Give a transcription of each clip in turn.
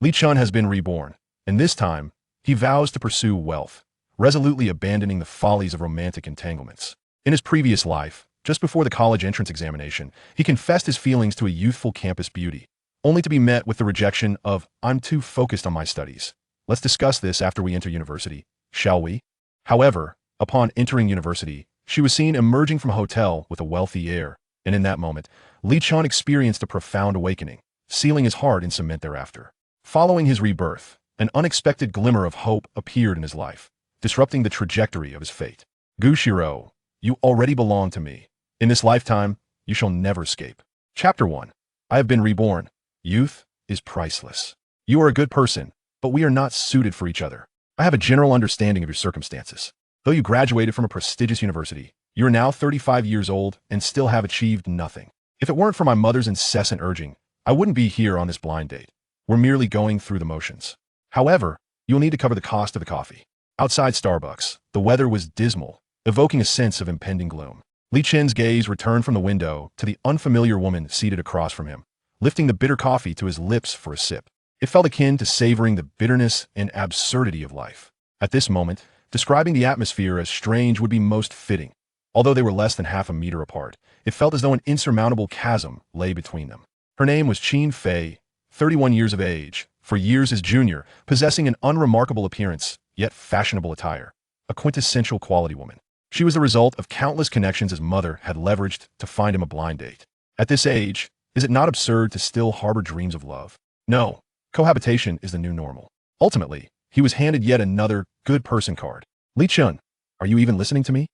Li Chen has been reborn, and this time, he vows to pursue wealth, resolutely abandoning the follies of romantic entanglements. In his previous life, just before the college entrance examination, he confessed his feelings to a youthful campus beauty, only to be met with the rejection of, "I'm too focused on my studies. Let's discuss this after we enter university, shall we?" However, upon entering university, she was seen emerging from a hotel with a wealthy heir, and in that moment, Li Chen experienced a profound awakening, sealing his heart in cement thereafter. Following his rebirth, an unexpected glimmer of hope appeared in his life, disrupting the trajectory of his fate. Xirou, you already belong to me. In this lifetime, you shall never escape. Chapter 1. I have been reborn. Youth is priceless. You are a good person, but we are not suited for each other. I have a general understanding of your circumstances. Though you graduated from a prestigious university, you are now 35 years old and still have achieved nothing. If it weren't for my mother's incessant urging, I wouldn't be here on this blind date. We're merely going through the motions. However, you'll need to cover the cost of the coffee. Outside Starbucks, the weather was dismal, evoking a sense of impending gloom. Li Chen's gaze returned from the window to the unfamiliar woman seated across from him, lifting the bitter coffee to his lips for a sip. It felt akin to savoring the bitterness and absurdity of life. At this moment, describing the atmosphere as strange would be most fitting. Although they were less than half a meter apart, it felt as though an insurmountable chasm lay between them. Her name was Qin Fei, 31 years of age, for years his junior, possessing an unremarkable appearance, yet fashionable attire. A quintessential quality woman. She was the result of countless connections his mother had leveraged to find him a blind date. At this age, is it not absurd to still harbor dreams of love? No, cohabitation is the new normal. Ultimately, he was handed yet another good person card. Li Chen, are you even listening to me?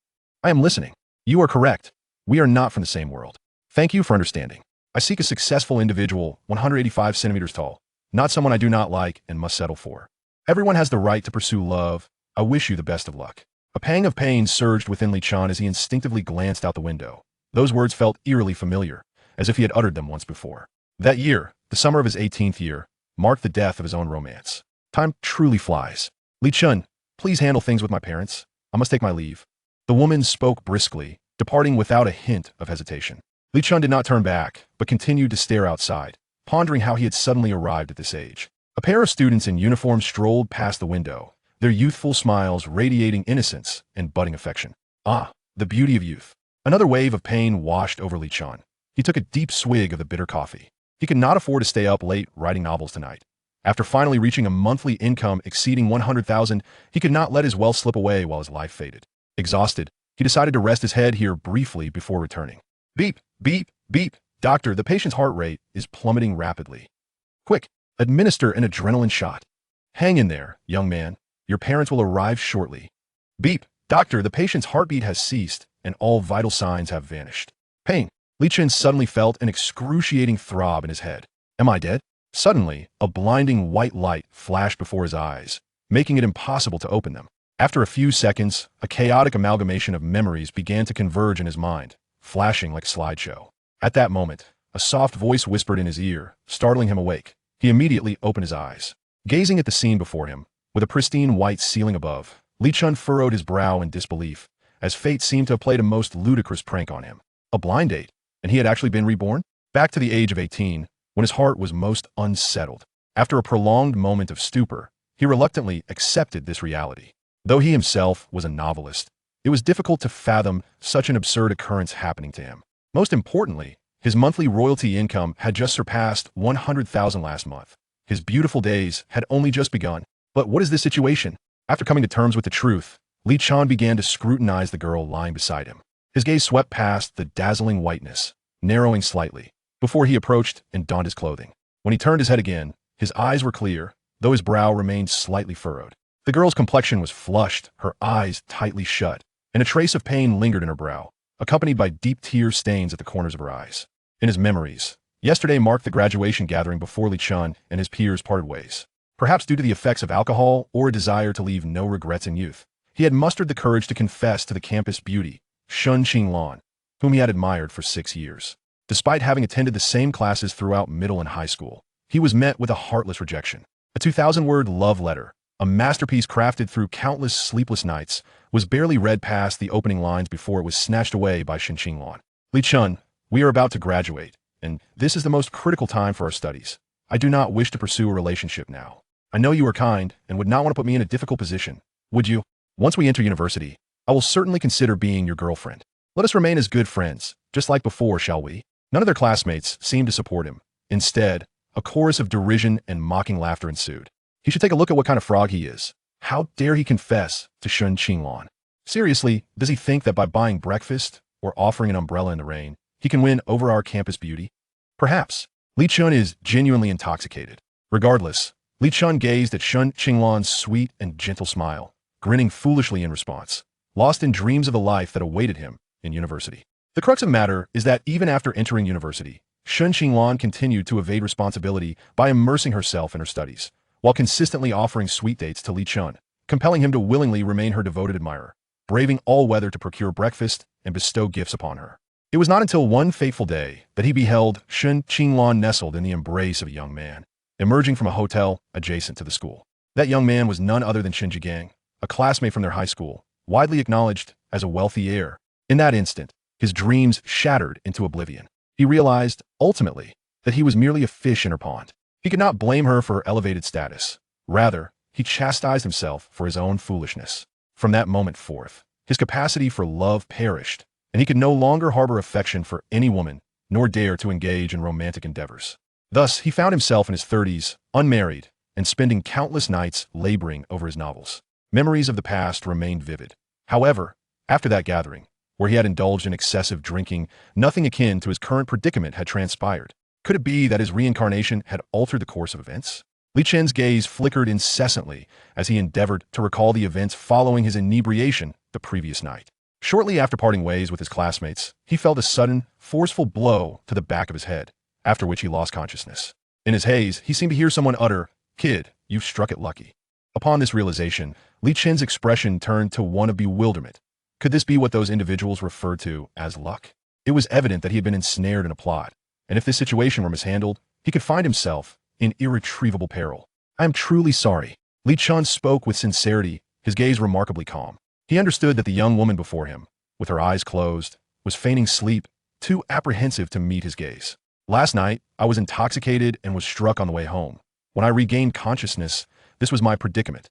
I am listening. You are correct. We are not from the same world. Thank you for understanding. I seek a successful individual, 185 centimeters tall, not someone I do not like and must settle for. Everyone has the right to pursue love. I wish you the best of luck. A pang of pain surged within Li Chen as he instinctively glanced out the window. Those words felt eerily familiar, as if he had uttered them once before. That year, the summer of his 18th year, marked the death of his own romance. Time truly flies. Li Chen, please handle things with my parents. I must take my leave. The woman spoke briskly, departing without a hint of hesitation. Li Chen did not turn back, but continued to stare outside, pondering how he had suddenly arrived at this age. A pair of students in uniform strolled past the window, their youthful smiles radiating innocence and budding affection. Ah, the beauty of youth. Another wave of pain washed over Li Chen. He took a deep swig of the bitter coffee. He could not afford to stay up late writing novels tonight. After finally reaching a monthly income exceeding 100,000, he could not let his wealth slip away while his life faded. Exhausted, he decided to rest his head here briefly before returning. Beep, beep, beep. Doctor, the patient's heart rate is plummeting rapidly. Quick, administer an adrenaline shot. Hang in there, young man. Your parents will arrive shortly. Beep, doctor, the patient's heartbeat has ceased and all vital signs have vanished. Pain. Li Chen suddenly felt an excruciating throb in his head. Am I dead? Suddenly, a blinding white light flashed before his eyes, making it impossible to open them. After a few seconds, a chaotic amalgamation of memories began to converge in his mind, flashing like a slideshow. At that moment, a soft voice whispered in his ear, startling him awake. He immediately opened his eyes. Gazing at the scene before him, with a pristine white ceiling above, Li Chen furrowed his brow in disbelief, as fate seemed to have played a most ludicrous prank on him. A blind date, and he had actually been reborn? Back to the age of 18, when his heart was most unsettled. After a prolonged moment of stupor, he reluctantly accepted this reality. Though he himself was a novelist, it was difficult to fathom such an absurd occurrence happening to him. Most importantly, his monthly royalty income had just surpassed 100,000 last month. His beautiful days had only just begun. But what is this situation? After coming to terms with the truth, Li Chen began to scrutinize the girl lying beside him. His gaze swept past the dazzling whiteness, narrowing slightly, before he approached and donned his clothing. When he turned his head again, his eyes were clear, though his brow remained slightly furrowed. The girl's complexion was flushed, her eyes tightly shut, and a trace of pain lingered in her brow, accompanied by deep tear stains at the corners of her eyes. In his memories, yesterday marked the graduation gathering before Li Chen and his peers parted ways. Perhaps due to the effects of alcohol or a desire to leave no regrets in youth, he had mustered the courage to confess to the campus beauty, Shun Qinglan, whom he had admired for 6 years. Despite having attended the same classes throughout middle and high school, he was met with a heartless rejection. A 2,000-word love letter, a masterpiece crafted through countless sleepless nights, was barely read past the opening lines before it was snatched away by Shun Qinglan. Li Chen, we are about to graduate, and this is the most critical time for our studies. I do not wish to pursue a relationship now. I know you are kind and would not want to put me in a difficult position, would you? Once we enter university, I will certainly consider being your girlfriend. Let us remain as good friends, just like before, shall we? None of their classmates seemed to support him. Instead, a chorus of derision and mocking laughter ensued. He should take a look at what kind of frog he is. How dare he confess to Shun Qinglan? Seriously, does he think that by buying breakfast or offering an umbrella in the rain, he can win over our campus beauty? Perhaps. Li Chen is genuinely intoxicated. Regardless, Li Chen gazed at Shun Qinglan's sweet and gentle smile, grinning foolishly in response, lost in dreams of the life that awaited him in university. The crux of the matter is that even after entering university, Shun Qinglan continued to evade responsibility by immersing herself in her studies, while consistently offering sweet dates to Li Chen, compelling him to willingly remain her devoted admirer, braving all weather to procure breakfast and bestow gifts upon her. It was not until one fateful day that he beheld Shun Qinglan nestled in the embrace of a young man, emerging from a hotel adjacent to the school. That young man was none other than Qin Jigang, a classmate from their high school, widely acknowledged as a wealthy heir. In that instant, his dreams shattered into oblivion. He realized, ultimately, that he was merely a fish in her pond. He could not blame her for her elevated status. Rather, he chastised himself for his own foolishness. From that moment forth, his capacity for love perished, and he could no longer harbor affection for any woman, nor dare to engage in romantic endeavors. Thus, he found himself in his 30s, unmarried, and spending countless nights laboring over his novels. Memories of the past remained vivid. However, after that gathering, where he had indulged in excessive drinking, nothing akin to his current predicament had transpired. Could it be that his reincarnation had altered the course of events? Li Chen's gaze flickered incessantly as he endeavored to recall the events following his inebriation the previous night. Shortly after parting ways with his classmates, he felt a sudden, forceful blow to the back of his head, after which he lost consciousness. In his haze, he seemed to hear someone utter, "Kid, you've struck it lucky." Upon this realization, Li Chen's expression turned to one of bewilderment. Could this be what those individuals referred to as luck? It was evident that he had been ensnared in a plot, and if this situation were mishandled, he could find himself in irretrievable peril. "I am truly sorry." Li Chen spoke with sincerity, his gaze remarkably calm. He understood that the young woman before him, with her eyes closed, was feigning sleep, too apprehensive to meet his gaze. "Last night, I was intoxicated and was struck on the way home. When I regained consciousness, this was my predicament."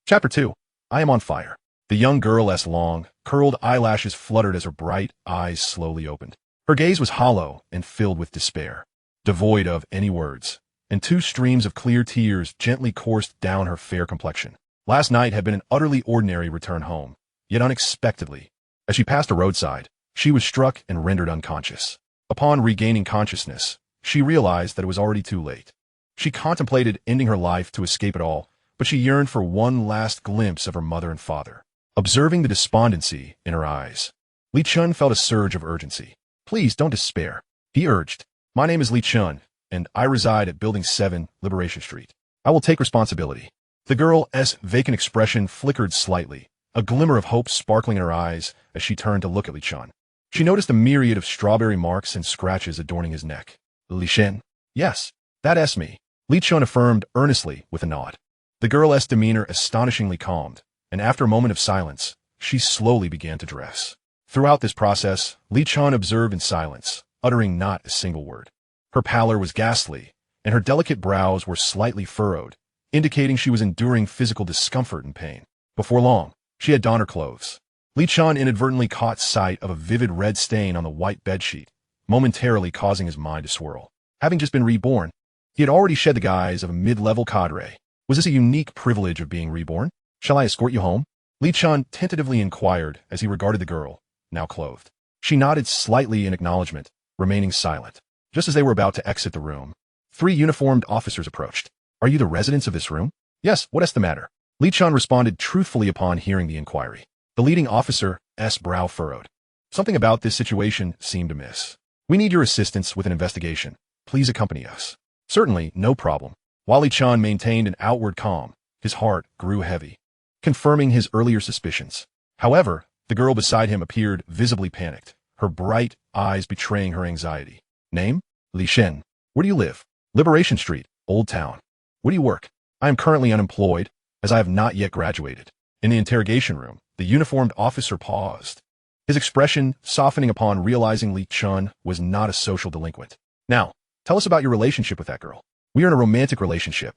Chapter 2. I am on fire. The young girl's long, curled eyelashes fluttered as her bright eyes slowly opened. Her gaze was hollow and filled with despair, devoid of any words, and two streams of clear tears gently coursed down her fair complexion. Last night had been an utterly ordinary return home, yet unexpectedly, as she passed a roadside, she was struck and rendered unconscious. Upon regaining consciousness, she realized that it was already too late. She contemplated ending her life to escape it all, but she yearned for one last glimpse of her mother and father. Observing the despondency in her eyes, Li Chen felt a surge of urgency. "Please don't despair," he urged. "My name is Li Chen, and I reside at Building 7, Liberation Street. I will take responsibility." The girl's vacant expression flickered slightly, a glimmer of hope sparkling in her eyes as she turned to look at Li Chen. She noticed a myriad of strawberry marks and scratches adorning his neck. "Li Chen?" "Yes, that's me," Li Chen affirmed earnestly with a nod. The girl's demeanor astonishingly calmed, and after a moment of silence, she slowly began to dress. Throughout this process, Li Chen observed in silence, uttering not a single word. Her pallor was ghastly, and her delicate brows were slightly furrowed, indicating she was enduring physical discomfort and pain. Before long, she had donned her clothes. Li Chen inadvertently caught sight of a vivid red stain on the white bedsheet, momentarily causing his mind to swirl. Having just been reborn, he had already shed the guise of a mid-level cadre. Was this a unique privilege of being reborn? "Shall I escort you home?" Li Chen tentatively inquired as he regarded the girl, now clothed. She nodded slightly in acknowledgement, remaining silent. Just as they were about to exit the room, 3 uniformed officers approached. "Are you the residents of this room?" "Yes, what's the matter?" Li Chen responded truthfully upon hearing the inquiry. The leading officer's brow furrowed. Something about this situation seemed amiss. "We need your assistance with an investigation. Please accompany us." "Certainly, no problem." While Li Chen maintained an outward calm, his heart grew heavy, confirming his earlier suspicions. However, the girl beside him appeared visibly panicked, her bright eyes betraying her anxiety. "Name? Li Chen. Where do you live?" "Liberation Street, Old Town." "Where do you work?" "I am currently unemployed, as I have not yet graduated." In the interrogation room, the uniformed officer paused, his expression softening upon realizing Li Chen was not a social delinquent. "Now, tell us about your relationship with that girl." We are in a romantic relationship,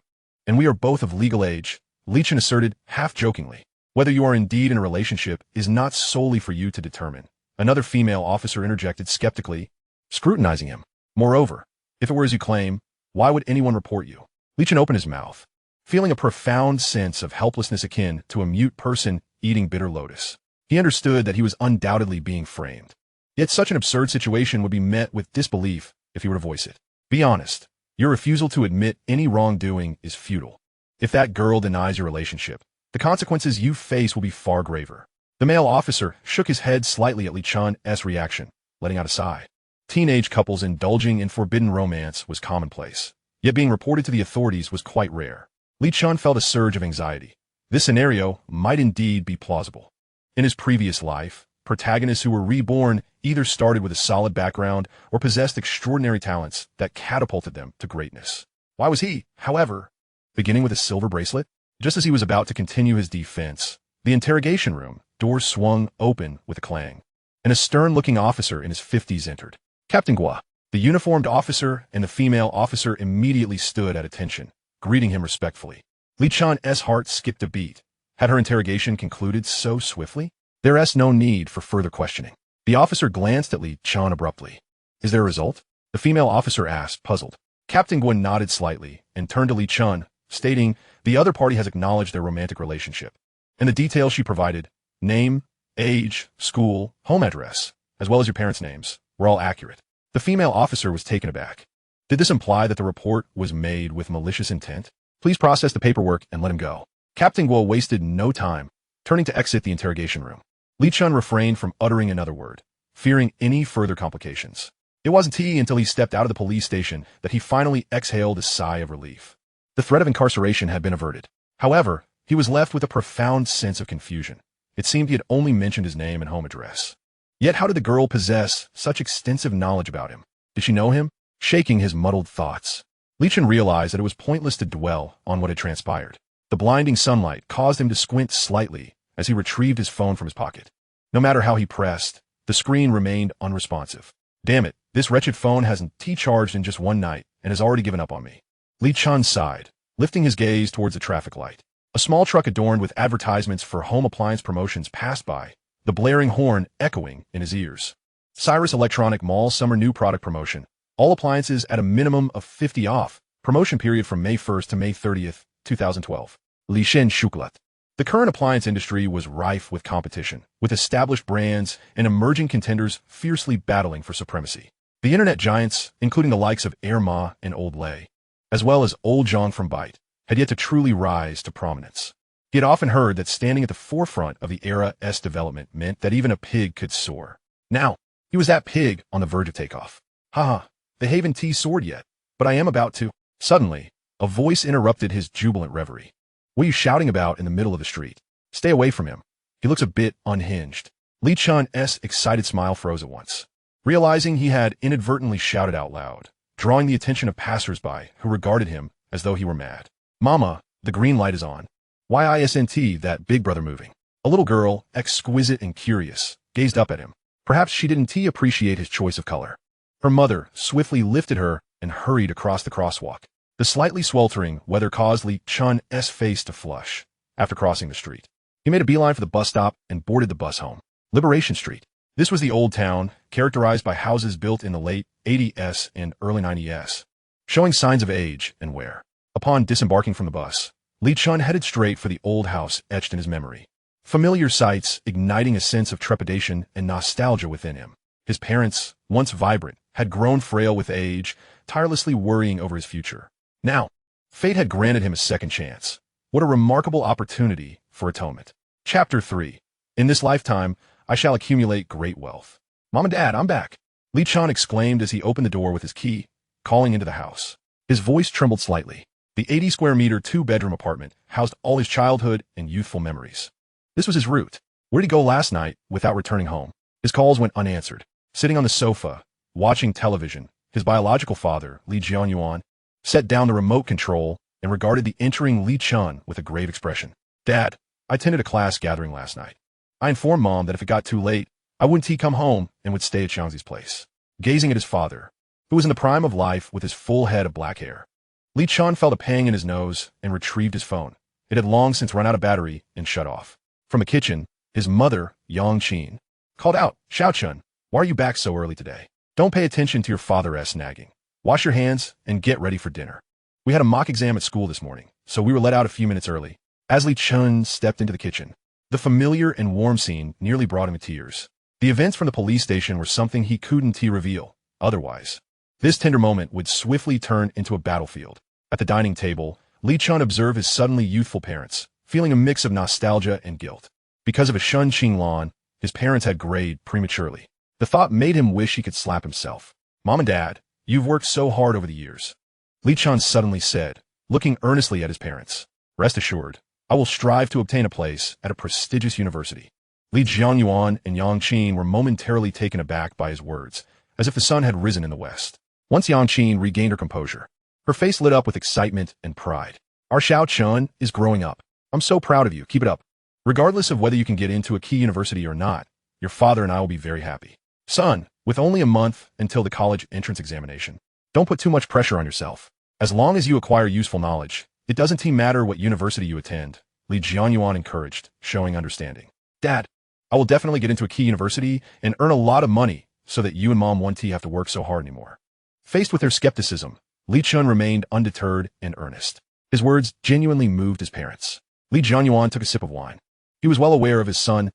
and we are both of legal age, Li Chen asserted, half-jokingly. Whether you are indeed in a relationship is not solely for you to determine. Another female officer interjected skeptically, scrutinizing him. Moreover, if it were as you claim, why would anyone report you? Li Chen opened his mouth, feeling a profound sense of helplessness akin to a mute person eating bitter lotus. He understood that he was undoubtedly being framed. Yet such an absurd situation would be met with disbelief if he were to voice it. Be honest. Your refusal to admit any wrongdoing is futile. If that girl denies your relationship, the consequences you face will be far graver. The male officer shook his head slightly at Li Chen's reaction, letting out a sigh. Teenage couples indulging in forbidden romance was commonplace, yet being reported to the authorities was quite rare. Li Chen felt a surge of anxiety. This scenario might indeed be plausible. In his previous life, protagonists who were reborn either started with a solid background or possessed extraordinary talents that catapulted them to greatness. Why was he, however, beginning with a silver bracelet? Just as he was about to continue his defense, the interrogation room door swung open with a clang, and a stern-looking officer in his 50s entered. Captain Gua, the uniformed officer and the female officer immediately stood at attention, greeting him respectfully. Li Chen's heart skipped a beat. Had her interrogation concluded so swiftly? There is no need for further questioning. The officer glanced at Li Chen abruptly. Is there a result? The female officer asked, puzzled. Captain Gua nodded slightly and turned to Li Chen, stating, the other party has acknowledged their romantic relationship. And the details she provided, name, age, school, home address, as well as your parents' names, were all accurate. The female officer was taken aback. Did this imply that the report was made with malicious intent? Please process the paperwork and let him go. Captain Gua wasted no time, turning to exit the interrogation room. Li Chen refrained from uttering another word, fearing any further complications. It wasn't until he stepped out of the police station that he finally exhaled a sigh of relief. The threat of incarceration had been averted. However, he was left with a profound sense of confusion. It seemed he had only mentioned his name and home address. Yet how did the girl possess such extensive knowledge about him? Did she know him? Shaking his muddled thoughts, Li Chen realized that it was pointless to dwell on what had transpired. The blinding sunlight caused him to squint slightly as he retrieved his phone from his pocket. No matter how he pressed, the screen remained unresponsive. Damn it, this wretched phone hasn't T-charged in just one night and has already given up on me. Li Chen sighed, lifting his gaze towards the traffic light. A small truck adorned with advertisements for home appliance promotions passed by, the blaring horn echoing in his ears. Cyrus Electronic Mall Summer New Product Promotion. All appliances at a minimum of 50 off. Promotion period from May 1st to May 30th, 2012. Li Chen Chocolat. The current appliance industry was rife with competition, with established brands and emerging contenders fiercely battling for supremacy. The internet giants, including the likes of Heir and Old Lay, as well as Old Zhang from Byte, had yet to truly rise to prominence. He had often heard that standing at the forefront of the era's development meant that even a pig could soar. Now, he was that pig on the verge of takeoff. Haha, they haven't soared yet, but I am about to. Suddenly, a voice interrupted his jubilant reverie. What are you shouting about in the middle of the street? Stay away from him. He looks a bit unhinged. Li Chen's excited smile froze at once, realizing he had inadvertently shouted out loud, drawing the attention of passers-by who regarded him as though he were mad. Mama, the green light is on. Why isn't that big brother moving? A little girl, exquisite and curious, gazed up at him. Perhaps she didn't appreciate his choice of color. Her mother swiftly lifted her and hurried across the crosswalk. The slightly sweltering weather caused Li Chen's face to flush after crossing the street. He made a beeline for the bus stop and boarded the bus home. Liberation Street. This was the old town, characterized by houses built in the late 80s and early 90s, showing signs of age and wear. Upon disembarking from the bus, Li Chen headed straight for the old house etched in his memory. Familiar sights igniting a sense of trepidation and nostalgia within him. His parents, once vibrant, had grown frail with age, tirelessly worrying over his future. Now, fate had granted him a second chance. What a remarkable opportunity for atonement. Chapter 3. In this lifetime, I shall accumulate great wealth. Mom and Dad, I'm back. Li Chen exclaimed as he opened the door with his key, calling into the house. His voice trembled slightly. The 80-square-meter two-bedroom apartment housed all his childhood and youthful memories. This was his route. Where did he go last night without returning home? His calls went unanswered. Sitting on the sofa, watching television, his biological father, Li Jianyuan, set down the remote control and regarded the entering Li Chen with a grave expression. Dad, I attended a class gathering last night. I informed Mom that if it got too late, I wouldn't come home and would stay at Xiangzi's place. Gazing at his father, who was in the prime of life with his full head of black hair, Li Chen felt a pang in his nose and retrieved his phone. It had long since run out of battery and shut off. From the kitchen, his mother, Yang Qin, called out, "Xiao Chun, why are you back so early today? Don't pay attention to your father's nagging. Wash your hands and get ready for dinner." We had a mock exam at school this morning, so we were let out a few minutes early. As Li Chen stepped into the kitchen, the familiar and warm scene nearly brought him to tears. The events from the police station were something he couldn't reveal otherwise. This tender moment would swiftly turn into a battlefield. At the dining table, Li Chen observed his suddenly youthful parents, feeling a mix of nostalgia and guilt. Because of a Shun Qinglan, his parents had grayed prematurely. The thought made him wish he could slap himself. "Mom and Dad, you've worked so hard over the years," Li Chen suddenly said, looking earnestly at his parents. "Rest assured, I will strive to obtain a place at a prestigious university." Li Jianyuan and Yang Qin were momentarily taken aback by his words, as if the sun had risen in the west. Once Yang Qin regained her composure, her face lit up with excitement and pride. "Our Xiao Chun is growing up. I'm so proud of you. Keep it up. Regardless of whether you can get into a key university or not, your father and I will be very happy. Son, with only a month until the college entrance examination, don't put too much pressure on yourself. As long as you acquire useful knowledge, it doesn't matter what university you attend," Li Jianyuan encouraged, showing understanding. "Dad, I will definitely get into a key university and earn a lot of money so that you and Mom won't have to work so hard anymore." Faced with their skepticism, Li Chen remained undeterred and earnest. His words genuinely moved his parents. Li Jianyuan took a sip of wine. He was well aware of his son's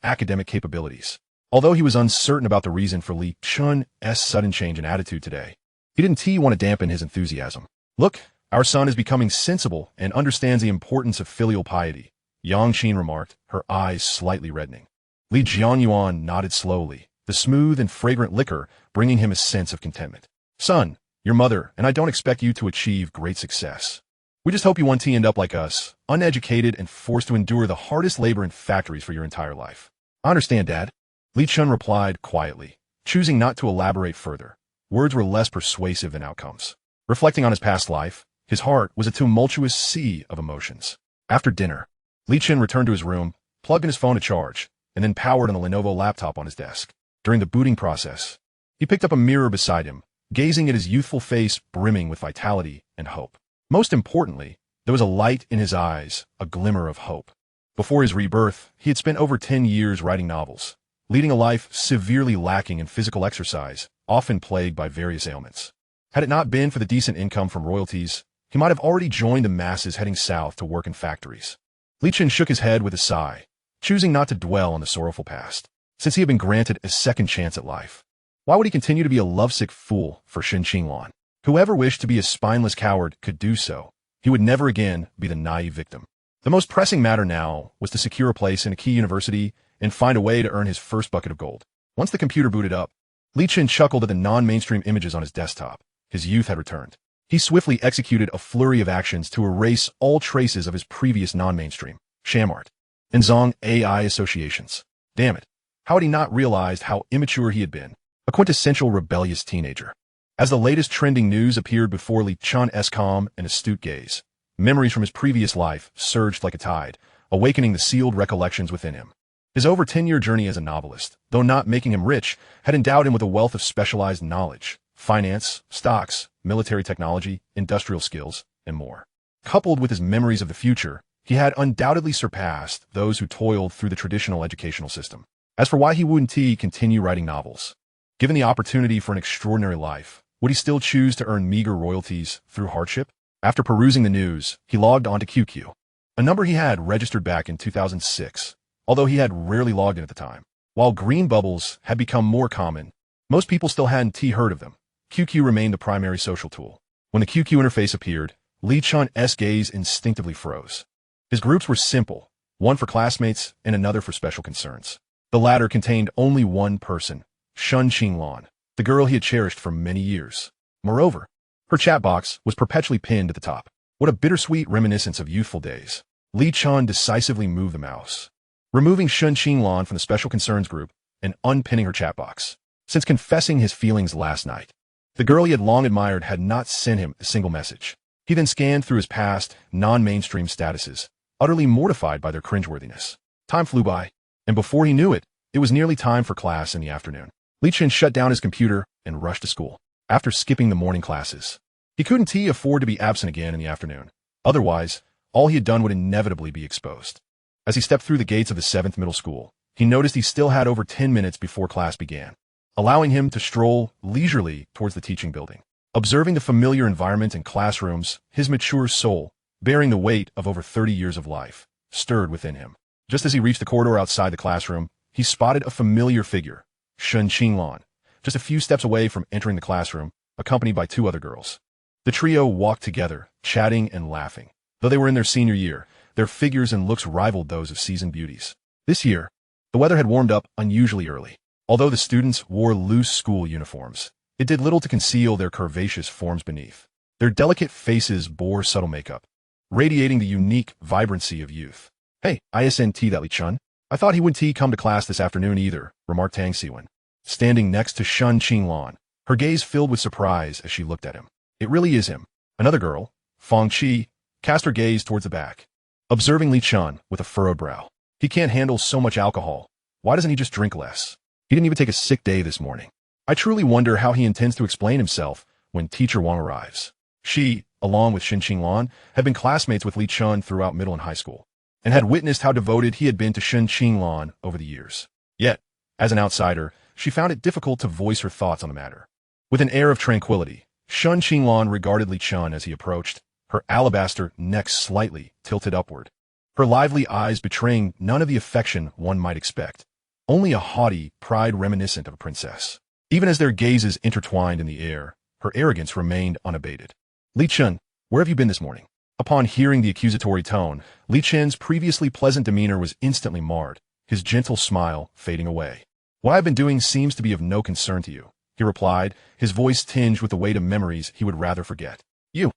academic capabilities. Although he was uncertain about the reason for Li Chen's sudden change in attitude today, he didn't want to dampen his enthusiasm. "Look, our son is becoming sensible and understands the importance of filial piety," Yang Qin remarked, her eyes slightly reddening. Li Jianyuan nodded slowly, the smooth and fragrant liquor bringing him a sense of contentment. "Son, your mother and I don't expect you to achieve great success. We just hope you won't end up like us, uneducated and forced to endure the hardest labor in factories for your entire life." "I understand, Dad," Li Chen replied quietly, choosing not to elaborate further. Words were less persuasive than outcomes. Reflecting on his past life, his heart was a tumultuous sea of emotions. After dinner, Li Chen returned to his room, plugged in his phone to charge, and then powered on the Lenovo laptop on his desk. During the booting process, he picked up a mirror beside him, gazing at his youthful face brimming with vitality and hope. Most importantly, there was a light in his eyes, a glimmer of hope. Before his rebirth, he had spent over 10 years writing novels, leading a life severely lacking in physical exercise, often plagued by various ailments. Had it not been for the decent income from royalties, he might have already joined the masses heading south to work in factories. Li Chen shook his head with a sigh, choosing not to dwell on the sorrowful past, since he had been granted a second chance at life. Why would he continue to be a lovesick fool for Shen Qinglan? Whoever wished to be a spineless coward could do so. He would never again be the naive victim. The most pressing matter now was to secure a place in a key university and find a way to earn his first bucket of gold. Once the computer booted up, Li Chen chuckled at the non-mainstream images on his desktop. His youth had returned. He swiftly executed a flurry of actions to erase all traces of his previous non-mainstream, Shamart, and Zong AI associations. Damn it. How had he not realized how immature he had been? A quintessential rebellious teenager. As the latest trending news appeared before Li Chen's calm and astute gaze, memories from his previous life surged like a tide, awakening the sealed recollections within him. His over 10-year journey as a novelist, though not making him rich, had endowed him with a wealth of specialized knowledge, finance, stocks, military technology, industrial skills, and more. Coupled with his memories of the future, he had undoubtedly surpassed those who toiled through the traditional educational system. As for why he wouldn't continue writing novels, given the opportunity for an extraordinary life, would he still choose to earn meager royalties through hardship? After perusing the news, he logged onto QQ, a number he had registered back in 2006, although he had rarely logged in at the time. While green bubbles had become more common, most people still hadn't heard of them. QQ remained the primary social tool. When the QQ interface appeared, Li Chen's gaze instinctively froze. His groups were simple, one for classmates and another for special concerns. The latter contained only one person, Shun Qinglan, the girl he had cherished for many years. Moreover, her chat box was perpetually pinned at the top. What a bittersweet reminiscence of youthful days. Li Chen decisively moved the mouse, removing Shun Qinglan from the special concerns group and unpinning her chat box. Since confessing his feelings last night, the girl he had long admired had not sent him a single message. He then scanned through his past, non-mainstream statuses, utterly mortified by their cringeworthiness. Time flew by, and before he knew it, it was nearly time for class in the afternoon. Li Chen shut down his computer and rushed to school. After skipping the morning classes, He couldn't afford to be absent again in the afternoon. Otherwise, all he had done would inevitably be exposed. As he stepped through the gates of the 7th middle school, he noticed he still had over 10 minutes before class began, allowing him to stroll leisurely towards the teaching building. Observing the familiar environment and classrooms, his mature soul, bearing the weight of over 30 years of life, stirred within him. Just as he reached the corridor outside the classroom, he spotted a familiar figure, Shen Qinglan, just a few steps away from entering the classroom, accompanied by 2 other girls. The trio walked together, chatting and laughing. Though they were in their senior year, their figures and looks rivaled those of seasoned beauties. This year, the weather had warmed up unusually early. Although the students wore loose school uniforms, it did little to conceal their curvaceous forms beneath. Their delicate faces bore subtle makeup, radiating the unique vibrancy of youth. "Hey, isn't that Li Chen? I thought he wouldn't come to class this afternoon either," remarked Tang Siwen, standing next to Shen Qinglan, her gaze filled with surprise as she looked at him. "It really is him." Another girl, Fang Qi, cast her gaze towards the back, observing Li Chen with a furrowed brow. "He can't handle so much alcohol. Why doesn't he just drink less? He didn't even take a sick day this morning. I truly wonder how he intends to explain himself when Teacher Wang arrives." She, along with Shen Qinglan, had been classmates with Li Chen throughout middle and high school, and had witnessed how devoted he had been to Shen Qinglan over the years. Yet, as an outsider, she found it difficult to voice her thoughts on the matter. With an air of tranquility, Shen Qinglan regarded Li Chen as he approached, her alabaster neck slightly tilted upward, her lively eyes betraying none of the affection one might expect, only a haughty pride reminiscent of a princess. Even as their gazes intertwined in the air, her arrogance remained unabated. "Li Chen, where have you been this morning?" Upon hearing the accusatory tone, Li Chen's previously pleasant demeanor was instantly marred, his gentle smile fading away. "What I've been doing seems to be of no concern to you," he replied, his voice tinged with the weight of memories he would rather forget. "You,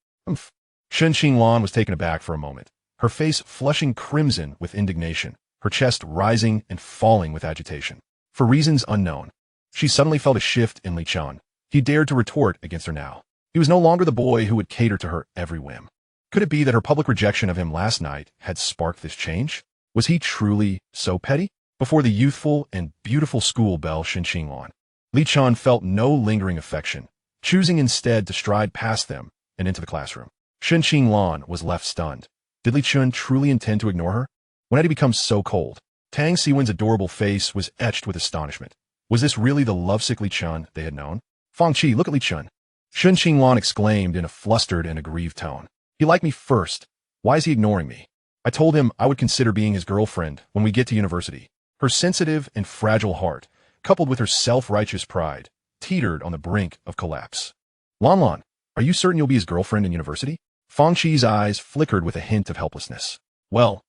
Shen Qinglan was taken aback for a moment, her face flushing crimson with indignation, her chest rising and falling with agitation. For reasons unknown, she suddenly felt a shift in Li Chen. He dared to retort against her now. He was no longer the boy who would cater to her every whim. Could it be that her public rejection of him last night had sparked this change? Was he truly so petty? Before the youthful and beautiful school belle Shen Qinglan, Li Chen felt no lingering affection, choosing instead to stride past them and into the classroom. Shen Qinglan was left stunned. Did Li Chen truly intend to ignore her? When had he become so cold? Tang Siwen's adorable face was etched with astonishment. Was this really the lovesick Li Chen they had known? "Fang Qi, look at Li Chen!" Shen Qinglan exclaimed in a flustered and aggrieved tone. "He liked me first. Why is he ignoring me? I told him I would consider being his girlfriend when we get to university." Her sensitive and fragile heart, coupled with her self-righteous pride, teetered on the brink of collapse. "Lan, are you certain you'll be his girlfriend in university?" Fang Qi's eyes flickered with a hint of helplessness. "Well,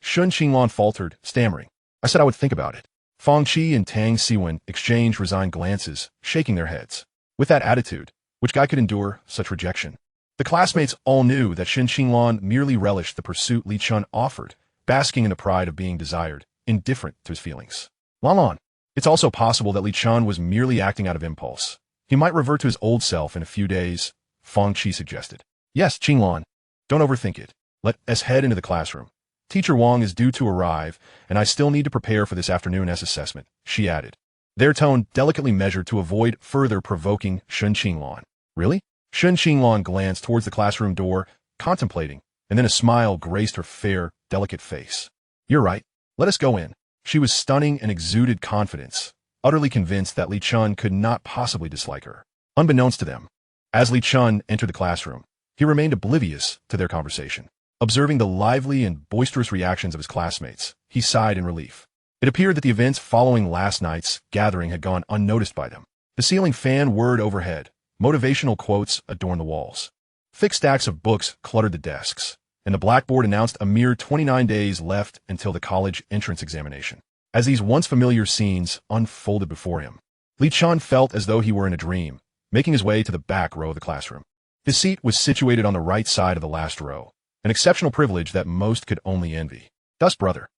Shen Qinglan faltered, stammering. "I said I would think about it." Fang Qi and Tang Siwen exchanged resigned glances, shaking their heads. With that attitude, which guy could endure such rejection? The classmates all knew that Shen Qinglan merely relished the pursuit Li Chen offered, basking in the pride of being desired, indifferent to his feelings. "Lan, it's also possible that Li Chen was merely acting out of impulse. He might revert to his old self in a few days," Fang Qi suggested. "Yes, Qinglan, don't overthink it. Let us head into the classroom. Teacher Wang is due to arrive, and I still need to prepare for this afternoon's assessment," she added, their tone delicately measured to avoid further provoking Shen Qinglan. "Really?" Shen Qinglan glanced towards the classroom door, contemplating, and then a smile graced her fair, delicate face. "You're right. Let us go in." She was stunning and exuded confidence, utterly convinced that Li Chen could not possibly dislike her. Unbeknownst to them, as Li Chen entered the classroom, he remained oblivious to their conversation. Observing the lively and boisterous reactions of his classmates, he sighed in relief. It appeared that the events following last night's gathering had gone unnoticed by them. The ceiling fan whirred overhead, motivational quotes adorned the walls. Thick stacks of books cluttered the desks, and the blackboard announced a mere 29 days left until the college entrance examination. As these once familiar scenes unfolded before him, Li Chen felt as though he were in a dream, making his way to the back row of the classroom. His seat was situated on the right side of the last row, an exceptional privilege that most could only envy. Dust brother,"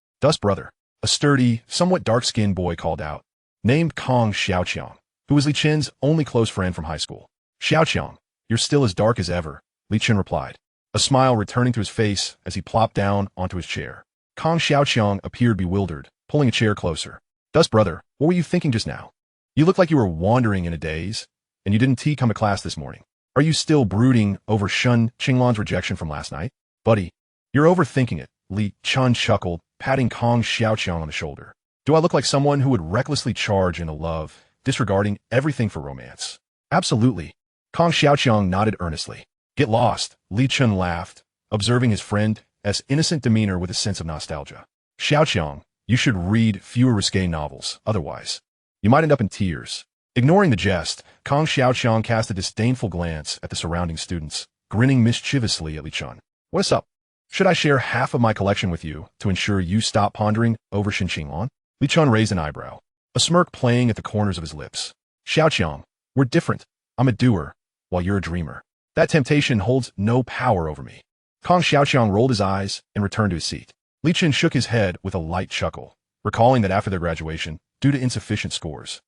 a sturdy, somewhat dark-skinned boy called out, named Kong Xiaoqiang, who was Li Chen's only close friend from high school. "Xiaoqiang, you're still as dark as ever," Li Chen replied, a smile returning to his face as he plopped down onto his chair. Kong Xiaoqiang appeared bewildered, pulling a chair closer. "Dust brother, what were you thinking just now? You look like you were wandering in a daze, and you didn't come to class this morning. Are you still brooding over Shun Qinglan's rejection from last night? Buddy, you're overthinking it, Li Chen chuckled, patting Kong Xiaoqiang on the shoulder. Do I look like someone who would recklessly charge into love, disregarding everything for romance? Absolutely. Kong Xiaoqiang nodded earnestly. Get lost, Li Chen laughed, observing his friend's innocent demeanor with a sense of nostalgia. Xiaoqiang, you should read fewer risque novels, otherwise you might end up in tears. Ignoring the jest, Kong Xiaoqiang cast a disdainful glance at the surrounding students, grinning mischievously at Li Chen. What's up? Should I share half of my collection with you to ensure you stop pondering over Shin Qinglan? Li Chen raised an eyebrow, a smirk playing at the corners of his lips. Xiaoqiang, we're different. I'm a doer, while you're a dreamer. That temptation holds no power over me. Kong Xiaoqiang rolled his eyes and returned to his seat. Li Chen shook his head with a light chuckle, recalling that after their graduation, due to insufficient scores,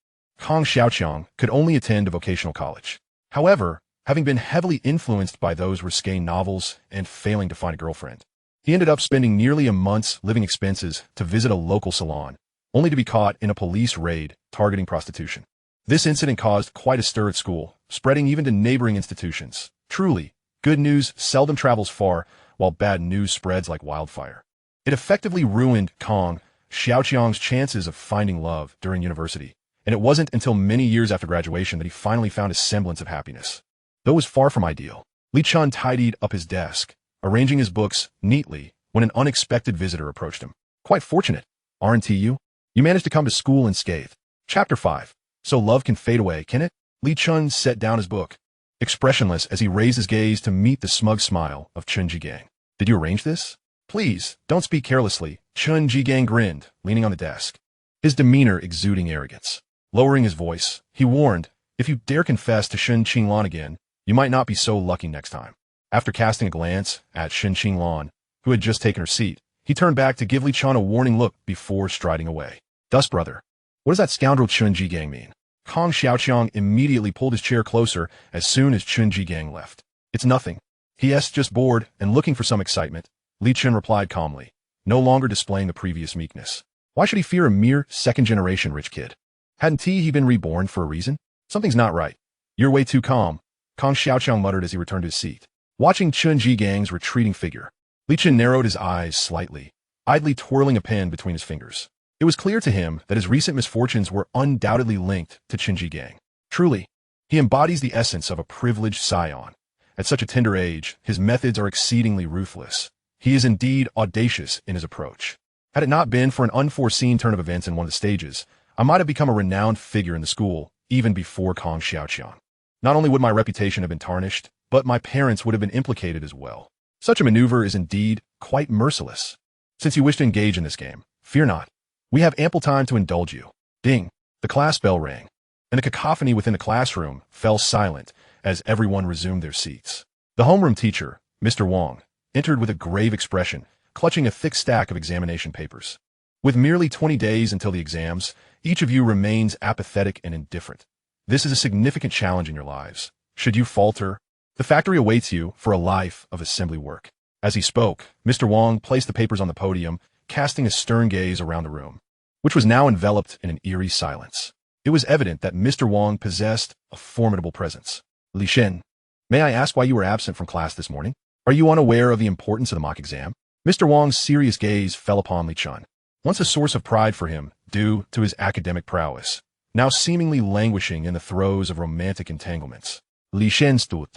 Kong Xiaoqiang could only attend a vocational college. However, having been heavily influenced by those risque novels and failing to find a girlfriend, he ended up spending nearly a month's living expenses to visit a local salon, only to be caught in a police raid targeting prostitution. This incident caused quite a stir at school, spreading even to neighboring institutions. Truly, good news seldom travels far, while bad news spreads like wildfire. It effectively ruined Kong Xiaoqiang's chances of finding love during university, and it wasn't until many years after graduation that he finally found a semblance of happiness. Though it was far from ideal, Li Chen tidied up his desk, arranging his books neatly when an unexpected visitor approached him. Quite fortunate, aren't you? You managed to come to school unscathed. Chapter 5. So love can fade away, can it? Li Chen set down his book, expressionless as he raised his gaze to meet the smug smile of Chen Jigang. Did you arrange this? Please, don't speak carelessly, Chen Jigang grinned, leaning on the desk, his demeanor exuding arrogance. Lowering his voice, he warned, if you dare confess to Shin Qinglan again, you might not be so lucky next time. After casting a glance at Shin Qinglan, who had just taken her seat, he turned back to give Li Chen a warning look before striding away. Dust brother, what does that scoundrel Chen Jigang mean? Kong Xiaoqiang immediately pulled his chair closer as soon as Chen Jigang left. It's nothing. He.s. just bored and looking for some excitement, Li Chen replied calmly, no longer displaying the previous meekness. Why should he fear a mere second-generation rich kid? Hadn't he been reborn for a reason? Something's not right. You're way too calm, Kong Xiaoqiang muttered as he returned to his seat. Watching Chen Jigang's retreating figure, Li Chen narrowed his eyes slightly, idly twirling a pen between his fingers. It was clear to him that his recent misfortunes were undoubtedly linked to Chen Jigang. Truly, he embodies the essence of a privileged scion. At such a tender age, his methods are exceedingly ruthless. He is indeed audacious in his approach. Had it not been for an unforeseen turn of events in one of the stages, I might have become a renowned figure in the school, even before Kong Xiaoqiang. Not only would my reputation have been tarnished, but my parents would have been implicated as well. Such a maneuver is indeed quite merciless. Since you wish to engage in this game, fear not. We have ample time to indulge you. Ding! The class bell rang, and the cacophony within the classroom fell silent as everyone resumed their seats. The homeroom teacher, Mr. Wang, entered with a grave expression, clutching a thick stack of examination papers. With merely 20 days until the exams, each of you remains apathetic and indifferent. This is a significant challenge in your lives. Should you falter, the factory awaits you for a life of assembly work. As he spoke, Mr. Wang placed the papers on the podium, casting a stern gaze around the room, which was now enveloped in an eerie silence. It was evident that Mr. Wang possessed a formidable presence. Li Chen, may I ask why you were absent from class this morning? Are you unaware of the importance of the mock exam? Mr. Wang's serious gaze fell upon Li Chen, once a source of pride for him due to his academic prowess, now seemingly languishing in the throes of romantic entanglements. Li Chen stood,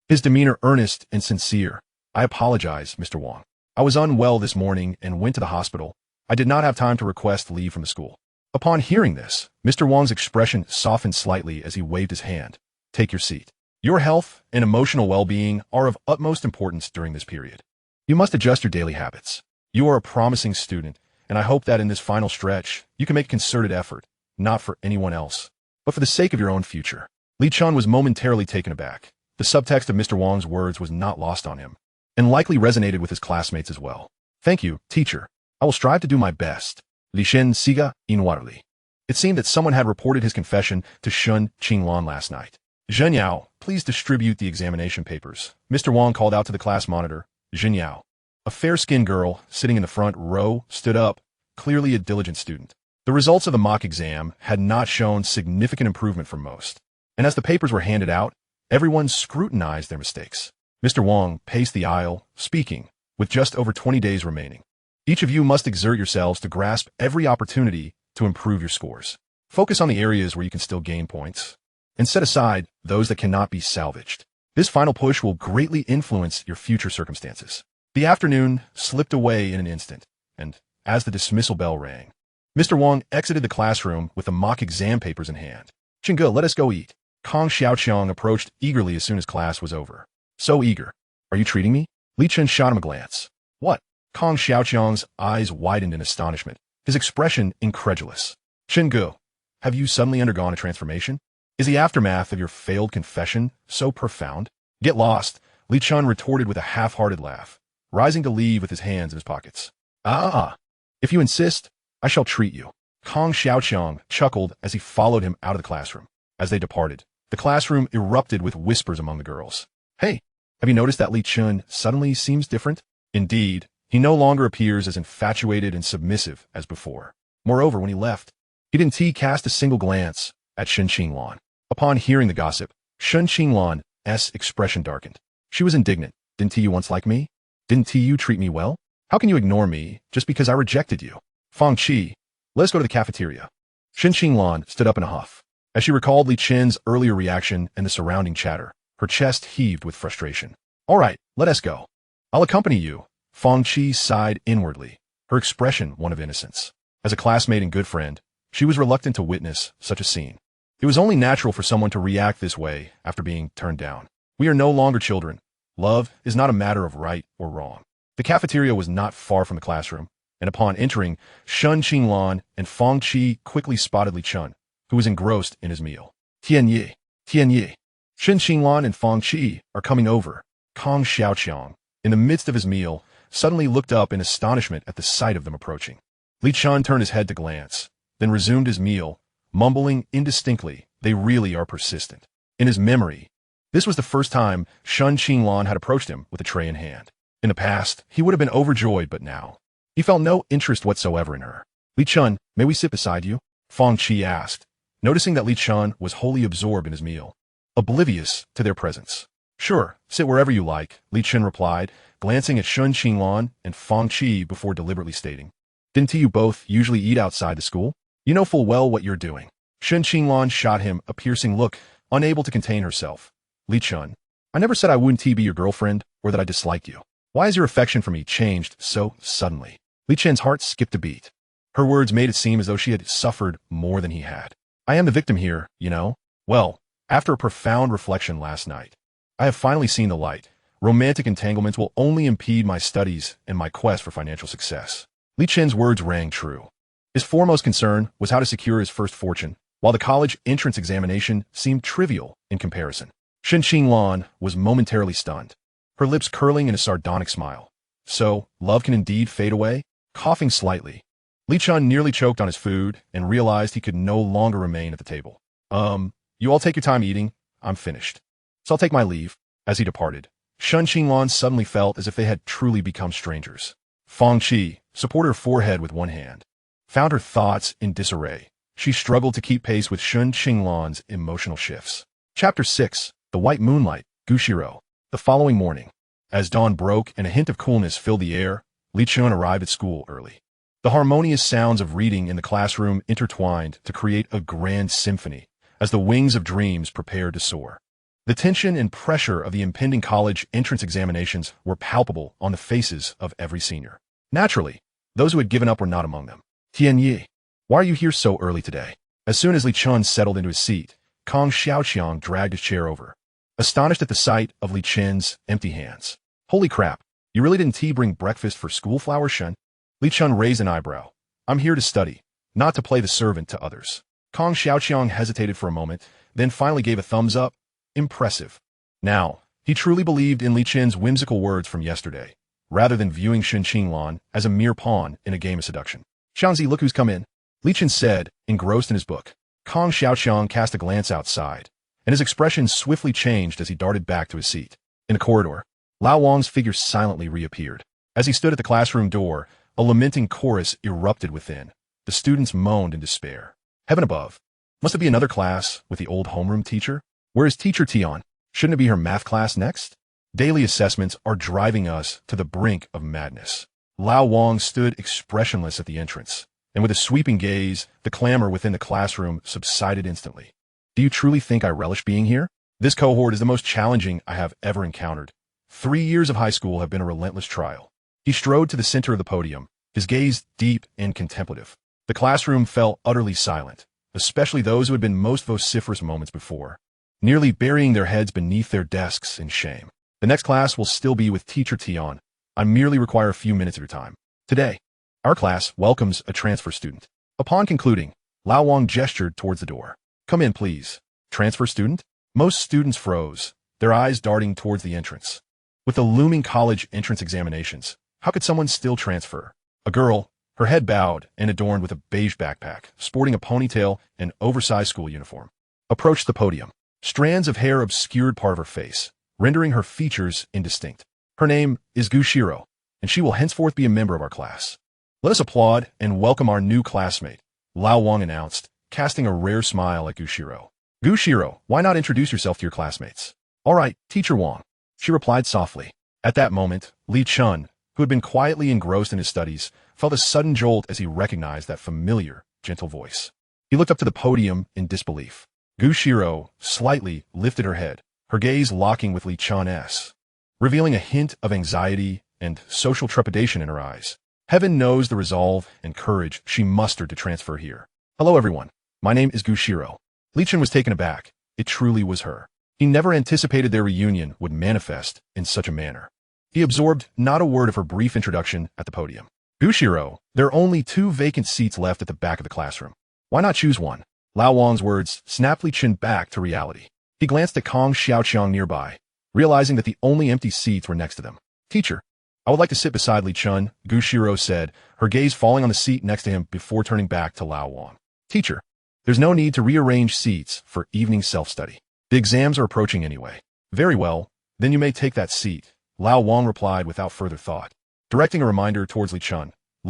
his demeanor earnest and sincere. I apologize, Mr. Wang. I was unwell this morning and went to the hospital. I did not have time to request leave from the school. Upon hearing this, Mr. Wang's expression softened slightly as he waved his hand. Take your seat. Your health and emotional well-being are of utmost importance during this period. You must adjust your daily habits. You are a promising student, and I hope that in this final stretch, you can make a concerted effort, not for anyone else, but for the sake of your own future. Li Chen was momentarily taken aback. The subtext of Mr. Wang's words was not lost on him, and likely resonated with his classmates as well. Thank you, teacher. I will strive to do my best. Li Chen siga inwarly. It seemed that someone had reported his confession to Shun Qinglan last night. Zhen Yao, please distribute the examination papers. Mr. Wang called out to the class monitor. Zhen Yao, a fair-skinned girl sitting in the front row, stood up, clearly a diligent student. The results of the mock exam had not shown significant improvement for most, and as the papers were handed out, Everyone scrutinized their mistakes. Mr. Wang paced the aisle, speaking, with just over 20 days remaining. Each of you must exert yourselves to grasp every opportunity to improve your scores. Focus on the areas where you can still gain points, and set aside those that cannot be salvaged. This final push will greatly influence your future circumstances. The afternoon slipped away in an instant, and as the dismissal bell rang, Mr. Wang exited the classroom with the mock exam papers in hand. Chingge, let us go eat. Kong Xiaoqiang approached eagerly as soon as class was over. So eager. Are you treating me? Li Chen shot him a glance. What? Kong Xiaoqiang's eyes widened in astonishment, his expression incredulous. Chingge, have you suddenly undergone a transformation? Is the aftermath of your failed confession so profound? Get lost, Li Chen retorted with a half-hearted laugh, rising to leave with his hands in his pockets. If you insist, I shall treat you. Kong Xiaoqiang chuckled as he followed him out of the classroom. As they departed, the classroom erupted with whispers among the girls. Hey, have you noticed that Li Chen suddenly seems different? Indeed, he no longer appears as infatuated and submissive as before. Moreover, when he left, he didn't cast a single glance at Shen Qinglan. Upon hearing the gossip, Shen Qinglan's expression darkened. She was indignant. Didn't you once like me? Didn't you treat me well? How can you ignore me just because I rejected you? Fang Qi, let's go to the cafeteria. Shen Qinglan stood up in a huff. As she recalled Li Chen's earlier reaction and the surrounding chatter, her chest heaved with frustration. All right, let us go. I'll accompany you. Fang Qi sighed inwardly, her expression one of innocence. As a classmate and good friend, she was reluctant to witness such a scene. It was only natural for someone to react this way after being turned down. We are no longer children. Love is not a matter of right or wrong. The cafeteria was not far from the classroom, and upon entering, Shen Qinglan and Fang Qi quickly spotted Li Chen, who was engrossed in his meal. Tianyi. Shen Qinglan and Fang Qi are coming over. Kong Xiaoqiang, in the midst of his meal, suddenly looked up in astonishment at the sight of them approaching. Li Chen turned his head to glance, then resumed his meal, mumbling indistinctly, they really are persistent. In his memory, this was the first time Shen Qinglan had approached him with a tray in hand. In the past, he would have been overjoyed, but now, he felt no interest whatsoever in her. Li Chen, may we sit beside you? Fang Qi asked, noticing that Li Chen was wholly absorbed in his meal, oblivious to their presence. Sure, sit wherever you like, Li Chen replied, glancing at Shen Qinglan and Fang Qi before deliberately stating. Didn't you both usually eat outside the school? You know full well what you're doing. Shen Qinglan shot him a piercing look, unable to contain herself. Li Chen, I never said I wouldn't be your girlfriend or that I disliked you. Why has your affection for me changed so suddenly? Li Chen's heart skipped a beat. Her words made it seem as though she had suffered more than he had. I am the victim here, you know? Well, after a profound reflection last night, I have finally seen the light. Romantic entanglements will only impede my studies and my quest for financial success. Li Chen's words rang true. His foremost concern was how to secure his first fortune, while the college entrance examination seemed trivial in comparison. Shen Qinglan was momentarily stunned, her lips curling in a sardonic smile. So, love can indeed fade away? Coughing slightly, Li Chen nearly choked on his food and realized he could no longer remain at the table. You all take your time eating. I'm finished. So I'll take my leave. As he departed, Shen Qinglan suddenly felt as if they had truly become strangers. Fang Qi supported her forehead with one hand, found her thoughts in disarray. She struggled to keep pace with Shen Qinglan's emotional shifts. Chapter 6, The White Moonlight, Xirou. The following morning, as dawn broke and a hint of coolness filled the air, Li Chen arrived at school early. The harmonious sounds of reading in the classroom intertwined to create a grand symphony as the wings of dreams prepared to soar. The tension and pressure of the impending college entrance examinations were palpable on the faces of every senior. Naturally, those who had given up were not among them. Tianyi, why are you here so early today? As soon as Li Chen settled into his seat, Kong Xiaoqiang dragged his chair over, astonished at the sight of Li Chen's empty hands. Holy crap, you really didn't bring breakfast for school, Flower Shen? Li Chen raised an eyebrow. I'm here to study, not to play the servant to others. Kong Xiaoqiang hesitated for a moment, then finally gave a thumbs up. Impressive. Now, he truly believed in Li Chen's whimsical words from yesterday, rather than viewing Shen Qinglan as a mere pawn in a game of seduction. Xiangzi, look who's come in, Li Chen said, engrossed in his book. Kong Xiaoqiang cast a glance outside, and his expression swiftly changed as he darted back to his seat. In the corridor, Lao Wang's figure silently reappeared. As he stood at the classroom door, a lamenting chorus erupted within. The students moaned in despair. Heaven above. Must it be another class with the old homeroom teacher? Where is Teacher Tian? Shouldn't it be her math class next? Daily assessments are driving us to the brink of madness. Lao Wang stood expressionless at the entrance, and with a sweeping gaze, the clamor within the classroom subsided instantly. Do you truly think I relish being here? This cohort is the most challenging I have ever encountered. 3 years of high school have been a relentless trial. He strode to the center of the podium, his gaze deep and contemplative. The classroom fell utterly silent, especially those who had been most vociferous moments before, nearly burying their heads beneath their desks in shame. The next class will still be with Teacher Tian. I merely require a few minutes of your time. Today, our class welcomes a transfer student. Upon concluding, Lao Wang gestured towards the door. Come in, please. Transfer student? Most students froze, their eyes darting towards the entrance. With the looming college entrance examinations, how could someone still transfer? A girl, her head bowed and adorned with a beige backpack, sporting a ponytail and oversized school uniform, approached the podium. Strands of hair obscured part of her face, rendering her features indistinct. Her name is Xirou, and she will henceforth be a member of our class. Let us applaud and welcome our new classmate, Lao Wang announced, casting a rare smile at Xirou. Xirou, why not introduce yourself to your classmates? All right, Teacher Wang, she replied softly. At that moment, Li Chen, who had been quietly engrossed in his studies, felt a sudden jolt as he recognized that familiar, gentle voice. He looked up to the podium in disbelief. Xirou slightly lifted her head, her gaze locking with Li Chen's, revealing a hint of anxiety and social trepidation in her eyes. Heaven knows the resolve and courage she mustered to transfer here. Hello, everyone. My name is Xirou. Li Chen was taken aback. It truly was her. He never anticipated their reunion would manifest in such a manner. He absorbed not a word of her brief introduction at the podium. Xirou, there are only 2 vacant seats left at the back of the classroom. Why not choose one? Lao Wang's words snapped Li Chen back to reality. He glanced at Kong Xiaoqiang nearby, realizing that the only empty seats were next to them. Teacher, I would like to sit beside Li Chen, Xirou said, her gaze falling on the seat next to him before turning back to Lao Wang. Teacher, there's no need to rearrange seats for evening self-study. The exams are approaching anyway. Very well, then you may take that seat, Lao Wang replied without further thought. Directing a reminder towards Li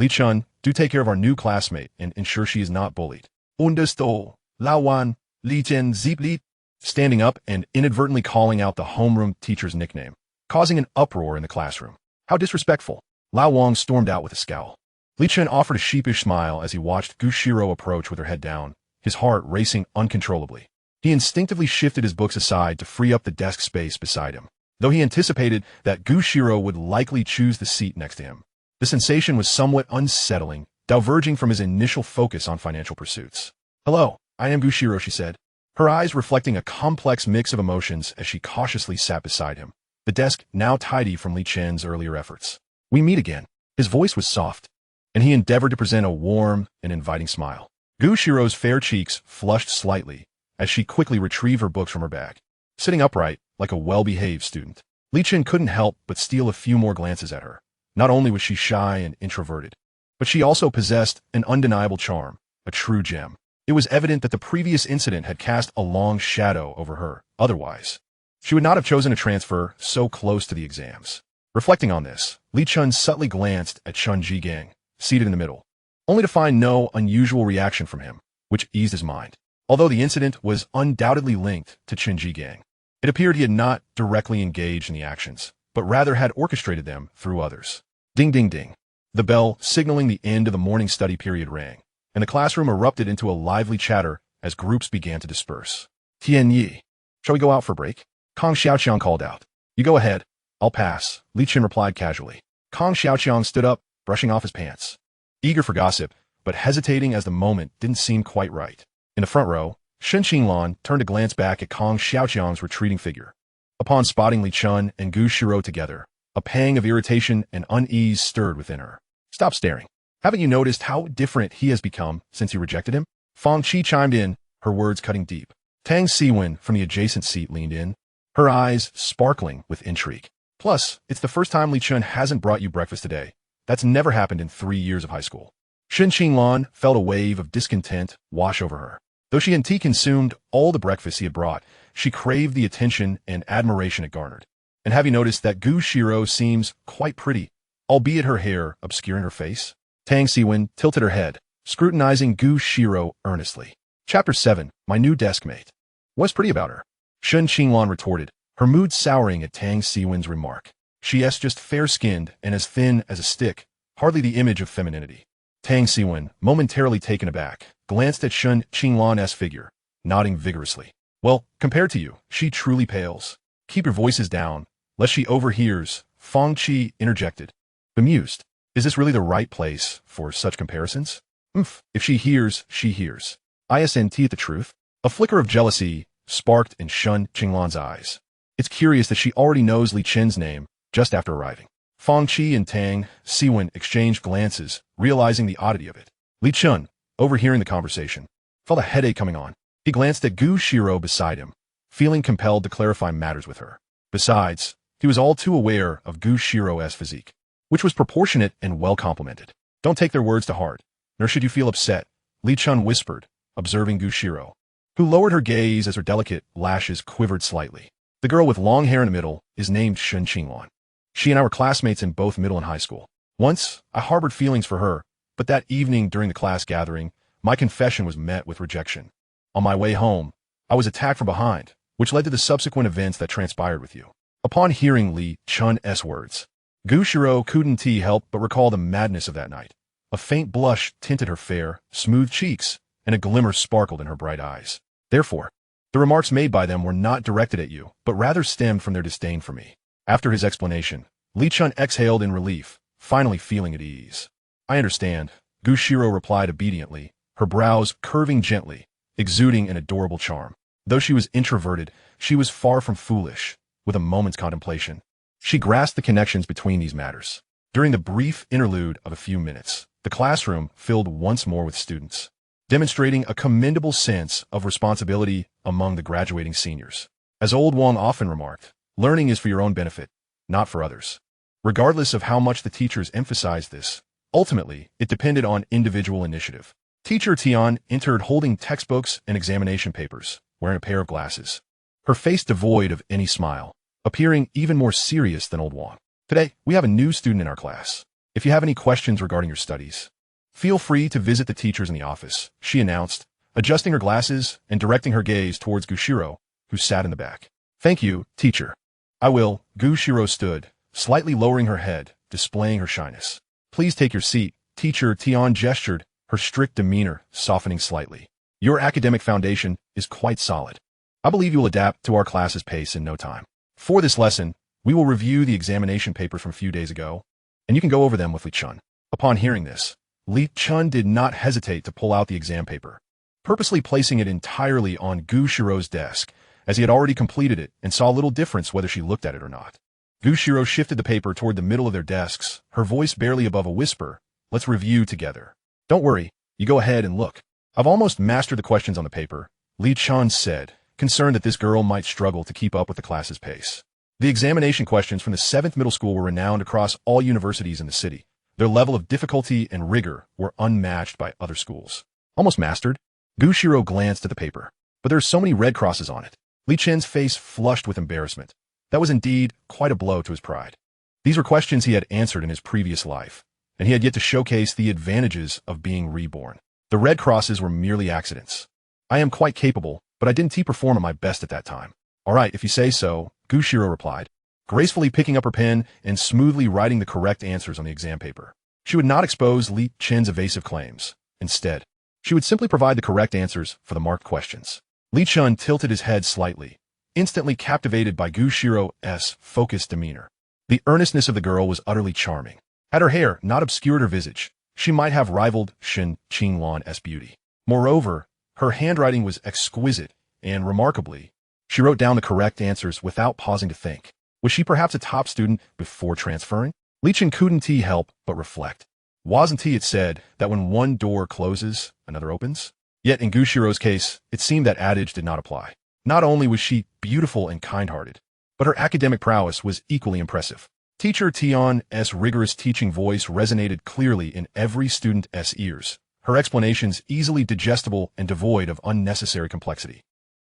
Chen, do take care of our new classmate and ensure she is not bullied. Understood, Lao Wang, Li Chen Zipli, standing up and inadvertently calling out the homeroom teacher's nickname, causing an uproar in the classroom. How disrespectful. Lao Wang stormed out with a scowl. Li Chen offered a sheepish smile as he watched Xirou approach with her head down, his heart racing uncontrollably. He instinctively shifted his books aside to free up the desk space beside him, though he anticipated that Xirou would likely choose the seat next to him. The sensation was somewhat unsettling, diverging from his initial focus on financial pursuits. Hello, I am Xirou, she said, her eyes reflecting a complex mix of emotions as she cautiously sat beside him, the desk now tidy from Li Chen's earlier efforts. We meet again. His voice was soft, and he endeavored to present a warm and inviting smile. Xirou's fair cheeks flushed slightly as she quickly retrieved her books from her bag. Sitting upright, like a well-behaved student, Li Chen couldn't help but steal a few more glances at her. Not only was she shy and introverted, but she also possessed an undeniable charm, a true gem. It was evident that the previous incident had cast a long shadow over her. Otherwise, she would not have chosen a transfer so close to the exams. Reflecting on this, Li Chen subtly glanced at Chen Zhigang, seated in the middle, only to find no unusual reaction from him, which eased his mind. Although the incident was undoubtedly linked to Chen Zhigang, it appeared he had not directly engaged in the actions, but rather had orchestrated them through others. Ding ding ding. The bell signaling the end of the morning study period rang, and the classroom erupted into a lively chatter as groups began to disperse. Tian Yi, shall we go out for a break? Kong Xiaoqiang called out. You go ahead. I'll pass, Li Chen replied casually. Kong Xiaoqiang stood up, brushing off his pants, eager for gossip, but hesitating as the moment didn't seem quite right. In the front row, Shen Qinglan turned to glance back at Kong Xiaoqiang's retreating figure. Upon spotting Li Chen and Xirou together, a pang of irritation and unease stirred within her. Stop staring. Haven't you noticed how different he has become since you rejected him? Fang Qi chimed in, her words cutting deep. Tang Siwen from the adjacent seat leaned in, her eyes sparkling with intrigue. Plus, it's the first time Li Chen hasn't brought you breakfast today. That's never happened in 3 years of high school. Shen Qinglan felt a wave of discontent wash over her. Though she and Ti consumed all the breakfast he had brought, she craved the attention and admiration it garnered. And have you noticed that Xirou seems quite pretty, albeit her hair obscuring her face? Tang Siwen tilted her head, scrutinizing Xirou earnestly. Chapter 7, My New Desk Mate. What's pretty about her? Shen Qinglan retorted, her mood souring at Tang Siwen's remark. She's just fair-skinned and as thin as a stick, hardly the image of femininity. Tang Siwen, momentarily taken aback, glanced at Shen Qinglan's figure, nodding vigorously. Well, compared to you, she truly pales. Keep your voices down, lest she overhears, Fang Qi interjected. Bemused. Is this really the right place for such comparisons? If she hears, she hears. Isn't the truth? A flicker of jealousy sparked in Shen Qinglan's eyes. It's curious that she already knows Li Chen's name just after arriving. Fang Qi and Tang Siwen exchanged glances, realizing the oddity of it. Li Chen, overhearing the conversation, felt a headache coming on. He glanced at Xirou beside him, feeling compelled to clarify matters with her. Besides, he was all too aware of Xirou's physique, which was proportionate and well complemented. Don't take their words to heart, nor should you feel upset, Li Chen whispered, observing Xirou, who lowered her gaze as her delicate lashes quivered slightly. The girl with long hair in the middle is named Shen Qinglan. She and I were classmates in both middle and high school. Once, I harbored feelings for her, but that evening during the class gathering, my confession was met with rejection. On my way home, I was attacked from behind, which led to the subsequent events that transpired with you. Upon hearing Li Chen's words, Xirou couldn't help but recall the madness of that night. A faint blush tinted her fair, smooth cheeks, and a glimmer sparkled in her bright eyes. Therefore, the remarks made by them were not directed at you, but rather stemmed from their disdain for me. After his explanation, Li Chen exhaled in relief, finally feeling at ease. I understand, Xirou replied obediently, her brows curving gently, exuding an adorable charm. Though she was introverted, she was far from foolish. With a moment's contemplation, she grasped the connections between these matters. During the brief interlude of a few minutes, the classroom filled once more with students, demonstrating a commendable sense of responsibility among the graduating seniors. As Old Wang often remarked, learning is for your own benefit, not for others. Regardless of how much the teachers emphasized this, ultimately, it depended on individual initiative. Teacher Tian entered holding textbooks and examination papers, wearing a pair of glasses, her face devoid of any smile, appearing even more serious than Old Wang. Today, we have a new student in our class. If you have any questions regarding your studies, feel free to visit the teachers in the office, she announced, adjusting her glasses and directing her gaze towards Xirou, who sat in the back. Thank you, teacher. I will. Xirou stood, slightly lowering her head, displaying her shyness. Please take your seat, Teacher Tian gestured, her strict demeanor softening slightly. Your academic foundation is quite solid. I believe you will adapt to our class's pace in no time. For this lesson, we will review the examination papers from a few days ago, and you can go over them with Li Chen. Upon hearing this, Li Chen did not hesitate to pull out the exam paper, purposely placing it entirely on Xirou's desk, as he had already completed it and saw little difference whether she looked at it or not. Xirou shifted the paper toward the middle of their desks, her voice barely above a whisper. Let's review together. Don't worry, you go ahead and look. I've almost mastered the questions on the paper, Li Chen said, concerned that this girl might struggle to keep up with the class's pace. The examination questions from the 7th middle school were renowned across all universities in the city. Their level of difficulty and rigor were unmatched by other schools. Almost mastered? Xirou glanced at the paper, but there are so many red crosses on it. Li Chen's face flushed with embarrassment. That was indeed quite a blow to his pride. These were questions he had answered in his previous life, and he had yet to showcase the advantages of being reborn. The red crosses were merely accidents. I am quite capable, but I didn't perform at my best at that time. All right, if you say so, Xirou replied, gracefully picking up her pen and smoothly writing the correct answers on the exam paper. She would not expose Li Chen's evasive claims. Instead, she would simply provide the correct answers for the marked questions. Li Chen tilted his head slightly, instantly captivated by Xirou's focused demeanor. The earnestness of the girl was utterly charming. Had her hair not obscured her visage, she might have rivaled Shen Qinglan's beauty. Moreover, her handwriting was exquisite, and remarkably, she wrote down the correct answers without pausing to think. Was she perhaps a top student before transferring? Li Chen couldn't help but reflect. Wasn't it said that when one door closes, another opens? Yet in Xirou's case, it seemed that adage did not apply. Not only was she beautiful and kind-hearted, but her academic prowess was equally impressive. Teacher Tian's rigorous teaching voice resonated clearly in every student's ears, her explanations easily digestible and devoid of unnecessary complexity.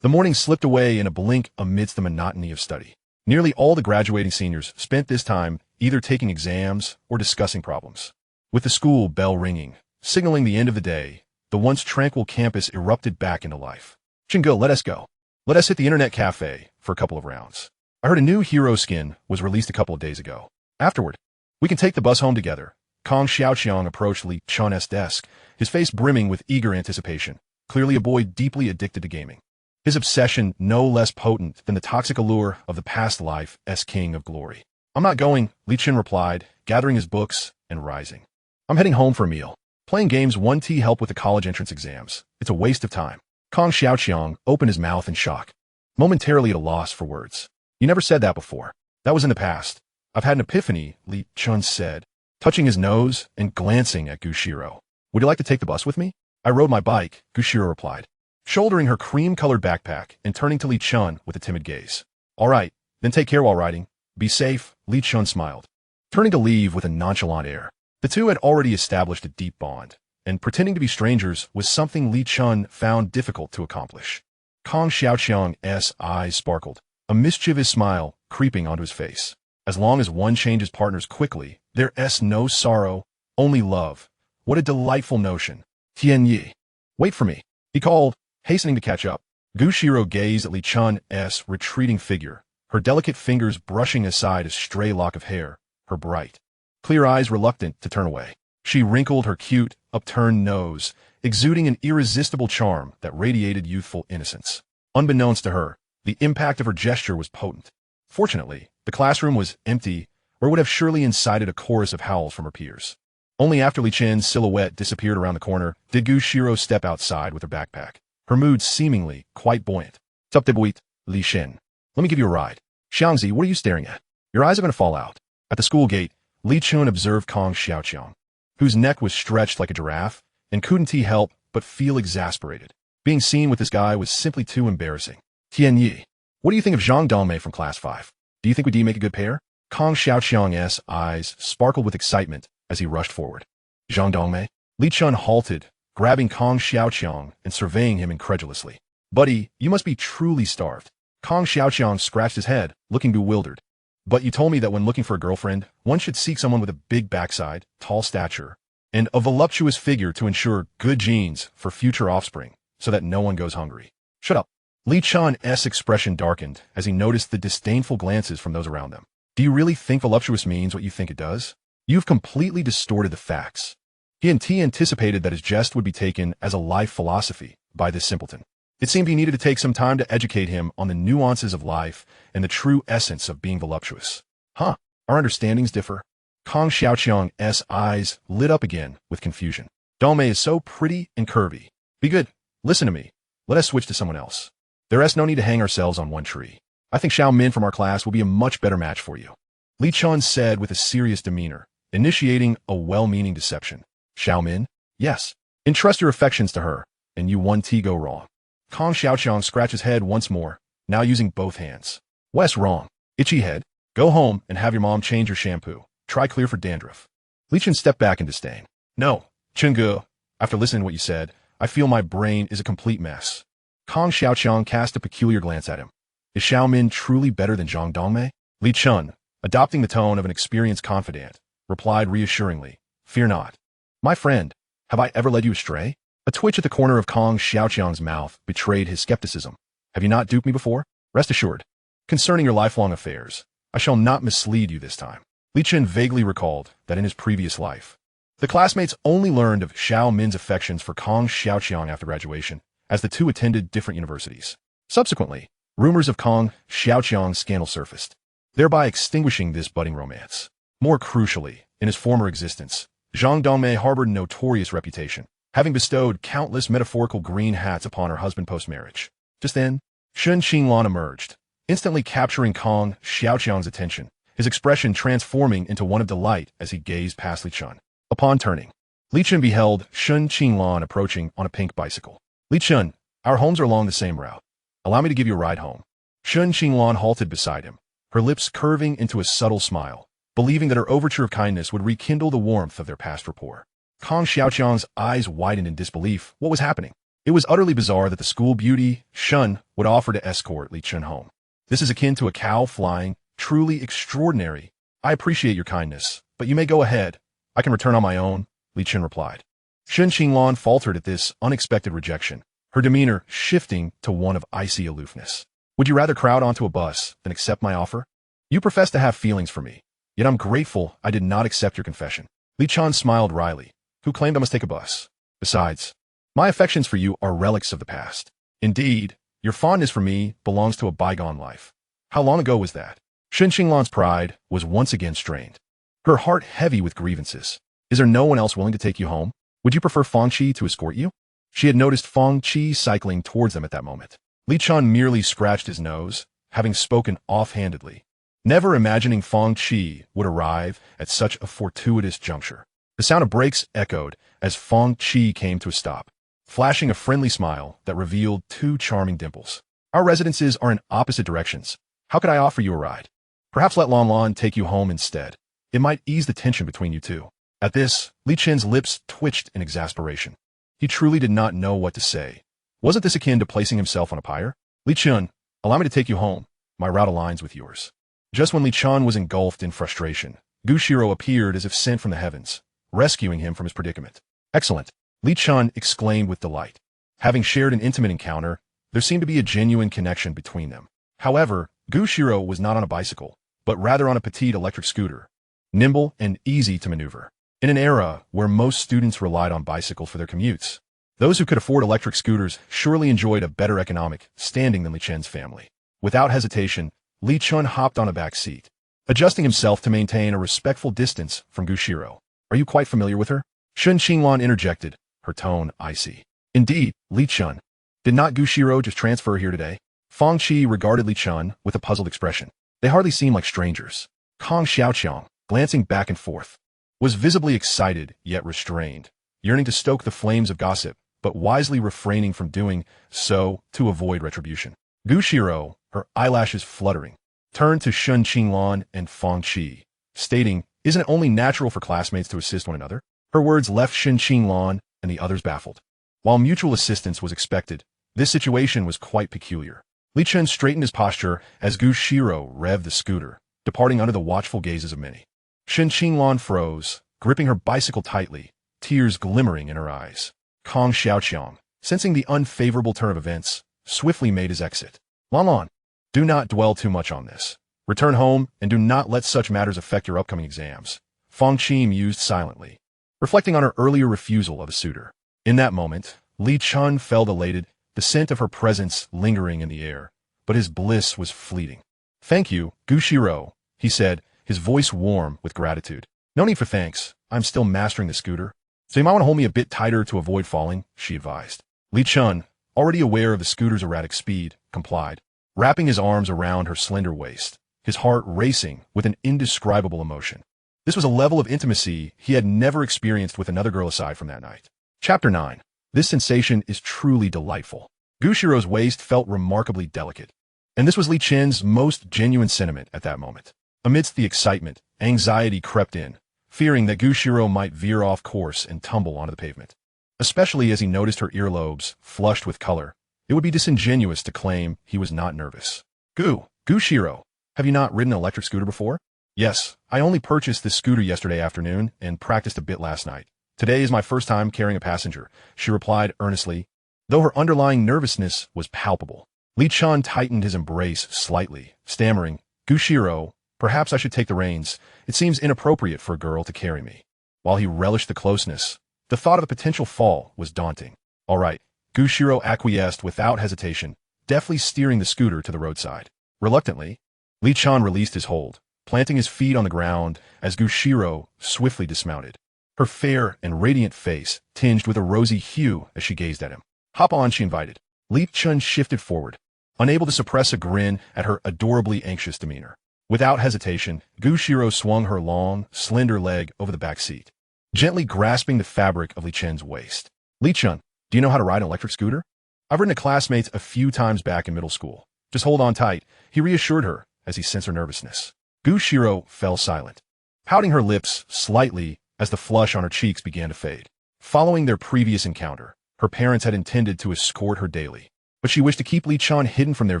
The morning slipped away in a blink amidst the monotony of study. Nearly all the graduating seniors spent this time either taking exams or discussing problems. With the school bell ringing, signaling the end of the day, the once tranquil campus erupted back into life. Chingo, let us go. Let us hit the internet cafe for a couple of rounds. I heard a new hero skin was released a couple of days ago. Afterward, we can take the bus home together. Kong Xiaoqiang approached Li Chen's desk, his face brimming with eager anticipation, clearly a boy deeply addicted to gaming. His obsession no less potent than the toxic allure of the past life as King of Glory. I'm not going, Li Chen replied, gathering his books and rising. I'm heading home for a meal. Playing games won't help with the college entrance exams. It's a waste of time. Kong Xiaoqiang opened his mouth in shock, momentarily at a loss for words. You never said that before. That was in the past. I've had an epiphany, Li Chen said, touching his nose and glancing at Xirou. Would you like to take the bus with me? I rode my bike, Xirou replied, shouldering her cream-colored backpack and turning to Li Chen with a timid gaze. All right, then take care while riding. Be safe, Li Chen smiled, turning to leave with a nonchalant air. The two had already established a deep bond, and pretending to be strangers was something Li Chen found difficult to accomplish. Kong Xiaoqiang's eyes sparkled, a mischievous smile creeping onto his face. As long as one changes partners quickly, there's no sorrow, only love. What a delightful notion. Tianyi. Wait for me, he called, hastening to catch up. Xirou gazed at Li Chen's retreating figure, her delicate fingers brushing aside a stray lock of hair, her bright, clear eyes reluctant to turn away. She wrinkled her cute, upturned nose, exuding an irresistible charm that radiated youthful innocence. Unbeknownst to her, the impact of her gesture was potent. Fortunately, the classroom was empty, or would have surely incited a chorus of howls from her peers. Only after Li Chen's silhouette disappeared around the corner did Xirou step outside with her backpack, her mood seemingly quite buoyant. Sup de buit, Li Chen. Let me give you a ride. Xiangzi, what are you staring at? Your eyes are going to fall out. At the school gate, Li Chen observed Kong Xiaoqiang, whose neck was stretched like a giraffe, and couldn't he help but feel exasperated. Being seen with this guy was simply too embarrassing. Tianyi, what do you think of Zhang Dongmei from Class 5? Do you think we'd make a good pair? Kong Xiaoqiang's eyes sparkled with excitement as he rushed forward. Zhang Dongmei? Li Chen halted, grabbing Kong Xiaoqiang and surveying him incredulously. Buddy, you must be truly starved. Kong Xiaoqiang scratched his head, looking bewildered. But you told me that when looking for a girlfriend, one should seek someone with a big backside, tall stature, and a voluptuous figure to ensure good genes for future offspring, so that no one goes hungry. Shut up. Li Chen's expression darkened as he noticed the disdainful glances from those around them. Do you really think voluptuous means what you think it does? You've completely distorted the facts. He anticipated that his jest would be taken as a life philosophy by this simpleton. It seemed he needed to take some time to educate him on the nuances of life and the true essence of being voluptuous. Huh, our understandings differ. Kong Xiaoqiang's eyes lit up again with confusion. Dongmei is so pretty and curvy. Be good. Listen to me. Let us switch to someone else. There's no need to hang ourselves on one tree. I think Xiao Min from our class will be a much better match for you. Li Chen said with a serious demeanor, initiating a well-meaning deception. Xiao Min? Yes. Entrust your affections to her, and you won't go wrong. Kong Xiaoqiang scratched his head once more, now using both hands. What's wrong? Itchy head? Go home and have your mom change your shampoo. Try Clear for dandruff. Li Chen stepped back in disdain. No, Chenggu, after listening to what you said, I feel my brain is a complete mess. Kong Xiaoqiang cast a peculiar glance at him. Is Xiao Min truly better than Zhang Dongmei? Li Chen, adopting the tone of an experienced confidant, replied reassuringly, Fear not. My friend, have I ever led you astray? A twitch at the corner of Kong Xiaoqiang's mouth betrayed his skepticism. Have you not duped me before? Rest assured. Concerning your lifelong affairs, I shall not mislead you this time. Li Chen vaguely recalled that in his previous life, the classmates only learned of Xiao Min's affections for Kong Xiaoqiang after graduation, as the two attended different universities. Subsequently, rumors of Kong Xiaoqiang's scandal surfaced, thereby extinguishing this budding romance. More crucially, in his former existence, Zhang Dongmei harbored a notorious reputation, having bestowed countless metaphorical green hats upon her husband post-marriage. Just then, Shun Qinglan emerged, instantly capturing Kong Xiaoqiang's attention, his expression transforming into one of delight as he gazed past Li Chen. Upon turning, Li Chen beheld Shun Qinglan approaching on a pink bicycle. Li Chen, our homes are along the same route. Allow me to give you a ride home. Shun Qinglan halted beside him, her lips curving into a subtle smile, believing that her overture of kindness would rekindle the warmth of their past rapport. Kong Xiaoqiang's eyes widened in disbelief. What was happening? It was utterly bizarre that the school beauty, Shun, would offer to escort Li Chen home. This is akin to a cow flying, truly extraordinary. I appreciate your kindness, but you may go ahead. I can return on my own, Li Chen replied. Shun Qinglan faltered at this unexpected rejection, her demeanor shifting to one of icy aloofness. Would you rather crowd onto a bus than accept my offer? You profess to have feelings for me, yet I'm grateful I did not accept your confession. Li Chen smiled wryly. Who claimed I must take a bus? Besides, my affections for you are relics of the past. Indeed, your fondness for me belongs to a bygone life. How long ago was that? Shen Qinglan's pride was once again strained, her heart heavy with grievances. Is there no one else willing to take you home? Would you prefer Feng Qi to escort you? She had noticed Feng Qi cycling towards them at that moment. Li Chen merely scratched his nose, having spoken offhandedly, never imagining Feng Qi would arrive at such a fortuitous juncture. The sound of brakes echoed as Feng Qi came to a stop, flashing a friendly smile that revealed two charming dimples. Our residences are in opposite directions. How could I offer you a ride? Perhaps let Lan Lan take you home instead. It might ease the tension between you two. At this, Li Chen's lips twitched in exasperation. He truly did not know what to say. Wasn't this akin to placing himself on a pyre? Li Chen, allow me to take you home. My route aligns with yours. Just when Li Chen was engulfed in frustration, Xirou appeared as if sent from the heavens, rescuing him from his predicament. Excellent, Li Chen exclaimed with delight. Having shared an intimate encounter, there seemed to be a genuine connection between them. However, Xirou was not on a bicycle, but rather on a petite electric scooter, nimble and easy to maneuver. In an era where most students relied on bicycles for their commutes, those who could afford electric scooters surely enjoyed a better economic standing than Li Chen's family. Without hesitation, Li Chen hopped on a back seat, adjusting himself to maintain a respectful distance from Xirou. Are you quite familiar with her? Shen Qinglan interjected, her tone icy. Indeed, Li Chen. Did not Xirou just transfer here today? Feng Qi regarded Li Chen with a puzzled expression. They hardly seemed like strangers. Kong Xiaoqiang, glancing back and forth, was visibly excited yet restrained, yearning to stoke the flames of gossip, but wisely refraining from doing so to avoid retribution. Xirou, her eyelashes fluttering, turned to Shen Qinglan and Feng Qi, stating, isn't it only natural for classmates to assist one another? Her words left Shen Qinglan and the others baffled. While mutual assistance was expected, this situation was quite peculiar. Li Chen straightened his posture as Xirou revved the scooter, departing under the watchful gazes of many. Shen Qinglan froze, gripping her bicycle tightly, tears glimmering in her eyes. Kong Xiaoqiang, sensing the unfavorable turn of events, swiftly made his exit. Lan Lan, do not dwell too much on this. Return home and do not let such matters affect your upcoming exams. Feng Qi mused silently, reflecting on her earlier refusal of a suitor. In that moment, Li Chen felt elated, the scent of her presence lingering in the air, but his bliss was fleeting. Thank you, Xirou, he said, his voice warm with gratitude. No need for thanks. I'm still mastering the scooter. So you might want to hold me a bit tighter to avoid falling, she advised. Li Chen, already aware of the scooter's erratic speed, complied, wrapping his arms around her slender waist, his heart racing with an indescribable emotion. This was a level of intimacy he had never experienced with another girl aside from that night. Chapter 9. This sensation is truly delightful. Xirou's waist felt remarkably delicate, and this was Li Chen's most genuine sentiment at that moment. Amidst the excitement, anxiety crept in, fearing that Xirou might veer off course and tumble onto the pavement. Especially as he noticed her earlobes flushed with color, it would be disingenuous to claim he was not nervous. Xirou, have you not ridden an electric scooter before? Yes, I only purchased this scooter yesterday afternoon and practiced a bit last night. Today is my first time carrying a passenger, she replied earnestly, though her underlying nervousness was palpable. Li Chen tightened his embrace slightly, stammering, Xirou, perhaps I should take the reins. It seems inappropriate for a girl to carry me. While he relished the closeness, the thought of a potential fall was daunting. All right, Xirou acquiesced without hesitation, deftly steering the scooter to the roadside. Reluctantly, Li Chen released his hold, planting his feet on the ground as Xirou swiftly dismounted. Her fair and radiant face tinged with a rosy hue as she gazed at him. Hop on, she invited. Li Chen shifted forward, unable to suppress a grin at her adorably anxious demeanor. Without hesitation, Xirou swung her long, slender leg over the back seat, gently grasping the fabric of Li Chen's waist. Li Chen, do you know how to ride an electric scooter? I've ridden a classmate a few times back in middle school. Just hold on tight, he reassured her as he sensed her nervousness. Xirou fell silent, pouting her lips slightly as the flush on her cheeks began to fade. Following their previous encounter, her parents had intended to escort her daily, but she wished to keep Li Chen hidden from their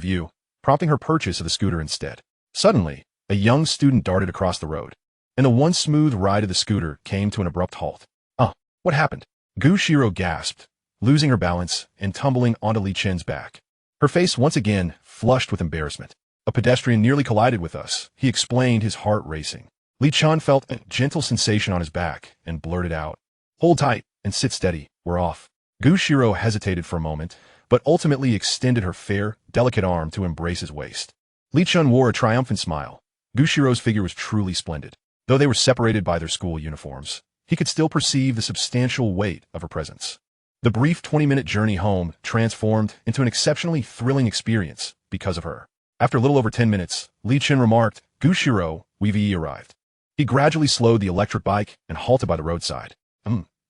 view, prompting her purchase of the scooter instead. Suddenly, a young student darted across the road, and the once smooth ride of the scooter came to an abrupt halt. What happened? Xirou gasped, losing her balance and tumbling onto Li Chen's back. Her face once again flushed with embarrassment. A pedestrian nearly collided with us, he explained, his heart racing. Li Chen felt a gentle sensation on his back and blurted out, "Hold tight and sit steady, we're off." Xirou hesitated for a moment, but ultimately extended her fair, delicate arm to embrace his waist. Li Chen wore a triumphant smile. Xirou's figure was truly splendid. Though they were separated by their school uniforms, he could still perceive the substantial weight of her presence. The brief 20-minute journey home transformed into an exceptionally thrilling experience because of her. After a little over 10 minutes, Li Chen remarked, "Xirou, we've arrived." He gradually slowed the electric bike and halted by the roadside.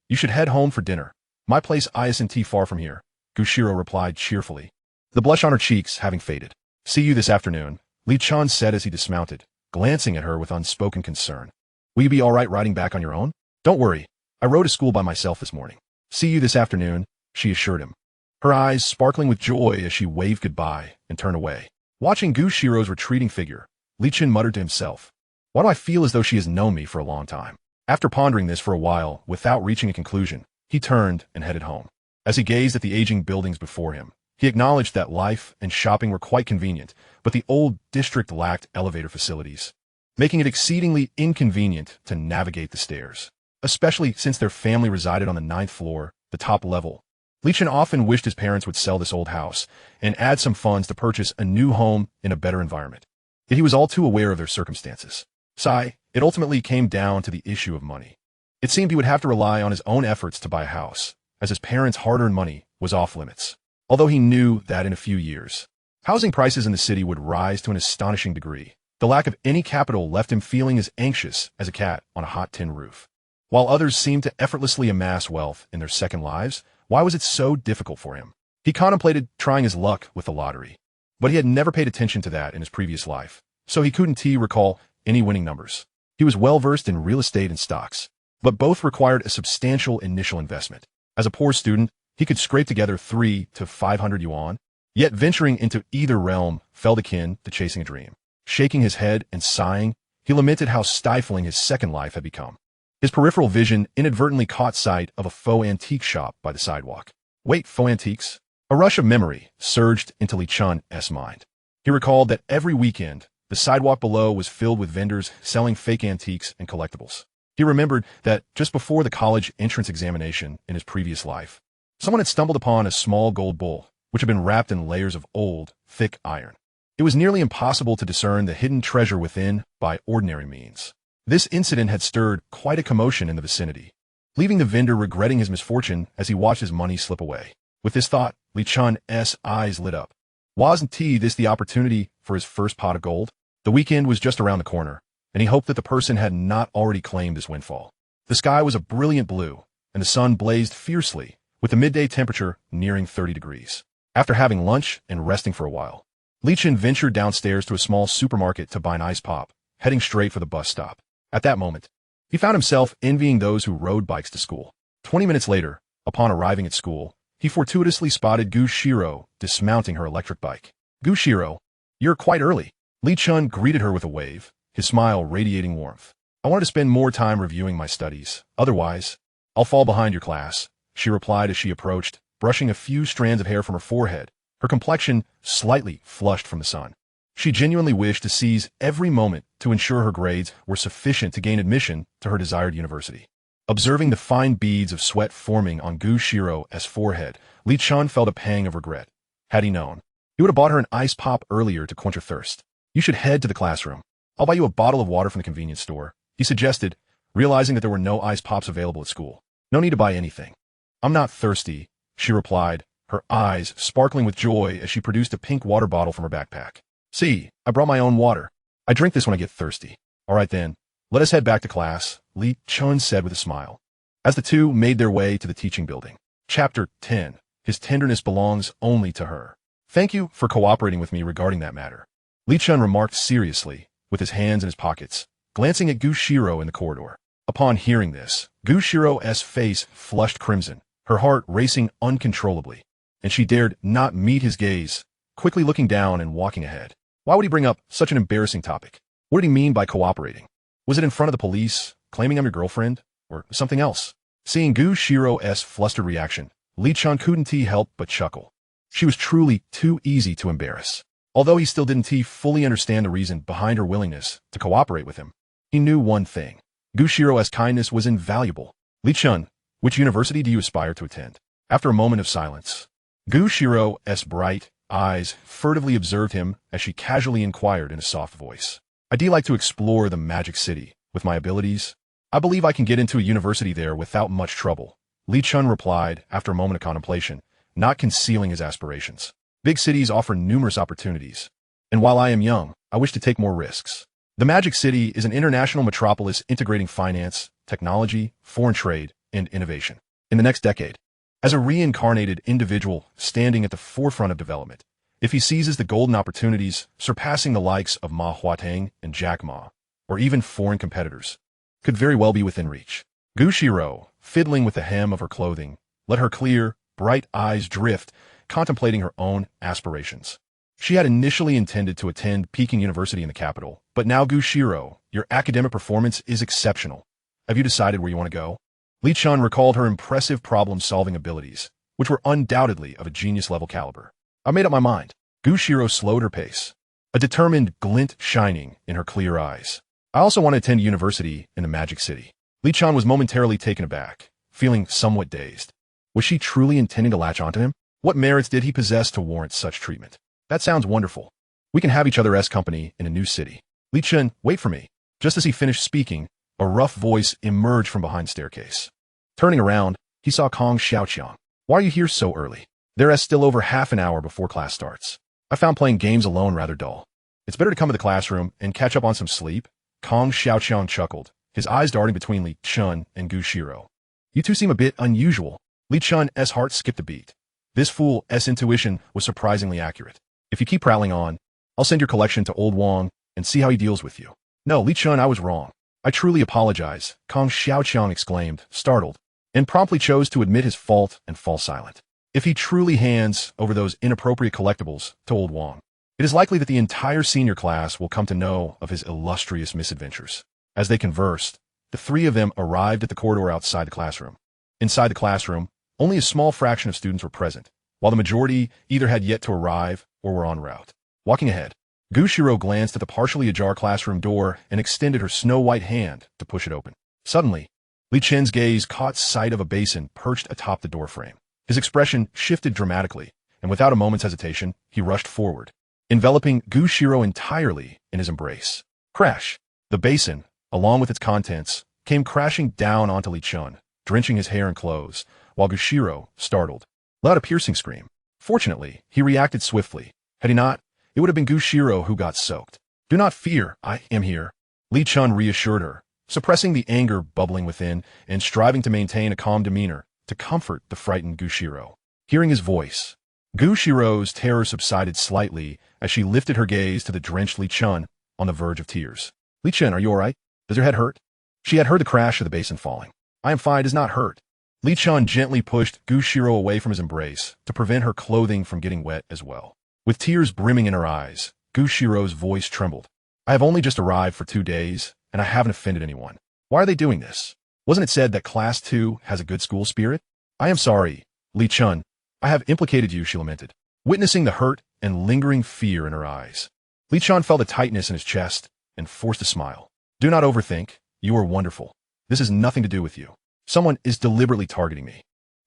You should head home for dinner. My place isn't far from here," Xirou replied cheerfully, the blush on her cheeks having faded. "See you this afternoon," Li Chen said as he dismounted, glancing at her with unspoken concern. "Will you be all right riding back on your own?" "Don't worry. I rode to school by myself this morning." "See you this afternoon," she assured him, her eyes sparkling with joy as she waved goodbye and turned away. Watching Xirou's retreating figure, Li Chen muttered to himself, "Why do I feel as though she has known me for a long time?" After pondering this for a while without reaching a conclusion, he turned and headed home. As he gazed at the aging buildings before him, he acknowledged that life and shopping were quite convenient, but the old district lacked elevator facilities, making it exceedingly inconvenient to navigate the stairs, especially since their family resided on the 9th floor, the top level. Li Chen often wished his parents would sell this old house and add some funds to purchase a new home in a better environment. Yet he was all too aware of their circumstances. It ultimately came down to the issue of money. It seemed he would have to rely on his own efforts to buy a house, as his parents' hard-earned money was off limits. Although he knew that in a few years, housing prices in the city would rise to an astonishing degree, the lack of any capital left him feeling as anxious as a cat on a hot tin roof. While others seemed to effortlessly amass wealth in their second lives, why was it so difficult for him? He contemplated trying his luck with the lottery, but he had never paid attention to that in his previous life, so he couldn't recall any winning numbers. He was well-versed in real estate and stocks, but both required a substantial initial investment. As a poor student, he could scrape together 300 to 500 yuan, yet venturing into either realm felt akin to chasing a dream. Shaking his head and sighing, he lamented how stifling his second life had become. His peripheral vision inadvertently caught sight of a faux antique shop by the sidewalk. Wait, faux antiques? A rush of memory surged into Li Chen's mind. He recalled that every weekend, the sidewalk below was filled with vendors selling fake antiques and collectibles. He remembered that just before the college entrance examination in his previous life, someone had stumbled upon a small gold bowl, which had been wrapped in layers of old, thick iron. It was nearly impossible to discern the hidden treasure within by ordinary means. This incident had stirred quite a commotion in the vicinity, leaving the vendor regretting his misfortune as he watched his money slip away. With this thought, Li Chen's eyes lit up. Wasn't this the opportunity for his first pot of gold? The weekend was just around the corner, and he hoped that the person had not already claimed this windfall. The sky was a brilliant blue, and the sun blazed fiercely, with the midday temperature nearing 30 degrees. After having lunch and resting for a while, Li Chen ventured downstairs to a small supermarket to buy an ice pop, heading straight for the bus stop. At that moment, he found himself envying those who rode bikes to school. 20 minutes later, upon arriving at school, he fortuitously spotted Xirou dismounting her electric bike. "Xirou, you're quite early." Li Chen greeted her with a wave, his smile radiating warmth. "I wanted to spend more time reviewing my studies. Otherwise, I'll fall behind your class," she replied as she approached, brushing a few strands of hair from her forehead, her complexion slightly flushed from the sun. She genuinely wished to seize every moment to ensure her grades were sufficient to gain admission to her desired university. Observing the fine beads of sweat forming on Xirou's forehead, Li Chen felt a pang of regret. Had he known, he would have bought her an ice pop earlier to quench her thirst. "You should head to the classroom. I'll buy you a bottle of water from the convenience store," he suggested, realizing that there were no ice pops available at school. "No need to buy anything." "I'm not thirsty," she replied, her eyes sparkling with joy as she produced a pink water bottle from her backpack. "See, I brought my own water. I drink this when I get thirsty." "All right then, let us head back to class," Li Chen said with a smile, as the two made their way to the teaching building. Chapter 10. His tenderness belongs only to her. "Thank you for cooperating with me regarding that matter," Li Chen remarked seriously, with his hands in his pockets, glancing at Xirou in the corridor. Upon hearing this, Xirou's face flushed crimson, her heart racing uncontrollably, and she dared not meet his gaze, quickly looking down and walking ahead. Why would he bring up such an embarrassing topic? What did he mean by cooperating? Was it in front of the police, claiming I'm your girlfriend, or something else? Seeing Xirou's flustered reaction, Li Chen couldn't help but chuckle. She was truly too easy to embarrass. Although he still didn't fully understand the reason behind her willingness to cooperate with him, he knew one thing. Xirou's kindness was invaluable. Li Chen, which university do you aspire to attend? After a moment of silence, Xirou's bright eyes furtively observed him as she casually inquired in a soft voice. I'd like to explore the magic city. With my abilities, I believe I can get into a university there without much trouble. Li Chen replied after a moment of contemplation, not concealing his aspirations. Big cities offer numerous opportunities, and while I am young, I wish to take more risks. The Magic City is an international metropolis integrating finance, technology, foreign trade, and innovation. In the next decade, as a reincarnated individual standing at the forefront of development, if he seizes the golden opportunities surpassing the likes of Ma Huateng and Jack Ma, or even foreign competitors, could very well be within reach. Xirou, fiddling with the hem of her clothing, let her clear, bright eyes drift, contemplating her own aspirations. She had initially intended to attend Peking University in the capital, but now Xirou, your academic performance is exceptional. Have you decided where you want to go? Li Chen recalled her impressive problem-solving abilities, which were undoubtedly of a genius-level caliber. I made up my mind. Xirou slowed her pace, a determined glint shining in her clear eyes. I also want to attend university in the Magic City. Li Chen was momentarily taken aback, feeling somewhat dazed. Was she truly intending to latch onto him? What merits did he possess to warrant such treatment? That sounds wonderful. We can have each other as company in a new city. Li Chen, wait for me. Just as he finished speaking, a rough voice emerged from behind the staircase. Turning around, he saw Kong Xiaoqiang. Why are you here so early? There is still over half an hour before class starts. I found playing games alone rather dull. It's better to come to the classroom and catch up on some sleep. Kong Xiaoqiang chuckled, his eyes darting between Li Chen and Xirou. You two seem a bit unusual. Li Chen's heart skipped a beat. This fool's intuition was surprisingly accurate. If you keep prattling on, I'll send your collection to Old Wang and see how he deals with you. No, Li Chen, I was wrong. I truly apologize, Kong Xiaoqiang exclaimed, startled, and promptly chose to admit his fault and fall silent. If he truly hands over those inappropriate collectibles to Old Wang, it is likely that the entire senior class will come to know of his illustrious misadventures. As they conversed, the three of them arrived at the corridor outside the classroom. Inside the classroom, only a small fraction of students were present, while the majority either had yet to arrive or were en route. Walking ahead, Xirou glanced at the partially ajar classroom door and extended her snow-white hand to push it open. Suddenly, Li Chen's gaze caught sight of a basin perched atop the doorframe. His expression shifted dramatically, and without a moment's hesitation, he rushed forward, enveloping Xirou entirely in his embrace. Crash! The basin, along with its contents, came crashing down onto Li Chen, drenching his hair and clothes, while Xirou, startled, let out a piercing scream. Fortunately, he reacted swiftly. Had he not, it would have been Xirou who got soaked. Do not fear, I am here, Li Chen reassured her, suppressing the anger bubbling within and striving to maintain a calm demeanor to comfort the frightened Xirou. Hearing his voice, Xirou's terror subsided slightly as she lifted her gaze to the drenched Li Chen on the verge of tears. Li Chen, are you all right? Does your head hurt? She had heard the crash of the basin falling. I am fine, it does not hurt. Li Chen gently pushed Xirou away from his embrace to prevent her clothing from getting wet as well. With tears brimming in her eyes, Xirou's voice trembled. I have only just arrived for 2 days, and I haven't offended anyone. Why are they doing this? Wasn't it said that Class 2 has a good school spirit? I am sorry, Li Chen. I have implicated you, she lamented, witnessing the hurt and lingering fear in her eyes. Li Chen felt a tightness in his chest and forced a smile. Do not overthink. You are wonderful. This has nothing to do with you. Someone is deliberately targeting me.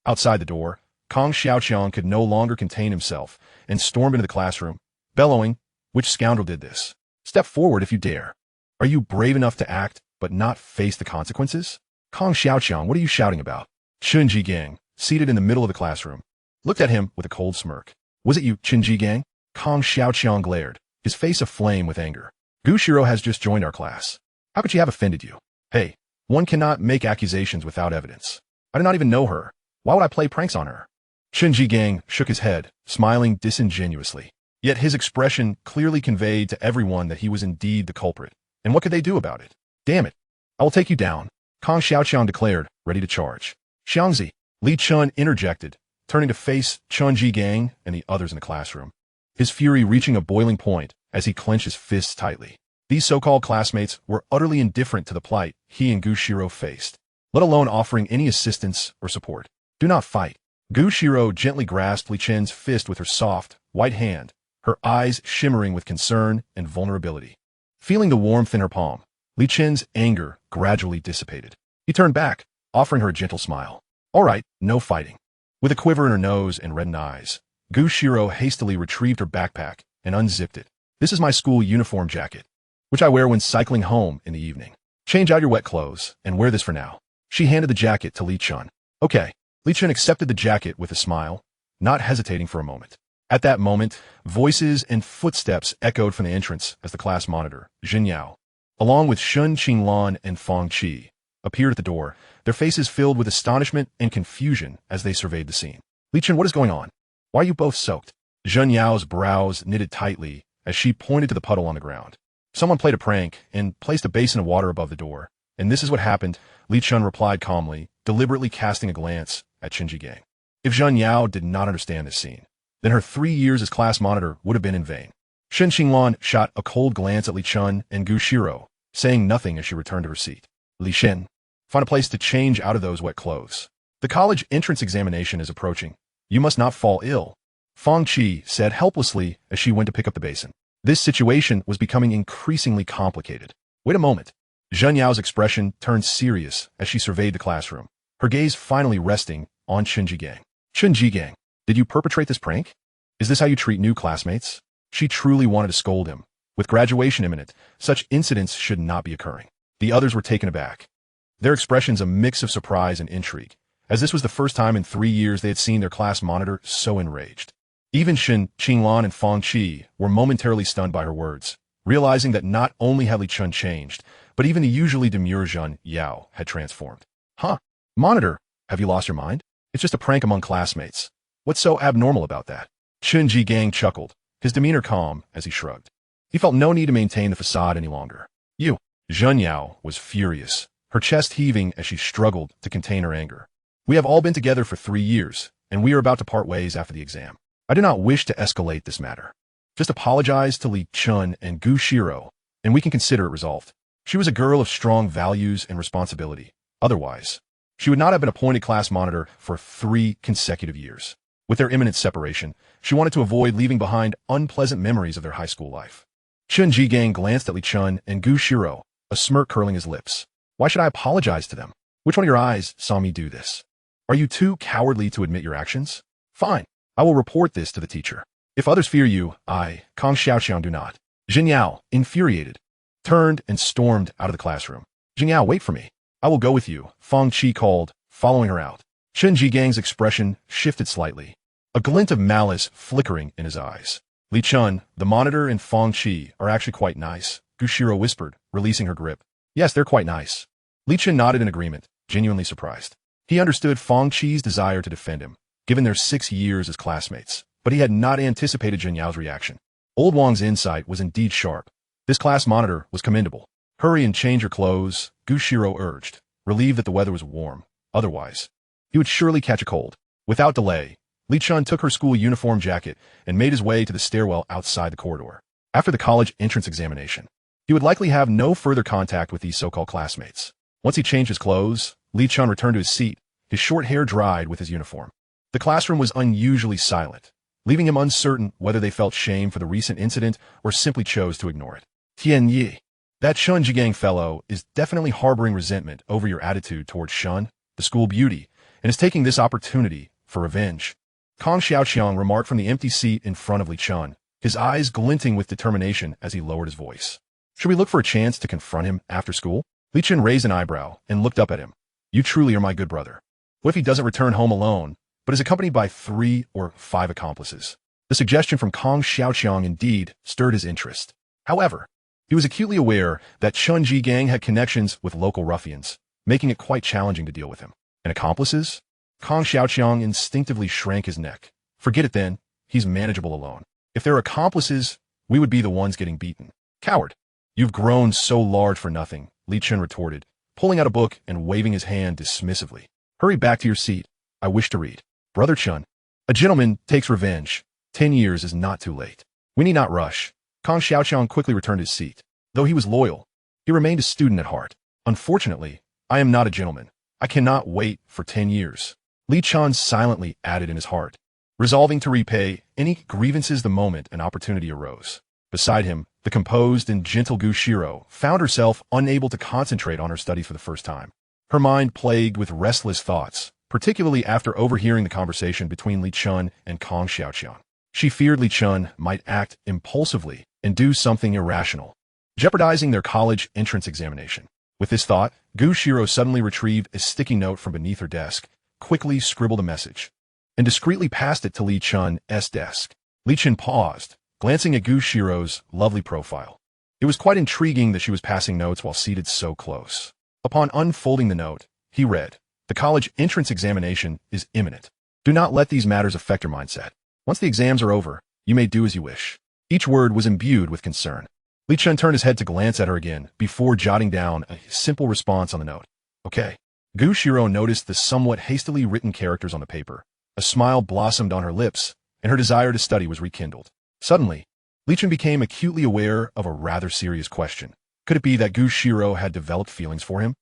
Outside the door, Kong Xiaoqiang could no longer contain himself and stormed into the classroom, bellowing, which scoundrel did this? Step forward if you dare. Are you brave enough to act but not face the consequences? Kong Xiaoqiang, what are you shouting about? Chen Jigang, seated in the middle of the classroom, looked at him with a cold smirk. Was it you, Chen Jigang? Kong Xiaoqiang glared, his face aflame with anger. Xirou has just joined our class. How could she have offended you? Hey, one cannot make accusations without evidence. I do not even know her. Why would I play pranks on her? Chen Jigang shook his head, smiling disingenuously. Yet his expression clearly conveyed to everyone that he was indeed the culprit. And what could they do about it? Damn it. I will take you down, Kong Xiaoqiang declared, ready to charge. Xiangzi, Li Chen interjected, turning to face Chen Jigang and the others in the classroom, his fury reaching a boiling point as he clenched his fists tightly. These so-called classmates were utterly indifferent to the plight he and Xirou faced, let alone offering any assistance or support. Do not fight. Xirou gently grasped Li Chen's fist with her soft, white hand her eyes shimmering with concern and vulnerability. Feeling the warmth in her palm, Li Chen's anger gradually dissipated. He turned back, offering her a gentle smile. All right, no fighting. With a quiver in her nose and reddened eyes, Xirou hastily retrieved her backpack and unzipped it. This is my school uniform jacket, which I wear when cycling home in the evening. Change out your wet clothes and wear this for now. She handed the jacket to Li Chen. Okay. Li Chen accepted the jacket with a smile, not hesitating for a moment. At that moment, voices and footsteps echoed from the entrance as the class monitor, Xirou, along with Shun Qinglan and Fang Qi, appeared at the door, their faces filled with astonishment and confusion as they surveyed the scene. Li Chen, what is going on? Why are you both soaked? Xirou's brows knitted tightly as she pointed to the puddle on the ground. Someone played a prank and placed a basin of water above the door, and this is what happened, Li Chen replied calmly, deliberately casting a glance at Chen Jigang. If Xirou did not understand this scene, then her 3 years as class monitor would have been in vain. Shen Qinglan shot a cold glance at Li Chen and Xirou, saying nothing as she returned to her seat. Li Chen, find a place to change out of those wet clothes. The college entrance examination is approaching. You must not fall ill, Fang Qi said helplessly as she went to pick up the basin. This situation was becoming increasingly complicated. Wait a moment. Xirou's expression turned serious as she surveyed the classroom, her gaze finally resting on Chen Jigang. Chen Jigang, did you perpetrate this prank? Is this how you treat new classmates? She truly wanted to scold him. With graduation imminent, such incidents should not be occurring. The others were taken aback, their expressions a mix of surprise and intrigue, as this was the first time in 3 years they had seen their class monitor so enraged. Even Shen Qinglan and Fang Qi were momentarily stunned by her words, realizing that not only had Li Chen changed, but even the usually demure Xirou had transformed. Huh? Monitor, have you lost your mind? It's just a prank among classmates. What's so abnormal about that? Chen Jigang chuckled, his demeanor calm as he shrugged. He felt no need to maintain the facade any longer. You. Xirou was furious, her chest heaving as she struggled to contain her anger. We have all been together for 3 years, and we are about to part ways after the exam. I do not wish to escalate this matter. Just apologize to Li Chen and Xirou, and we can consider it resolved. She was a girl of strong values and responsibility. Otherwise, she would not have been appointed class monitor for 3 consecutive years. With their imminent separation, she wanted to avoid leaving behind unpleasant memories of their high school life. Chen Jigang glanced at Li Chen and Xirou, a smirk curling his lips. Why should I apologize to them? Which one of your eyes saw me do this? Are you too cowardly to admit your actions? Fine. I will report this to the teacher. If others fear you, I, Kong Xiaoxiang, do not. Xirou, infuriated, turned and stormed out of the classroom. Xirou, wait for me. I will go with you, Fang Qi called, following her out. Chen Jigang's expression shifted slightly, a glint of malice flickering in his eyes. Li Chen, the monitor, and Fang Qi are actually quite nice, Xirou whispered, releasing her grip. Yes, they're quite nice. Li Chen nodded in agreement, genuinely surprised. He understood Fang Qi's desire to defend him, given their 6 years as classmates, but he had not anticipated Xirou's reaction. Old Wang's insight was indeed sharp. This class monitor was commendable. Hurry and change your clothes, Xirou urged, relieved that the weather was warm. Otherwise, he would surely catch a cold. Without delay, Li Chen took her school uniform jacket and made his way to the stairwell outside the corridor. After the college entrance examination, he would likely have no further contact with these so-called classmates. Once he changed his clothes, Li Chen returned to his seat, his short hair dried with his uniform. The classroom was unusually silent, leaving him uncertain whether they felt shame for the recent incident or simply chose to ignore it. Tian Yi, that Shun Jigang fellow is definitely harboring resentment over your attitude towards Shun, the school beauty, and is taking this opportunity for revenge. Kong Xiaoxiang remarked from the empty seat in front of Li Chen, his eyes glinting with determination as he lowered his voice. Should we look for a chance to confront him after school? Li Chen raised an eyebrow and looked up at him. You truly are my good brother. What if he doesn't return home alone, but is accompanied by 3 or 5 accomplices? The suggestion from Kong Xiaoxiang indeed stirred his interest. However, he was acutely aware that Shun Jigang had connections with local ruffians, making it quite challenging to deal with him. And accomplices? Kong Xiaoxiang instinctively shrank his neck. Forget it then, he's manageable alone. If there are accomplices, we would be the ones getting beaten. Coward! You've grown so large for nothing, Li Chen retorted, pulling out a book and waving his hand dismissively. Hurry back to your seat. I wish to read. Brother Chen, a gentleman takes revenge. 10 years is not too late. We need not rush. Kong Xiaoxiang quickly returned to his seat. Though he was loyal, he remained a student at heart. Unfortunately, I am not a gentleman. I cannot wait for 10 years. Li Chen silently added in his heart. resolving to repay any grievances the moment an opportunity arose. Beside him, the composed and gentle Xirou found herself unable to concentrate on her studies for the first time. Her mind plagued with restless thoughts, particularly after overhearing the conversation between Li Chen and Kong Xiaoqian. She feared Li Chen might act impulsively and do something irrational, jeopardizing their college entrance examination. With this thought, Xirou suddenly retrieved a sticky note from beneath her desk, quickly scribbled a message, and discreetly passed it to Li Chen's desk. Li Chen paused, glancing at Xirou's lovely profile. It was quite intriguing that she was passing notes while seated so close. Upon unfolding the note, he read, "The college entrance examination is imminent. Do not let these matters affect your mindset. Once the exams are over, you may do as you wish." Each word was imbued with concern. Li Chen turned his head to glance at her again before jotting down a simple response on the note. "Okay." Xirou noticed the somewhat hastily written characters on the paper. A smile blossomed on her lips, and her desire to study was rekindled. Suddenly, Li Chen became acutely aware of a rather serious question. Could it be that Xirou had developed feelings for him?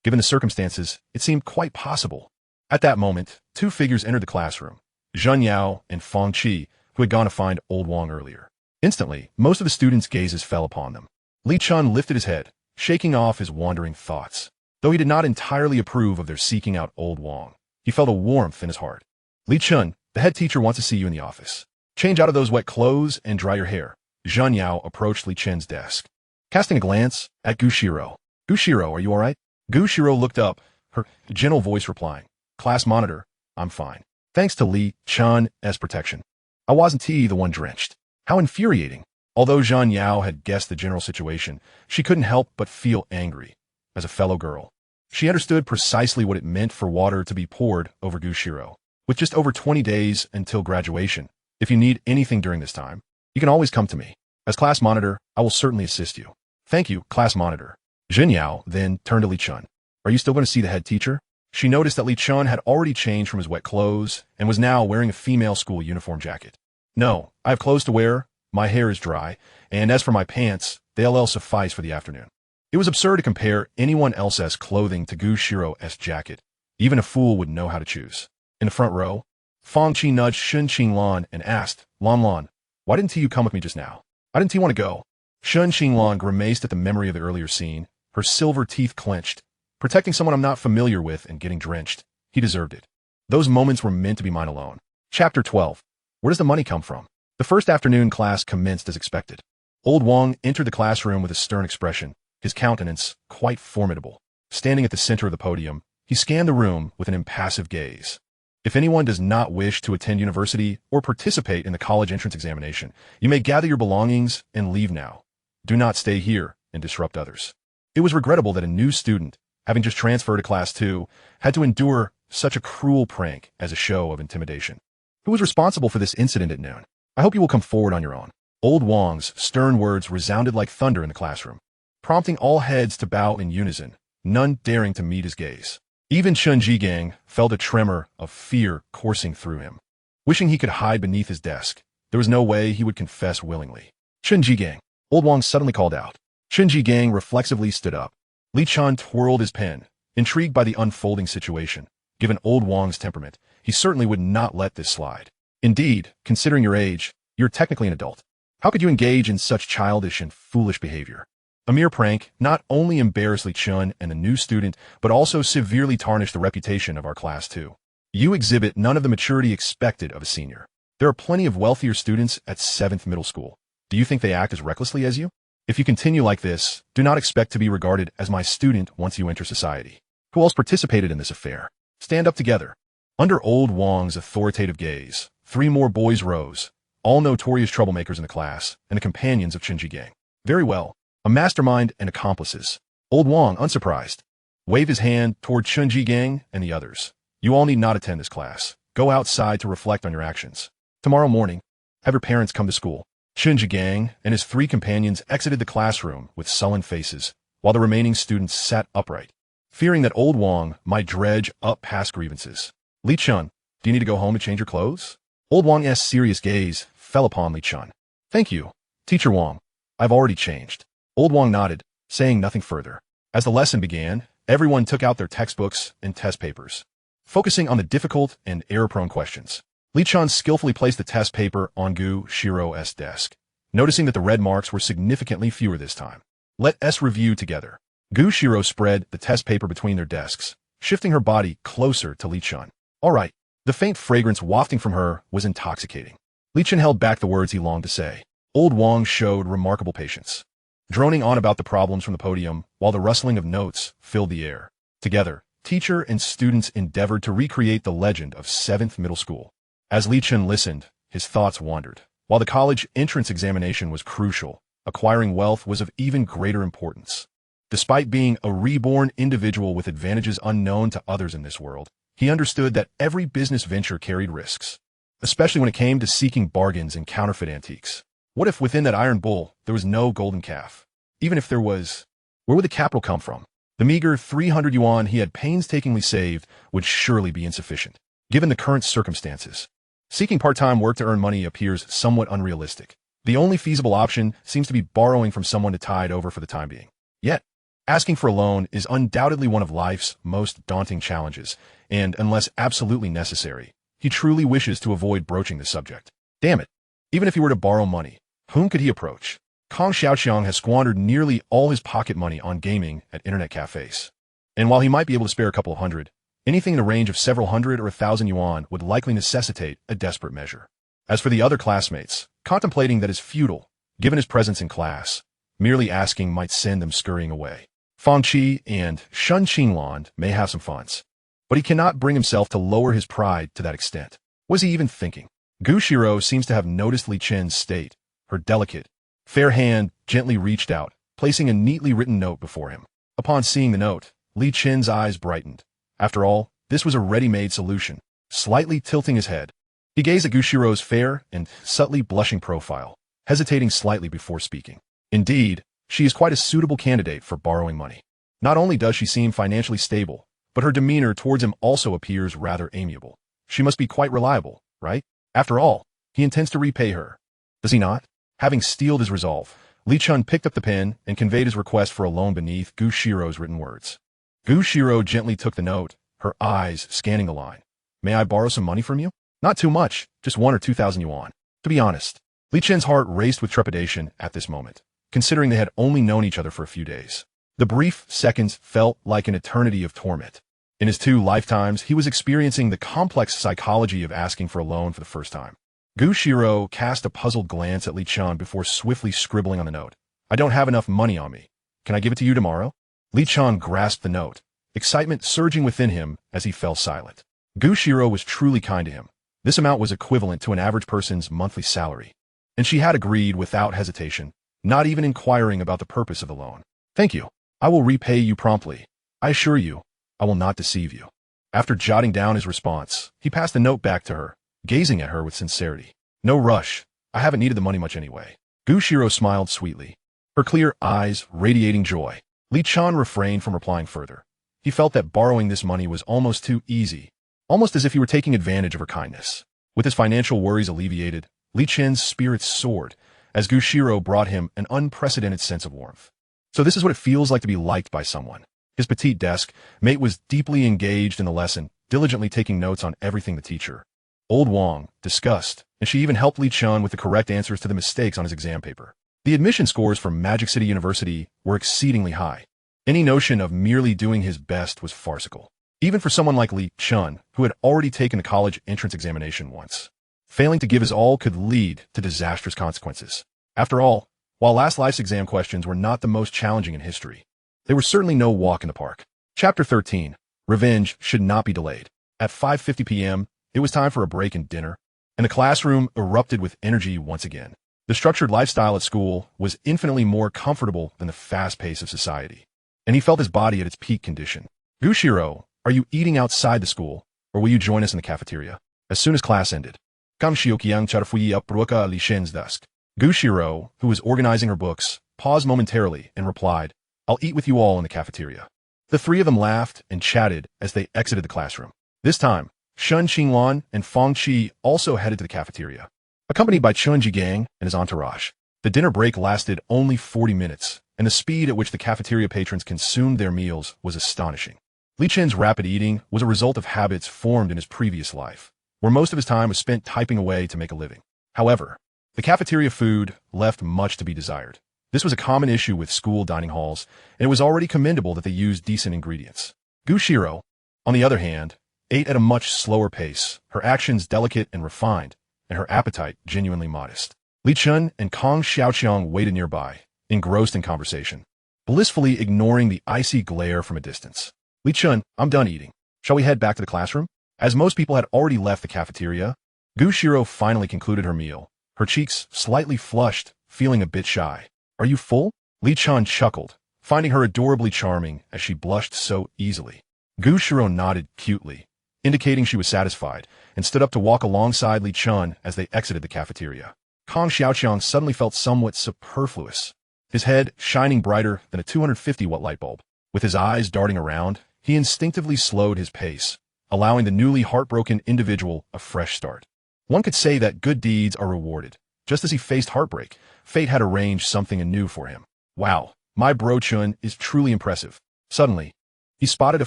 Given the circumstances, it seemed quite possible. At that moment, two figures entered the classroom, Zhen Yao and Fang Qi, who had gone to find Old Wang earlier. Instantly, most of the students' gazes fell upon them. Li Chen lifted his head, shaking off his wandering thoughts. Though he did not entirely approve of their seeking out Old Wang, he felt a warmth in his heart. "Li Chen, the head teacher wants to see you in the office. Change out of those wet clothes and dry your hair." Zhen Yao approached Li Chen's desk, casting a glance at Xirou. "Xirou, are you all right?" Xirou looked up, her gentle voice replying, "Class monitor, I'm fine. Thanks to Li Chen's protection. I wasn't the one drenched." How infuriating. Although Zhen Yao had guessed the general situation, she couldn't help but feel angry. As a fellow girl, she understood precisely what it meant for water to be poured over Xirou. With just over 20 days until graduation, if you need anything during this time, you can always come to me. As class monitor, I will certainly assist you. "Thank you, class monitor." Zhen Yao then turned to Li Chen. "Are you still going to see the head teacher?" She noticed that Li Chen had already changed from his wet clothes and was now wearing a female school uniform jacket. "No, I have clothes to wear, my hair is dry, and as for my pants, they'll suffice for the afternoon." It was absurd to compare anyone else's clothing to Xirou's jacket. Even a fool would know how to choose. In the front row, Fang Qi nudged Shun Qinglan and asked, Lan, why didn't you come with me just now? Why didn't you want to go?" Shun Qinglan grimaced at the memory of the earlier scene, her silver teeth clenched. Protecting someone I'm not familiar with and getting drenched. He deserved it. Those moments were meant to be mine alone. Chapter 12. Where does the money come from? The first afternoon class commenced as expected. Old Wang entered the classroom with a stern expression, his countenance quite formidable. Standing at the center of the podium, he scanned the room with an impassive gaze. "If anyone does not wish to attend university or participate in the college entrance examination, you may gather your belongings and leave now. Do not stay here and disrupt others." It was regrettable that a new student, having just transferred to Class 2, had to endure such a cruel prank as a show of intimidation. Who was responsible for this incident at noon? I hope you will come forward on your own. Old Wang's stern words resounded like thunder in the classroom, prompting all heads to bow in unison, none daring to meet his gaze. Even Chen Jigang felt a tremor of fear coursing through him. Wishing he could hide beneath his desk, there was no way he would confess willingly. "Chen Jigang," Old Wang suddenly called out. Chen Jigang reflexively stood up. Li Chen twirled his pen, intrigued by the unfolding situation. Given Old Wang's temperament, he certainly would not let this slide. "Indeed, considering your age, you're technically an adult. How could you engage in such childish and foolish behavior?" A mere prank not only embarrassed Li Chen and the new student, but also severely tarnished the reputation of our class too. You exhibit none of the maturity expected of a senior. There are plenty of wealthier students at 7th middle school. Do you think they act as recklessly as you? If you continue like this, do not expect to be regarded as my student once you enter society. Who else participated in this affair? Stand up together. Under Old Wang's authoritative gaze, 3 more boys rose, all notorious troublemakers in the class, and the companions of Chen Jigang. "Very well. A mastermind and accomplices." Old Wang, unsurprised, waved his hand toward Chen Jigang and the others. "You all need not attend this class. Go outside to reflect on your actions. Tomorrow morning, have your parents come to school." Chen Jigang and his 3 companions exited the classroom with sullen faces, while the remaining students sat upright, fearing that Old Wang might dredge up past grievances. "Li Chen, do you need to go home to change your clothes?" Old Wang's serious gaze fell upon Li Chen. "Thank you, Teacher Wang. I've already changed." Old Wang nodded, saying nothing further. As the lesson began, everyone took out their textbooks and test papers, focusing on the difficult and error-prone questions. Li Chen skillfully placed the test paper on Xirou's desk, noticing that the red marks were significantly fewer this time. Let us review together. Xirou spread the test paper between their desks, shifting her body closer to Li Chen. All right. The faint fragrance wafting from her was intoxicating. Li Chen held back the words he longed to say. Old Wang showed remarkable patience, droning on about the problems from the podium while the rustling of notes filled the air. Together, teacher and students endeavored to recreate the legend of 7th middle school. As Li Chen listened, his thoughts wandered. While the college entrance examination was crucial, acquiring wealth was of even greater importance. Despite being a reborn individual with advantages unknown to others in this world, he understood that every business venture carried risks, especially when it came to seeking bargains in counterfeit antiques. What if within that iron bull there was no golden calf? Even if there was, where would the capital come from? The meager 300 yuan he had painstakingly saved would surely be insufficient, given the current circumstances. Seeking part-time work to earn money appears somewhat unrealistic. The only feasible option seems to be borrowing from someone to tide over for the time being. Yet, asking for a loan is undoubtedly one of life's most daunting challenges, and unless absolutely necessary, he truly wishes to avoid broaching the subject. Damn it. Even if he were to borrow money, whom could he approach? Kong Xiaoqiang has squandered nearly all his pocket money on gaming at internet cafes. And while he might be able to spare a couple of hundred, anything in the range of several hundred or 1,000 yuan would likely necessitate a desperate measure. As for the other classmates, contemplating that is futile, given his presence in class, merely asking might send them scurrying away. Fang Qi and Shun Qinlan may have some funds, but he cannot bring himself to lower his pride to that extent. Was he even thinking? Xirou seems to have noticed Li Chen's state. Her delicate, fair hand gently reached out, placing a neatly written note before him. Upon seeing the note, Li Chen's eyes brightened. After all, this was a ready-made solution. Slightly tilting his head, he gazed at Xirou's fair and subtly blushing profile, hesitating slightly before speaking. Indeed, she is quite a suitable candidate for borrowing money. Not only does she seem financially stable, but her demeanor towards him also appears rather amiable. She must be quite reliable, right? After all, he intends to repay her. Does he not? Having steeled his resolve, Li Chen picked up the pen and conveyed his request for a loan beneath Xirou's written words. Xirou gently took the note, her eyes scanning the line. May I borrow some money from you? Not too much, just 1 or 2,000 yuan. To be honest, Li Chen's heart raced with trepidation at this moment, considering they had only known each other for a few days. The brief seconds felt like an eternity of torment. In his 2 lifetimes, he was experiencing the complex psychology of asking for a loan for the first time. Xirou cast a puzzled glance at Li Chen before swiftly scribbling on the note. I don't have enough money on me. Can I give it to you tomorrow? Li Chen grasped the note, excitement surging within him as he fell silent. Xirou was truly kind to him. This amount was equivalent to an average person's monthly salary, and she had agreed without hesitation, not even inquiring about the purpose of the loan. Thank you. I will repay you promptly. I assure you, I will not deceive you. After jotting down his response, he passed the note back to her, gazing at her with sincerity. No rush. I haven't needed the money much anyway. Xirou smiled sweetly, her clear eyes radiating joy. Li Chen refrained from replying further. He felt that borrowing this money was almost too easy, almost as if he were taking advantage of her kindness. With his financial worries alleviated, Li Chen's spirits soared as Xirou brought him an unprecedented sense of warmth. So this is what it feels like to be liked by someone. His petite desk mate was deeply engaged in the lesson, diligently taking notes on everything the teacher. Old Wang discussed, and she even helped Li Chen with the correct answers to the mistakes on his exam paper. The admission scores for Magic City University were exceedingly high. Any notion of merely doing his best was farcical, even for someone like Li Chen, who had already taken the college entrance examination once. Failing to give his all could lead to disastrous consequences. After all, while last life's exam questions were not the most challenging in history, they were certainly no walk in the park. Chapter 13. Revenge should not be delayed. At 5:50 p.m., it was time for a break and dinner, and the classroom erupted with energy once again. The structured lifestyle at school was infinitely more comfortable than the fast pace of society, and he felt his body at its peak condition. Xirou, are you eating outside the school, or will you join us in the cafeteria? As soon as class ended, Kam Xiuqiang charfui up Bruka Li Shen's desk. Xirou, who was organizing her books, paused momentarily and replied, I'll eat with you all in the cafeteria. The 3 of them laughed and chatted as they exited the classroom. This time, Shun Qinlan and Fang Qi also headed to the cafeteria, accompanied by Chun Jigang and his entourage. The dinner break lasted only 40 minutes, and the speed at which the cafeteria patrons consumed their meals was astonishing. Li Chen's rapid eating was a result of habits formed in his previous life, where most of his time was spent typing away to make a living. However, the cafeteria food left much to be desired. This was a common issue with school dining halls, and it was already commendable that they used decent ingredients. Xirou, on the other hand, ate at a much slower pace, her actions delicate and refined, and her appetite genuinely modest. Li Chen and Kong Xiaoqiang waited nearby, engrossed in conversation, blissfully ignoring the icy glare from a distance. Li Chen, I'm done eating. Shall we head back to the classroom? As most people had already left the cafeteria, Xirou finally concluded her meal, her cheeks slightly flushed, feeling a bit shy. Are you full? Li Chen chuckled, finding her adorably charming as she blushed so easily. Xirou nodded cutely, indicating she was satisfied, and stood up to walk alongside Li Chen as they exited the cafeteria. Kong Xiaoqiang suddenly felt somewhat superfluous, his head shining brighter than a 250-watt light bulb. With his eyes darting around, he instinctively slowed his pace, allowing the newly heartbroken individual a fresh start. One could say that good deeds are rewarded. Just as he faced heartbreak, fate had arranged something anew for him. Wow, my bro Chun is truly impressive. Suddenly, he spotted a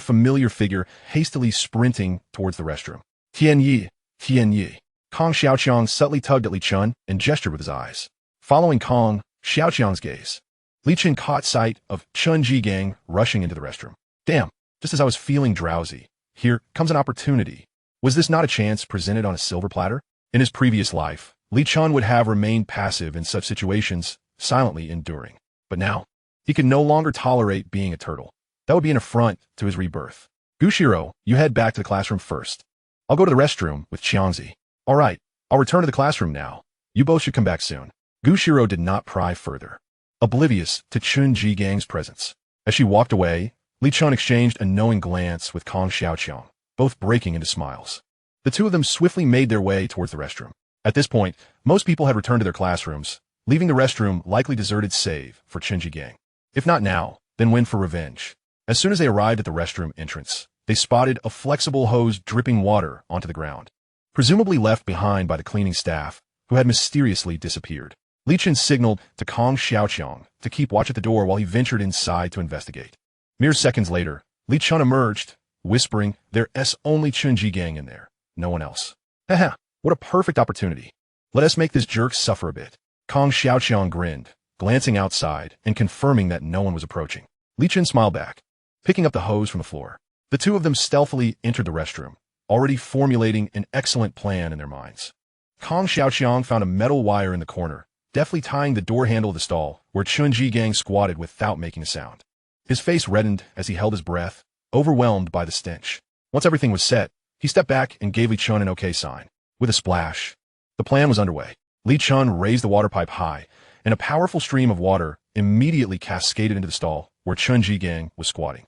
familiar figure hastily sprinting towards the restroom. Tian Yi, Tian Yi. Kong Xiaoqiang subtly tugged at Li Chen and gestured with his eyes. Following Kong Xiaoqiang's gaze, Li Chen caught sight of Chun Jigang rushing into the restroom. Damn, just as I was feeling drowsy, here comes an opportunity. Was this not a chance presented on a silver platter? In his previous life, Li Chen would have remained passive in such situations, silently enduring. But now, he could no longer tolerate being a turtle. That would be an affront to his rebirth. Xirou, you head back to the classroom first. I'll go to the restroom with Qiangzi. All right, I'll return to the classroom now. You both should come back soon. Xirou did not pry further, oblivious to Chun Jigang's presence. As she walked away, Li Chen exchanged a knowing glance with Kong Xiaoqiang, both breaking into smiles. The two of them swiftly made their way towards the restroom. At this point, most people had returned to their classrooms, leaving the restroom likely deserted save for Chun Jigang. If not now, then when for revenge? As soon as they arrived at the restroom entrance, they spotted a flexible hose dripping water onto the ground, presumably left behind by the cleaning staff, who had mysteriously disappeared. Li Chen signaled to Kong Xiaoqiang to keep watch at the door while he ventured inside to investigate. Mere seconds later, Li Chen emerged, whispering, "There's only Chun Jigang in there, no one else." Haha, what a perfect opportunity. Let us make this jerk suffer a bit. Kong Xiaoqiang grinned, glancing outside and confirming that no one was approaching. Li Chen smiled back, picking up the hose from the floor. The two of them stealthily entered the restroom, already formulating an excellent plan in their minds. Kong Xiaoqiang found a metal wire in the corner, deftly tying the door handle of the stall, where Chun Jigang squatted without making a sound. His face reddened as he held his breath, overwhelmed by the stench. Once everything was set, he stepped back and gave Li Chen an okay sign. With a splash, the plan was underway. Li Chen raised the water pipe high, and a powerful stream of water immediately cascaded into the stall where Chun Jigang was squatting.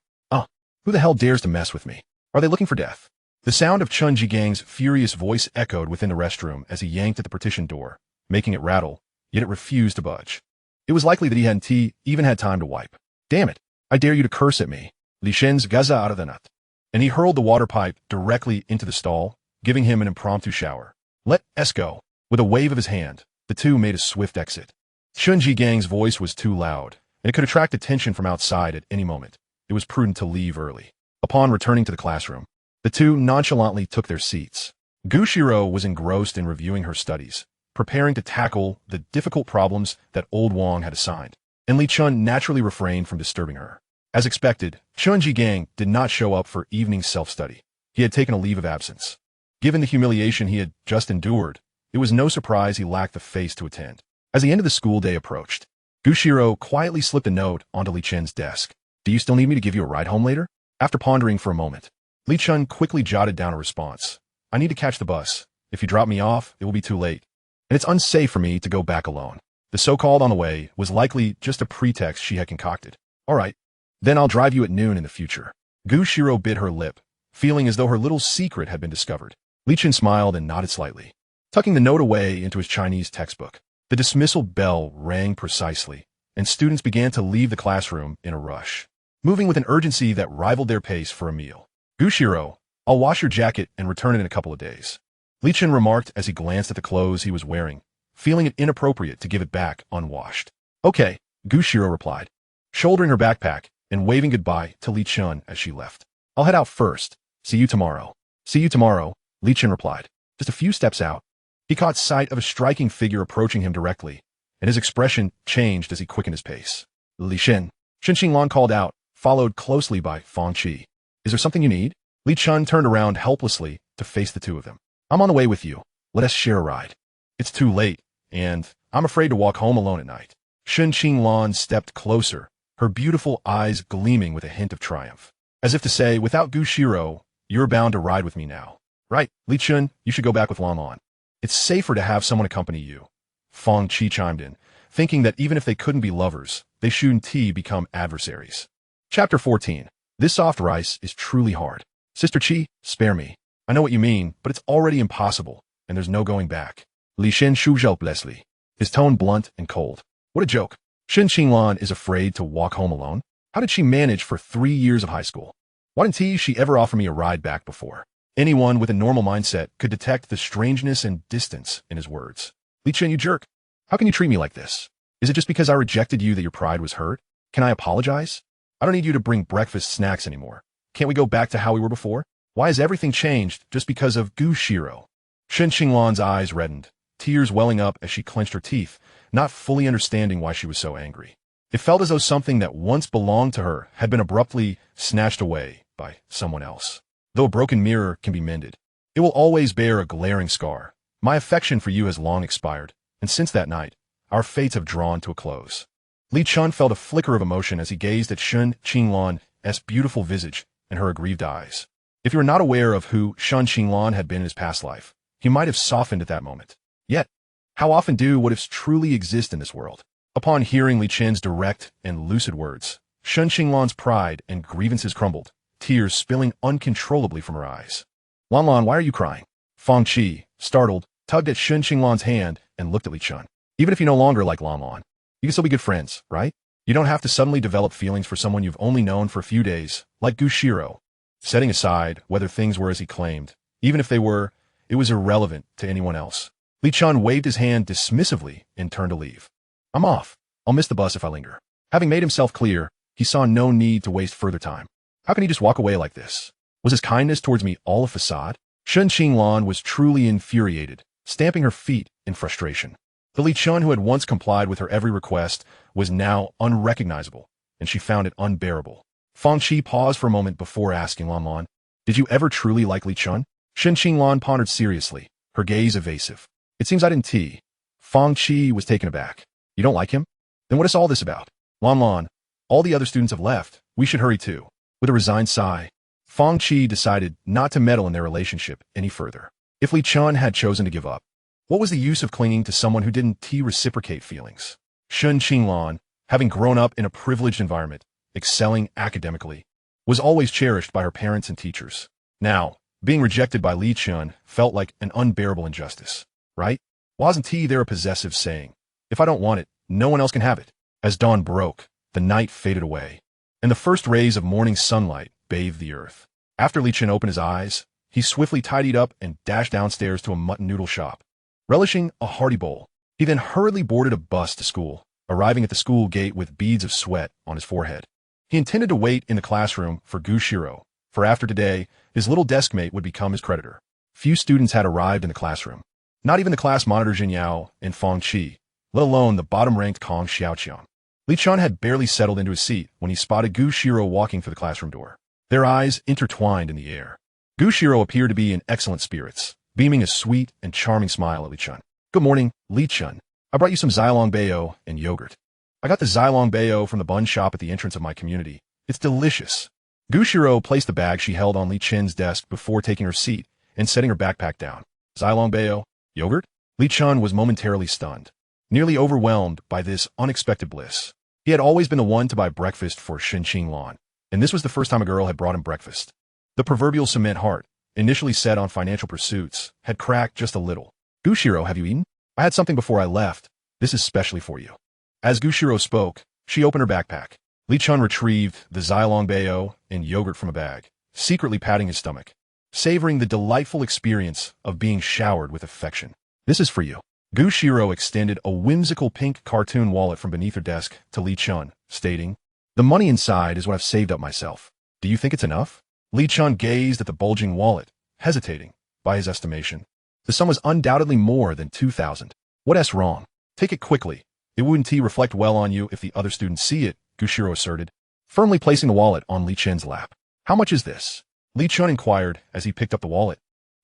Who the hell dares to mess with me? Are they looking for death? The sound of Chun Jigang's furious voice echoed within the restroom as he yanked at the partition door, making it rattle, yet it refused to budge. It was likely that he hadn't even had time to wipe. Damn it, I dare you to curse at me. Li Shen's gaza out of the nut. And he hurled the water pipe directly into the stall, giving him an impromptu shower. Let's go. With a wave of his hand, the two made a swift exit. Chun Jigang's voice was too loud, and it could attract attention from outside at any moment. It was prudent to leave early. Upon returning to the classroom, the two nonchalantly took their seats. Xirou was engrossed in reviewing her studies, preparing to tackle the difficult problems that old Wang had assigned, and Li Chen naturally refrained from disturbing her. As expected, Chun Jigang did not show up for evening self-study. He had taken a leave of absence. Given the humiliation he had just endured, it was no surprise he lacked the face to attend. As the end of the school day approached, Xirou quietly slipped a note onto Li Chen's desk. Do you still need me to give you a ride home later? After pondering for a moment, Li Chen quickly jotted down a response. I need to catch the bus. If you drop me off, it will be too late. And it's unsafe for me to go back alone. The so-called on the way was likely just a pretext she had concocted. All right, then I'll drive you at noon in the future. Xirou bit her lip, feeling as though her little secret had been discovered. Li Chen smiled and nodded slightly, tucking the note away into his Chinese textbook. The dismissal bell rang precisely, and students began to leave the classroom in a rush, moving with an urgency that rivaled their pace for a meal. Xirou, I'll wash your jacket and return it in a couple of days, Li Chen remarked as he glanced at the clothes he was wearing, feeling it inappropriate to give it back unwashed. Okay, Xirou replied, shouldering her backpack and waving goodbye to Li Chen as she left. I'll head out first. See you tomorrow. See you tomorrow, Li Chen replied. Just a few steps out, he caught sight of a striking figure approaching him directly, and his expression changed as he quickened his pace. Li Chen. Shen Qinglan called out, followed closely by Fang Qi. Is there something you need? Li Chen turned around helplessly to face the two of them. I'm on the way with you. Let us share a ride. It's too late, and I'm afraid to walk home alone at night. Shen Qinglan stepped closer, her beautiful eyes gleaming with a hint of triumph. As if to say, without Xirou, you're bound to ride with me now. Right, Li Chen, you should go back with Lan. It's safer to have someone accompany you. Fang Qi chimed in, thinking that even if they couldn't be lovers, they shouldn't become adversaries. Chapter 14. This soft rice is truly hard. Sister Qi, spare me. I know what you mean, but it's already impossible, and there's no going back. Li Chen shuzhou Leslie, his tone blunt and cold. What a joke. Shen Qinglan is afraid to walk home alone? How did she manage for 3 years of high school? Why didn't she ever offer me a ride back before? Anyone with a normal mindset could detect the strangeness and distance in his words. Li Chen, you jerk. How can you treat me like this? Is it just because I rejected you that your pride was hurt? Can I apologize? I don't need you to bring breakfast snacks anymore. Can't we go back to how we were before? Why has everything changed just because of Xirou? Shen Qinglan's eyes reddened, tears welling up as she clenched her teeth, not fully understanding why she was so angry. It felt as though something that once belonged to her had been abruptly snatched away by someone else. Though a broken mirror can be mended, it will always bear a glaring scar. My affection for you has long expired, and since that night, our fates have drawn to a close. Li Chen felt a flicker of emotion as he gazed at Shen Qinglan's beautiful visage and her aggrieved eyes. If you were not aware of who Shen Qinglan had been in his past life, he might have softened at that moment. Yet, how often do what-ifs truly exist in this world? Upon hearing Li Chen's direct and lucid words, Shen Qinglan's pride and grievances crumbled, tears spilling uncontrollably from her eyes. Lan, why are you crying? Fang Qi, startled, tugged at Shen Qinglan's hand and looked at Li Chen. Even if you no longer like Lan, you can still be good friends, right? You don't have to suddenly develop feelings for someone you've only known for a few days, like Xirou. Setting aside whether things were as he claimed, even if they were, it was irrelevant to anyone else. Li Chen waved his hand dismissively and turned to leave. I'm off. I'll miss the bus if I linger. Having made himself clear, he saw no need to waste further time. How can he just walk away like this? Was his kindness towards me all a facade? Shen Qinglan was truly infuriated, stamping her feet in frustration. The Li Chen who had once complied with her every request was now unrecognizable, and she found it unbearable. Fang Qi paused for a moment before asking Lan, did you ever truly like Li Chen? Shen Qinglan pondered seriously, her gaze evasive. It seems I didn't. Fang Qi was taken aback. You don't like him? Then what is all this about? Lan, all the other students have left. We should hurry too. With a resigned sigh, Fang Qi decided not to meddle in their relationship any further. If Li Chen had chosen to give up, what was the use of clinging to someone who didn't reciprocate feelings? Shen Qinglan, having grown up in a privileged environment, excelling academically, was always cherished by her parents and teachers. Now, being rejected by Li Chen felt like an unbearable injustice, right? Wasn't there a possessive saying, if I don't want it, no one else can have it? As dawn broke, the night faded away, and the first rays of morning sunlight bathed the earth. After Li Chen opened his eyes, he swiftly tidied up and dashed downstairs to a mutton noodle shop. Relishing a hearty bowl, he then hurriedly boarded a bus to school, arriving at the school gate with beads of sweat on his forehead. He intended to wait in the classroom for Xirou, for after today, his little desk mate would become his creditor. Few students had arrived in the classroom. Not even the class monitor Jin Yao and Fang Qi, let alone the bottom-ranked Kong Xiaoqiang. Li Chen had barely settled into his seat when he spotted Xirou walking through the classroom door. Their eyes intertwined in the air. Xirou appeared to be in excellent spirits, beaming a sweet and charming smile at Li Chen. Good morning, Li Chen. I brought you some Xilong Bao and yogurt. I got the Xilong Bao from the bun shop at the entrance of my community. It's delicious. Xirou placed the bag she held on Li Chen's desk before taking her seat and setting her backpack down. Xilong Bao? Yogurt? Li Chen was momentarily stunned, nearly overwhelmed by this unexpected bliss. He had always been the one to buy breakfast for Shen Qinglan, and this was the first time a girl had brought him breakfast. The proverbial cement heart, initially set on financial pursuits, had cracked just a little. Xirou, have you eaten? I had something before I left. This is specially for you. As Xirou spoke, she opened her backpack. Li Chen retrieved the Xilong Bao and yogurt from a bag, secretly patting his stomach, savoring the delightful experience of being showered with affection. This is for you. Xirou extended a whimsical pink cartoon wallet from beneath her desk to Li Chen, stating, the money inside is what I've saved up myself. Do you think it's enough? Li Chen gazed at the bulging wallet, hesitating, by his estimation. The sum was undoubtedly more than 2,000. What's wrong? Take it quickly. It wouldn't reflect well on you if the other students see it, Xirou asserted, firmly placing the wallet on Li Chen's lap. How much is this? Li Chen inquired as he picked up the wallet,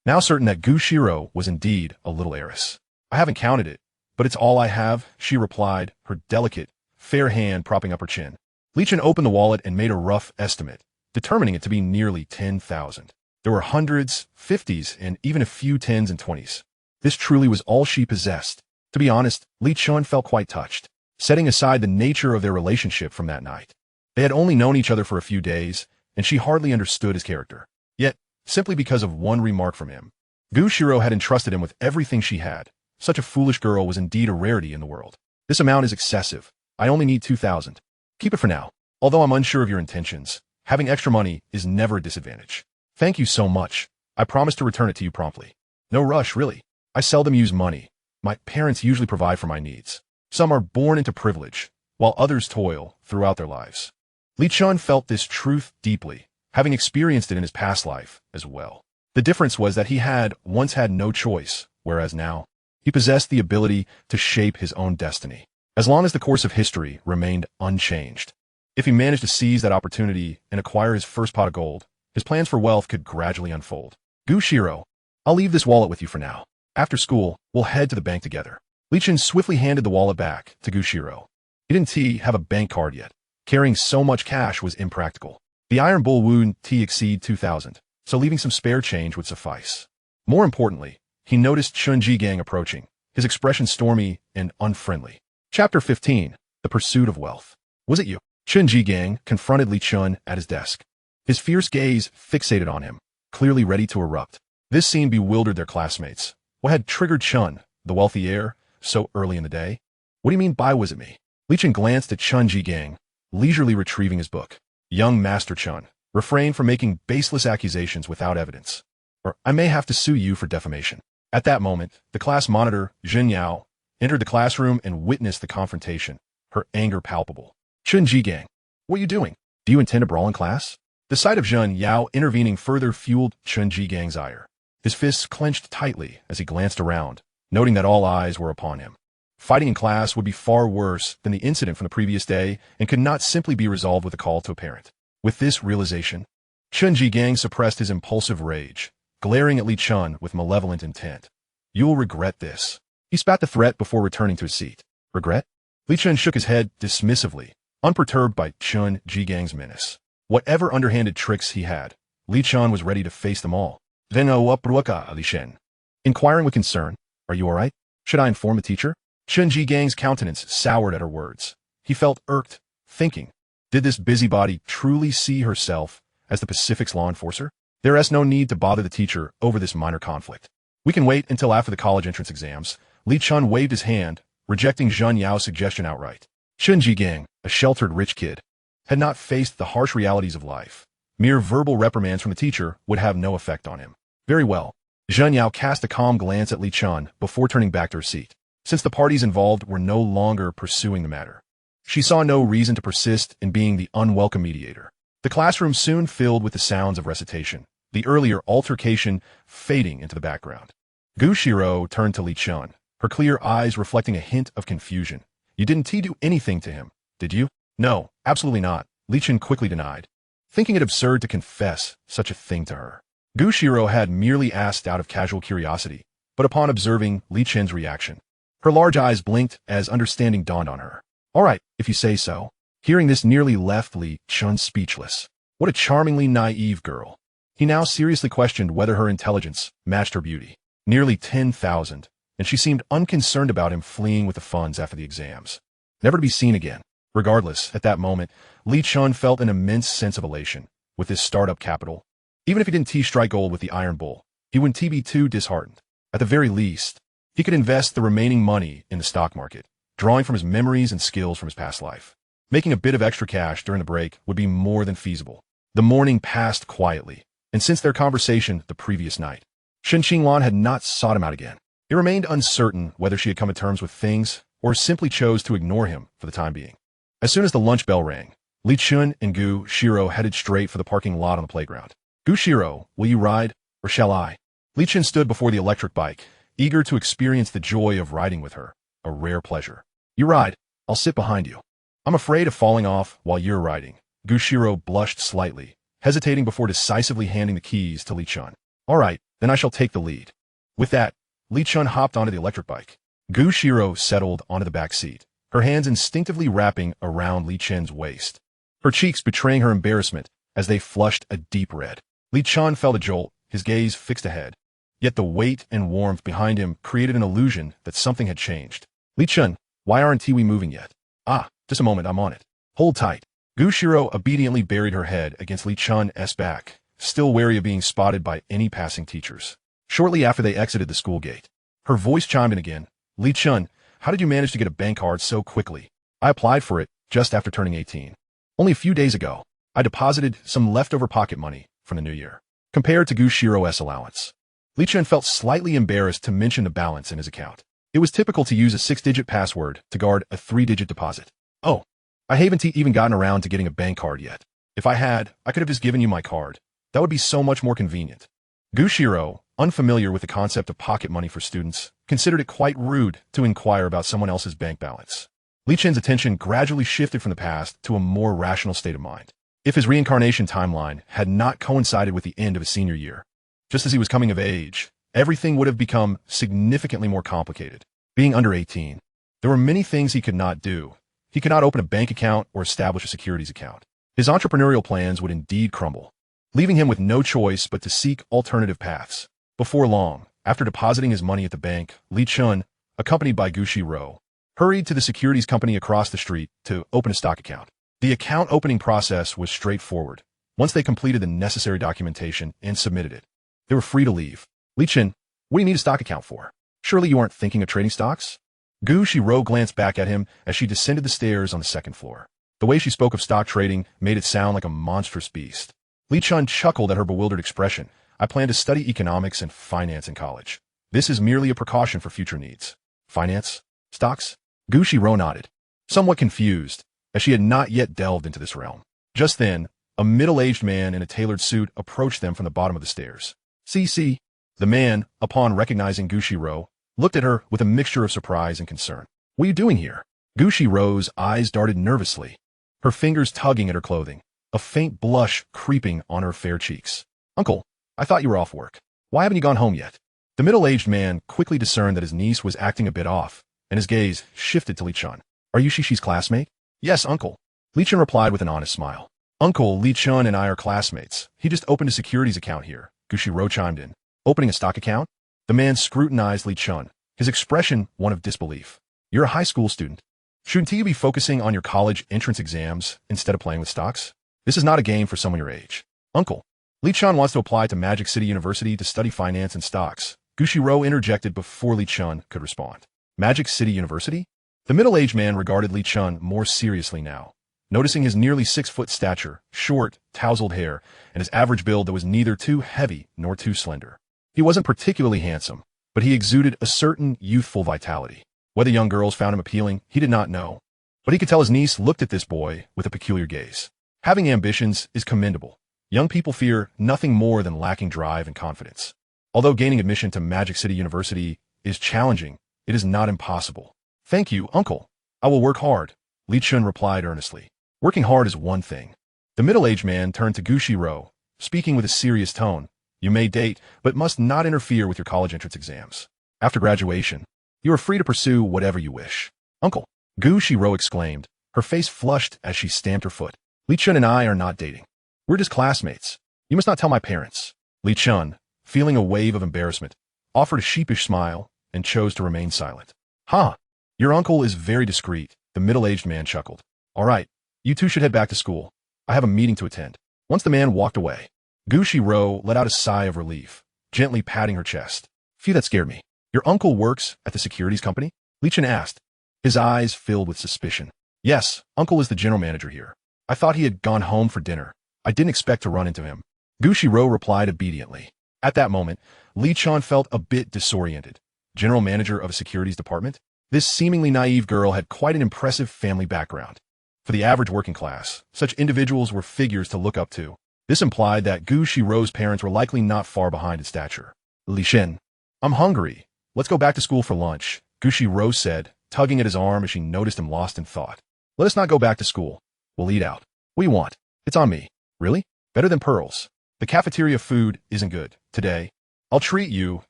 now certain that Xirou was indeed a little heiress. I haven't counted it, but it's all I have, she replied, her delicate, fair hand propping up her chin. Li Chen opened the wallet and made a rough estimate, determining it to be nearly 10,000. There were hundreds, 50s, and even a few 10s and 20s. This truly was all she possessed. To be honest, Li Chen felt quite touched, setting aside the nature of their relationship from that night. They had only known each other for a few days, and she hardly understood his character. Yet, simply because of one remark from him, Xirou had entrusted him with everything she had. Such a foolish girl was indeed a rarity in the world. This amount is excessive. I only need 2,000. Keep it for now. Although I'm unsure of your intentions, having extra money is never a disadvantage. Thank you so much. I promise to return it to you promptly. No rush, really. I seldom use money. My parents usually provide for my needs. Some are born into privilege, while others toil throughout their lives. Li Chen felt this truth deeply, having experienced it in his past life as well. The difference was that he had once had no choice, whereas now, he possessed the ability to shape his own destiny, as long as the course of history remained unchanged. If he managed to seize that opportunity and acquire his first pot of gold, his plans for wealth could gradually unfold. Xirou, I'll leave this wallet with you for now. After school, we'll head to the bank together. Li Chen swiftly handed the wallet back to Xirou. He didn't have a bank card yet. Carrying so much cash was impractical. The iron bull wouldn't exceed 2,000, so leaving some spare change would suffice. More importantly, he noticed Chen Jigang approaching, his expression stormy and unfriendly. Chapter 15, The Pursuit of Wealth. Was it you? Chen Jigang confronted Li Chen at his desk. His fierce gaze fixated on him, clearly ready to erupt. This scene bewildered their classmates. What had triggered Chen, the wealthy heir, so early in the day? What do you mean by was it me? Li Chen glanced at Chen Jigang, leisurely retrieving his book. Young Master Chen, refrain from making baseless accusations without evidence, or I may have to sue you for defamation. At that moment, the class monitor, Zhen Yao, entered the classroom and witnessed the confrontation, her anger palpable. Chen Jigang, what are you doing? Do you intend to brawl in class? The sight of Zhen Yao intervening further fueled Chen Jigang's ire. His fists clenched tightly as he glanced around, noting that all eyes were upon him. Fighting in class would be far worse than the incident from the previous day and could not simply be resolved with a call to a parent. With this realization, Chen Jigang suppressed his impulsive rage, glaring at Li Chen with malevolent intent. You will regret this. He spat the threat before returning to his seat. Regret? Li Chen shook his head dismissively, unperturbed by Chen Jigang's menace. Whatever underhanded tricks he had, Li Chen was ready to face them all. Then Li Chen. Inquiring with concern, are you all right? Should I inform the teacher? Chen Jigang's countenance soured at her words. He felt irked, thinking, did this busybody truly see herself as the Pacific's law enforcer? There is no need to bother the teacher over this minor conflict. We can wait until after the college entrance exams. Li Chen waved his hand, rejecting Zhen Yao's suggestion outright. Chen Jigang, a sheltered rich kid, had not faced the harsh realities of life. Mere verbal reprimands from the teacher would have no effect on him. Very well. Zhen Yao cast a calm glance at Li Chen before turning back to her seat. Since the parties involved were no longer pursuing the matter, she saw no reason to persist in being the unwelcome mediator. The classroom soon filled with the sounds of recitation, the earlier altercation fading into the background. Xirou turned to Li Chen, her clear eyes reflecting a hint of confusion. You didn't do anything to him, did you? No, absolutely not, Li Chen quickly denied, thinking it absurd to confess such a thing to her. Xirou had merely asked out of casual curiosity, but upon observing Li Chen's reaction, her large eyes blinked as understanding dawned on her. All right, if you say so. Hearing this nearly left Li Chen speechless. What a charmingly naive girl. He now seriously questioned whether her intelligence matched her beauty. Nearly 10,000, and she seemed unconcerned about him fleeing with the funds after the exams, never to be seen again. Regardless, at that moment, Li Chen felt an immense sense of elation. With his startup capital, even if he didn't strike gold with the Iron Bull, he wouldn't be too disheartened. At the very least, he could invest the remaining money in the stock market, drawing from his memories and skills from his past life. Making a bit of extra cash during the break would be more than feasible. The morning passed quietly, and since their conversation the previous night, Shen Qinglan had not sought him out again. It remained uncertain whether she had come to terms with things or simply chose to ignore him for the time being. As soon as the lunch bell rang, Li Chen and Xirou headed straight for the parking lot on the playground. Xirou, will you ride, or shall I? Li Chen stood before the electric bike, eager to experience the joy of riding with her, a rare pleasure. You ride, I'll sit behind you. I'm afraid of falling off while you're riding. Xirou blushed slightly, hesitating before decisively handing the keys to Li Chen. All right, then I shall take the lead. With that, Li Chen hopped onto the electric bike. Xirou settled onto the back seat, her hands instinctively wrapping around Li Chen's waist, her cheeks betraying her embarrassment as they flushed a deep red. Li Chen felt a jolt, his gaze fixed ahead. Yet the weight and warmth behind him created an illusion that something had changed. Li Chen, why aren't we moving yet? Ah, just a moment, I'm on it. Hold tight. Xirou obediently buried her head against Li Chen's back, still wary of being spotted by any passing teachers. Shortly after they exited the school gate, her voice chimed in again. Li Chen, how did you manage to get a bank card so quickly? I applied for it just after turning 18. Only a few days ago, I deposited some leftover pocket money from the new year. Compared to Xirou's allowance, Li Chen felt slightly embarrassed to mention the balance in his account. It was typical to use a 6-digit password to guard a 3-digit deposit. Oh, I haven't even gotten around to getting a bank card yet. If I had, I could have just given you my card. That would be so much more convenient. Xirou, unfamiliar with the concept of pocket money for students, considered it quite rude to inquire about someone else's bank balance. Li Chen's attention gradually shifted from the past to a more rational state of mind. If his reincarnation timeline had not coincided with the end of his senior year, just as he was coming of age, everything would have become significantly more complicated. Being under 18, there were many things he could not do. He could not open a bank account or establish a securities account. His entrepreneurial plans would indeed crumble, leaving him with no choice but to seek alternative paths. Before long, after depositing his money at the bank, Li Chen, accompanied by Xirou, hurried to the securities company across the street to open a stock account. The account opening process was straightforward. Once they completed the necessary documentation and submitted it, they were free to leave. Li Chen, what do you need a stock account for? Surely you aren't thinking of trading stocks? Xirou glanced back at him as she descended the stairs on the second floor. The way she spoke of stock trading made it sound like a monstrous beast. Li Chen chuckled at her bewildered expression. I plan to study economics and finance in college. This is merely a precaution for future needs. Finance? Stocks? Xirou nodded, somewhat confused, as she had not yet delved into this realm. Just then, a middle-aged man in a tailored suit approached them from the bottom of the stairs. See. The man, upon recognizing Xirou, looked at her with a mixture of surprise and concern. What are you doing here? Xirou's eyes darted nervously, her fingers tugging at her clothing, a faint blush creeping on her fair cheeks. Uncle, I thought you were off work. Why haven't you gone home yet? The middle-aged man quickly discerned that his niece was acting a bit off, and his gaze shifted to Li Chen. Are you Shishi's classmate? Yes, uncle. Li Chen replied with an honest smile. Uncle, Li Chen and I are classmates. He just opened a securities account here. Xirou chimed in. Opening a stock account? The man scrutinized Li Chen, his expression one of disbelief. You're a high school student. Shouldn't you be focusing on your college entrance exams instead of playing with stocks? This is not a game for someone your age. Uncle, Li Chen wants to apply to Magic City University to study finance and stocks. Xirou interjected before Li Chen could respond. Magic City University? The middle-aged man regarded Li Chen more seriously now, noticing his nearly 6-foot stature, short, tousled hair, and his average build that was neither too heavy nor too slender. He wasn't particularly handsome, but he exuded a certain youthful vitality. Whether young girls found him appealing, he did not know, but he could tell his niece looked at this boy with a peculiar gaze. Having ambitions is commendable. Young people fear nothing more than lacking drive and confidence. Although gaining admission to Magic City University is challenging, it is not impossible. Thank you, uncle. I will work hard, Li Chen replied earnestly. Working hard is one thing. The middle-aged man turned to Xirou, speaking with a serious tone. You may date, but must not interfere with your college entrance exams. After graduation, you are free to pursue whatever you wish. Uncle, Xirou exclaimed, her face flushed as she stamped her foot. Li Chen and I are not dating. We're just classmates. You must not tell my parents. Li Chen, feeling a wave of embarrassment, offered a sheepish smile and chose to remain silent. Huh. Your uncle is very discreet, the middle-aged man chuckled. All right, you two should head back to school. I have a meeting to attend. Once the man walked away, Xirou let out a sigh of relief, gently patting her chest. Phew, that scared me. Your uncle works at the securities company? Li Chen asked, his eyes filled with suspicion. Yes, uncle is the general manager here. I thought he had gone home for dinner. I didn't expect to run into him. Xirou replied obediently. At that moment, Li Chen felt a bit disoriented. General manager of a securities department? This seemingly naive girl had quite an impressive family background. For the average working class, such individuals were figures to look up to. This implied that Xirou's parents were likely not far behind in stature. Li Chen, I'm hungry. Let's go back to school for lunch, Xirou said, tugging at his arm as she noticed him lost in thought. Let us not go back to school. We'll eat out. What do you want? It's on me. Really? Better than pearls. The cafeteria food isn't good. Today, I'll treat you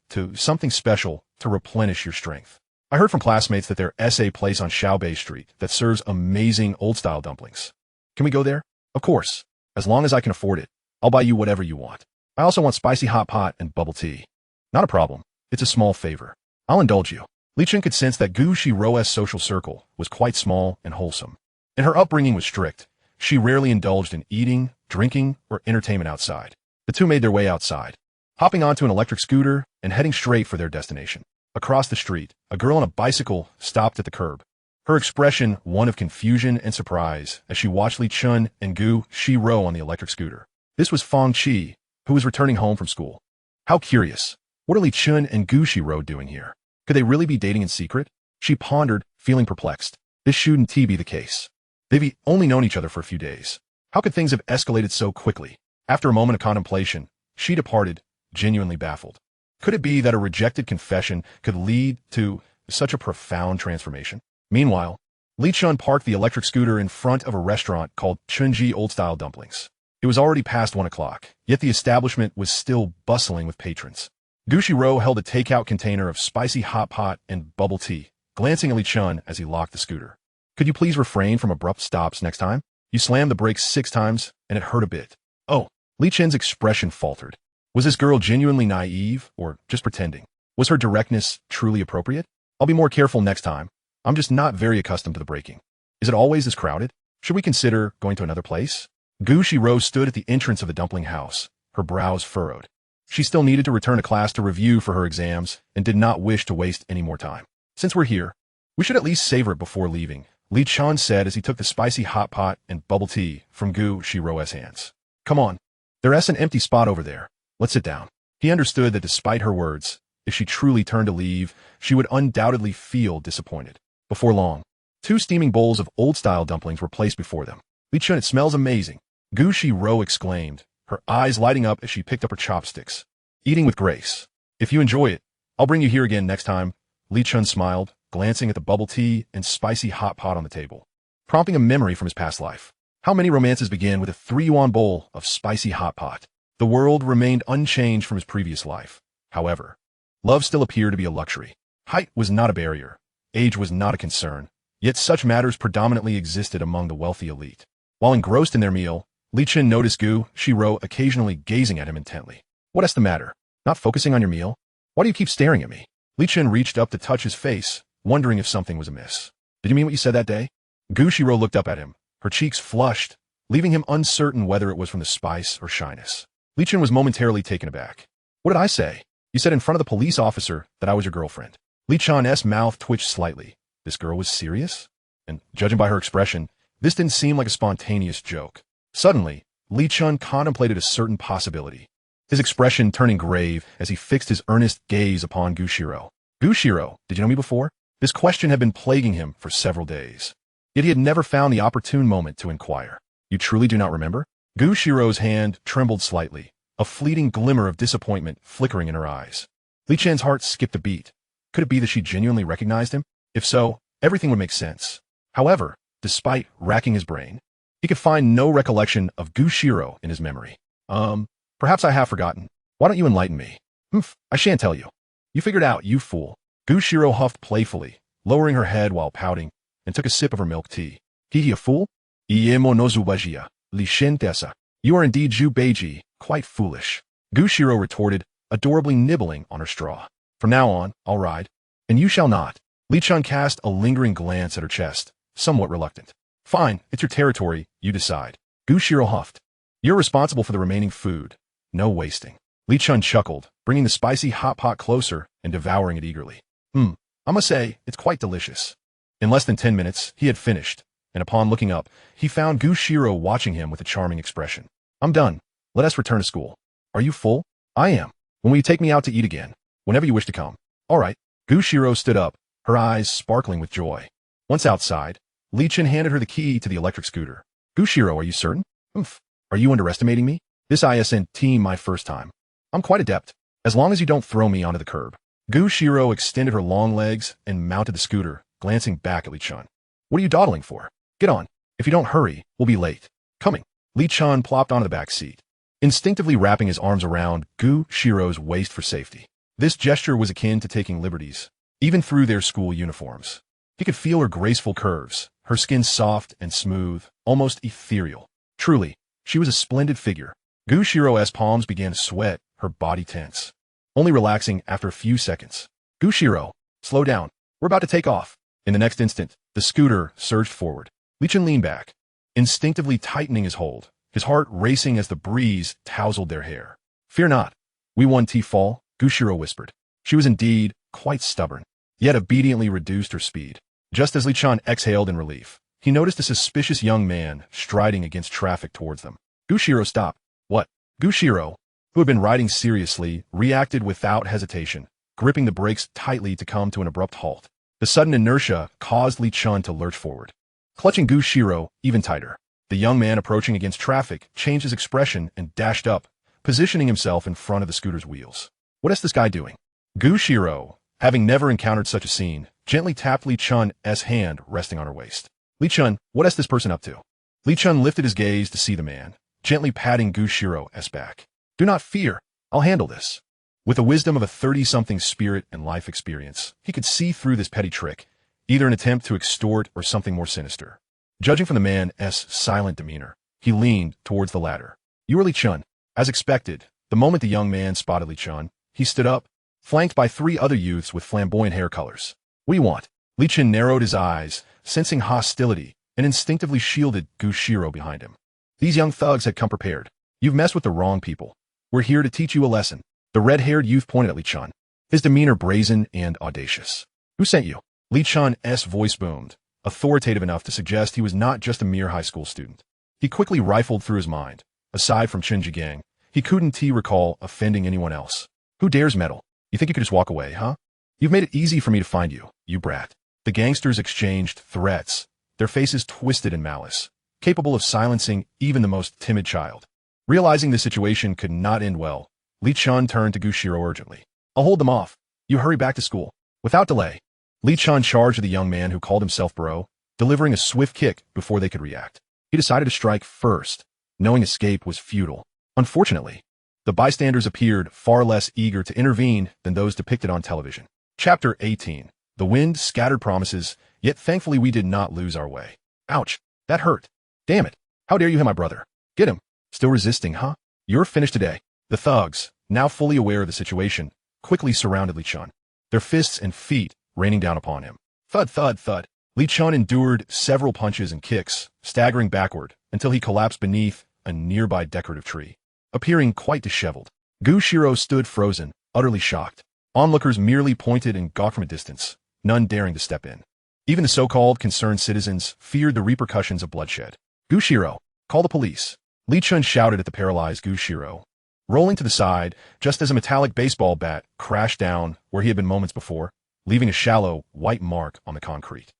to something special to replenish your strength. I heard from classmates that there's a place on Shaobei Street that serves amazing old-style dumplings. Can we go there? Of course. As long as I can afford it, I'll buy you whatever you want. I also want spicy hot pot and bubble tea. Not a problem. It's a small favor. I'll indulge you. Li Chen could sense that Xirou's social circle was quite small and wholesome. And her upbringing was strict. She rarely indulged in eating, drinking, or entertainment outside. The two made their way outside, hopping onto an electric scooter and heading straight for their destination. Across the street, a girl on a bicycle stopped at the curb. Her expression one of confusion and surprise as she watched Li Chen and Xirou on the electric scooter. This was Fang Qi, who was returning home from school. How curious. What are Li Chen and Xirou doing here? Could they really be dating in secret? She pondered, feeling perplexed. This shouldn't be the case. They've only known each other for a few days. How could things have escalated so quickly? After a moment of contemplation, she departed, genuinely baffled. Could it be that a rejected confession could lead to such a profound transformation? Meanwhile, Li Chen parked the electric scooter in front of a restaurant called Chunji Old-Style Dumplings. It was already past 1 o'clock, yet the establishment was still bustling with patrons. Xirou held a takeout container of spicy hot pot and bubble tea, glancing at Li Chen as he locked the scooter. Could you please refrain from abrupt stops next time? You slammed the brakes 6 times, and it hurt a bit. Oh, Li Chen's expression faltered. Was this girl genuinely naive, or just pretending? Was her directness truly appropriate? I'll be more careful next time. I'm just not very accustomed to the braking. Is it always this crowded? Should we consider going to another place? Xirou stood at the entrance of the dumpling house, her brows furrowed. She still needed to return to class to review for her exams and did not wish to waste any more time. Since we're here, we should at least savor it before leaving, Li Chen said as he took the spicy hot pot and bubble tea from Xirou's hands. Come on, there's an empty spot over there. Let's sit down. He understood that despite her words, if she truly turned to leave, she would undoubtedly feel disappointed. Before long, 2 steaming bowls of old-style dumplings were placed before them. Li Chen, it smells amazing, Xirou exclaimed, her eyes lighting up as she picked up her chopsticks. Eating with grace. If you enjoy it, I'll bring you here again next time, Li Chen smiled, glancing at the bubble tea and spicy hot pot on the table, prompting a memory from his past life. How many romances begin with a 3-yuan bowl of spicy hot pot? The world remained unchanged from his previous life. However, love still appeared to be a luxury. Height was not a barrier. Age was not a concern. Yet such matters predominantly existed among the wealthy elite. While engrossed in their meal, Li Chen noticed Xirou occasionally gazing at him intently. What's the matter? Not focusing on your meal? Why do you keep staring at me? Li Chen reached up to touch his face, wondering if something was amiss. Did you mean what you said that day? Xirou looked up at him, her cheeks flushed, leaving him uncertain whether it was from the spice or shyness. Li Chen was momentarily taken aback. What did I say? You said in front of the police officer that I was your girlfriend. Li Chen's mouth twitched slightly. This girl was serious? And judging by her expression, this didn't seem like a spontaneous joke. Suddenly, Li Chen contemplated a certain possibility, his expression turning grave as he fixed his earnest gaze upon Xirou. Xirou, did you know me before? This question had been plaguing him for several days. Yet he had never found the opportune moment to inquire. You truly do not remember? Xirou's hand trembled slightly, a fleeting glimmer of disappointment flickering in her eyes. Li Chen's heart skipped a beat. Could it be that she genuinely recognized him? If so, everything would make sense. However, despite racking his brain, he could find no recollection of Xirou in his memory. Perhaps I have forgotten. Why don't you enlighten me? I shan't tell you. You figured out, you fool. Xirou huffed playfully, lowering her head while pouting, and took a sip of her milk tea. He a fool? Iemo no zubajia, Li Chen tesa. You are indeed Beiji, quite foolish. Xirou retorted, adorably nibbling on her straw. From now on, I'll ride. And you shall not. Li Chen cast a lingering glance at her chest, somewhat reluctant. Fine, it's your territory, you decide. Xirou huffed. You're responsible for the remaining food. No wasting. Li Chen chuckled, bringing the spicy hot pot closer and devouring it eagerly. I must say, it's quite delicious. In less than 10 minutes, he had finished, and upon looking up, he found Xirou watching him with a charming expression. I'm done. Let us return to school. Are you full? I am. When will you take me out to eat again? Whenever you wish to come. All right. Xirou stood up, her eyes sparkling with joy. Once outside, Li Chen handed her the key to the electric scooter. Xirou, are you certain? Are you underestimating me? This isn't my first time. I'm quite adept. As long as you don't throw me onto the curb. Xirou extended her long legs and mounted the scooter, glancing back at Li Chen. What are you dawdling for? Get on. If you don't hurry, we'll be late. Coming. Li Chen plopped onto the back seat, instinctively wrapping his arms around Xirou's waist for safety. This gesture was akin to taking liberties, even through their school uniforms. He could feel her graceful curves, her skin soft and smooth, almost ethereal. Truly, she was a splendid figure. Xirou's palms began to sweat, her body tense, only relaxing after a few seconds. Xirou, slow down. We're about to take off. In the next instant, the scooter surged forward. Li Chen leaned back, instinctively tightening his hold, his heart racing as the breeze tousled their hair. Fear not. We won T-fall, Xirou whispered. She was indeed quite stubborn, yet obediently reduced her speed. Just as Li Chen exhaled in relief, he noticed a suspicious young man striding against traffic towards them. Xirou stopped. What? Xirou, who had been riding seriously, reacted without hesitation, gripping the brakes tightly to come to an abrupt halt. The sudden inertia caused Li Chen to lurch forward, clutching Xirou even tighter. The young man approaching against traffic changed his expression and dashed up, positioning himself in front of the scooter's wheels. What is this guy doing? Xirou, having never encountered such a scene, gently tapped Li Chen's hand resting on her waist. Li Chen, what is this person up to? Li Chen lifted his gaze to see the man, gently patting Xirou's back. Do not fear, I'll handle this. With the wisdom of a 30-something spirit and life experience, he could see through this petty trick, either an attempt to extort or something more sinister. Judging from the man's silent demeanor, he leaned towards the latter. You are Li Chen. As expected, the moment the young man spotted Li Chen, he stood up, flanked by 3 other youths with flamboyant hair colors. What do you want? Li Chen narrowed his eyes, sensing hostility, and instinctively shielded Xirou behind him. These young thugs had come prepared. You've messed with the wrong people. We're here to teach you a lesson. The red-haired youth pointed at Li Chen, his demeanor brazen and audacious. Who sent you? Li Chen's voice boomed, authoritative enough to suggest he was not just a mere high school student. He quickly rifled through his mind. Aside from Chen Jigang, he couldn't recall offending anyone else. Who dares meddle? You think you could just walk away, huh? You've made it easy for me to find you, you brat. The gangsters exchanged threats, their faces twisted in malice, capable of silencing even the most timid child. Realizing the situation could not end well, Li Chen turned to Xirou urgently. I'll hold them off. You hurry back to school. Without delay. Li Chen charged the young man who called himself bro, delivering a swift kick before they could react. He decided to strike first, knowing escape was futile. Unfortunately, the bystanders appeared far less eager to intervene than those depicted on television. Chapter 18. The wind scattered promises, yet thankfully we did not lose our way. Ouch, that hurt. Damn it. How dare you hit my brother? Get him. Still resisting, huh? You're finished today. The thugs, now fully aware of the situation, quickly surrounded Li Chen, their fists and feet raining down upon him. Thud, thud, thud. Li Chen endured several punches and kicks, staggering backward until he collapsed beneath a nearby decorative tree, appearing quite disheveled. Xirou stood frozen, utterly shocked. Onlookers merely pointed and gawked from a distance, none daring to step in. Even the so-called concerned citizens feared the repercussions of bloodshed. Xirou, call the police. Li Chen shouted at the paralyzed Xirou, rolling to the side just as a metallic baseball bat crashed down where he had been moments before, leaving a shallow, white mark on the concrete.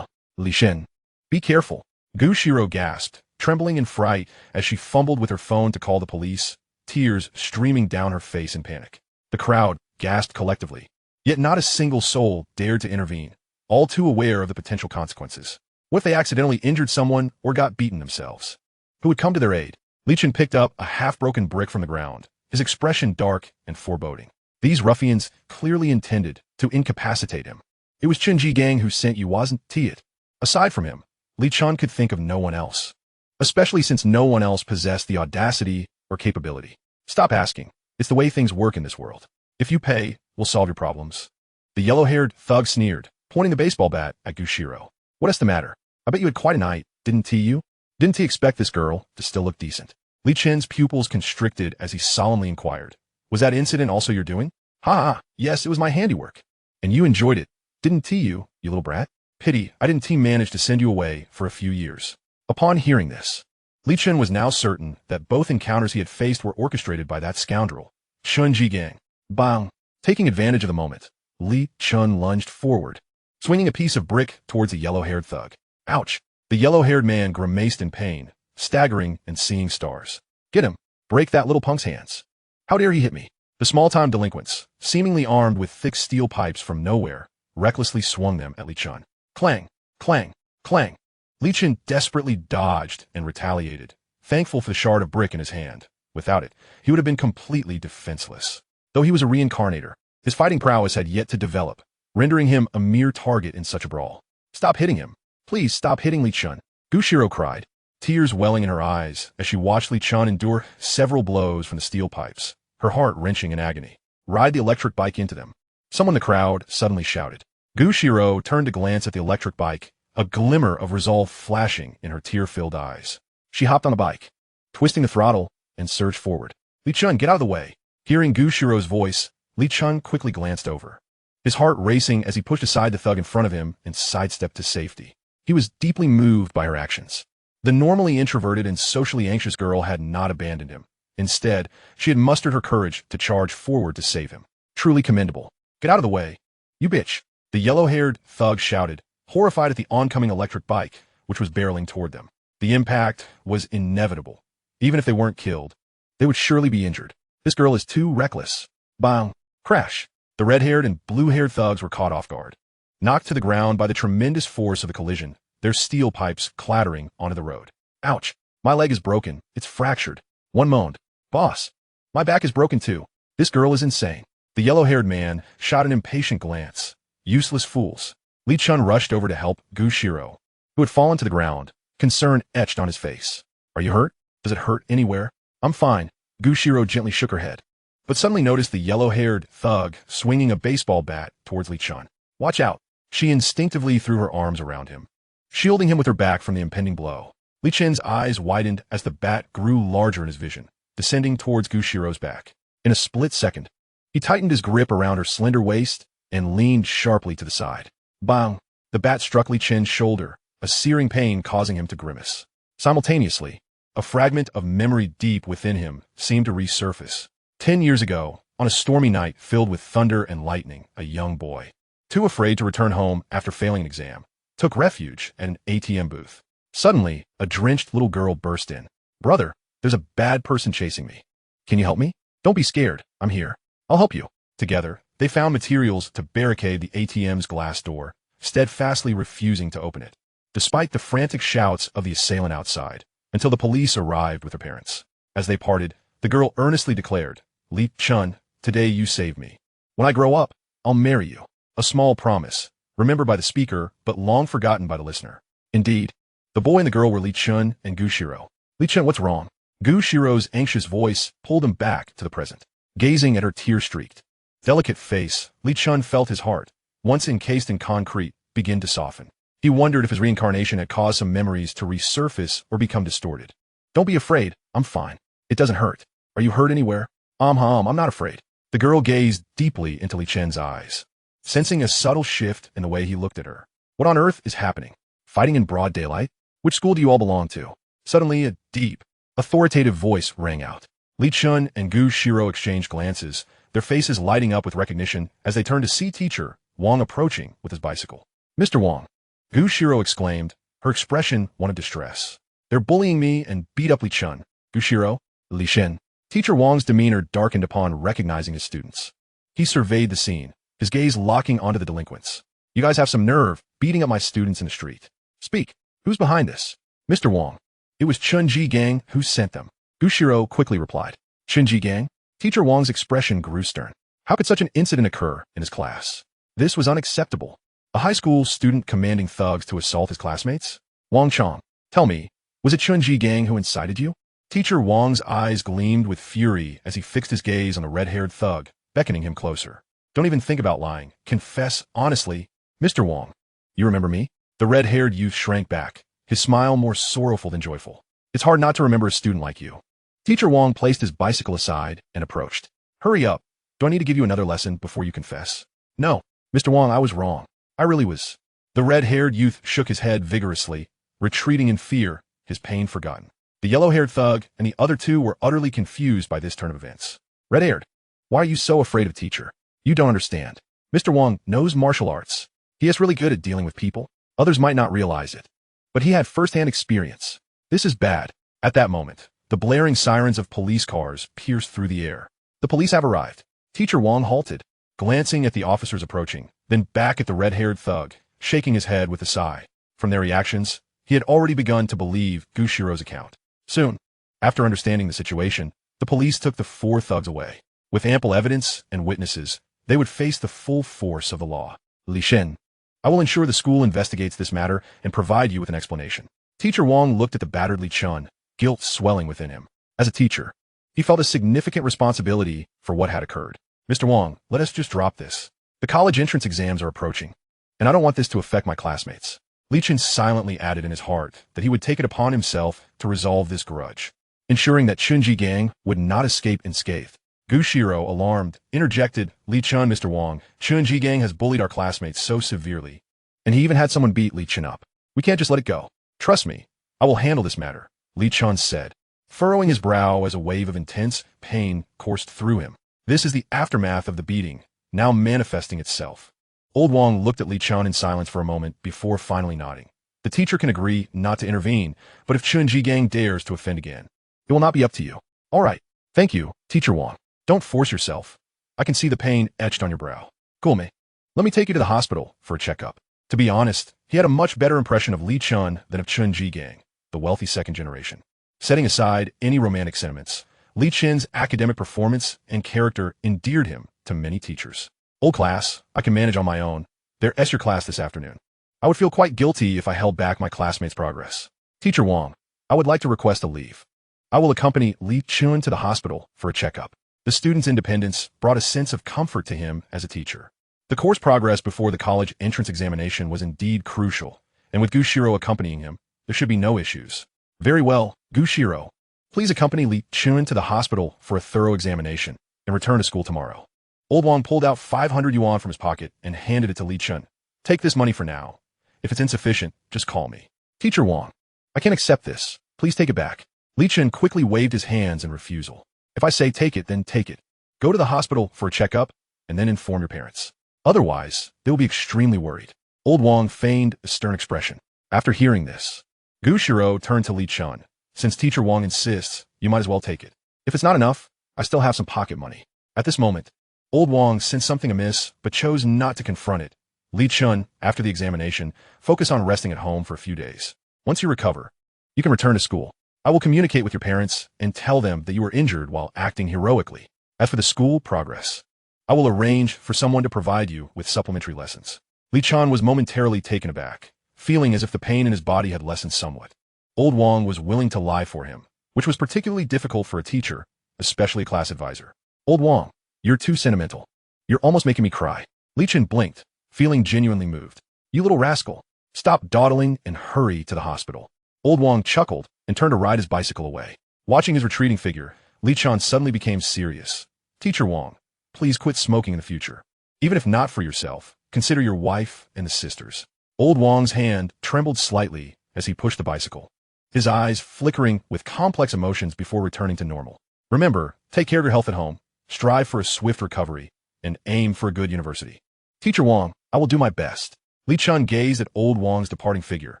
Li Chen. Be careful. Xirou gasped, trembling in fright as she fumbled with her phone to call the police, tears streaming down her face in panic. The crowd gasped collectively, yet not a single soul dared to intervene, all too aware of the potential consequences. What if they accidentally injured someone or got beaten themselves? Who would come to their aid? Li Chen picked up a half-broken brick from the ground, his expression dark and foreboding. These ruffians clearly intended to incapacitate him. It was Chen Jigang who sent you, wasn't it? Aside from him, Li Chen could think of no one else, especially since no one else possessed the audacity or capability. Stop asking. It's the way things work in this world. If you pay, we'll solve your problems. The yellow-haired thug sneered, pointing the baseball bat at Xirou. What is the matter? I bet you had quite a night, didn't you? Didn't he expect this girl to still look decent? Li Chen's pupils constricted as he solemnly inquired. Was that incident also your doing? Ha! Yes, it was my handiwork. And you enjoyed it, didn't you little brat? Pity I didn't manage to send you away for a few years. Upon hearing this, Li Chen was now certain that both encounters he had faced were orchestrated by that scoundrel, Chen Jigang. Bang! Taking advantage of the moment, Li Chen lunged forward, swinging a piece of brick towards the yellow-haired thug. Ouch! The yellow-haired man grimaced in pain, staggering and seeing stars. Get him! Break that little punk's hands. How dare he hit me? The small-time delinquents, seemingly armed with thick steel pipes from nowhere, recklessly swung them at Li Chen. Clang, clang, clang. Li Chen desperately dodged and retaliated, thankful for the shard of brick in his hand. Without it, he would have been completely defenseless. Though he was a reincarnator, his fighting prowess had yet to develop, rendering him a mere target in such a brawl. Stop hitting him. Please stop hitting Li Chen, Xirou cried, tears welling in her eyes as she watched Li Chen endure several blows from the steel pipes, her heart wrenching in agony. Ride the electric bike into them. Someone in the crowd suddenly shouted. Xirou turned to glance at the electric bike, a glimmer of resolve flashing in her tear-filled eyes. She hopped on the bike, twisting the throttle, and surged forward. Li Chen, get out of the way. Hearing Xirou's voice, Li Chen quickly glanced over, his heart racing as he pushed aside the thug in front of him and sidestepped to safety. He was deeply moved by her actions. The normally introverted and socially anxious girl had not abandoned him. Instead, she had mustered her courage to charge forward to save him. Truly commendable. Get out of the way. You bitch. The yellow-haired thug shouted, horrified at the oncoming electric bike, which was barreling toward them. The impact was inevitable. Even if they weren't killed, they would surely be injured. This girl is too reckless. Bang! Crash! The red-haired and blue-haired thugs were caught off guard. Knocked to the ground by the tremendous force of the collision, their steel pipes clattering onto the road. Ouch! My leg is broken. It's fractured. One moaned. Boss, my back is broken too. This girl is insane. The yellow-haired man shot an impatient glance. Useless fools. Li Chen rushed over to help Xirou, who had fallen to the ground, concern etched on his face. Are you hurt? Does it hurt anywhere? I'm fine. Xirou gently shook her head, but suddenly noticed the yellow-haired thug swinging a baseball bat towards Li Chen. Watch out. She instinctively threw her arms around him, shielding him with her back from the impending blow. Li Chen's eyes widened as the bat grew larger in his vision, descending towards Xirou's back. In a split second, he tightened his grip around her slender waist and leaned sharply to the side. Bang! The bat struck Li Chen's shoulder, a searing pain causing him to grimace. Simultaneously, a fragment of memory deep within him seemed to resurface. 10 years ago, on a stormy night filled with thunder and lightning, a young boy, too afraid to return home after failing an exam, took refuge at an ATM booth. Suddenly, a drenched little girl burst in. Brother, there's a bad person chasing me. Can you help me? Don't be scared. I'm here. I'll help you. Together, they found materials to barricade the ATM's glass door, steadfastly refusing to open it, despite the frantic shouts of the assailant outside, until the police arrived with her parents. As they parted, the girl earnestly declared, Li Chen, today you saved me. When I grow up, I'll marry you. A small promise, remembered by the speaker, but long forgotten by the listener. Indeed, the boy and the girl were Li Chen and Xirou. Li Chen, what's wrong? Xirou's anxious voice pulled him back to the present. Gazing at her tear-streaked, delicate face, Li Chen felt his heart, once encased in concrete, begin to soften. He wondered if his reincarnation had caused some memories to resurface or become distorted. Don't be afraid. I'm fine. It doesn't hurt. Are you hurt anywhere? I'm not afraid. The girl gazed deeply into Li Chen's eyes, sensing a subtle shift in the way he looked at her. What on earth is happening? Fighting in broad daylight? Which school do you all belong to? Suddenly, a deep, authoritative voice rang out. Li Chen and Xirou exchanged glances, their faces lighting up with recognition as they turned to see teacher Wang approaching with his bicycle. Mr. Wang, Xirou exclaimed, her expression one of distress. They're bullying me and beat up Li Chen. Xirou, Li Chen. Teacher Wang's demeanor darkened upon recognizing his students. He surveyed the scene, his gaze locking onto the delinquents. You guys have some nerve, beating up my students in the street. Speak. Who's behind this? Mr. Wang. It was Chunji Gang who sent them. Xirou quickly replied. Chunji Gang? Teacher Wang's expression grew stern. How could such an incident occur in his class? This was unacceptable. A high school student commanding thugs to assault his classmates? Wang Chong, tell me, was it Chunji Gang who incited you? Teacher Wang's eyes gleamed with fury as he fixed his gaze on the red-haired thug, beckoning him closer. Don't even think about lying. Confess honestly. Mr. Wang, you remember me? The red-haired youth shrank back, his smile more sorrowful than joyful. It's hard not to remember a student like you. Teacher Wang placed his bicycle aside and approached. Hurry up. Do I need to give you another lesson before you confess? No, Mr. Wang, I was wrong. I really was. The red-haired youth shook his head vigorously, retreating in fear, his pain forgotten. The yellow-haired thug and the other two were utterly confused by this turn of events. Red-haired, why are you so afraid of teacher? You don't understand. Mr. Wang knows martial arts. He is really good at dealing with people. Others might not realize it, but he had first-hand experience. This is bad. At that moment, the blaring sirens of police cars pierced through the air. The police have arrived. Teacher Wang halted, glancing at the officers approaching, then back at the red-haired thug, shaking his head with a sigh. From their reactions, he had already begun to believe Xirou's account. Soon, after understanding the situation, the police took the 4 thugs away. With ample evidence and witnesses, they would face the full force of the law. Li Chen, I will ensure the school investigates this matter and provide you with an explanation. Teacher Wang looked at the battered Li Chen, guilt swelling within him. As a teacher, he felt a significant responsibility for what had occurred. Mr. Wang, let us just drop this. The college entrance exams are approaching, and I don't want this to affect my classmates. Li Chen silently added in his heart that he would take it upon himself to resolve this grudge, ensuring that Chunji Gang would not escape unscathed. Xirou, alarmed, interjected, Li Chen, Mr. Wang, Chunji Gang has bullied our classmates so severely, and he even had someone beat Li Chen up. We can't just let it go. Trust me, I will handle this matter, Li Chen said, furrowing his brow as a wave of intense pain coursed through him. This is the aftermath of the beating, now manifesting itself. Old Wang looked at Li Chen in silence for a moment before finally nodding. The teacher can agree not to intervene, but if Chunji Gang dares to offend again, it will not be up to you. All right. Thank you, Teacher Wang. Don't force yourself. I can see the pain etched on your brow. Gulme, let me take you to the hospital for a checkup. To be honest, he had a much better impression of Li Chen than of Chunji Gang, the wealthy second generation. Setting aside any romantic sentiments, Li Chen's academic performance and character endeared him to many teachers. Old class, I can manage on my own. There's your class this afternoon. I would feel quite guilty if I held back my classmates' progress. Teacher Wang, I would like to request a leave. I will accompany Li Chen to the hospital for a checkup. The student's independence brought a sense of comfort to him as a teacher. The course progress before the college entrance examination was indeed crucial, and with Xirou accompanying him, there should be no issues. Very well, Xirou. Please accompany Li Chen to the hospital for a thorough examination and return to school tomorrow. Old Wang pulled out 500 yuan from his pocket and handed it to Li Chen. Take this money for now. If it's insufficient, just call me. Teacher Wang, I can't accept this. Please take it back. Li Chen quickly waved his hands in refusal. If I say take it, then take it. Go to the hospital for a checkup and then inform your parents. Otherwise, they will be extremely worried. Old Wang feigned a stern expression. After hearing this, Xirou turned to Li Chen. Since Teacher Wang insists, you might as well take it. If it's not enough, I still have some pocket money. At this moment, Old Wang sensed something amiss, but chose not to confront it. Li Chen, after the examination, focus on resting at home for a few days. Once you recover, you can return to school. I will communicate with your parents and tell them that you were injured while acting heroically. As for the school progress, I will arrange for someone to provide you with supplementary lessons. Li Chen was momentarily taken aback, feeling as if the pain in his body had lessened somewhat. Old Wang was willing to lie for him, which was particularly difficult for a teacher, especially a class advisor. Old Wang, you're too sentimental. You're almost making me cry. Li Chen blinked, feeling genuinely moved. You little rascal. Stop dawdling and hurry to the hospital. Old Wang chuckled and turned to ride his bicycle away. Watching his retreating figure, Li Chen suddenly became serious. Teacher Wang, please quit smoking in the future. Even if not for yourself, consider your wife and the sisters. Old Wang's hand trembled slightly as he pushed the bicycle, his eyes flickering with complex emotions before returning to normal. Remember, take care of your health at home, strive for a swift recovery, and aim for a good university. Teacher Wang, I will do my best. Li Chen gazed at Old Wang's departing figure,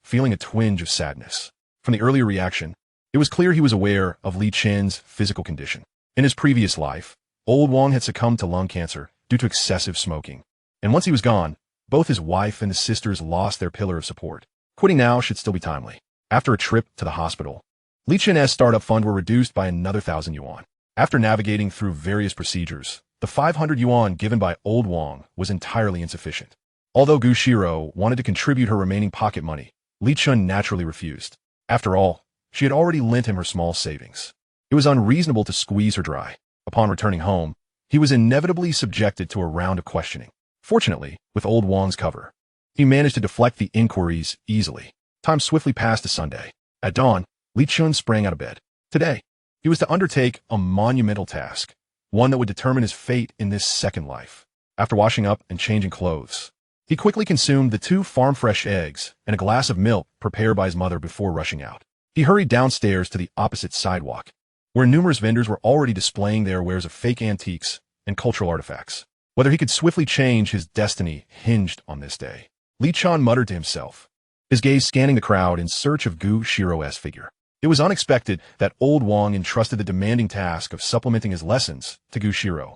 feeling a twinge of sadness. From the earlier reaction, it was clear he was aware of Li Chen's physical condition. In his previous life, Old Wang had succumbed to lung cancer due to excessive smoking. And once he was gone, both his wife and his sisters lost their pillar of support. Quitting now should still be timely. After a trip to the hospital, Li Chen's startup fund were reduced by another 1,000 yuan. After navigating through various procedures, the 500 yuan given by Old Wang was entirely insufficient. Although Xirou wanted to contribute her remaining pocket money, Li Chen naturally refused. After all, she had already lent him her small savings. It was unreasonable to squeeze her dry. Upon returning home, he was inevitably subjected to a round of questioning. Fortunately, with Old Wang's cover, he managed to deflect the inquiries easily. Time swiftly passed to Sunday. At dawn, Li Chen sprang out of bed. Today, he was to undertake a monumental task, one that would determine his fate in this second life. After washing up and changing clothes, he quickly consumed the 2 farm-fresh eggs and a glass of milk prepared by his mother before rushing out. He hurried downstairs to the opposite sidewalk, where numerous vendors were already displaying their wares of fake antiques and cultural artifacts. Whether he could swiftly change his destiny hinged on this day. Li Chen muttered to himself, his gaze scanning the crowd in search of Xirou's figure. It was unexpected that Old Wang entrusted the demanding task of supplementing his lessons to Xirou.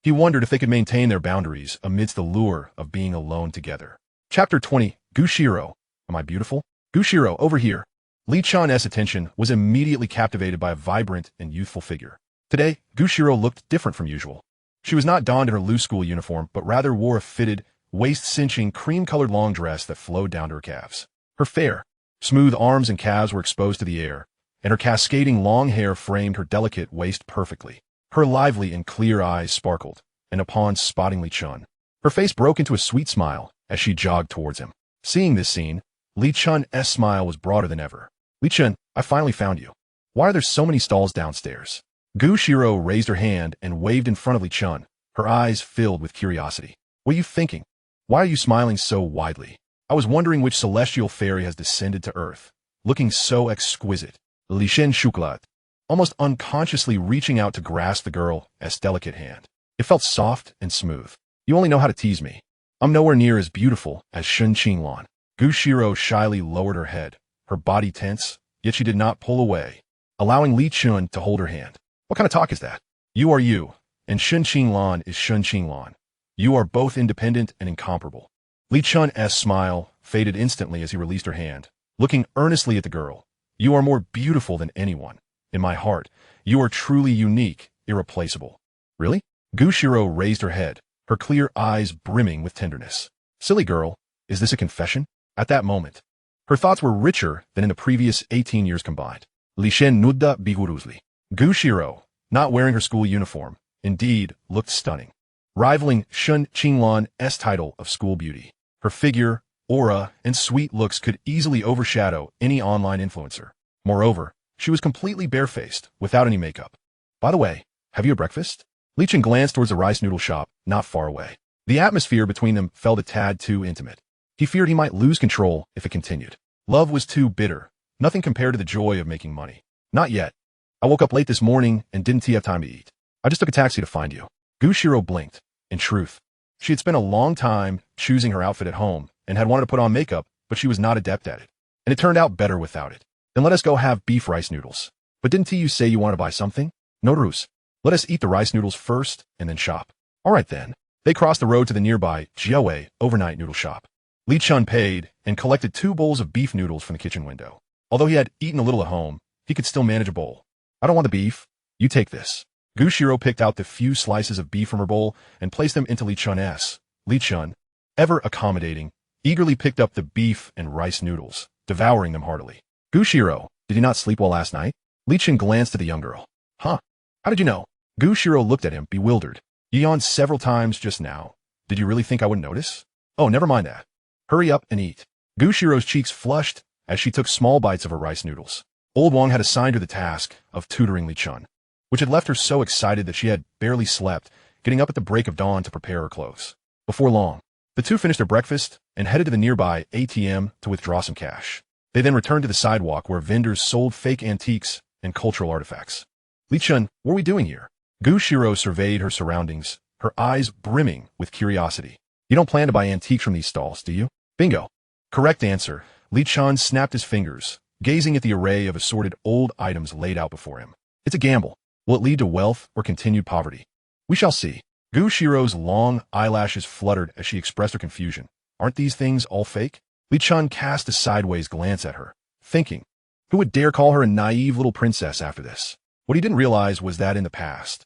He wondered if they could maintain their boundaries amidst the lure of being alone together. Chapter 20. Xirou. Am I beautiful? Xirou, over here. Li Chen's attention was immediately captivated by a vibrant and youthful figure. Today, Xirou looked different from usual. She was not donned in her loose school uniform, but rather wore a fitted, waist-cinching, cream-colored long dress that flowed down to her calves. Her fair, smooth arms and calves were exposed to the air, and her cascading long hair framed her delicate waist perfectly. Her lively and clear eyes sparkled, and upon spotting Li Chen, her face broke into a sweet smile as she jogged towards him. Seeing this scene, Li Chen's smile was broader than ever. Li Chen, I finally found you. Why are there so many stalls downstairs? Xirou raised her hand and waved in front of Li Chen, her eyes filled with curiosity. What are you thinking? Why are you smiling so widely? I was wondering which celestial fairy has descended to earth, looking so exquisite. Li Chen chocolat, almost unconsciously reaching out to grasp the girl's delicate hand. It felt soft and smooth. You only know how to tease me. I'm nowhere near as beautiful as Shun Qinglan. Xirou shyly lowered her head, her body tense, yet she did not pull away, allowing Li Chen to hold her hand. What kind of talk is that? You are you, and Shun Qinglan is Shun Qinglan. You are both independent and incomparable. Li Chen's smile faded instantly as he released her hand, looking earnestly at the girl. You are more beautiful than anyone. In my heart, you are truly unique, irreplaceable. Really? Xirou raised her head, her clear eyes brimming with tenderness. Silly girl, is this a confession? At that moment, her thoughts were richer than in the previous 18 years combined. Li Chen nudda biguruzli. Xirou, not wearing her school uniform, indeed looked stunning, rivaling Shun Qinglan's title of school beauty. Her figure, aura, and sweet looks could easily overshadow any online influencer. Moreover, she was completely barefaced, without any makeup. By the way, have you a breakfast? Li Chen glanced towards the rice noodle shop, not far away. The atmosphere between them felt a tad too intimate. He feared he might lose control if it continued. Love was too bitter, nothing compared to the joy of making money. Not yet. I woke up late this morning and didn't have time to eat. I just took a taxi to find you. Xirou blinked. In truth, she had spent a long time choosing her outfit at home and had wanted to put on makeup, but she was not adept at it. And it turned out better without it. Then let us go have beef rice noodles. But didn't you say you wanted to buy something? No ruse. Let us eat the rice noodles first and then shop. All right then. They crossed the road to the nearby Xirou overnight noodle shop. Li Chen paid and collected 2 bowls of beef noodles from the kitchen window. Although he had eaten a little at home, he could still manage a bowl. I don't want the beef. You take this. Xirou picked out the few slices of beef from her bowl and placed them into Li Chen's. Li Chen, ever accommodating, eagerly picked up the beef and rice noodles, devouring them heartily. Xirou, did you not sleep well last night? Li Chen glanced at the young girl. Huh? How did you know? Xirou looked at him, bewildered. You yawned several times just now. Did you really think I wouldn't notice? Oh, never mind that. Hurry up and eat. Xirou's cheeks flushed as she took small bites of her rice noodles. Old Wang had assigned her the task of tutoring Li Chen, which had left her so excited that she had barely slept, getting up at the break of dawn to prepare her clothes. Before long, the two finished their breakfast and headed to the nearby ATM to withdraw some cash. They then returned to the sidewalk where vendors sold fake antiques and cultural artifacts. Li Chen, what are we doing here? Xirou surveyed her surroundings, her eyes brimming with curiosity. You don't plan to buy antiques from these stalls, do you? Bingo. Correct answer. Li Chen snapped his fingers, gazing at the array of assorted old items laid out before him. It's a gamble. Will it lead to wealth or continued poverty? We shall see. Xirou's long eyelashes fluttered as she expressed her confusion. Aren't these things all fake? Li Chen cast a sideways glance at her, thinking, who would dare call her a naive little princess after this? What he didn't realize was that in the past,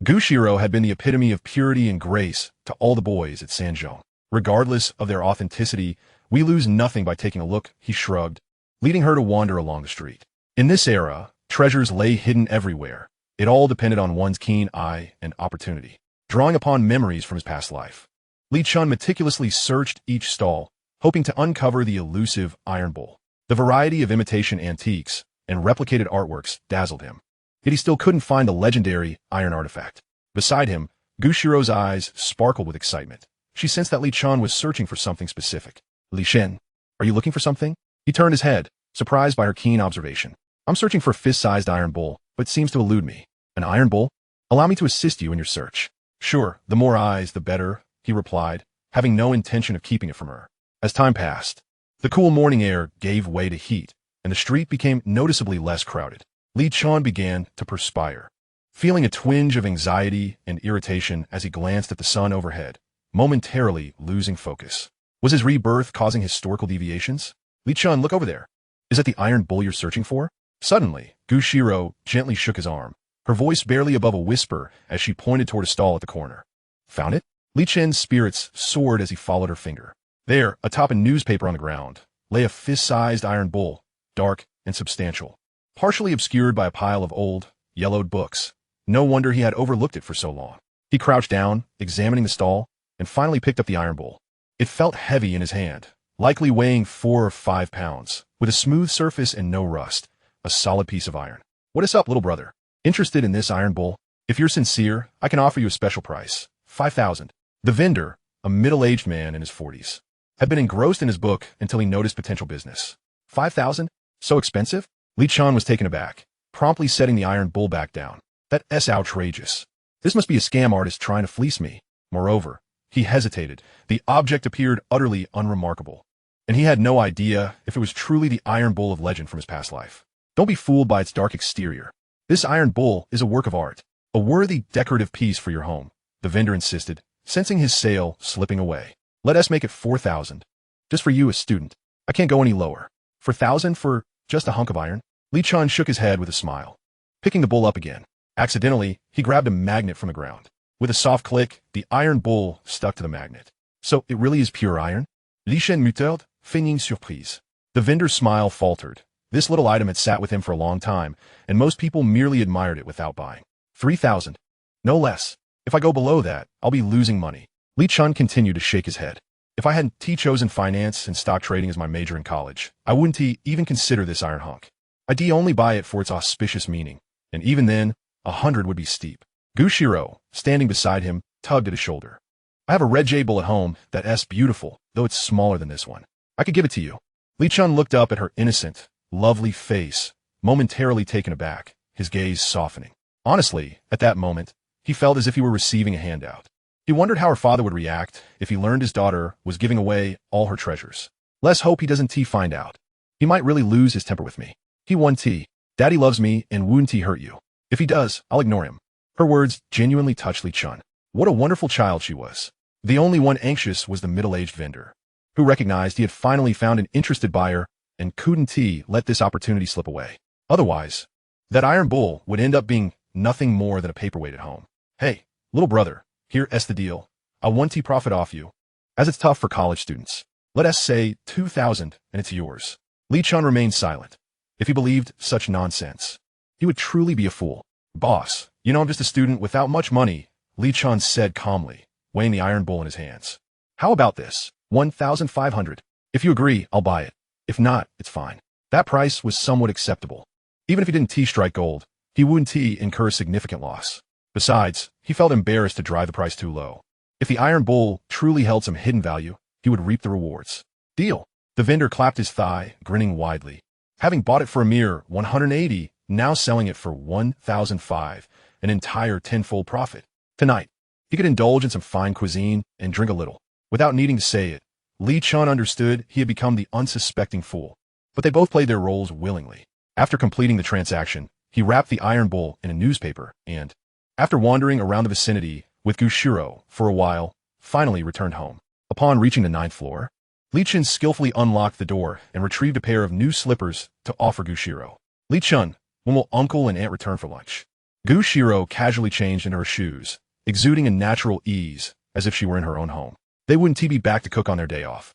Xirou had been the epitome of purity and grace to all the boys at Sanzhong. Regardless of their authenticity, we lose nothing by taking a look, he shrugged, leading her to wander along the street. In this era, treasures lay hidden everywhere. It all depended on one's keen eye and opportunity. Drawing upon memories from his past life, Li Chen meticulously searched each stall, hoping to uncover the elusive iron bowl. The variety of imitation antiques and replicated artworks dazzled him. Yet he still couldn't find the legendary iron artifact. Beside him, Xirou's eyes sparkled with excitement. She sensed that Li Chen was searching for something specific. Li Chen, are you looking for something? He turned his head, surprised by her keen observation. I'm searching for a fist-sized iron bowl, but it seems to elude me. An iron bowl? Allow me to assist you in your search. Sure, the more eyes, the better, he replied, having no intention of keeping it from her. As time passed, the cool morning air gave way to heat, and the street became noticeably less crowded. Li Chen began to perspire. feeling a twinge of anxiety and irritation as he glanced at the sun overhead, momentarily losing focus. Was his rebirth causing historical deviations? Li Chen, look over there. Is that the iron bull you're searching for? Suddenly, Xirou gently shook his arm, her voice barely above a whisper as she pointed toward a stall at the corner. Found it? Li Chen's spirits soared as he followed her finger. There, atop a newspaper on the ground, lay a fist-sized iron bull, dark and substantial, partially obscured by a pile of old, yellowed books. No wonder he had overlooked it for so long. He crouched down, examining the stall, and finally picked up the iron bull. It felt heavy in his hand, likely weighing 4 or 5 pounds, with a smooth surface and no rust, a solid piece of iron. What is up, little brother? Interested in this iron bull? If you're sincere, I can offer you a special price, 5,000. The vendor, a middle-aged man in his 40s, had been engrossed in his book until he noticed potential business. 5,000? So expensive? Li Chen was taken aback, promptly setting the iron bull back down. That's outrageous. This must be a scam artist trying to fleece me. Moreover, he hesitated. The object appeared utterly unremarkable, and he had no idea if it was truly the iron bull of legend from his past life. Don't be fooled by its dark exterior. This iron bull is a work of art, a worthy decorative piece for your home, the vendor insisted, sensing his sale slipping away. Let us make it 4,000. Just for you, a student. I can't go any lower. 4,000 for just a hunk of iron? Li Chen shook his head with a smile, picking the bull up again. Accidentally, he grabbed a magnet from the ground. With a soft click, the iron bull stuck to the magnet. So it really is pure iron? Li Chen muttered, feigning surprise. The vendor's smile faltered. This little item had sat with him for a long time, and most people merely admired it without buying. 3,000. No less. If I go below that, I'll be losing money. Li Chen continued to shake his head. If I hadn't chosen finance and stock trading as my major in college, I wouldn't even consider this iron hunk. I'd only buy it for its auspicious meaning, and even then, 100 would be steep. Xirou, standing beside him, tugged at his shoulder. I have a red jade bull at home that's beautiful, though it's smaller than this one. I could give it to you. Li Chen looked up at her innocent, lovely face, momentarily taken aback, his gaze softening. Honestly, at that moment, he felt as if he were receiving a handout. He wondered how her father would react if he learned his daughter was giving away all her treasures. Let's hope he doesn't find out. He might really lose his temper with me. He won Daddy loves me and wouldn't hurt you. If he does, I'll ignore him. Her words genuinely touched Li Chen. What a wonderful child she was. The only one anxious was the middle-aged vendor, who recognized he had finally found an interested buyer and couldn't let this opportunity slip away. Otherwise, that iron bull would end up being nothing more than a paperweight at home. Hey, little brother, here's the deal. I want profit off you, as it's tough for college students. Let us say 2,000 and it's yours. Li Chen remained silent. If he believed such nonsense, he would truly be a fool. Boss, you know I'm just a student without much money, Li Chen said calmly, weighing the iron bull in his hands. How about this? 1,500. If you agree, I'll buy it. If not, it's fine. That price was somewhat acceptable. Even if he didn't strike gold, he wouldn't incur significant loss. Besides, he felt embarrassed to drive the price too low. If the iron bull truly held some hidden value, he would reap the rewards. Deal. The vendor clapped his thigh, grinning widely. Having bought it for a mere 180, now selling it for 1,005, an entire tenfold profit. Tonight, he could indulge in some fine cuisine and drink a little. Without needing to say it, Li Chen understood he had become the unsuspecting fool. But they both played their roles willingly. After completing the transaction, he wrapped the iron bull in a newspaper and, after wandering around the vicinity with Xirou for a while, finally returned home. Upon reaching the 9th floor, Li Chen skillfully unlocked the door and retrieved a pair of new slippers to offer Xirou. Li Chen, when will uncle and aunt return for lunch? Xirou casually changed into her shoes, exuding a natural ease, as if she were in her own home. They wouldn't be back to cook on their day off.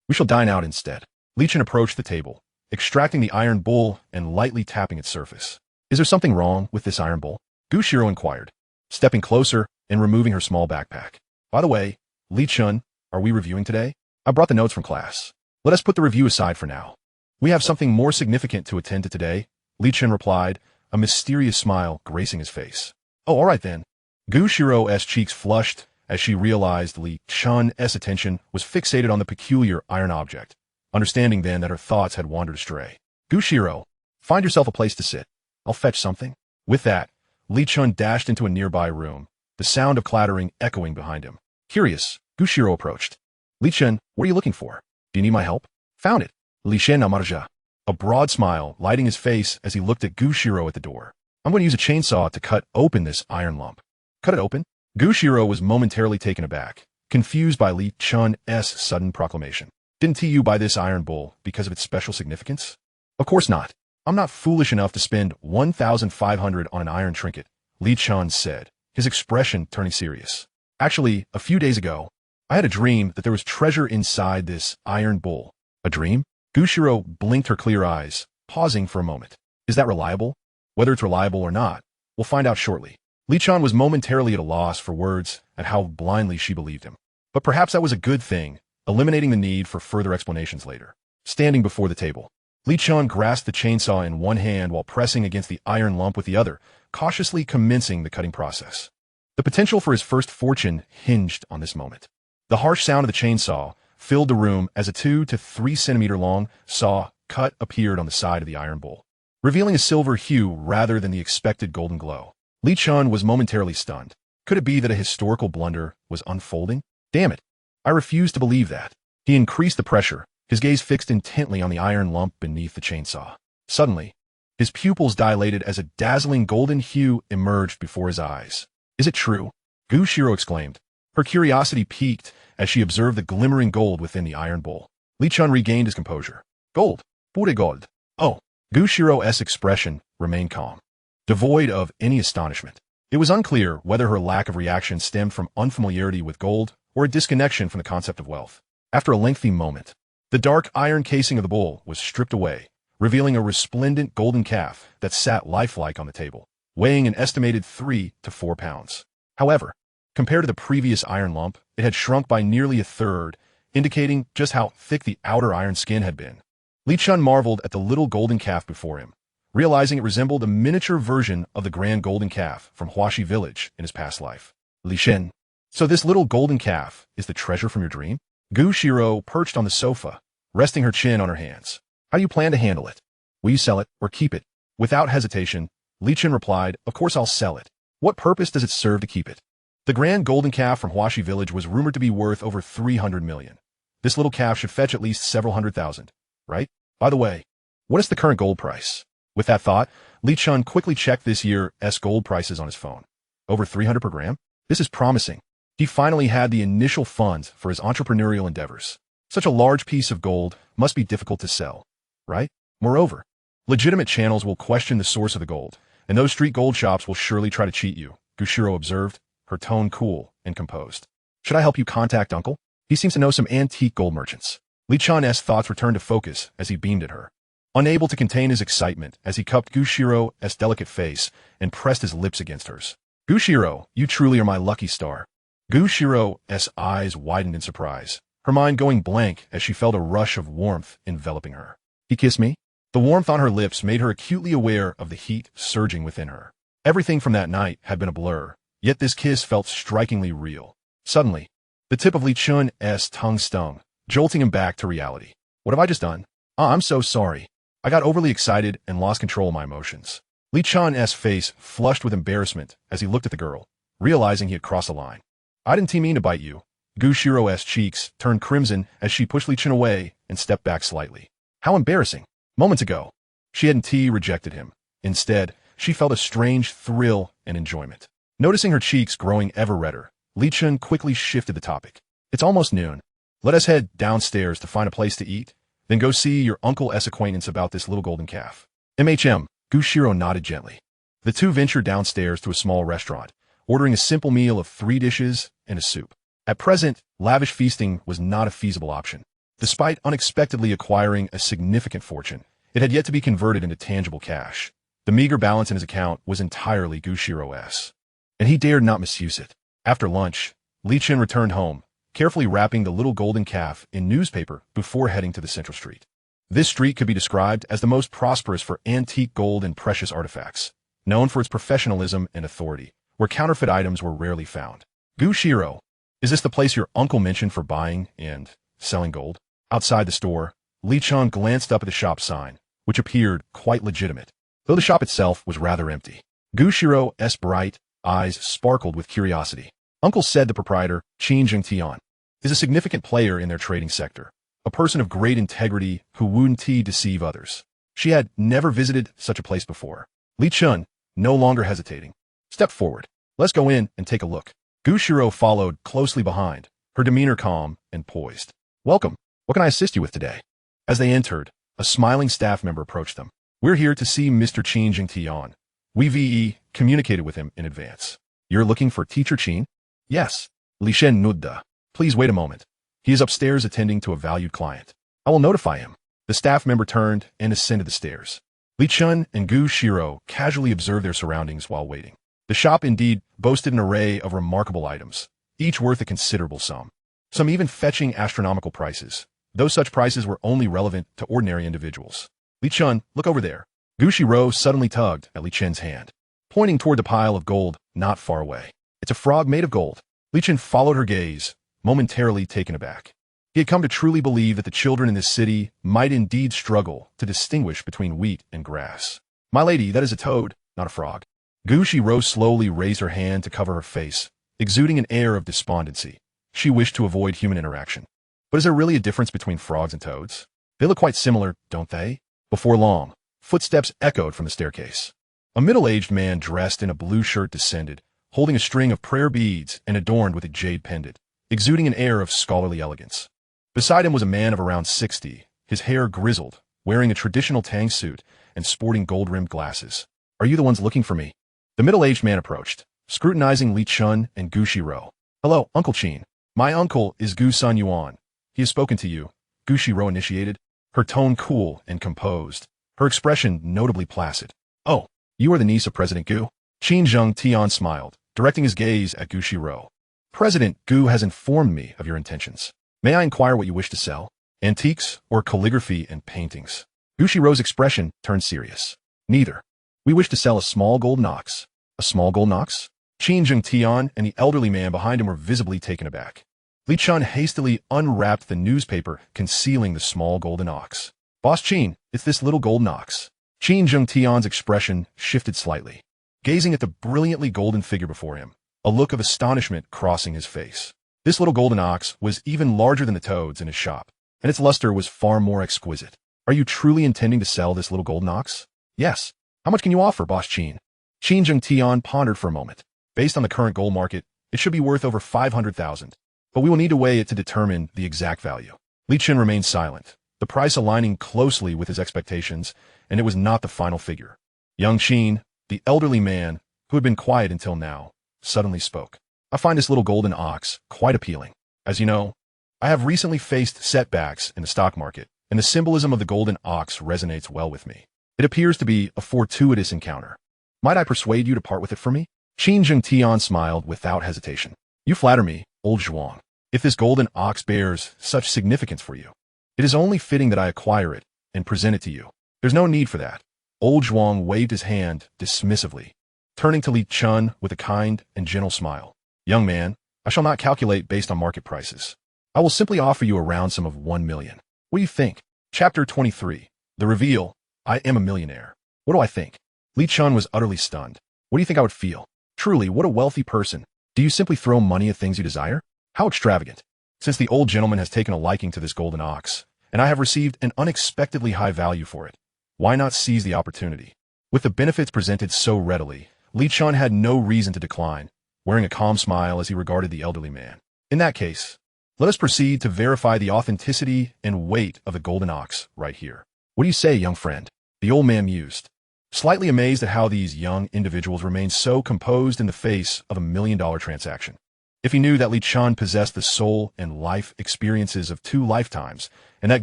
We shall dine out instead. Li Chen approached the table, extracting the iron bowl and lightly tapping its surface. Is there something wrong with this iron bowl? Xirou inquired, stepping closer and removing her small backpack. By the way, Li Chen, are we reviewing today? I brought the notes from class. Let us put the review aside for now. We have something more significant to attend to today, Li Chen replied, a mysterious smile gracing his face. Oh, all right then. Xirou's cheeks flushed as she realized Li Chen's attention was fixated on the peculiar iron object, understanding then that her thoughts had wandered astray. Xirou, find yourself a place to sit. I'll fetch something. With that, Li Chen dashed into a nearby room, the sound of clattering echoing behind him. Curious, Xirou approached. Li Chen, what are you looking for? Do you need my help? Found it. Li Chen Amarja. A broad smile lighting his face as he looked at Xirou at the door. I'm going to use a chainsaw to cut open this iron lump. Cut it open? Xirou was momentarily taken aback, confused by Li Chen's sudden proclamation. Didn't you buy this iron bowl because of its special significance? Of course not. I'm not foolish enough to spend 1,500 on an iron trinket, Li Chen said, his expression turning serious. Actually, a few days ago, I had a dream that there was treasure inside this iron bowl. A dream? Xirou blinked her clear eyes, pausing for a moment. Is that reliable? Whether it's reliable or not, we'll find out shortly. Li Chen was momentarily at a loss for words at how blindly she believed him. But perhaps that was a good thing, eliminating the need for further explanations later. Standing before the table, Li Chen grasped the chainsaw in one hand while pressing against the iron lump with the other, cautiously commencing the cutting process. The potential for his first fortune hinged on this moment. The harsh sound of the chainsaw filled the room as a 2 to 3 centimeter long saw cut appeared on the side of the iron bowl, revealing a silver hue rather than the expected golden glow. Li Chen was momentarily stunned. Could it be that a historical blunder was unfolding? Damn it. I refuse to believe that. He increased the pressure, his gaze fixed intently on the iron lump beneath the chainsaw. Suddenly, his pupils dilated as a dazzling golden hue emerged before his eyes. Is it true? Xirou exclaimed. Her curiosity piqued as she observed the glimmering gold within the iron bowl. Li Chen regained his composure. Gold. Pure gold. Oh. Xirou's expression remained calm, devoid of any astonishment. It was unclear whether her lack of reaction stemmed from unfamiliarity with gold or a disconnection from the concept of wealth. After a lengthy moment, the dark iron casing of the bowl was stripped away, revealing a resplendent golden calf that sat lifelike on the table, weighing an estimated 3 to 4 pounds. However, compared to the previous iron lump, it had shrunk by nearly a third, indicating just how thick the outer iron skin had been. Li Chen marveled at the little golden calf before him, realizing it resembled a miniature version of the grand golden calf from Huaxi village in his past life. Li Chen. So this little golden calf is the treasure from your dream? Xirou perched on the sofa, resting her chin on her hands. How do you plan to handle it? Will you sell it or keep it? Without hesitation, Li Chen replied, of course I'll sell it. What purpose does it serve to keep it? The grand golden calf from Huaxi village was rumored to be worth over 300 million. This little calf should fetch at least several hundred thousand, right? By the way, what is the current gold price? With that thought, Li Chen quickly checked this year's gold prices on his phone. Over 300 per gram? This is promising. He finally had the initial funds for his entrepreneurial endeavors. Such a large piece of gold must be difficult to sell, right? Moreover, legitimate channels will question the source of the gold, and those street gold shops will surely try to cheat you, Xirou observed, her tone cool and composed. Should I help you contact Uncle? He seems to know some antique gold merchants. Li Chen's thoughts returned to focus as he beamed at her, unable to contain his excitement as he cupped Xirou's delicate face and pressed his lips against hers. Xirou, you truly are my lucky star. Xirou's eyes widened in surprise, her mind going blank as she felt a rush of warmth enveloping her. He kissed me? The warmth on her lips made her acutely aware of the heat surging within her. Everything from that night had been a blur, yet this kiss felt strikingly real. Suddenly, the tip of Li Chen's tongue stung, jolting him back to reality. What have I just done? I'm so sorry. I got overly excited and lost control of my emotions. Li Chen's face flushed with embarrassment as he looked at the girl, realizing he had crossed a line. I didn't mean to bite you. Xirou's cheeks turned crimson as she pushed Li Chen away and stepped back slightly. How embarrassing. Moments ago, she hadn't rejected him. Instead, she felt a strange thrill and enjoyment. Noticing her cheeks growing ever redder, Li Chen quickly shifted the topic. It's almost noon. Let us head downstairs to find a place to eat, then go see your uncle's acquaintance about this little golden calf. Xirou nodded gently. The two ventured downstairs to a small restaurant, ordering a simple meal of 3 dishes and a soup. At present, lavish feasting was not a feasible option. Despite unexpectedly acquiring a significant fortune, it had yet to be converted into tangible cash. The meager balance in his account was entirely Xirou's, and he dared not misuse it. After lunch, Li Chen returned home, carefully wrapping the little golden calf in newspaper before heading to the central street. This street could be described as the most prosperous for antique gold and precious artifacts, known for its professionalism and authority, where counterfeit items were rarely found. Xirou, is this the place your uncle mentioned for buying and selling gold? Outside the store, Li Chen glanced up at the shop sign, which appeared quite legitimate, though the shop itself was rather empty. Xirou's bright eyes sparkled with curiosity. Uncle said the proprietor, Qin Jingtian, is a significant player in their trading sector, a person of great integrity who wouldn't deceive others. She had never visited such a place before. Li Chen, no longer hesitating. Step forward. Let's go in and take a look. Xirou followed closely behind, her demeanor calm and poised. Welcome. What can I assist you with today? As they entered, a smiling staff member approached them. We're here to see Mr. Qin Jingtian. We communicated with him in advance. You're looking for Teacher Qin? Yes. Li Chen nodded. Please wait a moment. He is upstairs attending to a valued client. I will notify him. The staff member turned and ascended the stairs. Li Chen and Xirou casually observed their surroundings while waiting. The shop indeed boasted an array of remarkable items, each worth a considerable sum. Some even fetching astronomical prices, though such prices were only relevant to ordinary individuals. Li Chen, look over there. Xirou suddenly tugged at Li Chen's hand, pointing toward the pile of gold not far away. It's a frog made of gold. Li Chen followed her gaze, momentarily taken aback. He had come to truly believe that the children in this city might indeed struggle to distinguish between wheat and grass. My lady, that is a toad, not a frog. Xirou slowly raised her hand to cover her face, exuding an air of despondency. She wished to avoid human interaction. But is there really a difference between frogs and toads? They look quite similar, don't they? Before long, footsteps echoed from the staircase. A middle-aged man dressed in a blue shirt descended, holding a string of prayer beads and adorned with a jade pendant, exuding an air of scholarly elegance. Beside him was a man of around 60, his hair grizzled, wearing a traditional Tang suit and sporting gold-rimmed glasses. Are you the ones looking for me? The middle-aged man approached, scrutinizing Li Chen and Xirou. Hello, Uncle Qin. My uncle is Gu Sun Yuan. He has spoken to you. Xirou initiated, her tone cool and composed, her expression notably placid. Oh, you are the niece of President Gu? Qin Jingtian smiled, directing his gaze at Xirou. President Gu has informed me of your intentions. May I inquire what you wish to sell? Antiques or calligraphy and paintings? Xirou's expression turned serious. Neither. We wish to sell a small golden ox. A small golden ox? Qin Jingtian and the elderly man behind him were visibly taken aback. Li Chen hastily unwrapped the newspaper concealing the small golden ox. Boss Qin, it's this little golden ox. Qin Jingtian's expression shifted slightly, gazing at the brilliantly golden figure before him, a look of astonishment crossing his face. This little golden ox was even larger than the toads in his shop, and its luster was far more exquisite. Are you truly intending to sell this little golden ox? Yes. How much can you offer, Boss Qin? Qin Jingtian pondered for a moment. Based on the current gold market, it should be worth over 500,000, but we will need to weigh it to determine the exact value. Li Chen remained silent, the price aligning closely with his expectations, and it was not the final figure. Young Qin, the elderly man, who had been quiet until now, suddenly spoke. I find this little golden ox quite appealing. As you know, I have recently faced setbacks in the stock market, and the symbolism of the golden ox resonates well with me. It appears to be a fortuitous encounter. Might I persuade you to part with it for me? Qin Jingtian smiled without hesitation. You flatter me, old Zhuang. If this golden ox bears such significance for you, it is only fitting that I acquire it and present it to you. There's no need for that. Old Zhuang waved his hand dismissively, turning to Li Chen with a kind and gentle smile. Young man, I shall not calculate based on market prices. I will simply offer you a round sum of 1 million. What do you think? Chapter 23. The Reveal. I am a millionaire. What do I think? Li Chen was utterly stunned. What do you think I would feel? Truly, what a wealthy person. Do you simply throw money at things you desire? How extravagant. Since the old gentleman has taken a liking to this golden ox, and I have received an unexpectedly high value for it, why not seize the opportunity? With the benefits presented so readily, Li Chen had no reason to decline, wearing a calm smile as he regarded the elderly man. In that case, let us proceed to verify the authenticity and weight of the golden ox right here. What do you say, young friend? The old man mused, slightly amazed at how these young individuals remained so composed in the face of $1 million transaction. If he knew that Li Chen possessed the soul and life experiences of 2 lifetimes, and that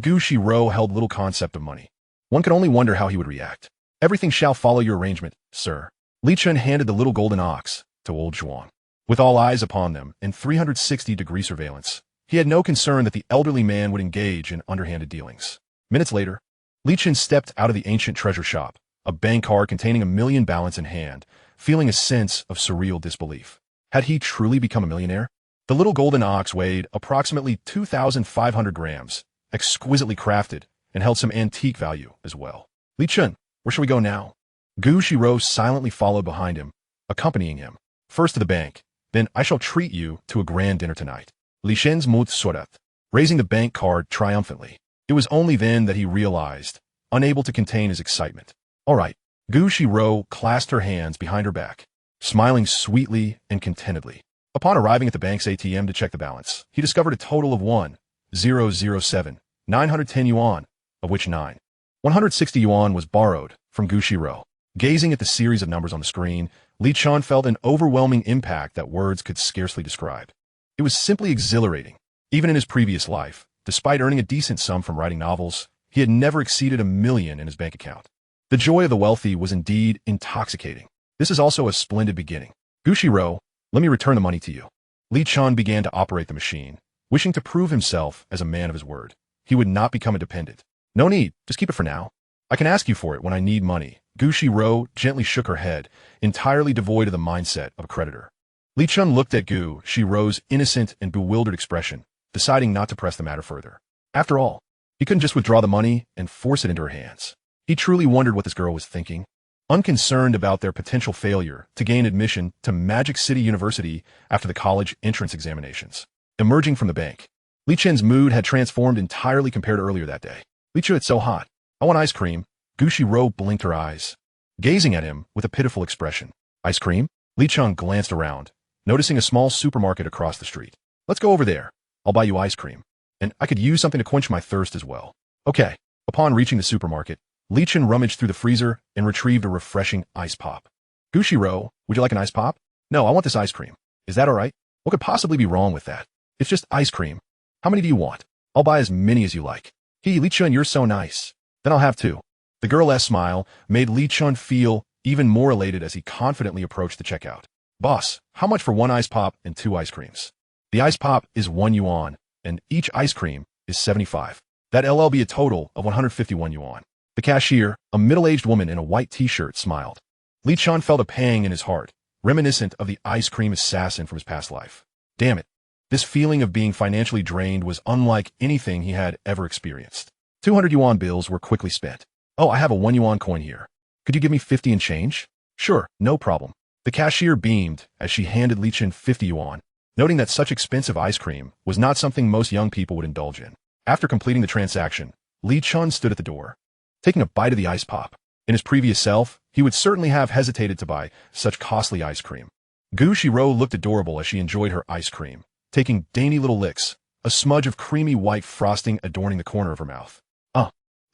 Xirou held little concept of money, one could only wonder how he would react. Everything shall follow your arrangement, sir. Li Chen handed the little golden ox to old Zhuang. With all eyes upon them in 360-degree surveillance, he had no concern that the elderly man would engage in underhanded dealings. Minutes later, Li Chen stepped out of the ancient treasure shop, a bank card containing $1 million balance in hand, feeling a sense of surreal disbelief. Had he truly become a millionaire? The little golden ox weighed approximately 2,500 grams, exquisitely crafted, and held some antique value as well. Li Chen, where shall we go now? Xirou silently followed behind him, accompanying him. First to the bank, then I shall treat you to a grand dinner tonight. Li Chen's mouth soared, raising the bank card triumphantly. It was only then that he realized, unable to contain his excitement. All right, Xirou clasped her hands behind her back, smiling sweetly and contentedly. Upon arriving at the bank's ATM to check the balance, he discovered a total of 1,007, 910 yuan, of which 160 yuan was borrowed from Xirou. Gazing at the series of numbers on the screen, Li Chen felt an overwhelming impact that words could scarcely describe. It was simply exhilarating. Even in his previous life, despite earning a decent sum from writing novels, he had never exceeded 1 million in his bank account. The joy of the wealthy was indeed intoxicating. This is also a splendid beginning. Xirou, let me return the money to you. Li Chen began to operate the machine, wishing to prove himself as a man of his word. He would not become a dependent. No need, just keep it for now. I can ask you for it when I need money. Xirou gently shook her head, entirely devoid of the mindset of a creditor. Li Chen looked at Xirou's innocent and bewildered expression, deciding not to press the matter further. After all, he couldn't just withdraw the money and force it into her hands. He truly wondered what this girl was thinking. Unconcerned about their potential failure to gain admission to Magic City University after the college entrance examinations. Emerging from the bank, Li Chen's mood had transformed entirely compared to earlier that day. Li Chen, it's so hot. I want ice cream. Xirou blinked her eyes, gazing at him with a pitiful expression. Ice cream? Li Chen glanced around, noticing a small supermarket across the street. Let's go over there. I'll buy you ice cream. And I could use something to quench my thirst as well. Okay. Upon reaching the supermarket, Li Chen rummaged through the freezer and retrieved a refreshing ice pop. Xirou, would you like an ice pop? No, I want this ice cream. Is that all right? What could possibly be wrong with that? It's just ice cream. How many do you want? I'll buy as many as you like. Li Chen, you're so nice. Then I'll have 2. The girl's smile made Li Chen feel even more elated as he confidently approached the checkout. Boss, how much for 1 ice pop and 2 ice creams? The ice pop is 1 yuan, and each ice cream is 75. That'll be a total of 151 yuan. The cashier, a middle-aged woman in a white t-shirt, smiled. Li Chen felt a pang in his heart, reminiscent of the ice cream assassin from his past life. Damn it. This feeling of being financially drained was unlike anything he had ever experienced. 200 yuan bills were quickly spent. Oh, I have a 1 yuan coin here. Could you give me 50 and change? Sure, no problem. The cashier beamed as she handed Li Chen 50 yuan, noting that such expensive ice cream was not something most young people would indulge in. After completing the transaction, Li Chen stood at the door, taking a bite of the ice pop. In his previous self, he would certainly have hesitated to buy such costly ice cream. Xirou looked adorable as she enjoyed her ice cream, taking dainty little licks, a smudge of creamy white frosting adorning the corner of her mouth.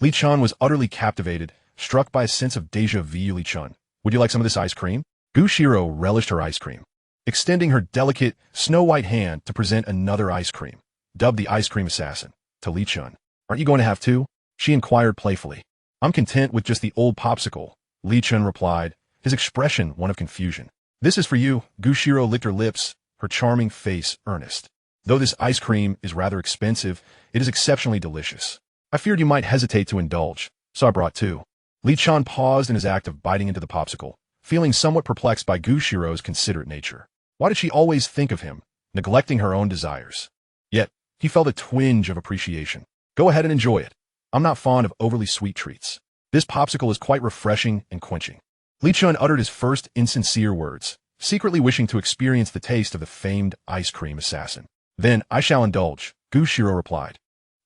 Li Chen was utterly captivated, struck by a sense of déjà vu. Li Chen, would you like some of this ice cream? Xirou relished her ice cream, extending her delicate, snow-white hand to present another ice cream, dubbed the ice cream assassin, to Li Chen. Aren't you going to have 2? She inquired playfully. I'm content with just the old popsicle, Li Chen replied, his expression one of confusion. This is for you. Xirou licked her lips, her charming face earnest. Though this ice cream is rather expensive, it is exceptionally delicious. I feared you might hesitate to indulge, so I brought 2. Li Chen paused in his act of biting into the popsicle, feeling somewhat perplexed by Xirou's considerate nature. Why did she always think of him, neglecting her own desires? Yet, he felt a twinge of appreciation. Go ahead and enjoy it. I'm not fond of overly sweet treats. This popsicle is quite refreshing and quenching. Li Chen uttered his first insincere words, secretly wishing to experience the taste of the famed ice cream assassin. Then I shall indulge, Xirou replied,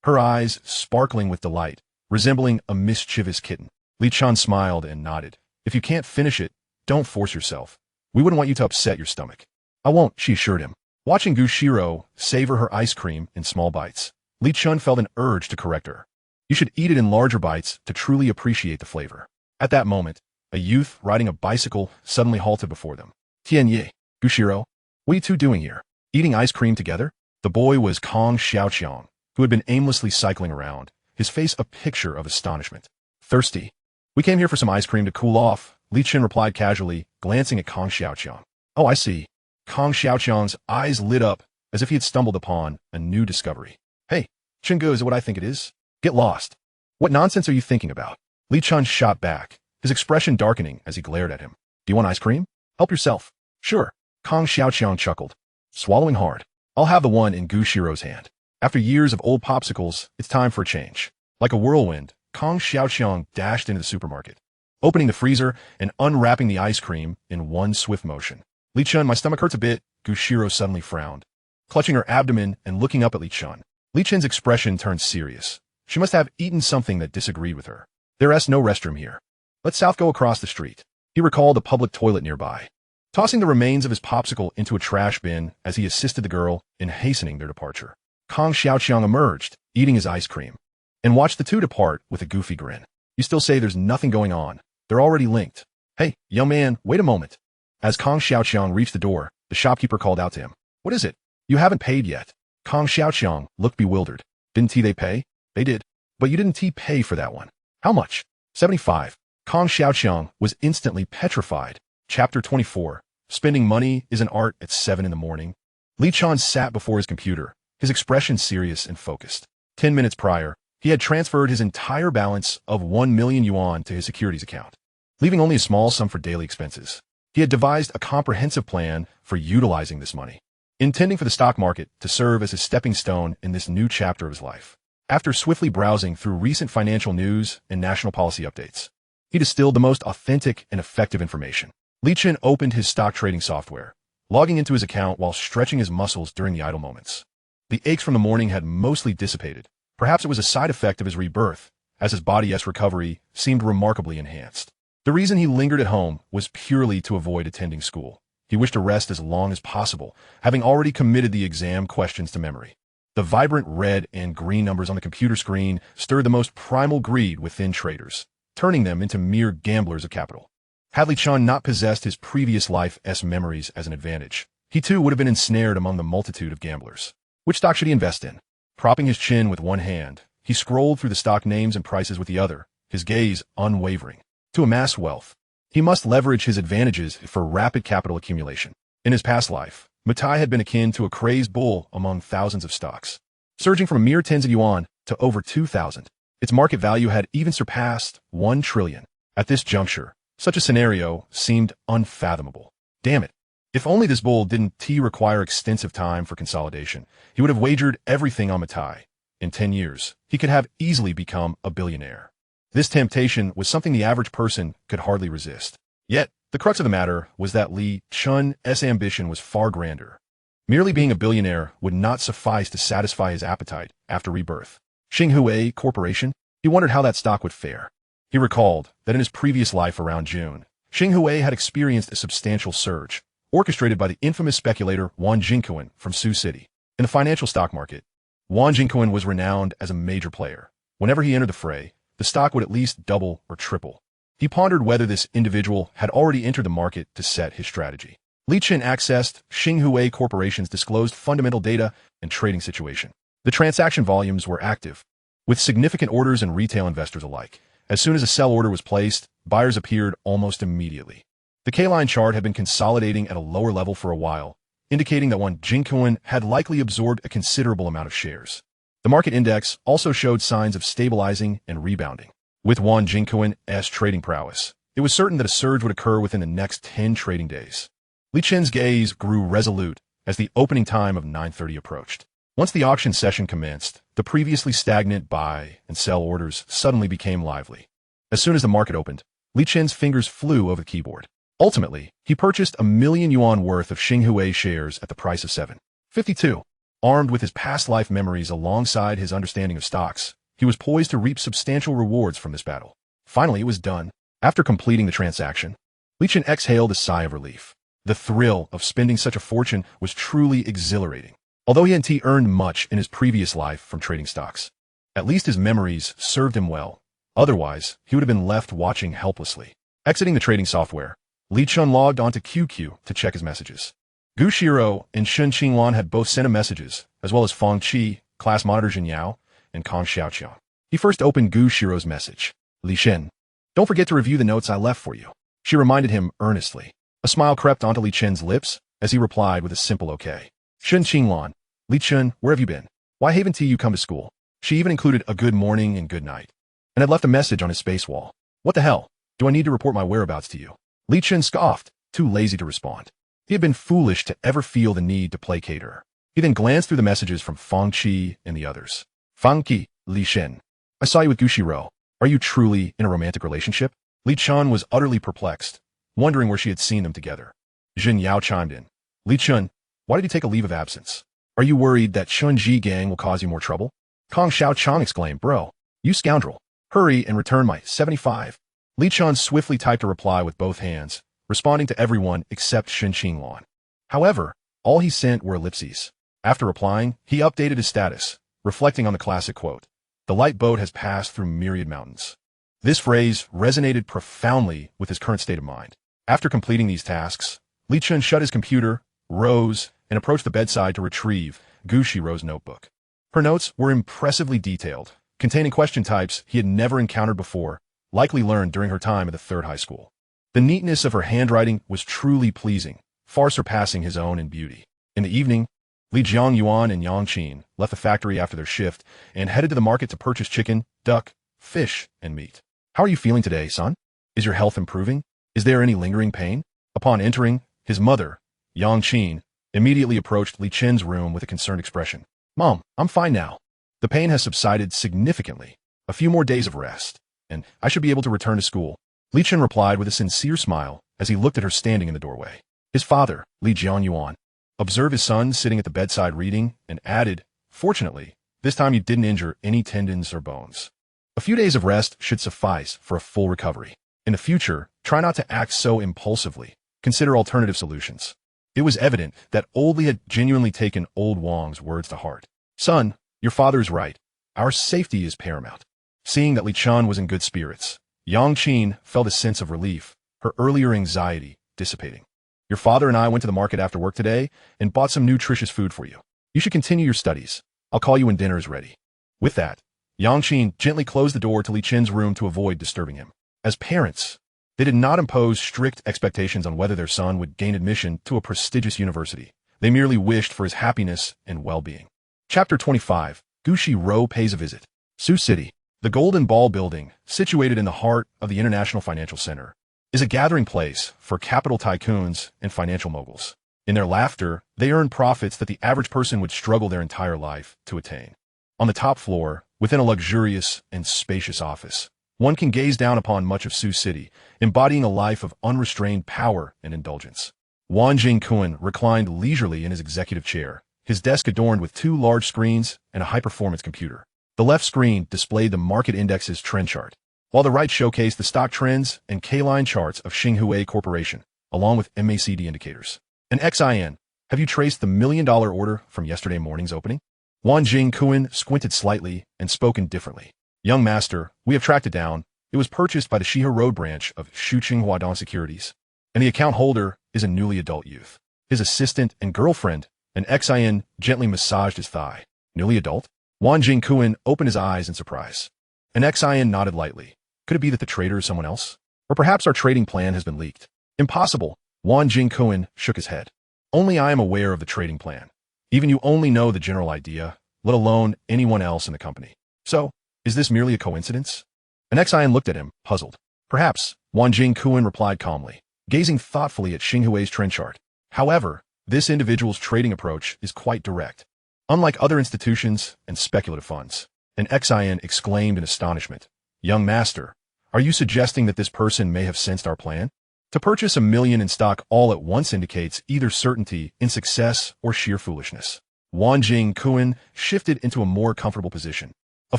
her eyes sparkling with delight, resembling a mischievous kitten. Li Chen smiled and nodded. If you can't finish it, don't force yourself. We wouldn't want you to upset your stomach. I won't, she assured him. Watching Xirou savor her ice cream in small bites, Li Chen felt an urge to correct her. You should eat it in larger bites to truly appreciate the flavor. At that moment, a youth riding a bicycle suddenly halted before them. Tianye, Xirou, what are you 2 doing here? Eating ice cream together? The boy was Kong Xiaoqiang, who had been aimlessly cycling around, his face a picture of astonishment. Thirsty. We came here for some ice cream to cool off, Li Chen replied casually, glancing at Kong Xiaoqiang. Oh, I see. Kong Xiaoqiang's eyes lit up as if he had stumbled upon a new discovery. Hey, Chingu, is it what I think it is? Get lost. What nonsense are you thinking about? Li Chen shot back, his expression darkening as he glared at him. Do you want ice cream? Help yourself. Sure. Kong Xiaoqiang chuckled, swallowing hard. I'll have the one in Xirou's hand. After years of old popsicles, it's time for a change. Like a whirlwind, Kong Xiaoqiang dashed into the supermarket, opening the freezer and unwrapping the ice cream in one swift motion. Li Chen, my stomach hurts a bit, Xirou suddenly frowned, clutching her abdomen and looking up at Li Chen. Li Chen's expression turned serious. She must have eaten something that disagreed with her. There's no restroom here. Let's south go across the street. He recalled a public toilet nearby, tossing the remains of his popsicle into a trash bin as he assisted the girl in hastening their departure. Kang Xiaoqiang emerged, eating his ice cream, and watched the two depart with a goofy grin. You still say there's nothing going on. They're already linked. Hey, young man, wait a moment. As Kang Xiaoqiang reached the door, the shopkeeper called out to him. What is it? You haven't paid yet. Kang Xiaoqiang looked bewildered. Didn't they pay? They did. But you didn't pay for that one. How much? 75. Kang Xiaoqiang was instantly petrified. Chapter 24. Spending money is an art at 7 in the morning. Li Chen sat before his computer, his expression serious and focused. 10 minutes prior, he had transferred his entire balance of 1 million yuan to his securities account, leaving only a small sum for daily expenses. He had devised a comprehensive plan for utilizing this money, intending for the stock market to serve as a stepping stone in this new chapter of his life. After swiftly browsing through recent financial news and national policy updates, he distilled the most authentic and effective information. Li Chen opened his stock trading software, logging into his account while stretching his muscles during the idle moments. The aches from the morning had mostly dissipated. Perhaps it was a side effect of his rebirth, as his body's recovery seemed remarkably enhanced. The reason he lingered at home was purely to avoid attending school. He wished to rest as long as possible, having already committed the exam questions to memory. The vibrant red and green numbers on the computer screen stirred the most primal greed within traders, turning them into mere gamblers of capital. Had Li Chen not possessed his previous life's memories as an advantage, he too would have been ensnared among the multitude of gamblers. Which stock should he invest in? Propping his chin with one hand, he scrolled through the stock names and prices with the other, his gaze unwavering. To amass wealth, he must leverage his advantages for rapid capital accumulation. In his past life, Matai had been akin to a crazed bull among thousands of stocks, surging from a mere tens of yuan to over 2,000. Its market value had even surpassed 1 trillion. At this juncture, such a scenario seemed unfathomable. Damn it. If only this bull didn't require extensive time for consolidation, he would have wagered everything on Matai. In 10 years, he could have easily become a billionaire. This temptation was something the average person could hardly resist. Yet, the crux of the matter was that Li Chen's ambition was far grander. Merely being a billionaire would not suffice to satisfy his appetite after rebirth. Xirou Corporation? He wondered how that stock would fare. He recalled that in his previous life around June, Xirou had experienced a substantial surge, orchestrated by the infamous speculator Wang Jingquan from Sioux City. In the financial stock market, Wang Jingquan was renowned as a major player. Whenever he entered the fray, the stock would at least double or triple. He pondered whether this individual had already entered the market to set his strategy. Li Chen accessed Xirou Corporation's disclosed fundamental data and trading situation. The transaction volumes were active, with significant orders and retail investors alike. As soon as a sell order was placed, buyers appeared almost immediately. The K-line chart had been consolidating at a lower level for a while, indicating that Wang Jingquan had likely absorbed a considerable amount of shares. The market index also showed signs of stabilizing and rebounding. With Wang Jingquan's trading prowess, it was certain that a surge would occur within the next 10 trading days. Li Chen's gaze grew resolute as the opening time of 9:30 approached. Once the auction session commenced, the previously stagnant buy and sell orders suddenly became lively. As soon as the market opened, Li Chen's fingers flew over the keyboard. Ultimately, he purchased 1 million yuan worth of Xirou shares at the price of 7.52. Armed with his past life memories alongside his understanding of stocks, he was poised to reap substantial rewards from this battle. Finally, it was done. After completing the transaction, Li Chen exhaled a sigh of relief. The thrill of spending such a fortune was truly exhilarating. Although he hadn't earned much in his previous life from trading stocks, at least his memories served him well. Otherwise, he would have been left watching helplessly. Exiting the trading software, Li Chen logged onto QQ to check his messages. Xirou and Shen Qinglan had both sent him messages, as well as Feng Qi, class monitor Jin Yao, and Kang Xiaoqiang. He first opened Xirou's message. Li Chen, don't forget to review the notes I left for you. She reminded him earnestly. A smile crept onto Li Chen's lips as he replied with a simple okay. Shen Qinglan, Li Chen, where have you been? Why haven't you come to school? She even included a good morning and good night, and had left a message on his space wall. What the hell? Do I need to report my whereabouts to you? Li Chen scoffed, too lazy to respond. He had been foolish to ever feel the need to placate her. He then glanced through the messages from Feng Qi and the others. Feng Qi, Li Chen, I saw you with Xirou. Are you truly in a romantic relationship? Li Chen was utterly perplexed, wondering where she had seen them together. Jin Yao chimed in. Li Chen, why did you take a leave of absence? Are you worried that Shunji gang will cause you more trouble? Kang Xiaoqiang exclaimed, Bro, you scoundrel. Hurry and return my 75. Li Chen swiftly typed a reply with both hands, responding to everyone except Shen Qinglan. However, all he sent were ellipses. After replying, he updated his status, reflecting on the classic quote, "The light boat has passed through myriad mountains." This phrase resonated profoundly with his current state of mind. After completing these tasks, Li Chen shut his computer, rose, and approached the bedside to retrieve Xirou's notebook. Her notes were impressively detailed, containing question types he had never encountered before, likely learned during her time at the third high school. The neatness of her handwriting was truly pleasing, far surpassing his own in beauty. In the evening, Li Jiangyuan and Yang Qin left the factory after their shift and headed to the market to purchase chicken, duck, fish, and meat. "How are you feeling today, son? Is your health improving? Is there any lingering pain?" Upon entering, his mother, Yang Qin, immediately approached Li Chen's room with a concerned expression. "Mom, I'm fine now. The pain has subsided significantly. A few more days of rest, and I should be able to return to school." Li Chen replied with a sincere smile as he looked at her standing in the doorway. His father, Li Jianyuan, observed his son sitting at the bedside reading and added, "Fortunately, this time you didn't injure any tendons or bones. A few days of rest should suffice for a full recovery. In the future, try not to act so impulsively. Consider alternative solutions." It was evident that Old Li had genuinely taken Old Wang's words to heart. "Son, your father is right. Our safety is paramount." Seeing that Li Chen was in good spirits, Yang Qin felt a sense of relief, her earlier anxiety dissipating. "Your father and I went to the market after work today and bought some nutritious food for you. You should continue your studies. I'll call you when dinner is ready." With that, Yang Qin gently closed the door to Li Chen's room to avoid disturbing him. As parents, they did not impose strict expectations on whether their son would gain admission to a prestigious university. They merely wished for his happiness and well-being. Chapter 25. Xirou pays a visit. Sioux City, the Golden Ball Building, situated in the heart of the International Financial Center, is a gathering place for capital tycoons and financial moguls. In their laughter, they earn profits that the average person would struggle their entire life to attain. On the top floor, within a luxurious and spacious office, one can gaze down upon much of Sioux City, embodying a life of unrestrained power and indulgence. Wan Jingkun reclined leisurely in his executive chair, his desk adorned with 2 large screens and a high-performance computer. The left screen displayed the market index's trend chart, while the right showcased the stock trends and K-line charts of Xirou Corporation, along with MACD indicators. "An XIN, have you traced the $1 million order from yesterday morning's opening?" Wan Jingkun squinted slightly and spoke indifferently. "Young master, we have tracked it down. It was purchased by the Xirou Road branch of Shuqing Huadong Securities, and the account holder is a newly adult youth. His assistant and girlfriend, an XIN, gently massaged his thigh. Newly adult? Wan Jingkun opened his eyes in surprise. An XIN nodded lightly. Could it be that the trader is someone else? Or perhaps our trading plan has been leaked? Impossible. Wan Jingkun shook his head. Only I am aware of the trading plan. Even you only know the general idea, let alone anyone else in the company. So, is this merely a coincidence? An XIN looked at him, puzzled. Perhaps, Wan Jingkun replied calmly, gazing thoughtfully at Xinghui's trend chart. However, this individual's trading approach is quite direct. Unlike other institutions and speculative funds, an XIN exclaimed in astonishment. Young master, are you suggesting that this person may have sensed our plan? To purchase $1 million in stock all at once indicates either certainty in success or sheer foolishness. Wan Jingkun shifted into a more comfortable position. A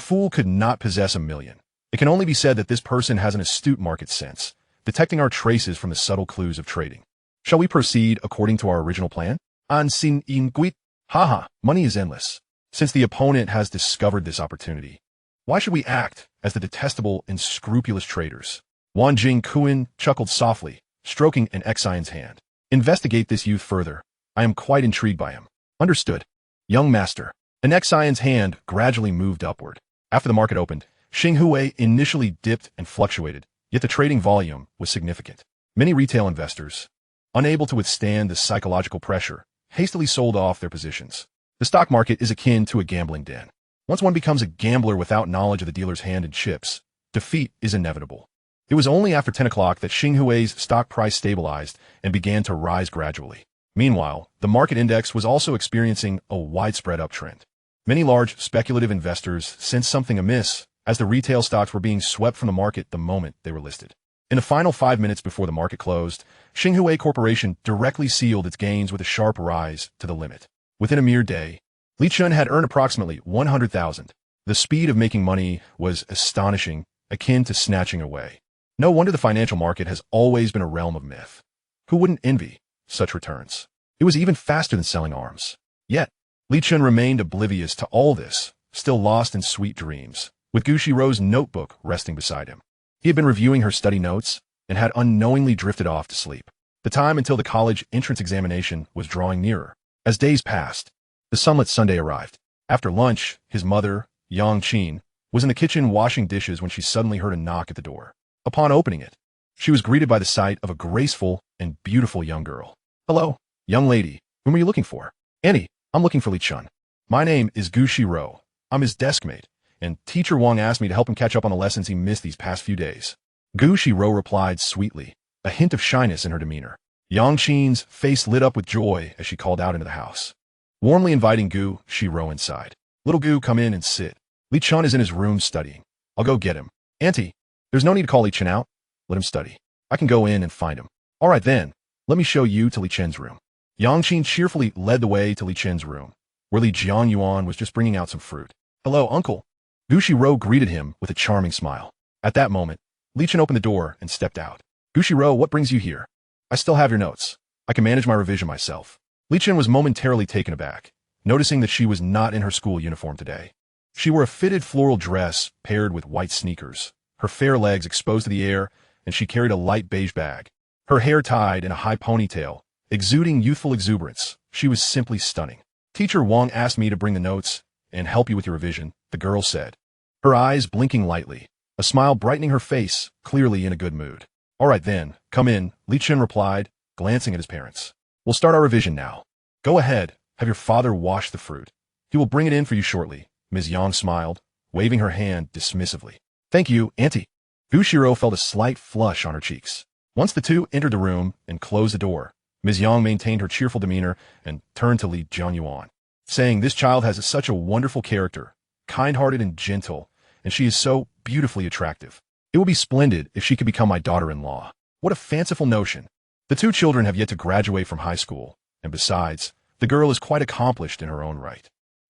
fool could not possess $1 million. It can only be said that this person has an astute market sense, detecting our traces from the subtle clues of trading. Shall we proceed according to our original plan? An sin in guit. Haha, money is endless. Since the opponent has discovered this opportunity, why should we act as the detestable and scrupulous traders? Wan Jingkun chuckled softly, stroking an XIN's hand. Investigate this youth further. I am quite intrigued by him. Understood. Young master. An XIN's hand gradually moved upward. After the market opened, Xinghui initially dipped and fluctuated, yet the trading volume was significant. Many retail investors, unable to withstand the psychological pressure, hastily sold off their positions. The stock market is akin to a gambling den. Once one becomes a gambler without knowledge of the dealer's hand and chips, defeat is inevitable. It was only after 10 o'clock that Xinghui's stock price stabilized and began to rise gradually. Meanwhile, the market index was also experiencing a widespread uptrend. Many large speculative investors sensed something amiss as the retail stocks were being swept from the market the moment they were listed. In the final 5 minutes before the market closed, Xinghui Corporation directly sealed its gains with a sharp rise to the limit. Within a mere day, Li Chen had earned approximately 100,000. The speed of making money was astonishing, akin to snatching away. No wonder the financial market has always been a realm of myth. Who wouldn't envy such returns? It was even faster than selling arms. Yet, Li Chen remained oblivious to all this, still lost in sweet dreams, with Xirou's notebook resting beside him. He had been reviewing her study notes and had unknowingly drifted off to sleep. The time until the college entrance examination was drawing nearer. As days passed, the sunlit Sunday arrived. After lunch, his mother, Li Chen, was in the kitchen washing dishes when she suddenly heard a knock at the door. Upon opening it, she was greeted by the sight of a graceful and beautiful young girl. "Hello, young lady. Whom are you looking for?" "Annie, I'm looking for Li Chen. My name is Xirou. I'm his desk mate, and Teacher Wang asked me to help him catch up on the lessons he missed these past few days." Xirou replied sweetly, a hint of shyness in her demeanor. Li Chen's face lit up with joy as she called out into the house, warmly inviting Xirou inside. "Little Gu, come in and sit. Li Chen is in his room studying. I'll go get him." "Auntie, there's no need to call Li Chen out. Let him study. I can go in and find him." "All right then, let me show you to Li Chen's room." Li Chen cheerfully led the way to Li Chen's room, where Li Jianyuan was just bringing out some fruit. "Hello, uncle." Xirou greeted him with a charming smile. At that moment, Li Chen opened the door and stepped out. "Xirou, what brings you here?" "I still have your notes. I can manage my revision myself." Li Chen was momentarily taken aback, noticing that she was not in her school uniform today. She wore a fitted floral dress paired with white sneakers, her fair legs exposed to the air, and she carried a light beige bag. Her hair tied in a high ponytail, exuding youthful exuberance. She was simply stunning. "Teacher Wang asked me to bring the notes and help you with your revision," the girl said, her eyes blinking lightly, a smile brightening her face, clearly in a good mood. "All right then, come in," Li Chen replied, glancing at his parents. "We'll start our revision now. Go ahead, have your father wash the fruit. He will bring it in for you shortly." Ms. Yang smiled, waving her hand dismissively. "Thank you, Auntie." Xirou felt a slight flush on her cheeks. Once the two entered the room and closed the door, Ms. Yang maintained her cheerful demeanor and turned to Li Jianyuan, saying, "This child has such a wonderful character, kind-hearted and gentle, and she is so beautifully attractive. It would be splendid if she could become my daughter-in-law." What a fanciful notion. The two children have yet to graduate from high school, and besides, the girl is quite accomplished in her own right.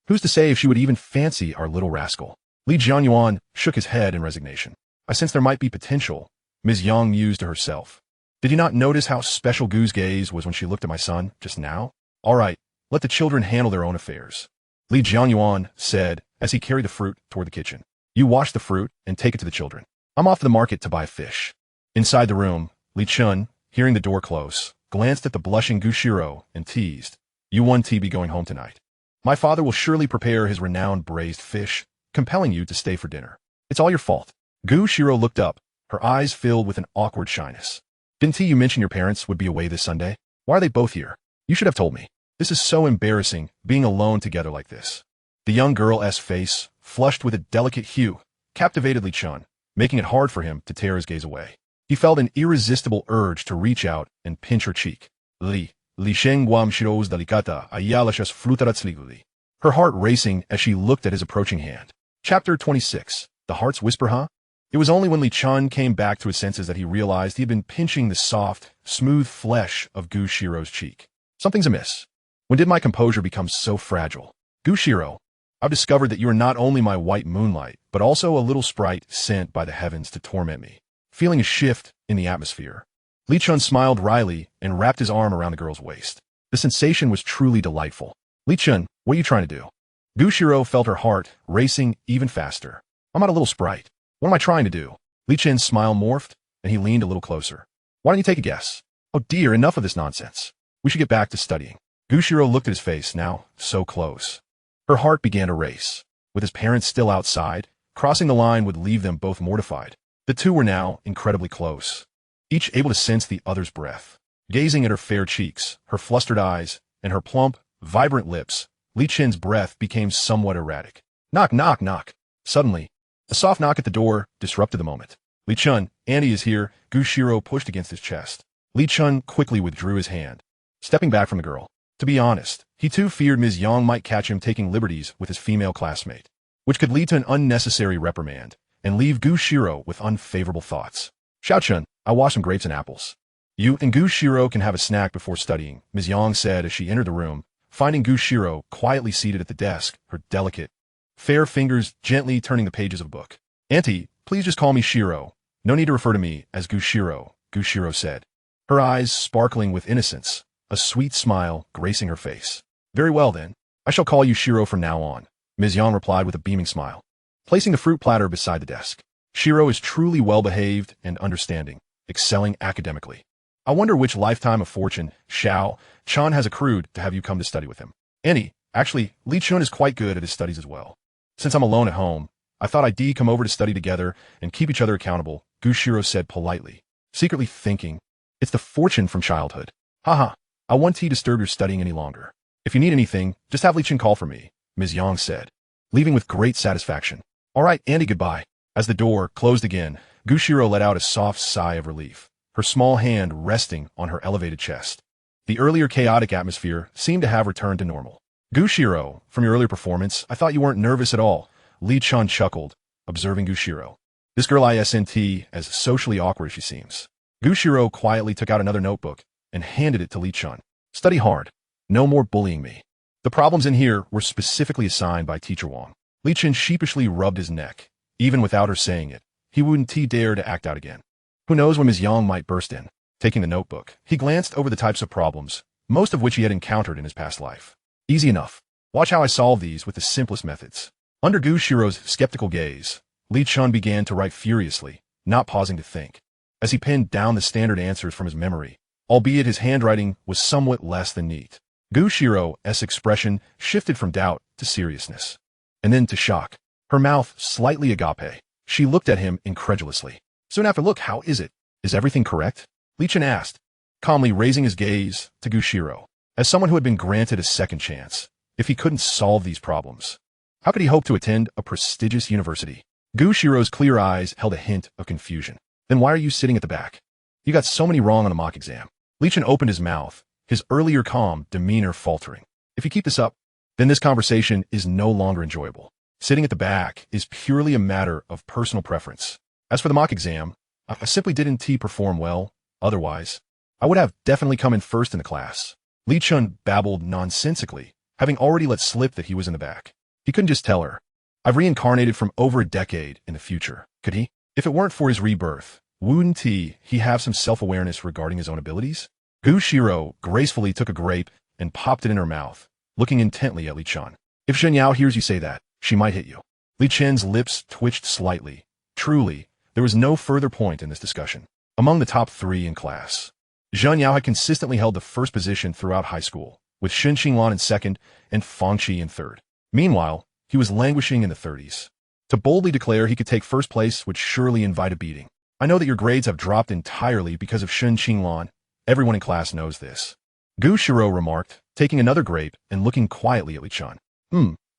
Who's to say if she would even fancy our little rascal? Li Jianyuan shook his head in resignation. "I sense there might be potential," Ms. Yang mused to herself. "Did you not notice how special Gu's gaze was when she looked at my son just now? All right, let the children handle their own affairs," Li Jianyuan said as he carried the fruit toward the kitchen. "You wash the fruit and take it to the children. I'm off to the market to buy fish." Inside the room, Li Chen, hearing the door close, glanced at the blushing Xirou and teased, "You won't be going home tonight. My father will surely prepare his renowned braised fish, compelling you to stay for dinner. It's all your fault." Xirou looked up, her eyes filled with an awkward shyness. "Didn't you mention your parents would be away this Sunday? Why are they both here? You should have told me. This is so embarrassing, being alone together like this." The young girl's face, flushed with a delicate hue, captivated Li Chen, making it hard for him to tear his gaze away. He felt an irresistible urge to reach out and pinch her cheek. Li Chen guam shiros delicata ayalashas flutaratsliguli. Her heart racing as she looked at his approaching hand. Chapter 26. The Heart's Whisper, huh? It was only when Li Chen came back to his senses that he realized he had been pinching the soft, smooth flesh of Xirou's cheek. Something's amiss. When did my composure become so fragile? Xirou, I've discovered that you are not only my white moonlight, but also a little sprite sent by the heavens to torment me. Feeling a shift in the atmosphere, Li Chen smiled wryly and wrapped his arm around the girl's waist. The sensation was truly delightful. "Li Chen, what are you trying to do?" Xirou felt her heart racing even faster. "I'm not a little sprite. What am I trying to do?" Li Chen's smile morphed, and he leaned a little closer. "Why don't you take a guess?" "Oh dear, enough of this nonsense. We should get back to studying." Xirou looked at his face, now so close. Her heart began to race. With his parents still outside, crossing the line would leave them both mortified. The two were now incredibly close, each able to sense the other's breath. Gazing at her fair cheeks, her flustered eyes, and her plump, vibrant lips, Li Chen's breath became somewhat erratic. Knock, knock, knock. Suddenly, a soft knock at the door disrupted the moment. "Li Chen, Auntie is here." Xirou pushed against his chest. Li Chen quickly withdrew his hand, stepping back from the girl. To be honest, he too feared Ms. Yang might catch him taking liberties with his female classmate, which could lead to an unnecessary reprimand and leave Xirou with unfavorable thoughts. "Xiao Chen, I washed some grapes and apples. You and Xirou can have a snack before studying," Ms. Yang said as she entered the room, finding Xirou quietly seated at the desk, her delicate, fair fingers gently turning the pages of a book. "Auntie, please just call me Xirou," No need to refer to me as Xirou said, her eyes sparkling with innocence, a sweet smile gracing her face. Very well then, I shall call you Xirou from now on, Ms. Yang replied with a beaming smile, placing the fruit platter beside the desk. Xirou is truly well-behaved and understanding, excelling academically. I wonder which lifetime of fortune Xiao Chan has accrued to have you come to study with him. Annie, actually, Li Chen is quite good at his studies as well. Since I'm alone at home, I thought I'd come over to study together and keep each other accountable, Xirou said politely, secretly thinking, it's the fortune from childhood. Haha, I won't disturb your studying any longer. If you need anything, just have Li Chen call for me, Ms. Yang said, leaving with great satisfaction. All right, Andy, goodbye. As the door closed again, Xirou let out a soft sigh of relief, her small hand resting on her elevated chest. The earlier chaotic atmosphere seemed to have returned to normal. Xirou, from your earlier performance, I thought you weren't nervous at all, Li Chen chuckled, observing Xirou. This girl isn't as socially awkward as she seems. Xirou quietly took out another notebook and handed it to Li Chen. Study hard. No more bullying me. The problems in here were specifically assigned by Teacher Wang. Li Chen sheepishly rubbed his neck. Even without her saying it, he wouldn't dare to act out again. Who knows when Ms. Yang might burst in. Taking the notebook, he glanced over the types of problems, most of which he had encountered in his past life. Easy enough. Watch how I solve these with the simplest methods. Under Xirou's skeptical gaze, Li Chen began to write furiously, not pausing to think. As he pinned down the standard answers from his memory, albeit his handwriting was somewhat less than neat. Xirou's expression shifted from doubt to seriousness, and then to shock. Her mouth slightly agape. She looked at him incredulously. Soon after, look, how is it? Is everything correct? Li Chen asked, calmly raising his gaze to Xirou. As someone who had been granted a second chance, if he couldn't solve these problems, how could he hope to attend a prestigious university? Xirou's clear eyes held a hint of confusion. Then why are you sitting at the back? You got so many wrong on the mock exam. Li Chen opened his mouth, his earlier calm demeanor faltering. If you keep this up, then this conversation is no longer enjoyable. Sitting at the back is purely a matter of personal preference. As for the mock exam, I simply didn't perform well. Otherwise, I would have definitely come in first in the class. Li Chen babbled nonsensically, having already let slip that he was in the back. He couldn't just tell her. I've reincarnated from over a decade in the future. Could he? If it weren't for his rebirth, wouldn't he have some self-awareness regarding his own abilities? Xirou gracefully took a grape and popped it in her mouth, looking intently at Li Chen. If Shen Yao hears you say that, she might hit you. Li Chen's lips twitched slightly. Truly, there was no further point in this discussion. Among the top 3 in class, Zhen Yao had consistently held the first position throughout high school, with Shen Qinglan in second and Fang Qi in third. Meanwhile, he was languishing in the 30s. To boldly declare he could take first place would surely invite a beating. I know that your grades have dropped entirely because of Shen Qinglan. Everyone in class knows this. Xirou remarked, taking another grape and looking quietly at Li Chen.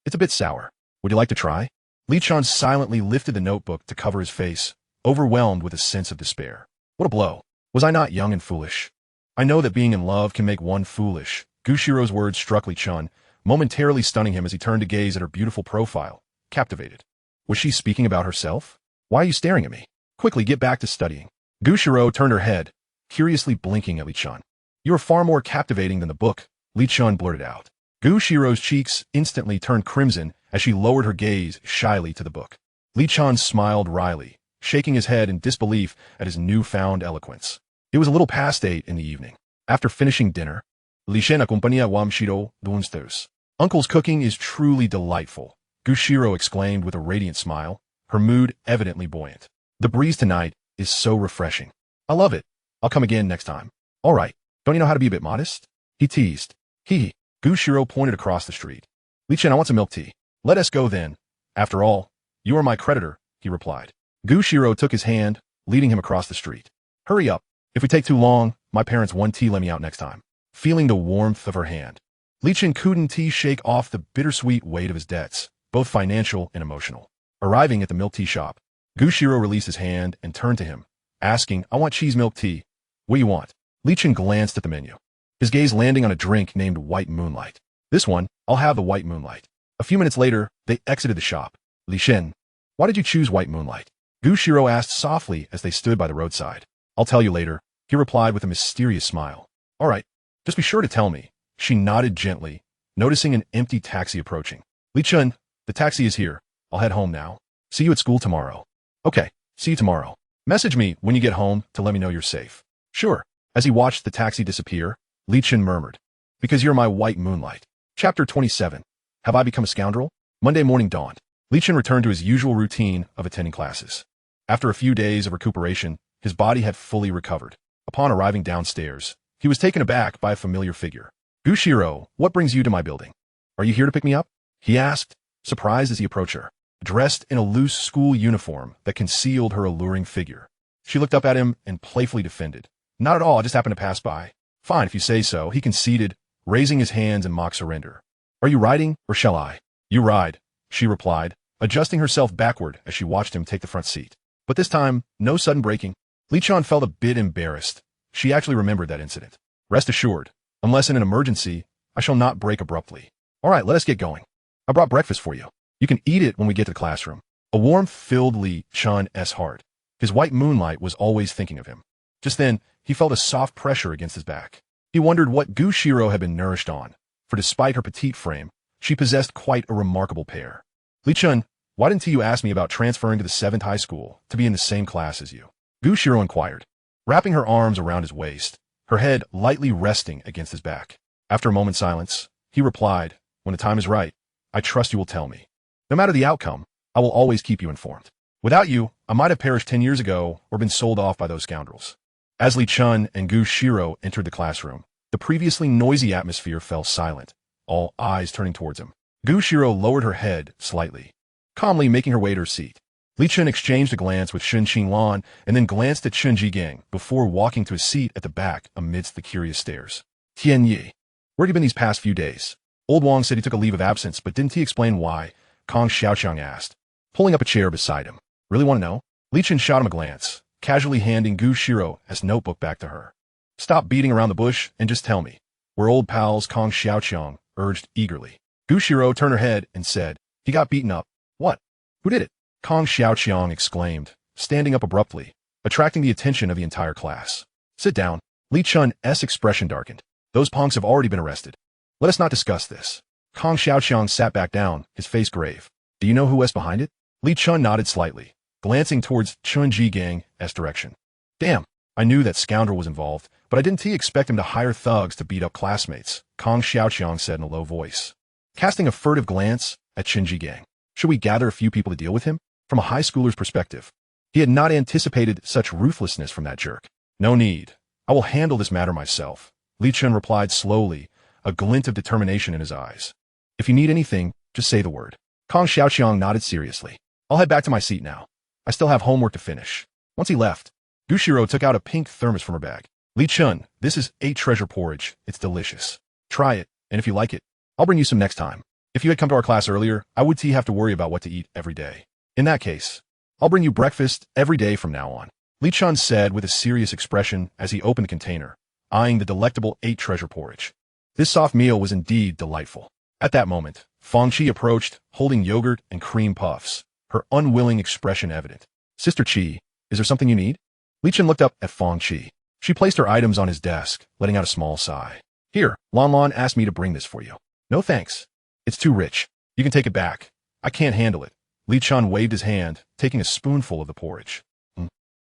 It's a bit sour. Would you like to try? Li Chen silently lifted the notebook to cover his face, overwhelmed with a sense of despair. What a blow. Was I not young and foolish? I know that being in love can make one foolish. Xirou's words struck Li Chen, momentarily stunning him as he turned to gaze at her beautiful profile, captivated. Was she speaking about herself? Why are you staring at me? Quickly, get back to studying. Xirou turned her head, curiously blinking at Li Chen. You are far more captivating than the book, Li Chen blurted out. Xirou's cheeks instantly turned crimson as she lowered her gaze shyly to the book. Li Chen smiled wryly, shaking his head in disbelief at his newfound eloquence. It was a little past 8 in the evening. After finishing dinner, Li Chen acompaña a Xirou downstairs. Uncle's cooking is truly delightful, Xirou exclaimed with a radiant smile, her mood evidently buoyant. The breeze tonight is so refreshing. I love it. I'll come again next time. All right. Don't you know how to be a bit modest? He teased. Hee. Xirou pointed across the street. Li Chen, I want some milk tea. Let us go then. After all, you are my creditor, he replied. Xirou took his hand, leading him across the street. Hurry up. If we take too long, my parents won't let me out next time. Feeling the warmth of her hand, Li Chen couldn't shake off the bittersweet weight of his debts, both financial and emotional. Arriving at the milk tea shop, Xirou released his hand and turned to him, asking, I want cheese milk tea. What do you want? Li Chen glanced at the menu, his gaze landing on a drink named White Moonlight. This one, I'll have the White Moonlight. A few minutes later, they exited the shop. Li Chen, why did you choose White Moonlight? Xirou asked softly as they stood by the roadside. I'll tell you later, he replied with a mysterious smile. All right, just be sure to tell me. She nodded gently, noticing an empty taxi approaching. Li Chen, the taxi is here. I'll head home now. See you at school tomorrow. Okay, see you tomorrow. Message me when you get home to let me know you're safe. Sure. As he watched the taxi disappear, Li Chen murmured, because you're my white moonlight. Chapter 27. Have I become a scoundrel? Monday morning dawned. Li Chen returned to his usual routine of attending classes. After a few days of recuperation, his body had fully recovered. Upon arriving downstairs, he was taken aback by a familiar figure. Xirou, what brings you to my building? Are you here to pick me up? He asked, surprised as he approached her, dressed in a loose school uniform that concealed her alluring figure. She looked up at him and playfully defended. Not at all, I just happened to pass by. Fine, if you say so, he conceded, raising his hands in mock surrender. Are you riding, or shall I? You ride, she replied, adjusting herself backward as she watched him take the front seat. But this time, no sudden braking. Li Chen felt a bit embarrassed. She actually remembered that incident. Rest assured, unless in an emergency, I shall not brake abruptly. All right, let us get going. I brought breakfast for you. You can eat it when we get to the classroom. A warmth filled Li Chen's heart. His white moonlight was always thinking of him. Just then, he felt a soft pressure against his back. He wondered what Xirou had been nourished on, for despite her petite frame, she possessed quite a remarkable pair. Li Chen, why didn't you ask me about transferring to the 7th high school to be in the same class as you? Xirou inquired, wrapping her arms around his waist, her head lightly resting against his back. After a moment's silence, he replied, when the time is right, I trust you will tell me. No matter the outcome, I will always keep you informed. Without you, I might have perished 10 years ago or been sold off by those scoundrels. As Li Chen and Xirou entered the classroom, the previously noisy atmosphere fell silent, all eyes turning towards him. Xirou lowered her head slightly, calmly making her way to her seat. Li Chen exchanged a glance with Shen Qinglan and then glanced at Chen Jigang before walking to his seat at the back amidst the curious stares. Tian Yi, where have you been these past few days? Old Wang said he took a leave of absence, but didn't he explain why? Kong Xiaoqiang asked, pulling up a chair beside him. Really want to know? Li Chen shot him a glance, casually handing Xirou's notebook back to her. Stop beating around the bush and just tell me. We're old pals, Kong Xiaoqiang urged eagerly. Xirou turned her head and said, he got beaten up. What? Who did it? Kong Xiaoqiang exclaimed, standing up abruptly, attracting the attention of the entire class. Sit down. Li Chen's expression darkened. Those punks have already been arrested. Let us not discuss this. Kong Xiaoqiang sat back down, his face grave. Do you know who was behind it? Li Chen nodded slightly, glancing towards Chen Jigang's direction. Damn, I knew that scoundrel was involved, but I didn't expect him to hire thugs to beat up classmates, Kong Xiaoqiang said in a low voice, casting a furtive glance at Chen Jigang. Should we gather a few people to deal with him? From a high schooler's perspective, he had not anticipated such ruthlessness from that jerk. No need. I will handle this matter myself, Li Chen replied slowly, a glint of determination in his eyes. If you need anything, just say the word. Kong Xiaoqiang nodded seriously. I'll head back to my seat now. I still have homework to finish. Once he left, Xirou took out a pink thermos from her bag. Li Chen, this is 8 treasure porridge. It's delicious. Try it, and if you like it, I'll bring you some next time. If you had come to our class earlier, I would have to worry about what to eat every day. In that case, I'll bring you breakfast every day from now on, Li Chen said with a serious expression as he opened the container, eyeing the delectable 8 treasure porridge. This soft meal was indeed delightful. At that moment, Fang Qi approached, holding yogurt and cream puffs, her unwilling expression evident. Sister Qi, is there something you need? Li Chen looked up at Fang Qi. She placed her items on his desk, letting out a small sigh. Here, Lan Lan asked me to bring this for you. No thanks. It's too rich. You can take it back. I can't handle it. Li Chen waved his hand, taking a spoonful of the porridge.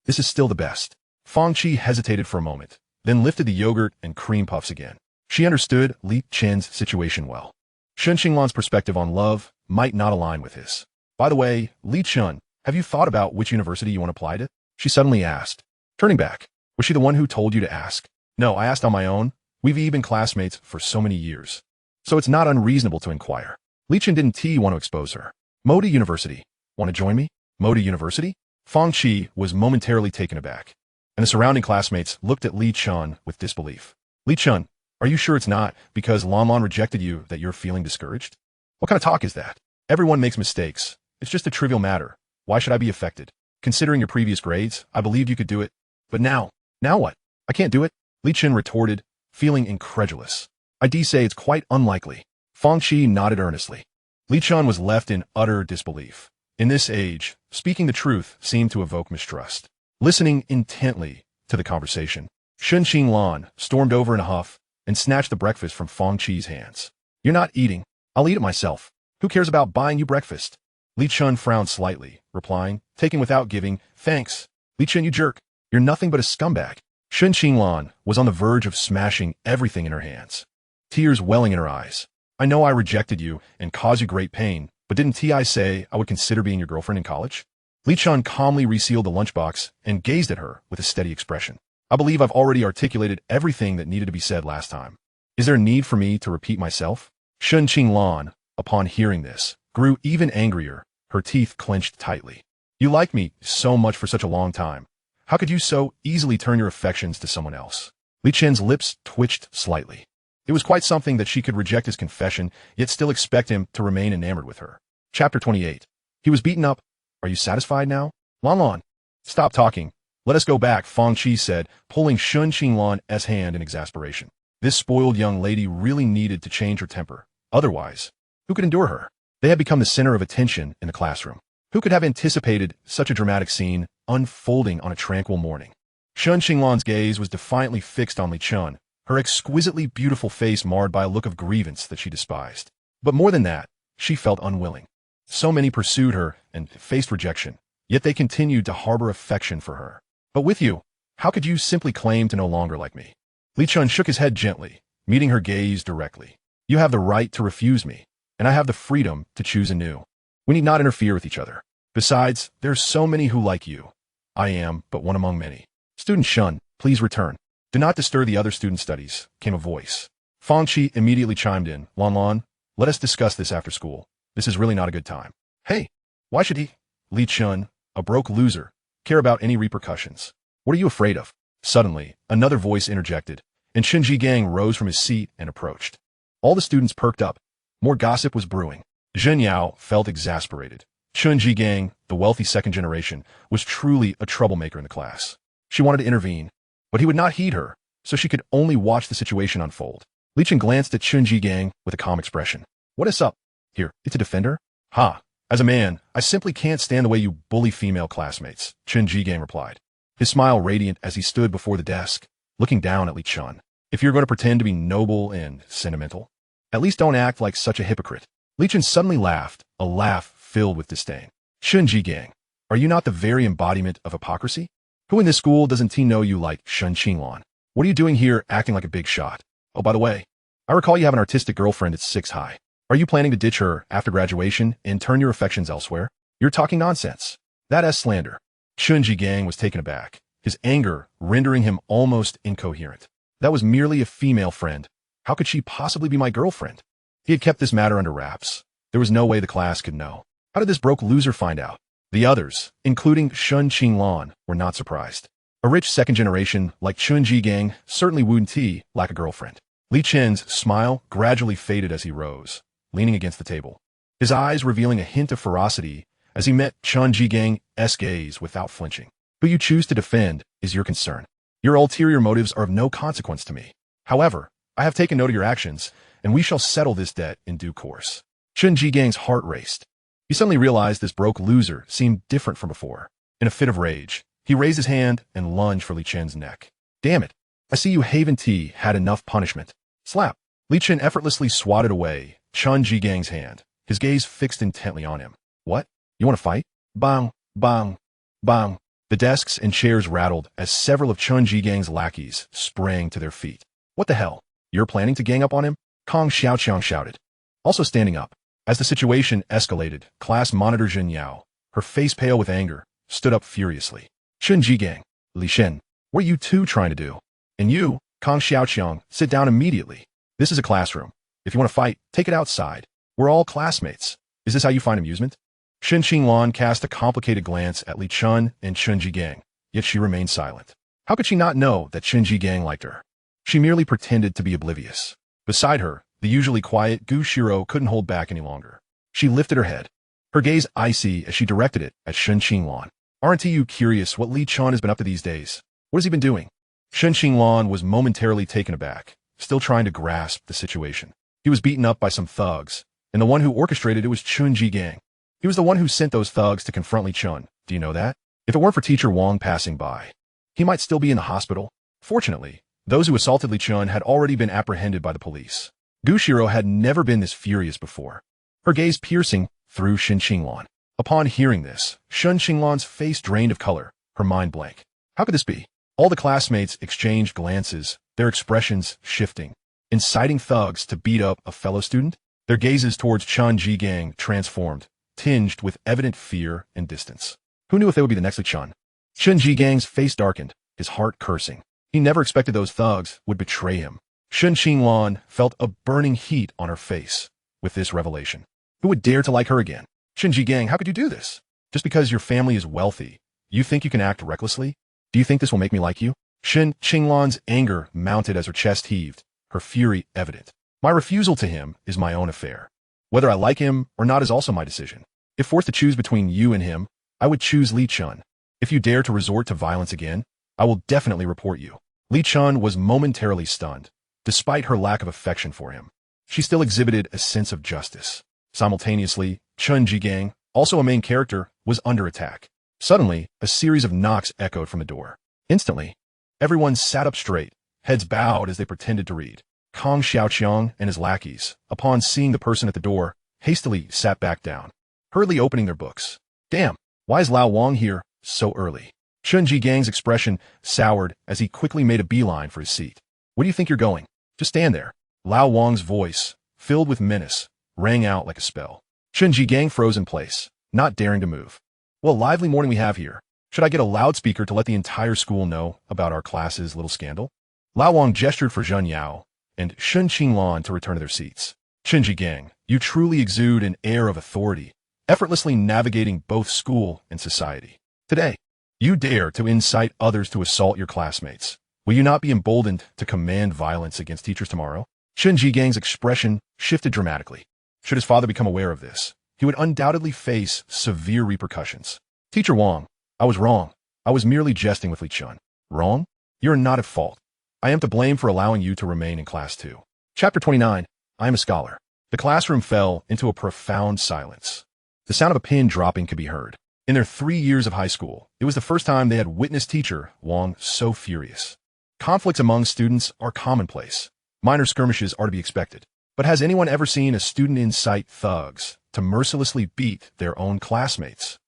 This is still the best. Fang Qi hesitated for a moment, then lifted the yogurt and cream puffs again. She understood Li Chen's situation well. Shen Qinglan's perspective on love might not align with his. By the way, Li Chen, have you thought about which university you want to apply to? She suddenly asked. Turning back, was she the one who told you to ask? No, I asked on my own. We've been classmates for so many years. So it's not unreasonable to inquire. Li Chen didn't want to expose her. Modi University. Want to join me? Modi University? Fang Qi was momentarily taken aback, and the surrounding classmates looked at Li Chen with disbelief. Li Chen, are you sure it's not because Lan Lan rejected you that you're feeling discouraged? What kind of talk is that? Everyone makes mistakes. It's just a trivial matter. Why should I be affected? Considering your previous grades, I believed you could do it. But now what? I can't do it? Li Chen retorted, feeling incredulous. I say it's quite unlikely. Fang Qi nodded earnestly. Li Chen was left in utter disbelief. In this age, speaking the truth seemed to evoke mistrust. Listening intently to the conversation, Shen Qinglan stormed over in a huff and snatched the breakfast from Fang Qi's hands. You're not eating. I'll eat it myself. Who cares about buying you breakfast? Li Chen frowned slightly, replying, taking without giving, thanks. Li Chen, you jerk. You're nothing but a scumbag. Shun Qinglan was on the verge of smashing everything in her hands, tears welling in her eyes. I know I rejected you and caused you great pain, but didn't Ti say I would consider being your girlfriend in college? Li Chen calmly resealed the lunchbox and gazed at her with a steady expression. I believe I've already articulated everything that needed to be said last time. Is there a need for me to repeat myself? Shun Qinglan, upon hearing this, grew even angrier, her teeth clenched tightly. You liked me so much for such a long time. How could you so easily turn your affections to someone else? Li Chen's lips twitched slightly. It was quite something that she could reject his confession, yet still expect him to remain enamored with her. Chapter 28. He was beaten up. Are you satisfied now? Lan Lan. Stop talking. Let us go back, Fang Qi said, pulling Shun Qinglan's hand in exasperation. This spoiled young lady really needed to change her temper. Otherwise, who could endure her? They had become the center of attention in the classroom. Who could have anticipated such a dramatic scene unfolding on a tranquil morning? Shun Qinglan's gaze was defiantly fixed on Li Chen, her exquisitely beautiful face marred by a look of grievance that she despised. But more than that, she felt unwilling. So many pursued her and faced rejection, yet they continued to harbor affection for her. But with you, how could you simply claim to no longer like me? Li Chen shook his head gently, meeting her gaze directly. You have the right to refuse me, and I have the freedom to choose anew. We need not interfere with each other. Besides, there's so many who like you. I am but one among many. Student Shun, please return. Do not disturb the other student studies, came a voice. Fang Qi immediately chimed in. Lan Lan, let us discuss this after school. This is really not a good time. Hey, why should he, Li Chen, a broke loser, care about any repercussions? What are you afraid of? Suddenly, another voice interjected, and Chen Jigang rose from his seat and approached. All the students perked up. More gossip was brewing. Zhen Yao felt exasperated. Chen Jigang, the wealthy second generation, was truly a troublemaker in the class. She wanted to intervene, but he would not heed her, so she could only watch the situation unfold. Li Chen glanced at Chen Jigang with a calm expression. What is up? Here, it's a defender? Ha! As a man, I simply can't stand the way you bully female classmates, Chen Jigang replied, his smile radiant as he stood before the desk, looking down at Li Chen. If you're going to pretend to be noble and sentimental, at least don't act like such a hypocrite. Li Chen suddenly laughed, a laugh filled with disdain. Chen Jigang, are you not the very embodiment of hypocrisy? Who in this school doesn't know you like Shun Qinglan? What are you doing here acting like a big shot? Oh, by the way, I recall you have an artistic girlfriend at 6 High. Are you planning to ditch her after graduation and turn your affections elsewhere? You're talking nonsense. That is slander. Chen Jigang was taken aback, his anger rendering him almost incoherent. That was merely a female friend. How could she possibly be my girlfriend? He had kept this matter under wraps. There was no way the class could know. How did this broke loser find out? The others, including Shun Qinglan, were not surprised. A rich second generation like Chen Jigang certainly wouldn't lack a girlfriend. Li Chen's smile gradually faded as he rose, leaning against the table, his eyes revealing a hint of ferocity as he met Chen Jigang's gaze without flinching. Who you choose to defend is your concern. Your ulterior motives are of no consequence to me. However, I have taken note of your actions, and we shall settle this debt in due course. Chen Jigang's heart raced. He suddenly realized this broke loser seemed different from before. In a fit of rage, he raised his hand and lunged for Li Chen's neck. Damn it. I see you Haven T had enough punishment. Slap. Li Chen effortlessly swatted away Chen Jigang's hand, his gaze fixed intently on him. What? You want to fight? Bang, bang, bang. The desks and chairs rattled as several of Chen Jigang's lackeys sprang to their feet. What the hell? You're planning to gang up on him? Kong Xiaoqiang shouted. Also standing up. As the situation escalated, class monitor Zhen Yao, her face pale with anger, stood up furiously. Chen Jigang, Li Chen, what are you two trying to do? And you, Kong Xiaoqiang, sit down immediately. This is a classroom. If you want to fight, take it outside. We're all classmates. Is this how you find amusement? Shen Qinglan cast a complicated glance at Li Chen and Chen Jigang, yet she remained silent. How could she not know that Chen Jigang liked her? She merely pretended to be oblivious. Beside her, the usually quiet Xirou couldn't hold back any longer. She lifted her head, her gaze icy as she directed it at Shen Qinglan. Aren't you curious what Li Chen has been up to these days? What has he been doing? Shen Qinglan was momentarily taken aback, still trying to grasp the situation. He was beaten up by some thugs, and the one who orchestrated it was Chen Jigang. He was the one who sent those thugs to confront Li Chen. Do you know that? If it weren't for Teacher Wang passing by, he might still be in the hospital. Fortunately, those who assaulted Li Chen had already been apprehended by the police. Xirou had never been this furious before, her gaze piercing through Shen Qinglan. Upon hearing this, Shen Qinglan's face drained of color, her mind blank. How could this be? All the classmates exchanged glances, their expressions shifting, inciting thugs to beat up a fellow student. Their gazes towards Chen Jigang transformed, tinged with evident fear and distance. Who knew if they would be the next Li Chen? Chen Jigang's face darkened, his heart cursing. He never expected those thugs would betray him. Shen Qinglan felt a burning heat on her face with this revelation. Who would dare to like her again? Chen Jigang, how could you do this? Just because your family is wealthy, you think you can act recklessly? Do you think this will make me like you? Shen Qinglan's anger mounted as her chest heaved, her fury evident. My refusal to him is my own affair. Whether I like him or not is also my decision. If forced to choose between you and him, I would choose Li Chen. If you dare to resort to violence again, I will definitely report you. Li Chen was momentarily stunned. Despite her lack of affection for him, she still exhibited a sense of justice. Simultaneously, Chen Jigang, also a main character, was under attack. Suddenly, a series of knocks echoed from the door. Instantly, everyone sat up straight, heads bowed as they pretended to read. Kong Xiaoqiang and his lackeys, upon seeing the person at the door, hastily sat back down, hurriedly opening their books. Damn, why is Lao Wang here so early? Chen Jigang's expression soured as he quickly made a beeline for his seat. Where do you think you're going? Just stand there. Lao Wang's voice, filled with menace, rang out like a spell. Chen Jigang froze in place, not daring to move. What a lively morning we have here. Should I get a loudspeaker to let the entire school know about our class's little scandal? Lao Wang gestured for Zhen Yao and Shen Qinglan to return to their seats. Chen Jigang, you truly exude an air of authority, effortlessly navigating both school and society. Today, you dare to incite others to assault your classmates. Will you not be emboldened to command violence against teachers tomorrow? Chen Jigang's expression shifted dramatically. Should his father become aware of this, he would undoubtedly face severe repercussions. Teacher Wang, I was wrong. I was merely jesting with Li Chen. Wrong? You're not at fault. I am to blame for allowing you to remain in class 2. Chapter 29. I am a scholar. The classroom fell into a profound silence. The sound of a pin dropping could be heard. In their 3 years of high school, it was the first time they had witnessed teacher Wang so furious. Conflicts among students are commonplace. Minor skirmishes are to be expected. But has anyone ever seen a student incite thugs to mercilessly beat their own classmates?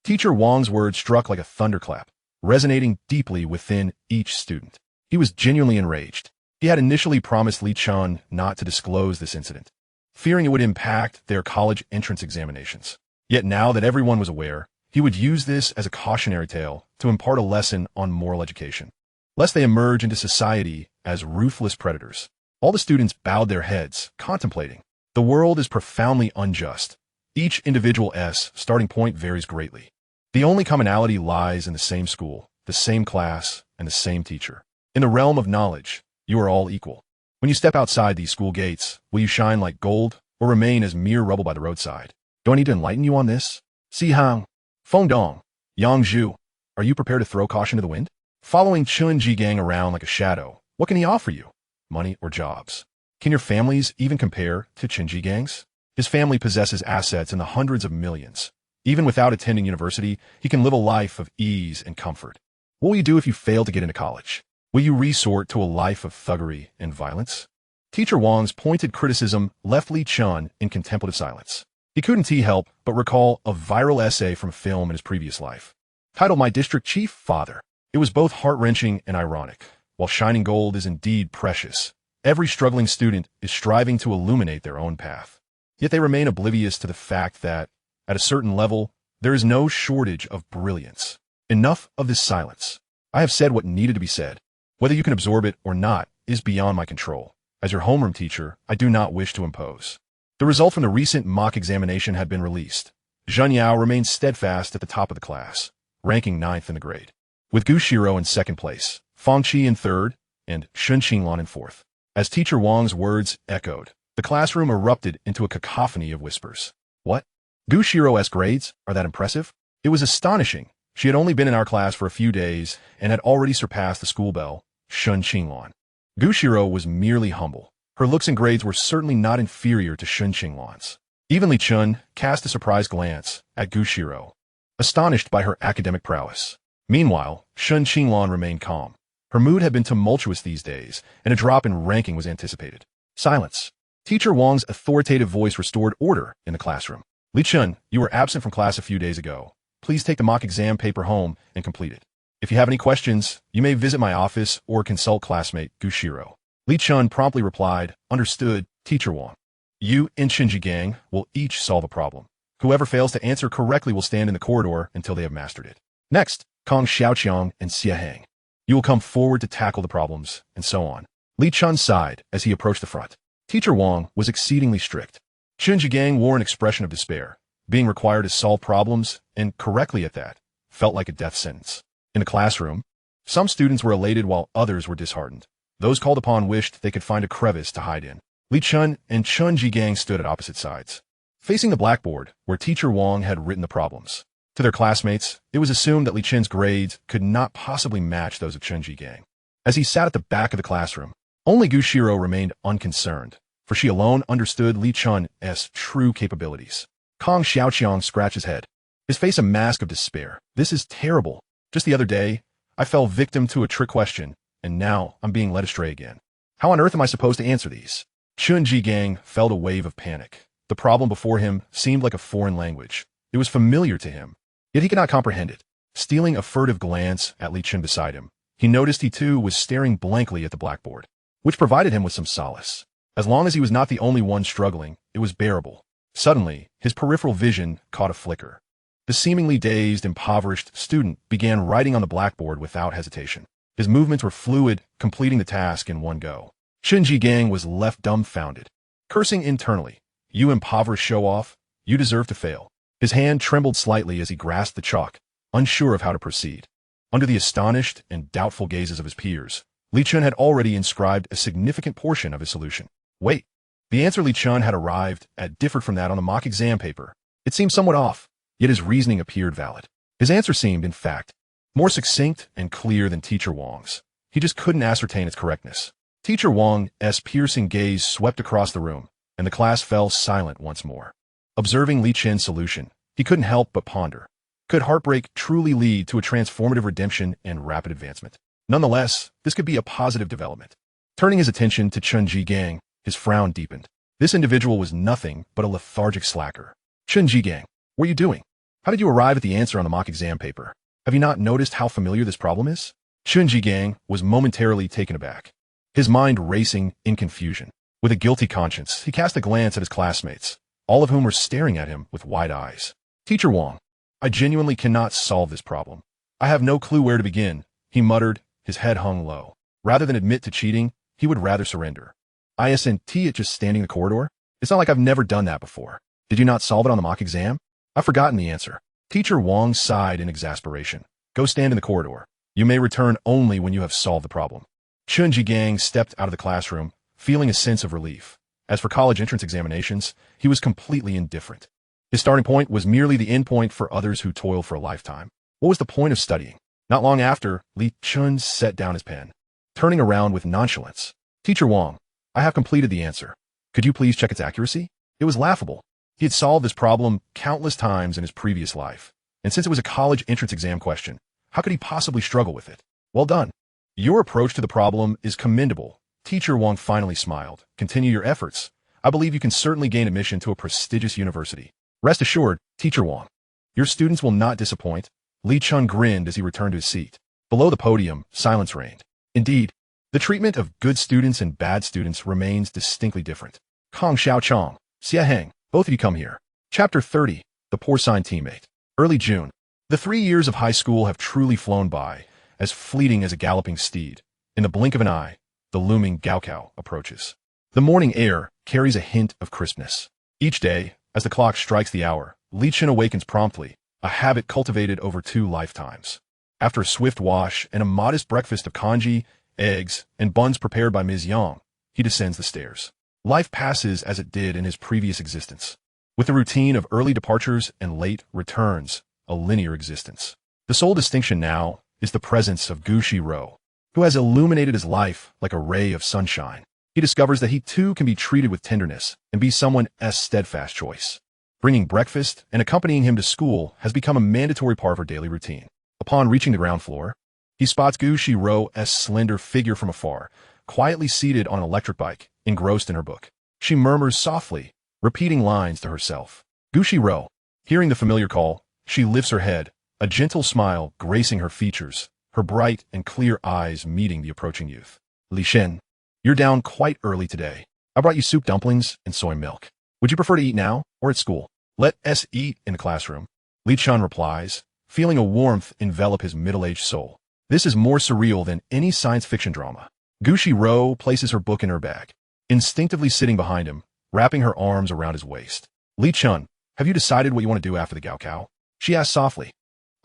Teacher Wang's words struck like a thunderclap, resonating deeply within each student. He was genuinely enraged. He had initially promised Li Chen not to disclose this incident, fearing it would impact their college entrance examinations. Yet now that everyone was aware, he would use this as a cautionary tale to impart a lesson on moral education, lest they emerge into society as ruthless predators. All the students bowed their heads, contemplating. The world is profoundly unjust. Each individual's starting point varies greatly. The only commonality lies in the same school, the same class, and the same teacher. In the realm of knowledge, you are all equal. When you step outside these school gates, will you shine like gold or remain as mere rubble by the roadside? Do I need to enlighten you on this? Si Hang, Feng Dong, Yang Zhu, are you prepared to throw caution to the wind? Following Chen Jigang around like a shadow, what can he offer you? Money or jobs? Can your families even compare to Chen Jigang's? His family possesses assets in the hundreds of millions. Even without attending university, he can live a life of ease and comfort. What will you do if you fail to get into college? Will you resort to a life of thuggery and violence? Teacher Wang's pointed criticism left Li Chen in contemplative silence. He couldn't help but recall a viral essay from a film in his previous life, titled My District Chief Father. It was both heart-wrenching and ironic. While shining gold is indeed precious, every struggling student is striving to illuminate their own path. Yet they remain oblivious to the fact that, at a certain level, there is no shortage of brilliance. Enough of this silence. I have said what needed to be said. Whether you can absorb it or not is beyond my control. As your homeroom teacher, I do not wish to impose. The result from the recent mock examination had been released. Zhen Yao remained steadfast at the top of the class, ranking 9th in the grade, with Xirou in 2nd place, Fang Qi in 3rd, and Shen Qinglan in 4th. As Teacher Wang's words echoed, the classroom erupted into a cacophony of whispers. What? Xirou's grades? Are that impressive? It was astonishing. She had only been in our class for a few days and had already surpassed the school belle, Shen Qinglan. Xirou was merely humble. Her looks and grades were certainly not inferior to Shen Qinglan's. Even Li Chen cast a surprised glance at Xirou, astonished by her academic prowess. Meanwhile, Shen Qinglan remained calm. Her mood had been tumultuous these days, and a drop in ranking was anticipated. Silence. Teacher Wang's authoritative voice restored order in the classroom. Li Chen, you were absent from class a few days ago. Please take the mock exam paper home and complete it. If you have any questions, you may visit my office or consult classmate Xirou. Li Chen promptly replied, "Understood, Teacher Wang. You and Shinji Gang will each solve a problem. Whoever fails to answer correctly will stand in the corridor until they have mastered it. Next, Kong Xiaoqiang and Xia Hang. You will come forward to tackle the problems," and so on. Li Chen sighed as he approached the front. Teacher Wang was exceedingly strict. Shinji Gang wore an expression of despair. Being required to solve problems, and correctly at that, felt like a death sentence. In the classroom, some students were elated while others were disheartened. Those called upon wished they could find a crevice to hide in. Li Chen and Shinji Gang stood at opposite sides, facing the blackboard where Teacher Wang had written the problems. To their classmates, it was assumed that Li Chen's grades could not possibly match those of Shinji Gang. As he sat at the back of the classroom, only Xirou remained unconcerned, for she alone understood Li Chen's true capabilities. Kong Xiaoqiang scratched his head, his face a mask of despair. "This is terrible. Just the other day, I fell victim to a trick question, and now I'm being led astray again. How on earth am I supposed to answer these?" Shinji Gang felt a wave of panic. The problem before him seemed like a foreign language. It was familiar to him, yet he could not comprehend it. Stealing a furtive glance at Li Chen beside him, he noticed he too was staring blankly at the blackboard, which provided him with some solace. As long as he was not the only one struggling, it was bearable. Suddenly, his peripheral vision caught a flicker. The seemingly dazed, impoverished student began writing on the blackboard without hesitation. His movements were fluid, completing the task in one go. Shinji Gang was left dumbfounded, cursing internally. "You impoverished show-off, you deserve to fail." His hand trembled slightly as he grasped the chalk, unsure of how to proceed. Under the astonished and doubtful gazes of his peers, Li Chen had already inscribed a significant portion of his solution. Wait, the answer Li Chen had arrived at differed from that on the mock exam paper. It seemed somewhat off, yet his reasoning appeared valid. His answer seemed, in fact, more succinct and clear than Teacher Wang's. He just couldn't ascertain its correctness. Teacher Wang's piercing gaze swept across the room, and the class fell silent once more. Observing Li Chen's solution, he couldn't help but ponder. Could heartbreak truly lead to a transformative redemption and rapid advancement? Nonetheless, this could be a positive development. Turning his attention to Shinji Gang, his frown deepened. This individual was nothing but a lethargic slacker. "Shinji Gang, what are you doing? How did you arrive at the answer on the mock exam paper? Have you not noticed how familiar this problem is?" Shinji Gang was momentarily taken aback, his mind racing in confusion. With a guilty conscience, he cast a glance at his classmates, all of whom were staring at him with wide eyes. "Teacher Wang, I genuinely cannot solve this problem. I have no clue where to begin," he muttered, his head hung low. Rather than admit to cheating, he would rather surrender. "Isn't it just standing in the corridor? It's not like I've never done that before. Did you not solve it on the mock exam? I've forgotten the answer." Teacher Wang sighed in exasperation. "Go stand in the corridor. You may return only when you have solved the problem." Shinji Gang stepped out of the classroom, feeling a sense of relief. As for college entrance examinations, he was completely indifferent. His starting point was merely the end point for others who toil for a lifetime. What was the point of studying? Not long after, Li Chen set down his pen, turning around with nonchalance. "Teacher Wang, I have completed the answer. Could you please check its accuracy?" It was laughable. He had solved this problem countless times in his previous life, and since it was a college entrance exam question, how could he possibly struggle with it? "Well done. Your approach to the problem is commendable." Teacher Wang finally smiled. "Continue your efforts. I believe you can certainly gain admission to a prestigious university." "Rest assured, Teacher Wang, your students will not disappoint." Li Chen grinned as he returned to his seat. Below the podium, silence reigned. Indeed, the treatment of good students and bad students remains distinctly different. "Kong Xiaoqiang, Xia Heng, both of you come here." Chapter 30, The Porcine Teammate. Early June. The 3 years of high school have truly flown by, as fleeting as a galloping steed. In the blink of an eye, the looming Gaokao approaches. The morning air carries a hint of crispness. Each day, as the clock strikes the hour, Li Chen awakens promptly, a habit cultivated over 2 lifetimes. After a swift wash and a modest breakfast of congee, eggs, and buns prepared by Ms. Yang, he descends the stairs. Life passes as it did in his previous existence, with the routine of early departures and late returns, a linear existence. The sole distinction now is the presence of Xirou, who has illuminated his life like a ray of sunshine. He discovers that he too can be treated with tenderness and be someone's steadfast choice. Bringing breakfast and accompanying him to school has become a mandatory part of her daily routine. Upon reaching the ground floor, he spots Xirou's slender figure from afar, quietly seated on an electric bike, engrossed in her book. She murmurs softly, repeating lines to herself. Xirou, hearing the familiar call, she lifts her head, a gentle smile gracing her features, her bright and clear eyes meeting the approaching youth. Li Chen, you're down quite early today. I brought you soup dumplings and soy milk. Would you prefer to eat now or at school? Let us eat in the classroom. Li Chen replies, feeling a warmth envelop his middle-aged soul. This is more surreal than any science fiction drama. Xirou places her book in her bag, instinctively sitting behind him, wrapping her arms around his waist. Li Chen, have you decided what you want to do after the Gaokao? She asked softly.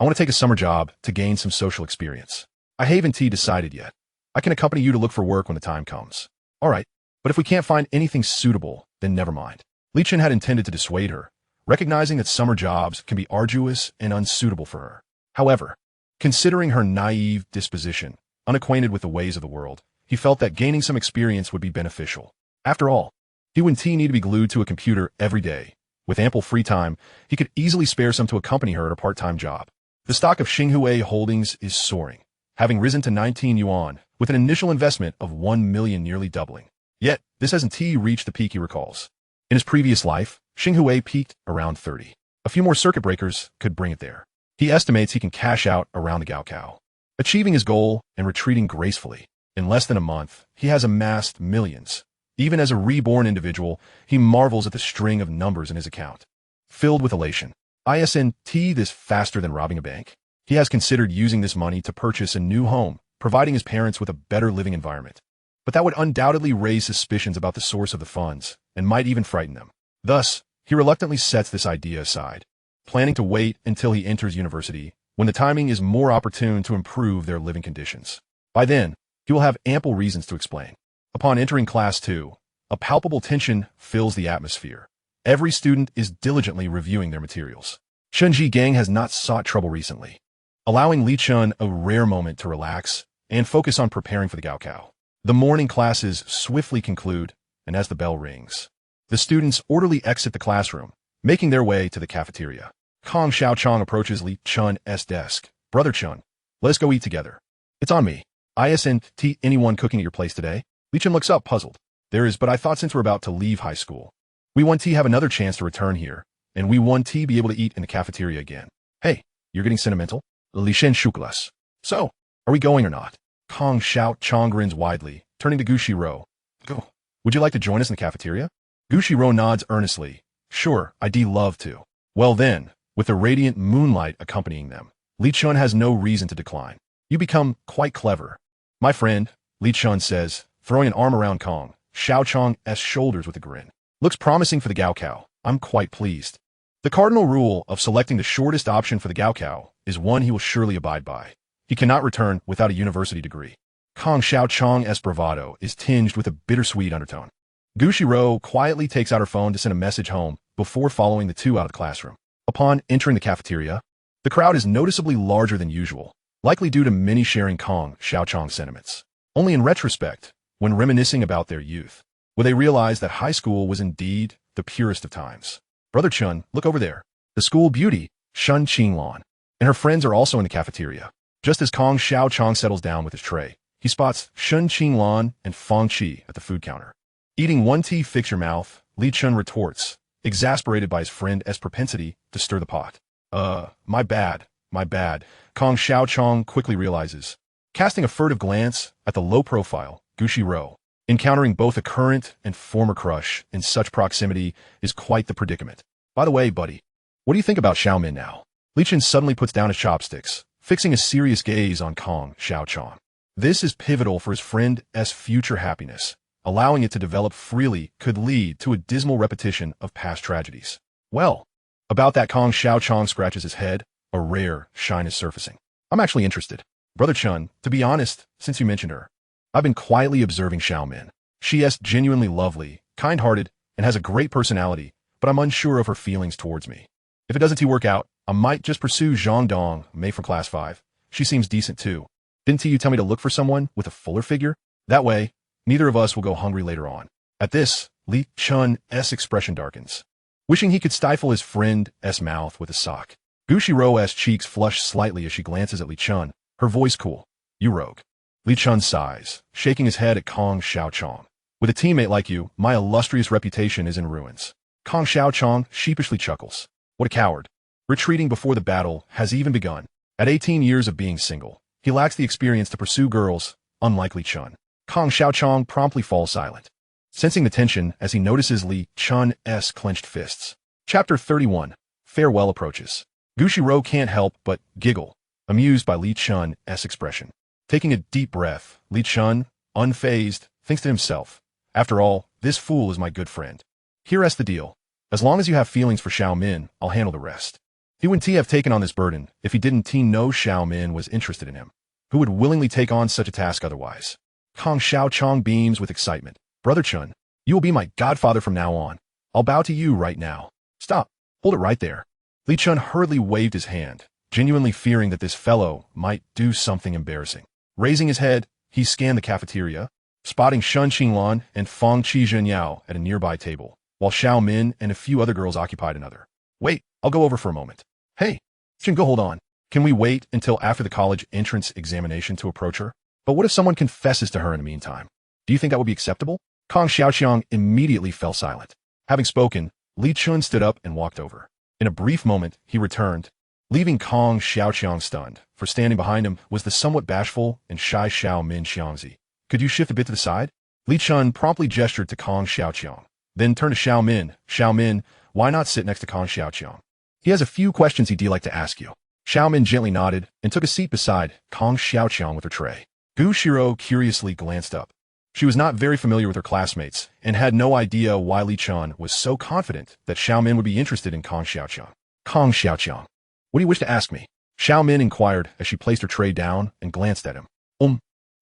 I want to take a summer job to gain some social experience. I haven't decided yet. I can accompany you to look for work when the time comes. All right, but if we can't find anything suitable, then never mind. Li Chen had intended to dissuade her, recognizing that summer jobs can be arduous and unsuitable for her. However, considering her naive disposition, unacquainted with the ways of the world, he felt that gaining some experience would be beneficial. After all, he wouldn't need to be glued to a computer every day. With ample free time, he could easily spare some to accompany her at her part-time job. The stock of Xirou Holdings is soaring, having risen to 19 yuan, with an initial investment of 1 million nearly doubling. Yet, this hasn't reached the peak he recalls. In his previous life, Xirou peaked around 30. A few more circuit breakers could bring it there. He estimates he can cash out around the Gaokao, achieving his goal and retreating gracefully. In less than a month, he has amassed millions. Even as a reborn individual, he marvels at the string of numbers in his account. Filled with elation, isn't this faster than robbing a bank? He has considered using this money to purchase a new home, providing his parents with a better living environment. But that would undoubtedly raise suspicions about the source of the funds, and might even frighten them. Thus, he reluctantly sets this idea aside, planning to wait until he enters university, when the timing is more opportune to improve their living conditions. By then, he will have ample reasons to explain. Upon entering Class 2, a palpable tension fills the atmosphere. Every student is diligently reviewing their materials. Chunji Gang has not sought trouble recently, allowing Li Chen a rare moment to relax and focus on preparing for the Gaokao. The morning classes swiftly conclude, and as the bell rings, the students orderly exit the classroom, making their way to the cafeteria. Kong Xiaochang approaches Li Chen's desk. Brother Chen, let us go eat together. It's on me. Isn't anyone cooking at your place today? Li Chen looks up, puzzled. There is, but I thought since we're about to leave high school, we want to have another chance to return here, and we want to be able to eat in the cafeteria again. Hey, you're getting sentimental? Li Chen shuklas. So, are we going or not? Kong Xiaochang grins widely, turning to Xirou. Go. Would you like to join us in the cafeteria? Xirou nods earnestly. Sure, I'd love to. Well then, with the radiant moonlight accompanying them, Li Chen has no reason to decline. You become quite clever. My friend, Li Chen says, throwing an arm around Kong Xiaochang's shoulders with a grin. Looks promising for the Gaokao. I'm quite pleased. The cardinal rule of selecting the shortest option for the Gaokao is one he will surely abide by. He cannot return without a university degree. Kong Xiaochang's bravado is tinged with a bittersweet undertone. Xirou quietly takes out her phone to send a message home before following the two out of the classroom. Upon entering the cafeteria, the crowd is noticeably larger than usual, likely due to many sharing Kong Xiaochang's sentiments. Only in retrospect, when reminiscing about their youth, will they realize that high school was indeed the purest of times. Brother Chen, look over there. The school beauty, Shun Qinglan, and her friends are also in the cafeteria. Just as Kong Xiaochang settles down with his tray, he spots Shun Qinglan and Fang Qi at the food counter. Eating one tea, fix your mouth, Li Chen retorts, exasperated by his friend's propensity to stir the pot. My bad. Kong Xiaochang quickly realizes, casting a furtive glance at the low-profile Xirou. Encountering both a current and former crush in such proximity is quite the predicament. By the way, buddy, what do you think about Xiaomin now? Li Chen suddenly puts down his chopsticks, fixing a serious gaze on Kong Xiaochang. This is pivotal for his friend's future happiness. Allowing it to develop freely could lead to a dismal repetition of past tragedies. Well, about that, Kong Xiaochang scratches his head, a rare shine is surfacing. I'm actually interested. Brother Chen, to be honest, since you mentioned her, I've been quietly observing Xiaomin. She is genuinely lovely, kind-hearted, and has a great personality, but I'm unsure of her feelings towards me. If it doesn't work out, I might just pursue Zhang Dong, Mei from Class 5. She seems decent too. Didn't you tell me to look for someone with a fuller figure? That way, neither of us will go hungry later on. At this, Li Chen's expression darkens, wishing he could stifle his friend's mouth with a sock. Xirou's cheeks flush slightly as she glances at Li Chen, her voice cool. You rogue. Li Chen sighs, shaking his head at Kong Xiaochang. With a teammate like you, my illustrious reputation is in ruins. Kong Xiaochang sheepishly chuckles. What a coward. Retreating before the battle has even begun. At 18 years of being single, He lacks the experience to pursue girls, unlike Li Chen. Kong Xiaochang promptly falls silent, sensing the tension as he notices Li Chen's clenched fists. Chapter 31. Farewell approaches. Xirou can't help but giggle, amused by Li Chen's expression. Taking a deep breath, Li Chen, unfazed, thinks to himself, after all, this fool is my good friend. Here's the deal. As long as you have feelings for Xiao Min, I'll handle the rest. He wouldn't have taken on this burden if he didn't know Xiao Min was interested in him. Who would willingly take on such a task otherwise? Kong Xiaochang beams with excitement. Brother Chen, you will be my godfather from now on. I'll bow to you right now. Stop. Hold it right there. Li Chen hurriedly waved his hand, genuinely fearing that this fellow might do something embarrassing. Raising his head, he scanned the cafeteria, spotting Shen Qinglan and Fang Qizhenyao at a nearby table, while Xiao Min and a few other girls occupied another. Wait, I'll go over for a moment. Hey, Chen, go hold on. Can we wait until after the college entrance examination to approach her? But what if someone confesses to her in the meantime? Do you think that would be acceptable? Kong Xiaochang immediately fell silent. Having spoken, Li Chen stood up and walked over. In a brief moment, he returned, leaving Kong Xiaochang stunned, for standing behind him was the somewhat bashful and shy Xiao Min Xiangzi. Could you shift a bit to the side? Li Chen promptly gestured to Kong Xiaochang, then turned to Xiao Min. Xiao Min, why not sit next to Kong Xiaochang? He has a few questions he'd like to ask you. Xiao Min gently nodded and took a seat beside Kong Xiaochang with her tray. Xirou curiously glanced up. She was not very familiar with her classmates and had no idea why Li Chen was so confident that Xiao Min would be interested in Kong Xiaochang. Kong Xiaochang, what do you wish to ask me? Xiao Min inquired as she placed her tray down and glanced at him.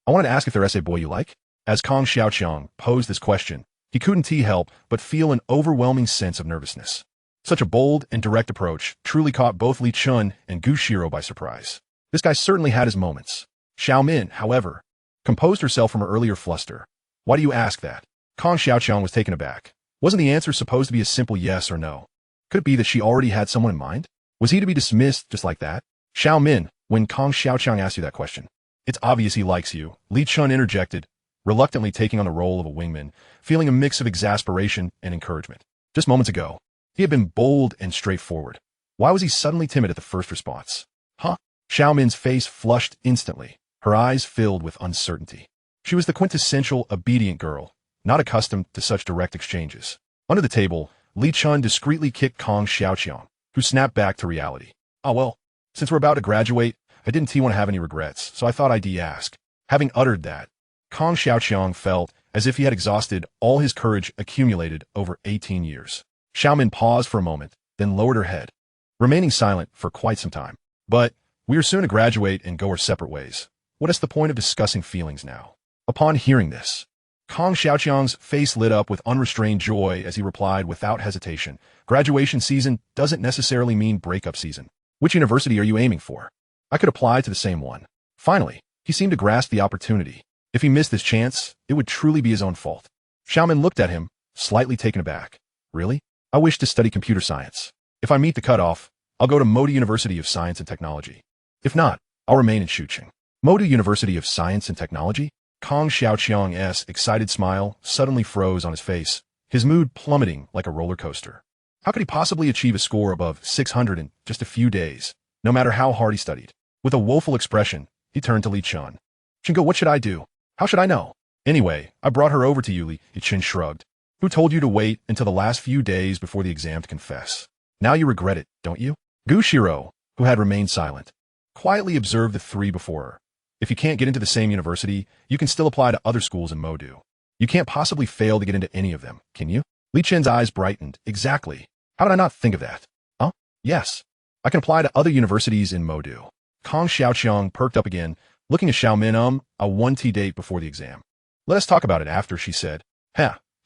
I wanted to ask if there's a boy you like. As Kong Xiaochang posed this question, he couldn't help but feel an overwhelming sense of nervousness. Such a bold and direct approach truly caught both Li Chen and Xirou by surprise. This guy certainly had his moments. Xiao Min, however, composed herself from her earlier fluster. Why do you ask that? Kong Xiaochang was taken aback. Wasn't the answer supposed to be a simple yes or no? Could it be that she already had someone in mind? Was he to be dismissed just like that? Xiao Min, when Kong Xiaochang asked you that question. It's obvious he likes you, Li Chen interjected, reluctantly taking on the role of a wingman, feeling a mix of exasperation and encouragement. Just moments ago, he had been bold and straightforward. Why was he suddenly timid at the first response? Huh? Xiao Min's face flushed instantly, her eyes filled with uncertainty. She was the quintessential obedient girl, not accustomed to such direct exchanges. Under the table, Li Chen discreetly kicked Kong Xiaochang, who snapped back to reality. Oh well, since we're about to graduate, I didn't want to have any regrets, so I thought I'd ask. Having uttered that, Kong Xiaochang felt as if he had exhausted all his courage accumulated over 18 years. Xiao Min paused for a moment, then lowered her head, remaining silent for quite some time. But we are soon to graduate and go our separate ways. What is the point of discussing feelings now? Upon hearing this, Kong Xiaochang's face lit up with unrestrained joy as he replied without hesitation. Graduation season doesn't necessarily mean breakup season. Which university are you aiming for? I could apply to the same one. Finally, he seemed to grasp the opportunity. If he missed this chance, it would truly be his own fault. Xiao Min looked at him, slightly taken aback. Really? I wish to study computer science. If I meet the cutoff, I'll go to Modu University of Science and Technology. If not, I'll remain in Shuqing. Modu University of Science and Technology? Kong Xiaochang's excited smile suddenly froze on his face, his mood plummeting like a roller coaster. How could he possibly achieve a score above 600 in just a few days, no matter how hard he studied? With a woeful expression, he turned to Li Chen. Chengo, what should I do? How should I know? Anyway, I brought her over to you, Li Chen shrugged. Who told you to wait until the last few days before the exam to confess? Now you regret it, don't you? Xirou, who had remained silent, quietly observed the three before her. If you can't get into the same university, you can still apply to other schools in Modu. You can't possibly fail to get into any of them, can you? Li Chen's eyes brightened. Exactly. How did I not think of that? Huh? Yes. I can apply to other universities in Modu. Kong Xiaochang perked up again, looking at Xiao Min a 1T date before the exam. Let us talk about it after, she said.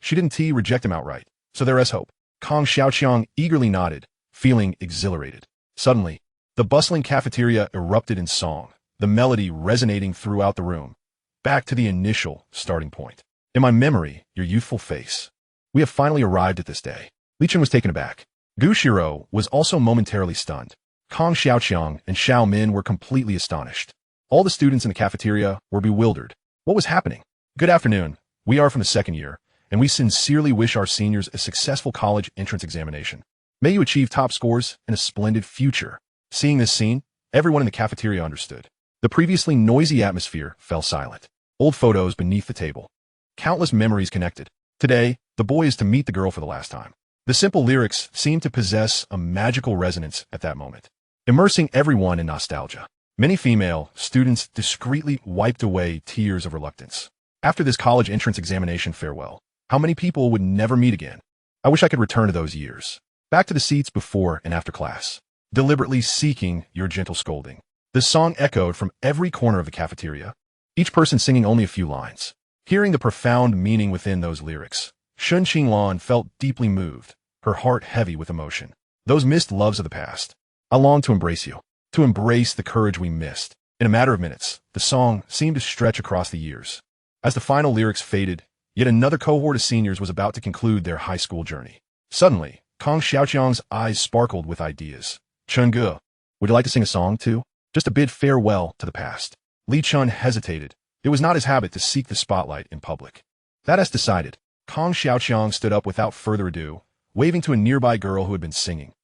She didn't reject him outright, so there is hope. Kong Xiaochang eagerly nodded, feeling exhilarated. Suddenly, the bustling cafeteria erupted in song, the melody resonating throughout the room. Back to the initial starting point. In my memory, your youthful face. We have finally arrived at this day. Li Chen was taken aback. Xirou was also momentarily stunned. Kong Xiaochang and Xiao Min were completely astonished. All the students in the cafeteria were bewildered. What was happening? Good afternoon. We are from the second year, and we sincerely wish our seniors a successful college entrance examination. May you achieve top scores and a splendid future. Seeing this scene, everyone in the cafeteria understood. The previously noisy atmosphere fell silent. Old photos beneath the table. Countless memories connected. Today, the boy is to meet the girl for the last time. The simple lyrics seemed to possess a magical resonance at that moment, immersing everyone in nostalgia. Many female students discreetly wiped away tears of reluctance. After this college entrance examination farewell, how many people would never meet again? I wish I could return to those years. Back to the seats before and after class, deliberately seeking your gentle scolding. The song echoed from every corner of the cafeteria, each person singing only a few lines. Hearing the profound meaning within those lyrics, Shun Qinglan felt deeply moved, her heart heavy with emotion. Those missed loves of the past. I long to embrace you, to embrace the courage we missed. In a matter of minutes, the song seemed to stretch across the years. As the final lyrics faded, yet another cohort of seniors was about to conclude their high school journey. Suddenly, Kong Xiaoqiang's eyes sparkled with ideas. Chunge, would you like to sing a song too? Just a bid farewell to the past. Li Chen hesitated. It was not his habit to seek the spotlight in public. That as decided, Kong Xiaoqiang stood up without further ado, waving to a nearby girl who had been singing.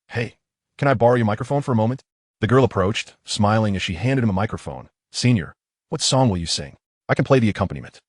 Hey, can I borrow your microphone for a moment? The girl approached, smiling as she handed him a microphone. Senior, what song will you sing? I can play the accompaniment.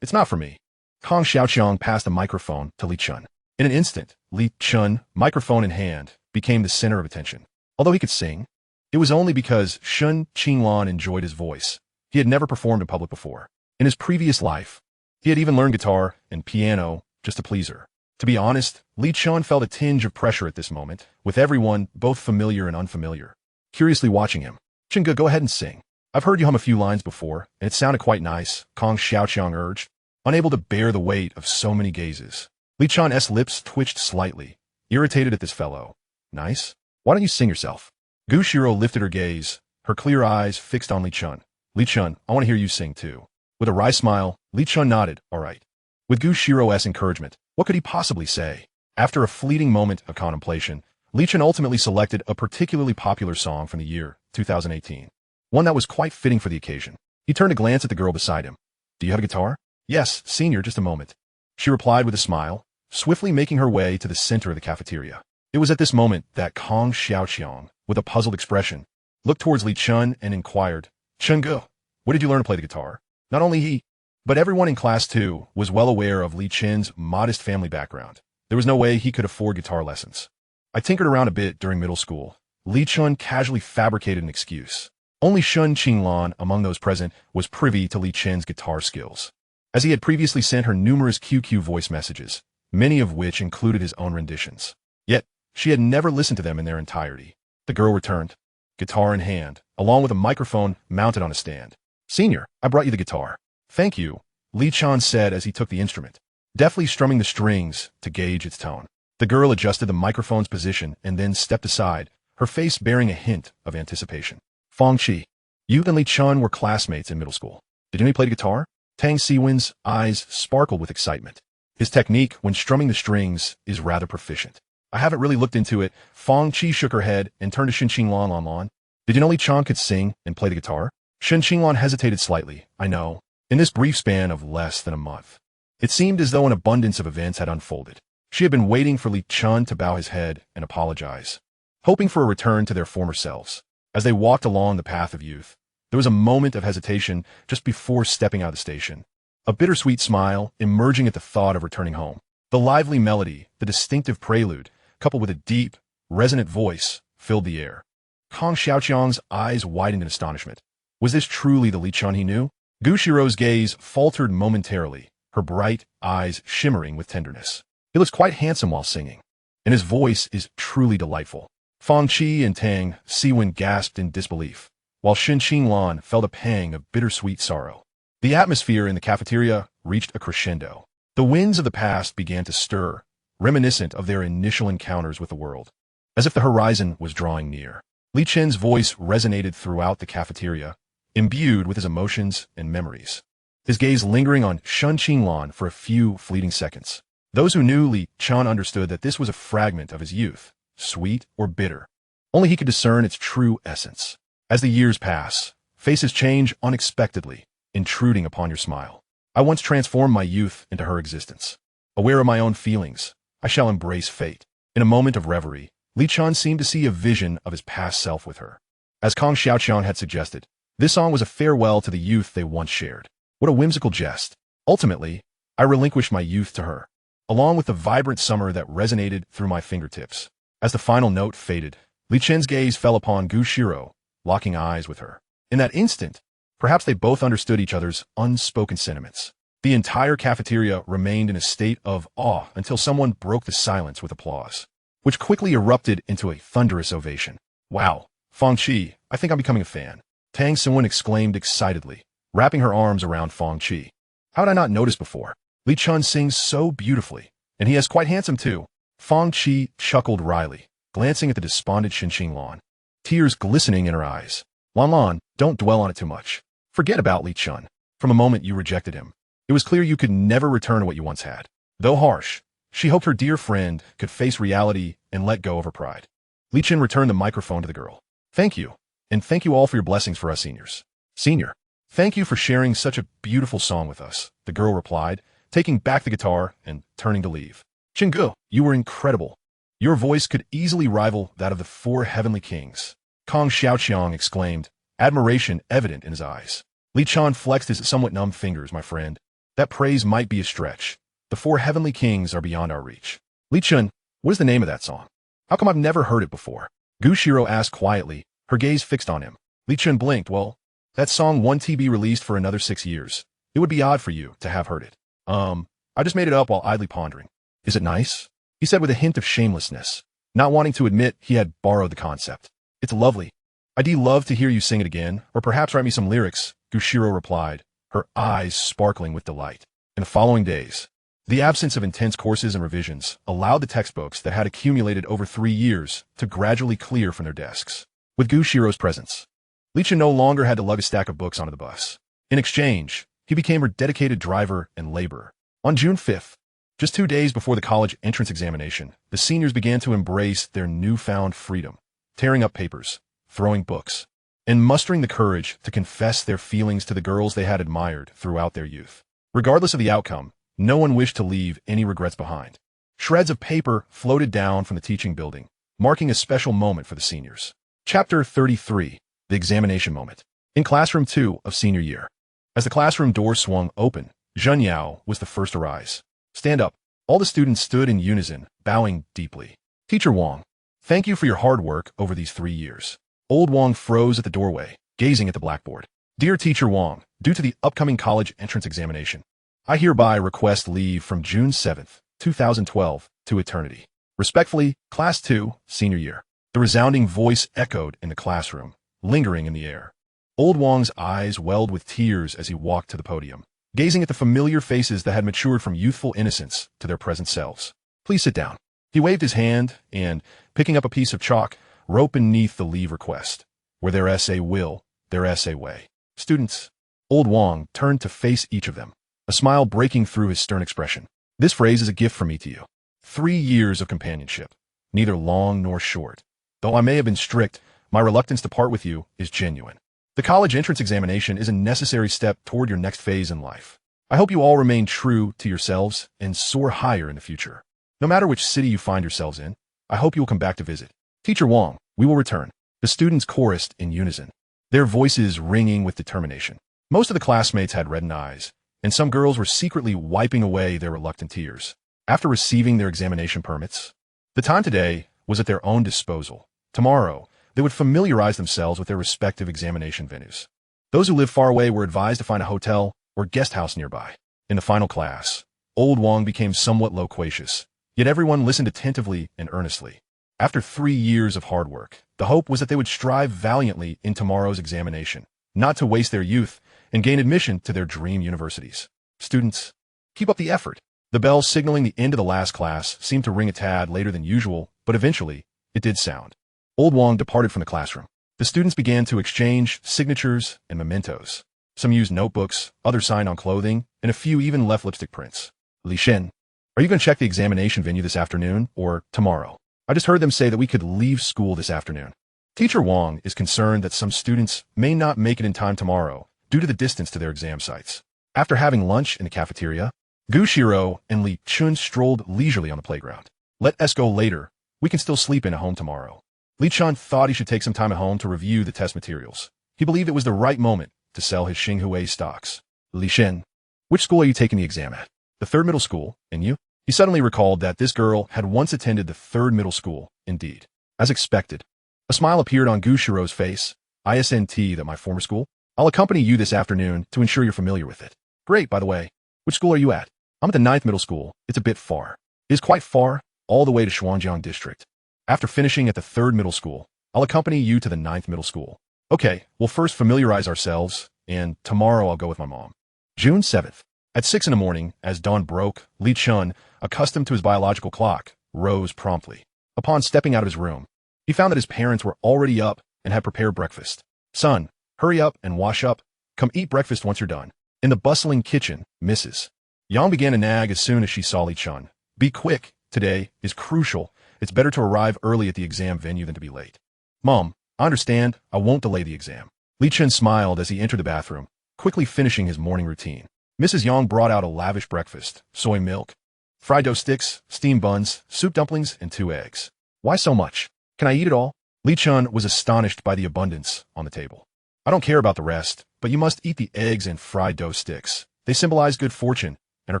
It's not for me. Kong Xiaoqiang passed the microphone to Li Chen. In an instant, Li Chen, microphone in hand, became the center of attention. Although he could sing, it was only because Shun Qinglan enjoyed his voice. He had never performed in public before. In his previous life, he had even learned guitar and piano just to please her. To be honest, Li Chen felt a tinge of pressure at this moment, with everyone both familiar and unfamiliar, curiously watching him. Chinga, go ahead and sing. I've heard you hum a few lines before, and it sounded quite nice, Kong Xiaoqiang urged, unable to bear the weight of so many gazes. Li Chen's lips twitched slightly, irritated at this fellow. Nice? Why don't you sing yourself? Xirou lifted her gaze, her clear eyes fixed on Li Chen. Li Chen, I want to hear you sing too. With a wry smile, Li Chen nodded, all right. With Xirou's encouragement, what could he possibly say? After a fleeting moment of contemplation, Li Chen ultimately selected a particularly popular song from the year 2018, one that was quite fitting for the occasion. He turned to glance at the girl beside him. Do you have a guitar? Yes, senior, just a moment. She replied with a smile, swiftly making her way to the center of the cafeteria. It was at this moment that Kong Xiaoqiang, with a puzzled expression, looked towards Li Chen and inquired, Chunge, where did you learn to play the guitar? Not only he, but everyone in class too was well aware of Li Chen's modest family background. There was no way he could afford guitar lessons. I tinkered around a bit during middle school. Li Chen casually fabricated an excuse. Only Shun Qinglan among those present was privy to Li Chen's guitar skills, as he had previously sent her numerous QQ voice messages, many of which included his own renditions. Yet, she had never listened to them in their entirety. The girl returned, guitar in hand, along with a microphone mounted on a stand. Senior, I brought you the guitar. Thank you, Li Chen said as he took the instrument, deftly strumming the strings to gauge its tone. The girl adjusted the microphone's position and then stepped aside, her face bearing a hint of anticipation. Fong Qi, you and Li Chen were classmates in middle school. Did you play the guitar? Tang Siwen's eyes sparkled with excitement. His technique when strumming the strings is rather proficient. I haven't really looked into it. Fong Qi shook her head and turned to Shin Qinglan. Did you know Li Chen could sing and play the guitar? Shin Qinglan hesitated slightly. I know. In this brief span of less than a month, it seemed as though an abundance of events had unfolded. She had been waiting for Li Chen to bow his head and apologize, hoping for a return to their former selves. As they walked along the path of youth, there was a moment of hesitation just before stepping out of the station. A bittersweet smile emerging at the thought of returning home. The lively melody, the distinctive prelude, coupled with a deep, resonant voice, filled the air. Kong Xiaoqiang's eyes widened in astonishment. Was this truly the Li Chen he knew? Xirou's gaze faltered momentarily, her bright eyes shimmering with tenderness. He looks quite handsome while singing, and his voice is truly delightful. Fong Qi and Tang Siwen gasped in disbelief, while Shin Qinglan felt a pang of bittersweet sorrow. The atmosphere in the cafeteria reached a crescendo. The winds of the past began to stir, reminiscent of their initial encounters with the world, as if the horizon was drawing near. Li Chen's voice resonated throughout the cafeteria, imbued with his emotions and memories, his gaze lingering on Shun Qinglan for a few fleeting seconds. Those who knew Li Chen understood that this was a fragment of his youth, sweet or bitter. Only he could discern its true essence. As the years pass, faces change unexpectedly, intruding upon your smile. I once transformed my youth into her existence. Aware of my own feelings, I shall embrace fate. In a moment of reverie, Li Chen seemed to see a vision of his past self with her. As Kong Xiaoqiang had suggested, This song was a farewell to the youth they once shared. What a whimsical jest. Ultimately, I relinquished my youth to her, along with the vibrant summer that resonated through my fingertips. As the final note faded, Li Chen's gaze fell upon Xirou, locking eyes with her. In that instant, perhaps they both understood each other's unspoken sentiments. The entire cafeteria remained in a state of awe until someone broke the silence with applause, which quickly erupted into a thunderous ovation. Wow, Feng Qi, I think I'm becoming a fan. Tang Xinwen exclaimed excitedly, wrapping her arms around Feng Qi. How did I not notice before? Li Chen sings so beautifully, and he is quite handsome too. Feng Qi chuckled wryly, glancing at the despondent Xinqing Lan, tears glistening in her eyes. Lan, don't dwell on it too much. Forget about Li Chen. From a moment you rejected him, it was clear you could never return to what you once had. Though harsh, she hoped her dear friend could face reality and let go of her pride. Li Chen returned the microphone to the girl. Thank you, and thank you all for your blessings for us seniors. Senior, thank you for sharing such a beautiful song with us, the girl replied, taking back the guitar and turning to leave. Chenggu, you were incredible. Your voice could easily rival that of the four heavenly kings. Kong Xiaoqiang exclaimed, admiration evident in his eyes. Li Chen flexed his somewhat numb fingers, my friend. That praise might be a stretch. The four heavenly kings are beyond our reach. Li Chen, what is the name of that song? How come I've never heard it before? Xirou asked quietly, her gaze fixed on him. Li Chen blinked. Well, that song won't be released for another 6 years. It would be odd for you to have heard it. I just made it up while idly pondering. Is it nice? He said with a hint of shamelessness, not wanting to admit he had borrowed the concept. It's lovely. I'd love to hear you sing it again, or perhaps write me some lyrics, Xirou replied, her eyes sparkling with delight. In the following days, the absence of intense courses and revisions allowed the textbooks that had accumulated over 3 years to gradually clear from their desks. With Xirou's presence, Li Chen no longer had to lug a stack of books onto the bus. In exchange, he became her dedicated driver and laborer. On June 5th, just 2 days before the college entrance examination, the seniors began to embrace their newfound freedom, tearing up papers, throwing books, and mustering the courage to confess their feelings to the girls they had admired throughout their youth. Regardless of the outcome, no one wished to leave any regrets behind. Shreds of paper floated down from the teaching building, marking a special moment for the seniors. Chapter 33, The Examination Moment. In Classroom 2 of Senior Year. As the classroom door swung open, Zhen Yao was the first to rise. Stand up. All the students stood in unison, bowing deeply. Teacher Wang, thank you for your hard work over these 3 years. Old Wang froze at the doorway, gazing at the blackboard. Dear Teacher Wang, due to the upcoming college entrance examination, I hereby request leave from June 7th, 2012 to eternity. Respectfully, Class 2, Senior Year. The resounding voice echoed in the classroom, lingering in the air. Old Wang's eyes welled with tears as he walked to the podium, gazing at the familiar faces that had matured from youthful innocence to their present selves. Please sit down. He waved his hand and, picking up a piece of chalk, wrote beneath the leave request, where their essay will, their essay way. Students. Old Wang turned to face each of them, a smile breaking through his stern expression. This phrase is a gift from me to you. 3 years of companionship, neither long nor short. Though I may have been strict, my reluctance to part with you is genuine. The college entrance examination is a necessary step toward your next phase in life. I hope you all remain true to yourselves and soar higher in the future. No matter which city you find yourselves in, I hope you will come back to visit. Teacher Wang, we will return. The students chorused in unison, their voices ringing with determination. Most of the classmates had reddened eyes, and some girls were secretly wiping away their reluctant tears. After receiving their examination permits, the time today was at their own disposal. Tomorrow, they would familiarize themselves with their respective examination venues. Those who lived far away were advised to find a hotel or guest house nearby. In the final class, Old Wang became somewhat loquacious, yet everyone listened attentively and earnestly. After 3 years of hard work, the hope was that they would strive valiantly in tomorrow's examination, not to waste their youth and gain admission to their dream universities. Students, keep up the effort. The bell signaling the end of the last class seemed to ring a tad later than usual, but eventually, it did sound. Old Wang departed from the classroom. The students began to exchange signatures and mementos. Some used notebooks, others signed on clothing, and a few even left lipstick prints. Li Chen, are you going to check the examination venue this afternoon or tomorrow? I just heard them say that we could leave school this afternoon. Teacher Wang is concerned that some students may not make it in time tomorrow due to the distance to their exam sites. After having lunch in the cafeteria, Xirou and Li Chen strolled leisurely on the playground. Let us go later. We can still sleep in at home tomorrow. Li Chen thought he should take some time at home to review the test materials. He believed it was the right moment to sell his Xirou stocks. Li Chen, which school are you taking the exam at? The third middle school, and you? He suddenly recalled that this girl had once attended the third middle school, indeed. As expected, a smile appeared on Xirou's face. ISNT, that my former school? I'll accompany you this afternoon to ensure you're familiar with it. Great, by the way. Which school are you at? I'm at the 9th middle school. It's a bit far. It is quite far, all the way to Shuangjiang district. After finishing at the 3rd middle school, I'll accompany you to the 9th middle school. Okay, we'll first familiarize ourselves, and tomorrow I'll go with my mom. June 7th. At 6 in the morning, as dawn broke, Li Chen, accustomed to his biological clock, rose promptly. Upon stepping out of his room, he found that his parents were already up and had prepared breakfast. Son, hurry up and wash up. Come eat breakfast once you're done. In the bustling kitchen, Mrs. Yang began to nag as soon as she saw Li Chen. Be quick. Today is crucial. It's better to arrive early at the exam venue than to be late. Mom, I understand. I won't delay the exam. Li Chen smiled as he entered the bathroom, quickly finishing his morning routine. Mrs. Yang brought out a lavish breakfast: soy milk, fried dough sticks, steamed buns, soup dumplings, and 2 eggs. Why so much? Can I eat it all? Li Chen was astonished by the abundance on the table. I don't care about the rest, but you must eat the eggs and fried dough sticks. They symbolize good fortune and are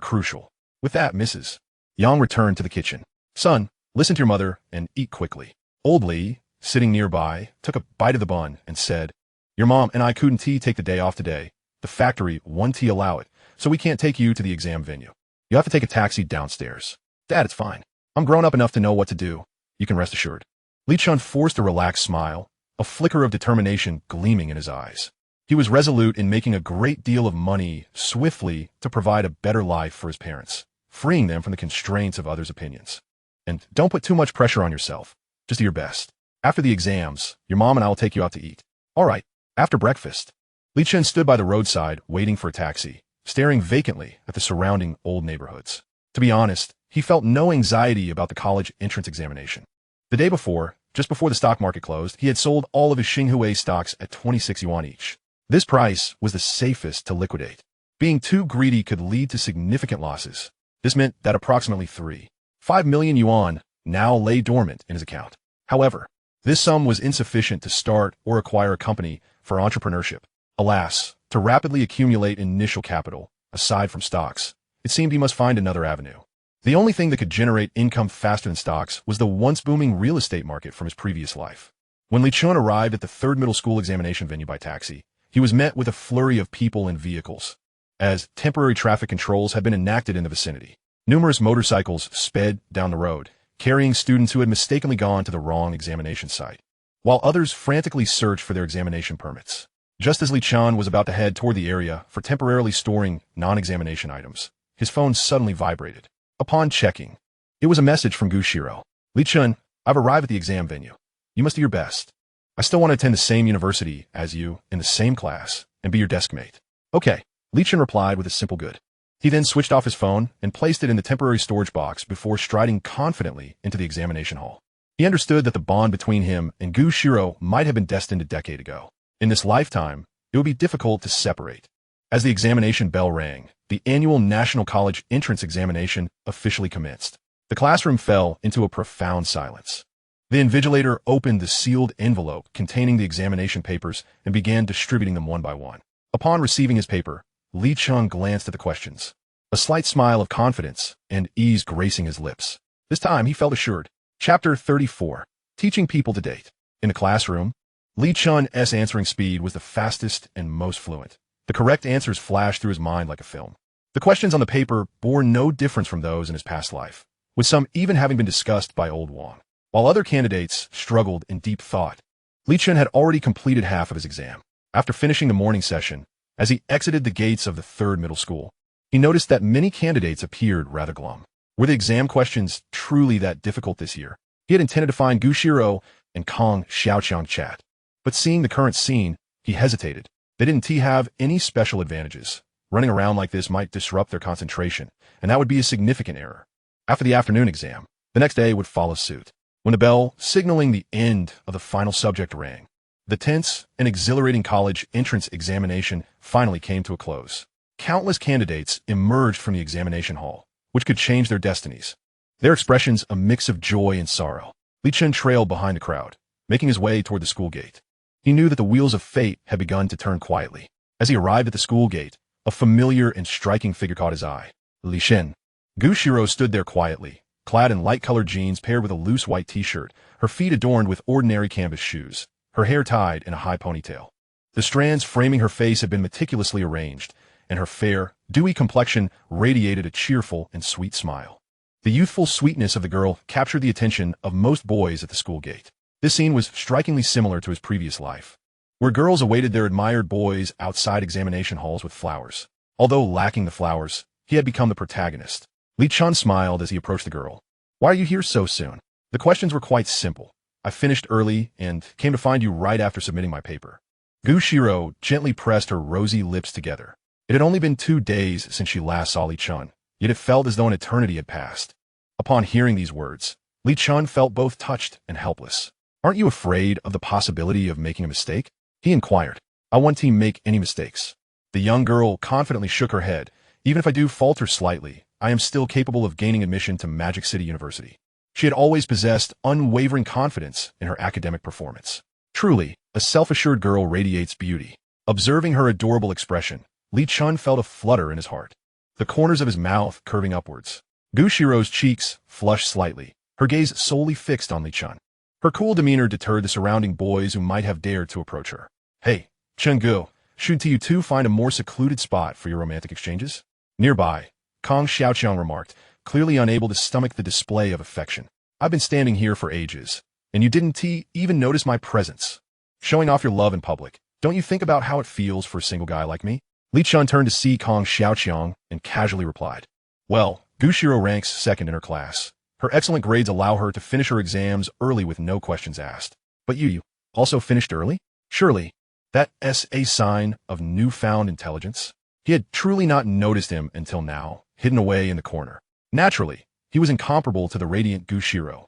crucial. With that, Mrs. Yang returned to the kitchen. Son, listen to your mother and eat quickly. Old Li, sitting nearby, took a bite of the bun and said, Your mom and I couldn't take the day off today. The factory won't allow it, so we can't take you to the exam venue. You have to take a taxi downstairs. Dad, it's fine. I'm grown up enough to know what to do. You can rest assured. Li Chen forced a relaxed smile, a flicker of determination gleaming in his eyes. He was resolute in making a great deal of money swiftly to provide a better life for his parents, freeing them from the constraints of others' opinions. And don't put too much pressure on yourself. Just do your best. After the exams, your mom and I will take you out to eat. All right. After breakfast, Li Chen stood by the roadside waiting for a taxi, staring vacantly at the surrounding old neighborhoods. To be honest, he felt no anxiety about the college entrance examination. The day before, just before the stock market closed, he had sold all of his Xirou stocks at 26 yuan each. This price was the safest to liquidate. Being too greedy could lead to significant losses. This meant that approximately 3.5 million yuan now lay dormant in his account. However, this sum was insufficient to start or acquire a company for entrepreneurship. Alas, to rapidly accumulate initial capital, aside from stocks, it seemed he must find another avenue. The only thing that could generate income faster than stocks was the once booming real estate market from his previous life. When Li Chen arrived at the 3rd middle school examination venue by taxi, he was met with a flurry of people and vehicles, as temporary traffic controls had been enacted in the vicinity. Numerous motorcycles sped down the road, carrying students who had mistakenly gone to the wrong examination site, while others frantically searched for their examination permits. Just as Li Chen was about to head toward the area for temporarily storing non-examination items, his phone suddenly vibrated. Upon checking, it was a message from Xirou. Li Chen, I've arrived at the exam venue. You must do your best. I still want to attend the same university as you, in the same class, and be your desk mate. Okay, Li Chen replied with a simple good. He then switched off his phone and placed it in the temporary storage box before striding confidently into the examination hall. He understood that the bond between him and Xirou might have been destined a decade ago. In this lifetime, it would be difficult to separate. As the examination bell rang, the annual National College entrance examination officially commenced. The classroom fell into a profound silence. The invigilator opened the sealed envelope containing the examination papers and began distributing them one by one. Upon receiving his paper, Li Chen glanced at the questions, a slight smile of confidence and ease gracing his lips. This time he felt assured. Chapter 34. Teaching People to Date. In the classroom, Li Chen's answering speed was the fastest and most fluent. The correct answers flashed through his mind like a film. The questions on the paper bore no difference from those in his past life, with some even having been discussed by old Wang. While other candidates struggled in deep thought, Li Chen had already completed half of his exam. After finishing the morning session, as he exited the gates of the 3rd middle school, he noticed that many candidates appeared rather glum. Were the exam questions truly that difficult this year? He had intended to find Xirou and Kong Xiaoqiang chat, but seeing the current scene, he hesitated. They didn't have any special advantages. Running around like this might disrupt their concentration, and that would be a significant error. After the afternoon exam, the next day would follow suit. When the bell signaling the end of the final subject rang, the tense and exhilarating college entrance examination finally came to a close. Countless candidates emerged from the examination hall, which could change their destinies. Their expressions a mix of joy and sorrow. Li Chen trailed behind the crowd, making his way toward the school gate. He knew that the wheels of fate had begun to turn quietly. As he arrived at the school gate, a familiar and striking figure caught his eye. Li Chen. Xirou stood there quietly, clad in light-colored jeans paired with a loose white t-shirt, her feet adorned with ordinary canvas shoes, her hair tied in a high ponytail. The strands framing her face had been meticulously arranged, and her fair, dewy complexion radiated a cheerful and sweet smile. The youthful sweetness of the girl captured the attention of most boys at the school gate. This scene was strikingly similar to his previous life, where girls awaited their admired boys outside examination halls with flowers. Although lacking the flowers, he had become the protagonist. Li Chen smiled as he approached the girl. "Why are you here so soon?" The questions were quite simple. "I finished early and came to find you right after submitting my paper." Xirou gently pressed her rosy lips together. It had only been 2 days since she last saw Li Chen, yet it felt as though an eternity had passed. Upon hearing these words, Li Chen felt both touched and helpless. "Aren't you afraid of the possibility of making a mistake?" he inquired. "I won't make any mistakes." The young girl confidently shook her head. "Even if I do falter slightly, I am still capable of gaining admission to Magic City University." She had always possessed unwavering confidence in her academic performance. Truly, a self-assured girl radiates beauty. Observing her adorable expression, Li Chen felt a flutter in his heart, the corners of his mouth curving upwards. Xirou's cheeks flushed slightly, her gaze solely fixed on Li Chen. Her cool demeanor deterred the surrounding boys who might have dared to approach her. "Hey, Chenggu, shouldn't you two find a more secluded spot for your romantic exchanges?" Nearby, Kong Xiaoqiang remarked, clearly unable to stomach the display of affection. "I've been standing here for ages, and you didn't even notice my presence. Showing off your love in public. Don't you think about how it feels for a single guy like me?" Li Chen turned to see Kong Xiaoqiang and casually replied, "Well, Xirou ranks second in her class. Her excellent grades allow her to finish her exams early with no questions asked. But you also finished early? Surely, that's a sign of newfound intelligence." He had truly not noticed him until now, hidden away in the corner. Naturally, he was incomparable to the radiant Xirou.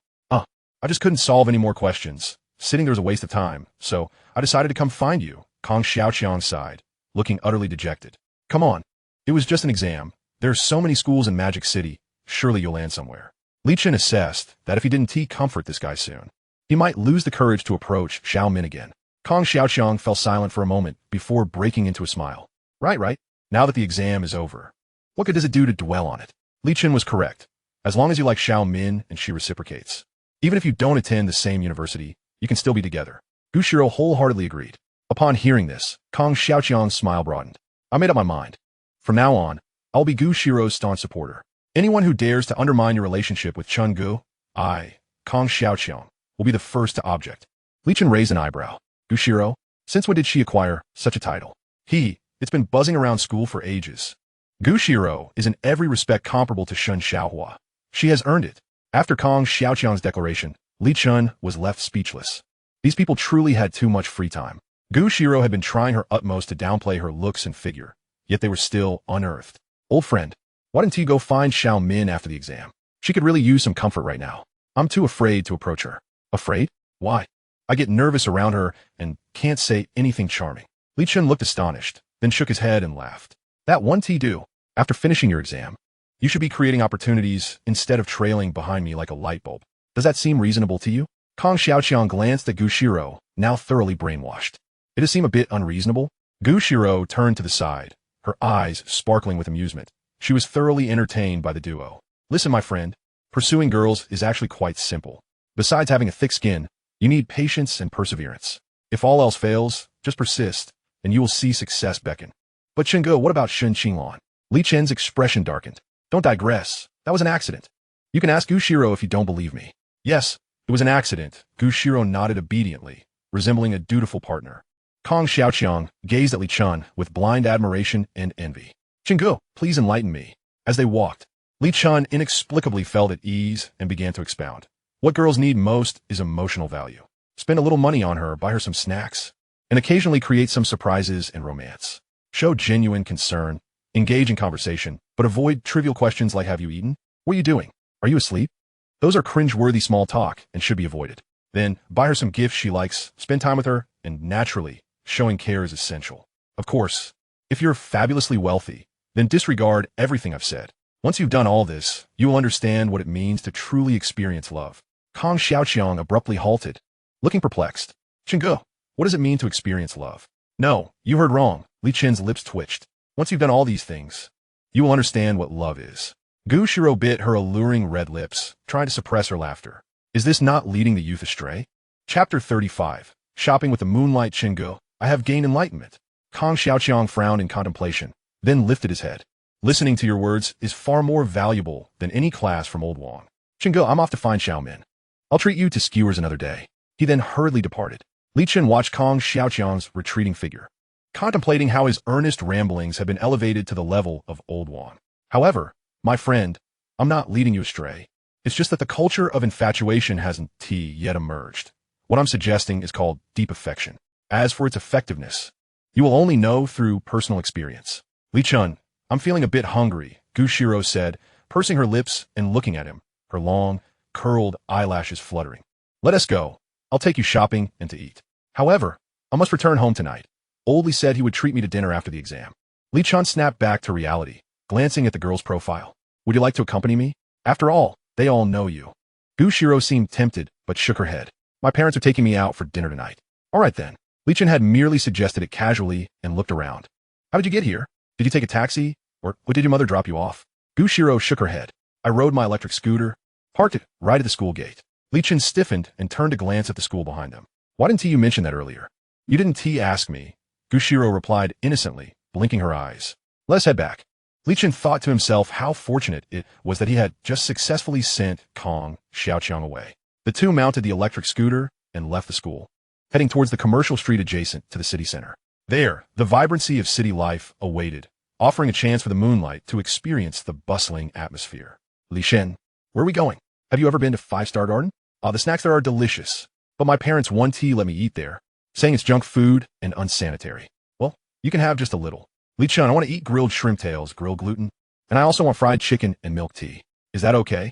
I just couldn't solve any more questions. Sitting there was a waste of time, so I decided to come find you," Kong Xiaoqiang sighed, looking utterly dejected. "Come on. It was just an exam. There are so many schools in Magic City. Surely you'll land somewhere." Li Chen assessed that if he didn't comfort this guy soon, he might lose the courage to approach Xiao Min again. Kong Xiaoqiang fell silent for a moment before breaking into a smile. Right. Now that the exam is over, what good does it do to dwell on it?" Li Chen was correct. As long as you like Xiao Min and she reciprocates. Even if you don't attend the same university, you can still be together. Xirou wholeheartedly agreed. Upon hearing this, Kong Xiaoqiang's smile broadened. "I made up my mind. From now on, I'll be Xirou's staunch supporter. Anyone who dares to undermine your relationship with Chenggu, I, Kong Xiaoqiang, will be the first to object." Li Chen raised an eyebrow. "Xirou? Since when did she acquire such a title?" It's been buzzing around school for ages. Xirou is in every respect comparable to Shen Xiaohua. She has earned it." After Kong Xiaoqiang's declaration, Li Chen was left speechless. These people truly had too much free time. Xirou had been trying her utmost to downplay her looks and figure, yet they were still unearthed. "Old friend, why didn't you go find Xiao Min after the exam? She could really use some comfort right now." "I'm too afraid to approach her." "Afraid? Why?" "I get nervous around her and can't say anything charming." Li Chen looked astonished, then shook his head and laughed. "That won't do. After finishing your exam, you should be creating opportunities instead of trailing behind me like a light bulb. Does that seem reasonable to you?" Kong Xiaoqiang glanced at Xirou, now thoroughly brainwashed. "It does seem a bit unreasonable." Xirou turned to the side, her eyes sparkling with amusement. She was thoroughly entertained by the duo. "Listen, my friend, pursuing girls is actually quite simple. Besides having a thick skin, you need patience and perseverance. If all else fails, just persist, and you will see success beckon." "But Chenggu, what about Shen Qinglan?" Li Chen's expression darkened. "Don't digress. That was an accident. You can ask Xirou if you don't believe me." "Yes, it was an accident." Xirou nodded obediently, resembling a dutiful partner. Kong Xiaoqiang gazed at Li Chen with blind admiration and envy. "Chenggu, please enlighten me." As they walked, Li Chen inexplicably felt at ease and began to expound. "What girls need most is emotional value. Spend a little money on her, buy her some snacks, and occasionally create some surprises and romance. Show genuine concern, engage in conversation, but avoid trivial questions like 'Have you eaten? What are you doing? Are you asleep?' Those are cringe-worthy small talk and should be avoided. Then, buy her some gifts she likes, spend time with her, and naturally, showing care is essential. Of course, if you're fabulously wealthy, then disregard everything I've said. Once you've done all this, you will understand what it means to truly experience love." Kong Xiaoqiang abruptly halted, looking perplexed. "Chenggu, What does it mean to experience love? No, you heard wrong. Li Chen's lips twitched. Once you've done all these things, you will understand what love is. Xirou bit her alluring red lips, trying to suppress her laughter. Is this not leading the youth astray? Chapter 35. Shopping with the moonlight Chenggu. I have gained enlightenment. Kong Xiaoqiang frowned in contemplation, then lifted his head. Listening to your words is far more valuable than any class from Old Wang. Chenggu, I'm off to find Xiaomin. I'll treat you to skewers another day. He then hurriedly departed. Li Chen watched Kong Xiaoqiang's retreating figure, contemplating how his earnest ramblings had been elevated to the level of Old Wang. However, my friend, I'm not leading you astray. It's just that the culture of infatuation hasn't yet emerged. What I'm suggesting is called deep affection. As for its effectiveness, you will only know through personal experience. Li Chen, I'm feeling a bit hungry, Xirou said, pursing her lips and looking at him, her long, curled eyelashes fluttering. Let us go. I'll take you shopping and to eat. However, I must return home tonight. Old Li said he would treat me to dinner after the exam. Li Chen snapped back to reality, glancing at the girl's profile. Would you like to accompany me? After all, they all know you. Xirou seemed tempted, but shook her head. My parents are taking me out for dinner tonight. All right then. Li Chen had merely suggested it casually and looked around. How did you get here? Did you take a taxi? Or did your mother drop you off? Xirou shook her head. I rode my electric scooter, parked it right at the school gate. Li Chen stiffened and turned to glance at the school behind them. Why didn't you mention that earlier? You didn't ask me, Xirou replied innocently, blinking her eyes. Let's head back. Li Chen thought to himself how fortunate it was that he had just successfully sent Kong Xiaoqiang away. The two mounted the electric scooter and left the school, heading towards the commercial street adjacent to the city center. There, the vibrancy of city life awaited, offering a chance for the moonlight to experience the bustling atmosphere. Li Chen, where are we going? Have you ever been to Five-Star Garden? The snacks there are delicious, but my parents won't let me eat there, saying it's junk food and unsanitary. Well, you can have just a little. Li Chen, I want to eat grilled shrimp tails, grilled gluten, and I also want fried chicken and milk tea. Is that okay?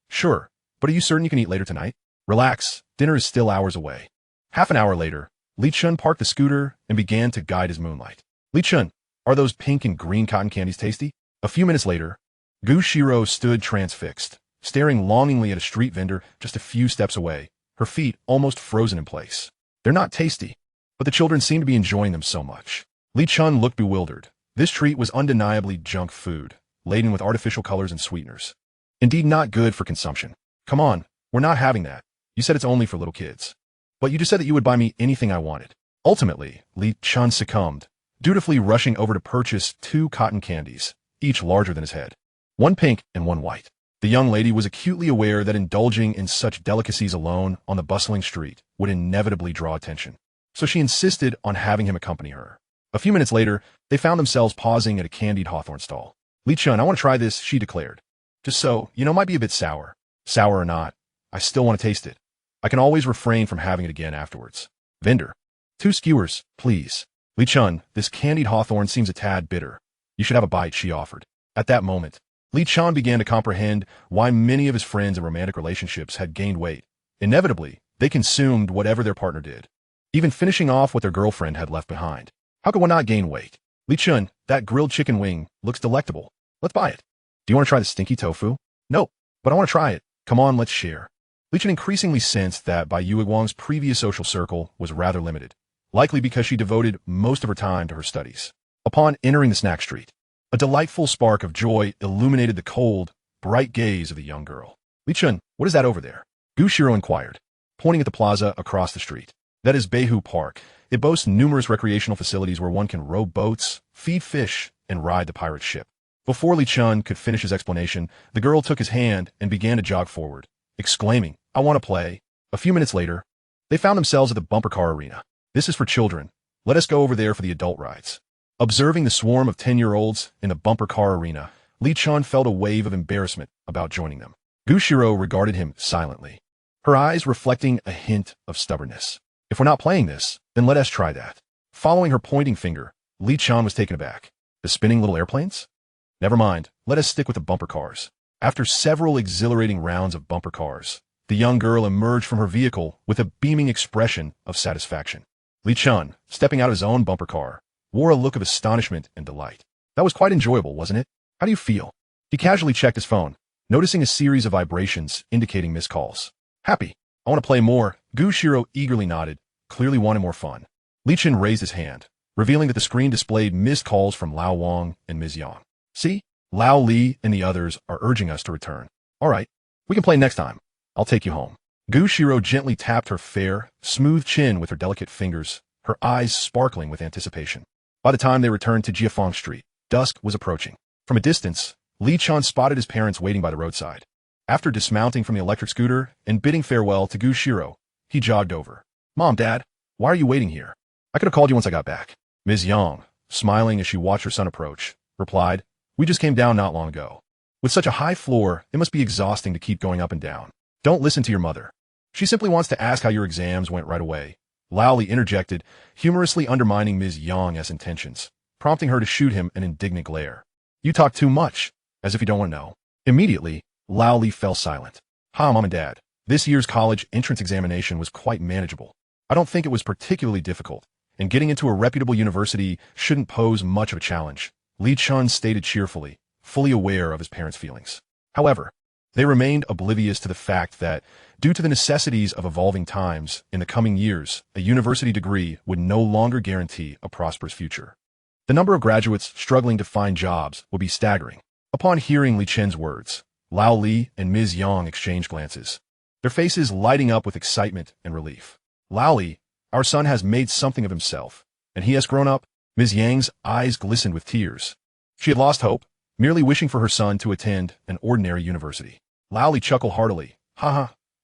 Sure, but are you certain you can eat later tonight? Relax, dinner is still hours away. Half an hour later, Li Chen parked the scooter and began to guide his moonlight. Li Chen, are those pink and green cotton candies tasty? A few minutes later, Xirou stood transfixed, staring longingly at a street vendor just a few steps away, her feet almost frozen in place. They're not tasty, but the children seem to be enjoying them so much. Li Chen looked bewildered. This treat was undeniably junk food, laden with artificial colors and sweeteners. Indeed not good for consumption. Come on, we're not having that. You said it's only for little kids. But you just said that you would buy me anything I wanted. Ultimately, Li Chen succumbed, dutifully rushing over to purchase 2 cotton candies, each larger than his head. One pink and one white. The young lady was acutely aware that indulging in such delicacies alone on the bustling street would inevitably draw attention, so she insisted on having him accompany her. A few minutes later, they found themselves pausing at a candied hawthorn stall. Li Chen, I want to try this, she declared. Just so, it might be a bit sour. Sour or not, I still want to taste it. I can always refrain from having it again afterwards. Vendor. 2 skewers, please. Li Chen, this candied hawthorn seems a tad bitter. You should have a bite, she offered. At that moment, Li Chen began to comprehend why many of his friends in romantic relationships had gained weight. Inevitably, they consumed whatever their partner did, even finishing off what their girlfriend had left behind. How could one not gain weight? Li Chen, that grilled chicken wing looks delectable. Let's buy it. Do you want to try the stinky tofu? No, but I want to try it. Come on, let's share. Li Chen increasingly sensed that Bai Yuiguang's previous social circle was rather limited, likely because she devoted most of her time to her studies. Upon entering the snack street, a delightful spark of joy illuminated the cold, bright gaze of the young girl. Li Chen, what is that over there? Xirou inquired, pointing at the plaza across the street. That is Beihu Park. It boasts numerous recreational facilities where one can row boats, feed fish, and ride the pirate ship. Before Li Chen could finish his explanation, the girl took his hand and began to jog forward, exclaiming, I want to play. A few minutes later, they found themselves at the bumper car arena. This is for children. Let us go over there for the adult rides. Observing the swarm of 10-year-olds in the bumper car arena, Li Chen felt a wave of embarrassment about joining them. Xirou regarded him silently, her eyes reflecting a hint of stubbornness. If we're not playing this, then let us try that. Following her pointing finger, Li Chen was taken aback. The spinning little airplanes? Never mind, let us stick with the bumper cars. After several exhilarating rounds of bumper cars, the young girl emerged from her vehicle with a beaming expression of satisfaction. Li Chen, stepping out of his own bumper car, wore a look of astonishment and delight. That was quite enjoyable, wasn't it? How do you feel? He casually checked his phone, noticing a series of vibrations indicating missed calls. Happy. I want to play more. Xirou eagerly nodded, clearly wanted more fun. Li Chen raised his hand, revealing that the screen displayed missed calls from Lao Wang and Ms. Yang. See? Lao Li and the others are urging us to return. All right, we can play next time. I'll take you home. Xirou gently tapped her fair, smooth chin with her delicate fingers, her eyes sparkling with anticipation. By the time they returned to Jiafeng Street, dusk was approaching. From a distance, Li Chen spotted his parents waiting by the roadside. After dismounting from the electric scooter and bidding farewell to Xirou, he jogged over. Mom, Dad, why are you waiting here? I could have called you once I got back. Ms. Yang, smiling as she watched her son approach, replied, We just came down not long ago. With such a high floor, it must be exhausting to keep going up and down. Don't listen to your mother. She simply wants to ask how your exams went right away. Lao Li interjected, humorously undermining Ms. Yang's intentions, prompting her to shoot him an indignant glare. You talk too much, as if you don't want to know. Immediately, Lao Li fell silent. Mom and Dad, this year's college entrance examination was quite manageable. I don't think it was particularly difficult, and getting into a reputable university shouldn't pose much of a challenge, Li Chen stated cheerfully, fully aware of his parents' feelings. However, they remained oblivious to the fact that, due to the necessities of evolving times, in the coming years, a university degree would no longer guarantee a prosperous future. The number of graduates struggling to find jobs would be staggering. Upon hearing Li Chen's words, Lao Li and Ms. Yang exchanged glances, their faces lighting up with excitement and relief. Lao Li, our son has made something of himself, and he has grown up. Ms. Yang's eyes glistened with tears. She had lost hope, merely wishing for her son to attend an ordinary university. Lao Li chuckled heartily.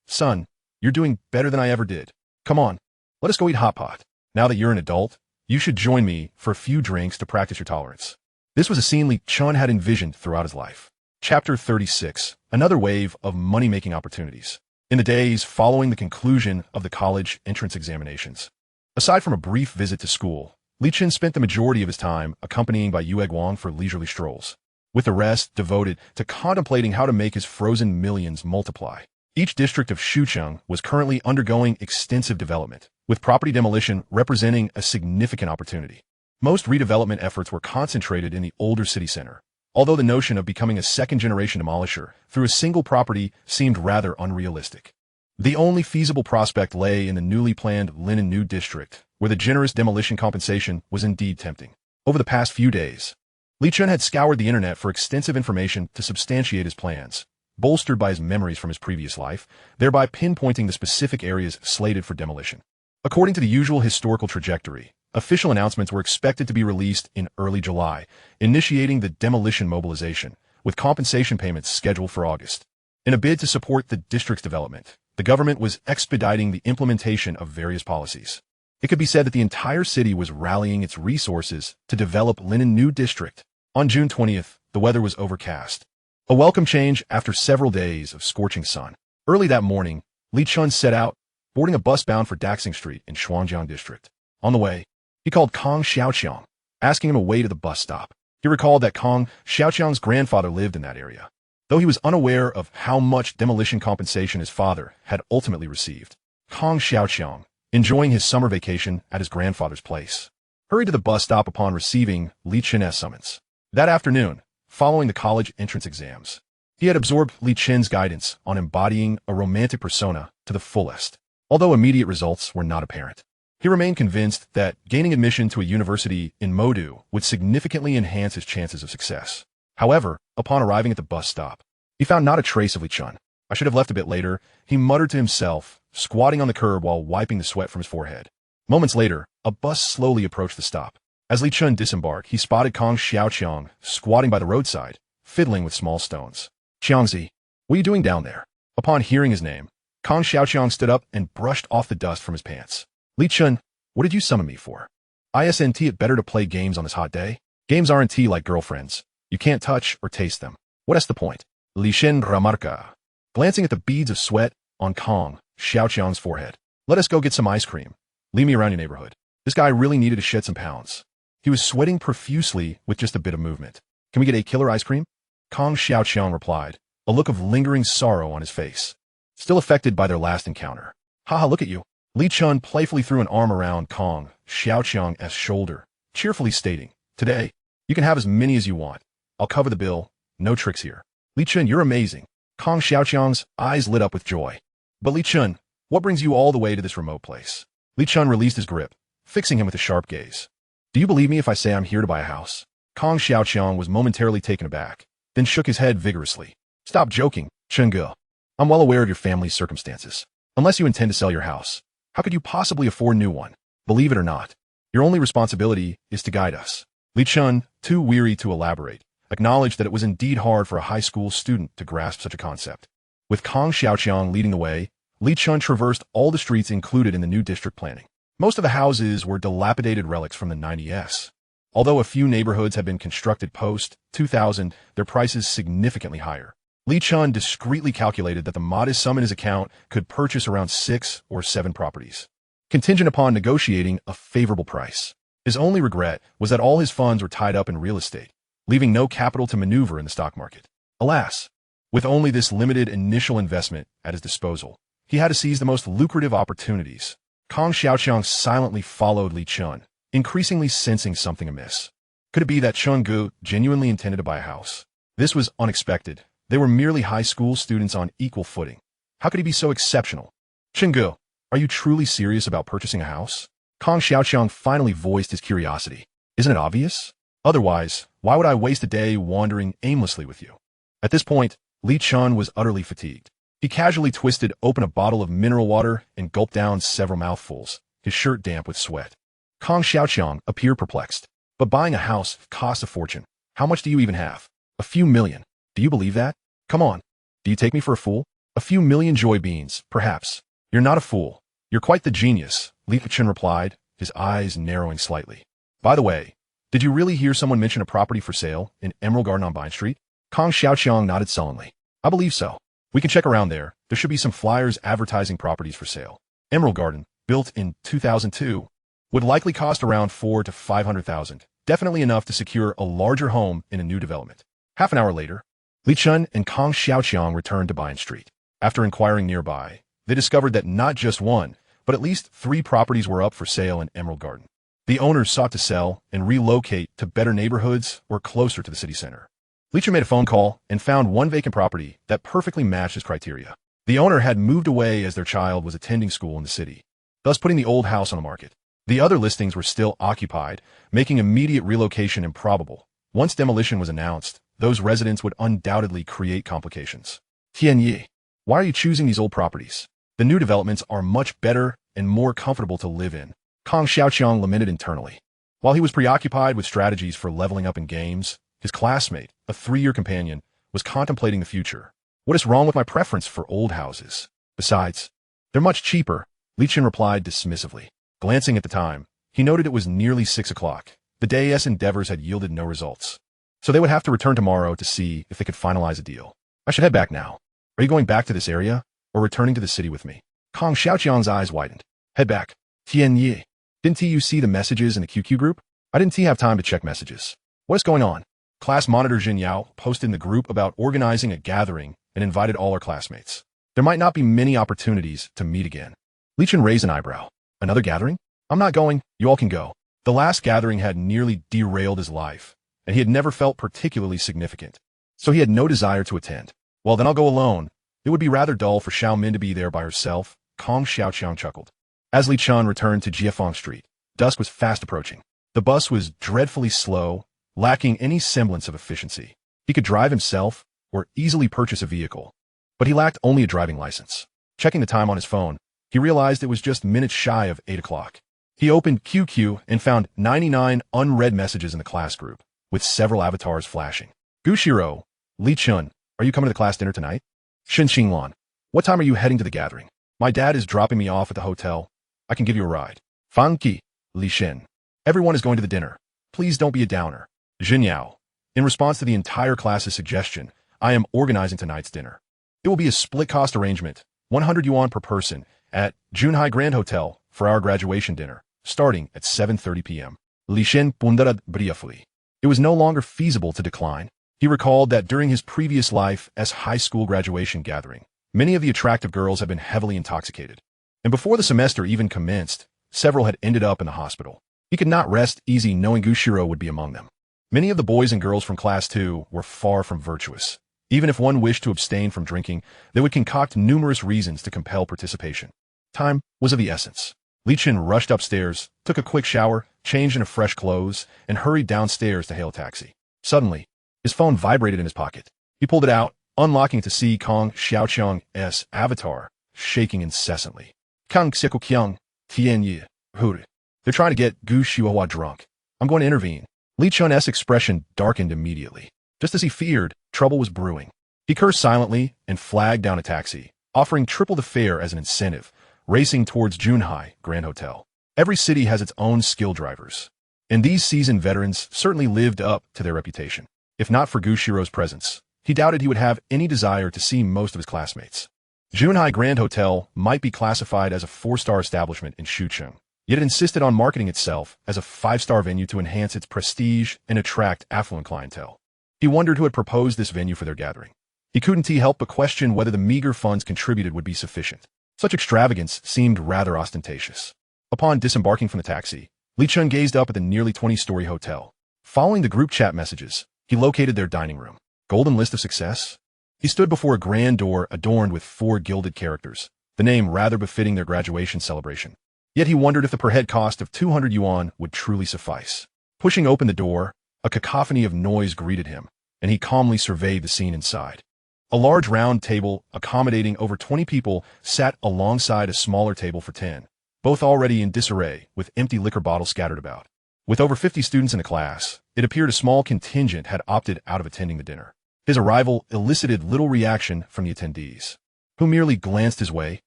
Son, you're doing better than I ever did. Come on, let us go eat hot pot. Now that you're an adult, you should join me for a few drinks to practice your tolerance. This was a scene Li Chen had envisioned throughout his life. Chapter 36, another wave of money-making opportunities. In the days following the conclusion of the college entrance examinations, aside from a brief visit to school, Li Chen spent the majority of his time accompanying by Yue Guang for leisurely strolls, with the rest devoted to contemplating how to make his frozen millions multiply. Each district of Shucheng was currently undergoing extensive development, with property demolition representing a significant opportunity. Most redevelopment efforts were concentrated in the older city center, although the notion of becoming a second-generation demolisher through a single property seemed rather unrealistic. The only feasible prospect lay in the newly planned Linen New District, where the generous demolition compensation was indeed tempting. Over the past few days, Li Chen had scoured the internet for extensive information to substantiate his plans, bolstered by his memories from his previous life, thereby pinpointing the specific areas slated for demolition. According to the usual historical trajectory, official announcements were expected to be released in early July, initiating the demolition mobilization, with compensation payments scheduled for August. In a bid to support the district's development, the government was expediting the implementation of various policies. It could be said that the entire city was rallying its resources to develop Linen New District. On June 20th, the weather was overcast, a welcome change after several days of scorching sun. Early that morning, Li Chen set out, boarding a bus bound for Daxing Street in Shuangjiang District. On the way, he called Kong Xiaoqiang, asking him a way to the bus stop. He recalled that Kong Xiaoqiang's grandfather lived in that area, though he was unaware of how much demolition compensation his father had ultimately received. Kong Xiaoqiang, enjoying his summer vacation at his grandfather's place, hurried to the bus stop upon receiving Li Chen's summons. That afternoon, following the college entrance exams, he had absorbed Li Chen's guidance on embodying a romantic persona to the fullest. Although immediate results were not apparent, he remained convinced that gaining admission to a university in Modu would significantly enhance his chances of success. However, upon arriving at the bus stop, he found not a trace of Li Chen. I should have left a bit later, he muttered to himself, squatting on the curb while wiping the sweat from his forehead. Moments later, a bus slowly approached the stop. As Li Chen disembarked, he spotted Kong Xiaoqiang squatting by the roadside, fiddling with small stones. Qiangzi, what are you doing down there? Upon hearing his name, Kong Xiaoqiang stood up and brushed off the dust from his pants. Li Chen, what did you summon me for? Isn't it better to play games on this hot day? Games aren't like girlfriends. You can't touch or taste them. What's the point? Li Chen remarca, glancing at the beads of sweat on Kong Xiaoqiang's forehead. Let us go get some ice cream. Leave me around your neighborhood. This guy really needed to shed some pounds. He was sweating profusely with just a bit of movement. Can we get a killer ice cream? Kong Xiaoqiang replied, a look of lingering sorrow on his face, still affected by their last encounter. Look at you. Li Chen playfully threw an arm around Kong Xiaoqiang's shoulder, cheerfully stating, today, you can have as many as you want. I'll cover the bill. No tricks here. Li Chen, you're amazing. Kong Xiaoqiang's eyes lit up with joy. But Li Chen, what brings you all the way to this remote place? Li Chen released his grip, fixing him with a sharp gaze. Do you believe me if I say I'm here to buy a house? Kong Xiaoqiang was momentarily taken aback, then shook his head vigorously. Stop joking, Chen Ge. I'm well aware of your family's circumstances. Unless you intend to sell your house, how could you possibly afford a new one? Believe it or not, your only responsibility is to guide us. Li Chen, too weary to elaborate, acknowledged that it was indeed hard for a high school student to grasp such a concept. With Kong Xiaoqiang leading the way, Li Chen traversed all the streets included in the new district planning. Most of the houses were dilapidated relics from the 90s. Although a few neighborhoods had been constructed post-2000, their prices significantly higher. Li Chen discreetly calculated that the modest sum in his account could purchase around 6 or 7 properties, contingent upon negotiating a favorable price. His only regret was that all his funds were tied up in real estate, leaving no capital to maneuver in the stock market. Alas, with only this limited initial investment at his disposal, he had to seize the most lucrative opportunities. Kong Xiaoqiang silently followed Li Chen, increasingly sensing something amiss. Could it be that Chen Ge genuinely intended to buy a house? This was unexpected. They were merely high school students on equal footing. How could he be so exceptional? Chen Ge, are you truly serious about purchasing a house? Kong Xiaoqiang finally voiced his curiosity. Isn't it obvious? Otherwise, why would I waste a day wandering aimlessly with you? At this point, Li Chen was utterly fatigued. He casually twisted open a bottle of mineral water and gulped down several mouthfuls, his shirt damp with sweat. Kong Xiaoqiang appeared perplexed. But buying a house costs a fortune. How much do you even have? A few million. Do you believe that? Come on. Do you take me for a fool? A few million joy beans, perhaps. You're not a fool. You're quite the genius, Li Chen replied, his eyes narrowing slightly. By the way, did you really hear someone mention a property for sale in Emerald Garden on Vine Street? Kong Xiaoqiang nodded sullenly. I believe so. We can check around there. There should be some flyers advertising properties for sale. Emerald Garden, built in 2002, would likely cost around 400,000 to 500,000, definitely enough to secure a larger home in a new development. Half an hour later, Li Chen and Kong Xiaoqiang returned to Vine Street. After inquiring nearby, they discovered that not just one, but at least 3 properties were up for sale in Emerald Garden. The owners sought to sell and relocate to better neighborhoods or closer to the city center. Li Chen made a phone call and found one vacant property that perfectly matched his criteria. The owner had moved away as their child was attending school in the city, thus putting the old house on the market. The other listings were still occupied, making immediate relocation improbable. Once demolition was announced, those residents would undoubtedly create complications. Tianyi, why are you choosing these old properties? The new developments are much better and more comfortable to live in, Kong Xiaoqiang lamented internally. While he was preoccupied with strategies for leveling up in games, his classmate, a 3-year companion, was contemplating the future. What is wrong with my preference for old houses? Besides, they're much cheaper, Li Chen replied dismissively. Glancing at the time, he noted it was nearly 6 o'clock. The day's endeavors had yielded no results, so they would have to return tomorrow to see if they could finalize a deal. I should head back now. Are you going back to this area, or returning to the city with me? Kong Xiaoqiang's eyes widened. Head back. Tianyi, didn't you see the messages in the QQ group? I didn't have time to check messages. What is going on? Class monitor Xirou posted in the group about organizing a gathering and invited all our classmates. There might not be many opportunities to meet again. Li Chen raised an eyebrow. Another gathering? I'm not going. You all can go. The last gathering had nearly derailed his life, and he had never felt particularly significant. So he had no desire to attend. Well, then I'll go alone. It would be rather dull for Xiaomin to be there by herself, Kong Xiaoqiang chuckled. As Li Chen returned to Jiefeng Street, dusk was fast approaching. The bus was dreadfully slow, lacking any semblance of efficiency. He could drive himself or easily purchase a vehicle, but he lacked only a driving license. Checking the time on his phone, he realized it was just minutes shy of 8 o'clock. He opened QQ and found 99 unread messages in the class group, with several avatars flashing. Xirou, Li Chen, are you coming to the class dinner tonight? Shen Xinglan, what time are you heading to the gathering? My dad is dropping me off at the hotel. I can give you a ride. Fangqi, Li Chen, everyone is going to the dinner. Please don't be a downer. Xinjiao, in response to the entire class's suggestion, I am organizing tonight's dinner. It will be a split-cost arrangement, 100 yuan per person, at Junhai Grand Hotel for our graduation dinner, starting at 7:30 p.m. Li Chen pondered briefly. It was no longer feasible to decline. He recalled that during his previous life as high school graduation gathering, many of the attractive girls had been heavily intoxicated. And before the semester even commenced, several had ended up in the hospital. He could not rest easy knowing Xirou would be among them. Many of the boys and girls from Class 2 were far from virtuous. Even if one wished to abstain from drinking, they would concoct numerous reasons to compel participation. Time was of the essence. Li Chen rushed upstairs, took a quick shower, changed into fresh clothes, and hurried downstairs to hail a taxi. Suddenly, his phone vibrated in his pocket. He pulled it out, unlocking it to see Kong Xiaoqiang's avatar, shaking incessantly. Kang Xiaoqiang, Tian Yi, Hu. They're trying to get Gu Xiuhua drunk. I'm going to intervene. Li Chen's expression darkened immediately. Just as he feared, trouble was brewing. He cursed silently and flagged down a taxi, offering triple the fare as an incentive, racing towards Junhai Grand Hotel. Every city has its own skill drivers, and these seasoned veterans certainly lived up to their reputation. If not for Gu Xirou's presence, he doubted he would have any desire to see most of his classmates. Junhai Grand Hotel might be classified as a 4-star establishment in Shucheng, yet it insisted on marketing itself as a 5-star venue to enhance its prestige and attract affluent clientele. He wondered who had proposed this venue for their gathering. He couldn't help but question whether the meager funds contributed would be sufficient. Such extravagance seemed rather ostentatious. Upon disembarking from the taxi, Li Chen gazed up at the nearly 20-story hotel. Following the group chat messages, he located their dining room. Golden list of success? He stood before a grand door adorned with 4 gilded characters, the name rather befitting their graduation celebration. Yet he wondered if the per-head cost of 200 yuan would truly suffice. Pushing open the door, a cacophony of noise greeted him, and he calmly surveyed the scene inside. A large round table, accommodating over 20 people, sat alongside a smaller table for 10, both already in disarray, with empty liquor bottles scattered about. With over 50 students in the class, it appeared a small contingent had opted out of attending the dinner. His arrival elicited little reaction from the attendees, who merely glanced his way,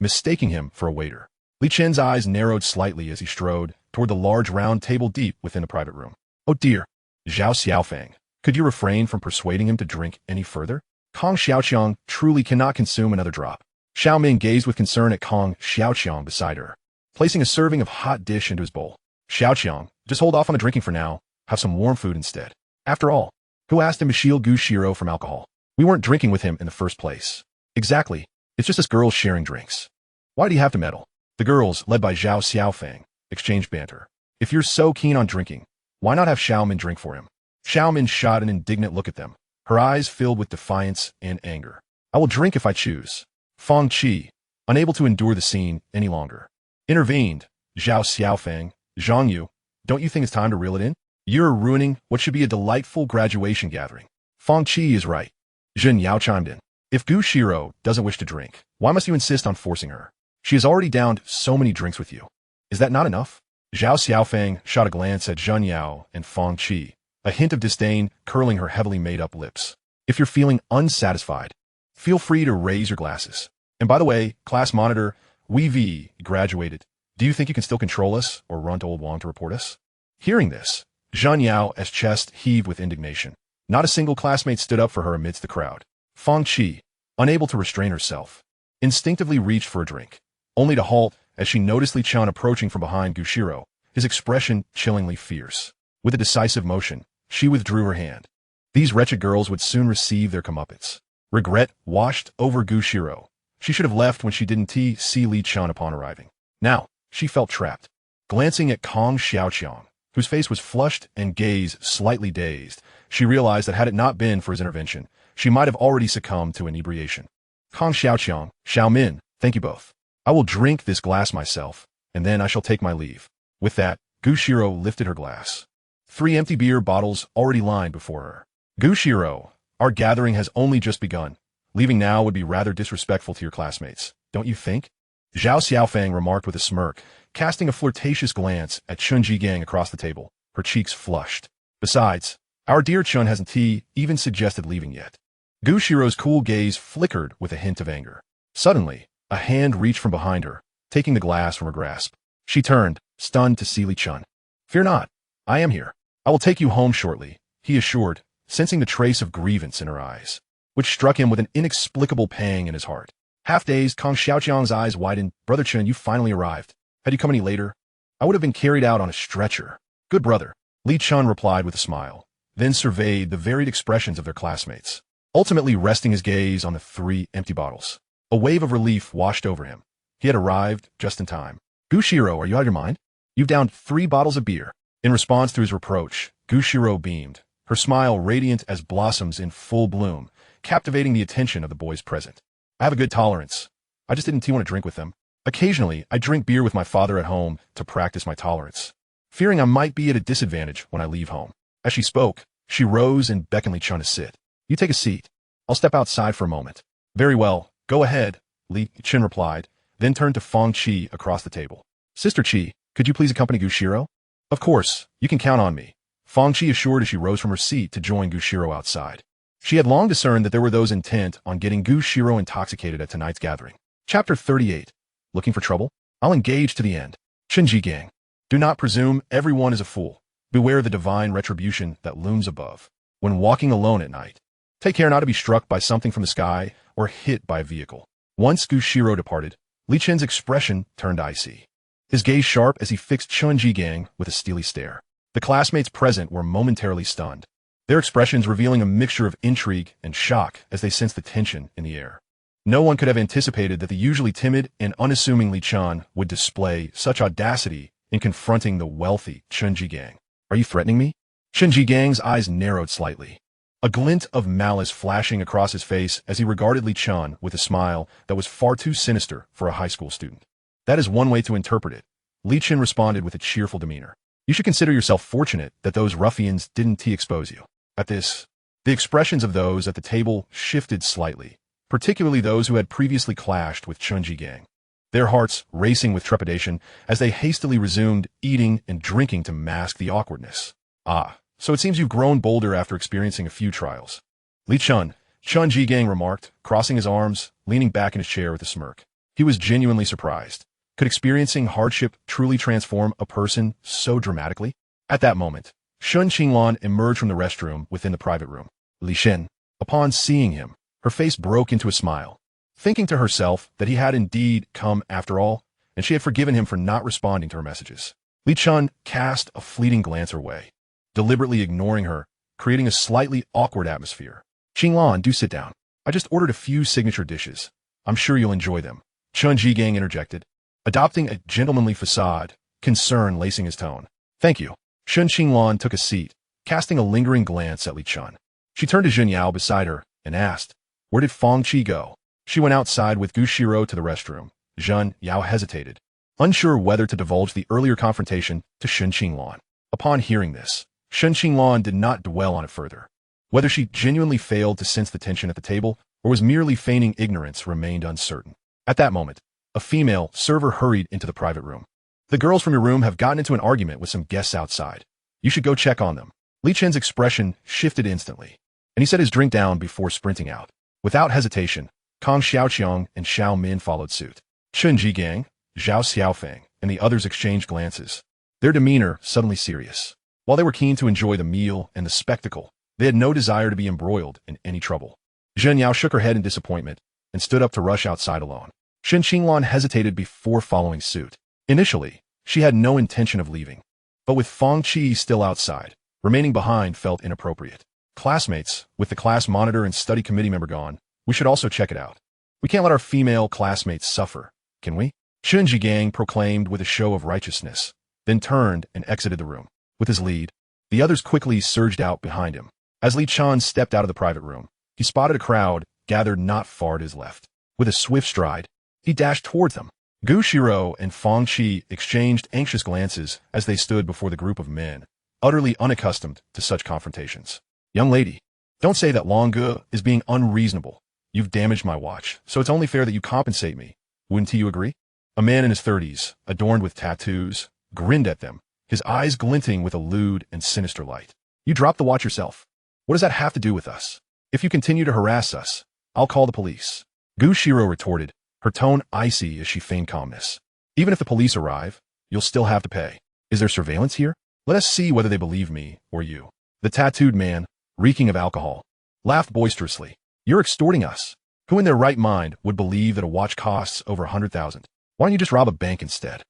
mistaking him for a waiter. Li Chen's eyes narrowed slightly as he strode toward the large round table deep within the private room. Oh dear, Zhao Xiaofang, could you refrain from persuading him to drink any further? Kong Xiaoqiang truly cannot consume another drop. Xiao Ming gazed with concern at Kong Xiaoqiang beside her, placing a serving of hot dish into his bowl. Xiaoqiang, just hold off on the drinking for now. Have some warm food instead. After all, who asked him to shield Gu Xirou from alcohol? We weren't drinking with him in the first place. Exactly. It's just us girls sharing drinks. Why do you have to meddle? The girls, led by Zhao Xiaofang, exchanged banter. If you're so keen on drinking, why not have Xiao Min drink for him? Xiao Min shot an indignant look at them, her eyes filled with defiance and anger. I will drink if I choose. Fang Qi, unable to endure the scene any longer, intervened. Zhao Xiaofang, Zhang Yu, don't you think it's time to reel it in? You're ruining what should be a delightful graduation gathering. Fang Qi is right. Zhen Yao chimed in. If Gu Xirou doesn't wish to drink, why must you insist on forcing her? She has already downed so many drinks with you. Is that not enough? Zhao Xiaofang shot a glance at Zhen Yao and Fang Qi, a hint of disdain curling her heavily made-up lips. If you're feeling unsatisfied, feel free to raise your glasses. And by the way, class monitor, we graduated. Do you think you can still control us or run to Old Wang to report us? Hearing this, Zhen Yao's chest heaved with indignation. Not a single classmate stood up for her amidst the crowd. Fang Qi, unable to restrain herself, instinctively reached for a drink, only to halt as she noticed Li Chen approaching from behind Gu Xirou, his expression chillingly fierce. With a decisive motion, she withdrew her hand. These wretched girls would soon receive their comeuppance. Regret washed over Gu Xirou. She should have left when she didn't see Li Chen upon arriving. Now, she felt trapped. Glancing at Kong Xiaoqiang, whose face was flushed and gaze slightly dazed, she realized that had it not been for his intervention, she might have already succumbed to inebriation. Kong Xiaoqiang, Xiao Min, thank you both. I will drink this glass myself, and then I shall take my leave. With that, Gu Xirou lifted her glass. 3 empty beer bottles already lined before her. Gu Xirou, our gathering has only just begun. Leaving now would be rather disrespectful to your classmates, don't you think? Zhao Xiaofang remarked with a smirk, casting a flirtatious glance at Chun Jigang across the table, her cheeks flushed. Besides, our dear Chun hasn't even suggested leaving yet. Gu Xirou's cool gaze flickered with a hint of anger. Suddenly, a hand reached from behind her, taking the glass from her grasp. She turned, stunned to see Li Chen. Fear not, I am here. I will take you home shortly, he assured, sensing the trace of grievance in her eyes, which struck him with an inexplicable pang in his heart. Half-dazed, Kong Xiaoqiang's eyes widened. Brother Chen, you finally arrived. Had you come any later? I would have been carried out on a stretcher. Good brother, Li Chen replied with a smile, then surveyed the varied expressions of their classmates, ultimately resting his gaze on the 3 empty bottles. A wave of relief washed over him. He had arrived just in time. Gu Xirou, are you out of your mind? You've downed 3 bottles of beer. In response to his reproach, Gu Xirou beamed, her smile radiant as blossoms in full bloom, captivating the attention of the boys present. I have a good tolerance. I just didn't want to drink with them. Occasionally, I drink beer with my father at home to practice my tolerance, fearing I might be at a disadvantage when I leave home. As she spoke, she rose and beckoned Li Chen to sit. You take a seat. I'll step outside for a moment. Very well, go ahead, Li Chen replied, then turned to Fang Qi across the table. Sister Qi, could you please accompany Xirou? Of course, you can count on me, Fang Qi assured as she rose from her seat to join Xirou outside. She had long discerned that there were those intent on getting Xirou intoxicated at tonight's gathering. Chapter 38. Looking for trouble? I'll engage to the end. Shenji Gang. Do not presume everyone is a fool. Beware the divine retribution that looms above. When walking alone at night, take care not to be struck by something from the sky or hit by a vehicle. Once Xirou departed, Li Chen's expression turned icy. His gaze sharp as he fixed Shenji Gang with a steely stare. The classmates present were momentarily stunned, their expressions revealing a mixture of intrigue and shock as they sensed the tension in the air. No one could have anticipated that the usually timid and unassuming Li Chen would display such audacity in confronting the wealthy Shenji Gang. Are you threatening me? Shenji Gang's eyes narrowed slightly, a glint of malice flashing across his face as he regarded Li Chen with a smile that was far too sinister for a high school student. That is one way to interpret it, Li Chen responded with a cheerful demeanor. You should consider yourself fortunate that those ruffians didn't expose you. At this, the expressions of those at the table shifted slightly, particularly those who had previously clashed with Shenji Gang, their hearts racing with trepidation as they hastily resumed eating and drinking to mask the awkwardness. Ah, so it seems you've grown bolder after experiencing a few trials. Li Chen, Shenji Gang remarked, crossing his arms, leaning back in his chair with a smirk. He was genuinely surprised. Could experiencing hardship truly transform a person so dramatically? At that moment, Shun Qinglan emerged from the restroom within the private room. Li Chen, upon seeing him, her face broke into a smile, thinking to herself that he had indeed come after all, and she had forgiven him for not responding to her messages. Li Chen cast a fleeting glance her way, deliberately ignoring her, creating a slightly awkward atmosphere. Qinglan, do sit down. I just ordered a few signature dishes. I'm sure you'll enjoy them. Chun Jigang interjected, adopting a gentlemanly facade, concern lacing his tone. Thank you. Shun Qinglan took a seat, casting a lingering glance at Li Chen. She turned to Jun Yao beside her and asked, where did Fang Qi go? She went outside with Xirou to the restroom. Jun Yao hesitated, unsure whether to divulge the earlier confrontation to Shun Qinglan. Upon hearing this, Shun Qinglan did not dwell on it further. Whether she genuinely failed to sense the tension at the table or was merely feigning ignorance remained uncertain. At that moment, a female server hurried into the private room. The girls from your room have gotten into an argument with some guests outside. You should go check on them. Li Chen's expression shifted instantly, and he set his drink down before sprinting out. Without hesitation, Kang Xiaoqiang and Xiao Min followed suit. Chun Jigang, Zhao Xiaofeng, and the others exchanged glances, their demeanor suddenly serious. While they were keen to enjoy the meal and the spectacle, they had no desire to be embroiled in any trouble. Zhen Yao shook her head in disappointment and stood up to rush outside alone. Shen Qinglan hesitated before following suit. Initially, she had no intention of leaving, but with Fang Qi still outside, remaining behind felt inappropriate. Classmates, with the class monitor and study committee member gone, we should also check it out. We can't let our female classmates suffer, can we? Shun Jigang proclaimed with a show of righteousness, then turned and exited the room. With his lead, the others quickly surged out behind him. As Li Chen stepped out of the private room, he spotted a crowd gathered not far to his left. With a swift stride, he dashed towards them. Xirou and Fang Qi exchanged anxious glances as they stood before the group of men, utterly unaccustomed to such confrontations. Young lady, don't say that Longue is being unreasonable. You've damaged my watch, so it's only fair that you compensate me. Wouldn't you agree? A man in his 30s, adorned with tattoos, grinned at them, his eyes glinting with a lewd and sinister light. You dropped the watch yourself. What does that have to do with us? If you continue to harass us, I'll call the police. Xirou retorted, her tone icy as she feigned calmness. Even if the police arrive, you'll still have to pay. Is there surveillance here? Let us see whether they believe me or you. The tattooed man, reeking of alcohol, laughed boisterously. You're extorting us. Who in their right mind would believe that a watch costs over 100,000? Why don't you just rob a bank instead?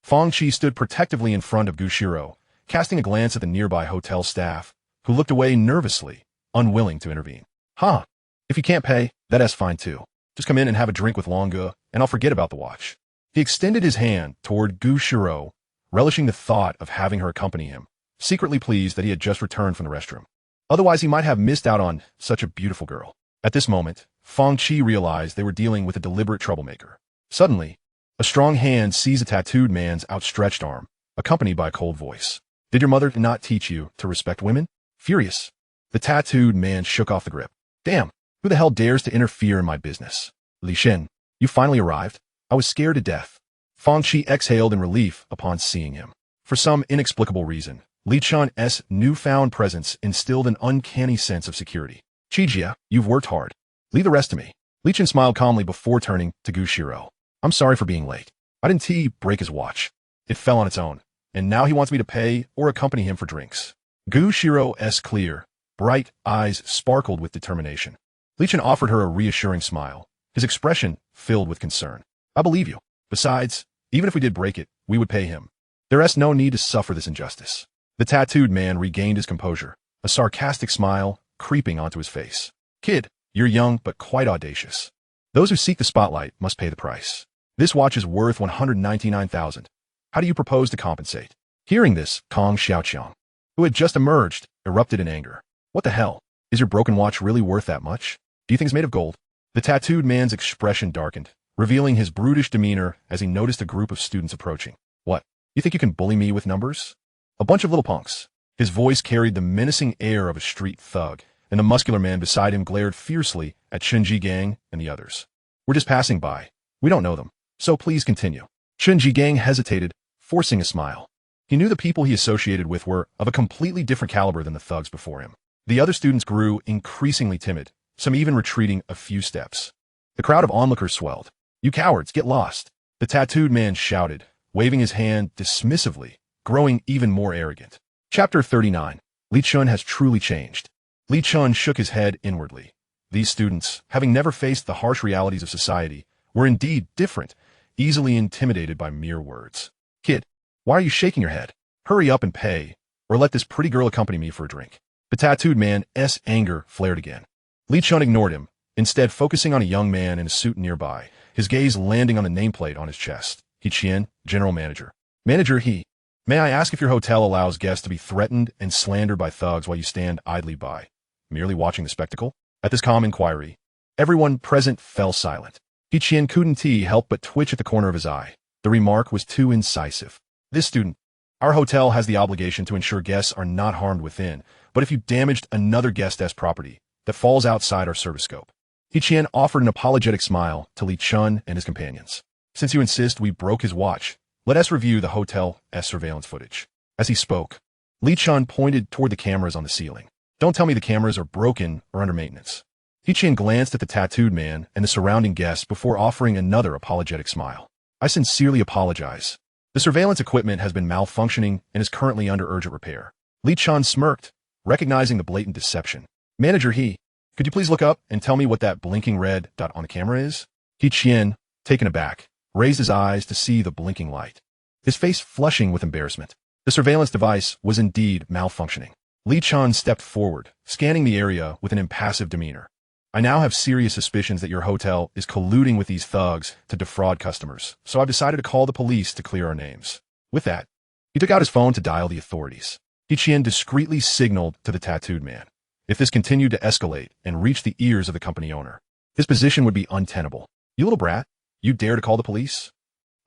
Fang Qi stood protectively in front of Xirou, casting a glance at the nearby hotel staff, who looked away nervously, unwilling to intervene. Huh. If you can't pay, that's fine too. Just come in and have a drink with Longue, and I'll forget about the watch. He extended his hand toward Xirou, relishing the thought of having her accompany him, secretly pleased that he had just returned from the restroom. Otherwise, he might have missed out on such a beautiful girl. At this moment, Fang Qi realized they were dealing with a deliberate troublemaker. Suddenly, A strong hand seized the tattooed man's outstretched arm, accompanied by a cold voice. Did your mother not teach you to respect women? Furious, the tattooed man shook off the grip. Damn, who the hell dares to interfere in my business? Li Chen, you finally arrived? I was scared to death. Fang Qi exhaled in relief upon seeing him. For some inexplicable reason, Li Chen's newfound presence instilled an uncanny sense of security. Qijia, you've worked hard. Leave the rest to me. Li Chen smiled calmly before turning to Xirou. I'm sorry for being late. I didn't break his watch. It fell on its own, and now he wants me to pay or accompany him for drinks. Xirou's clear, bright eyes sparkled with determination. Li Chen offered her a reassuring smile, his expression filled with concern. I believe you. Besides, even if we did break it, we would pay him. There's no need to suffer this injustice. The tattooed man regained his composure, a sarcastic smile creeping onto his face. Kid, you're young but quite audacious. Those who seek the spotlight must pay the price. This watch is worth 199,000. How do you propose to compensate? Hearing this, Kong Xiaoqiang, who had just emerged, erupted in anger. What the hell? Is your broken watch really worth that much? Do you think it's made of gold? The tattooed man's expression darkened, revealing his brutish demeanor as he noticed a group of students approaching. What? You think you can bully me with numbers? A bunch of little punks. His voice carried the menacing air of a street thug, and the muscular man beside him glared fiercely at Chunji Gang and the others. We're just passing by. We don't know them, so please continue. Chunji Gang hesitated, forcing a smile. He knew the people he associated with were of a completely different caliber than the thugs before him. The other students grew increasingly timid, some even retreating a few steps. The crowd of onlookers swelled. You cowards, get lost! The tattooed man shouted, waving his hand dismissively, growing even more arrogant. Chapter 39. Li Chen has truly changed. Li Chen shook his head inwardly. These students, having never faced the harsh realities of society, were indeed different, easily intimidated by mere words. Kid, why are you shaking your head? Hurry up and pay, or let this pretty girl accompany me for a drink. The tattooed man's anger flared again. Li Chen ignored him, instead focusing on a young man in a suit nearby, his gaze landing on the nameplate on his chest. He Chen, General Manager. Manager He. May I ask if your hotel allows guests to be threatened and slandered by thugs while you stand idly by, merely watching the spectacle? At this calm inquiry, everyone present fell silent. He Chen couldn't help but twitch at the corner of his eye. The remark was too incisive. This student. Our hotel has the obligation to ensure guests are not harmed within, but if you damaged another guest's property, that falls outside our service scope. He Chen offered an apologetic smile to Li Chen and his companions. Since you insist we broke his watch, let us review the hotel's surveillance footage. As he spoke, Li Chen pointed toward the cameras on the ceiling. Don't tell me the cameras are broken or under maintenance. He Chen glanced at the tattooed man and the surrounding guests before offering another apologetic smile. I sincerely apologize. The surveillance equipment has been malfunctioning and is currently under urgent repair. Li Chen smirked, recognizing the blatant deception. Manager He, could you please look up and tell me what that blinking red dot on the camera is? He Chen, taken aback, raised his eyes to see the blinking light, his face flushing with embarrassment. The surveillance device was indeed malfunctioning. Li Chen stepped forward, scanning the area with an impassive demeanor. I now have serious suspicions that your hotel is colluding with these thugs to defraud customers, so I've decided to call the police to clear our names. With that, he took out his phone to dial the authorities. He Chen discreetly signaled to the tattooed man. If this continued to escalate and reach the ears of the company owner, his position would be untenable. You little brat, you dare to call the police?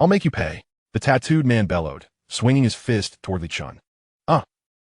I'll make you pay. The tattooed man bellowed, swinging his fist toward Li Chen.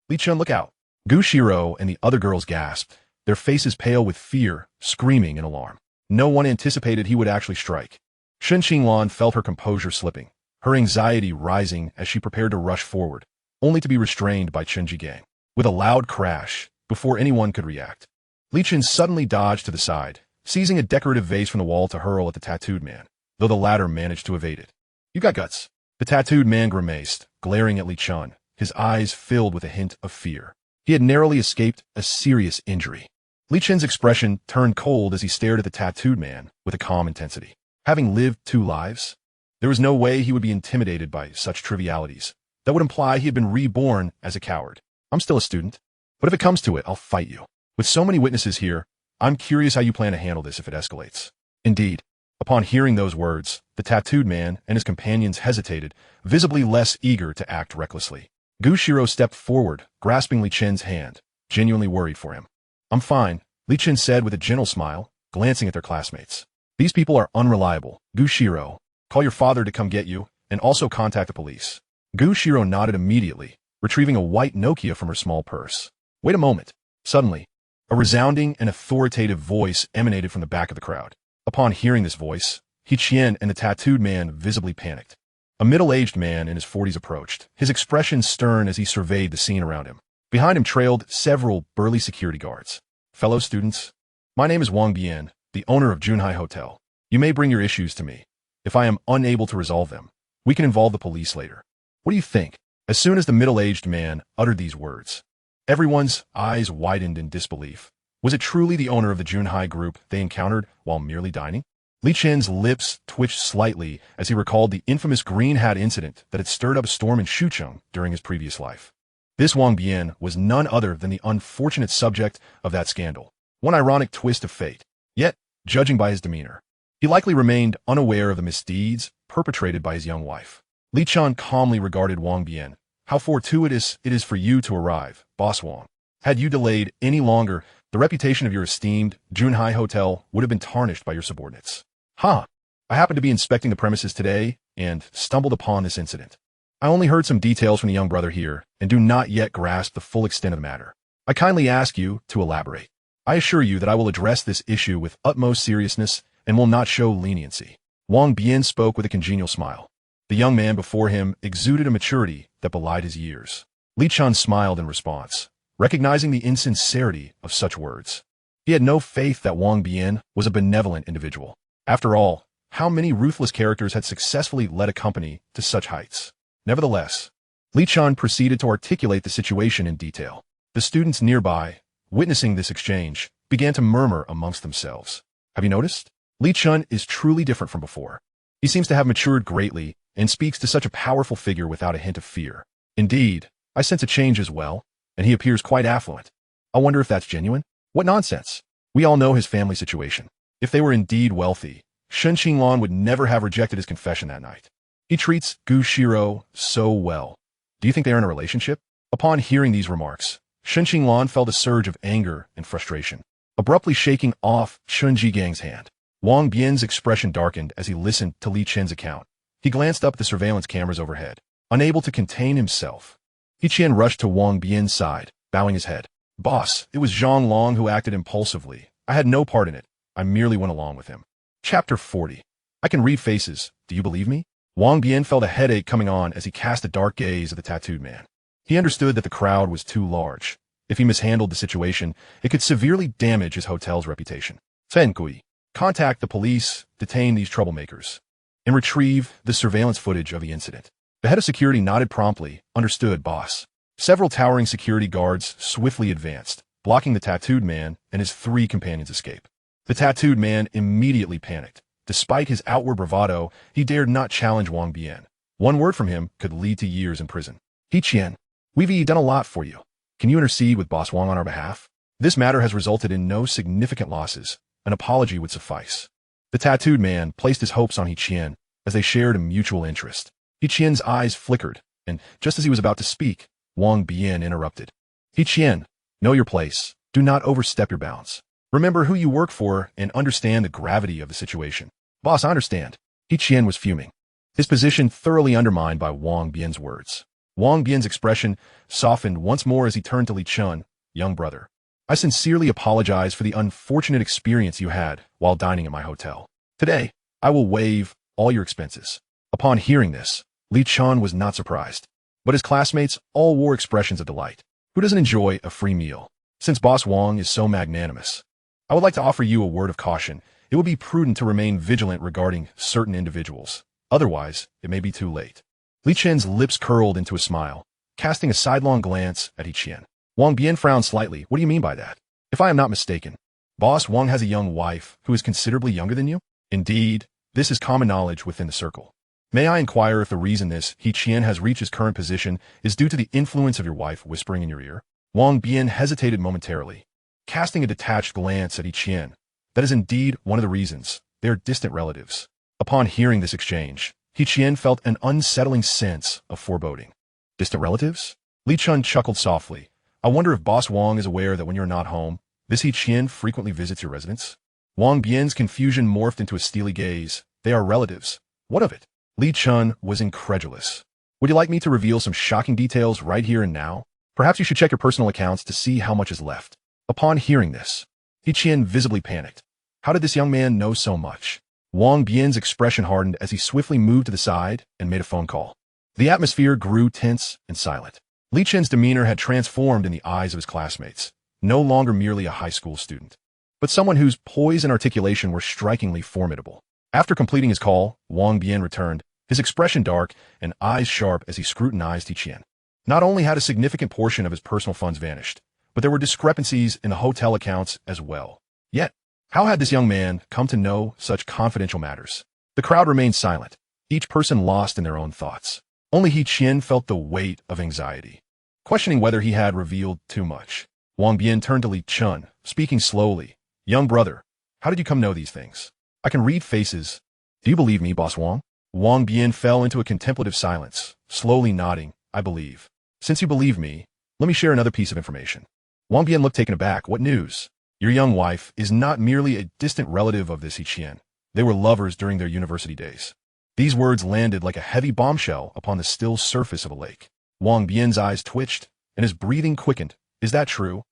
Li Chen, look out. Xirou and the other girls gasped, their faces pale with fear, screaming in alarm. No one anticipated he would actually strike. Shen Qinglan felt her composure slipping, her anxiety rising as she prepared to rush forward, only to be restrained by Chunji Gang. With a loud crash, before anyone could react, Li Chen suddenly dodged to the side, seizing a decorative vase from the wall to hurl at the tattooed man, though the latter managed to evade it. You got guts. The tattooed man grimaced, glaring at Li Chen, his eyes filled with a hint of fear. He had narrowly escaped a serious injury. Li Chen's expression turned cold as he stared at the tattooed man with a calm intensity. Having lived 2 lives, there was no way he would be intimidated by such trivialities. That would imply he had been reborn as a coward. I'm still a student, but if it comes to it, I'll fight you. With so many witnesses here, I'm curious how you plan to handle this if it escalates. Indeed, upon hearing those words, the tattooed man and his companions hesitated, visibly less eager to act recklessly. Xirou stepped forward, grasping Li Chen's hand, genuinely worried for him. I'm fine, Li Chen said with a gentle smile, glancing at their classmates. These people are unreliable. Xirou, Call your father to come get you, and also contact the police. Xirou nodded immediately, retrieving a white Nokia from her small purse. Wait a moment. Suddenly, a resounding and authoritative voice emanated from the back of the crowd. Upon hearing this voice, Li Chen and the tattooed man visibly panicked. A middle-aged man in his 40s approached, his expression stern as he surveyed the scene around him. Behind him trailed several burly security guards. Fellow students, my name is Wang Bian, the owner of Junhai Hotel. You may bring your issues to me. If I am unable to resolve them, we can involve the police later. What do you think? As soon as the middle-aged man uttered these words, everyone's eyes widened in disbelief. Was it truly the owner of the Junhai group they encountered while merely dining? Li Chen's lips twitched slightly as he recalled the infamous green hat incident that had stirred up a storm in Shucheng during his previous life. This Wang Bian was none other than the unfortunate subject of that scandal. One ironic twist of fate. Yet, judging by his demeanor, he likely remained unaware of the misdeeds perpetrated by his young wife. Li Chen calmly regarded Wang Bian. How fortuitous it is for you to arrive, Boss Wang. Had you delayed any longer, the reputation of your esteemed Junhai Hotel would have been tarnished by your subordinates. I happened to be inspecting the premises today and stumbled upon this incident. I only heard some details from the young brother here and do not yet grasp the full extent of the matter. I kindly ask you to elaborate. I assure you that I will address this issue with utmost seriousness and will not show leniency. Wang Bian spoke with a congenial smile. The young man before him exuded a maturity that belied his years. Li Chen smiled in response, recognizing the insincerity of such words. He had no faith that Wang Bian was a benevolent individual. After all, how many ruthless characters had successfully led a company to such heights? Nevertheless, Li Chen proceeded to articulate the situation in detail. The students nearby, witnessing this exchange, began to murmur amongst themselves. Have you noticed? Li Chen is truly different from before. He seems to have matured greatly and speaks to such a powerful figure without a hint of fear. Indeed, I sense a change as well, and he appears quite affluent. I wonder if that's genuine? What nonsense! We all know his family situation. If they were indeed wealthy, Shen Qinglan would never have rejected his confession that night. He treats Xirou so well. Do you think they are in a relationship? Upon hearing these remarks, Shen Qinglan felt a surge of anger and frustration, abruptly shaking off Chun Jigang's hand. Wang Bian's expression darkened as he listened to Li Chen's account. He glanced up at the surveillance cameras overhead, unable to contain himself. Li Chen rushed to Wang Bian's side, bowing his head. Boss, it was Zhang Long who acted impulsively. I had no part in it. I merely went along with him. Chapter 40. I can read faces. Do you believe me? Wang Bian felt a headache coming on as he cast a dark gaze at the tattooed man. He understood that the crowd was too large. If he mishandled the situation, it could severely damage his hotel's reputation. Fenkui. Contact the police, detain these troublemakers, and retrieve the surveillance footage of the incident. The head of security nodded promptly. Understood, boss. Several towering security guards swiftly advanced, blocking the tattooed man and his 3 companions' escape. The tattooed man immediately panicked. Despite his outward bravado, he dared not challenge Wang Bian. One word from him could lead to years in prison. Li Chen, we've done a lot for you. Can you intercede with Boss Wang on our behalf? This matter has resulted in no significant losses. An apology would suffice. The tattooed man placed his hopes on Li Chen as they shared a mutual interest. Li Chen's eyes flickered, and just as he was about to speak, Wang Bian interrupted. Li Chen, know your place. Do not overstep your bounds. Remember who you work for and understand the gravity of the situation. Boss, I understand. Li Chen was fuming, his position thoroughly undermined by Wang Bian's words. Wang Bian's expression softened once more as he turned to Li Chen. Young brother, I sincerely apologize for the unfortunate experience you had while dining at my hotel. Today, I will waive all your expenses. Upon hearing this, Li Chen was not surprised, but his classmates all wore expressions of delight. Who doesn't enjoy a free meal? Since Boss Wang is so magnanimous, I would like to offer you a word of caution. It would be prudent to remain vigilant regarding certain individuals. Otherwise, it may be too late. Li Chen's lips curled into a smile, casting a sidelong glance at Li Chen. Wang Bian frowned slightly. What do you mean by that? If I am not mistaken, Boss Wang has a young wife who is considerably younger than you? Indeed, this is common knowledge within the circle. May I inquire if the reason this Li Chen has reached his current position is due to the influence of your wife whispering in your ear? Wang Bian hesitated momentarily, casting a detached glance at Li Chen. That is indeed one of the reasons. They are distant relatives. Upon hearing this exchange, Li Chen felt an unsettling sense of foreboding. Distant relatives? Li Chen chuckled softly. I wonder if Boss Wang is aware that when you're not home, this Li Chen frequently visits your residence? Wang Bian's confusion morphed into a steely gaze. They are relatives. What of it? Li Chen was incredulous. Would you like me to reveal some shocking details right here and now? Perhaps you should check your personal accounts to see how much is left. Upon hearing this, Li Chen visibly panicked. How did this young man know so much? Wang Bian's expression hardened as he swiftly moved to the side and made a phone call. The atmosphere grew tense and silent. Li Chen's demeanor had transformed in the eyes of his classmates, no longer merely a high school student, but someone whose poise and articulation were strikingly formidable. After completing his call, Wang Bian returned, his expression dark and eyes sharp as he scrutinized Li Chen. Not only had a significant portion of his personal funds vanished, but there were discrepancies in the hotel accounts as well. Yet, how had this young man come to know such confidential matters? The crowd remained silent, each person lost in their own thoughts. Only Li Chen felt the weight of anxiety, questioning whether he had revealed too much. Wang Bian turned to Li Chen, speaking slowly. Young brother, how did you come to know these things? I can read faces. Do you believe me, Boss Wang? Wang Bian fell into a contemplative silence, slowly nodding. I believe. Since you believe me, let me share another piece of information. Wang Bian looked taken aback. What news? Your young wife is not merely a distant relative of this Li Chen. They were lovers during their university days. These words landed like a heavy bombshell upon the still surface of a lake. Wang Bian's eyes twitched, and his breathing quickened. Is that true?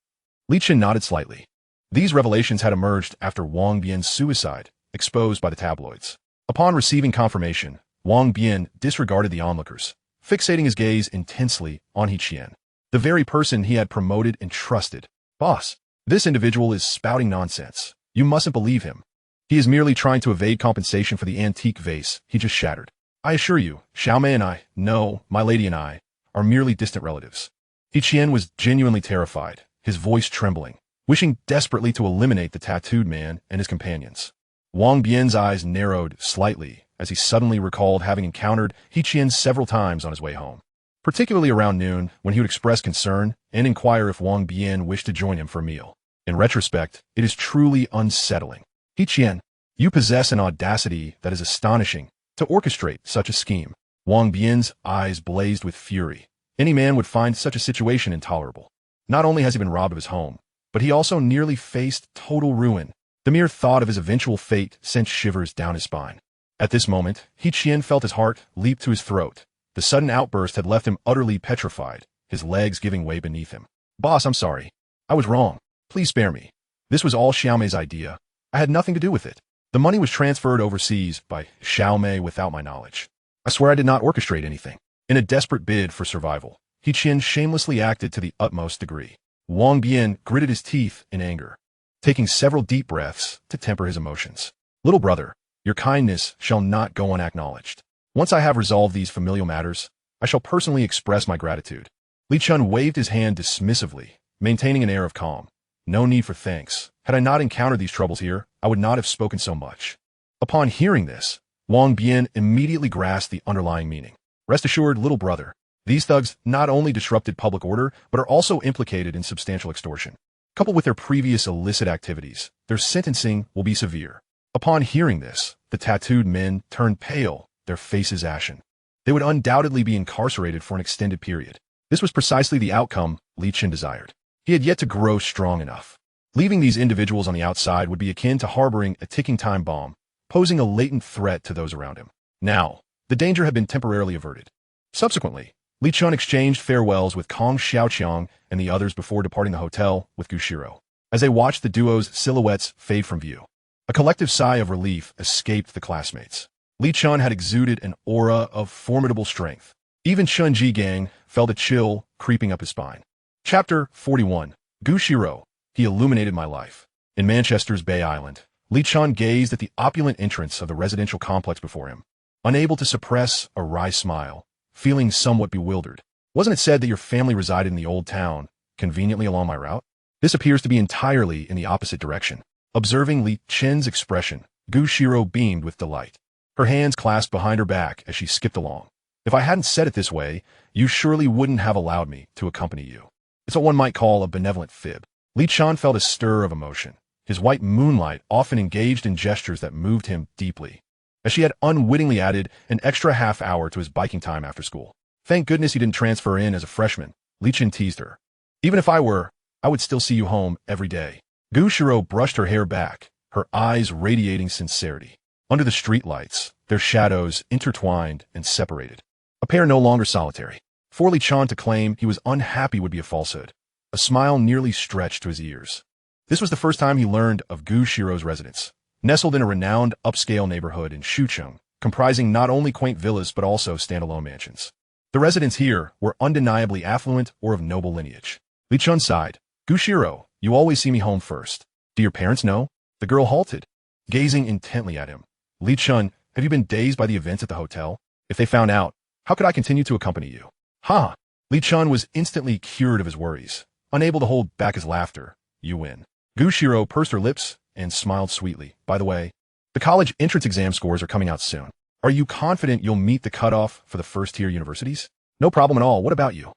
Li Chen nodded slightly. These revelations had emerged after Wang Bian's suicide, exposed by the tabloids. Upon receiving confirmation, Wang Bian disregarded the onlookers, fixating his gaze intensely on Li Chen, the very person he had promoted and trusted. Boss, this individual is spouting nonsense. You mustn't believe him. He is merely trying to evade compensation for the antique vase he just shattered. I assure you, Xiaomei and I, no, my lady and I, are merely distant relatives. Li Chen was genuinely terrified, his voice trembling, wishing desperately to eliminate the tattooed man and his companions. Wang Bian's eyes narrowed slightly as he suddenly recalled having encountered Li Chen several times on his way home, particularly around noon when he would express concern and inquire if Wang Bian wished to join him for a meal. In retrospect, it is truly unsettling. Li Chen, you possess an audacity that is astonishing to orchestrate such a scheme. Wang Bian's eyes blazed with fury. Any man would find such a situation intolerable. Not only has he been robbed of his home, but he also nearly faced total ruin. The mere thought of his eventual fate sent shivers down his spine. At this moment, Li Chen felt his heart leap to his throat. The sudden outburst had left him utterly petrified, his legs giving way beneath him. Boss, I'm sorry. I was wrong. Please spare me. This was all Xiaomei's idea. I had nothing to do with it. The money was transferred overseas by Xiaomei without my knowledge. I swear I did not orchestrate anything. In a desperate bid for survival, Li Chen shamelessly acted to the utmost degree. Wang Bian gritted his teeth in anger, taking several deep breaths to temper his emotions. Little brother, your kindness shall not go unacknowledged. Once I have resolved these familial matters, I shall personally express my gratitude. Li Chen waved his hand dismissively, maintaining an air of calm. No need for thanks. Had I not encountered these troubles here, I would not have spoken so much. Upon hearing this, Wang Bian immediately grasped the underlying meaning. Rest assured, little brother, these thugs not only disrupted public order, but are also implicated in substantial extortion. Coupled with their previous illicit activities, their sentencing will be severe. Upon hearing this, the tattooed men turned pale, their faces ashen. They would undoubtedly be incarcerated for an extended period. This was precisely the outcome Li Chen desired. He had yet to grow strong enough. Leaving these individuals on the outside would be akin to harboring a ticking time bomb, posing a latent threat to those around him. Now, the danger had been temporarily averted. Subsequently, Li Chen exchanged farewells with Kong Xiaoqiang and the others before departing the hotel with Xirou. As they watched the duo's silhouettes fade from view, a collective sigh of relief escaped the classmates. Li Chen had exuded an aura of formidable strength. Even Chun Ji Gang felt a chill creeping up his spine. Chapter 41. Xirou. He illuminated my life. In Manchester's Bay Island, Li Chen gazed at the opulent entrance of the residential complex before him, unable to suppress a wry smile, feeling somewhat bewildered. Wasn't it said that your family resided in the old town, conveniently along my route? This appears to be entirely in the opposite direction. Observing Li Chen's expression, Xirou beamed with delight. Her hands clasped behind her back as she skipped along. If I hadn't said it this way, you surely wouldn't have allowed me to accompany you. It's what one might call a benevolent fib. Li Chen felt a stir of emotion. His white moonlight often engaged in gestures that moved him deeply, as she had unwittingly added an extra half hour to his biking time after school. Thank goodness you didn't transfer in as a freshman, Li Chen teased her. Even if I were, I would still see you home every day. Xirou brushed her hair back, her eyes radiating sincerity. Under the streetlights, their shadows intertwined and separated. A pair no longer solitary. For Li Chen to claim he was unhappy would be a falsehood. A smile nearly stretched to his ears. This was the first time he learned of Xirou's residence, nestled in a renowned upscale neighborhood in Shucheng, comprising not only quaint villas but also standalone mansions. The residents here were undeniably affluent or of noble lineage. Li Chen sighed. Xirou, you always see me home first. Do your parents know? The girl halted, gazing intently at him. Li Chen, have you been dazed by the events at the hotel? If they found out, how could I continue to accompany you? Ha! Li Chen was instantly cured of his worries, unable to hold back his laughter. You win. Xirou pursed her lips and smiled sweetly. By the way, the college entrance exam scores are coming out soon. Are you confident you'll meet the cutoff for the first-tier universities? No problem at all. What about you?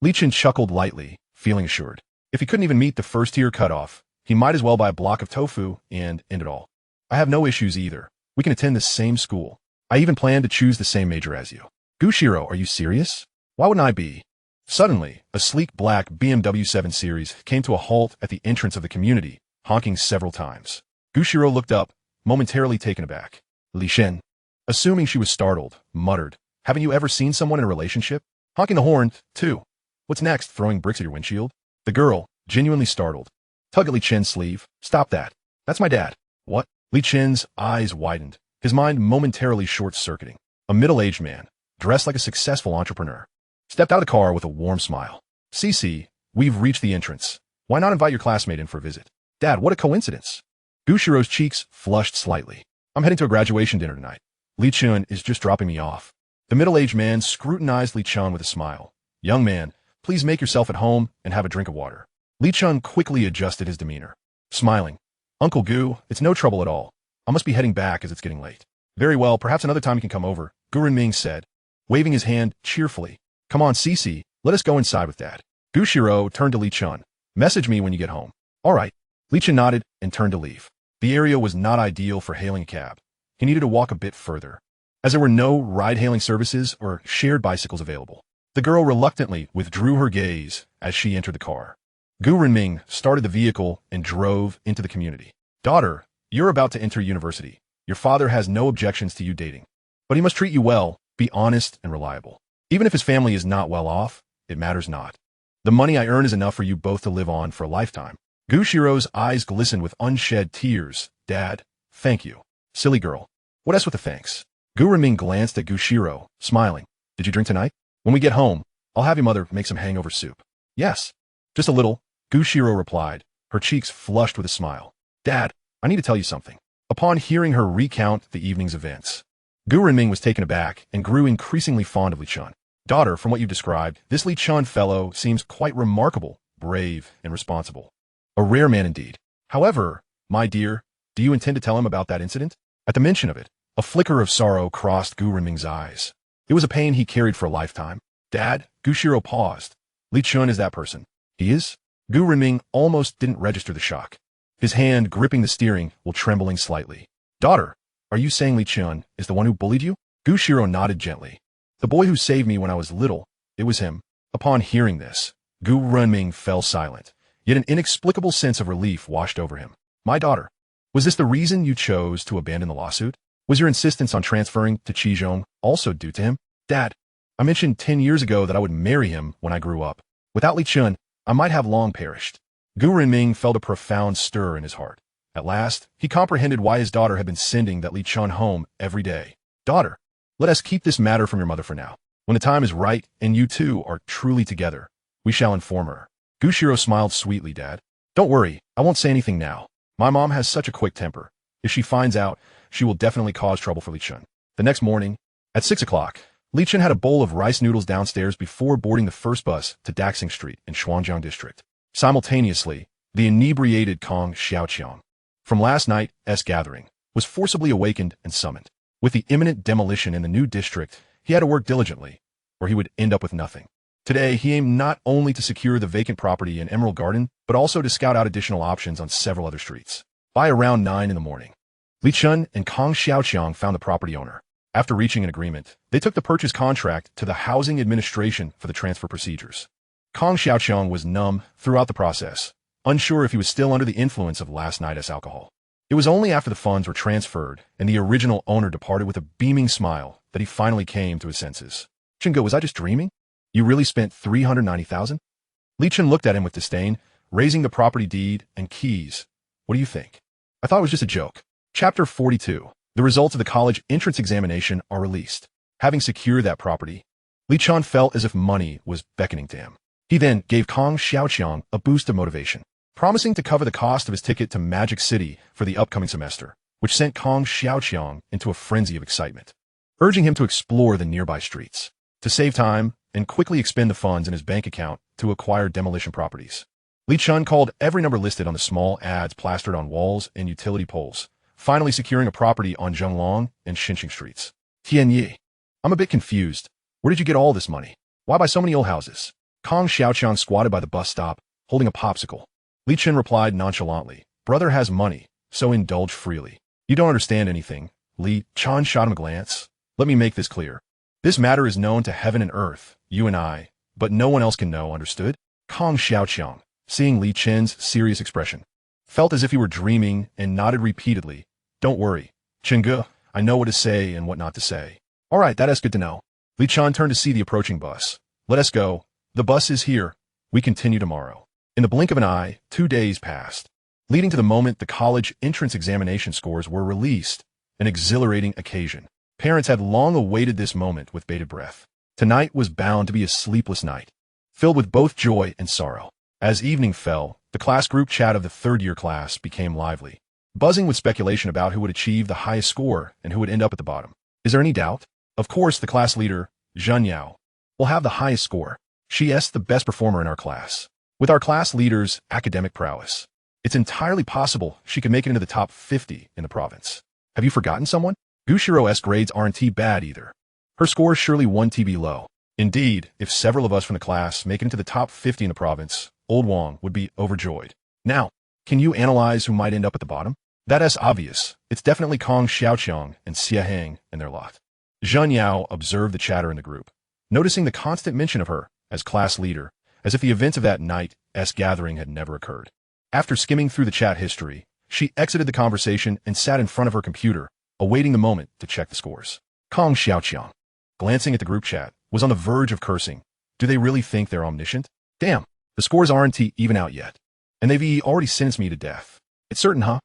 Li Chen chuckled lightly, feeling assured. If he couldn't even meet the first-tier cutoff, he might as well buy a block of tofu and end it all. I have no issues either. We can attend the same school. I even plan to choose the same major as you. Xirou, are you serious? Why wouldn't I be? Suddenly, a sleek black BMW 7 Series came to a halt at the entrance of the community, honking several times. Xirou looked up, momentarily taken aback. Li Chen, assuming she was startled, muttered, haven't you ever seen someone in a relationship? Honking the horn, too. What's next, throwing bricks at your windshield? The girl, genuinely startled, tugged at Li Chen's sleeve. Stop that. That's my dad. What? Li Chen's eyes widened, his mind momentarily short-circuiting. A middle-aged man, dressed like a successful entrepreneur, stepped out of the car with a warm smile. Cici, we've reached the entrance. Why not invite your classmate in for a visit? Dad, what a coincidence. Xirou's cheeks flushed slightly. I'm heading to a graduation dinner tonight. Li Chen is just dropping me off. The middle-aged man scrutinized Li Chen with a smile. Young man, please make yourself at home and have a drink of water. Li Chen quickly adjusted his demeanor, smiling. Uncle Gu, it's no trouble at all. I must be heading back as it's getting late. Very well, perhaps another time you can come over, Gu Renming said, waving his hand cheerfully. Come on, Cici, let us go inside with Dad. Xirou turned to Li Chen. Message me when you get home. All right. Li Chen nodded and turned to leave. The area was not ideal for hailing a cab. He needed to walk a bit further, as there were no ride-hailing services or shared bicycles available. The girl reluctantly withdrew her gaze as she entered the car. Gu Renming started the vehicle and drove into the community. Daughter, you're about to enter university. Your father has no objections to you dating, but he must treat you well, be honest and reliable. Even if his family is not well off, it matters not. The money I earn is enough for you both to live on for a lifetime. Xirou's eyes glistened with unshed tears. Dad, thank you. Silly girl. What else with the thanks? Gu Renming glanced at Xirou, smiling. Did you drink tonight? When we get home, I'll have your mother make some hangover soup. Yes. Just a little, Xirou replied, her cheeks flushed with a smile. Dad, I need to tell you something. Upon hearing her recount the evening's events, Gu Renming was taken aback and grew increasingly fond of Li Chen. Daughter, from what you've described, this Li Chen fellow seems quite remarkable, brave, and responsible. A rare man indeed. However, my dear, do you intend to tell him about that incident? At the mention of it, a flicker of sorrow crossed Gu Renming's eyes. It was a pain he carried for a lifetime. Dad, Xirou paused. Li Chen is that person. He is? Gu Renming almost didn't register the shock, his hand gripping the steering while trembling slightly. Daughter, are you saying Li Chen is the one who bullied you? Xirou nodded gently. The boy who saved me when I was little, it was him. Upon hearing this, Gu Renming fell silent, yet an inexplicable sense of relief washed over him. My daughter, was this the reason you chose to abandon the lawsuit? Was your insistence on transferring to Qizhong also due to him? Dad, I mentioned 10 years ago that I would marry him when I grew up. Without Li Chen, I might have long perished. Gu Renming felt a profound stir in his heart. At last, he comprehended why his daughter had been sending that Li Chen home every day. Daughter, let us keep this matter from your mother for now. When the time is right and you two are truly together, we shall inform her. Xirou smiled sweetly, Dad. Don't worry, I won't say anything now. My mom has such a quick temper. If she finds out, she will definitely cause trouble for Li Chen. The next morning, at 6 o'clock, Li Chen had a bowl of rice noodles downstairs before boarding the first bus to Daxing Street in Shuangjiang District. Simultaneously, the inebriated Kong Xiaoqiang, from last night's gathering, was forcibly awakened and summoned. With the imminent demolition in the new district, he had to work diligently, or he would end up with nothing. Today, he aimed not only to secure the vacant property in Emerald Garden, but also to scout out additional options on several other streets. By around 9 in the morning, Li Chen and Kong Xiaoqiang found the property owner. After reaching an agreement, they took the purchase contract to the Housing Administration for the transfer procedures. Kong Xiaoqiang was numb throughout the process, unsure if he was still under the influence of last night's alcohol. It was only after the funds were transferred and the original owner departed with a beaming smile that he finally came to his senses. Chingo, was I just dreaming? You really spent 390,000? Li Chen looked at him with disdain, raising the property deed and keys. What do you think? I thought it was just a joke. Chapter 42. The results of the college entrance examination are released. Having secured that property, Li Chen felt as if money was beckoning to him. He then gave Kong Xiaoqiang a boost of motivation, promising to cover the cost of his ticket to Magic City for the upcoming semester, which sent Kong Xiaoqiang into a frenzy of excitement, urging him to explore the nearby streets, to save time and quickly expend the funds in his bank account to acquire demolition properties. Li Chen called every number listed on the small ads plastered on walls and utility poles, finally securing a property on Zhenglong and Xinqing streets. Tianyi, I'm a bit confused. Where did you get all this money? Why buy so many old houses? Kong Xiaoqiang squatted by the bus stop, holding a popsicle. Li Chen replied nonchalantly, Brother has money, so indulge freely. You don't understand anything. Li Chen shot him a glance. Let me make this clear. This matter is known to heaven and earth, you and I, but no one else can know, understood? Kong Xiaoqiang, seeing Li Chen's serious expression, felt as if he were dreaming and nodded repeatedly. Don't worry, Chengge, I know what to say and what not to say. All right, that is good to know. Li Chen turned to see the approaching bus. Let us go. The bus is here. We continue tomorrow. In the blink of an eye, 2 days passed, leading to the moment the college entrance examination scores were released, an exhilarating occasion. Parents had long awaited this moment with bated breath. Tonight was bound to be a sleepless night, filled with both joy and sorrow. As evening fell, the class group chat of the third-year class became lively, buzzing with speculation about who would achieve the highest score and who would end up at the bottom. Is there any doubt? Of course, the class leader, Zhen Yao, will have the highest score. She is the best performer in our class. With our class leader's academic prowess, it's entirely possible she could make it into the top 50 in the province. Have you forgotten someone? Xirou's grades aren't bad either. Her score is surely 1 TB low. Indeed, if several of us from the class make it into the top 50 in the province, Old Wang would be overjoyed. Now, can you analyze who might end up at the bottom? That is obvious. It's definitely Kong Xiaoqiang and Xia Heng and their lot. Zhen Yao observed the chatter in the group, noticing the constant mention of her as class leader, as if the events of that night's gathering had never occurred. After skimming through the chat history, she exited the conversation and sat in front of her computer, awaiting the moment to check the scores. Kong Xiaoqiang, glancing at the group chat, was on the verge of cursing. Do they really think they're omniscient? Damn, the scores aren't even out yet, and they've already sentenced me to death. It's certain, huh?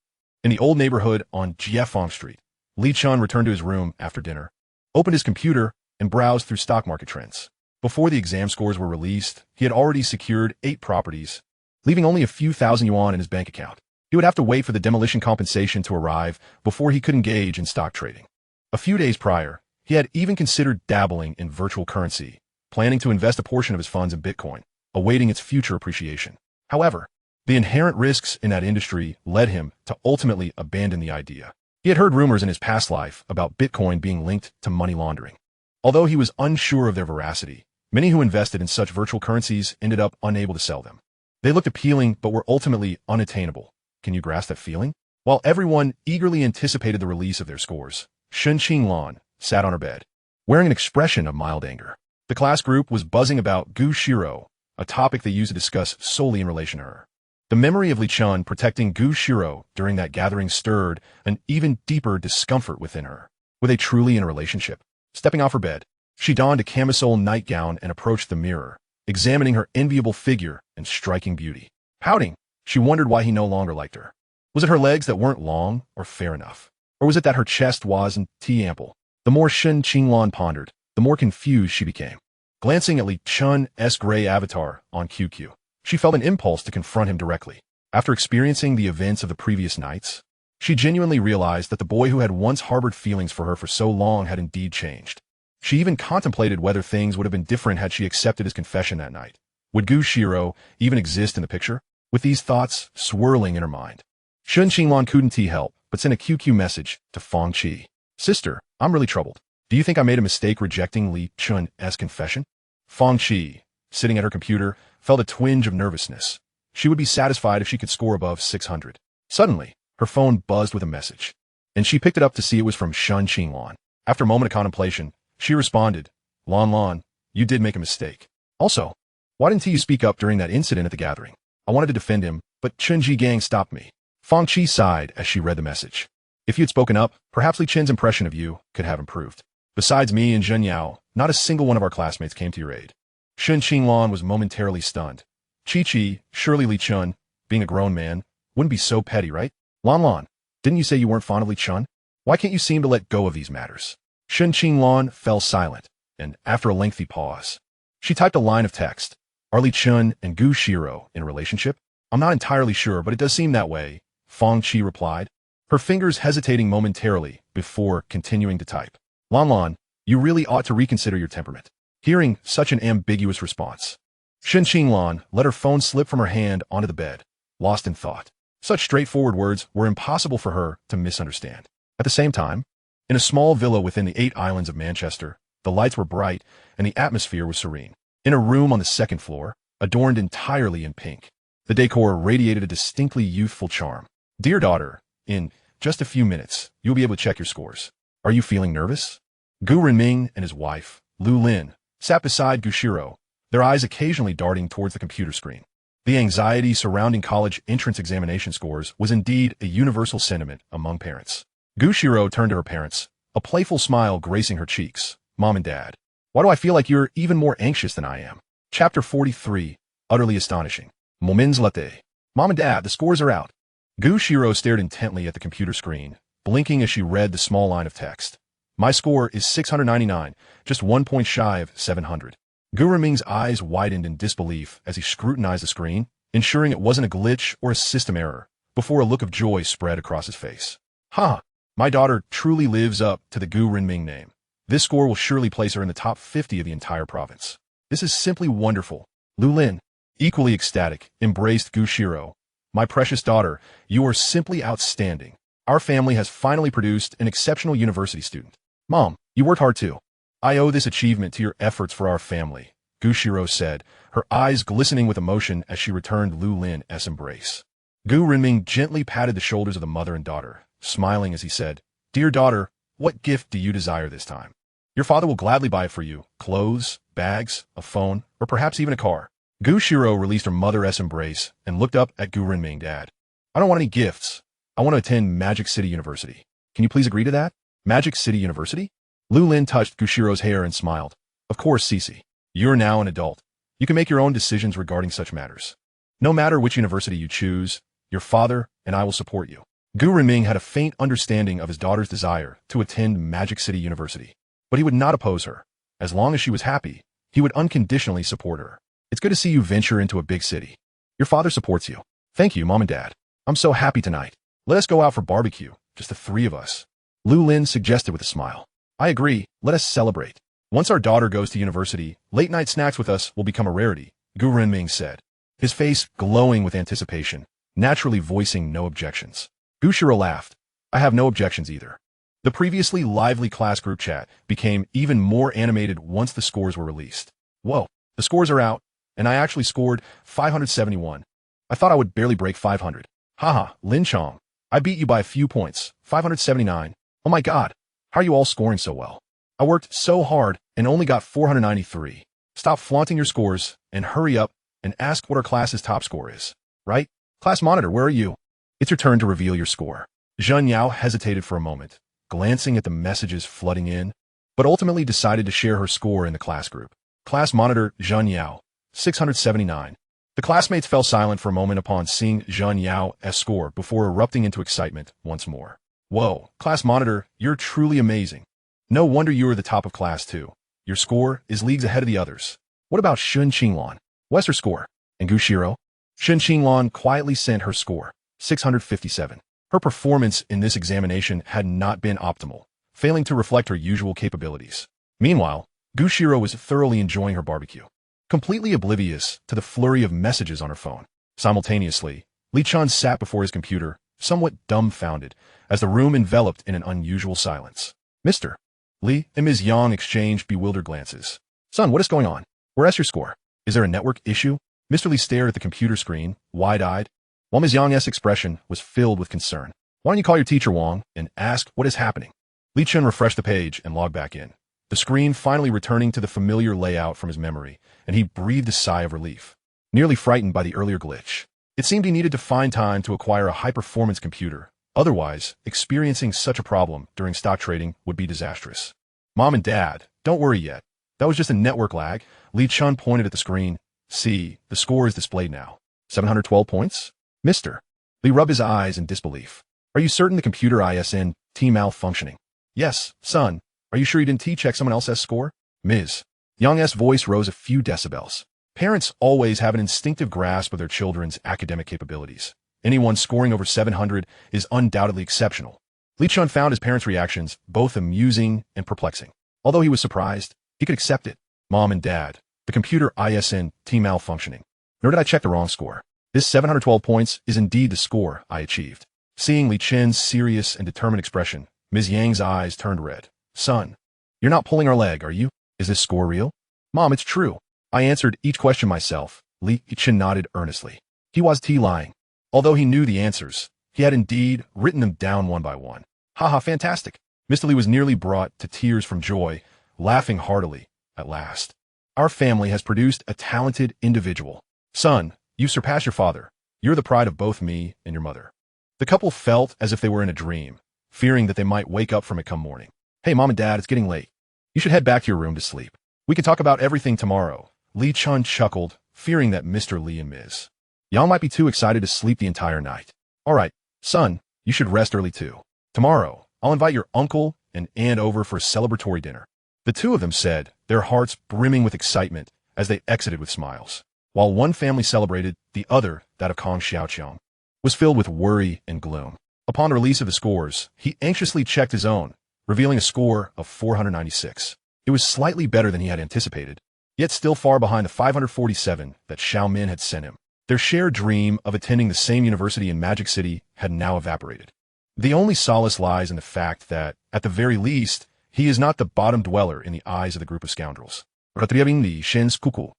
In the old neighborhood on Jiefeng Street, Li Chen returned to his room after dinner, opened his computer, and browsed through stock market trends. Before the exam scores were released, he had already secured 8 properties, leaving only a few thousand yuan in his bank account. He would have to wait for the demolition compensation to arrive before he could engage in stock trading. A few days prior, he had even considered dabbling in virtual currency, planning to invest a portion of his funds in Bitcoin, awaiting its future appreciation. However, the inherent risks in that industry led him to ultimately abandon the idea. He had heard rumors in his past life about Bitcoin being linked to money laundering. Although he was unsure of their veracity, many who invested in such virtual currencies ended up unable to sell them. They looked appealing but were ultimately unattainable. Can you grasp that feeling? While everyone eagerly anticipated the release of their scores, Shen Qinglan sat on her bed, wearing an expression of mild anger. The class group was buzzing about Xirou, a topic they used to discuss solely in relation to her. The memory of Li Chen protecting Xirou during that gathering stirred an even deeper discomfort within her. Were they truly in a relationship? Stepping off her bed, she donned a camisole nightgown and approached the mirror, examining her enviable figure and striking beauty. Pouting, she wondered why he no longer liked her. Was it her legs that weren't long or fair enough? Or was it that her chest wasn't ample? The more Shen Qinglan pondered, the more confused she became. Glancing at Li Chen's gray avatar on QQ, she felt an impulse to confront him directly. After experiencing the events of the previous nights, she genuinely realized that the boy who had once harbored feelings for her for so long had indeed changed. She even contemplated whether things would have been different had she accepted his confession that night. Would Xirou even exist in the picture? With these thoughts swirling in her mind, Shen Qinglan couldn't help but send a QQ message to Feng Qi. Sister, I'm really troubled. Do you think I made a mistake rejecting Li Chen's confession? Feng Qi, sitting at her computer, felt a twinge of nervousness. She would be satisfied if she could score above 600. Suddenly, her phone buzzed with a message, and she picked it up to see it was from Shen Qinglan. After a moment of contemplation, she responded, Lan, you did make a mistake. Also, why didn't you speak up during that incident at the gathering? I wanted to defend him, but Chen Ji Gang stopped me. Fang Qi sighed as she read the message. If you had spoken up, perhaps Li Chen's impression of you could have improved. Besides me and Zhen Yao, not a single one of our classmates came to your aid. Shun Qinglan was momentarily stunned. Chi, surely Li Chen, being a grown man, wouldn't be so petty, right? Lan, didn't you say you weren't fond of Li Chen? Why can't you seem to let go of these matters? Shun Qinglan fell silent, and after a lengthy pause, she typed a line of text. Are Li Chen and Xirou in a relationship? I'm not entirely sure, but it does seem that way, Fang Qi replied, her fingers hesitating momentarily before continuing to type. Lan, you really ought to reconsider your temperament. Hearing such an ambiguous response, Shun Qinglan let her phone slip from her hand onto the bed, lost in thought. Such straightforward words were impossible for her to misunderstand. At the same time, in a small villa within the 8 islands of Manchester, the lights were bright and the atmosphere was serene. In a room on the 2nd floor, adorned entirely in pink, the decor radiated a distinctly youthful charm. Dear daughter, in just a few minutes, you'll be able to check your scores. Are you feeling nervous? Gu Renming and his wife, Li Lin, sat beside Xirou, their eyes occasionally darting towards the computer screen. The anxiety surrounding college entrance examination scores was indeed a universal sentiment among parents. Xirou turned to her parents, a playful smile gracing her cheeks. Mom and Dad, why do I feel like you're even more anxious than I am? Chapter 43, Utterly Astonishing. Moments latte. Mom and Dad, the scores are out. Xirou stared intently at the computer screen, blinking as she read the small line of text. My score is 699, just 1 point shy of 700. Gu Renming's eyes widened in disbelief as he scrutinized the screen, ensuring it wasn't a glitch or a system error, before a look of joy spread across his face. My daughter truly lives up to the Gu Renming name. This score will surely place her in the top 50 of the entire province. This is simply wonderful. Li Lin, equally ecstatic, embraced Xirou. My precious daughter, you are simply outstanding. Our family has finally produced an exceptional university student. Mom, you worked hard too. I owe this achievement to your efforts for our family, Xirou said, her eyes glistening with emotion as she returned Li Lin's embrace. Gu Renming gently patted the shoulders of the mother and daughter, smiling as he said, Dear daughter, what gift do you desire this time? Your father will gladly buy it for you, clothes, bags, a phone, or perhaps even a car. Xirou released her mother's embrace and looked up at Gu Renming. Dad, I don't want any gifts. I want to attend Magic City University. Can you please agree to that? Magic City University? Li Lin touched Guxirou's hair and smiled. Of course, Cece. You're now an adult. You can make your own decisions regarding such matters. No matter which university you choose, your father and I will support you. Gu Renming had a faint understanding of his daughter's desire to attend Magic City University, but he would not oppose her. As long as she was happy, he would unconditionally support her. It's good to see you venture into a big city. Your father supports you. Thank you, Mom and Dad. I'm so happy tonight. Let us go out for barbecue, just the 3 of us. Li Lin suggested with a smile. I agree, let us celebrate. Once our daughter goes to university, late-night snacks with us will become a rarity, Gu Renming said, his face glowing with anticipation, naturally voicing no objections. Xirou laughed. I have no objections either. The previously lively class group chat became even more animated once the scores were released. Whoa, the scores are out, and I actually scored 571. I thought I would barely break 500. Haha, Lin Chong. I beat you by a few points, 579. Oh my god, how are you all scoring so well? I worked so hard and only got 493. Stop flaunting your scores and hurry up and ask what our class's top score is. Right? Class monitor, where are you? It's your turn to reveal your score. Zhen Yao hesitated for a moment, glancing at the messages flooding in, but ultimately decided to share her score in the class group. Class monitor Zhen Yao, 679. The classmates fell silent for a moment upon seeing Zhen Yao's score before erupting into excitement once more. Whoa, class monitor, you're truly amazing. No wonder you are the top of class too. Your score is leagues ahead of the others. What about Shun Qinglan? What's her score? And Xirou? Shun Qinglan quietly sent her score, 657. Her performance in this examination had not been optimal, failing to reflect her usual capabilities. Meanwhile, Xirou was thoroughly enjoying her barbecue, completely oblivious to the flurry of messages on her phone. Simultaneously, Li Chen sat before his computer, somewhat dumbfounded, as the room enveloped in an unusual silence. Mr. Li and Ms. Yang exchanged bewildered glances. Son, what is going on? Where's your score? Is there a network issue? Mr. Li stared at the computer screen, wide-eyed, while Ms. Yang's expression was filled with concern. Why don't you call your teacher, Wang, and ask what is happening? Li Chen refreshed the page and logged back in, the screen finally returning to the familiar layout from his memory, and he breathed a sigh of relief, nearly frightened by the earlier glitch. It seemed he needed to find time to acquire a high-performance computer. Otherwise, experiencing such a problem during stock trading would be disastrous. Mom and Dad, don't worry yet. That was just a network lag. Li Chen pointed at the screen. See, the score is displayed now. 712 points? Mister. Li rubbed his eyes in disbelief. Are you certain the computer isn't malfunctioning? Yes, son. Are you sure you didn't check someone else's score? Ms. Young's voice rose a few decibels. Parents always have an instinctive grasp of their children's academic capabilities. Anyone scoring over 700 is undoubtedly exceptional. Li Chen found his parents' reactions both amusing and perplexing. Although he was surprised, he could accept it. Mom and Dad, the computer isn't malfunctioning. Nor did I check the wrong score. This 712 points is indeed the score I achieved. Seeing Li Chen's serious and determined expression, Ms. Yang's eyes turned red. Son, you're not pulling our leg, are you? Is this score real? Mom, it's true. I answered each question myself. Li Chen nodded earnestly. He was lying. Although he knew the answers, he had indeed written them down one by one. Haha, fantastic. Mr. Li was nearly brought to tears from joy, laughing heartily. At last, our family has produced a talented individual. Son, you surpass your father. You're the pride of both me and your mother. The couple felt as if they were in a dream, fearing that they might wake up from it come morning. Hey, Mom and Dad, it's getting late. You should head back to your room to sleep. We can talk about everything tomorrow. Li Chen chuckled, fearing that Mr. Li and Ms. Yang might be too excited to sleep the entire night. All right, son, you should rest early too. Tomorrow, I'll invite your uncle and aunt over for a celebratory dinner. The two of them said, their hearts brimming with excitement as they exited with smiles. While one family celebrated, the other, that of Kong Xiaoqiang, was filled with worry and gloom. Upon the release of the scores, he anxiously checked his own, revealing a score of 496. It was slightly better than he had anticipated, yet still far behind the 547 that Xiaomin had sent him. Their shared dream of attending the same university in Magic City had now evaporated. The only solace lies in the fact that, at the very least, he is not the bottom dweller in the eyes of the group of scoundrels. Li Shen's Kuku.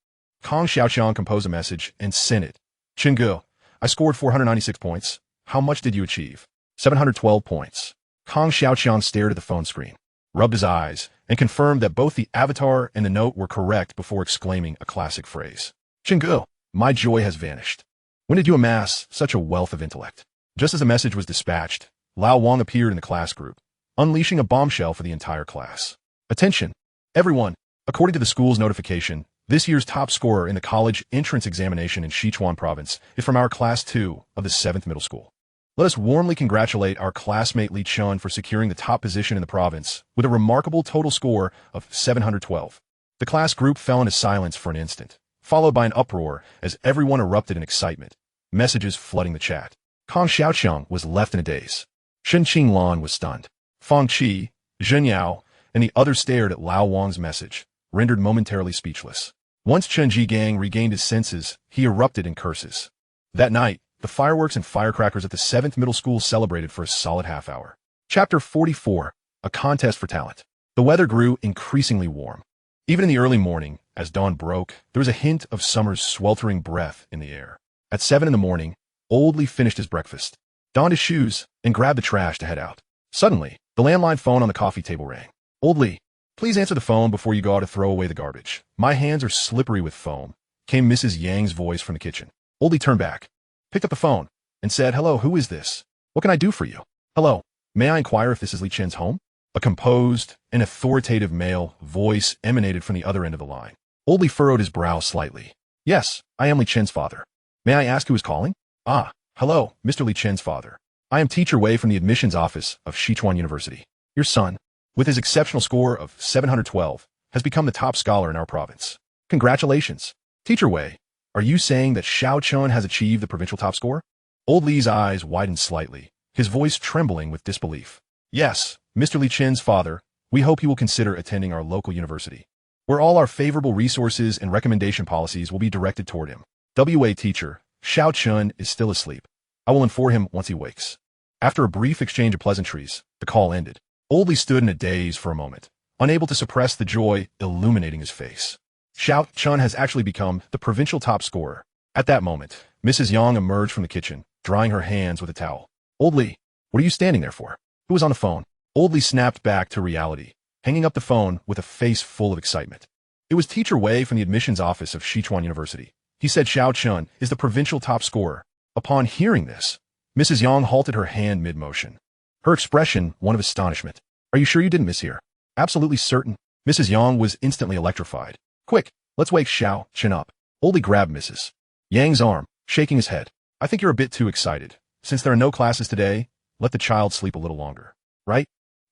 Kong Xiaoqiang composed a message and sent it. Chingu, I scored 496 points. How much did you achieve? 712 points. Kong Xiaoqiang stared at the phone screen, rubbed his eyes, and confirmed that both the avatar and the note were correct before exclaiming a classic phrase. Chingu, my joy has vanished. When did you amass such a wealth of intellect? Just as the message was dispatched, Lao Wang appeared in the class group, unleashing a bombshell for the entire class. Attention, everyone. According to the school's notification, this year's top scorer in the college entrance examination in Sichuan province is from our class 2 of the 7th middle school. Let us warmly congratulate our classmate Li Chen for securing the top position in the province with a remarkable total score of 712. The class group fell into silence for an instant, followed by an uproar as everyone erupted in excitement, messages flooding the chat. Kong Xiaoqiang was left in a daze. Shen Qinglan was stunned. Fang Qi, Zhen Yao, and the others stared at Lao Wang's message, rendered momentarily speechless. Once Chen Jigang regained his senses, he erupted in curses. That night, the fireworks and firecrackers at the 7th middle school celebrated for a solid half hour. Chapter 44, A Contest for Talent. The weather grew increasingly warm. Even in the early morning, as dawn broke, there was a hint of summer's sweltering breath in the air. At 7 in the morning, Old Li finished his breakfast, donned his shoes, and grabbed the trash to head out. Suddenly, the landline phone on the coffee table rang. Old Li, please answer the phone before you go out to throw away the garbage. My hands are slippery with foam, came Mrs. Yang's voice from the kitchen. Old Li turned back, picked up the phone, and said, Hello, who is this? What can I do for you? Hello, may I inquire if this is Li Chen's home? A composed and authoritative male voice emanated from the other end of the line. Old Li furrowed his brow slightly. Yes, I am Li Chen's father. May I ask who is calling? Ah, hello, Mr. Li Chen's father. I am Teacher Wei from the admissions office of Sichuan University. Your son, with his exceptional score of 712, has become the top scholar in our province. Congratulations. Teacher Wei, are you saying that Xiao Chen has achieved the provincial top score? Old Li's eyes widened slightly, his voice trembling with disbelief. Yes, Mr. Li Chen's father, we hope he will consider attending our local university, where all our favorable resources and recommendation policies will be directed toward him. WA teacher, Xiao Chen is still asleep. I will inform him once he wakes. After a brief exchange of pleasantries, the call ended. Old Li stood in a daze for a moment, unable to suppress the joy illuminating his face. Xiao Chen has actually become the provincial top scorer. At that moment, Mrs. Yang emerged from the kitchen, drying her hands with a towel. Old Li, what are you standing there for? Who was on the phone? Old Li snapped back to reality, hanging up the phone with a face full of excitement. It was Teacher Wei from the admissions office of Sichuan University. He said Xiao Chen is the provincial top scorer. Upon hearing this, Mrs. Yang halted her hand mid-motion, her expression one of astonishment. Are you sure you didn't mishear? Absolutely certain. Mrs. Yang was instantly electrified. Quick, let's wake Chen up. Oldie grabbed Mrs. Yang's arm, shaking his head. I think you're a bit too excited. Since there are no classes today, let the child sleep a little longer. Right?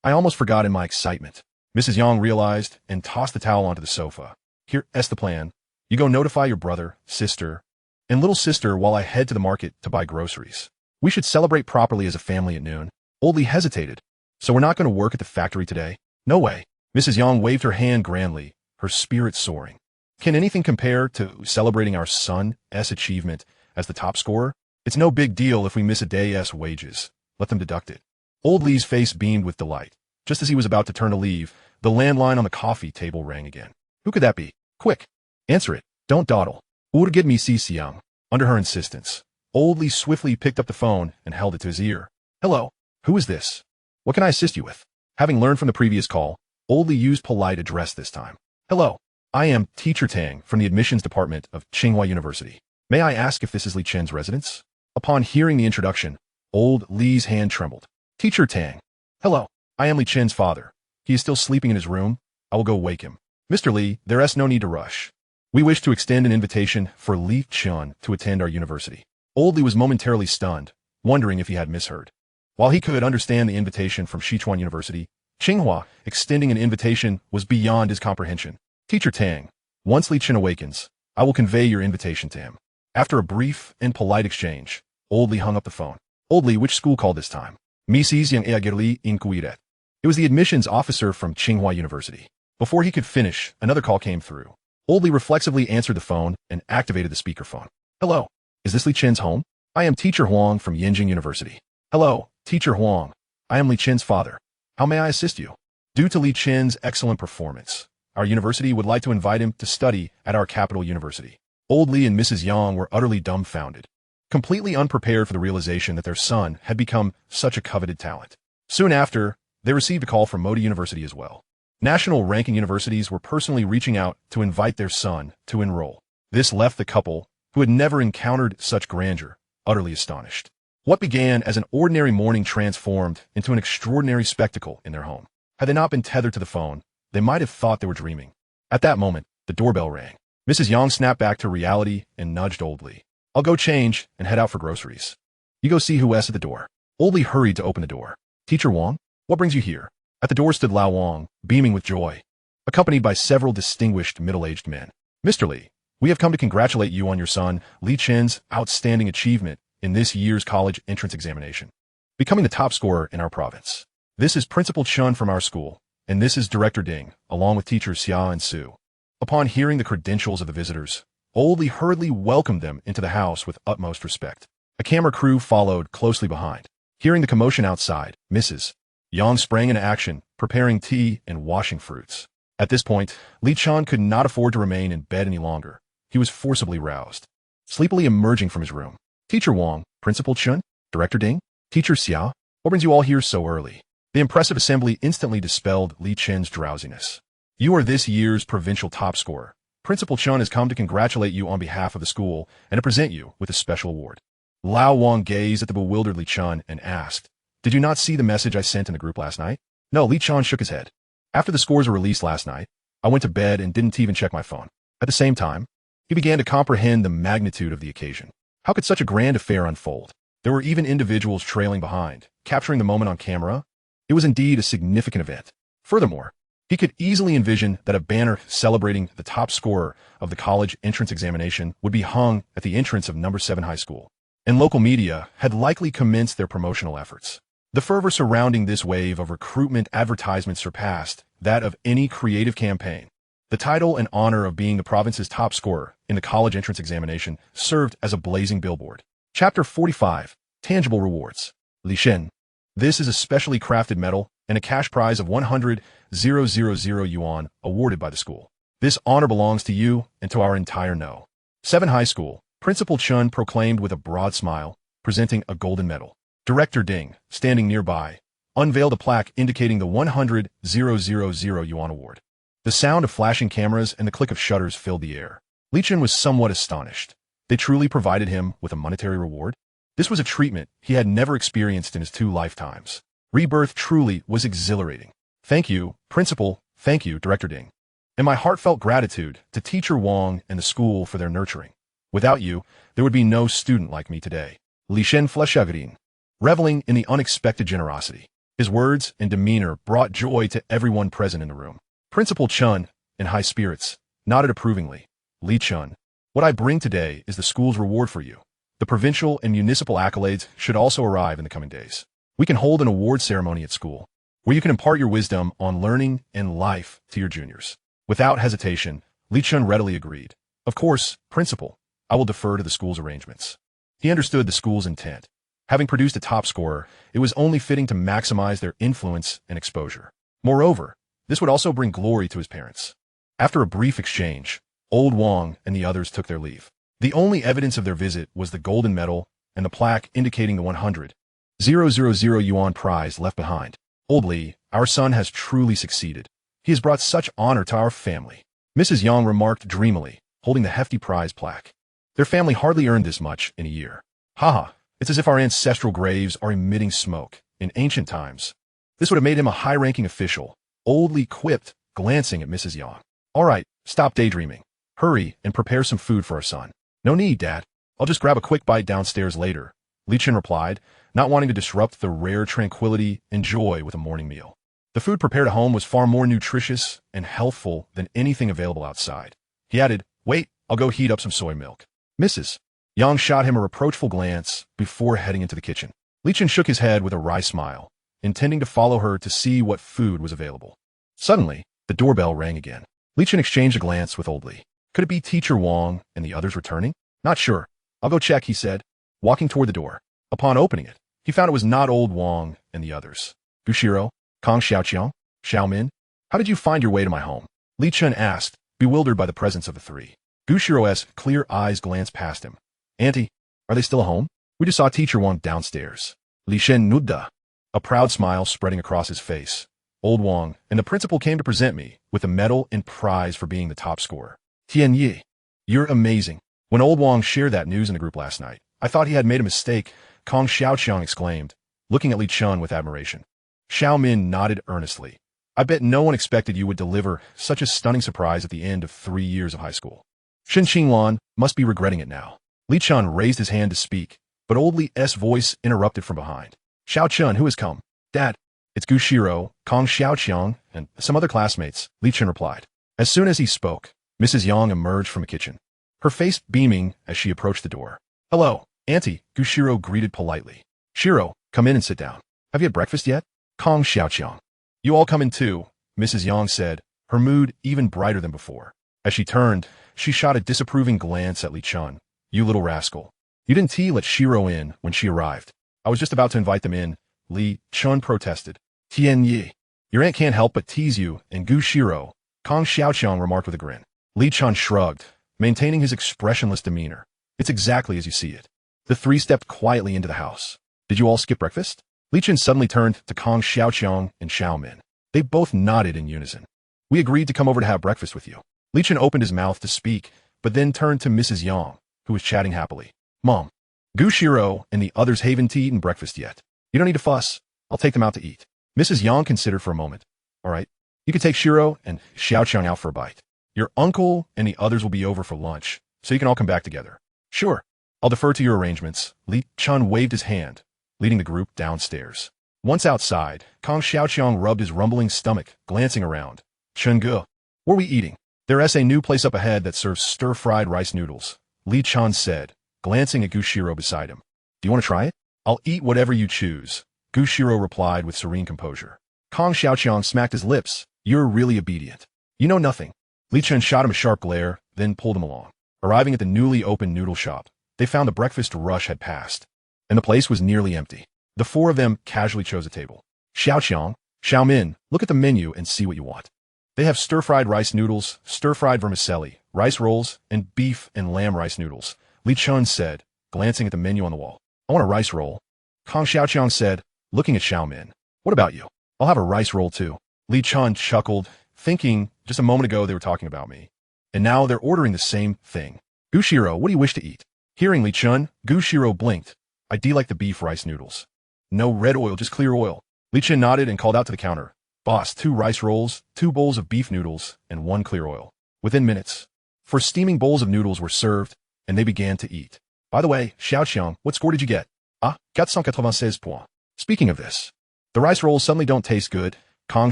I almost forgot in my excitement. Mrs. Yang realized and tossed the towel onto the sofa. Here's the plan. You go notify your brother, sister, and little sister while I head to the market to buy groceries. We should celebrate properly as a family at noon. Oldie hesitated. So we're not going to work at the factory today? No way. Mrs. Yang waved her hand grandly, her spirit soaring. Can anything compare to celebrating our son's achievement as the top scorer? It's no big deal if we miss a day's wages. Let them deduct it. Old Li's face beamed with delight. Just as he was about to turn to leave, the landline on the coffee table rang again. Who could that be? Quick, answer it. Don't dawdle. Urgit Mrs. Yang. Under her insistence, Old Li swiftly picked up the phone and held it to his ear. Hello. Who is this? What can I assist you with? Having learned from the previous call, Old Li used polite address this time. Hello. I am Teacher Tang from the admissions department of Tsinghua University. May I ask if this is Li Chen's residence? Upon hearing the introduction, Old Li's hand trembled. Teacher Tang. Hello. I am Li Chen's father. He is still sleeping in his room. I will go wake him. Mr. Li, there is no need to rush. We wish to extend an invitation for Li Chen to attend our university. Old Li was momentarily stunned, wondering if he had misheard. While he could understand the invitation from Sichuan University, Tsinghua extending an invitation was beyond his comprehension. Teacher Tang, once Li Chen awakens, I will convey your invitation to him. After a brief and polite exchange, Old Li hung up the phone. Old Li, which school called this time? Mrs. Yang Aagirli Inquiret. It was the admissions officer from Tsinghua University. Before he could finish, another call came through. Old Li reflexively answered the phone and activated the speakerphone. Hello. Is this Li Chen's home? I am Teacher Huang from Yenjing University. Hello, Teacher Huang. I am Li Chen's father. How may I assist you? Due to Li Chen's excellent performance, our university would like to invite him to study at our capital university. Old Li and Mrs. Yang were utterly dumbfounded, completely unprepared for the realization that their son had become such a coveted talent. Soon after, they received a call from Modi University as well. National ranking universities were personally reaching out to invite their son to enroll. This left the couple, who had never encountered such grandeur, utterly astonished. What began as an ordinary morning transformed into an extraordinary spectacle in their home. Had they not been tethered to the phone, they might have thought they were dreaming. At that moment, the doorbell rang. Mrs. Yang snapped back to reality and nudged Old Li. I'll go change and head out for groceries. You go see who's at the door. Old Li hurried to open the door. Teacher Wang, what brings you here? At the door stood Lao Wang, beaming with joy, accompanied by several distinguished middle-aged men. Mr. Li, we have come to congratulate you on your son, Li Chen's outstanding achievement in this year's college entrance examination, becoming the top scorer in our province. This is Principal Chen from our school, and this is Director Ding, along with teachers Xia and Su. Upon hearing the credentials of the visitors, Old Li hurriedly welcomed them into the house with utmost respect. A camera crew followed closely behind. Hearing the commotion outside, Mrs. Yang sprang into action, preparing tea and washing fruits. At this point, Li Chen could not afford to remain in bed any longer. He was forcibly roused, sleepily emerging from his room. Teacher Wang, Principal Chen, Director Ding, Teacher Xia, what brings you all here so early? The impressive assembly instantly dispelled Li Chen's drowsiness. You are this year's provincial top scorer. Principal Chen has come to congratulate you on behalf of the school and to present you with a special award. Lao Wang gazed at the bewildered Li Chen and asked, Did you not see the message I sent in the group last night? No, Li Chen shook his head. After the scores were released last night, I went to bed and didn't even check my phone. At the same time, he began to comprehend the magnitude of the occasion. How could such a grand affair unfold? There were even individuals trailing behind, capturing the moment on camera. It was indeed a significant event. Furthermore, he could easily envision that a banner celebrating the top scorer of the college entrance examination would be hung at the entrance of No. 7 High School, and local media had likely commenced their promotional efforts. The fervor surrounding this wave of recruitment advertisements surpassed that of any creative campaign. The title and honor of being the province's top scorer in the college entrance examination served as a blazing billboard. Chapter 45, Tangible Rewards. Li Chen. This is a specially crafted medal and a cash prize of 100,000 yuan awarded by the school. This honor belongs to you and to our entire No. 7 High School. Principal Chen proclaimed with a broad smile, presenting a golden medal. Director Ding, standing nearby, unveiled a plaque indicating the 100,000 yuan award. The sound of flashing cameras and the click of shutters filled the air. Li Chen was somewhat astonished. They truly provided him with a monetary reward? This was a treatment he had never experienced in his 2 lifetimes. Rebirth truly was exhilarating. Thank you, Principal. Thank you, Director Ding. And my heartfelt gratitude to Teacher Wang and the school for their nurturing. Without you, there would be no student like me today. Li Chen fleshagrin, reveling in the unexpected generosity. His words and demeanor brought joy to everyone present in the room. Principal Chun, in high spirits, nodded approvingly. Li Chen, what I bring today is the school's reward for you. The provincial and municipal accolades should also arrive in the coming days. We can hold an award ceremony at school, where you can impart your wisdom on learning and life to your juniors. Without hesitation, Li Chen readily agreed. Of course, Principal, I will defer to the school's arrangements. He understood the school's intent. Having produced a top scorer, it was only fitting to maximize their influence and exposure. Moreover, this would also bring glory to his parents. After a brief exchange, Old Wang and the others took their leave. The only evidence of their visit was the golden medal and the plaque indicating the 100,000 yuan prize left behind. Old Li, our son has truly succeeded. He has brought such honor to our family. Mrs. Yang remarked dreamily, holding the hefty prize plaque. Their family hardly earned this much in a year. Haha, it's as if our ancestral graves are emitting smoke. In ancient times, this would have made him a high-ranking official. Old Li quipped, glancing at Mrs. Yang. All right, stop daydreaming. Hurry and prepare some food for our son. No need, Dad. I'll just grab a quick bite downstairs later, Li Chen replied, not wanting to disrupt the rare tranquility and joy with a morning meal. The food prepared at home was far more nutritious and healthful than anything available outside. He added, wait, I'll go heat up some soy milk. Mrs. Yang shot him a reproachful glance before heading into the kitchen. Li Chen shook his head with a wry smile, intending to follow her to see what food was available. Suddenly, the doorbell rang again. Li Chen exchanged a glance with Old Li. Could it be Teacher Wang and the others returning? Not sure. I'll go check, he said, walking toward the door. Upon opening it, he found it was not Old Wang and the others. Xirou, Kong Xiaoqiang, Xiaomin, how did you find your way to my home? Li Chen asked, bewildered by the presence of the three. Xirou's clear eyes glanced past him. Auntie, are they still home? We just saw Teacher Wang downstairs. Li Chen nudda, a proud smile spreading across his face. Old Wang and the principal came to present me with a medal and prize for being the top scorer. Tian Yi, you're amazing. When Old Wang shared that news in the group last night, I thought he had made a mistake, Kong Xiaoqiang exclaimed, looking at Li Chen with admiration. Xiaomin nodded earnestly. I bet no one expected you would deliver such a stunning surprise at the end of 3 years of high school. Shen Qinglan must be regretting it now. Li Chen raised his hand to speak, but Old Li's voice interrupted from behind. Xiao Chen, who has come? Dad, it's Xirou, Kong Xiaoqiang, and some other classmates, Li Chen replied. As soon as he spoke, Mrs. Yang emerged from the kitchen, her face beaming as she approached the door. Hello, Auntie, Xirou greeted politely. Xirou, come in and sit down. Have you had breakfast yet? Kong Xiaoqiang. You all come in too, Mrs. Yang said, her mood even brighter than before. As she turned, she shot a disapproving glance at Li Chen. You little rascal. You didn't let Xirou in when she arrived. I was just about to invite them in, Li Chen protested. Tian Yi, your aunt can't help but tease you, and Xirou, Kong Xiaoqiang remarked with a grin. Li Chen shrugged, maintaining his expressionless demeanor. It's exactly as you see it. The three stepped quietly into the house. Did you all skip breakfast? Li Chen suddenly turned to Kong Xiaoqiang and Xiaomin. They both nodded in unison. We agreed to come over to have breakfast with you. Li Chen opened his mouth to speak, but then turned to Mrs. Yang, who was chatting happily. Mom, Xirou and the others haven't eaten breakfast yet. You don't need to fuss. I'll take them out to eat. Mrs. Yang considered for a moment. All right, you can take Xirou and Xiaoqiang out for a bite. Your uncle and the others will be over for lunch, so you can all come back together. Sure, I'll defer to your arrangements. Li Chen waved his hand, leading the group downstairs. Once outside, Kong Xiaoqiang rubbed his rumbling stomach, glancing around. Chengge, what are we eating? There's a new place up ahead that serves stir-fried rice noodles, Li Chen said, glancing at Xirou beside him. Do you want to try it? I'll eat whatever you choose, Xirou replied with serene composure. Kong Xiaoqiang smacked his lips. You're really obedient. You know nothing. Li Chen shot him a sharp glare, then pulled him along. Arriving at the newly opened noodle shop, they found the breakfast rush had passed, and the place was nearly empty. The four of them casually chose a table. Xiaoqiang, Xiaomin, look at the menu and see what you want. They have stir-fried rice noodles, stir-fried vermicelli, rice rolls, and beef and lamb rice noodles, Li Chen said, glancing at the menu on the wall. I want a rice roll. Kong Xiaoqiang said, looking at Xiaomin. What about you? I'll have a rice roll too. Li Chen chuckled, thinking just a moment ago they were talking about me. And now they're ordering the same thing. Xirou, what do you wish to eat? Hearing Li Chen, Xirou blinked. I do like the beef rice noodles. No red oil, just clear oil. Li Chen nodded and called out to the counter. Boss, 2 rice rolls, 2 bowls of beef noodles, and 1 clear oil. Within minutes, 4 steaming bowls of noodles were served, and they began to eat. By the way, Xiaoqiang, what score did you get? Ah, 496 points. Speaking of this, the rice rolls suddenly don't taste good, Kong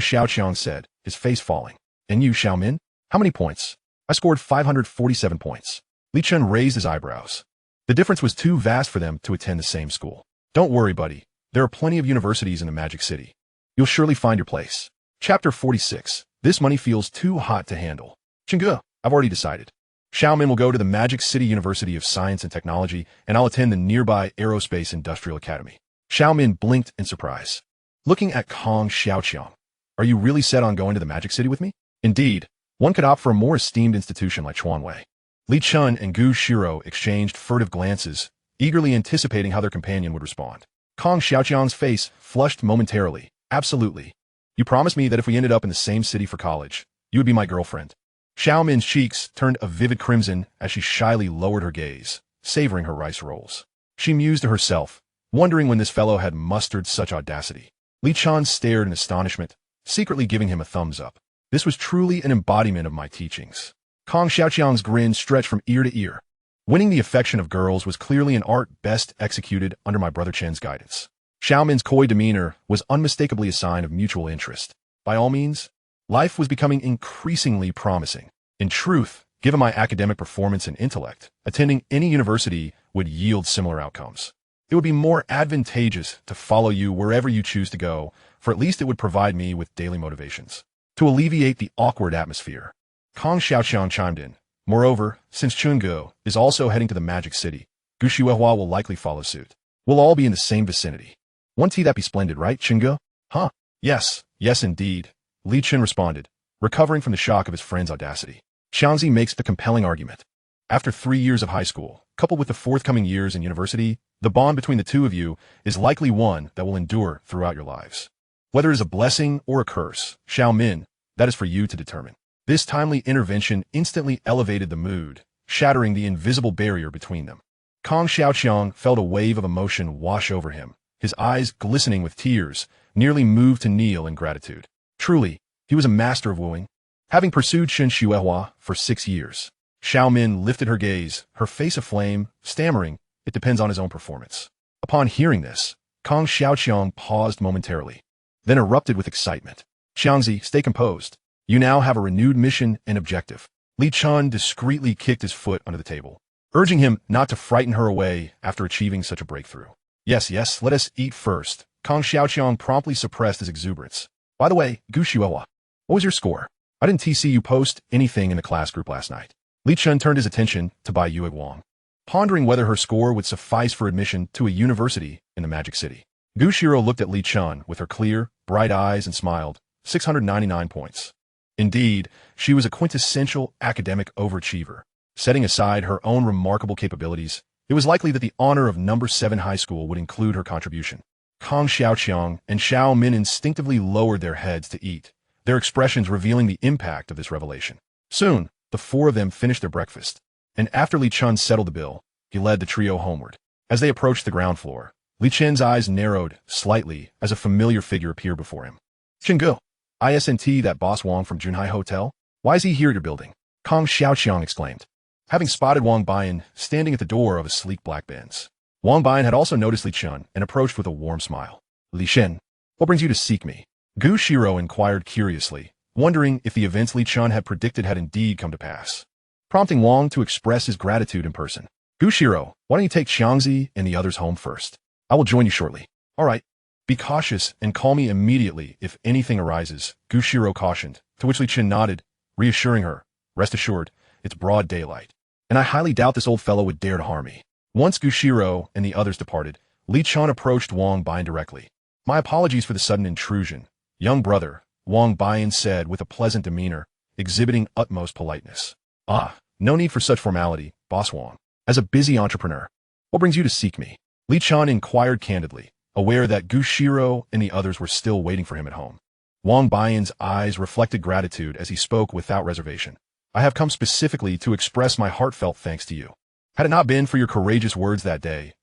Xiaoqiang said, his face falling. And you, Xiaomin? How many points? I scored 547 points. Li Chen raised his eyebrows. The difference was too vast for them to attend the same school. Don't worry, buddy. There are plenty of universities in the Magic City. You'll surely find your place. Chapter 46. This money feels too hot to handle. Chengge, I've already decided. Xiaomin will go to the Magic City University of Science and Technology, and I'll attend the nearby Aerospace Industrial Academy. Xiaomin blinked in surprise. Looking at Kong Xiaoqiang, are you really set on going to the Magic City with me? Indeed, one could opt for a more esteemed institution like Chuanwei. Li Chen and Xirou exchanged furtive glances, eagerly anticipating how their companion would respond. Kong Xiaoqiang's face flushed momentarily. Absolutely. You promised me that if we ended up in the same city for college, you would be my girlfriend. Xiaomin's cheeks turned a vivid crimson as she shyly lowered her gaze, savoring her rice rolls. She mused to herself, wondering when this fellow had mustered such audacity. Li Chen stared in astonishment, secretly giving him a thumbs up. This was truly an embodiment of my teachings. Kong Xiaoqiang's grin stretched from ear to ear. Winning the affection of girls was clearly an art best executed under my brother Chen's guidance. Xiaomin's coy demeanor was unmistakably a sign of mutual interest. By all means, life was becoming increasingly promising. In truth, given my academic performance and intellect, attending any university would yield similar outcomes. It would be more advantageous to follow you wherever you choose to go, for at least it would provide me with daily motivations. To alleviate the awkward atmosphere, Kong Xiaoqiang chimed in. Moreover, since Chengge is also heading to the Magic City, Guxuehua will likely follow suit. We'll all be in the same vicinity. Won't that be splendid, right, Chengge? Huh? Yes, indeed, Li Chen responded, recovering from the shock of his friend's audacity. Xiangzi makes the compelling argument. After 3 years of high school, coupled with the forthcoming years in university, the bond between the two of you is likely one that will endure throughout your lives. Whether it is a blessing or a curse, Xiaomin, that is for you to determine. This timely intervention instantly elevated the mood, shattering the invisible barrier between them. Kong Xiaoqiang felt a wave of emotion wash over him, his eyes glistening with tears, nearly moved to kneel in gratitude. Truly, he was a master of wooing. Having pursued Shen Xuehua for 6 years, Xiaomin lifted her gaze, her face aflame, stammering, "It depends on his own performance." Upon hearing this, Kong Xiaoqiang paused momentarily, then erupted with excitement. "Xiangzi, stay composed. You now have a renewed mission and objective." Li Chen discreetly kicked his foot under the table, urging him not to frighten her away after achieving such a breakthrough. Yes, let us eat first." Kong Xiaoqiang promptly suppressed his exuberance. "By the way, Guxuehua, what was your score? I didn't see you post anything in the class group last night." Li Chen turned his attention to Bai Yueguang, pondering whether her score would suffice for admission to a university in the Magic City. Xirou looked at Li Chen with her clear, bright eyes and smiled. 699 points. Indeed, she was a quintessential academic overachiever. Setting aside her own remarkable capabilities, it was likely that the honor of number 7 high school would include her contribution. Kong Xiaoqiang and Xiaomin instinctively lowered their heads to eat, their expressions revealing the impact of this revelation. Soon, the 4 of them finished their breakfast, and after Li Chen settled the bill, he led the trio homeward. As they approached the ground floor, Li Chen's eyes narrowed slightly as a familiar figure appeared before him. "Chengge, isn't that boss Wang from Junhai Hotel? Why is he here at your building?" Kong Xiaoqiang exclaimed, having spotted Wang Bian standing at the door of a sleek black Benz. Wang Bian had also noticed Li Chen and approached with a warm smile. "Li Chen, what brings you to seek me?" Xirou inquired curiously, wondering if the events Li Chen had predicted had indeed come to pass, prompting Wang to express his gratitude in person. "Xirou, why don't you take Xiangzi and the others home first? I will join you shortly." "All right. Be cautious and call me immediately if anything arises," Xirou cautioned, to which Li Chen nodded, reassuring her, "Rest assured, it's broad daylight, and I highly doubt this old fellow would dare to harm me." Once Xirou and the others departed, Li Chen approached Wang Bian directly. "My apologies for the sudden intrusion, young brother," Wang Bian said with a pleasant demeanor, exhibiting utmost politeness. "Ah, no need for such formality, boss Wang. As a busy entrepreneur, what brings you to seek me?" Li Chen inquired candidly, aware that Xirou and the others were still waiting for him at home. Wang Bian's eyes reflected gratitude as he spoke without reservation. "I have come specifically to express my heartfelt thanks to you. Had it not been for your courageous words that day,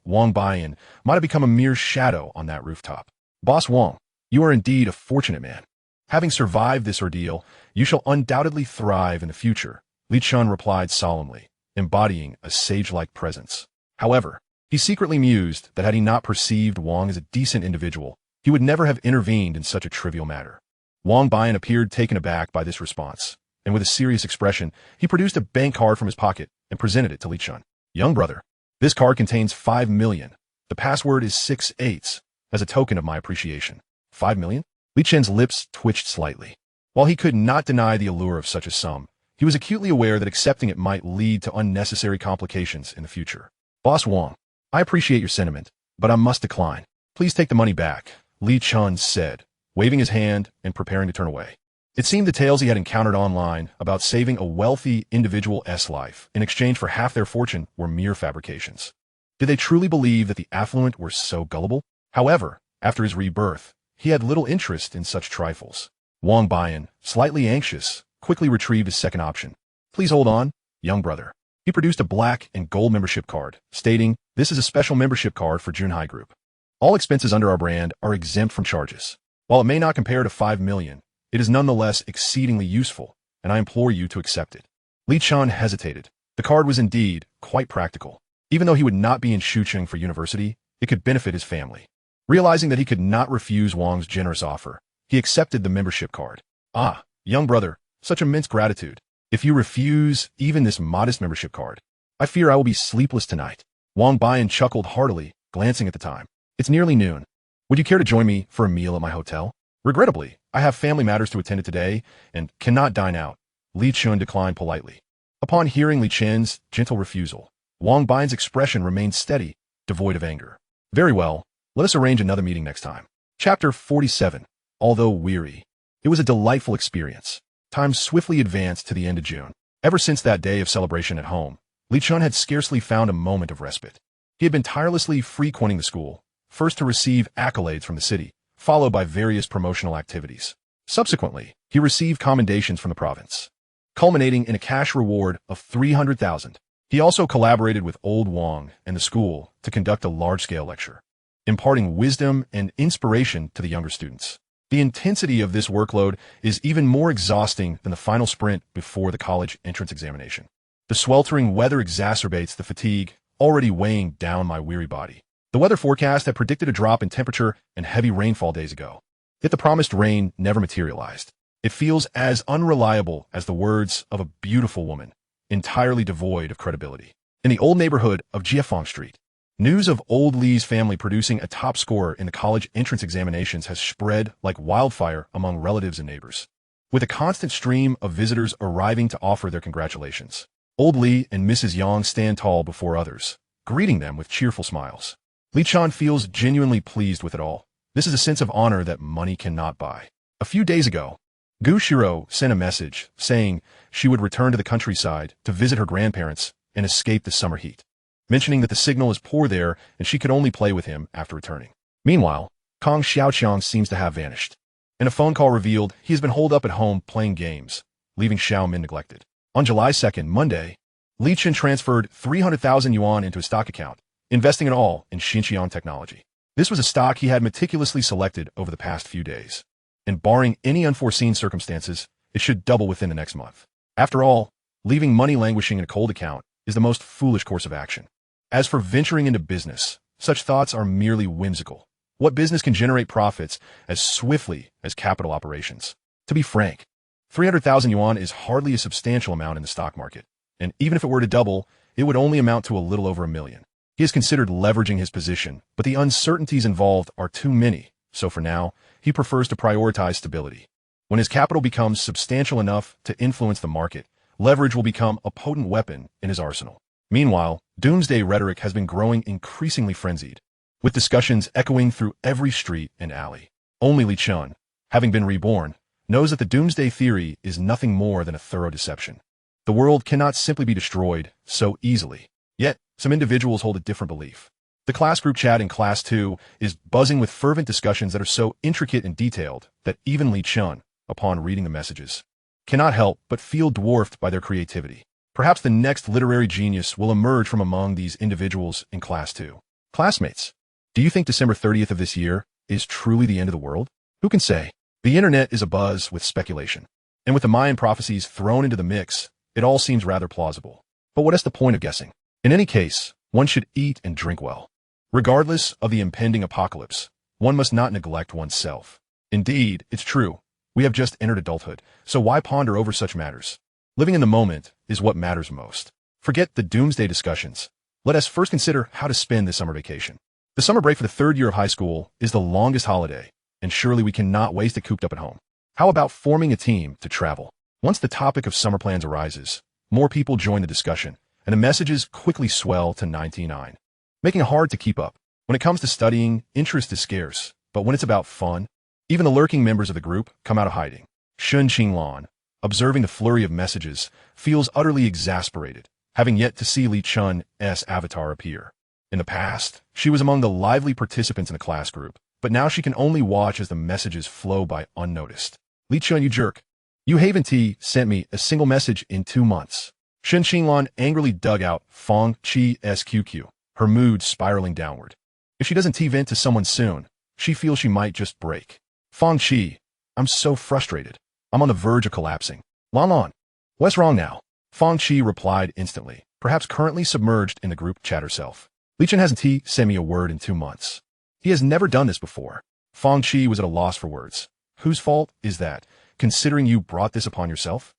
Wang Bian, might have become a mere shadow on that rooftop. Boss Wang, you are indeed a fortunate man. Having survived this ordeal, you shall undoubtedly thrive in the future, Li Chen replied solemnly, embodying a sage-like presence. However, he secretly mused that had he not perceived Wang as a decent individual, he would never have intervened in such a trivial matter. Wang Bian appeared taken aback by this response, and with a serious expression, he produced a bank card from his pocket and presented it to Li Chen. Young brother, this card contains 5 million. The password is 6/8, as a token of my appreciation. 5 million? Li Chen's lips twitched slightly. While he could not deny the allure of such a sum, he was acutely aware that accepting it might lead to unnecessary complications in the future. Boss Wang, I appreciate your sentiment, but I must decline. Please take the money back, Li Chen said, waving his hand and preparing to turn away. It seemed the tales he had encountered online about saving a wealthy individual's life in exchange for half their fortune were mere fabrications. Did they truly believe that the affluent were so gullible? However, after his rebirth, he had little interest in such trifles. Wang Bian, slightly anxious, quickly retrieved his second option. Please hold on, young brother. He produced a black and gold membership card, stating, this is a special membership card for Junhai Group. All expenses under our brand are exempt from charges. While it may not compare to 5 million, it is nonetheless exceedingly useful, and I implore you to accept it. Li Chen hesitated. The card was indeed quite practical. Even though he would not be in Shucheng for university, it could benefit his family. Realizing that he could not refuse Wang's generous offer, he accepted the membership card. Ah, young brother, such immense gratitude. If you refuse even this modest membership card, I fear I will be sleepless tonight. Wang Bian chuckled heartily, glancing at the time. It's nearly noon. Would you care to join me for a meal at my hotel? Regrettably, I have family matters to attend to today and cannot dine out. Li Chen declined politely. Upon hearing Li Chen's gentle refusal, Wang Bian's expression remained steady, devoid of anger. Very well, let us arrange another meeting next time. Chapter 47. Although weary, it was a delightful experience. Time swiftly advanced to the end of June. Ever since that day of celebration at home, Li Chen had scarcely found a moment of respite. He had been tirelessly frequenting the school, first to receive accolades from the city, followed by various promotional activities. Subsequently, he received commendations from the province, culminating in a cash reward of 300,000. He also collaborated with Old Wang and the school to conduct a large-scale lecture, imparting wisdom and inspiration to the younger students. The intensity of this workload is even more exhausting than the final sprint before the college entrance examination. The sweltering weather exacerbates the fatigue already weighing down my weary body. The weather forecast had predicted a drop in temperature and heavy rainfall days ago. Yet the promised rain never materialized. It feels as unreliable as the words of a beautiful woman, entirely devoid of credibility. In the old neighborhood of Jiefang Street, news of old Li's family producing a top score in the college entrance examinations has spread like wildfire among relatives and neighbors, with a constant stream of visitors arriving to offer their congratulations. Old Li and Mrs. Yang stand tall before others, greeting them with cheerful smiles. Li Chen feels genuinely pleased with it all. This is a sense of honor that money cannot buy. A few days ago, Xirou sent a message saying she would return to the countryside to visit her grandparents and escape the summer heat, mentioning that the signal is poor there and she could only play with him after returning. Meanwhile, Kong Xiaoqiang seems to have vanished, and a phone call revealed he has been holed up at home playing games, leaving Xiaomin neglected. On July 2nd, Monday, Li Chen transferred 300,000 yuan into a stock account, investing it all in Xinjiang technology. This was a stock he had meticulously selected over the past few days, and barring any unforeseen circumstances, it should double within the next month. After all, leaving money languishing in a cold account is the most foolish course of action. As for venturing into business, such thoughts are merely whimsical. What business can generate profits as swiftly as capital operations? To be frank, 300,000 yuan is hardly a substantial amount in the stock market, and even if it were to double, it would only amount to a little over $1 million. He has considered leveraging his position, but the uncertainties involved are too many, so for now, he prefers to prioritize stability. When his capital becomes substantial enough to influence the market, leverage will become a potent weapon in his arsenal. Meanwhile, doomsday rhetoric has been growing increasingly frenzied, with discussions echoing through every street and alley. Only Li Chen, having been reborn, knows that the doomsday theory is nothing more than a thorough deception. The world cannot simply be destroyed so easily. Yet, some individuals hold a different belief. The class group chat in Class 2 is buzzing with fervent discussions that are so intricate and detailed that even Li Chen, upon reading the messages, cannot help but feel dwarfed by their creativity. Perhaps the next literary genius will emerge from among these individuals in class 2. Classmates, do you think December 30th of this year is truly the end of the world? Who can say? The internet is abuzz with speculation. And with the Mayan prophecies thrown into the mix, it all seems rather plausible. But what is the point of guessing? In any case, one should eat and drink well. Regardless of the impending apocalypse, one must not neglect oneself. Indeed, it's true. We have just entered adulthood, so why ponder over such matters? Living in the moment is what matters most. Forget the doomsday discussions. Let us first consider how to spend this summer vacation. The summer break for the third year of high school is the longest holiday, and surely we cannot waste it cooped up at home. How about forming a team to travel? Once the topic of summer plans arises, more people join the discussion, and the messages quickly swell to 99, making it hard to keep up. When it comes to studying, interest is scarce, but when it's about fun, even the lurking members of the group come out of hiding. Shun Qinglan, observing the flurry of messages, feels utterly exasperated, having yet to see Li Chen's avatar appear. In the past, she was among the lively participants in the class group, but now she can only watch as the messages flow by unnoticed. Li Chen, you jerk. You haven't sent me a single message in 2 months. Shun Qinglan angrily dug out Fang Chi's QQ, her mood spiraling downward. If she doesn't vent to someone soon, she feels she might just break. Fang Chi, I'm so frustrated. I'm on the verge of collapsing. Lan, what's wrong now? Fang Chi replied instantly, perhaps currently submerged in the group chat herself. Li Chen hasn't sent me a word in 2 months. He has never done this before. Fang Chi was at a loss for words. Whose fault is that, considering you brought this upon yourself?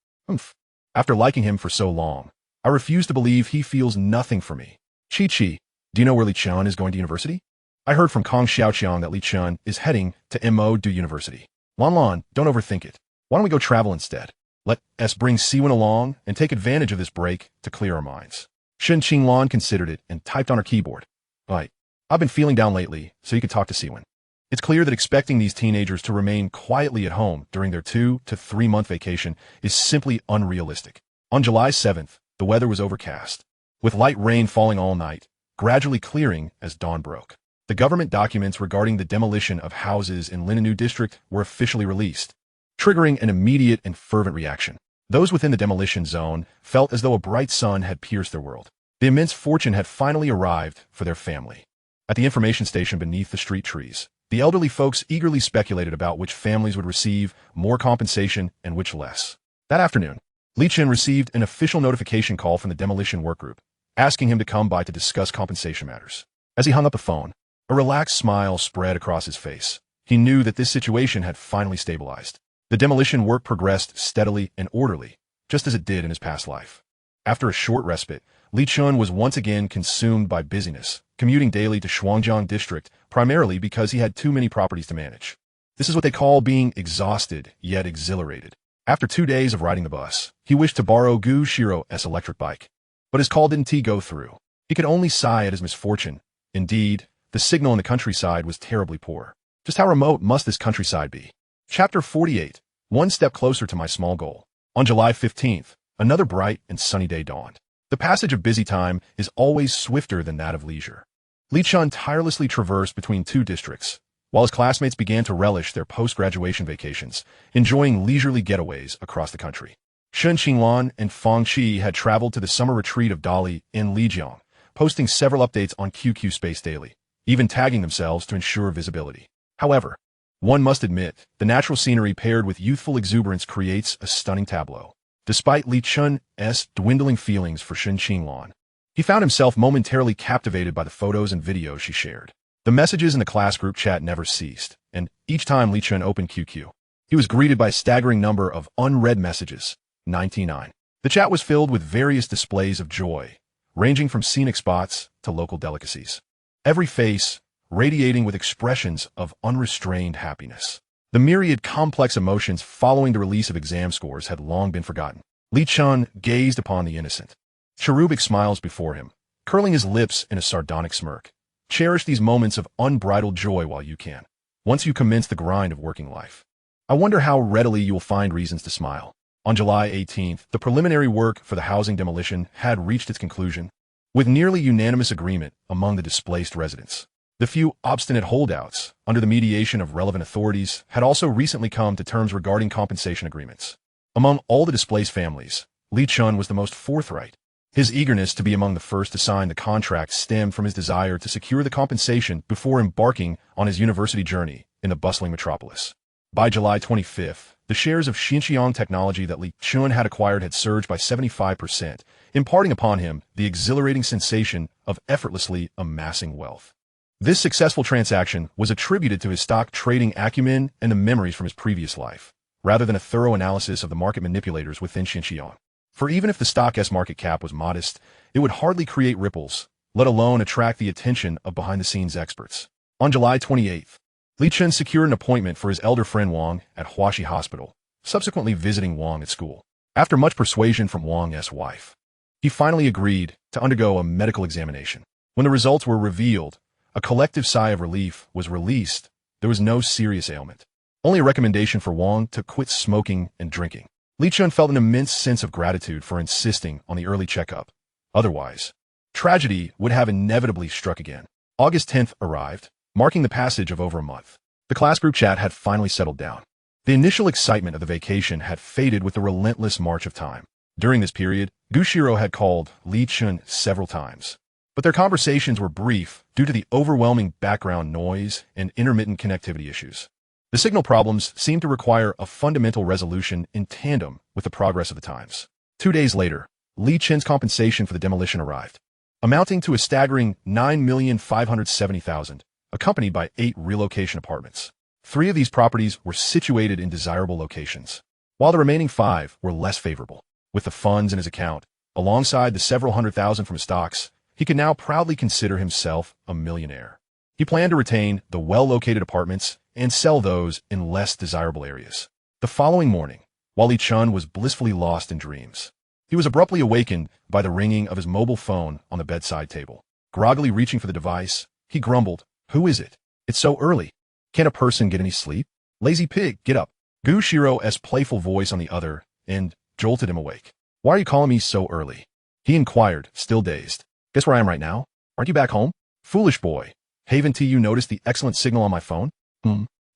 After liking him for so long, I refuse to believe he feels nothing for me. Chi, do you know where Li Chen is going to university? I heard from Kong Xiaoqiang that Li Chen is heading to Mo Du University. Lan, don't overthink it. Why don't we go travel instead? Let us bring Siwen along and take advantage of this break to clear our minds. Shun Qinglan considered it and typed on her keyboard. Right. I've been feeling down lately, so you could talk to Siwen. It's clear that expecting these teenagers to remain quietly at home during their 2 to 3 month vacation is simply unrealistic. On July 7th, the weather was overcast, with light rain falling all night, gradually clearing as dawn broke. The government documents regarding the demolition of houses in Linanu district were officially released, triggering an immediate and fervent reaction. Those within the demolition zone felt as though a bright sun had pierced their world. The immense fortune had finally arrived for their family. At the information station beneath the street trees, the elderly folks eagerly speculated about which families would receive more compensation and which less. That afternoon, Li Chen received an official notification call from the demolition workgroup, asking him to come by to discuss compensation matters. As he hung up the phone, a relaxed smile spread across his face. He knew that this situation had finally stabilized. The demolition work progressed steadily and orderly, just as it did in his past life. After a short respite, Li Chen was once again consumed by busyness, commuting daily to Shuangjiang district, primarily because he had too many properties to manage. This is what they call being exhausted, yet exhilarated. After 2 days of riding the bus, he wished to borrow Xirou's electric bike. But his call didn't go through. He could only sigh at his misfortune. Indeed, the signal in the countryside was terribly poor. Just how remote must this countryside be? Chapter 48. One step closer to my small goal. On July 15th, another bright and sunny day dawned. The passage of busy time is always swifter than that of leisure. Li Chen tirelessly traversed between 2 districts, while his classmates began to relish their post-graduation vacations, enjoying leisurely getaways across the country. Shun Qinglan and Fang Chi had traveled to the summer retreat of Dali in Lijiang, posting several updates on QQ Space daily, even tagging themselves to ensure visibility. However, one must admit, the natural scenery paired with youthful exuberance creates a stunning tableau. Despite Li Chen's dwindling feelings for Shun Qinglan, he found himself momentarily captivated by the photos and videos she shared. The messages in the class group chat never ceased, and each time Li Chen opened QQ, he was greeted by a staggering number of unread messages, 99. The chat was filled with various displays of joy, ranging from scenic spots to local delicacies. Every face radiating with expressions of unrestrained happiness. The myriad complex emotions following the release of exam scores had long been forgotten. Li Chen gazed upon the innocent, cherubic smiles before him, curling his lips in a sardonic smirk. Cherish these moments of unbridled joy while you can, once you commence the grind of working life. I wonder how readily you will find reasons to smile. On July 18th, the preliminary work for the housing demolition had reached its conclusion, with nearly unanimous agreement among the displaced residents. The few obstinate holdouts, under the mediation of relevant authorities, had also recently come to terms regarding compensation agreements. Among all the displaced families, Li Chen was the most forthright. His eagerness to be among the first to sign the contract stemmed from his desire to secure the compensation before embarking on his university journey in the bustling metropolis. By July 25th, the shares of Xinjiang technology that Li Chen had acquired had surged by 75%, imparting upon him the exhilarating sensation of effortlessly amassing wealth. This successful transaction was attributed to his stock trading acumen and the memories from his previous life, rather than a thorough analysis of the market manipulators within Xinjiang. For even if the stock's market cap was modest, it would hardly create ripples, let alone attract the attention of behind-the-scenes experts. On July 28th, Li Chen secured an appointment for his elder friend Wang at Huaxi Hospital, subsequently visiting Wang at school. After much persuasion from Wang's wife, he finally agreed to undergo a medical examination. When the results were revealed, a collective sigh of relief was released. There was no serious ailment, only a recommendation for Wang to quit smoking and drinking. Li Chen felt an immense sense of gratitude for insisting on the early checkup. Otherwise, tragedy would have inevitably struck again. August 10th arrived, marking the passage of over a month. The class group chat had finally settled down. The initial excitement of the vacation had faded with the relentless march of time. During this period, Xirou had called Li Chen several times, but their conversations were brief due to the overwhelming background noise and intermittent connectivity issues. The signal problems seemed to require a fundamental resolution in tandem with the progress of the times. 2 days later, Li Chen's compensation for the demolition arrived, amounting to a staggering $9,570,000, accompanied by 8 relocation apartments. 3 of these properties were situated in desirable locations, while the remaining 5 were less favorable. With the funds in his account, alongside the several $100,000 from his stocks, he could now proudly consider himself a millionaire. He planned to retain the well-located apartments and sell those in less desirable areas. The following morning, while Li Chen was blissfully lost in dreams, he was abruptly awakened by the ringing of his mobile phone on the bedside table. Groggily reaching for the device, he grumbled, "Who is it? It's so early. Can't a person get any sleep? Lazy pig, get up." Xirou's playful voice on the other end jolted him awake. "Why are you calling me so early?" he inquired, still dazed. "Guess where I am right now? Aren't you back home?" "Foolish boy. Haven't you noticed the excellent signal on my phone?"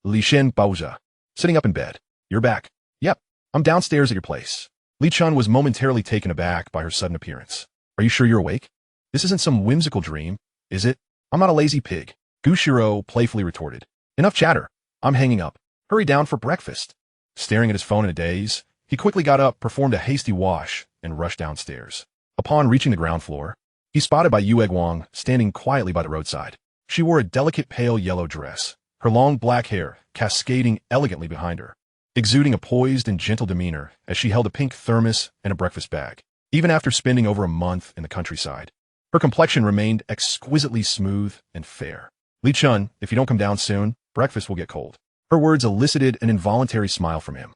Li Chen pausa. "Sitting up in bed. You're back." "Yep. I'm downstairs at your place." Li Chen was momentarily taken aback by her sudden appearance. "Are you sure you're awake? This isn't some whimsical dream, is it?" "I'm not a lazy pig," Xirou playfully retorted. "Enough chatter. I'm hanging up. Hurry down for breakfast." Staring at his phone in a daze, he quickly got up, performed a hasty wash, and rushed downstairs. Upon reaching the ground floor, he spotted Bai Wang standing quietly by the roadside. She wore a delicate pale yellow dress, her long black hair cascading elegantly behind her, exuding a poised and gentle demeanor as she held a pink thermos and a breakfast bag. Even after spending over a month in the countryside, her complexion remained exquisitely smooth and fair. "Li Chen, if you don't come down soon, breakfast will get cold." Her words elicited an involuntary smile from him.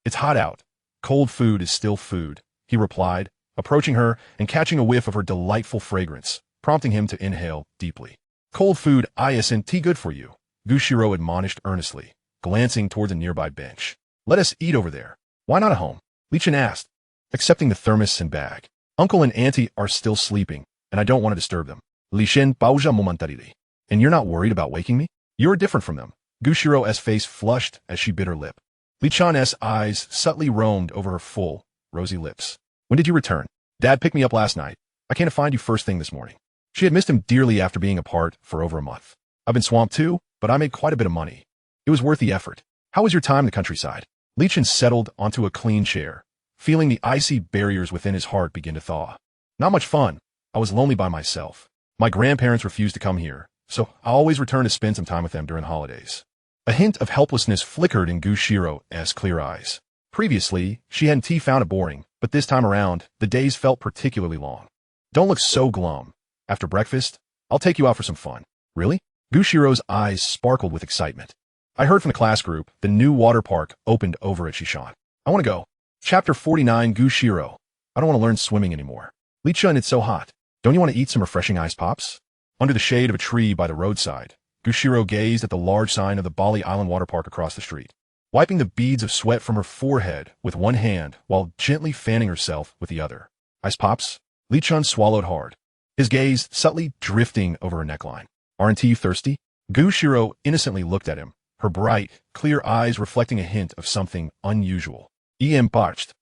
"It's hot out. Cold food is still food," he replied, approaching her and catching a whiff of her delightful fragrance, prompting him to inhale deeply. "Cold food isn't good for you," Xirou admonished earnestly, glancing towards a nearby bench. "Let us eat over there." "Why not at home?" Li Chen asked, accepting the thermos and bag. "Uncle and Auntie are still sleeping, and I don't want to disturb them." Li Chen pausa momentarily. "And you're not worried about waking me?" "You're different from them." Xirou's face flushed as she bit her lip. Li Chen's eyes subtly roamed over her full, rosy lips. "When did you return?" "Dad picked me up last night. I came to find you first thing this morning." She had missed him dearly after being apart for over a month. "I've been swamped too, but I made quite a bit of money. It was worth the effort." "How was your time in the countryside?" Li Chen settled onto a clean chair, feeling the icy barriers within his heart begin to thaw. "Not much fun. I was lonely by myself. My grandparents refused to come here, so I always return to spend some time with them during holidays." A hint of helplessness flickered in Xirou's clear eyes. Previously, she hadn't found it boring, but this time around, the days felt particularly long. "Don't look so glum. After breakfast, I'll take you out for some fun." "Really?" Xirou's eyes sparkled with excitement. "I heard from the class group the new water park opened over at Xishan. I want to go." Chapter 49 Xirou. "I don't want to learn swimming anymore." "Li Chen, it's so hot. Don't you want to eat some refreshing ice pops?" Under the shade of a tree by the roadside, Xirou gazed at the large sign of the Bali Island water park across the street, wiping the beads of sweat from her forehead with one hand while gently fanning herself with the other. "Ice pops?" Li Chen swallowed hard, his gaze subtly drifting over her neckline. "Aren't you thirsty?" Xirou innocently looked at him, her bright, clear eyes reflecting a hint of something unusual. "Em parched."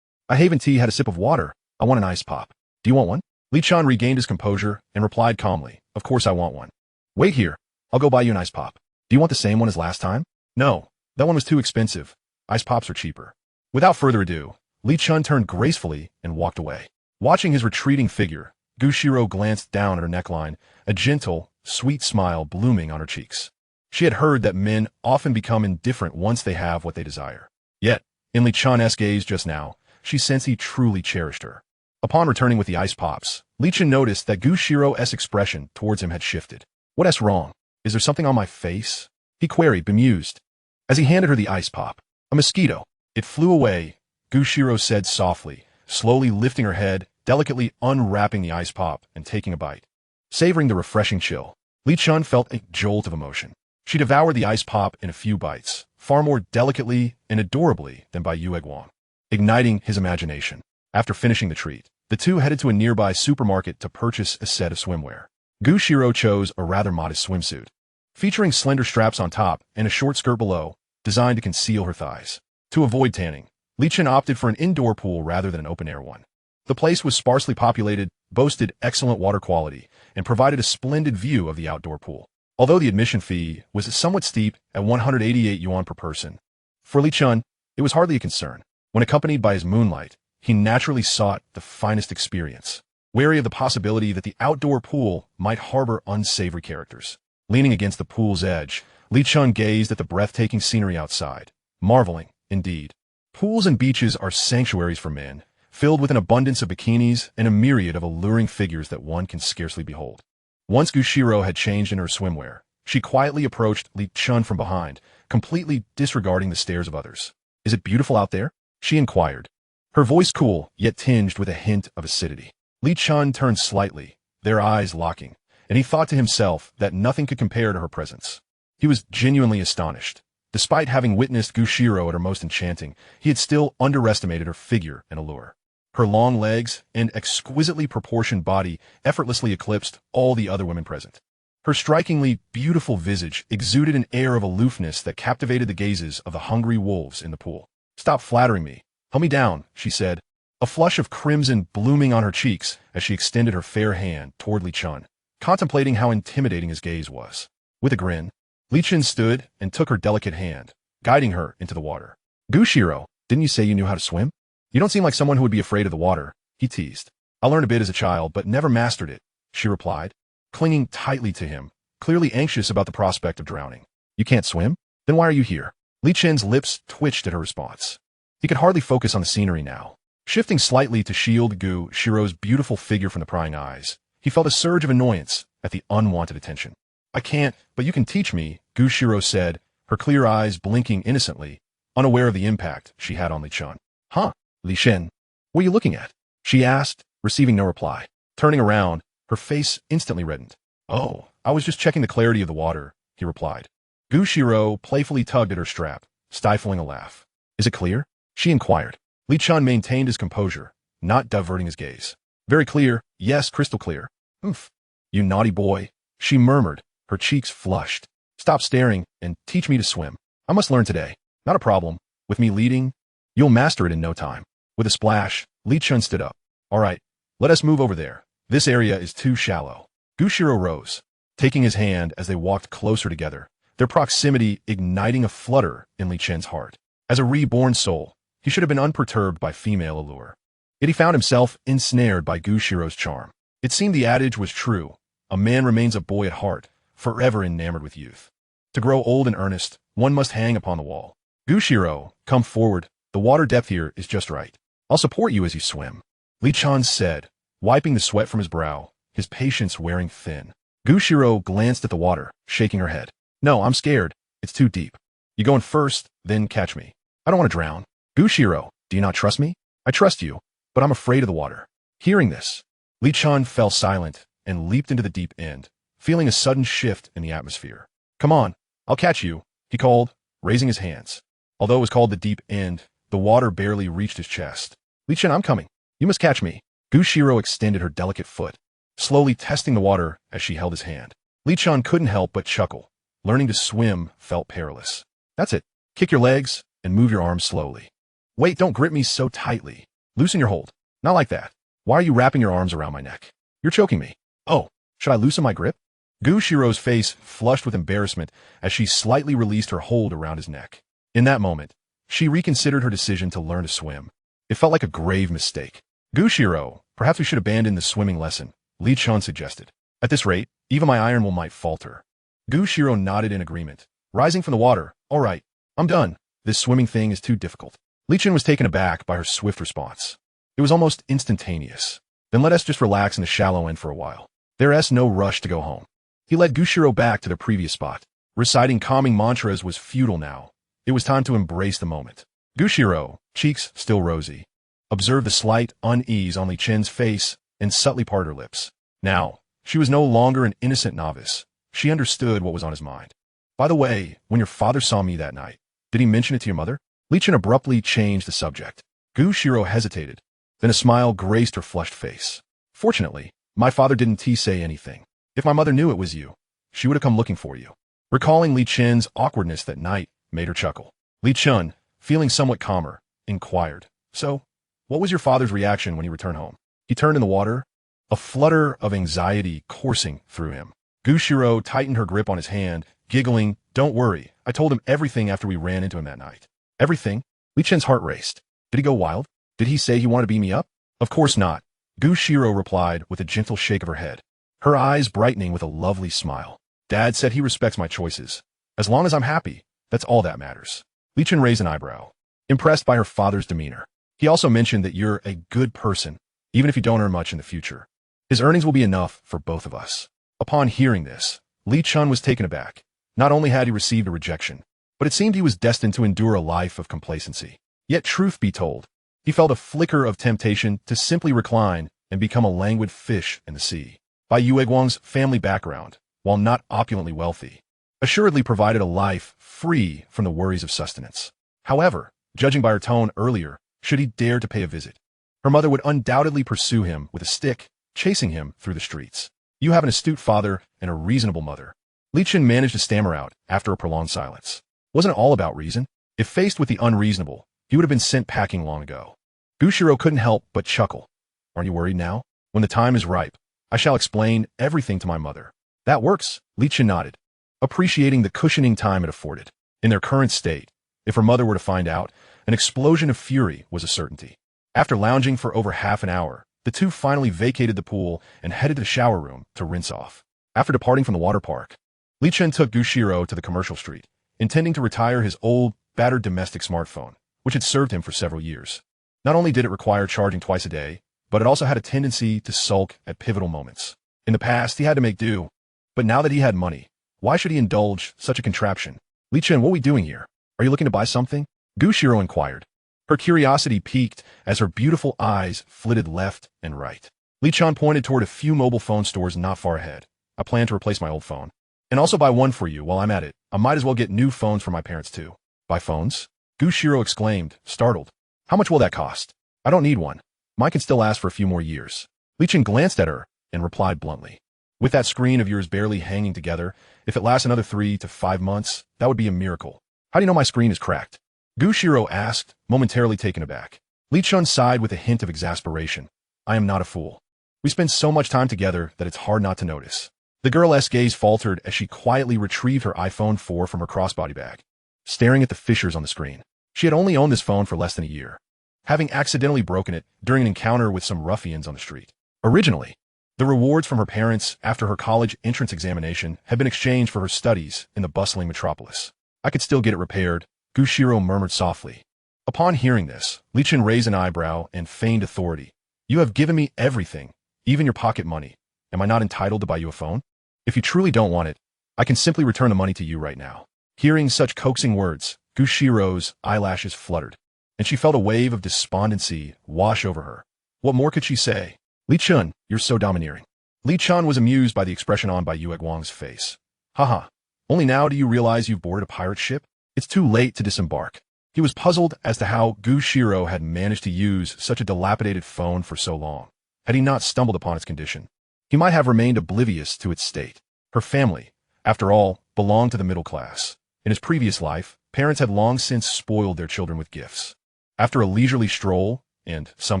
I haven't tea had a sip of water. I want an ice pop. Do you want one? Li Chen regained his composure and replied calmly, of course I want one. Wait here. I'll go buy you an ice pop. Do you want the same one as last time? No, that one was too expensive. Ice pops are cheaper. Without further ado, Li Chen turned gracefully and walked away. Watching his retreating figure, Xirou glanced down at her neckline, a gentle, sweet smile blooming on her cheeks. She had heard that men often become indifferent once they have what they desire. Yet, in Li Chen's gaze just now, she sensed he truly cherished her. Upon returning with the ice pops, Li Chen noticed that Xirou's expression towards him had shifted. What's wrong? Is there something on my face? He queried, bemused. As he handed her the ice pop, a mosquito. It flew away, Xirou said softly, slowly lifting her head, delicately unwrapping the ice pop and taking a bite. Savoring the refreshing chill, Li Chen felt a jolt of emotion. She devoured the ice pop in a few bites, far more delicately and adorably than by Yue Guang, igniting his imagination. After finishing the treat, the two headed to a nearby supermarket to purchase a set of swimwear. Xirou chose a rather modest swimsuit, featuring slender straps on top and a short skirt below, designed to conceal her thighs. To avoid tanning, Li Chen opted for an indoor pool rather than an open-air one. The place was sparsely populated, boasted excellent water quality, and provided a splendid view of the outdoor pool. Although the admission fee was somewhat steep at 188 yuan per person, for Li Chen, it was hardly a concern. When accompanied by his moonlight, he naturally sought the finest experience, wary of the possibility that the outdoor pool might harbor unsavory characters. Leaning against the pool's edge, Li Chen gazed at the breathtaking scenery outside, marveling, indeed. Pools and beaches are sanctuaries for men, filled with an abundance of bikinis and a myriad of alluring figures that one can scarcely behold. Once Xirou had changed into her swimwear, she quietly approached Li Chen from behind, completely disregarding the stares of others. Is it beautiful out there? She inquired, her voice cool, yet tinged with a hint of acidity. Li Chen turned slightly, their eyes locking, and he thought to himself that nothing could compare to her presence. He was genuinely astonished. Despite having witnessed Xirou at her most enchanting, he had still underestimated her figure and allure. Her long legs and exquisitely proportioned body effortlessly eclipsed all the other women present. Her strikingly beautiful visage exuded an air of aloofness that captivated the gazes of the hungry wolves in the pool. Stop flattering me. Help me down, she said, a flush of crimson blooming on her cheeks as she extended her fair hand toward Li Chen, contemplating how intimidating his gaze was. With a grin, Li Chen stood and took her delicate hand, guiding her into the water. Xirou, didn't you say you knew how to swim? You don't seem like someone who would be afraid of the water, he teased. I learned a bit as a child, but never mastered it, she replied, clinging tightly to him, clearly anxious about the prospect of drowning. You can't swim? Then why are you here? Li Chen's lips twitched at her response. He could hardly focus on the scenery now. Shifting slightly to shield Xirou's beautiful figure from the prying eyes, he felt a surge of annoyance at the unwanted attention. I can't, but you can teach me, Xirou said, her clear eyes blinking innocently, unaware of the impact she had on Li Chen. Huh, Li Chen, what are you looking at? She asked, receiving no reply. Turning around, her face instantly reddened. Oh, I was just checking the clarity of the water, he replied. Xirou playfully tugged at her strap, stifling a laugh. Is it clear? She inquired. Li Chen maintained his composure, not diverting his gaze. Very clear, yes, crystal clear. Oomph. You naughty boy, she murmured, her cheeks flushed. Stop staring and teach me to swim. I must learn today. Not a problem. With me leading, you'll master it in no time. With a splash, Li Chen stood up. All right, let us move over there. This area is too shallow. Xirou rose, taking his hand as they walked closer together, their proximity igniting a flutter in Li Chen's heart. As a reborn soul, he should have been unperturbed by female allure. Yet he found himself ensnared by Xirou's charm. It seemed the adage was true. A man remains a boy at heart, forever enamored with youth. To grow old in earnest, one must hang upon the wall. Xirou, come forward. The water depth here is just right. I'll support you as you swim. Li Chen said, wiping the sweat from his brow, his patience wearing thin. Xirou glanced at the water, shaking her head. No, I'm scared. It's too deep. You go in first, then catch me. I don't want to drown. Xirou, do you not trust me? I trust you, but I'm afraid of the water. Hearing this, Li Chen fell silent and leaped into the deep end, feeling a sudden shift in the atmosphere. Come on, I'll catch you, he called, raising his hands. Although it was called the deep end, the water barely reached his chest. Li Chen, I'm coming. You must catch me. Xirou extended her delicate foot, slowly testing the water as she held his hand. Li Chen couldn't help but chuckle. Learning to swim felt perilous. That's it. Kick your legs and move your arms slowly. Wait, don't grip me so tightly. Loosen your hold. Not like that. Why are you wrapping your arms around my neck? You're choking me. Oh, should I loosen my grip? Xirou's face flushed with embarrassment as she slightly released her hold around his neck. In that moment, she reconsidered her decision to learn to swim. It felt like a grave mistake. Xirou, perhaps we should abandon the swimming lesson, Li Chen suggested. At this rate, even my iron will might falter. Xirou nodded in agreement. Rising from the water, all right, I'm done. This swimming thing is too difficult. Li Chen was taken aback by her swift response. It was almost instantaneous. Then let us just relax in the shallow end for a while. There's no rush to go home. He led Xirou back to their previous spot. Reciting calming mantras was futile now. It was time to embrace the moment. Xirou, cheeks still rosy, observed the slight unease on Li Chen's face and subtly parted her lips. Now, she was no longer an innocent novice. She understood what was on his mind. By the way, when your father saw me that night, did he mention it to your mother? Li Chen abruptly changed the subject. Xirou hesitated. Then a smile graced her flushed face. Fortunately, my father didn't say anything. If my mother knew it was you, she would have come looking for you. Recalling Li Chen's awkwardness that night made her chuckle. Li Chen, feeling somewhat calmer, inquired, "So, what was your father's reaction when he returned home?" He turned in the water, a flutter of anxiety coursing through him. Xirou tightened her grip on his hand, giggling, "Don't worry, I told him everything after we ran into him that night." Everything? Li Chen's heart raced. Did he go wild? Did he say he wanted to beat me up? Of course not, Xirou replied with a gentle shake of her head, her eyes brightening with a lovely smile. Dad said he respects my choices. As long as I'm happy, that's all that matters. Li Chen raised an eyebrow, impressed by her father's demeanor. He also mentioned that you're a good person, even if you don't earn much in the future. His earnings will be enough for both of us. Upon hearing this, Li Chen was taken aback. Not only had he received a rejection, but it seemed he was destined to endure a life of complacency. Yet truth be told, he felt a flicker of temptation to simply recline and become a languid fish in the sea. By Yueguang's family background, while not opulently wealthy, assuredly provided a life free from the worries of sustenance. However, judging by her tone earlier, should he dare to pay a visit, her mother would undoubtedly pursue him with a stick, chasing him through the streets. You have an astute father and a reasonable mother. Li Chen managed to stammer out after a prolonged silence. Wasn't it all about reason? If faced with the unreasonable, he would have been sent packing long ago. Xirou couldn't help but chuckle. Aren't you worried now? When the time is ripe, I shall explain everything to my mother. That works, Li Chen nodded, appreciating the cushioning time it afforded. In their current state, if her mother were to find out, an explosion of fury was a certainty. After lounging for over half an hour, the two finally vacated the pool and headed to the shower room to rinse off. After departing from the water park, Li Chen took Xirou to the commercial street, intending to retire his old, battered domestic smartphone, which had served him for several years. Not only did it require charging twice a day, but it also had a tendency to sulk at pivotal moments. In the past, he had to make do, but now that he had money, why should he indulge such a contraption? Li Chen, what are we doing here? Are you looking to buy something? Xirou inquired. Her curiosity piqued as her beautiful eyes flitted left and right. Li Chen pointed toward a few mobile phone stores not far ahead. I plan to replace my old phone. And also buy one for you while I'm at it. I might as well get new phones for my parents too. Buy phones? Xirou exclaimed, startled. How much will that cost? I don't need one. Mine can still last for a few more years. Li Chen glanced at her and replied bluntly. With that screen of yours barely hanging together, if it lasts another 3 to 5 months, that would be a miracle. How do you know my screen is cracked? Xirou asked, momentarily taken aback. Li Chen sighed with a hint of exasperation. I am not a fool. We spend so much time together that it's hard not to notice. The girl's gaze faltered as she quietly retrieved her iPhone 4 from her crossbody bag, staring at the fissures on the screen. She had only owned this phone for less than a year, having accidentally broken it during an encounter with some ruffians on the street. Originally, the rewards from her parents after her college entrance examination had been exchanged for her studies in the bustling metropolis. I could still get it repaired, Xirou murmured softly. Upon hearing this, Li Chen raised an eyebrow and feigned authority. You have given me everything, even your pocket money. Am I not entitled to buy you a phone? If you truly don't want it, I can simply return the money to you right now. Hearing such coaxing words, Xirou's eyelashes fluttered, and she felt a wave of despondency wash over her. What more could she say? Li Chen, you're so domineering. Li Chen was amused by the expression on by Yueguang's face. Haha, only now do you realize you've boarded a pirate ship? It's too late to disembark. He was puzzled as to how Xirou had managed to use such a dilapidated phone for so long. Had he not stumbled upon its condition, he might have remained oblivious to its state. Her family, after all, belonged to the middle class. In his previous life, parents had long since spoiled their children with gifts. After a leisurely stroll, and some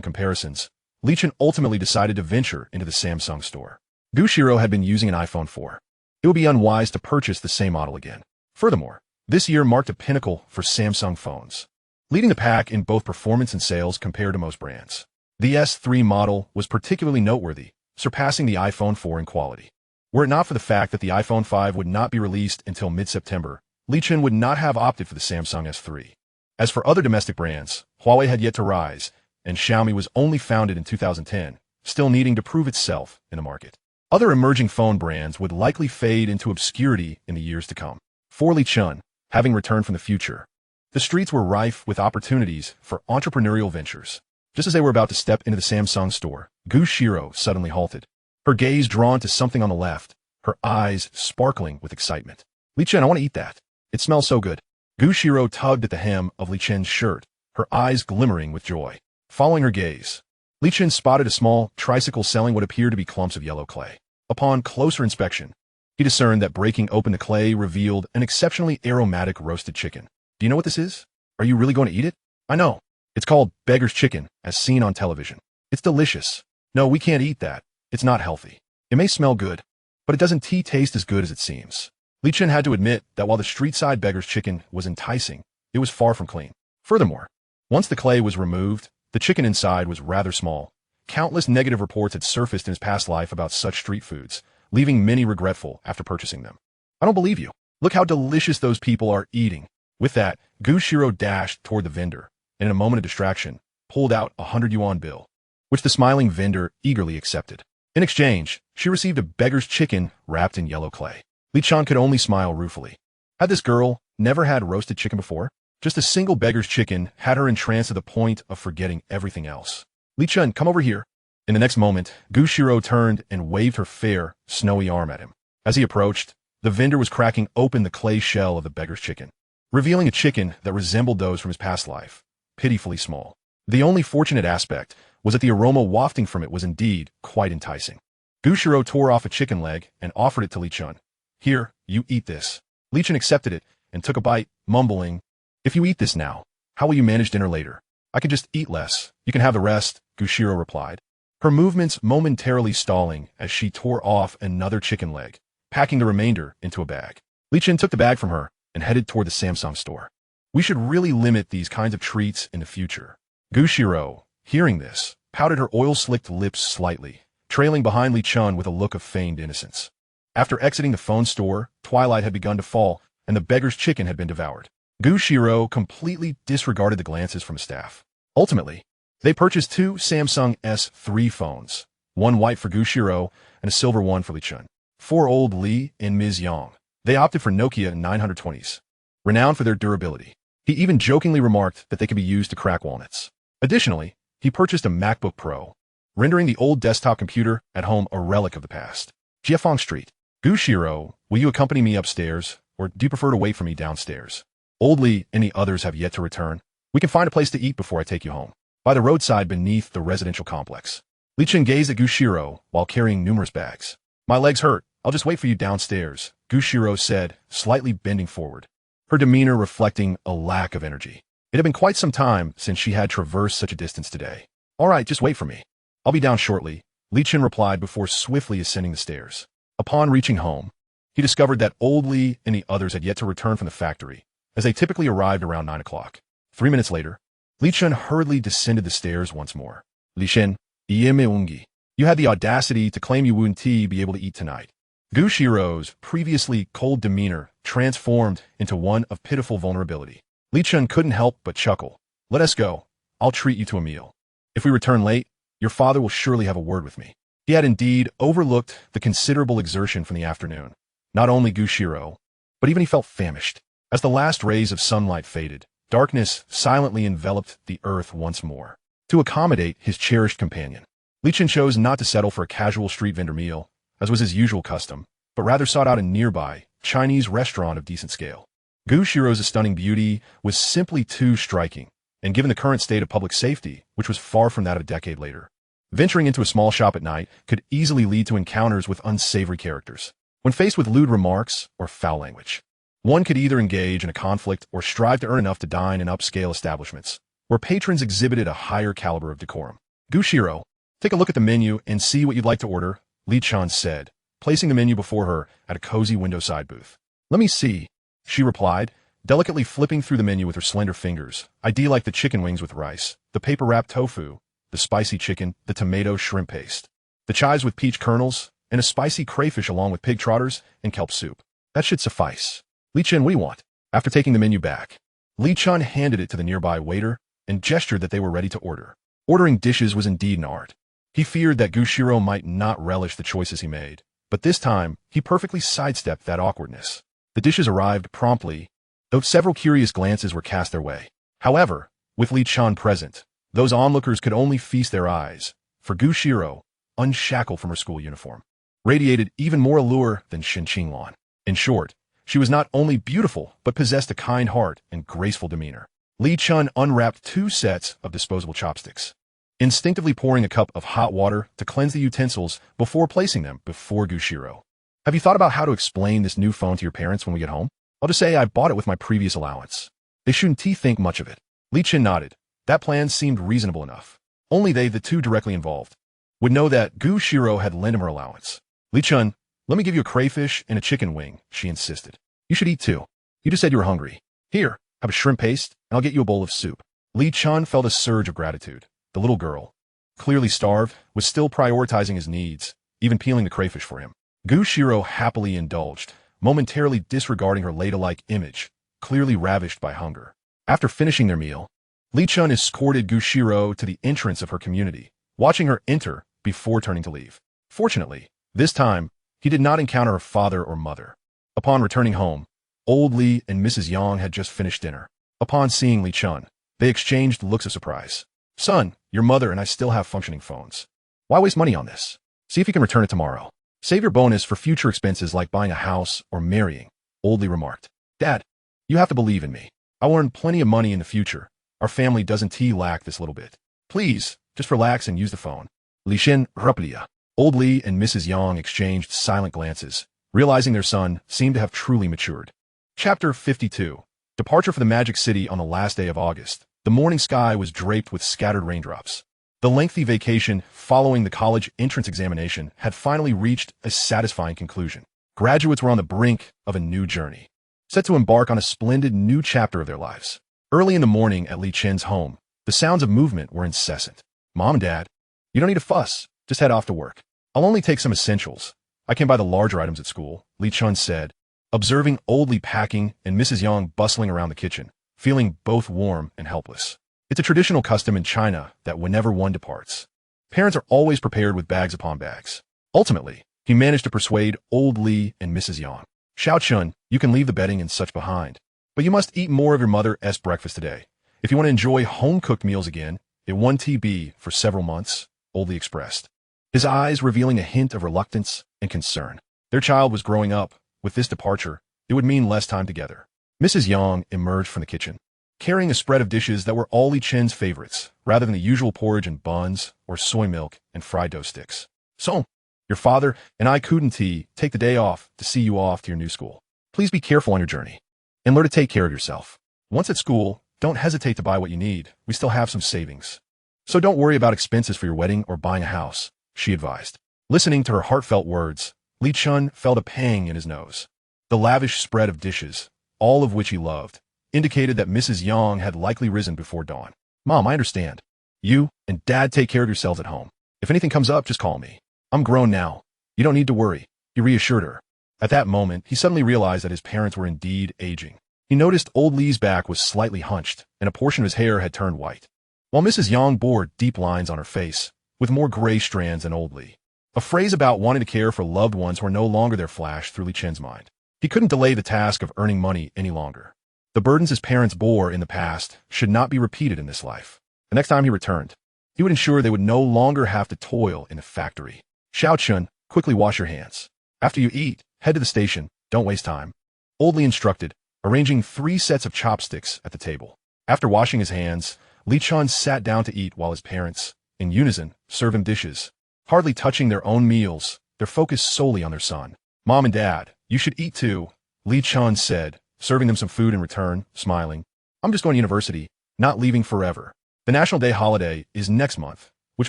comparisons, Li Chen ultimately decided to venture into the Samsung store. Xirou had been using an iPhone 4. It would be unwise to purchase the same model again. Furthermore, this year marked a pinnacle for Samsung phones, leading the pack in both performance and sales compared to most brands. The S3 model was particularly noteworthy, surpassing the iPhone 4 in quality. Were it not for the fact that the iPhone 5 would not be released until mid-September, Li Chen would not have opted for the Samsung S3. As for other domestic brands, Huawei had yet to rise, and Xiaomi was only founded in 2010, still needing to prove itself in the market. Other emerging phone brands would likely fade into obscurity in the years to come. For Li Chen, having returned from the future, the streets were rife with opportunities for entrepreneurial ventures. Just as they were about to step into the Samsung store, Xirou suddenly halted, her gaze drawn to something on the left, her eyes sparkling with excitement. Li Chen, I want to eat that. It smells so good. Xirou tugged at the hem of Li Chen's shirt, her eyes glimmering with joy. Following her gaze, Li Chen spotted a small tricycle selling what appeared to be clumps of yellow clay. Upon closer inspection, he discerned that breaking open the clay revealed an exceptionally aromatic roasted chicken. Do you know what this is? Are you really going to eat it? I know. It's called beggar's chicken, as seen on television. It's delicious. No, we can't eat that. It's not healthy. It may smell good, but it doesn't taste as good as it seems. Li Chen had to admit that while the street-side beggar's chicken was enticing, it was far from clean. Furthermore, once the clay was removed, the chicken inside was rather small. Countless negative reports had surfaced in his past life about such street foods, leaving many regretful after purchasing them. I don't believe you. Look how delicious those people are eating. With that, Xirou dashed toward the vendor, and in a moment of distraction, pulled out a 100 yuan bill, which the smiling vendor eagerly accepted. In exchange, she received a beggar's chicken wrapped in yellow clay. Li Chen could only smile ruefully. Had this girl never had roasted chicken before? Just a single beggar's chicken had her entranced to the point of forgetting everything else. Li Chen, come over here. In the next moment, Xirou turned and waved her fair, snowy arm at him. As he approached, the vendor was cracking open the clay shell of the beggar's chicken, revealing a chicken that resembled those from his past life, pitifully small. The only fortunate aspect was that the aroma wafting from it was indeed quite enticing. Xirou tore off a chicken leg and offered it to Li Chen. Here, you eat this. Li Chen accepted it and took a bite, mumbling, If you eat this now, how will you manage dinner later? I could just eat less. You can have the rest, Xirou replied, her movements momentarily stalling as she tore off another chicken leg, packing the remainder into a bag. Li Chen took the bag from her and headed toward the Samsung store. We should really limit these kinds of treats in the future. Xirou, hearing this, pouted her oil-slicked lips slightly, trailing behind Li Chen with a look of feigned innocence. After exiting the phone store, twilight had begun to fall, and the beggar's chicken had been devoured. Xirou completely disregarded the glances from his staff. Ultimately, they purchased 2 Samsung S3 phones, one white for Xirou and a silver one for Li Chen. For old Li and Ms. Yang, they opted for Nokia 920s, renowned for their durability. He even jokingly remarked that they could be used to crack walnuts. Additionally, he purchased a MacBook Pro, rendering the old desktop computer at home a relic of the past. Jiafeng Street. Xirou, will you accompany me upstairs, or do you prefer to wait for me downstairs? Old Li and the others have yet to return. We can find a place to eat before I take you home. By the roadside beneath the residential complex. Li Chen gazed at Xirou while carrying numerous bags. My legs hurt. I'll just wait for you downstairs, Xirou said, slightly bending forward, her demeanor reflecting a lack of energy. It had been quite some time since she had traversed such a distance today. All right, just wait for me. I'll be down shortly, Li Chen replied before swiftly ascending the stairs. Upon reaching home, he discovered that old Li and the others had yet to return from the factory, as they typically arrived around 9 o'clock. 3 minutes later, Li Chen hurriedly descended the stairs once more. Li Chen, you had the audacity to claim you wouldn't be able to eat tonight. Xirou's previously cold demeanor transformed into one of pitiful vulnerability. Li Chen couldn't help but chuckle. Let us go. I'll treat you to a meal. If we return late, your father will surely have a word with me. He had indeed overlooked the considerable exertion from the afternoon. Not only Xirou, but even he felt famished. As the last rays of sunlight faded, darkness silently enveloped the earth once more. To accommodate his cherished companion, Li Chen chose not to settle for a casual street vendor meal, as was his usual custom, but rather sought out a nearby Chinese restaurant of decent scale. Xirou's stunning beauty was simply too striking, and given the current state of public safety, which was far from that of a decade later, venturing into a small shop at night could easily lead to encounters with unsavory characters. When faced with lewd remarks or foul language, one could either engage in a conflict or strive to earn enough to dine in upscale establishments, where patrons exhibited a higher caliber of decorum. Xirou, take a look at the menu and see what you'd like to order, Li Chen said, placing the menu before her at a cozy window-side booth. Let me see, she replied, delicately flipping through the menu with her slender fingers. I'd like the chicken wings with rice, the paper-wrapped tofu, the spicy chicken, the tomato shrimp paste, the chives with peach kernels, and a spicy crayfish along with pig trotters and kelp soup. That should suffice. Li Chen, what do you want? After taking the menu back, Li Chen handed it to the nearby waiter and gestured that they were ready to order. Ordering dishes was indeed an art. He feared that Xirou might not relish the choices he made, but this time he perfectly sidestepped that awkwardness. The dishes arrived promptly, though several curious glances were cast their way. However, with Li Chen present, those onlookers could only feast their eyes, for Xirou, unshackled from her school uniform, radiated even more allure than Xinqinglan. In short, she was not only beautiful, but possessed a kind heart and graceful demeanor. Li Chen unwrapped 2 sets of disposable chopsticks, instinctively pouring a cup of hot water to cleanse the utensils before placing them before Xirou. Have you thought about how to explain this new phone to your parents when we get home? I'll just say I bought it with my previous allowance. They shouldn't think much of it. Li Chen nodded. That plan seemed reasonable enough. Only they, the two directly involved, would know that Xirou had lent him her allowance. Li Chen, let me give you a crayfish and a chicken wing, she insisted. You should eat too. You just said you were hungry. Here, have a shrimp paste, and I'll get you a bowl of soup. Li Chen felt a surge of gratitude. The little girl, clearly starved, was still prioritizing his needs, even peeling the crayfish for him. Xirou happily indulged, momentarily disregarding her ladylike image, clearly ravished by hunger. After finishing their meal, Li Chen escorted Xirou to the entrance of her community, watching her enter before turning to leave. Fortunately, this time, he did not encounter her father or mother. Upon returning home, old Li and Mrs. Yang had just finished dinner. Upon seeing Li Chen, they exchanged looks of surprise. Son, your mother and I still have functioning phones. Why waste money on this? See if you can return it tomorrow. Save your bonus for future expenses like buying a house or marrying, old Li remarked. Dad, you have to believe in me. I'll earn plenty of money in the future. Our family doesn't lack this little bit. Please, just relax and use the phone. Li Chen, Ruplia. Old Li and Mrs. Yang exchanged silent glances, realizing their son seemed to have truly matured. Chapter 52. Departure for the Magic City on the last day of August. The morning sky was draped with scattered raindrops. The lengthy vacation following the college entrance examination had finally reached a satisfying conclusion. Graduates were on the brink of a new journey, set to embark on a splendid new chapter of their lives. Early in the morning at Li Chen's home, the sounds of movement were incessant. Mom, Dad, you don't need to fuss. Just head off to work. I'll only take some essentials. I can buy the larger items at school, Li Chen said, observing old Li packing and Mrs. Yang bustling around the kitchen, feeling both warm and helpless. It's a traditional custom in China that whenever one departs, parents are always prepared with bags upon bags. Ultimately, he managed to persuade old Li and Mrs. Yang. Xiao Chun, you can leave the bedding and such behind, but you must eat more of your mother's breakfast today. If you want to enjoy home-cooked meals again, it won't be for several months, old Li expressed, his eyes revealing a hint of reluctance and concern. Their child was growing up. With this departure, it would mean less time together. Mrs. Yang emerged from the kitchen, carrying a spread of dishes that were all Li Chen's favorites, rather than the usual porridge and buns or soy milk and fried dough sticks. So, your father and I couldn't take the day off to see you off to your new school. Please be careful on your journey, and learn to take care of yourself. Once at school, don't hesitate to buy what you need. We still have some savings. So don't worry about expenses for your wedding or buying a house, she advised. Listening to her heartfelt words, Li Chen felt a pang in his nose. The lavish spread of dishes, all of which he loved, indicated that Mrs. Yang had likely risen before dawn. Mom, I understand. You and Dad take care of yourselves at home. If anything comes up, just call me. I'm grown now. You don't need to worry, he reassured her. At that moment, he suddenly realized that his parents were indeed aging. He noticed old Li's back was slightly hunched, and a portion of his hair had turned white, while Mrs. Yang bore deep lines on her face, with more gray strands than old Li. A phrase about wanting to care for loved ones who are no longer there flashed through Li Chen's mind. He couldn't delay the task of earning money any longer. The burdens his parents bore in the past should not be repeated in this life. The next time he returned, he would ensure they would no longer have to toil in a factory. Xiao Chun, quickly wash your hands. After you eat, head to the station. Don't waste time. Old Li instructed, arranging 3 sets of chopsticks at the table. After washing his hands, Li Chen sat down to eat while his parents, in unison, served him dishes. Hardly touching their own meals, their focus solely on their son. Mom and Dad, you should eat too, Li Chen said, serving them some food in return, smiling. I'm just going to university, not leaving forever. The National Day holiday is next month, which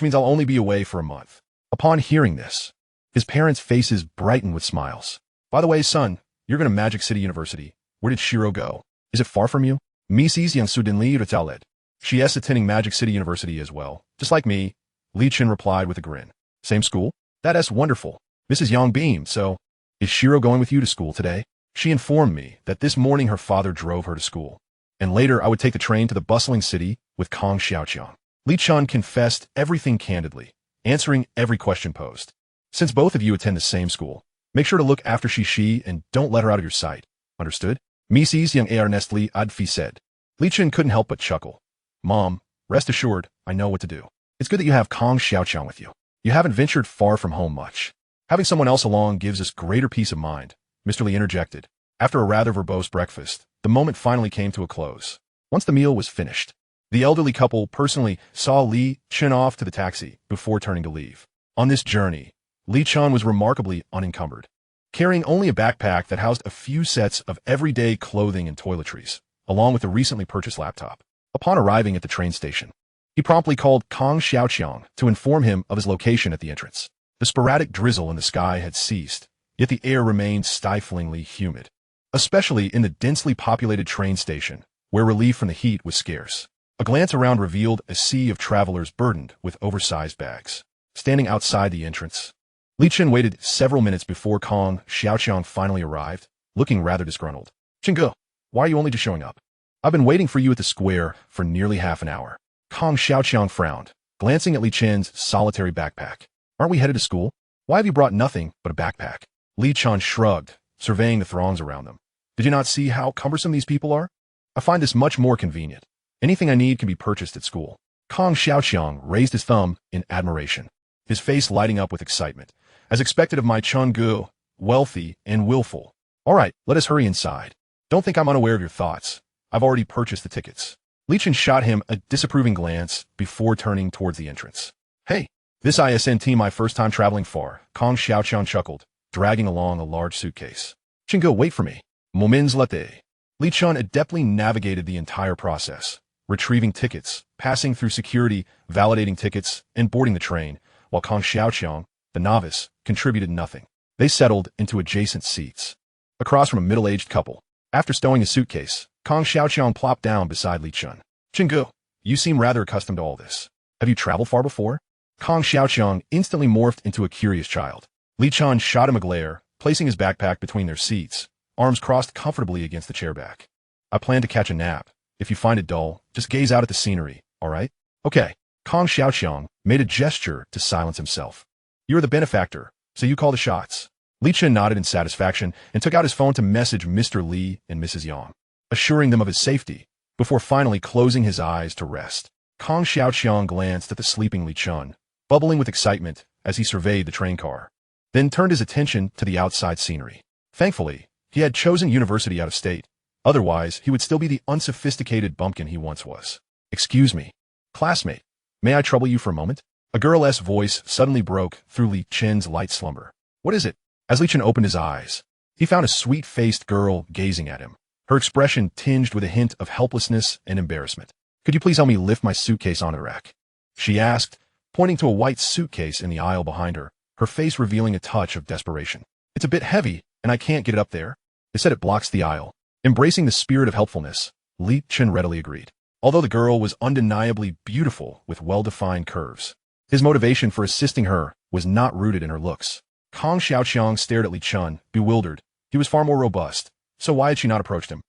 means I'll only be away for a month. Upon hearing this, his parents' faces brightened with smiles. By the way, son, you're going to Magic City University. Where did Xirou go? Is it far from you? Mrs. Yang Sudinli Ritalet. She is attending Magic City University as well, just like me, Li Chen replied with a grin. Same school? That's wonderful. Mrs. Yang beamed. So, is Xirou going with you to school today? She informed me that this morning her father drove her to school, and later I would take the train to the bustling city with Kong Xiaoqiang. Li Chen confessed everything candidly, answering every question posed. Since both of you attend the same school, make sure to look after she and don't let her out of your sight. Understood? Mrs. Yang earnestly Adfi said. Li Chen couldn't help but chuckle. Mom, rest assured, I know what to do. It's good that you have Kong Xiaoqiang with you. You haven't ventured far from home much. Having someone else along gives us greater peace of mind, Mr. Li interjected. After a rather verbose breakfast, the moment finally came to a close. Once the meal was finished, the elderly couple personally saw Li Chen off to the taxi before turning to leave. On this journey, Li Chen was remarkably unencumbered, carrying only a backpack that housed a few sets of everyday clothing and toiletries, along with a recently purchased laptop. Upon arriving at the train station, he promptly called Kong Xiaoqiang to inform him of his location at the entrance. The sporadic drizzle in the sky had ceased, yet the air remained stiflingly humid, especially in the densely populated train station, where relief from the heat was scarce. A glance around revealed a sea of travelers burdened with oversized bags. Standing outside the entrance, Li Chen waited several minutes before Kong Xiaoqiang finally arrived, looking rather disgruntled. Chingu, why are you only just showing up? I've been waiting for you at the square for nearly half an hour. Kong Xiaoqiang frowned, glancing at Li Chen's solitary backpack. Aren't we headed to school? Why have you brought nothing but a backpack? Li Chen shrugged, surveying the throngs around them. Did you not see how cumbersome these people are? I find this much more convenient. Anything I need can be purchased at school. Kong Xiaoqiang raised his thumb in admiration, his face lighting up with excitement. As expected of my Chungu, wealthy and willful. All right, let us hurry inside. Don't think I'm unaware of your thoughts. I've already purchased the tickets. Li Chen shot him a disapproving glance before turning towards the entrance. Hey, this isn't my first time traveling far, Kong Xiaoqiang chuckled, dragging along a large suitcase. Chingu, wait for me. Moments latte. Li Chen adeptly navigated the entire process, retrieving tickets, passing through security, validating tickets, and boarding the train, while Kong Xiaoqiang, the novice, contributed nothing. They settled into adjacent seats, across from a middle-aged couple. After stowing his suitcase, Kong Xiaoqiang plopped down beside Li Chen. Chingu, you seem rather accustomed to all this. Have you traveled far before? Kong Xiaoqiang instantly morphed into a curious child. Li Chen shot him a glare, placing his backpack between their seats, arms crossed comfortably against the chair back. I plan to catch a nap. If you find it dull, just gaze out at the scenery, all right? Okay. Kong Xiaoqiang made a gesture to silence himself. You're the benefactor, so you call the shots. Li Chen nodded in satisfaction and took out his phone to message Mr. Li and Mrs. Yang, assuring them of his safety, before finally closing his eyes to rest. Kong Xiaoqiang glanced at the sleeping Li Chen, bubbling with excitement as he surveyed the train car, then turned his attention to the outside scenery. Thankfully, he had chosen university out of state. Otherwise, he would still be the unsophisticated bumpkin he once was. Excuse me, classmate, may I trouble you for a moment? A girl's voice suddenly broke through Li Chen's light slumber. What is it? As Li Chen opened his eyes, he found a sweet-faced girl gazing at him, her expression tinged with a hint of helplessness and embarrassment. Could you please help me lift my suitcase onto the rack? She asked, pointing to a white suitcase in the aisle behind her, her face revealing a touch of desperation. It's a bit heavy, and I can't get it up there. They said it blocks the aisle. Embracing the spirit of helpfulness, Li Chen readily agreed. Although the girl was undeniably beautiful with well-defined curves, his motivation for assisting her was not rooted in her looks. Kong Xiaoqiang stared at Li Chen, bewildered. He was far more robust, so why had she not approached him?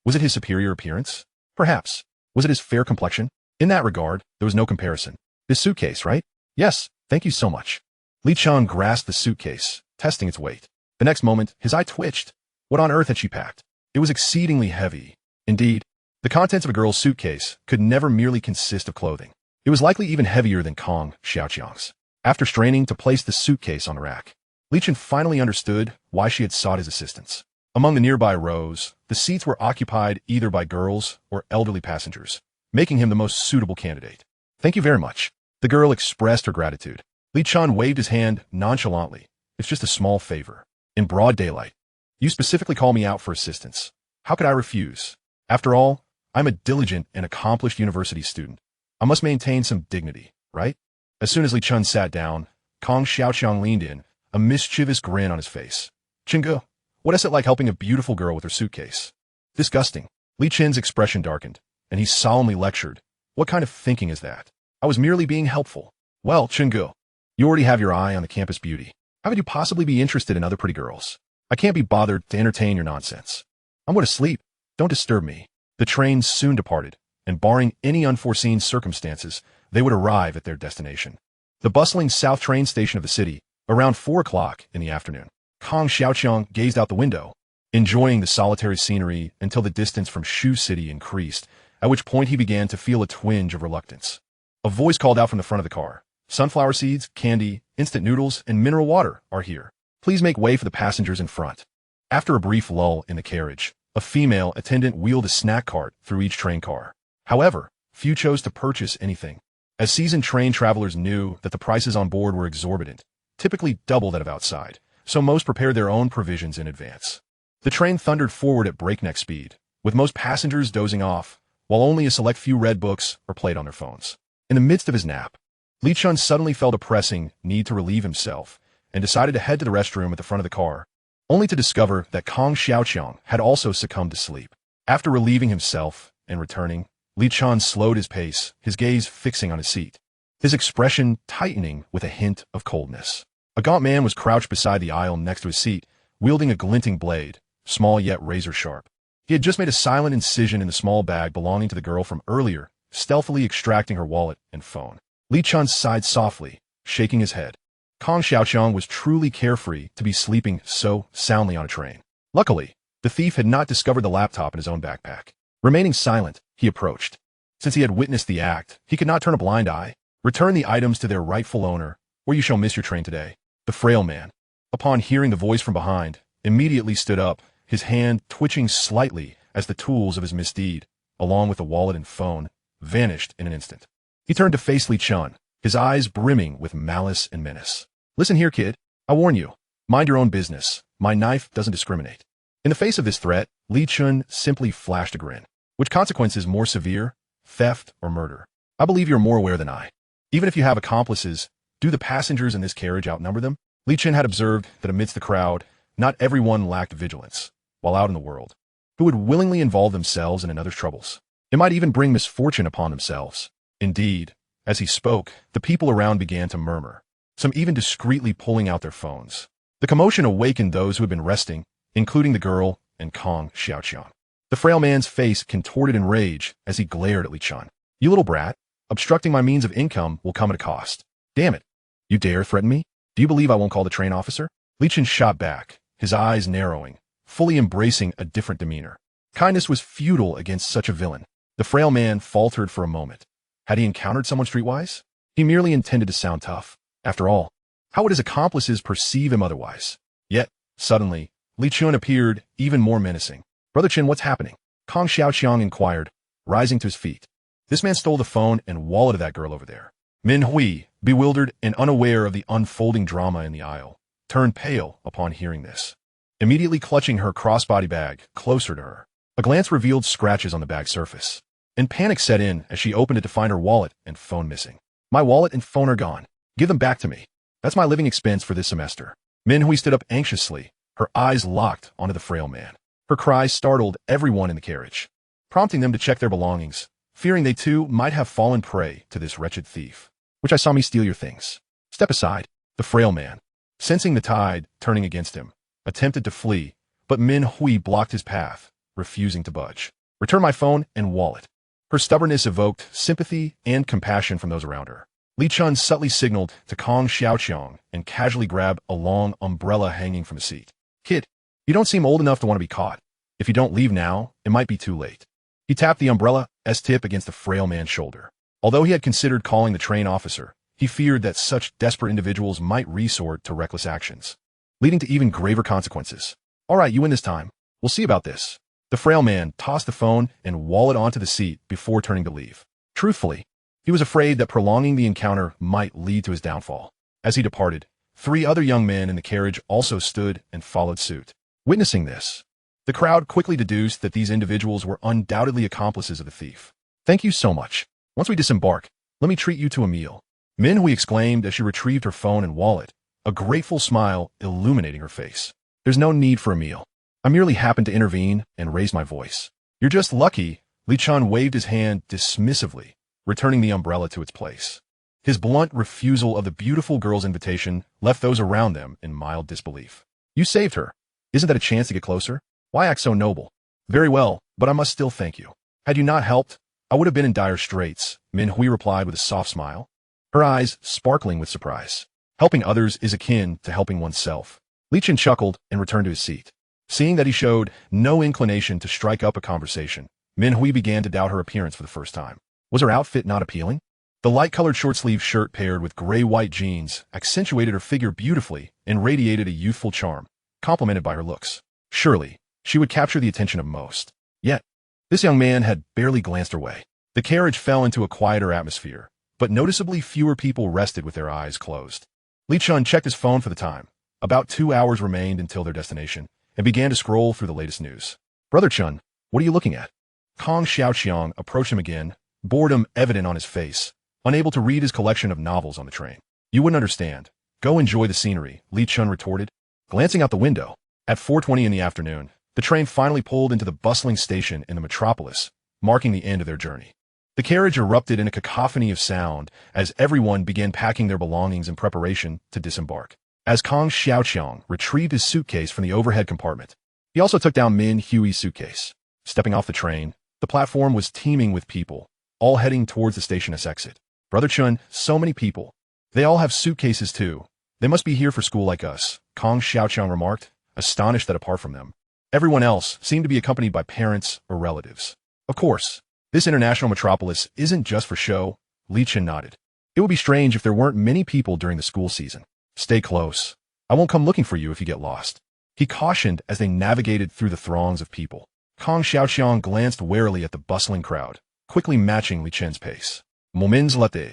Was it his superior appearance? Perhaps. Was it his fair complexion? In that regard, there was no comparison. This suitcase, right? Yes, thank you so much. Li Chen grasped the suitcase, testing its weight. The next moment, his eye twitched. What on earth had she packed? It was exceedingly heavy. Indeed, the contents of a girl's suitcase could never merely consist of clothing. It was likely even heavier than Kong Xiaoqiang's. After straining to place the suitcase on the rack, Li Chen finally understood why she had sought his assistance. Among the nearby rows, the seats were occupied either by girls or elderly passengers, making him the most suitable candidate. Thank you very much. The girl expressed her gratitude. Li Chen waved his hand nonchalantly. It's just a small favor. In broad daylight. You specifically call me out for assistance. How could I refuse? After all, I'm a diligent and accomplished university student. I must maintain some dignity, right? As soon as Li Chen sat down, Kong Xiaoqiang leaned in, a mischievous grin on his face. Chingu, what is it like helping a beautiful girl with her suitcase? Disgusting. Li Chen's expression darkened, and he solemnly lectured. What kind of thinking is that? I was merely being helpful. Well, Chingu, you already have your eye on the campus beauty. How could you possibly be interested in other pretty girls? I can't be bothered to entertain your nonsense. I'm going to sleep. Don't disturb me. The train soon departed, and barring any unforeseen circumstances, they would arrive at their destination. The bustling south train station of the city, around 4 o'clock in the afternoon. Kong Xiaoqiang gazed out the window, enjoying the solitary scenery until the distance from Shu City increased, at which point he began to feel a twinge of reluctance. A voice called out from the front of the car. Sunflower seeds, candy, instant noodles, and mineral water are here. Please make way for the passengers in front. After a brief lull in the carriage, a female attendant wheeled a snack cart through each train car. However, few chose to purchase anything, as seasoned train travelers knew that the prices on board were exorbitant, typically double that of outside, so most prepared their own provisions in advance. The train thundered forward at breakneck speed, with most passengers dozing off, while only a select few read books or played on their phones. In the midst of his nap, Li Chen suddenly felt a pressing need to relieve himself and decided to head to the restroom at the front of the car, only to discover that Kong Xiaoqiang had also succumbed to sleep. After relieving himself and returning, Li Chen slowed his pace, his gaze fixing on his seat, his expression tightening with a hint of coldness. A gaunt man was crouched beside the aisle next to his seat, wielding a glinting blade, small yet razor-sharp. He had just made a silent incision in the small bag belonging to the girl from earlier, stealthily extracting her wallet and phone. Li Chen sighed softly, shaking his head. Kong Xiaoqiang was truly carefree to be sleeping so soundly on a train. Luckily, the thief had not discovered the laptop in his own backpack. Remaining silent, he approached. Since he had witnessed the act, he could not turn a blind eye. Return the items to their rightful owner, or you shall miss your train today. The frail man, upon hearing the voice from behind, immediately stood up, his hand twitching slightly as the tools of his misdeed, along with the wallet and phone, vanished in an instant. He turned to face Li Chen, his eyes brimming with malice and menace. Listen here, kid. I warn you. Mind your own business. My knife doesn't discriminate. In the face of this threat, Li Chen simply flashed a grin. Which consequence is more severe, theft or murder? I believe you're more aware than I. Even if you have accomplices, do the passengers in this carriage outnumber them? Li Chen had observed that amidst the crowd, not everyone lacked vigilance, while out in the world, who would willingly involve themselves in another's troubles. It might even bring misfortune upon themselves. Indeed, as he spoke, the people around began to murmur, some even discreetly pulling out their phones. The commotion awakened those who had been resting, including the girl and Kong Xiaoqiang. The frail man's face contorted in rage as he glared at Li Chen. You little brat, obstructing my means of income will come at a cost. Damn it. You dare threaten me? Do you believe I won't call the train officer? Li Chen shot back, his eyes narrowing, fully embracing a different demeanor. Kindness was futile against such a villain. The frail man faltered for a moment. Had he encountered someone streetwise? He merely intended to sound tough. After all, how would his accomplices perceive him otherwise? Yet, suddenly, Li Chen appeared even more menacing. Brother Chen, what's happening? Kong Xiaoqiang inquired, rising to his feet. This man stole the phone and wallet of that girl over there. Min Hui, bewildered and unaware of the unfolding drama in the aisle, turned pale upon hearing this, immediately clutching her crossbody bag closer to her. A glance revealed scratches on the bag's surface, and panic set in as she opened it to find her wallet and phone missing. My wallet and phone are gone. Give them back to me. That's my living expense for this semester. Min Hui stood up anxiously, her eyes locked onto the frail man. Her cries startled everyone in the carriage, prompting them to check their belongings, fearing they too might have fallen prey to this wretched thief. Which I saw me steal your things. Step aside. The frail man, sensing the tide turning against him, attempted to flee, but Min Hui blocked his path, refusing to budge. Return my phone and wallet. Her stubbornness evoked sympathy and compassion from those around her. Li Chen subtly signaled to Kong Xiaoqiang and casually grabbed a long umbrella hanging from the seat. Kid, you don't seem old enough to want to be caught. If you don't leave now, it might be too late. He tapped the umbrella's tip against the frail man's shoulder. Although he had considered calling the train officer, he feared that such desperate individuals might resort to reckless actions, leading to even graver consequences. All right, you win this time. We'll see about this. The frail man tossed the phone and wallet onto the seat before turning to leave. Truthfully, he was afraid that prolonging the encounter might lead to his downfall. As he departed, 3 other young men in the carriage also stood and followed suit. Witnessing this, the crowd quickly deduced that these individuals were undoubtedly accomplices of the thief. Thank you so much. Once we disembark, let me treat you to a meal. Min Hui exclaimed as she retrieved her phone and wallet, a grateful smile illuminating her face. There's no need for a meal. I merely happened to intervene and raise my voice. You're just lucky. Li Chen waved his hand dismissively, returning the umbrella to its place. His blunt refusal of the beautiful girl's invitation left those around them in mild disbelief. You saved her. Isn't that a chance to get closer? Why act so noble? Very well, but I must still thank you. Had you not helped, I would have been in dire straits, Min Hui replied with a soft smile, her eyes sparkling with surprise. Helping others is akin to helping oneself. Li Chen chuckled and returned to his seat. Seeing that he showed no inclination to strike up a conversation, Min Hui began to doubt her appearance for the first time. Was her outfit not appealing? The light-colored short-sleeved shirt paired with gray-white jeans accentuated her figure beautifully and radiated a youthful charm, complemented by her looks. Surely, she would capture the attention of most. Yet, this young man had barely glanced her way. The carriage fell into a quieter atmosphere, but noticeably fewer people rested with their eyes closed. Li Chen checked his phone for the time. About 2 hours remained until their destination, and began to scroll through the latest news. Brother Chen, what are you looking at? Kong Xiaoqiang approached him again, boredom evident on his face, unable to read his collection of novels on the train. You wouldn't understand. Go enjoy the scenery, Li Chen retorted, glancing out the window. At 4:20 in the afternoon, the train finally pulled into the bustling station in the metropolis, marking the end of their journey. The carriage erupted in a cacophony of sound as everyone began packing their belongings in preparation to disembark. As Kong Xiaoqiang retrieved his suitcase from the overhead compartment, he also took down Min Hui's suitcase. Stepping off the train, the platform was teeming with people, all heading towards the station's exit. Brother Chen, so many people. They all have suitcases too. They must be here for school like us, Kong Xiaoqiang remarked, astonished that apart from them, everyone else seemed to be accompanied by parents or relatives. Of course, this international metropolis isn't just for show, Li Chen nodded. It would be strange if there weren't many people during the school season. Stay close. I won't come looking for you if you get lost. He cautioned as they navigated through the throngs of people. Kong Xiaoqiang glanced warily at the bustling crowd, quickly matching Li Chen's pace. Moments later,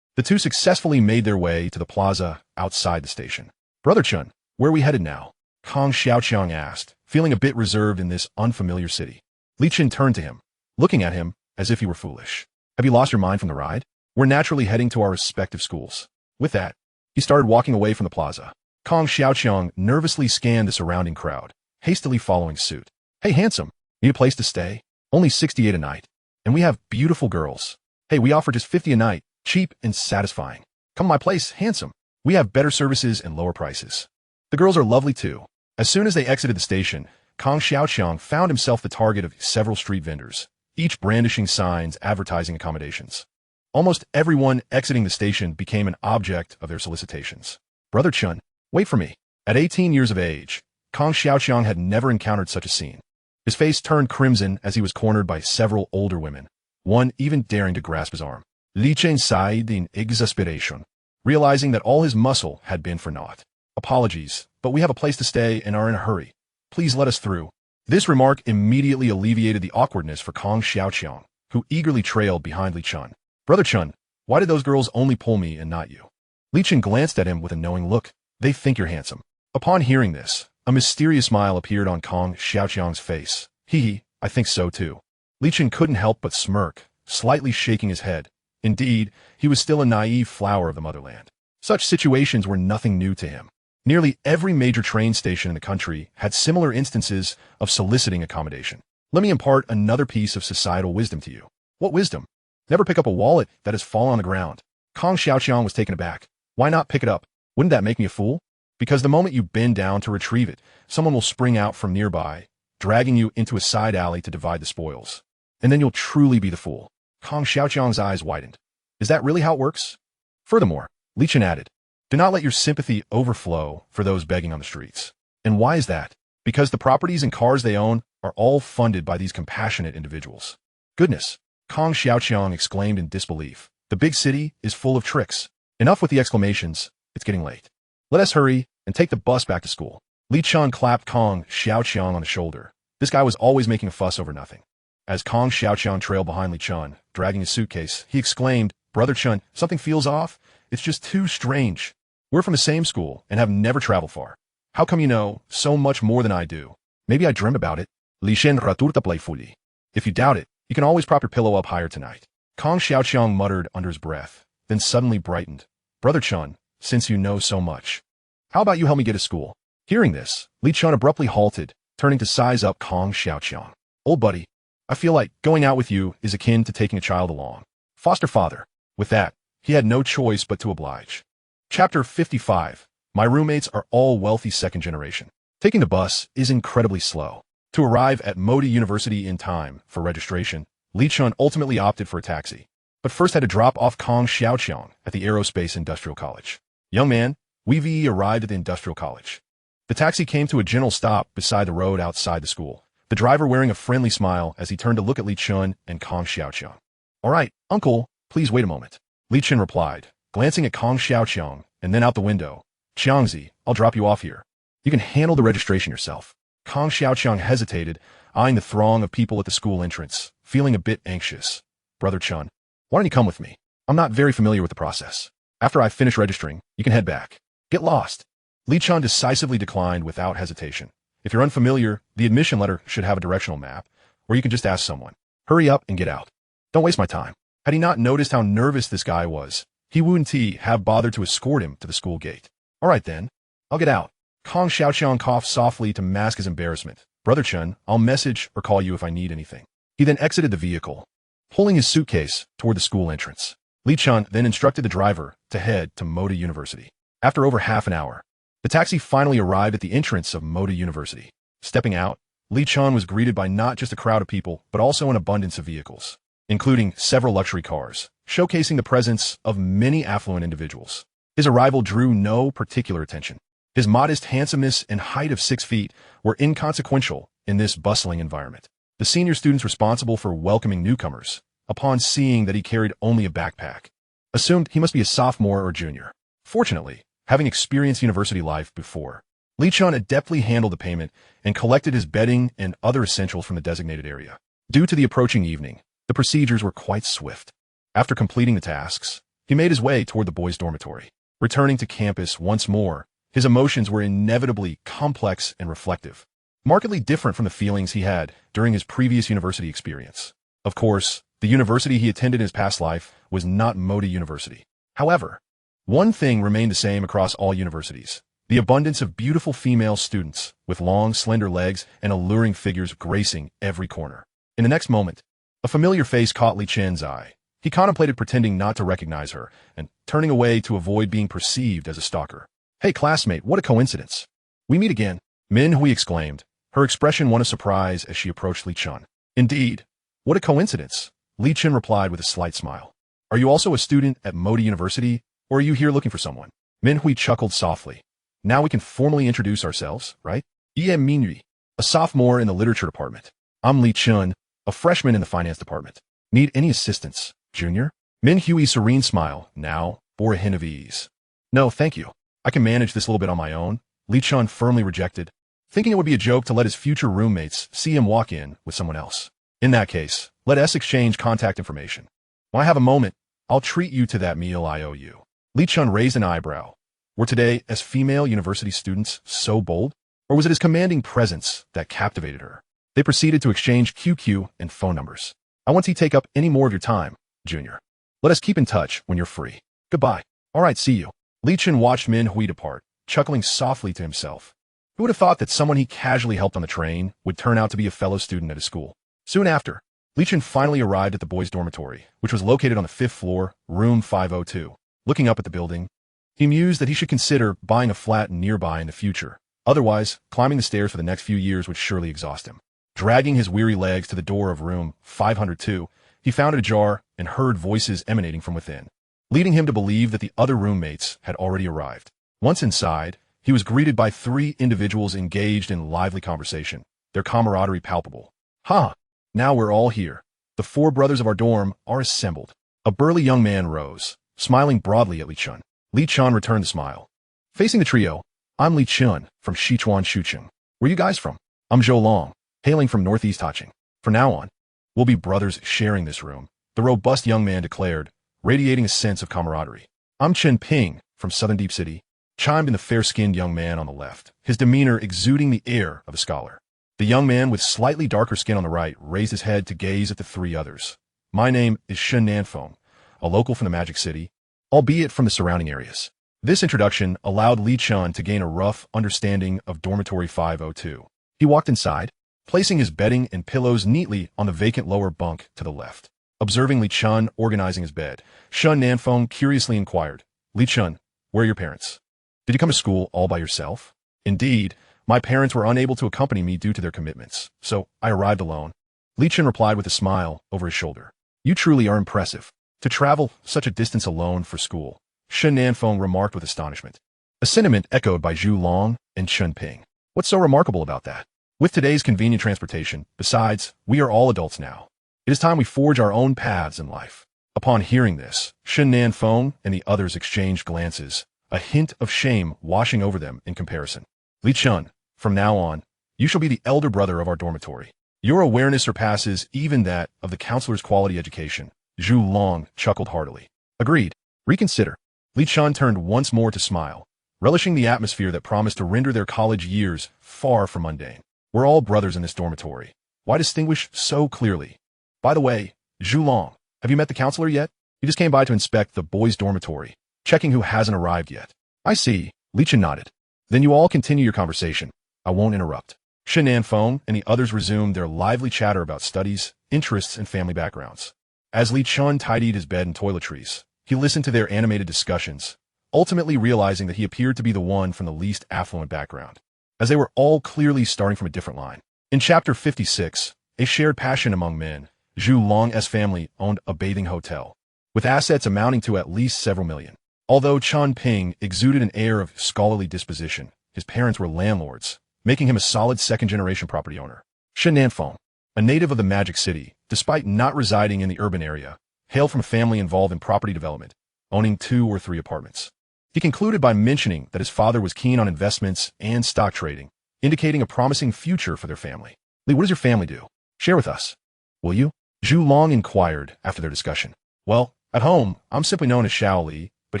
the two successfully made their way to the plaza outside the station. Brother Chen, where are we headed now? Kong Xiaoqiang asked, feeling a bit reserved in this unfamiliar city. Li Chen turned to him, looking at him as if he were foolish. Have you lost your mind from the ride? We're naturally heading to our respective schools. With that, he started walking away from the plaza. Kong Xiaoqiang nervously scanned the surrounding crowd, hastily following suit. Hey, handsome, need a place to stay? Only 68 a night. And we have beautiful girls. Hey, we offer just 50 a night, cheap and satisfying. Come to my place, handsome. We have better services and lower prices. The girls are lovely too. As soon as they exited the station, Kong Xiaoqiang found himself the target of several street vendors, each brandishing signs advertising accommodations. Almost everyone exiting the station became an object of their solicitations. Brother Chen, wait for me. At 18 years of age, Kong Xiaoqiang had never encountered such a scene. His face turned crimson as he was cornered by several older women, one even daring to grasp his arm. Li Chen sighed in exasperation, realizing that all his muscle had been for naught. Apologies, but we have a place to stay and are in a hurry. Please let us through. This remark immediately alleviated the awkwardness for Kong Xiaoqiang, who eagerly trailed behind Li Chen. Brother Chen, why did those girls only pull me and not you? Li Chen glanced at him with a knowing look. They think you're handsome. Upon hearing this, a mysterious smile appeared on Kong Xiaoqiang's face. I think so too. Li Chen couldn't help but smirk, slightly shaking his head. Indeed, he was still a naive flower of the motherland. Such situations were nothing new to him. Nearly every major train station in the country had similar instances of soliciting accommodation. Let me impart another piece of societal wisdom to you. What wisdom? Never pick up a wallet that has fallen on the ground. Kong Xiaoqiang was taken aback. Why not pick it up? Wouldn't that make me a fool? Because the moment you bend down to retrieve it, someone will spring out from nearby, dragging you into a side alley to divide the spoils. And then you'll truly be the fool. Kong Xiaoqiang's eyes widened. Is that really how it works? Furthermore, Li Chen added, do not let your sympathy overflow for those begging on the streets. And why is that? Because the properties and cars they own are all funded by these compassionate individuals. Goodness, Kong Xiaoqiang exclaimed in disbelief. The big city is full of tricks. Enough with the exclamations. It's getting late. Let us hurry and take the bus back to school. Li Chen clapped Kong Xiaoqiang on the shoulder. This guy was always making a fuss over nothing. As Kong Xiaoqiang trailed behind Li Chen, dragging his suitcase, he exclaimed, Brother Chen, something feels off? It's just too strange. We're from the same school and have never traveled far. How come you know so much more than I do? Maybe I dream about it. Li Chen retorted playfully. If you doubt it, you can always prop your pillow up higher tonight. Kong Xiaoqiang muttered under his breath, then suddenly brightened. Brother Chun, since you know so much, how about you help me get to school? Hearing this, Li Chen abruptly halted, turning to size up Kong Xiaoqiang. Old buddy, I feel like going out with you is akin to taking a child along. Foster father. With that, he had no choice but to oblige. Chapter 55. My roommates are all wealthy second generation. Taking the bus is incredibly slow. To arrive at Modi University in time for registration, Li Chen ultimately opted for a taxi, but first had to drop off Kong Xiaoqiang at the Aerospace Industrial College. Young man, we arrived at the Industrial College. The taxi came to a gentle stop beside the road outside the school, the driver wearing a friendly smile as he turned to look at Li Chen and Kong Xiaoqiang. All right, uncle, please wait a moment. Li Chen replied, glancing at Kong Xiaoqiang and then out the window. Xiangzi, I'll drop you off here. You can handle the registration yourself. Kong Xiaoqiang hesitated, eyeing the throng of people at the school entrance, feeling a bit anxious. Brother Chun, why don't you come with me? I'm not very familiar with the process. After I finish registering, you can head back. Get lost. Li Chen decisively declined without hesitation. If you're unfamiliar, the admission letter should have a directional map, or you can just ask someone. Hurry up and get out. Don't waste my time. Had he not noticed how nervous this guy was, he wouldn't have bothered to escort him to the school gate. All right then, I'll get out. Kong Xiaoqiang coughed softly to mask his embarrassment. Brother Chen, I'll message or call you if I need anything. He then exited the vehicle, pulling his suitcase toward the school entrance. Li Chen then instructed the driver to head to Modi University. After over half an hour, the taxi finally arrived at the entrance of Modi University. Stepping out, Li Chen was greeted by not just a crowd of people, but also an abundance of vehicles, including several luxury cars, showcasing the presence of many affluent individuals. His arrival drew no particular attention. His modest handsomeness and height of 6 feet were inconsequential in this bustling environment. The senior students responsible for welcoming newcomers, upon seeing that he carried only a backpack, assumed he must be a sophomore or junior. Fortunately, having experienced university life before, Li Chen adeptly handled the payment and collected his bedding and other essentials from the designated area. Due to the approaching evening, the procedures were quite swift. After completing the tasks, he made his way toward the boys' dormitory. Returning to campus once more, his emotions were inevitably complex and reflective, markedly different from the feelings he had during his previous university experience. Of course, the university he attended in his past life was not Modi University. However, one thing remained the same across all universities: the abundance of beautiful female students with long, slender legs and alluring figures gracing every corner. In the next moment, a familiar face caught Li Chen's eye. He contemplated pretending not to recognize her and turning away to avoid being perceived as a stalker. Hey classmate, what a coincidence. We meet again. Min Hui exclaimed, her expression one of surprise as she approached Li Chen. Indeed, what a coincidence, Li Chen replied with a slight smile. Are you also a student at Modi University, or are you here looking for someone? Min Hui chuckled softly. Now we can formally introduce ourselves, right? I am Min Hui, a sophomore in the literature department. I'm Li Chen, a freshman in the finance department. Need any assistance, junior? Min Hui's serene smile now bore a hint of ease. No, thank you. I can manage this a little bit on my own, Li Chen firmly rejected, thinking it would be a joke to let his future roommates see him walk in with someone else. In that case, let us exchange contact information. When I have a moment, I'll treat you to that meal I owe you. Li Chen raised an eyebrow. Were today, as female university students, so bold? Or was it his commanding presence that captivated her? They proceeded to exchange QQ and phone numbers. I won't take up any more of your time, junior. Let us keep in touch when you're free. Goodbye. All right, see you. Li Chen watched Min Hui depart, chuckling softly to himself. Who would have thought that someone he casually helped on the train would turn out to be a fellow student at his school? Soon after, Li Chen finally arrived at the boys' dormitory, which was located on the 5th floor, room 502. Looking up at the building, he mused that he should consider buying a flat nearby in the future. Otherwise, climbing the stairs for the next few years would surely exhaust him. Dragging his weary legs to the door of room 502, he found it ajar and heard voices emanating from within, leading him to believe that the other roommates had already arrived. Once inside, he was greeted by 3 individuals engaged in lively conversation, their camaraderie palpable. Ha! Now we're all here. The 4 brothers of our dorm are assembled. A burly young man rose, smiling broadly at Li Chen. Li Chen returned the smile. Facing the trio, I'm Li Chen from Sichuan Shuqing. Where you guys from? I'm Zhou Long, hailing from Northeast Haching. From now on, we'll be brothers sharing this room, the robust young man declared, radiating a sense of camaraderie. I'm Chen Ping from Southern Deep City, chimed in the fair-skinned young man on the left, his demeanor exuding the air of a scholar. The young man with slightly darker skin on the right raised his head to gaze at the 3 others, My name is Shen Nanfeng, a local from the Magic City, albeit from the surrounding areas. This introduction allowed Li Chen to gain a rough understanding of Dormitory 502. He walked inside, placing his bedding and pillows neatly on the vacant lower bunk to the left. Observing Li Chen organizing his bed, Shen Nanfeng curiously inquired, Li Chen, where are your parents? Did you come to school all by yourself? Indeed, my parents were unable to accompany me due to their commitments, so I arrived alone. Li Chen replied with a smile over his shoulder. You truly are impressive. To travel such a distance alone for school, Shen Nanfeng remarked with astonishment. A sentiment echoed by Zhu Long and Chen Ping. What's so remarkable about that? With today's convenient transportation, besides, we are all adults now. It is time we forge our own paths in life. Upon hearing this, Shen Nanfeng and the others exchanged glances, a hint of shame washing over them in comparison. Li Chen, from now on, you shall be the elder brother of our dormitory. Your awareness surpasses even that of the counselor's quality education. Zhu Long chuckled heartily. Agreed. Reconsider. Li Chen turned once more to smile, relishing the atmosphere that promised to render their college years far from mundane. We're all brothers in this dormitory. Why distinguish so clearly? By the way, Zhu Long, have you met the counselor yet? He just came by to inspect the boys' dormitory, checking who hasn't arrived yet. I see. Li Chen nodded. Then you all continue your conversation. I won't interrupt. Shen Nanfeng and the others resumed their lively chatter about studies, interests, and family backgrounds. As Li Chen tidied his bed and toiletries, he listened to their animated discussions, ultimately realizing that he appeared to be the one from the least affluent background, as they were all clearly starting from a different line. In Chapter 56, A Shared Passion Among Men, Zhu Long's family owned a bathing hotel, with assets amounting to at least several million. Although Chen Ping exuded an air of scholarly disposition, his parents were landlords, making him a solid second-generation property owner. Shen Nanfeng, a native of the Magic City, despite not residing in the urban area, hailed from a family involved in property development, owning 2 or 3 apartments. He concluded by mentioning that his father was keen on investments and stock trading, indicating a promising future for their family. Li, what does your family do? Share with us, will you? Zhu Long inquired after their discussion. Well, at home, I'm simply known as Xiao Li, but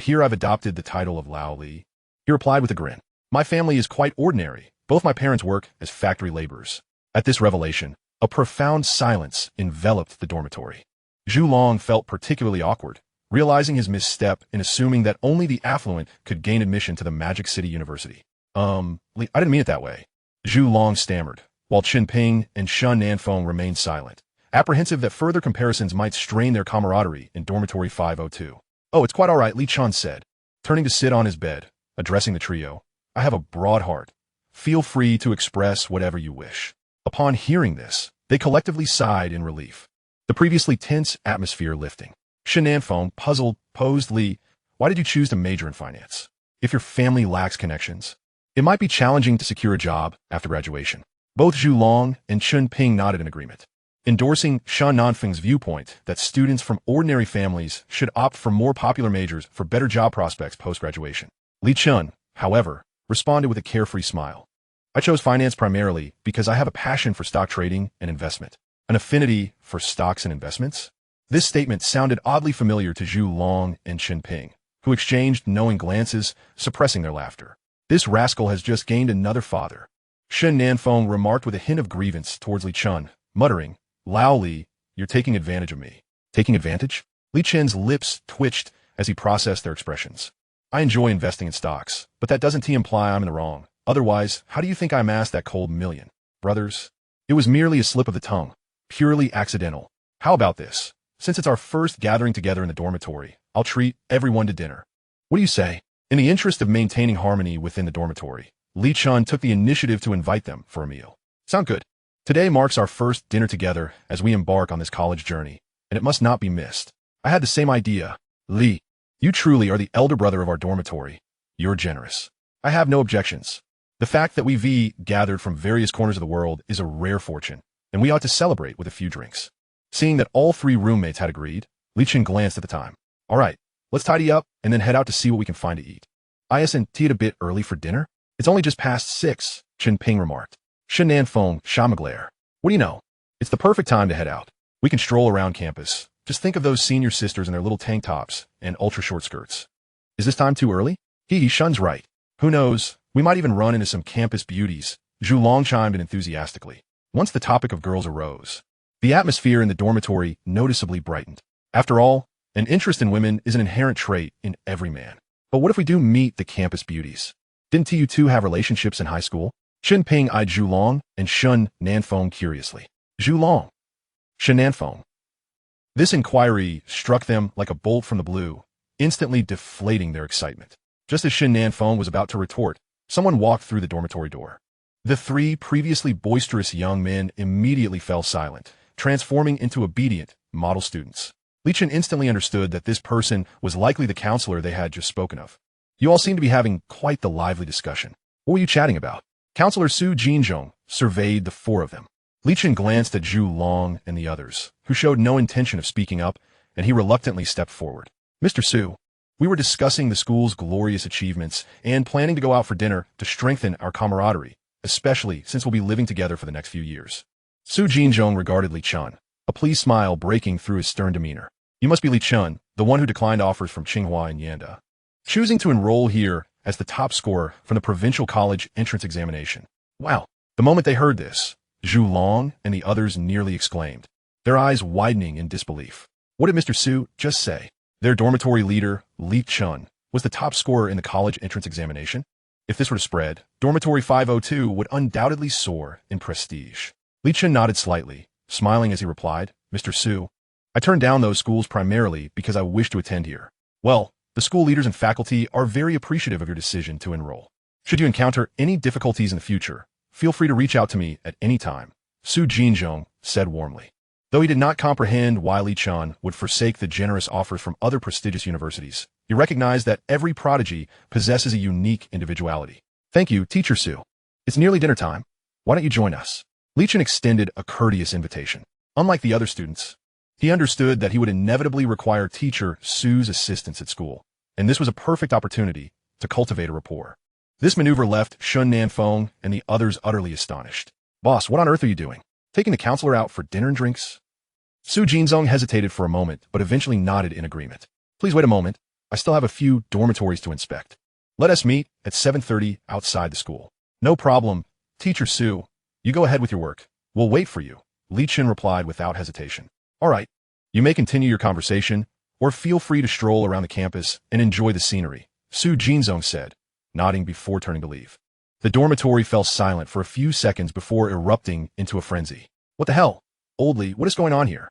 here I've adopted the title of Lao Li. He replied with a grin. My family is quite ordinary. Both my parents work as factory laborers. At this revelation, a profound silence enveloped the dormitory. Zhu Long felt particularly awkward, realizing his misstep in assuming that only the affluent could gain admission to the Magic City University. Li, I didn't mean it that way. Zhu Long stammered, while Chen Ping and Shen Nanfeng remained silent, apprehensive that further comparisons might strain their camaraderie in Dormitory 502. Oh, it's quite all right, Li Chen said, turning to sit on his bed, addressing the trio. I have a broad heart. Feel free to express whatever you wish. Upon hearing this, they collectively sighed in relief, the previously tense atmosphere lifting. Shen Nanfeng, puzzled, posed Li, why did you choose to major in finance? If your family lacks connections, it might be challenging to secure a job after graduation. Both Zhu Long and Chen Ping nodded in agreement, endorsing Shen Nanfeng's viewpoint that students from ordinary families should opt for more popular majors for better job prospects post-graduation. Li Chen, however, responded with a carefree smile. I chose finance primarily because I have a passion for stock trading and investment. An affinity for stocks and investments? This statement sounded oddly familiar to Zhu Long and Chen Ping, who exchanged knowing glances, suppressing their laughter. This rascal has just gained another father. Shen Nanfeng remarked with a hint of grievance towards Li Chen, muttering, Lao Li, you're taking advantage of me. Taking advantage? Li Chen's lips twitched as he processed their expressions. I enjoy investing in stocks, but that doesn't imply I'm in the wrong. Otherwise, how do you think I amassed that cold million? Brothers, it was merely a slip of the tongue, purely accidental. How about this? Since it's our first gathering together in the dormitory, I'll treat everyone to dinner. What do you say? In the interest of maintaining harmony within the dormitory, Li Chen took the initiative to invite them for a meal. Sound good? Today marks our first dinner together as we embark on this college journey, and it must not be missed. I had the same idea. Li, you truly are the elder brother of our dormitory. You're generous. I have no objections. The fact that we've gathered from various corners of the world is a rare fortune, and we ought to celebrate with a few drinks. Seeing that all 3 roommates had agreed, Li Chen glanced at the time. All right, let's tidy up and then head out to see what we can find to eat. Isn't it a bit early for dinner? It's only just past 6, Chen Ping remarked. Shen Nanfeng Shamaglair. What do you know? It's the perfect time to head out. We can stroll around campus. Just think of those senior sisters in their little tank tops and ultra-short skirts. Is this time too early? Shun's right. Who knows? We might even run into some campus beauties. Zhu Long chimed in enthusiastically. Once the topic of girls arose, The atmosphere in the dormitory noticeably brightened. After all, an interest in women is an inherent trait in every man. But what if we do meet the campus beauties? Didn't you two have relationships in high school? Chen Ping eyed Zhu Long and Shun Nanfeng curiously. Zhu Long. Shun Nanfeng. This inquiry struck them like a bolt from the blue, instantly deflating their excitement. Just as Shun Nanfeng was about to retort, someone walked through the dormitory door. The three previously boisterous young men immediately fell silent, transforming into obedient model students. Li Chen instantly understood that this person was likely the counselor they had just spoken of. You all seem to be having quite the lively discussion. What were you chatting about? Counselor Su Jinzhong surveyed the four of them. Li Chen glanced at Zhu Long and the others, who showed no intention of speaking up, and he reluctantly stepped forward. Mr. Su, we were discussing the school's glorious achievements and planning to go out for dinner to strengthen our camaraderie, especially since we'll be living together for the next few years. Su Jinzhong regarded Li Chen, a pleased smile breaking through his stern demeanor. You must be Li Chen, the one who declined offers from Tsinghua and Yanda, choosing to enroll here as the top scorer from the provincial college entrance examination. Wow. The moment they heard this, Zhu Long and the others nearly exclaimed, their eyes widening in disbelief. What did Mr. Su just say? Their dormitory leader, Li Chen, was the top scorer in the college entrance examination? If this were to spread, dormitory 502 would undoubtedly soar in prestige. Li Chen nodded slightly, smiling as he replied, Mr. Su, I turned down those schools primarily because I wish to attend here. Well, the school leaders and faculty are very appreciative of your decision to enroll. Should you encounter any difficulties in the future, feel free to reach out to me at any time, Su Jinzhong said warmly. Though he did not comprehend why Li Chen would forsake the generous offers from other prestigious universities, he recognized that every prodigy possesses a unique individuality. Thank you, Teacher Su. It's nearly dinner time. Why don't you join us? Li Chen extended a courteous invitation. Unlike the other students, he understood that he would inevitably require Teacher Su's assistance at school, and this was a perfect opportunity to cultivate a rapport. This maneuver left Shun Nanfeng and the others utterly astonished. Boss, what on earth are you doing? Taking the counselor out for dinner and drinks? Su Jinzong hesitated for a moment, but eventually nodded in agreement. Please wait a moment. I still have a few dormitories to inspect. Let us meet at 7:30 outside the school. No problem, Teacher Su. You go ahead with your work. We'll wait for you, Li Chen replied without hesitation. All right. You may continue your conversation, or feel free to stroll around the campus and enjoy the scenery, Su Jinzong said, nodding before turning to leave. The dormitory fell silent for a few seconds before erupting into a frenzy. What the hell? Old Li, what is going on here?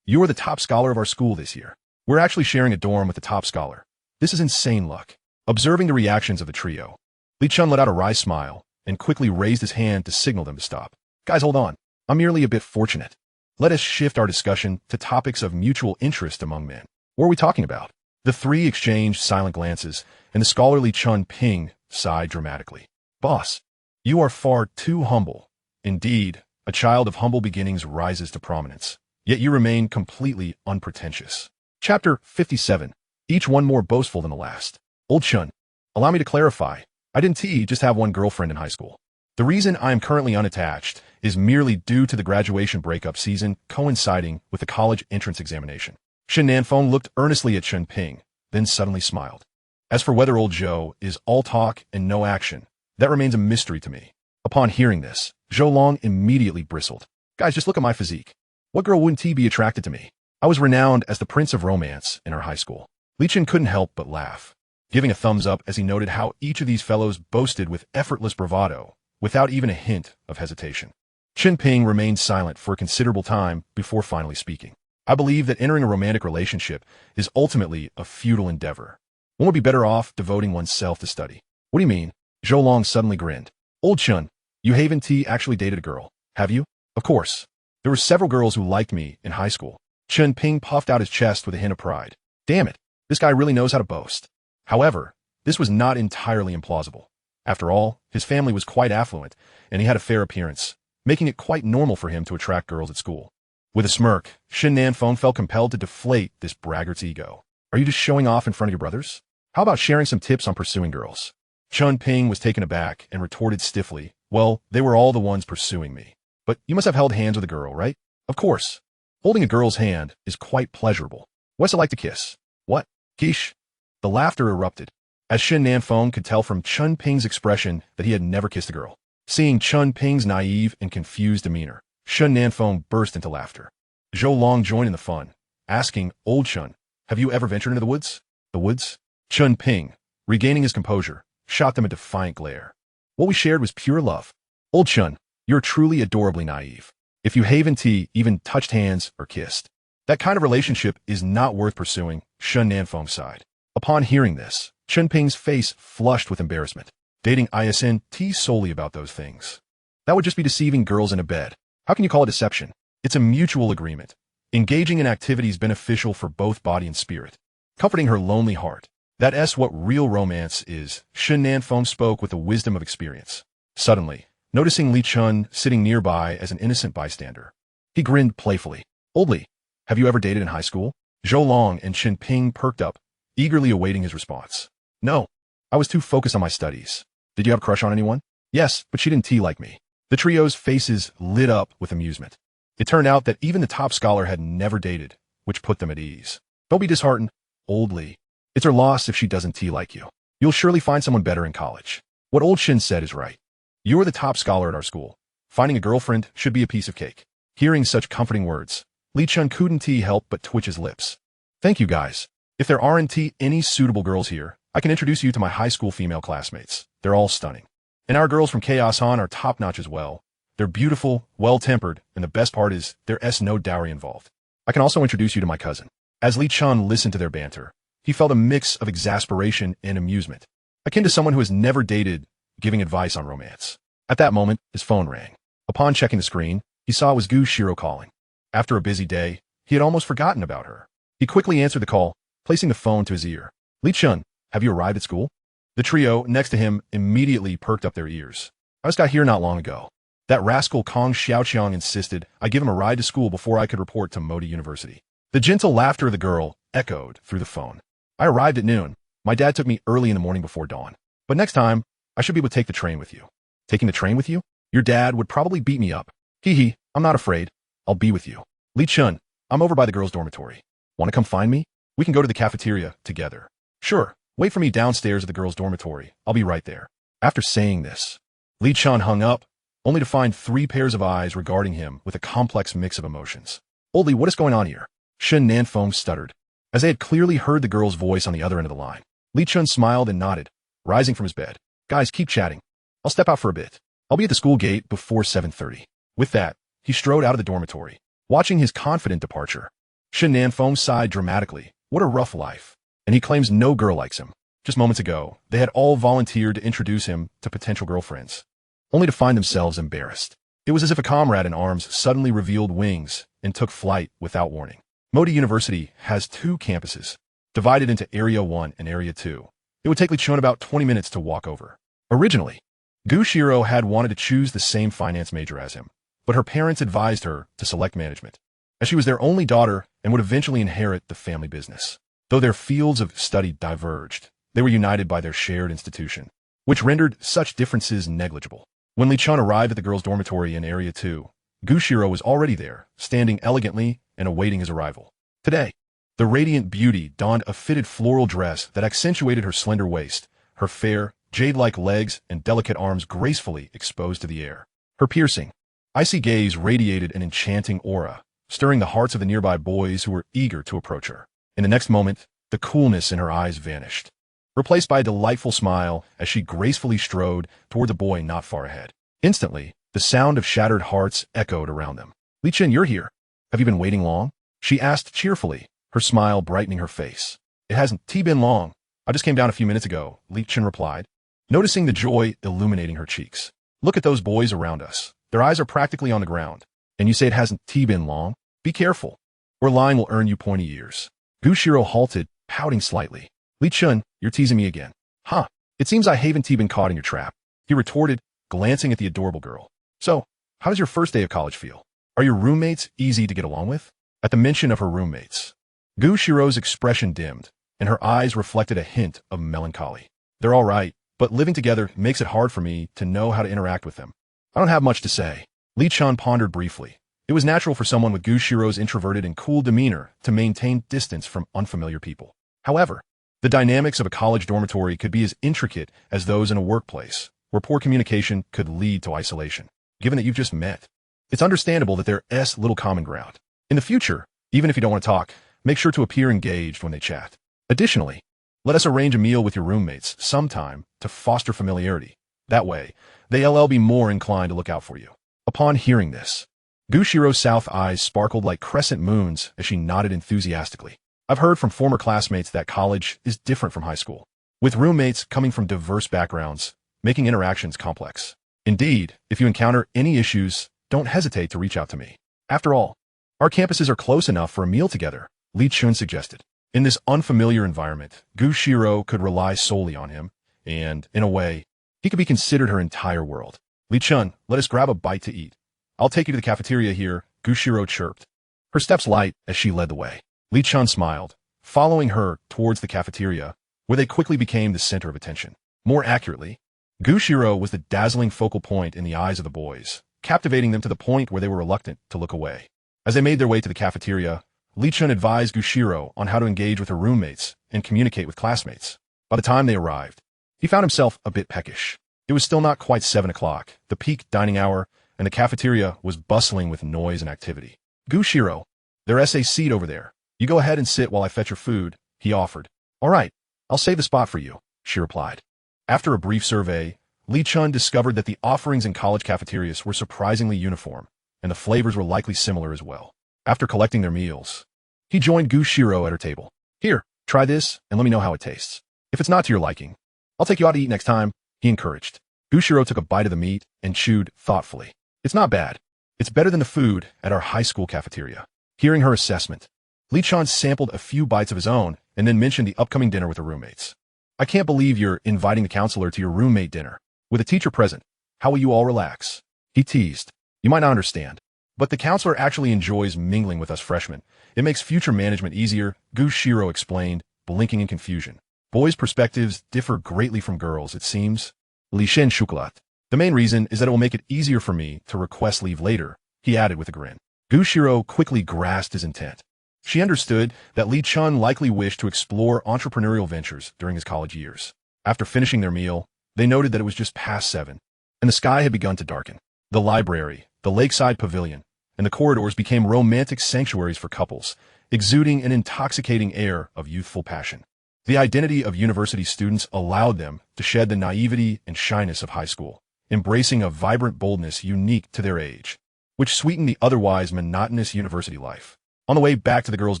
You are the top scholar of our school this year. We're actually sharing a dorm with the top scholar. This is insane luck. Observing the reactions of the trio, Li Chen let out a wry smile and quickly raised his hand to signal them to stop. Guys, hold on. I'm merely a bit fortunate. Let us shift our discussion to topics of mutual interest among men. What are we talking about? The three exchanged silent glances, and the scholarly Chun Ping sighed dramatically. Boss, you are far too humble. Indeed, a child of humble beginnings rises to prominence, yet you remain completely unpretentious. Chapter 57. Each one more boastful than the last. Old Chun, allow me to clarify. I didn't just have one girlfriend in high school. The reason I am currently unattached is merely due to the graduation breakup season coinciding with the college entrance examination. Shen Nanfeng looked earnestly at Chen Ping, then suddenly smiled. As for whether old Zhou is all talk and no action, that remains a mystery to me. Upon hearing this, Zhou Long immediately bristled. Guys, just look at my physique. What girl wouldn't be attracted to me? I was renowned as the Prince of Romance in our high school. Li Chen couldn't help but laugh, giving a thumbs up as he noted how each of these fellows boasted with effortless bravado, without even a hint of hesitation. Chen Ping remained silent for a considerable time before finally speaking. I believe that entering a romantic relationship is ultimately a futile endeavor. One would be better off devoting oneself to study. What do you mean? Zhou Long suddenly grinned. Old Chun, you Haven T actually dated a girl, have you? Of course. There were several girls who liked me in high school. Chen Ping puffed out his chest with a hint of pride. Damn it, this guy really knows how to boast. However, this was not entirely implausible. After all, his family was quite affluent, and he had a fair appearance, making it quite normal for him to attract girls at school. With a smirk, Shen Nanfeng felt compelled to deflate this braggart's ego. Are you just showing off in front of your brothers? How about sharing some tips on pursuing girls? Chun Ping was taken aback and retorted stiffly, well, they were all the ones pursuing me. But you must have held hands with a girl, right? Of course. Holding a girl's hand is quite pleasurable. What's it like to kiss? What? Quiche? The laughter erupted, as Shen Nanfeng could tell from Chun Ping's expression that he had never kissed a girl. Seeing Chun Ping's naive and confused demeanor, Shun Nanfeng burst into laughter. Zhou Long joined in the fun, asking, "Old Shun, have you ever ventured into the woods?" "The woods?" Chun Ping, regaining his composure, shot them a defiant glare. "What we shared was pure love. Old Shun, you're truly adorably naive. If you haven't even touched hands or kissed, that kind of relationship is not worth pursuing," Shun Nanfeng sighed. Upon hearing this, Chun Ping's face flushed with embarrassment. Dating isn't solely about those things. That would just be deceiving girls in a bed. How can you call it deception? It's a mutual agreement, engaging in activities beneficial for both body and spirit, comforting her lonely heart. That's what real romance is, Shun Nanfeng spoke with the wisdom of experience. Suddenly, noticing Li Chen sitting nearby as an innocent bystander, he grinned playfully. "Old Li, have you ever dated in high school?" Zhou Long and Qin Ping perked up, eagerly awaiting his response. "No, I was too focused on my studies." "Did you have a crush on anyone?" "Yes, but she didn't like me." The trio's faces lit up with amusement. It turned out that even the top scholar had never dated, which put them at ease. "Don't be disheartened, Old Li. It's her loss if she doesn't like you. You'll surely find someone better in college." What Old Shin said is right. You are the top scholar at our school. Finding a girlfriend should be a piece of cake. Hearing such comforting words, Li Chen couldn't help but twitch his lips. "Thank you, guys. If there aren't any suitable girls here, I can introduce you to my high school female classmates. They're all stunning. And our girls from Chaos Han are top-notch as well. They're beautiful, well-tempered, and the best part is there's no dowry involved. I can also introduce you to my cousin." As Li Chen listened to their banter, he felt a mix of exasperation and amusement, akin to someone who has never dated giving advice on romance. At that moment, his phone rang. Upon checking the screen, he saw it was Xirou calling. After a busy day, he had almost forgotten about her. He quickly answered the call, placing the phone to his ear. "Li Chen, have you arrived at school?" The trio next to him immediately perked up their ears. "I just got here not long ago. That rascal Kong Xiaoqiang insisted I give him a ride to school before I could report to Modi University." The gentle laughter of the girl echoed through the phone. "I arrived at noon. My dad took me early in the morning before dawn. But next time, I should be able to take the train with you." "Taking the train with you? Your dad would probably beat me up." "Hee, I'm not afraid. I'll be with you." "Li Chen, I'm over by the girls' dormitory. Want to come find me? We can go to the cafeteria together." "Sure. Wait for me downstairs at the girls' dormitory. I'll be right there." After saying this, Li Chen hung up, only to find 3 pairs of eyes regarding him with a complex mix of emotions. "Old Li, what is going on here?" Shun Nanfeng stuttered, as they had clearly heard the girl's voice on the other end of the line. Li Chen smiled and nodded, rising from his bed. "Guys, keep chatting. I'll step out for a bit. I'll be at the school gate before 7:30. With that, he strode out of the dormitory. Watching his confident departure, Shun Nanfeng sighed dramatically. What a rough life. And he claims no girl likes him. Just moments ago, they had all volunteered to introduce him to potential girlfriends, only to find themselves embarrassed. It was as if a comrade in arms suddenly revealed wings and took flight without warning. Modi University has 2 campuses, divided into Area 1 and Area 2. It would take Li Chen about 20 minutes to walk over. Originally, Xirou had wanted to choose the same finance major as him, but her parents advised her to select management, as she was their only daughter and would eventually inherit the family business. Though their fields of study diverged, they were united by their shared institution, which rendered such differences negligible. When Li Chen arrived at the girls' dormitory in Area 2, Xirou was already there, standing elegantly and awaiting his arrival. Today, the radiant beauty donned a fitted floral dress that accentuated her slender waist, her fair, jade-like legs and delicate arms gracefully exposed to the air. Her piercing, icy gaze radiated an enchanting aura, stirring the hearts of the nearby boys who were eager to approach her. In the next moment, the coolness in her eyes vanished, replaced by a delightful smile as she gracefully strode toward the boy not far ahead. Instantly, the sound of shattered hearts echoed around them. "Li Chen, you're here. Have you been waiting long?" she asked cheerfully, her smile brightening her face. "It hasn't been long. I just came down a few minutes ago," Li Chen replied, noticing the joy illuminating her cheeks. "Look at those boys around us. Their eyes are practically on the ground. And you say it hasn't been long? Be careful, or lying will earn you pointy ears." Xirou halted, pouting slightly. "Li Chen, you're teasing me again." "Huh, it seems I haven't been caught in your trap," he retorted, glancing at the adorable girl. "So, how does your first day of college feel? Are your roommates easy to get along with?" At the mention of her roommates, Xirou's expression dimmed, and her eyes reflected a hint of melancholy. "They're all right, but living together makes it hard for me to know how to interact with them. I don't have much to say." Li Chen pondered briefly. It was natural for someone with Xirou's introverted and cool demeanor to maintain distance from unfamiliar people. However, the dynamics of a college dormitory could be as intricate as those in a workplace, where poor communication could lead to isolation. Given that you've just met, It's understandable that there's little common ground. In the future, even if you don't want to talk, make sure to appear engaged when they chat. Additionally, let us arrange a meal with your roommates sometime to foster familiarity. That way, they'll be more inclined to look out for you. Upon hearing this, Xirou's south eyes sparkled like crescent moons as she nodded enthusiastically. I've heard from former classmates that college is different from high school, with roommates coming from diverse backgrounds, making interactions complex. Indeed, if you encounter any issues, don't hesitate to reach out to me. After all, our campuses are close enough for a meal together, Li Chen suggested. In this unfamiliar environment, Xirou could rely solely on him, and, in a way, he could be considered her entire world. Li Chen, let us grab a bite to eat. I'll take you to the cafeteria here, Xirou chirped, her steps light as she led the way. Li Chen smiled, following her towards the cafeteria, where they quickly became the center of attention. More accurately, Xirou was the dazzling focal point in the eyes of the boys, captivating them to the point where they were reluctant to look away. As they made their way to the cafeteria, Li Chen advised Xirou on how to engage with her roommates and communicate with classmates. By the time they arrived, he found himself a bit peckish. It was still not quite 7 o'clock, the peak dining hour, and the cafeteria was bustling with noise and activity. Xirou, there's a seat over there. You go ahead and sit while I fetch your food, he offered. All right, I'll save the spot for you, she replied. After a brief survey, Li Chen discovered that the offerings in college cafeterias were surprisingly uniform, and the flavors were likely similar as well. After collecting their meals, he joined Xirou at her table. Here, try this and let me know how it tastes. If it's not to your liking, I'll take you out to eat next time, he encouraged. Xirou took a bite of the meat and chewed thoughtfully. It's not bad. It's better than the food at our high school cafeteria. Hearing her assessment, Li Chen sampled a few bites of his own and then mentioned the upcoming dinner with her roommates. I can't believe you're inviting the counselor to your roommate dinner. With a teacher present, how will you all relax? He teased. You might not understand, but the counselor actually enjoys mingling with us freshmen. It makes future management easier, Xirou explained, blinking in confusion. Boys' perspectives differ greatly from girls, it seems. Li Chen chocolat. The main reason is that it will make it easier for me to request leave later, he added with a grin. Xirou quickly grasped his intent. She understood that Li Chen likely wished to explore entrepreneurial ventures during his college years. After finishing their meal, they noted that it was just past 7, and the sky had begun to darken. The library, the lakeside pavilion, and the corridors became romantic sanctuaries for couples, exuding an intoxicating air of youthful passion. The identity of university students allowed them to shed the naivety and shyness of high school, embracing a vibrant boldness unique to their age, which sweetened the otherwise monotonous university life. On the way back to the girls'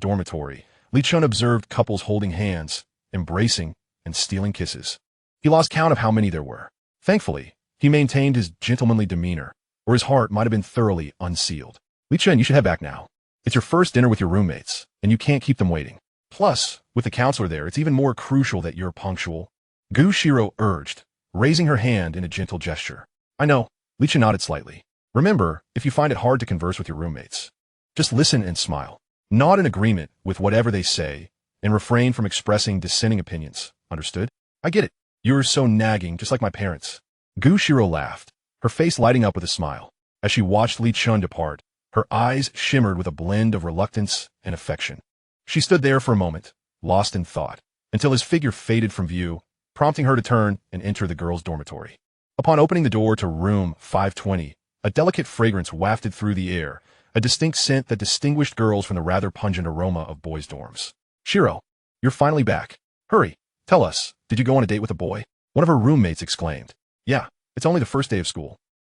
dormitory, Li Chen observed couples holding hands, embracing, and stealing kisses. He lost count of how many there were. Thankfully, he maintained his gentlemanly demeanor, or his heart might have been thoroughly unsealed. Li Chen, you should head back now. It's your first dinner with your roommates, and you can't keep them waiting. Plus, with the counselor there, it's even more crucial that you're punctual. Xirou urged, raising her hand in a gentle gesture. I know, Li Chen nodded slightly. Remember, if you find it hard to converse with your roommates, just listen and smile. Nod in agreement with whatever they say, and refrain from expressing dissenting opinions. Understood? I get it. You're so nagging, just like my parents. Xirou laughed, her face lighting up with a smile. As she watched Li Chen depart, her eyes shimmered with a blend of reluctance and affection. She stood there for a moment, lost in thought, until his figure faded from view, prompting her to turn and enter the girls' dormitory. Upon opening the door to room 520, a delicate fragrance wafted through the air, a distinct scent that distinguished girls from the rather pungent aroma of boys' dorms. Xirou, you're finally back. Hurry, tell us, did you go on a date with a boy? One of her roommates exclaimed. Yeah, it's only the first day of school.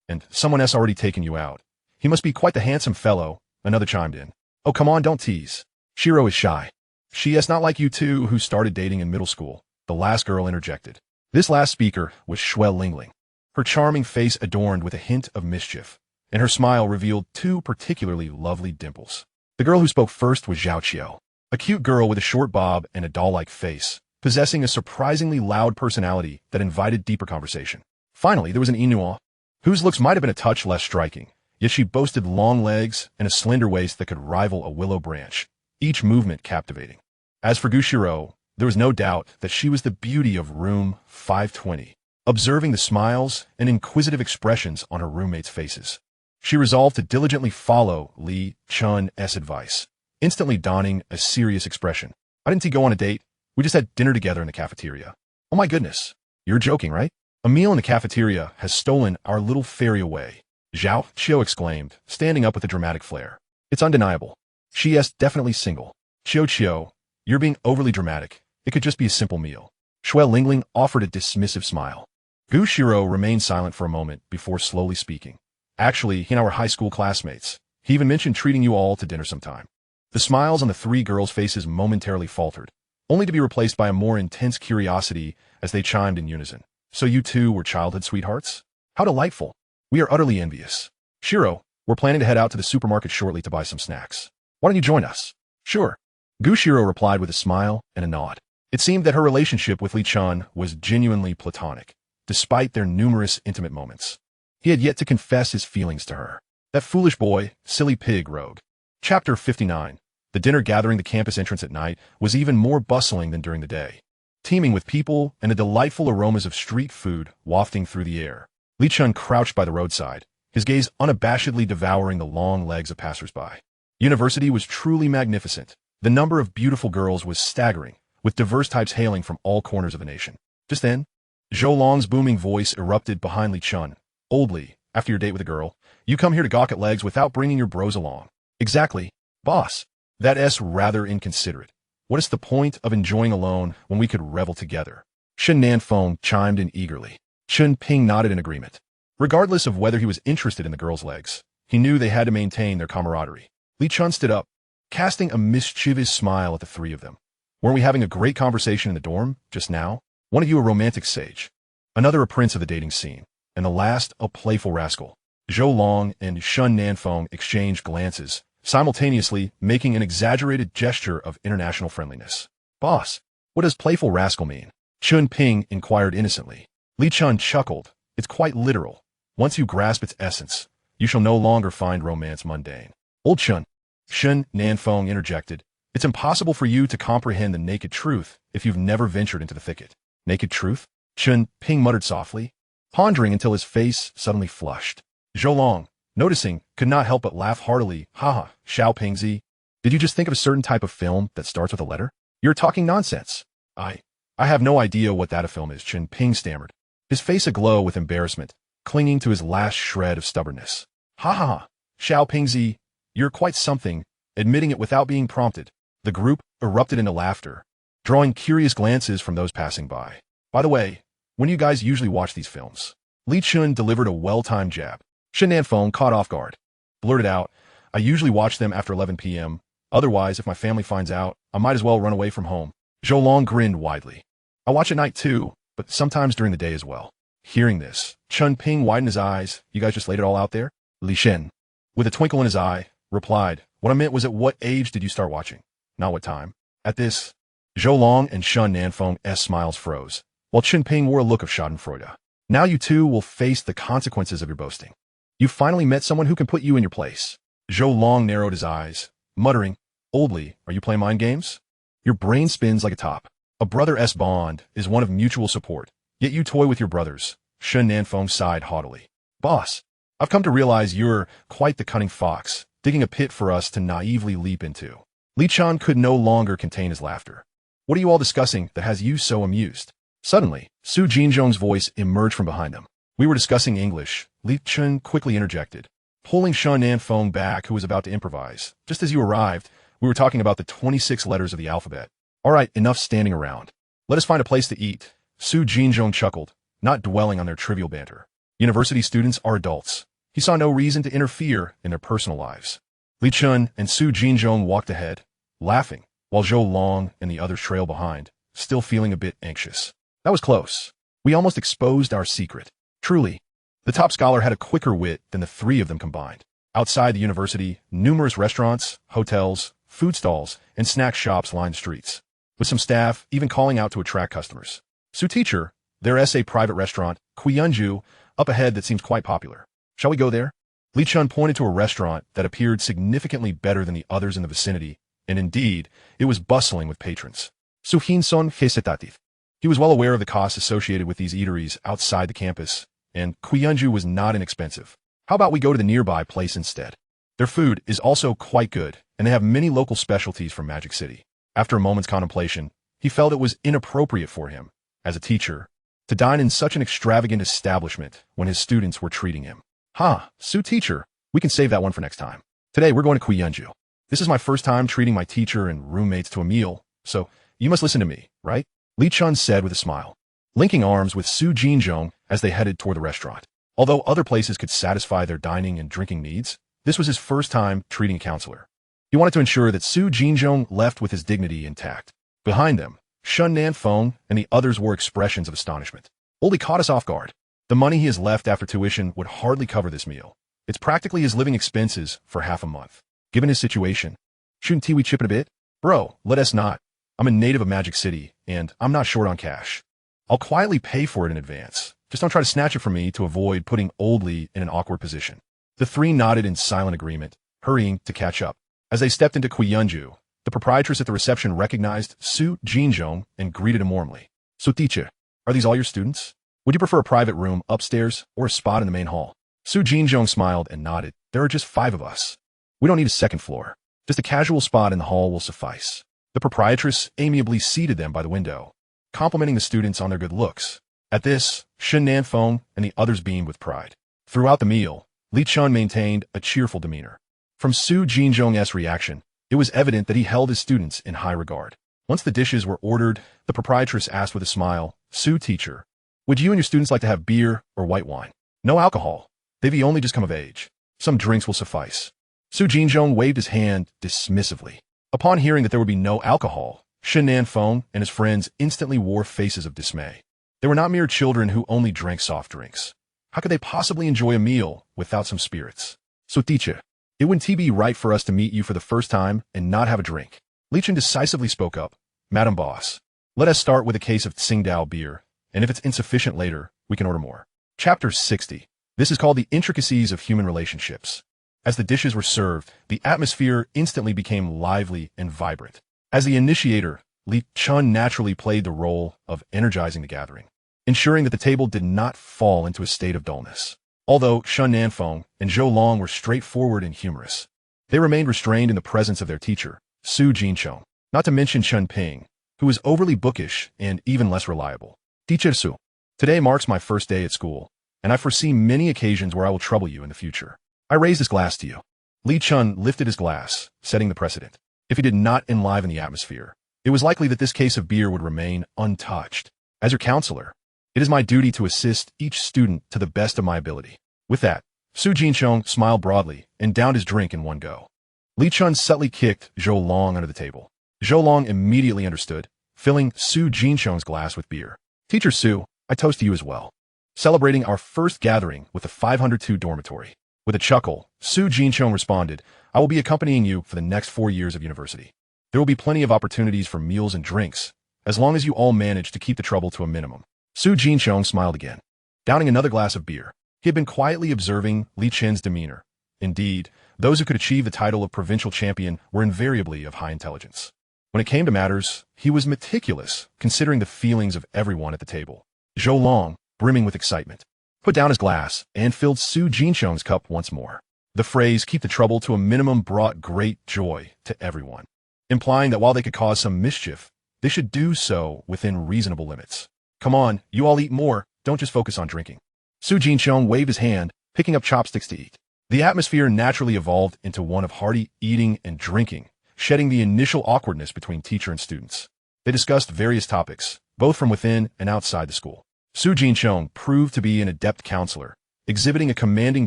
And someone else already taken you out. He must be quite the handsome fellow, another chimed in. Oh, come on, don't tease. Xirou is shy. She is not like you two who started dating in middle school, the last girl interjected. This last speaker was Shuel Lingling, her charming face adorned with a hint of mischief, and her smile revealed 2 particularly lovely dimples. The girl who spoke first was Zhao Qiao, a cute girl with a short bob and a doll-like face, possessing a surprisingly loud personality that invited deeper conversation. Finally, there was an Inuo, whose looks might have been a touch less striking, yet she boasted long legs and a slender waist that could rival a willow branch, each movement captivating. As for Xirou, there was no doubt that she was the beauty of room 520, observing the smiles and inquisitive expressions on her roommates' faces. She resolved to diligently follow Li Chen's advice, instantly donning a serious expression. I didn't go on a date. We just had dinner together in the cafeteria. Oh my goodness. You're joking, right? A meal in the cafeteria has stolen our little fairy away. Xirou exclaimed, standing up with a dramatic flair. It's undeniable. She is definitely single. Xirou, you're being overly dramatic. It could just be a simple meal. Shui Lingling offered a dismissive smile. Xirou remained silent for a moment before slowly speaking. Actually, he and I were high school classmates. He even mentioned treating you all to dinner sometime. The smiles on the three girls' faces momentarily faltered, only to be replaced by a more intense curiosity as they chimed in unison. So you two were childhood sweethearts? How delightful. We are utterly envious. Xirou, we're planning to head out to the supermarket shortly to buy some snacks. Why don't you join us? Sure. Xirou replied with a smile and a nod. It seemed that her relationship with Li Chen was genuinely platonic, despite their numerous intimate moments. He had yet to confess his feelings to her. That foolish boy, silly pig rogue. Chapter 59. The dinner gathering the campus entrance at night was even more bustling than during the day, teeming with people and the delightful aromas of street food wafting through the air. Li Chen crouched by the roadside, his gaze unabashedly devouring the long legs of passers-by. University was truly magnificent. The number of beautiful girls was staggering, with diverse types hailing from all corners of the nation. Just then, Zhou Long's booming voice erupted behind Li Chen. Old Li, after your date with a girl, you come here to gawk at legs without bringing your bros along. Exactly, boss. That's rather inconsiderate. What is the point of enjoying alone when we could revel together? Shen Nanfeng chimed in eagerly. Chen Ping nodded in agreement. Regardless of whether he was interested in the girls' legs, he knew they had to maintain their camaraderie. Li Chen stood up, casting a mischievous smile at the three of them. Weren't we having a great conversation in the dorm just now? One of you a romantic sage, another a prince of the dating scene, and the last a playful rascal. Zhou Long and Shen Nanfeng exchanged glances, simultaneously making an exaggerated gesture of international friendliness. Boss, what does playful rascal mean? Chen Ping inquired innocently. Li Chen chuckled. It's quite literal. Once you grasp its essence, you shall no longer find romance mundane. Old Chen, Shen Nanfeng interjected. It's impossible for you to comprehend the naked truth if you've never ventured into the thicket. Naked truth? Chen Ping muttered softly, pondering until his face suddenly flushed. Zhou Long, noticing, could not help but laugh heartily. Haha, Xiao Pingzi. Did you just think of a certain type of film that starts with a letter? You're talking nonsense. I have no idea what that a film is, Chen Ping stammered, his face aglow with embarrassment, clinging to his last shred of stubbornness. Ha ha ha, Xiao Pingzi, you're quite something, admitting it without being prompted. The group erupted into laughter, drawing curious glances from those passing by. By the way, when do you guys usually watch these films? Li Chen delivered a well-timed jab. Shen Nanfeng caught off guard, blurted out, I usually watch them after 11 p.m. Otherwise, if my family finds out, I might as well run away from home. Zhou Long grinned widely. I watch at night too, but sometimes during the day as well. Hearing this, Chen Ping widened his eyes. You guys just laid it all out there? Li Chen, with a twinkle in his eye, replied, what I meant was at what age did you start watching? Not what time. At this, Zhou Long and Shen Nanfeng's smiles froze, while Chen Ping wore a look of schadenfreude. Now you two will face the consequences of your boasting. You finally met someone who can put you in your place. Zhou Long narrowed his eyes, muttering, Old Li, are you playing mind games? Your brain spins like a top. A brother's bond is one of mutual support, yet you toy with your brothers. Shen Nanfeng sighed haughtily. Boss, I've come to realize you're quite the cunning fox, digging a pit for us to naively leap into. Li Chen could no longer contain his laughter. What are you all discussing that has you so amused? Suddenly, Su Jinzhong's voice emerged from behind them. We were discussing English, Li Chen quickly interjected, pulling Shen Nanfeng back, who was about to improvise. Just as you arrived, we were talking about the 26 letters of the alphabet. All right, enough standing around. Let us find a place to eat. Su Jinzhong chuckled, not dwelling on their trivial banter. University students are adults. He saw no reason to interfere in their personal lives. Li Chen and Su Jinzhong walked ahead, laughing, while Zhou Long and the others trailed behind, still feeling a bit anxious. That was close. We almost exposed our secret. Truly, the top scholar had a quicker wit than the three of them combined. Outside the university, numerous restaurants, hotels, food stalls, and snack shops lined the streets, with some staff even calling out to attract customers. Su Teacher, there is a private restaurant, Kuiyunju, up ahead that seems quite popular. Shall we go there? Li Chen pointed to a restaurant that appeared significantly better than the others in the vicinity, and indeed, it was bustling with patrons. Su Hinson Hesetatif. He was well aware of the costs associated with these eateries outside the campus, and Kuiyunju was not inexpensive. How about we go to the nearby place instead? Their food is also quite good, and they have many local specialties from Magic City. After a moment's contemplation, he felt it was inappropriate for him, as a teacher, to dine in such an extravagant establishment when his students were treating him. Ha, Su teacher, we can save that one for next time. Today we're going to Kuyenju. This is my first time treating my teacher and roommates to a meal, so you must listen to me, right? Li Chen said with a smile, linking arms with Su Jinzhong as they headed toward the restaurant. Although other places could satisfy their dining and drinking needs, this was his first time treating a counselor. He wanted to ensure that Su Jinzhong left with his dignity intact. Behind them, Shun Nanfeng and the others wore expressions of astonishment. Oldie caught us off guard. The money he has left after tuition would hardly cover this meal. It's practically his living expenses for half a month. Given his situation, shouldn't we chip it a bit? Bro, let us not. I'm a native of Magic City, and I'm not short on cash. I'll quietly pay for it in advance. Just don't try to snatch it from me to avoid putting Old Li in an awkward position. The three nodded in silent agreement, hurrying to catch up. As they stepped into Kuyenju, the proprietress at the reception recognized Su Jinzhong and greeted him warmly. So teacher, are these all your students? Would you prefer a private room upstairs or a spot in the main hall? Su Jinzhong smiled and nodded. There are just 5 of us. We don't need a second floor. Just a casual spot in the hall will suffice. The proprietress amiably seated them by the window, complimenting the students on their good looks. At this, Shun Nanfeng and the others beamed with pride. Throughout the meal, Li Chen maintained a cheerful demeanor. From Su Jinzhong's reaction, it was evident that he held his students in high regard. Once the dishes were ordered, the proprietress asked with a smile, Su teacher, would you and your students like to have beer or white wine? No alcohol. They've only just come of age. Some drinks will suffice. Su Jinzhong waved his hand dismissively. Upon hearing that there would be no alcohol, Shun Nanfeng and his friends instantly wore faces of dismay. They were not mere children who only drank soft drinks. How could they possibly enjoy a meal without some spirits? So teacher, it wouldn't be right for us to meet you for the first time and not have a drink. Li Chen decisively spoke up. Madam Boss, let us start with a case of Tsingtao beer, and if it's insufficient later, we can order more. Chapter 60. This is called The Intricacies of Human Relationships. As the dishes were served, the atmosphere instantly became lively and vibrant. As the initiator, Li Chen naturally played the role of energizing the gathering, ensuring that the table did not fall into a state of dullness. Although Shun Nanfeng and Zhou Long were straightforward and humorous, they remained restrained in the presence of their teacher, Su Jinchong, not to mention Chen Ping, who was overly bookish and even less reliable. Teacher Su, today marks my first day at school, and I foresee many occasions where I will trouble you in the future. I raise this glass to you. Li Chen lifted his glass, setting the precedent. If he did not enliven the atmosphere, it was likely that this case of beer would remain untouched. As your counselor, it is my duty to assist each student to the best of my ability. With that, Su Jinchong smiled broadly and downed his drink in one go. Li Chen subtly kicked Zhou Long under the table. Zhou Long immediately understood, filling Su Jinchong's glass with beer. Teacher Su, I toast to you as well. Celebrating our first gathering with the 502 dormitory. With a chuckle, Su Jinchong responded, I will be accompanying you for the next 4 years of university. There will be plenty of opportunities for meals and drinks, as long as you all manage to keep the trouble to a minimum. Su Jinchong smiled again, downing another glass of beer. He had been quietly observing Li Chen's demeanor. Indeed, those who could achieve the title of provincial champion were invariably of high intelligence. When it came to matters, he was meticulous, considering the feelings of everyone at the table. Zhou Long, brimming with excitement, put down his glass and filled Su Jinchong's cup once more. The phrase, keep the trouble to a minimum, brought great joy to everyone, implying that while they could cause some mischief, they should do so within reasonable limits. Come on, you all eat more, don't just focus on drinking. Su Jinchong waved his hand, picking up chopsticks to eat. The atmosphere naturally evolved into one of hearty eating and drinking, shedding the initial awkwardness between teacher and students. They discussed various topics, both from within and outside the school. Su Jinchong proved to be an adept counselor, exhibiting a commanding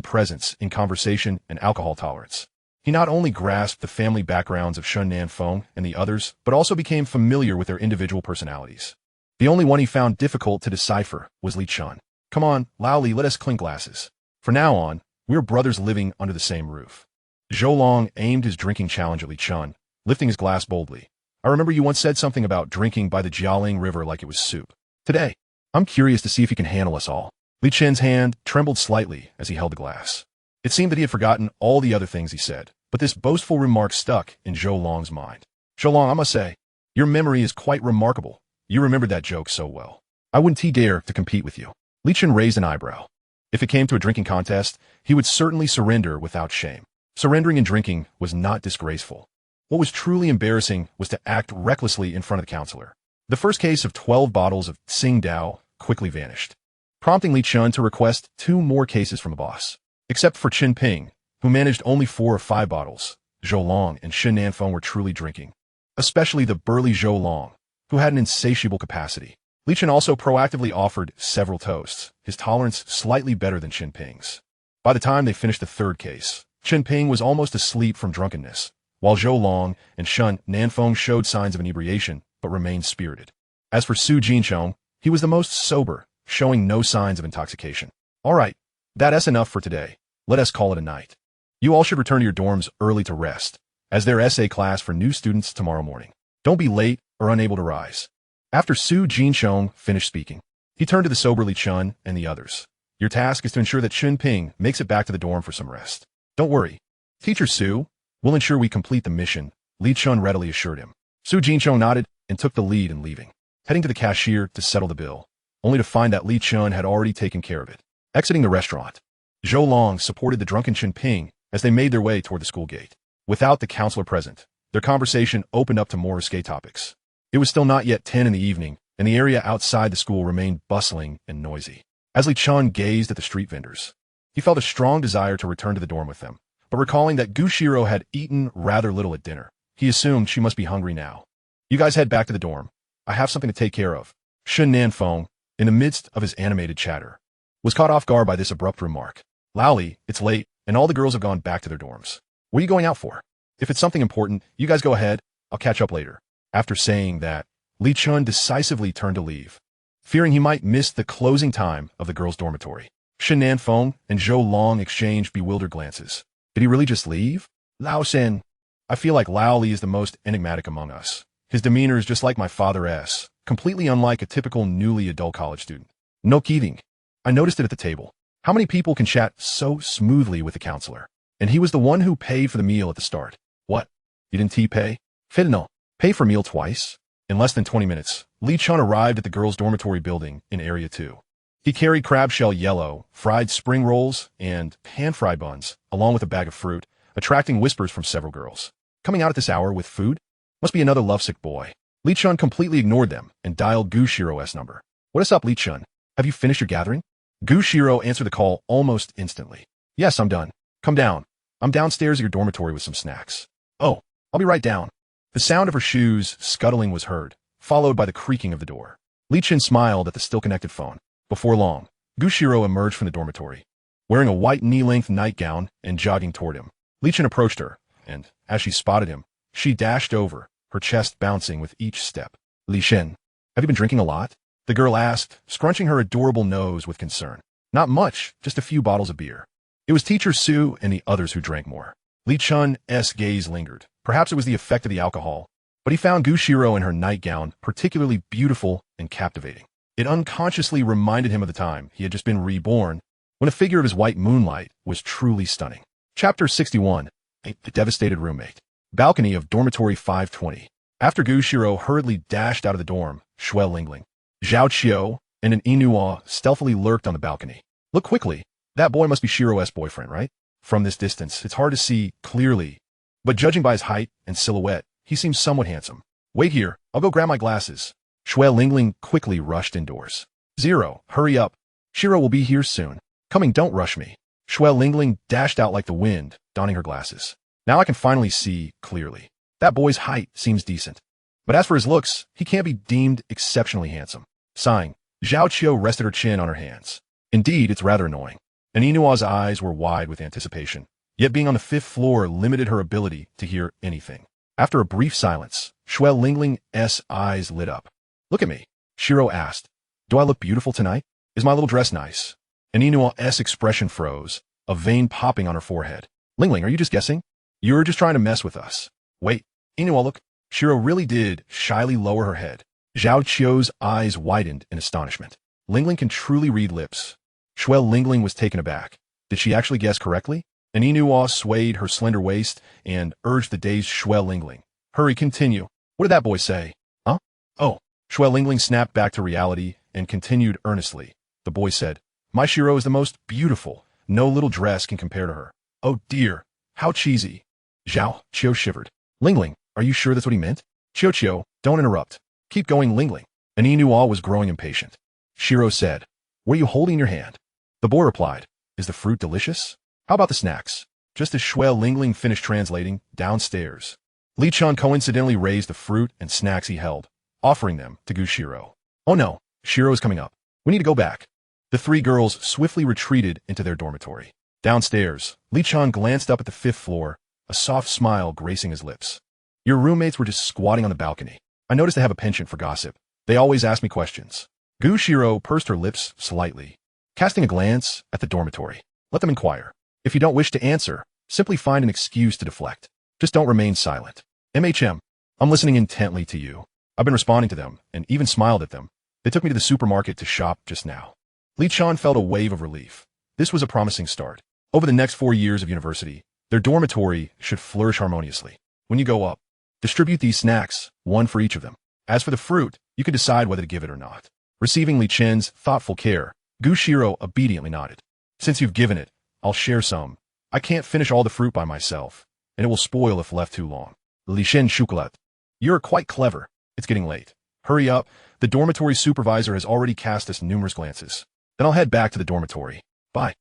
presence in conversation and alcohol tolerance. He not only grasped the family backgrounds of Shun Nanfeng and the others, but also became familiar with their individual personalities. The only one he found difficult to decipher was Li Chen. Come on, Lao Li, let us clink glasses. From now on, we're brothers living under the same roof. Zhou Long aimed his drinking challenge at Li Chen, lifting his glass boldly. I remember you once said something about drinking by the Jialing River like it was soup. Today, I'm curious to see if he can handle us all. Li Chen's hand trembled slightly as he held the glass. It seemed that he had forgotten all the other things he said, but this boastful remark stuck in Zhou Long's mind. Zhou Long, I must say, your memory is quite remarkable. You remembered that joke so well. I wouldn't dare to compete with you. Li Chen raised an eyebrow. If it came to a drinking contest, he would certainly surrender without shame. Surrendering and drinking was not disgraceful. What was truly embarrassing was to act recklessly in front of the counselor. The first case of 12 bottles of Tsingtao quickly vanished, prompting Li Chen to request 2 more cases from the boss. Except for Qin Ping, who managed only 4 or 5 bottles, Zhou Long and Shen Nanfeng were truly drinking. Especially the burly Zhou Long, who had an insatiable capacity. Li Chen also proactively offered several toasts, his tolerance slightly better than Qin Ping's. By the time they finished the 3rd case, Qin Ping was almost asleep from drunkenness, while Zhou Long and Shen Nanfeng showed signs of inebriation but remained spirited. As for Su Jinchong, he was the most sober, showing no signs of intoxication. All right, that's enough for today. Let us call it a night. You all should return to your dorms early to rest, as their essay class for new students tomorrow morning. Don't be late or unable to rise. After Su Jinchong finished speaking, he turned to the sober Li Chen and the others. Your task is to ensure that Qin Ping makes it back to the dorm for some rest. Don't worry. Teacher Su will ensure we complete the mission, Li Chen readily assured him. Su Jinchong nodded and took the lead in leaving, heading to the cashier to settle the bill, only to find that Li Chen had already taken care of it. Exiting the restaurant, Zhou Long supported the drunken Qin Ping as they made their way toward the school gate. Without the counselor present, their conversation opened up to more risque topics. It was still not yet 10 in the evening, and the area outside the school remained bustling and noisy. As Li Chen gazed at the street vendors, he felt a strong desire to return to the dorm with them, but recalling that Xirou had eaten rather little at dinner, he assumed she must be hungry now. You guys head back to the dorm. I have something to take care of. Shen Nanfeng, in the midst of his animated chatter, was caught off guard by this abrupt remark. Laoli, it's late, and all the girls have gone back to their dorms. What are you going out for? If it's something important, you guys go ahead. I'll catch up later. After saying that, Li Chen decisively turned to leave, fearing he might miss the closing time of the girls' dormitory. Shen Nanfeng and Zhou Long exchanged bewildered glances. Did he really just leave? Lao Shen. I feel like Lao Li is the most enigmatic among us. His demeanor is just like my father's, completely unlike a typical newly adult college student. No kidding. I noticed it at the table. How many people can chat so smoothly with the counselor? And he was the one who paid for the meal at the start. What? You didn't pay? Fidno. Pay for meal twice? In less than 20 minutes, Li Chen arrived at the girls' dormitory building in Area 2. He carried crab shell yellow, fried spring rolls, and pan-fried buns, along with a bag of fruit, attracting whispers from several girls. Coming out at this hour with food? Must be another lovesick boy. Li Chen completely ignored them and dialed Xirou's number. What is up, Li Chen? Have you finished your gathering? Xirou answered the call almost instantly. Yes, I'm done. Come down. I'm downstairs at your dormitory with some snacks. Oh, I'll be right down. The sound of her shoes scuttling was heard, followed by the creaking of the door. Li Chen smiled at the still-connected phone. Before long, Xirou emerged from the dormitory, wearing a white knee-length nightgown and jogging toward him. Li Chen approached her, and, as she spotted him, she dashed over, her chest bouncing with each step. Li Chen, have you been drinking a lot? The girl asked, scrunching her adorable nose with concern. Not much, just a few bottles of beer. It was Teacher Su and the others who drank more. Li Chen's gaze lingered. Perhaps it was the effect of the alcohol, but he found Xirou in her nightgown particularly beautiful and captivating. It unconsciously reminded him of the time he had just been reborn, when a figure of his white moonlight was truly stunning. Chapter 61. A Devastated Roommate. Balcony of Dormitory 520. After Xirou hurriedly dashed out of the dorm, Shui Lingling, Zhao Qiu, and an Inua stealthily lurked on the balcony. Look quickly. That boy must be Xirou's boyfriend, right? From this distance, it's hard to see clearly, but judging by his height and silhouette, he seems somewhat handsome. Wait here, I'll go grab my glasses. Shui Lingling quickly rushed indoors. Xirou, hurry up. Xirou will be here soon. Coming, don't rush me. Shui Lingling dashed out like the wind, donning her glasses. Now I can finally see clearly. That boy's height seems decent. But as for his looks, he can't be deemed exceptionally handsome. Sighing, Zhao Qiu rested her chin on her hands. Indeed, it's rather annoying. And Inua's eyes were wide with anticipation, yet being on the 5th floor limited her ability to hear anything. After a brief silence, Shui Lingling's eyes lit up. Look at me, Xirou asked. Do I look beautiful tonight? Is my little dress nice? And Inua's expression froze, a vein popping on her forehead. Lingling, are you just guessing? You're just trying to mess with us. Wait, Inua, look. Xirou really did shyly lower her head. Zhao Qiu's eyes widened in astonishment. Lingling can truly read lips. Shui Lingling was taken aback. Did she actually guess correctly? And Inua swayed her slender waist and urged the dazed Shui Lingling. Hurry, continue. What did that boy say? Huh? Oh. Shui Lingling snapped back to reality and continued earnestly. The boy said, My Xirou is the most beautiful. No little dress can compare to her. Oh dear, how cheesy. Zhao Qiu shivered. Lingling, are you sure that's what he meant? Qiu, don't interrupt. Keep going, Lingling. And Inua was growing impatient. Xirou said, What are you holding in your hand? The boy replied, Is the fruit delicious? How about the snacks? Just as Xue Lingling finished translating, downstairs, Li Chen coincidentally raised the fruit and snacks he held, offering them to Xirou. Oh no, Xirou is coming up. We need to go back. The three girls swiftly retreated into their dormitory. Downstairs, Li Chen glanced up at the 5th floor, a soft smile gracing his lips. Your roommates were just squatting on the balcony. I noticed they have a penchant for gossip. They always ask me questions. Xirou pursed her lips slightly, casting a glance at the dormitory. Let them inquire. If you don't wish to answer, simply find an excuse to deflect. Just don't remain silent. I'm listening intently to you. I've been responding to them, and even smiled at them. They took me to the supermarket to shop just now. Li Chen felt a wave of relief. This was a promising start. Over the next 4 years of university, their dormitory should flourish harmoniously. When you go up, distribute these snacks, one for each of them. As for the fruit, you can decide whether to give it or not. Receiving Li Chen's thoughtful care, Xirou obediently nodded. Since you've given it, I'll share some. I can't finish all the fruit by myself, and it will spoil if left too long. Li Chen chocolate. You're quite clever. It's getting late. Hurry up. The dormitory supervisor has already cast us numerous glances. Then I'll head back to the dormitory. Bye.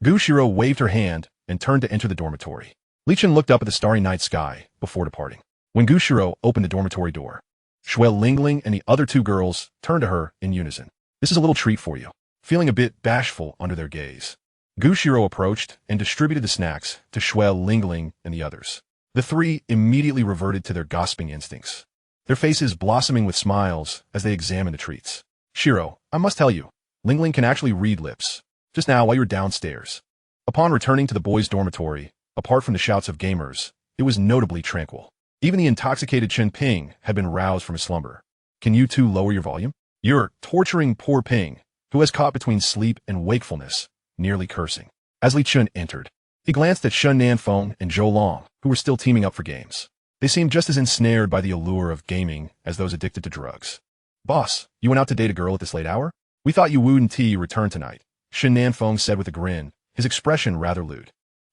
Xirou waved her hand and turned to enter the dormitory. Li Chen looked up at the starry night sky before departing. When Xirou opened the dormitory door, Xue Lingling and the other 2 girls turned to her in unison. This is a little treat for you. Feeling a bit bashful under their gaze, Xirou approached and distributed the snacks to Xue Lingling and the others. The 3 immediately reverted to their gossiping instincts, their faces blossoming with smiles as they examined the treats. Xirou, I must tell you, Lingling can actually read lips. Just now while you were downstairs. Upon returning to the boys' dormitory, apart from the shouts of gamers, it was notably tranquil. Even the intoxicated Chen Ping had been roused from his slumber. Can you 2 lower your volume? You're torturing poor Ping, who has caught between sleep and wakefulness, nearly cursing. As Li Chen entered, he glanced at Shen Nanfeng and Zhou Long, who were still teaming up for games. They seemed just as ensnared by the allure of gaming as those addicted to drugs. Boss, you went out to date a girl at this late hour? We thought you wouldn't return tonight, Shen Nanfeng said with a grin, his expression rather lewd.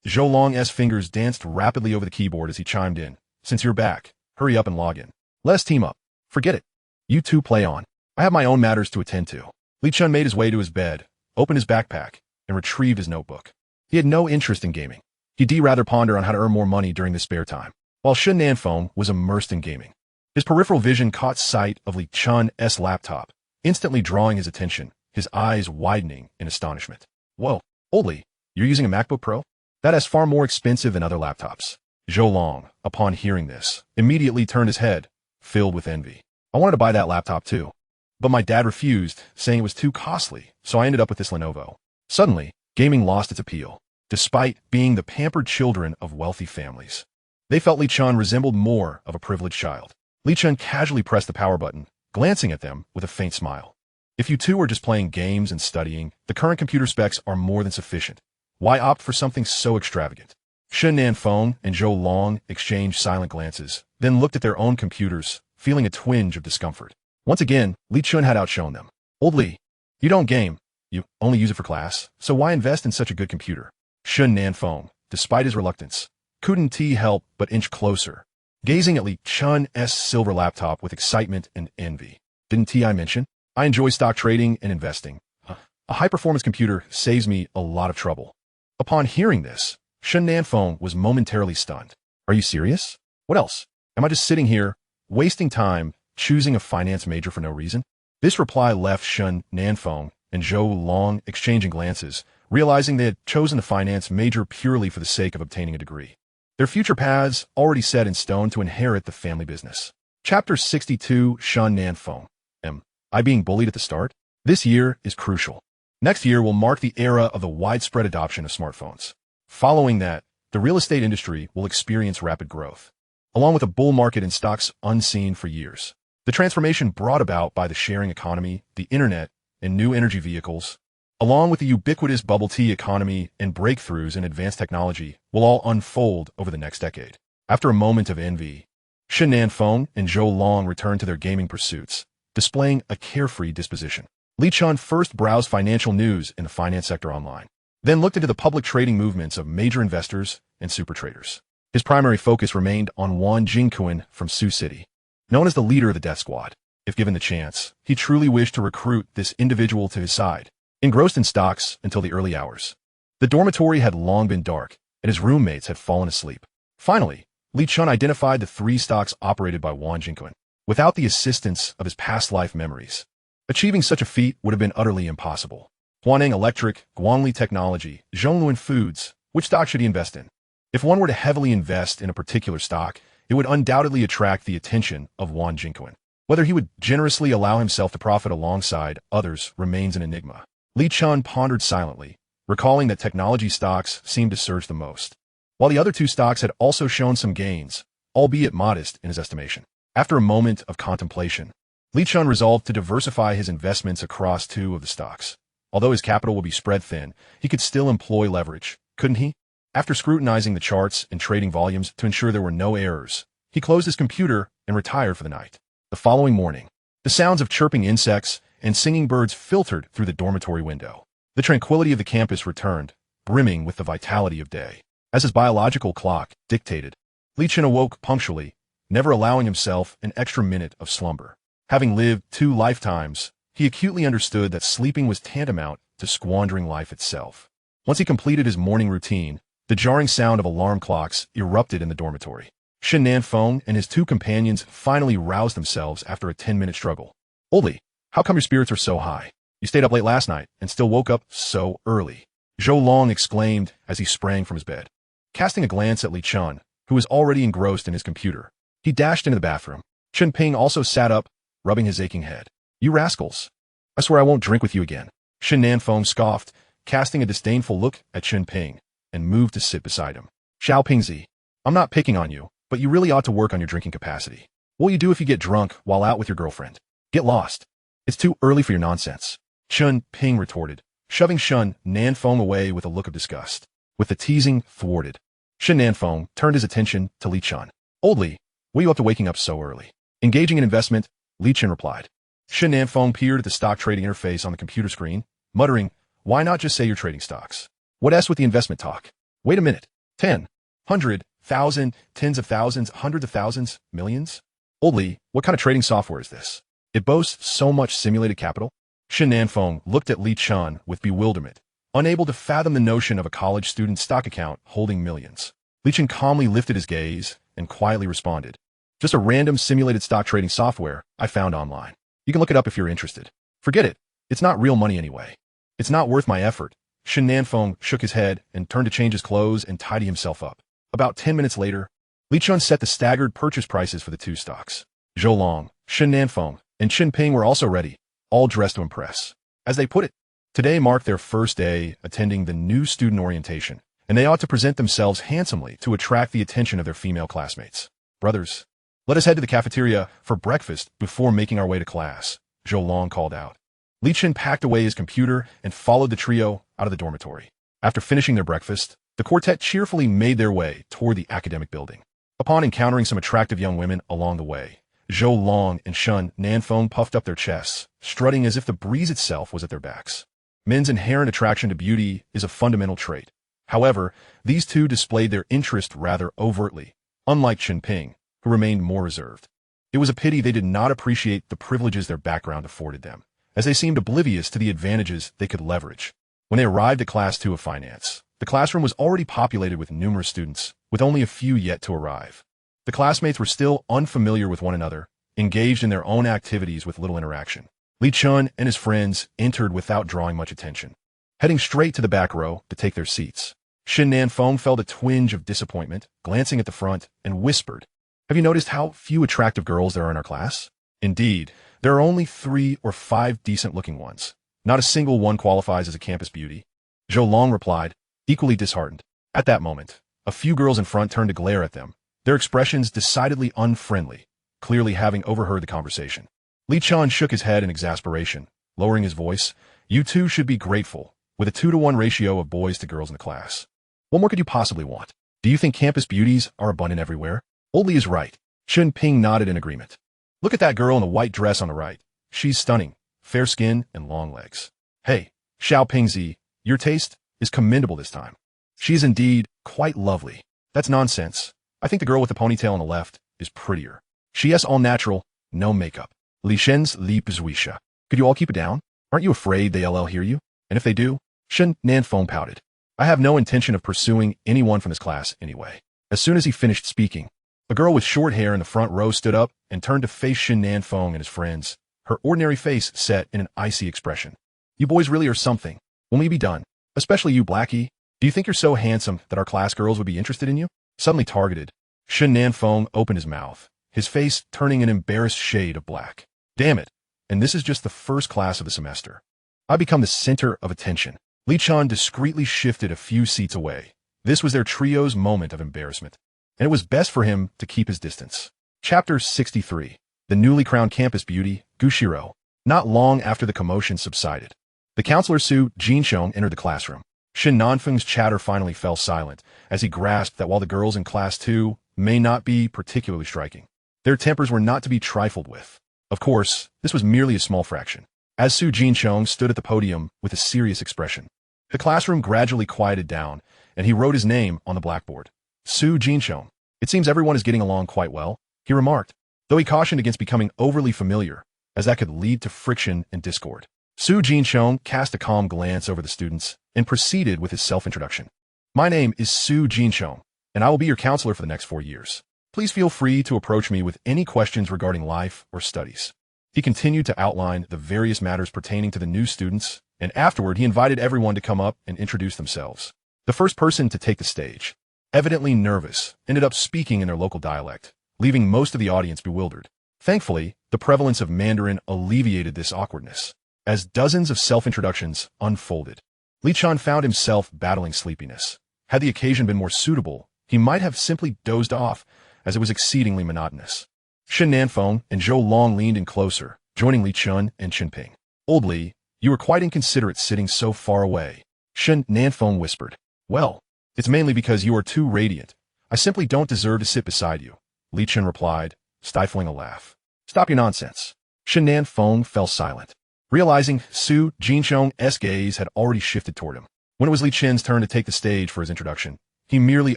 Zhou Long's fingers danced rapidly over the keyboard as he chimed in. Since you're back, hurry up and log in. Let us team up. Forget it. You 2 play on. I have my own matters to attend to. Li Chen made his way to his bed, opened his backpack, and retrieved his notebook. He had no interest in gaming. He'd rather ponder on how to earn more money during his spare time. While Shen Nanfeng was immersed in gaming, his peripheral vision caught sight of Li Chen's laptop, instantly drawing his attention, his eyes widening in astonishment. Whoa, old Li, you're using a MacBook Pro? That is far more expensive than other laptops. Zhou Long, upon hearing this, immediately turned his head, filled with envy. I wanted to buy that laptop too, but my dad refused, saying it was too costly, so I ended up with this Lenovo. Suddenly, gaming lost its appeal, despite being the pampered children of wealthy families. They felt Li Chen resembled more of a privileged child. Li Chen casually pressed the power button, glancing at them with a faint smile. If you 2 are just playing games and studying, the current computer specs are more than sufficient. Why opt for something so extravagant? Shen Nanfeng and Zhou Long exchanged silent glances, then looked at their own computers, feeling a twinge of discomfort. Once again, Li Chen had outshone them. Old Li, you don't game. You only use it for class, so why invest in such a good computer? Shen Nanfeng, despite his reluctance, couldn't help but inch closer, gazing at Li Chen's silver laptop with excitement and envy. Didn't I mention? I enjoy stock trading and investing. A high-performance computer saves me a lot of trouble. Upon hearing this, Shen Nanfeng was momentarily stunned. Are you serious? What else? Am I just sitting here, wasting time, choosing a finance major for no reason? This reply left Shen Nanfeng and Zhou Long exchanging glances, realizing they had chosen the finance major purely for the sake of obtaining a degree. Their future paths already set in stone to inherit the family business. Chapter 62, Shen Nanfeng. Am I being bullied at the start? This year is crucial. Next year will mark the era of the widespread adoption of smartphones. Following that, the real estate industry will experience rapid growth, along with a bull market in stocks unseen for years. The transformation brought about by the sharing economy, the internet, and new energy vehicles, along with the ubiquitous bubble tea economy and breakthroughs in advanced technology, will all unfold over the next decade. After a moment of envy, Shen Nanfeng and Zhou Long returned to their gaming pursuits, displaying a carefree disposition. Li Chen first browsed financial news in the finance sector online, then looked into the public trading movements of major investors and super traders. His primary focus remained on Wan Jingquan from Sioux City, known as the leader of the death squad. If given the chance, he truly wished to recruit this individual to his side, engrossed in stocks until the early hours. The dormitory had long been dark, and his roommates had fallen asleep. Finally, Li Chen identified the 3 stocks operated by Wang Jingquan, without the assistance of his past life memories. Achieving such a feat would have been utterly impossible. Huaneng Electric, Guangli Technology, Zhongluan Foods. Which stock should he invest in? If one were to heavily invest in a particular stock, it would undoubtedly attract the attention of Wang Jingquan. Whether he would generously allow himself to profit alongside others remains an enigma. Li Chen pondered silently, recalling that technology stocks seemed to surge the most, while the other 2 stocks had also shown some gains, albeit modest in his estimation. After a moment of contemplation, Li Chen resolved to diversify his investments across 2 of the stocks. Although his capital would be spread thin, he could still employ leverage, couldn't he? After scrutinizing the charts and trading volumes to ensure there were no errors, he closed his computer and retired for the night. The following morning, the sounds of chirping insects and singing birds filtered through the dormitory window. The tranquility of the campus returned, brimming with the vitality of day. As his biological clock dictated, Li Chen awoke punctually, never allowing himself an extra minute of slumber. Having lived 2 lifetimes, he acutely understood that sleeping was tantamount to squandering life itself. Once he completed his morning routine, the jarring sound of alarm clocks erupted in the dormitory. Shen Nanfeng and his 2 companions finally roused themselves after a 10-minute struggle. "Old Li, how come your spirits are so high? You stayed up late last night and still woke up so early," Zhou Long exclaimed as he sprang from his bed. Casting a glance at Li Chen, who was already engrossed in his computer, he dashed into the bathroom. Chen Ping also sat up, rubbing his aching head. "You rascals. I swear I won't drink with you again." Shen Nanfeng scoffed, casting a disdainful look at Chen Ping, and moved to sit beside him. "Xiao Pingzi, I'm not picking on you, but you really ought to work on your drinking capacity. What will you do if you get drunk while out with your girlfriend? Get lost. It's too early for your nonsense." Chen Ping retorted, shoving Shen Nanfeng away with a look of disgust. With the teasing thwarted, Shen Nanfeng turned his attention to Li Chen. "Old Li, what are you up to waking up so early?" "Engaging in investment," Li Chen replied. Shen Nanfeng peered at the stock trading interface on the computer screen, muttering, "Why not just say you're trading stocks? What S with the investment talk? Wait a minute. 10, 100, 1,000, tens of thousands, hundreds of thousands, millions? Old Li, what kind of trading software is this? It boasts so much simulated capital?" Shen Nanfeng looked at Li Chen with bewilderment, unable to fathom the notion of a college student's stock account holding millions. Li Chen calmly lifted his gaze and quietly responded, "Just a random simulated stock trading software I found online. You can look it up if you're interested. Forget it. It's not real money anyway. It's not worth my effort." Shen Nanfeng shook his head and turned to change his clothes and tidy himself up. About 10 minutes later, Li Chen set the staggered purchase prices for the 2 stocks. Zhou Long, Shen Nanfeng, and Chen Ping were also ready, all dressed to impress. As they put it, today marked their first day attending the new student orientation, and they ought to present themselves handsomely to attract the attention of their female classmates. "Brothers, let us head to the cafeteria for breakfast before making our way to class," Zhou Long called out. Li Chen packed away his computer and followed the trio out of the dormitory. After finishing their breakfast, the quartet cheerfully made their way toward the academic building. Upon encountering some attractive young women along the way, Zhou Long and Shen Nanfeng puffed up their chests, strutting as if the breeze itself was at their backs. Men's inherent attraction to beauty is a fundamental trait. However, these 2 displayed their interest rather overtly, unlike Chen Ping, who remained more reserved. It was a pity they did not appreciate the privileges their background afforded them, as they seemed oblivious to the advantages they could leverage. When they arrived at Class 2 of Finance, the classroom was already populated with numerous students, with only a few yet to arrive. The classmates were still unfamiliar with one another, engaged in their own activities with little interaction. Li Chen and his friends entered without drawing much attention, heading straight to the back row to take their seats. Shen Nanfeng felt a twinge of disappointment, glancing at the front, and whispered, "Have you noticed how few attractive girls there are in our class? Indeed, there are only 3 or 5 decent-looking ones. Not a single one qualifies as a campus beauty." Zhou Long replied, equally disheartened. At that moment, a few girls in front turned to glare at them, their expressions decidedly unfriendly, clearly having overheard the conversation. Li Chen shook his head in exasperation, lowering his voice. "You 2 should be grateful, with a 2-to-1 ratio of boys to girls in the class. What more could you possibly want? Do you think campus beauties are abundant everywhere?" Old Li is right. Chen Ping nodded in agreement. "Look at that girl in the white dress on the right. She's stunning, fair skin and long legs. Hey, Xiao Pingzi, your taste is commendable this time. She is indeed quite lovely." "That's nonsense. I think the girl with the ponytail on the left is prettier. She is all natural, no makeup. Li Shen's Li Pizwisha. Could you all keep it down? Aren't you afraid they'll hear you? And if they do?" Shen Nanfeng pouted. I have no intention of pursuing anyone from this class anyway. As soon as he finished speaking, a girl with short hair in the front row stood up and turned to face Shen Nanfeng and his friends, her ordinary face set in an icy expression. You boys really are something. When we be done? Especially you, Blackie. Do you think you're so handsome that our class girls would be interested in you? Suddenly targeted, Shen Nanfeng opened his mouth, his face turning an embarrassed shade of black. Damn it. And this is just the first class of the semester. I become the center of attention. Li Chen discreetly shifted a few seats away. This was their trio's moment of embarrassment, and it was best for him to keep his distance. Chapter 63. The newly crowned campus beauty, Xirou. Not long after the commotion subsided, the counselor Su Jinxiong entered the classroom. Shen Nanfeng's chatter finally fell silent as he grasped that while the girls in class 2 may not be particularly striking, their tempers were not to be trifled with. Of course, this was merely a small fraction. As Su Jinxiong stood at the podium with a serious expression, the classroom gradually quieted down, and he wrote his name on the blackboard. Su Jinxiong. It seems everyone is getting along quite well, he remarked, though he cautioned against becoming overly familiar, as that could lead to friction and discord. Su Jinxiong cast a calm glance over the students and proceeded with his self-introduction. My name is Su Jinxiong, and I will be your counselor for the next 4 years. Please feel free to approach me with any questions regarding life or studies. He continued to outline the various matters pertaining to the new students, and afterward he invited everyone to come up and introduce themselves. The first person to take the stage, evidently nervous, ended up speaking in their local dialect, leaving most of the audience bewildered. Thankfully, the prevalence of Mandarin alleviated this awkwardness. As dozens of self-introductions unfolded, Li Chen found himself battling sleepiness. Had the occasion been more suitable, he might have simply dozed off, as it was exceedingly monotonous. Shen Nanfeng and Zhou Long leaned in closer, joining Li Chen and Qinping. Old Li, you were quite inconsiderate sitting so far away, Shen Nanfeng whispered. Well, it's mainly because you are too radiant. I simply don't deserve to sit beside you, Li Chen replied, stifling a laugh. Stop your nonsense. Shen Nanfeng fell silent, realizing Su Jinxiong's gaze had already shifted toward him. When it was Li Chen's turn to take the stage for his introduction, he merely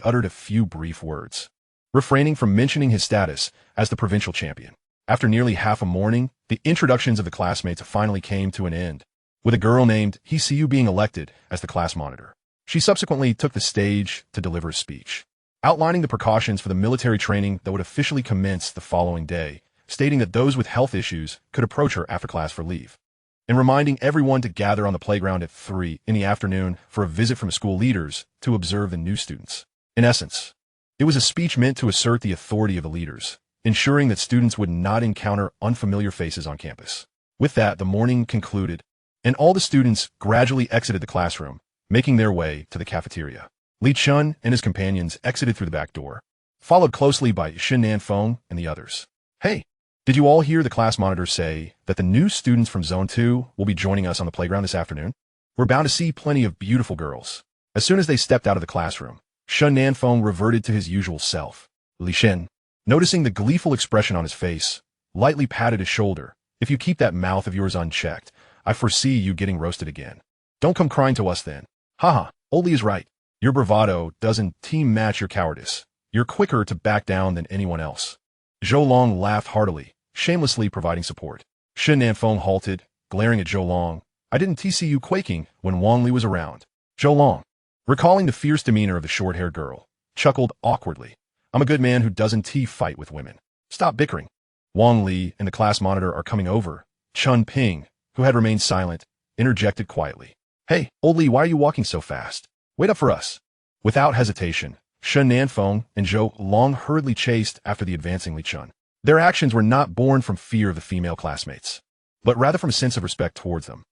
uttered a few brief words, refraining from mentioning his status as the provincial champion. After nearly half a morning, the introductions of the classmates finally came to an end, with a girl named Xirou being elected as the class monitor. She subsequently took the stage to deliver a speech, outlining the precautions for the military training that would officially commence the following day, stating that those with health issues could approach her after class for leave, and reminding everyone to gather on the playground at 3 in the afternoon for a visit from school leaders to observe the new students. In essence, it was a speech meant to assert the authority of the leaders, ensuring that students would not encounter unfamiliar faces on campus. With that, the morning concluded, and all the students gradually exited the classroom, making their way to the cafeteria. Li Chen and his companions exited through the back door, followed closely by Shen Nanfeng and the others. Hey, did you all hear the class monitor say that the new students from Zone 2 will be joining us on the playground this afternoon? We're bound to see plenty of beautiful girls. As soon as they stepped out of the classroom, Shen Nanfeng reverted to his usual self. Li Chen, noticing the gleeful expression on his face, lightly patted his shoulder. If you keep that mouth of yours unchecked, I foresee you getting roasted again. Don't come crying to us then. Haha, Old Li is right. Your bravado doesn't team match your cowardice. You're quicker to back down than anyone else. Zhou Long laughed heartily, shamelessly providing support. Shen Nanfeng halted, glaring at Zhou Long. I didn't see you quaking when Wang Li was around. Zhou Long, recalling the fierce demeanor of the short-haired girl, chuckled awkwardly. I'm a good man who doesn't fight with women. Stop bickering. Wang Li and the class monitor are coming over. Chun Ping, who had remained silent, interjected quietly. Hey, Old Li, why are you walking so fast? Wait up for us. Without hesitation, Shen Nanfeng and Zhou Long hurriedly chased after the advancing Li Chen. Their actions were not born from fear of the female classmates, but rather from a sense of respect towards them.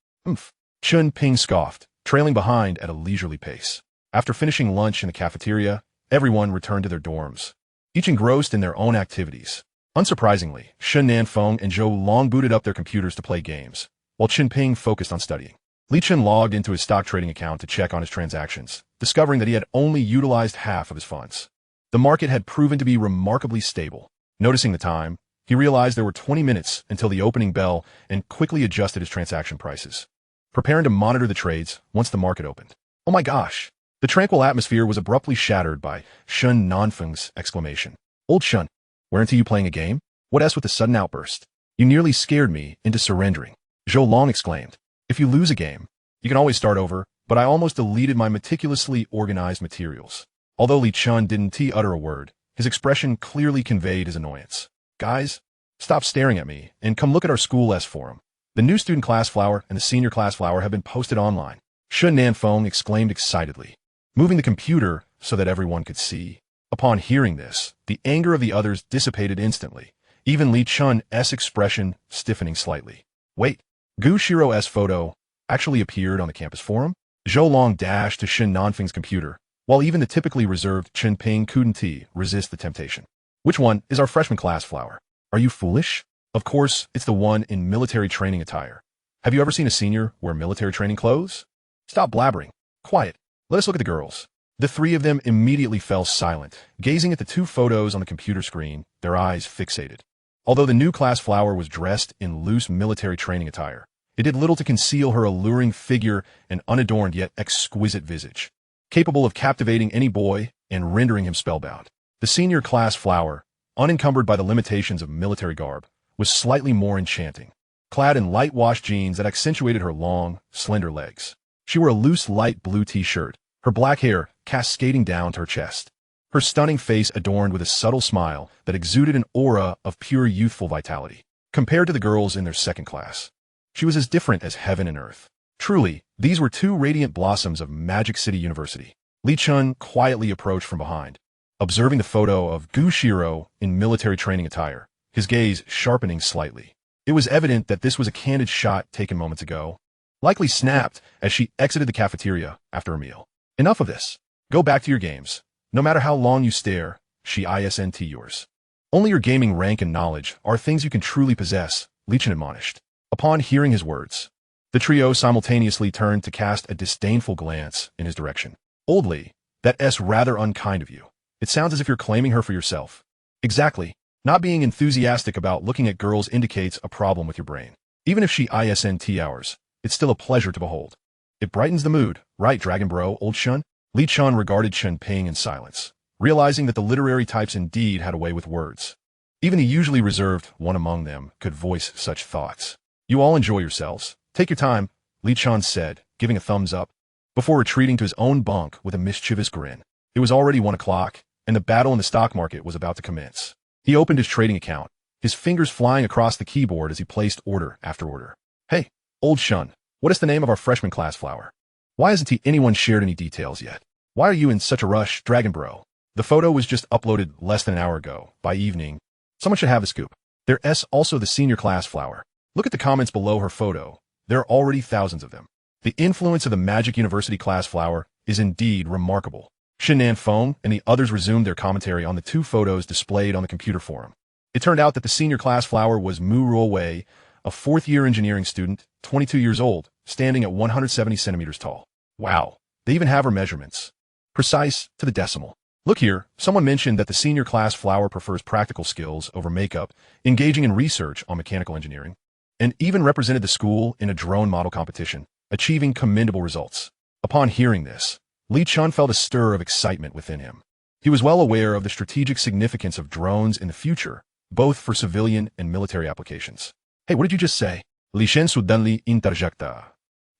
Chun Ping scoffed, trailing behind at a leisurely pace. After finishing lunch in the cafeteria, everyone returned to their dorms, each engrossed in their own activities. Unsurprisingly, Shen Nanfeng and Zhou Long booted up their computers to play games, while Qin Ping focused on studying. Li Chen logged into his stock trading account to check on his transactions, discovering that he had only utilized half of his funds. The market had proven to be remarkably stable. Noticing the time, he realized there were 20 minutes until the opening bell and quickly adjusted his transaction prices, preparing to monitor the trades once the market opened. Oh my gosh! The tranquil atmosphere was abruptly shattered by Shen Nanfeng's exclamation. Old Shen, weren't you playing a game? What else with the sudden outburst? You nearly scared me into surrendering. Zhou Long exclaimed. If you lose a game, you can always start over, but I almost deleted my meticulously organized materials. Although Li Chen didn't utter a word, his expression clearly conveyed his annoyance. Guys, stop staring at me and come look at our school S forum. The new student class flower and the senior class flower have been posted online. Shun Nanfeng exclaimed excitedly, moving the computer so that everyone could see. Upon hearing this, the anger of the others dissipated instantly, even Li Chen's expression stiffening slightly. Wait, Xirou's photo actually appeared on the campus forum? Zhou Long dashed to Shun Nanfeng's computer, while even the typically reserved Chen Ping couldn't resist the temptation. Which one is our freshman class flower? Are you foolish? Of course, it's the one in military training attire. Have you ever seen a senior wear military training clothes? Stop blabbering. Quiet. Let us look at the girls. The three of them immediately fell silent, gazing at the two photos on the computer screen, their eyes fixated. Although the new class flower was dressed in loose military training attire, it did little to conceal her alluring figure and unadorned yet exquisite visage, capable of captivating any boy and rendering him spellbound. The senior class flower, unencumbered by the limitations of military garb, was slightly more enchanting, clad in light-washed jeans that accentuated her long, slender legs. She wore a loose light blue t-shirt, her black hair cascading down to her chest, her stunning face adorned with a subtle smile that exuded an aura of pure youthful vitality. Compared to the girls in their second class, she was as different as heaven and earth. Truly, these were two radiant blossoms of Magic City University. Li Chen quietly approached from behind, observing the photo of Xirou in military training attire, his gaze sharpening slightly. It was evident that this was a candid shot taken moments ago, likely snapped as she exited the cafeteria after a meal. Enough of this. Go back to your games. No matter how long you stare, she isn't yours. Only your gaming rank and knowledge are things you can truly possess, Li Chen admonished. Upon hearing his words, the trio simultaneously turned to cast a disdainful glance in his direction. Old Li, that's rather unkind of you. It sounds as if you're claiming her for yourself. Exactly. Not being enthusiastic about looking at girls indicates a problem with your brain. Even if she isn't ours, it's still a pleasure to behold. It brightens the mood, right, Dragon Bro, old Shun? Li Chen regarded Chen Ping in silence, realizing that the literary types indeed had a way with words. Even the usually reserved one among them could voice such thoughts. You all enjoy yourselves. Take your time, Li Chen said, giving a thumbs up, before retreating to his own bunk with a mischievous grin. It was already 1 o'clock, and the battle in the stock market was about to commence. He opened his trading account, his fingers flying across the keyboard as he placed order after order. Hey, old Shun, what is the name of our freshman class flower? Why hasn't anyone shared any details yet? Why are you in such a rush, Dragon Bro? The photo was just uploaded less than an hour ago. By evening, someone should have the scoop. There's also the senior class flower. Look at the comments below her photo. There are already thousands of them. The influence of the Magic University class flower is indeed remarkable. Shinan Feng and the others resumed their commentary on the two photos displayed on the computer forum. It turned out that the senior class flower was Mu Ruowei, a fourth-year engineering student, 22 years old, standing at 170 centimeters tall. Wow, they even have her measurements. Precise to the decimal. Look here, someone mentioned that the senior class flower prefers practical skills over makeup, engaging in research on mechanical engineering, and even represented the school in a drone model competition, achieving commendable results. Upon hearing this, Li Chen felt a stir of excitement within him. He was well aware of the strategic significance of drones in the future, both for civilian and military applications. Hey, what did you just say? Li Chen suddenly interjecta.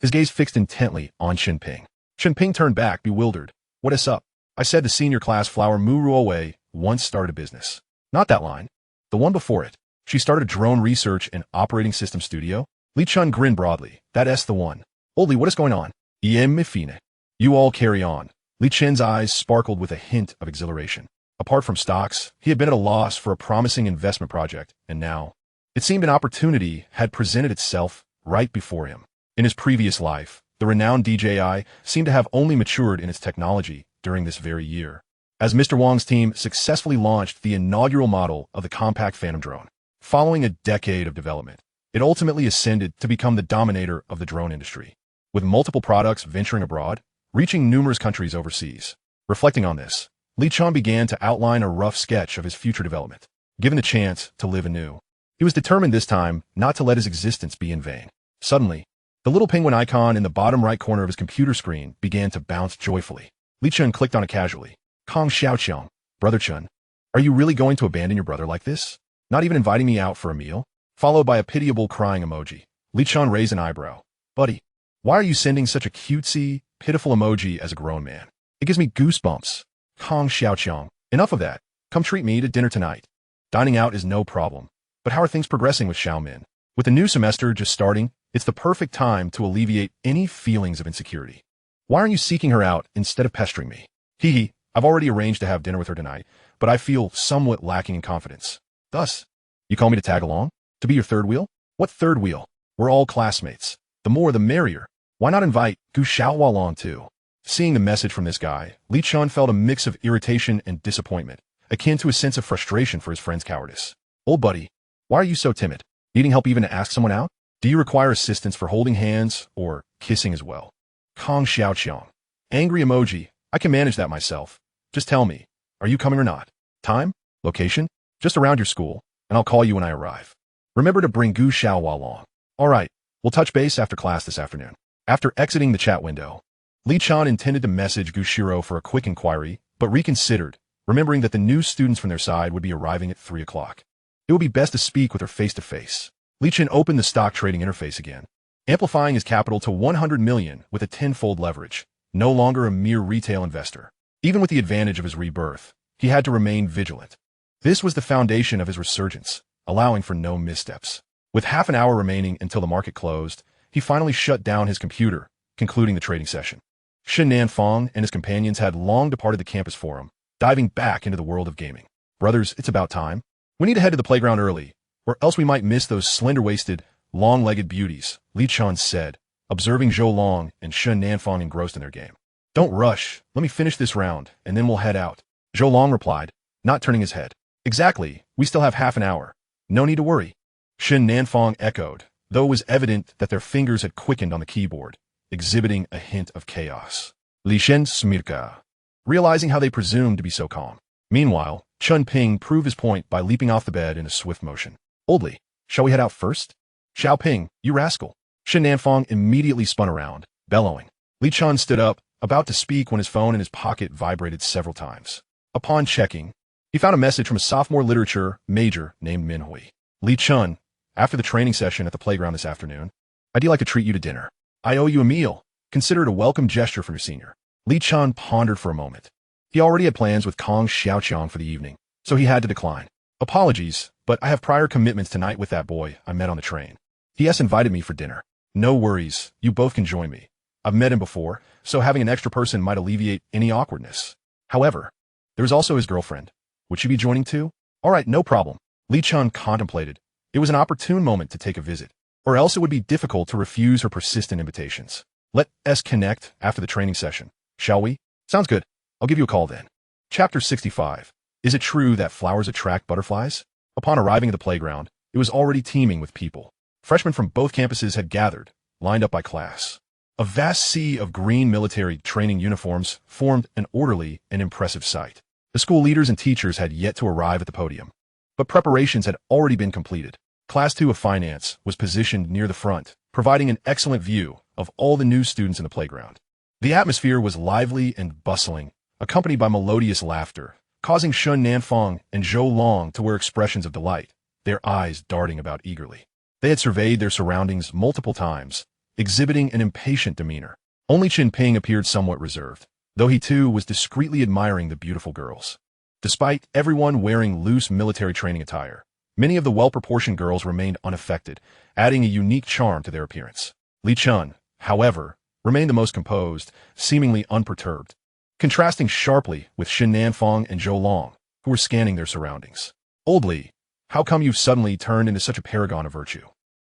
His gaze fixed intently on Chen Ping. Chen Ping turned back, bewildered. What is up? I said the senior class flower Mu Ruowei once started a business. Not that line. The one before it. She started a drone research and operating system studio. Li Chen grinned broadly. That's the one. Oldly, what is going on? Fine. You all carry on. Li Chen's eyes sparkled with a hint of exhilaration. Apart from stocks, he had been at a loss for a promising investment project, and now, it seemed an opportunity had presented itself right before him. In his previous life, the renowned DJI seemed to have only matured in its technology during this very year, as Mr. Wang's team successfully launched the inaugural model of the compact Phantom drone. Following a decade of development, it ultimately ascended to become the dominator of the drone industry, with multiple products venturing abroad, reaching numerous countries overseas. Reflecting on this, Li Chen began to outline a rough sketch of his future development. Given the chance to live anew, he was determined this time not to let his existence be in vain. Suddenly, the little penguin icon in the bottom right corner of his computer screen began to bounce joyfully. Li Chen clicked on it casually. Kong Xiaoqiang, Brother Chen, are you really going to abandon your brother like this? Not even inviting me out for a meal? Followed by a pitiable crying emoji. Li Chen raised an eyebrow. Buddy, why are you sending such a cutesy, pitiful emoji as a grown man. It gives me goosebumps. Kong Xiaoqiang. Enough of that. Come treat me to dinner tonight. Dining out is no problem. But how are things progressing with Xiaomin? With the new semester just starting, it's the perfect time to alleviate any feelings of insecurity. Why aren't you seeking her out instead of pestering me? Hee hee, I've already arranged to have dinner with her tonight, but I feel somewhat lacking in confidence. Thus, you call me to tag along? To be your third wheel? What third wheel? We're all classmates. The more the merrier. Why not invite Gu Xiaohua along too? Seeing the message from this guy, Li Chen felt a mix of irritation and disappointment, akin to a sense of frustration for his friend's cowardice. Old buddy, why are you so timid? Needing help even to ask someone out? Do you require assistance for holding hands or kissing as well? Kong Xiaoqiang. Angry emoji. I can manage that myself. Just tell me, are you coming or not? Time? Location? Just around your school, and I'll call you when I arrive. Remember to bring Gu Xiaohua along. All right, we'll touch base after class this afternoon. After exiting the chat window, Li Chen intended to message Xirou for a quick inquiry, but reconsidered, remembering that the new students from their side would be arriving at 3 o'clock. It would be best to speak with her face-to-face. Li Chen opened the stock trading interface again, amplifying his capital to 100 million with a 10-fold leverage, no longer a mere retail investor. Even with the advantage of his rebirth, he had to remain vigilant. This was the foundation of his resurgence, allowing for no missteps. With half an hour remaining until the market closed, he finally shut down his computer, concluding the trading session. Shen Nanfang and his companions had long departed the campus forum, diving back into the world of gaming. Brothers, it's about time. We need to head to the playground early, or else we might miss those slender-waisted, long-legged beauties, Li Chen said, observing Zhou Long and Shen Nanfang engrossed in their game. Don't rush, let me finish this round, and then we'll head out. Zhou Long replied, not turning his head. Exactly, we still have half an hour. No need to worry. Shen Nanfang echoed, though it was evident that their fingers had quickened on the keyboard, exhibiting a hint of chaos. Li Chen smirka, realizing how they presumed to be so calm. Meanwhile, Chun Ping proved his point by leaping off the bed in a swift motion. Old Li, shall we head out first? Xiao Ping, you rascal. Shen Nanfang immediately spun around, bellowing. Li Chen stood up, about to speak when his phone in his pocket vibrated several times. Upon checking, he found a message from a sophomore literature major named Minhui. Li Chen, after the training session at the playground this afternoon, I'd like to treat you to dinner. I owe you a meal. Consider it a welcome gesture from your senior. Li Chen pondered for a moment. He already had plans with Kong Xiaoqiang for the evening, so he had to decline. Apologies, but I have prior commitments tonight with that boy I met on the train. He has invited me for dinner. No worries, you both can join me. I've met him before, so having an extra person might alleviate any awkwardness. However, there is also his girlfriend. Would she be joining too? All right, no problem. Li Chen contemplated. It was an opportune moment to take a visit, or else it would be difficult to refuse her persistent invitations. Let us connect after the training session, shall we? Sounds good. I'll give you a call then. Chapter 65. Is it true that flowers attract butterflies? Upon arriving at the playground, it was already teeming with people. Freshmen from both campuses had gathered, lined up by class. A vast sea of green military training uniforms formed an orderly and impressive sight. The school leaders and teachers had yet to arrive at the podium, but preparations had already been completed. Class 2 of Finance was positioned near the front, providing an excellent view of all the new students in the playground. The atmosphere was lively and bustling, accompanied by melodious laughter, causing Shen Nanfang and Zhou Long to wear expressions of delight, their eyes darting about eagerly. They had surveyed their surroundings multiple times, exhibiting an impatient demeanor. Only Chen Ping appeared somewhat reserved, though he too was discreetly admiring the beautiful girls. Despite everyone wearing loose military training attire, many of the well-proportioned girls remained unaffected, adding a unique charm to their appearance. Li Chen, however, remained the most composed, seemingly unperturbed, contrasting sharply with Shen Nanfang and Zhou Long, who were scanning their surroundings. Old Li, how come you've suddenly turned into such a paragon of virtue?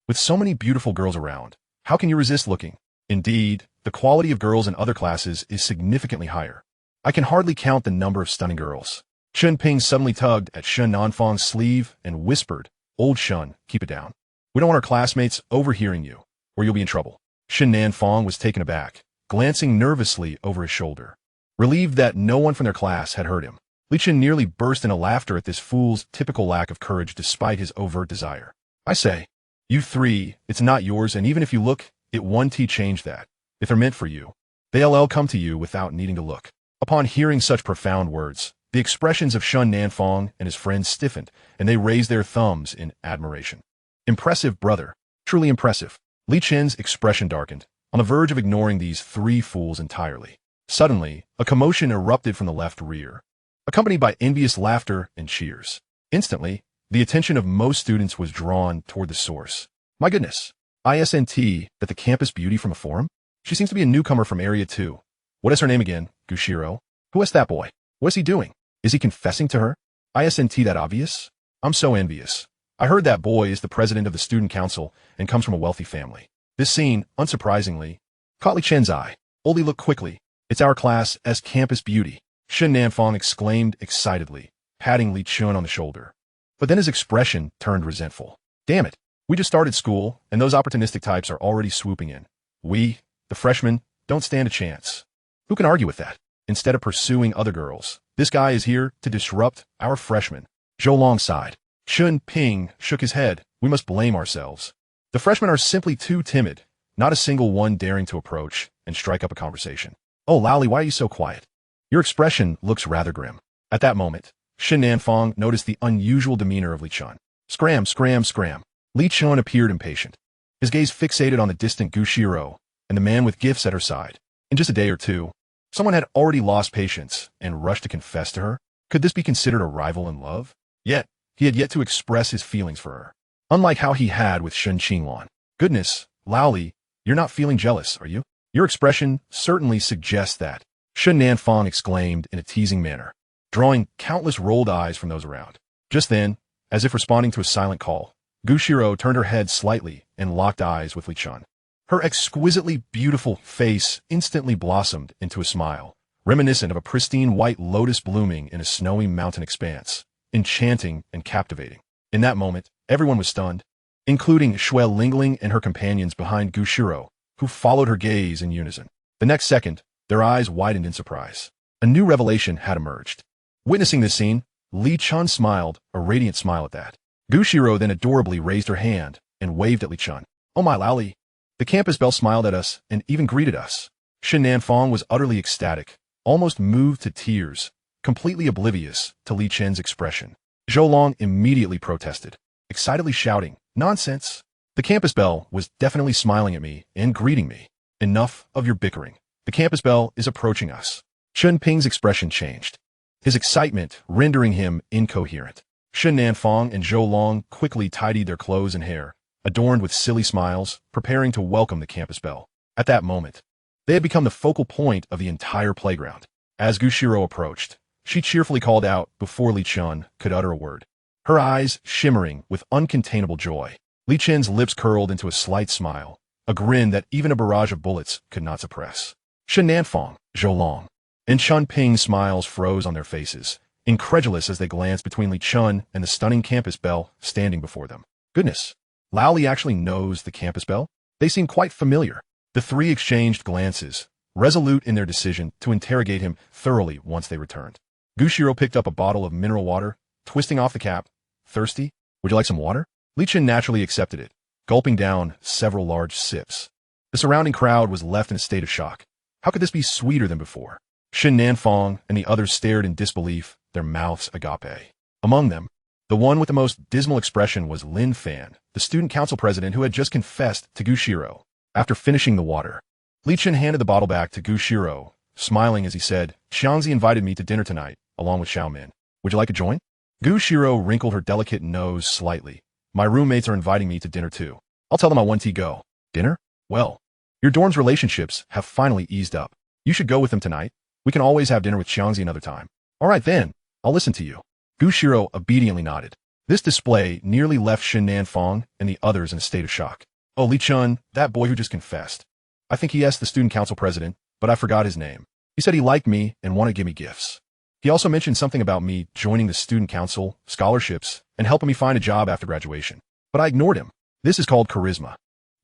With so many beautiful girls around, how can you resist looking? Indeed, the quality of girls in other classes is significantly higher. I can hardly count the number of stunning girls. Chen Ping suddenly tugged at Shen Nanfang's sleeve and whispered, Old Shen, keep it down. We don't want our classmates overhearing you, or you'll be in trouble. Shen Nanfang was taken aback, glancing nervously over his shoulder. Relieved that no one from their class had heard him, Li Chen nearly burst into laughter at this fool's typical lack of courage despite his overt desire. I say, you three, it's not yours, and even if you look, it won't change that. If they're meant for you, they'll come to you without needing to look. Upon hearing such profound words, the expressions of Shen Nanfang and his friends stiffened, and they raised their thumbs in admiration. Impressive, brother. Truly impressive. Li Chen's expression darkened, on the verge of ignoring these three fools entirely. Suddenly, a commotion erupted from the left rear, accompanied by envious laughter and cheers. Instantly, the attention of most students was drawn toward the source. My goodness, isn't that the campus beauty from a forum? She seems to be a newcomer from Area 2. What is her name again? Xirou? Who is that boy? What is he doing? Is he confessing to her? Isn't that obvious? I'm so envious. I heard that boy is the president of the student council and comes from a wealthy family. This scene, unsurprisingly, caught Li Chen's eye. Oli looked quickly. It's our class as campus beauty, Shen Nanfang exclaimed excitedly, patting Li Chen on the shoulder. But then his expression turned resentful. Damn it. We just started school, and those opportunistic types are already swooping in. We, the freshmen, don't stand a chance. Who can argue with that? Instead of pursuing other girls, this guy is here to disrupt our freshmen. Zhou Long sighed. Shun Ping shook his head. We must blame ourselves. The freshmen are simply too timid, not a single one daring to approach and strike up a conversation. Oh, Laoli, why are you so quiet? Your expression looks rather grim. At that moment, Shen Nanfang noticed the unusual demeanor of Li Chen. Scram, scram, scram. Li Chen appeared impatient, his gaze fixated on the distant Xirou and the man with gifts at her side. In just a day or two, someone had already lost patience and rushed to confess to her. Could this be considered a rival in love? Yet, he had yet to express his feelings for her, unlike how he had with Shen Qinglan. Goodness, Laoli, you're not feeling jealous, are you? Your expression certainly suggests that, Shen Nanfang exclaimed in a teasing manner, drawing countless rolled eyes from those around. Just then, as if responding to a silent call, Xirou turned her head slightly and locked eyes with Li Chen. Her exquisitely beautiful face instantly blossomed into a smile, reminiscent of a pristine white lotus blooming in a snowy mountain expanse, enchanting and captivating. In that moment, everyone was stunned, including Shui Lingling and her companions behind Xirou, who followed her gaze in unison. The next second, their eyes widened in surprise. A new revelation had emerged. Witnessing this scene, Li Chen smiled, a radiant smile at that. Xirou then adorably raised her hand and waved at Li Chen. Oh my Laoli! The campus belle smiled at us and even greeted us. Shen Nanfang was utterly ecstatic, almost moved to tears, completely oblivious to Li Chen's expression. Zhou Long immediately protested, excitedly shouting, Nonsense! The campus belle was definitely smiling at me and greeting me. Enough of your bickering. The campus belle is approaching us. Chen Ping's expression changed, his excitement rendering him incoherent. Shen Nanfang and Zhou Long quickly tidied their clothes and hair, adorned with silly smiles, preparing to welcome the campus belle. At that moment, they had become the focal point of the entire playground. As Xirou approached, she cheerfully called out before Li Chen could utter a word, her eyes shimmering with uncontainable joy. Li Chen's lips curled into a slight smile, a grin that even a barrage of bullets could not suppress. Shen Nanfang, Zhou Long, and Chen Ping's smiles froze on their faces, incredulous as they glanced between Li Chen and the stunning campus belle standing before them. Goodness, Laoli actually knows the campus belle? They seem quite familiar. The three exchanged glances, resolute in their decision to interrogate him thoroughly once they returned. Xirou picked up a bottle of mineral water, twisting off the cap. Thirsty? Would you like some water? Li Chen naturally accepted it, gulping down several large sips. The surrounding crowd was left in a state of shock. How could this be sweeter than before? Shen Nanfang and the others stared in disbelief, their mouths agape. Among them, the one with the most dismal expression was Lin Fan, the student council president who had just confessed to Xirou. After finishing the water, Li Chen handed the bottle back to Xirou, smiling as he said, Xiangzi invited me to dinner tonight, along with Xiaomin. Would you like a joint? Xirou wrinkled her delicate nose slightly. My roommates are inviting me to dinner too. I'll tell them I want to go. Dinner? Well, your dorm's relationships have finally eased up. You should go with them tonight. We can always have dinner with Xiangzi another time. All right then, I'll listen to you. Xirou obediently nodded. This display nearly left Shen Nanfang and the others in a state of shock. Oh, Li Chen, that boy who just confessed. I think he asked the student council president, but I forgot his name. He said he liked me and wanted to give me gifts. He also mentioned something about me joining the student council, scholarships, and helping me find a job after graduation. But I ignored him. This is called charisma.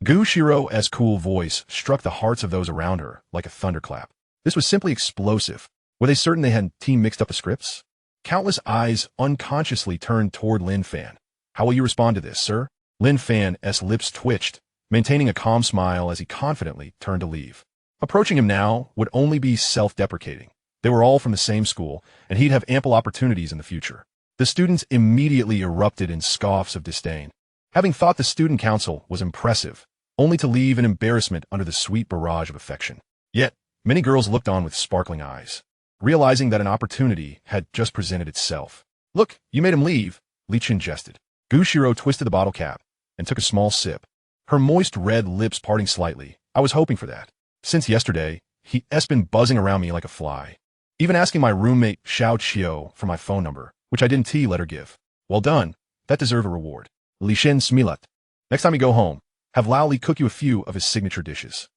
Xirou's cool voice struck the hearts of those around her like a thunderclap. This was simply explosive. Were they certain they had team mixed up the scripts? Countless eyes unconsciously turned toward Lin Fan. How will you respond to this, sir? Lin Fan's lips twitched, maintaining a calm smile as he confidently turned to leave. Approaching him now would only be self-deprecating. They were all from the same school, and he'd have ample opportunities in the future. The students immediately erupted in scoffs of disdain. Having thought the student council was impressive, only to leave in embarrassment under the sweet barrage of affection. Yet, many girls looked on with sparkling eyes, realizing that an opportunity had just presented itself. "Look, you made him leave," Li Chen jested. Xirou twisted the bottle cap and took a small sip, her moist red lips parting slightly. "I was hoping for that. Since yesterday, he's been buzzing around me like a fly, even asking my roommate Xiao Qiu for my phone number, which I didn't let her give. Well done. That deserved a reward. Li Chen smilat. Next time you go home, have Lao Li cook you a few of his signature dishes.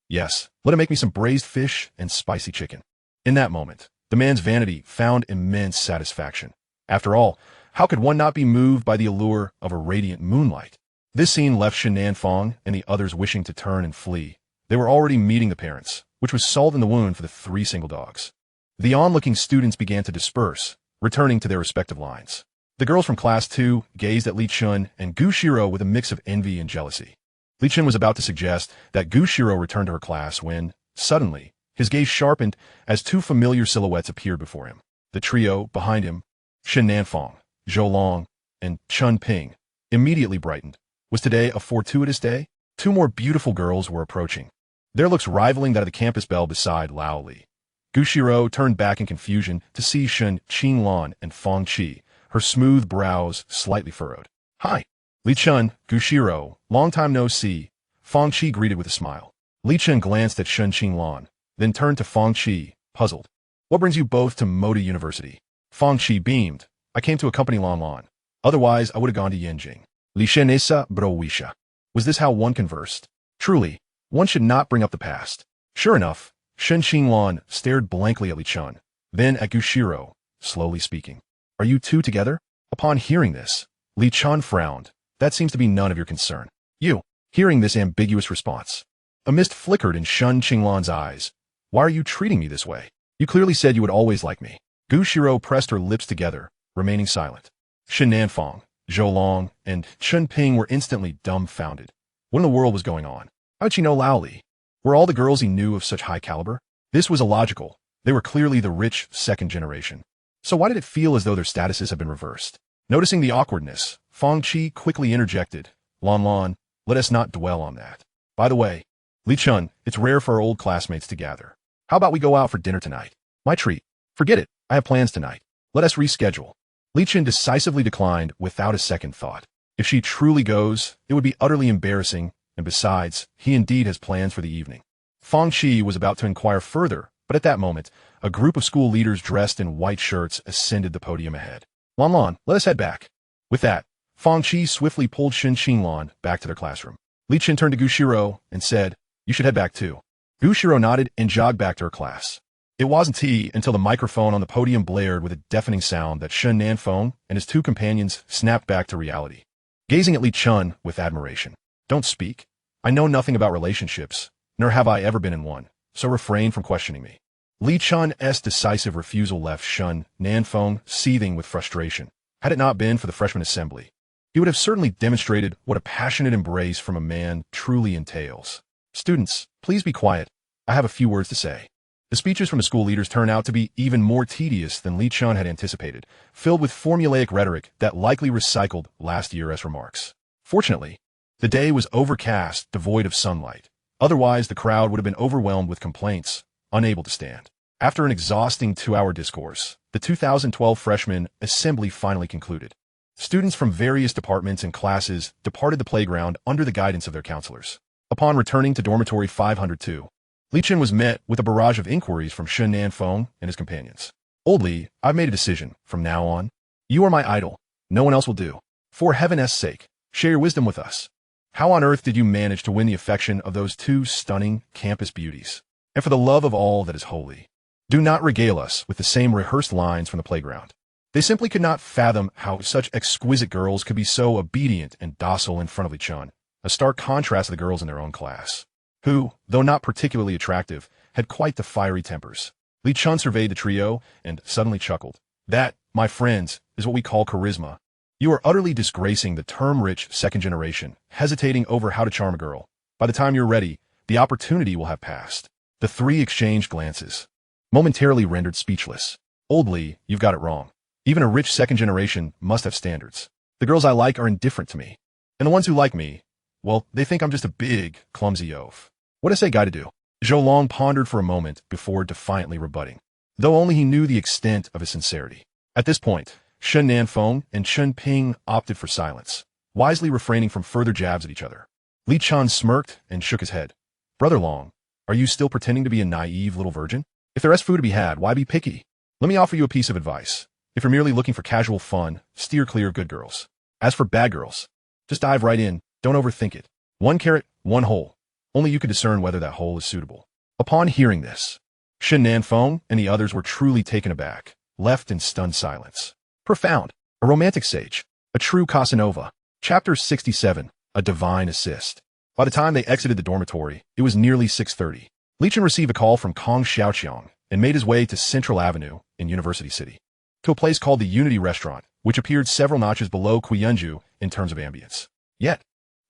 Yes, let him make me some braised fish and spicy chicken." In that moment, the man's vanity found immense satisfaction. After all, how could one not be moved by the allure of a radiant moonlight? This scene left Shen Nanfang and the others wishing to turn and flee. They were already meeting the parents, which was salt in the wound for the 3 single dogs. The onlooking students began to disperse, returning to their respective lines. The girls from Class 2 gazed at Li Chen and Xirou with a mix of envy and jealousy. Li Chen was about to suggest that Xirou return to her class when, suddenly, his gaze sharpened as 2 familiar silhouettes appeared before him. The trio behind him, Shen Nanfang, Zhou Long, and Chun Ping, immediately brightened. Was today a fortuitous day? 2 more beautiful girls were approaching, their looks rivaling that of the campus belle beside Lao Li. Xirou turned back in confusion to see Shen Qinglan and Fang Qi, her smooth brows slightly furrowed. "Hi." Li Chen, Xirou, long time no see, Fang Qi greeted with a smile. Li Chen glanced at Shen Qinglan, then turned to Fang Qi, puzzled. "What brings you both to Moda University?" Fang Qi beamed. "I came to accompany Lan Lan. Otherwise, I would have gone to Yanjing." Li Chen esa browisha. Was this how one conversed? Truly, one should not bring up the past. Sure enough, Shen Qinglan stared blankly at Li Chen, then at Xirou, slowly speaking. "Are you 2 together?" Upon hearing this, Li Chen frowned. "That seems to be none of your concern." "You." Hearing this ambiguous response, a mist flickered in Shen Qinglan's eyes. "Why are you treating me this way? You clearly said you would always like me." Xirou pressed her lips together, remaining silent. Shen Nanfang, Zhou Long, and Chun Ping were instantly dumbfounded. What in the world was going on? How did she know Lao Li? Were all the girls he knew of such high caliber? This was illogical. They were clearly the rich 2nd generation. So why did it feel as though their statuses had been reversed? Noticing the awkwardness, Fang Qi quickly interjected. Lan Lan, let us not dwell on that. By the way, Li Chen, it's rare for our old classmates to gather. How about we go out for dinner tonight? My treat. Forget it. I have plans tonight. Let us reschedule. Li Chen decisively declined without a second thought. If she truly goes, it would be utterly embarrassing, and besides, he indeed has plans for the evening. Fang Qi was about to inquire further, but at that moment, a group of school leaders dressed in white shirts ascended the podium ahead. Lan Lan, let us head back. With that, Fang Qi swiftly pulled Shen Qinglan back to their classroom. Li Chen turned to Xirou and said, "You should head back too." Xirou nodded and jogged back to her class. It wasn't until the microphone on the podium blared with a deafening sound that Shen Nanfang and his 2 companions snapped back to reality, gazing at Li Chen with admiration. "Don't speak. I know nothing about relationships, nor have I ever been in one, so refrain from questioning me." Li Chen's decisive refusal left Shen Nanfang seething with frustration. Had it not been for the freshman assembly, he would have certainly demonstrated what a passionate embrace from a man truly entails. "Students, please be quiet. I have a few words to say." The speeches from the school leaders turned out to be even more tedious than Li Chen had anticipated, filled with formulaic rhetoric that likely recycled last year's remarks. Fortunately, the day was overcast, devoid of sunlight. Otherwise, the crowd would have been overwhelmed with complaints, unable to stand. After an exhausting 2-hour discourse, the 2012 freshman assembly finally concluded. Students from various departments and classes departed the playground under the guidance of their counselors. Upon returning to dormitory 502, Li Chen was met with a barrage of inquiries from Shen Nanfang and his companions. "Old Li, I've made a decision. From now on, you are my idol. No one else will do. For heaven's sake, share your wisdom with us. How on earth did you manage to win the affection of those 2 stunning campus beauties? And for the love of all that is holy, do not regale us with the same rehearsed lines from the playground." They simply could not fathom how such exquisite girls could be so obedient and docile in front of Li Chen, a stark contrast to the girls in their own class, who, though not particularly attractive, had quite the fiery tempers. Li Chen surveyed the trio and suddenly chuckled. "That, my friends, is what we call charisma. You are utterly disgracing the term-rich 2nd generation, hesitating over how to charm a girl. By the time you're ready, the opportunity will have passed." The 3 exchanged glances, momentarily rendered speechless. "Old Li, you've got it wrong. Even a rich 2nd generation must have standards. The girls I like are indifferent to me. And the ones who like me, Well, they think I'm just a big, clumsy oaf. What does that guy to do? Zhou Long pondered for a moment before defiantly rebutting, though only he knew the extent of his sincerity. At this point, Shen Nanfeng and Chen Ping opted for silence, wisely refraining from further jabs at each other. Li Chen smirked and shook his head. Brother Long, are you still pretending to be a naive little virgin? If there is food to be had, why be picky? Let me offer you a piece of advice. If you're merely looking for casual fun, steer clear of good girls. As for bad girls, just dive right in, don't overthink it. One carrot, one hole. Only you can discern whether that hole is suitable. Upon hearing this, Shen Nanfeng and the others were truly taken aback, left in stunned silence. Profound. A romantic sage. A true Casanova. Chapter 67. A divine assist. By the time they exited the dormitory, it was nearly 6:30. Li Chen received a call from Kong Xiaoqiang and made his way to Central Avenue in University City, to a place called the Unity Restaurant, which appeared several notches below Quyenju in terms of ambience. Yet,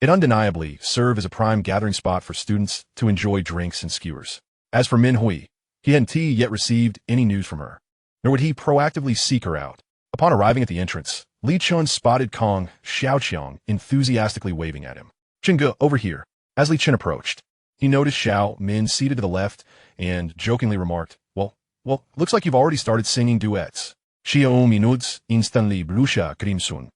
it undeniably served as a prime gathering spot for students to enjoy drinks and skewers. As for Min Hui, he hadn't yet received any news from her, nor would he proactively seek her out. Upon arriving at the entrance, Li Chen spotted Kong Xiaoqiang enthusiastically waving at him. "Chinge, over here." As Li Chen approached, he noticed Xiao Min seated to the left and jokingly remarked, Well, looks like you've already started singing duets. Xiao minuts instantly blusha crimson.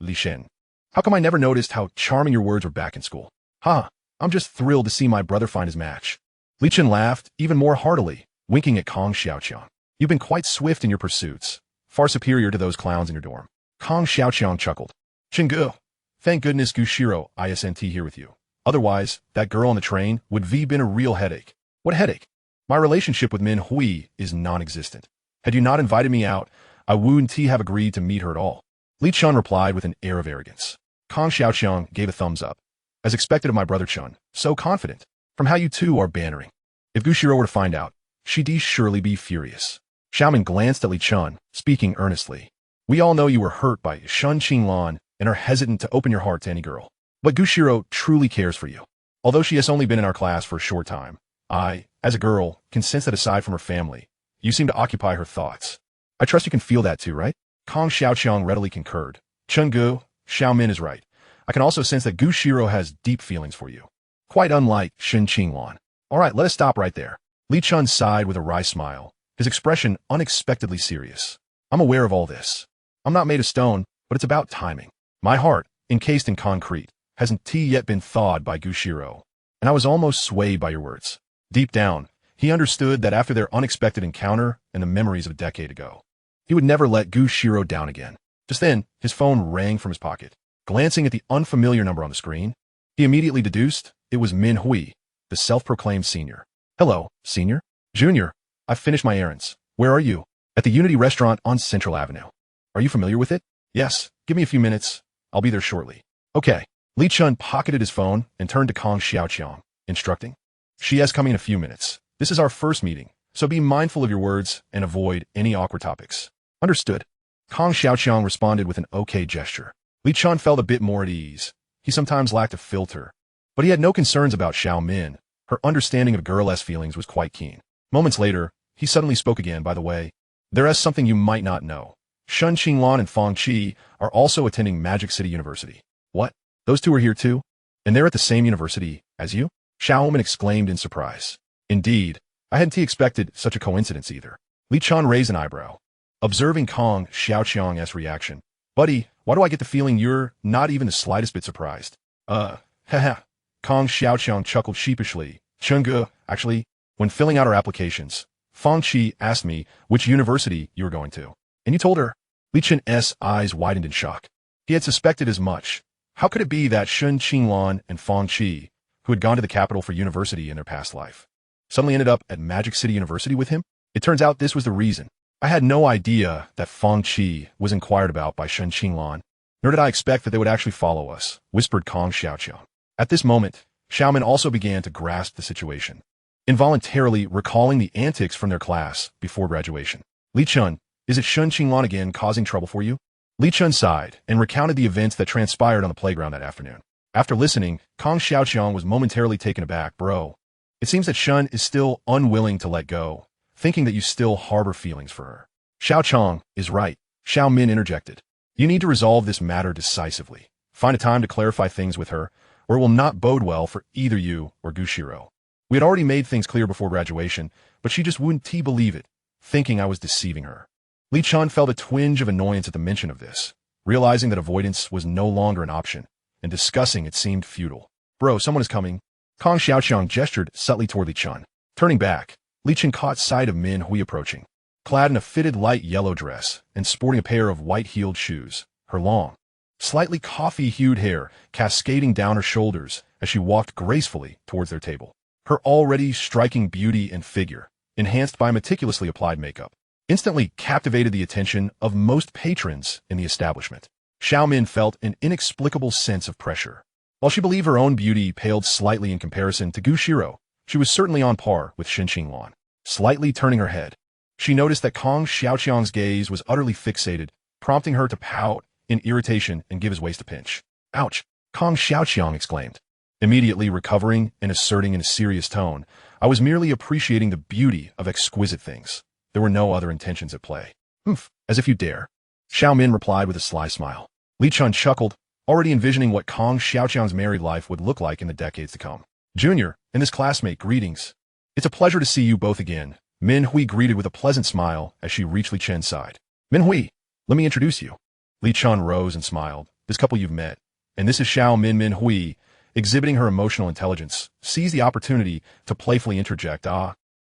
Li Chen. How come I never noticed how charming your words were back in school? I'm just thrilled to see my brother find his match. Li Chen laughed even more heartily, winking at Kong Xiaoqiang. You've been quite swift in your pursuits, far superior to those clowns in your dorm. Kong Xiaoqiang chuckled. Chingu, thank goodness Xirou isn't here with you. Otherwise, that girl on the train would have been a real headache. What headache? My relationship with Min Hui is non-existent. Had you not invited me out, I wouldn't have agreed to meet her at all. Li Chen replied with an air of arrogance. Kong Xiaoqiang gave a thumbs up. As expected of my brother Chen, so confident, from how you two are bantering. If Xirou were to find out, she'd surely be furious. Xiaomin glanced at Li Chen, speaking earnestly. We all know you were hurt by Shun Qinglan and are hesitant to open your heart to any girl. But Xirou truly cares for you. Although she has only been in our class for a short time, I, as a girl, can sense that aside from her family, you seem to occupy her thoughts. I trust you can feel that too, right? Kong Xiaoqiang readily concurred. Chenggu, Xiaomin is right. I can also sense that Xirou has deep feelings for you. Quite unlike Shen Qinglan. All right, let us stop right there. Li Chen sighed with a wry smile, his expression unexpectedly serious. I'm aware of all this. I'm not made of stone, but it's about timing. My heart, encased in concrete, hasn't yet been thawed by Xirou, and I was almost swayed by your words. Deep down, he understood that after their unexpected encounter and the memories of a decade ago, he would never let Xirou down again. Just then, his phone rang from his pocket. Glancing at the unfamiliar number on the screen, he immediately deduced it was Min Hui, the self-proclaimed senior. Hello, senior? Junior, I've finished my errands. Where are you? At the Unity Restaurant on Central Avenue. Are you familiar with it? Yes, give me a few minutes. I'll be there shortly. Okay. Li Chen pocketed his phone and turned to Kong Xiaoqiang, instructing. She is coming in a few minutes. This is our first meeting, so be mindful of your words and avoid any awkward topics. Understood. Kong Xiaoqiang responded with an okay gesture. Li Chen felt a bit more at ease. He sometimes lacked a filter, but he had no concerns about Xiao Min. Her understanding of girl-esque feelings was quite keen. Moments later, he suddenly spoke again. By the way, there is something you might not know. Shun Qinglan and Fang Qi are also attending Magic City University. What? Those two are here too? And they're at the same university as you? Xiao Min exclaimed in surprise. Indeed, I hadn't expected such a coincidence either. Li Chen raised an eyebrow, observing Kong Xiaoqiang's reaction. Buddy, why do I get the feeling you're not even the slightest bit surprised? Haha. Kong Xiaoqiang chuckled sheepishly. Chengge, actually, when filling out our applications, Fang Qi asked me which university you were going to. And you told her. Li Chen's eyes widened in shock. He had suspected as much. How could it be that Shun Qinglan and Fang Qi, who had gone to the capital for university in their past life, suddenly ended up at Magic City University with him? It turns out this was the reason. I had no idea that Fang Qi was inquired about by Shun Qinglan, nor did I expect that they would actually follow us, whispered Kong Xiaoqiang. At this moment, Xiaomin also began to grasp the situation, involuntarily recalling the antics from their class before graduation. Li Chen, is it Shun Qinglan again causing trouble for you? Li Chen sighed and recounted the events that transpired on the playground that afternoon. After listening, Kong Xiaoqiang was momentarily taken aback. Bro, it seems that Shun is still unwilling to let go, thinking that you still harbor feelings for her. Xiaoqiang is right, Xiao Min interjected. You need to resolve this matter decisively. Find a time to clarify things with her, or it will not bode well for either you or Xirou. We had already made things clear before graduation, but she just wouldn't believe it, thinking I was deceiving her. Li Chen felt a twinge of annoyance at the mention of this, realizing that avoidance was no longer an option, and discussing it seemed futile. Bro, someone is coming. Kong Xiaoqiang gestured subtly toward Li Chen. Turning back, Li Chen caught sight of Min Hui approaching. Clad in a fitted light yellow dress and sporting a pair of white-heeled shoes, her long, slightly coffee-hued hair cascading down her shoulders as she walked gracefully towards their table. Her already striking beauty and figure, enhanced by meticulously applied makeup, instantly captivated the attention of most patrons in the establishment. Xiaomin felt an inexplicable sense of pressure. While she believed her own beauty paled slightly in comparison to Xirou, she was certainly on par with Shen Qinglan. Slightly turning her head, she noticed that Kong Xiaoqiang's gaze was utterly fixated, prompting her to pout in irritation and give his waist a pinch. Ouch! Kong Xiaoqiang exclaimed. Immediately recovering and asserting in a serious tone, I was merely appreciating the beauty of exquisite things. There were no other intentions at play. Humph, as if you dare. Xiaomin replied with a sly smile. Li Chen chuckled, already envisioning what Kong Xiaoqiang's married life would look like in the decades to come. Junior, and this classmate, greetings. It's a pleasure to see you both again. Min Hui greeted with a pleasant smile as she reached Li Chen's side. Min Hui, let me introduce you. Li Chen rose and smiled. This couple you've met, and this is Min Hui, exhibiting her emotional intelligence, seized the opportunity to playfully interject.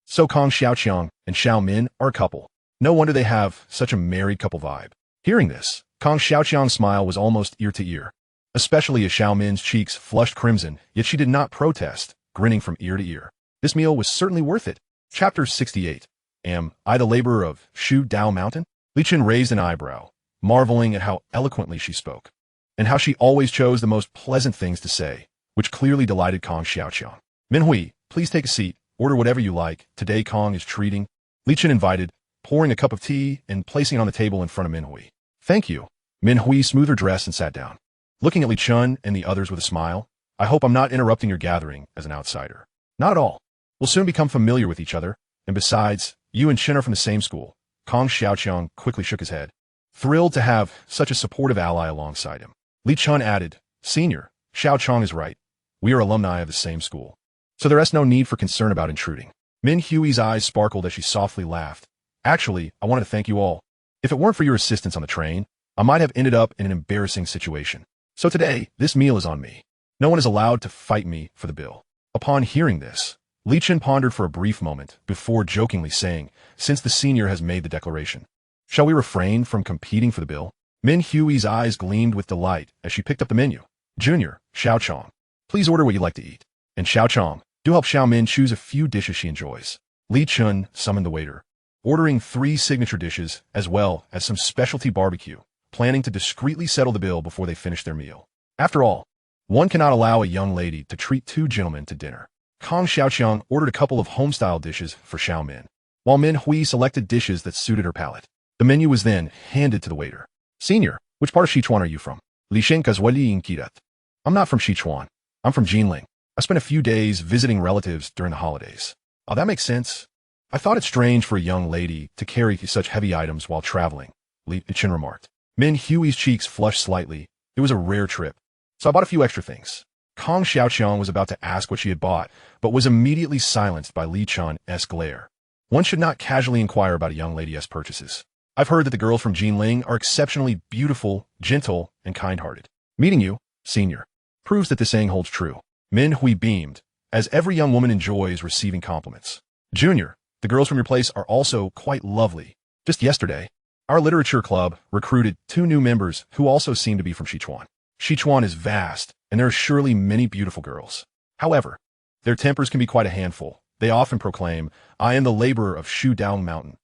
So Kong Xiaoqiang and Xiaomin are a couple. No wonder they have such a married couple vibe. Hearing this, Kong Xiaoqiang's smile was almost ear to ear, especially as Xiaomin's cheeks flushed crimson, yet she did not protest, grinning from ear to ear. This meal was certainly worth it. Chapter 68. Am I the laborer of Shu Dao Mountain? Li Chen raised an eyebrow, marveling at how eloquently she spoke, and how she always chose the most pleasant things to say, which clearly delighted Kong Xiaoqiang. Min Hui, please take a seat. Order whatever you like. Today Kong is treating. Li Chen invited, pouring a cup of tea and placing it on the table in front of Min Hui. Thank you. Min Hui smoothed her dress and sat down. Looking at Li Chen and the others with a smile, I hope I'm not interrupting your gathering as an outsider. Not at all. We'll soon become familiar with each other, and besides, you and Chen are from the same school. Kong Xiaoqiang quickly shook his head, thrilled to have such a supportive ally alongside him. Li Chen added, Senior, Xiaoqiang is right. We are alumni of the same school, so there is no need for concern about intruding. Min Hui's eyes sparkled as she softly laughed. Actually, I wanted to thank you all. If it weren't for your assistance on the train, I might have ended up in an embarrassing situation. So today, this meal is on me. No one is allowed to fight me for the bill. Upon hearing this, Li Chen pondered for a brief moment before jokingly saying, since the senior has made the declaration, shall we refrain from competing for the bill? Min Hui's eyes gleamed with delight as she picked up the menu. Junior, Xiaoqiang, please order what you like to eat. And Xiaoqiang, do help Xiaomin choose a few dishes she enjoys. Li Chen summoned the waiter, ordering 3 signature dishes as well as some specialty barbecue, planning to discreetly settle the bill before they finished their meal. After all, one cannot allow a young lady to treat 2 gentlemen to dinner. Kong Xiaoqiang ordered a couple of home-style dishes for Xiaomin, while Min Hui selected dishes that suited her palate. The menu was then handed to the waiter. Senior, which part of Sichuan are you from? Li Chen Kazwali Inkirat. I'm not from Sichuan. I'm from Jinling. I spent a few days visiting relatives during the holidays. Oh, that makes sense. I thought it strange for a young lady to carry such heavy items while traveling, Li Chen remarked. Min Hui's cheeks flushed slightly. It was a rare trip, so I bought a few extra things. Kong Xiaoqiang was about to ask what she had bought, but was immediately silenced by Li Chen's glare. One should not casually inquire about a young lady's purchases. I've heard that the girls from Jinling are exceptionally beautiful, gentle, and kind-hearted. Meeting you, senior, proves that this saying holds true. Min Hui beamed, as every young woman enjoys receiving compliments. Junior, the girls from your place are also quite lovely. Just yesterday, our literature club recruited 2 new members who also seem to be from Sichuan. Sichuan is vast, and there are surely many beautiful girls. However, their tempers can be quite a handful. They often proclaim, I am the laborer of Shu Dao Mountain.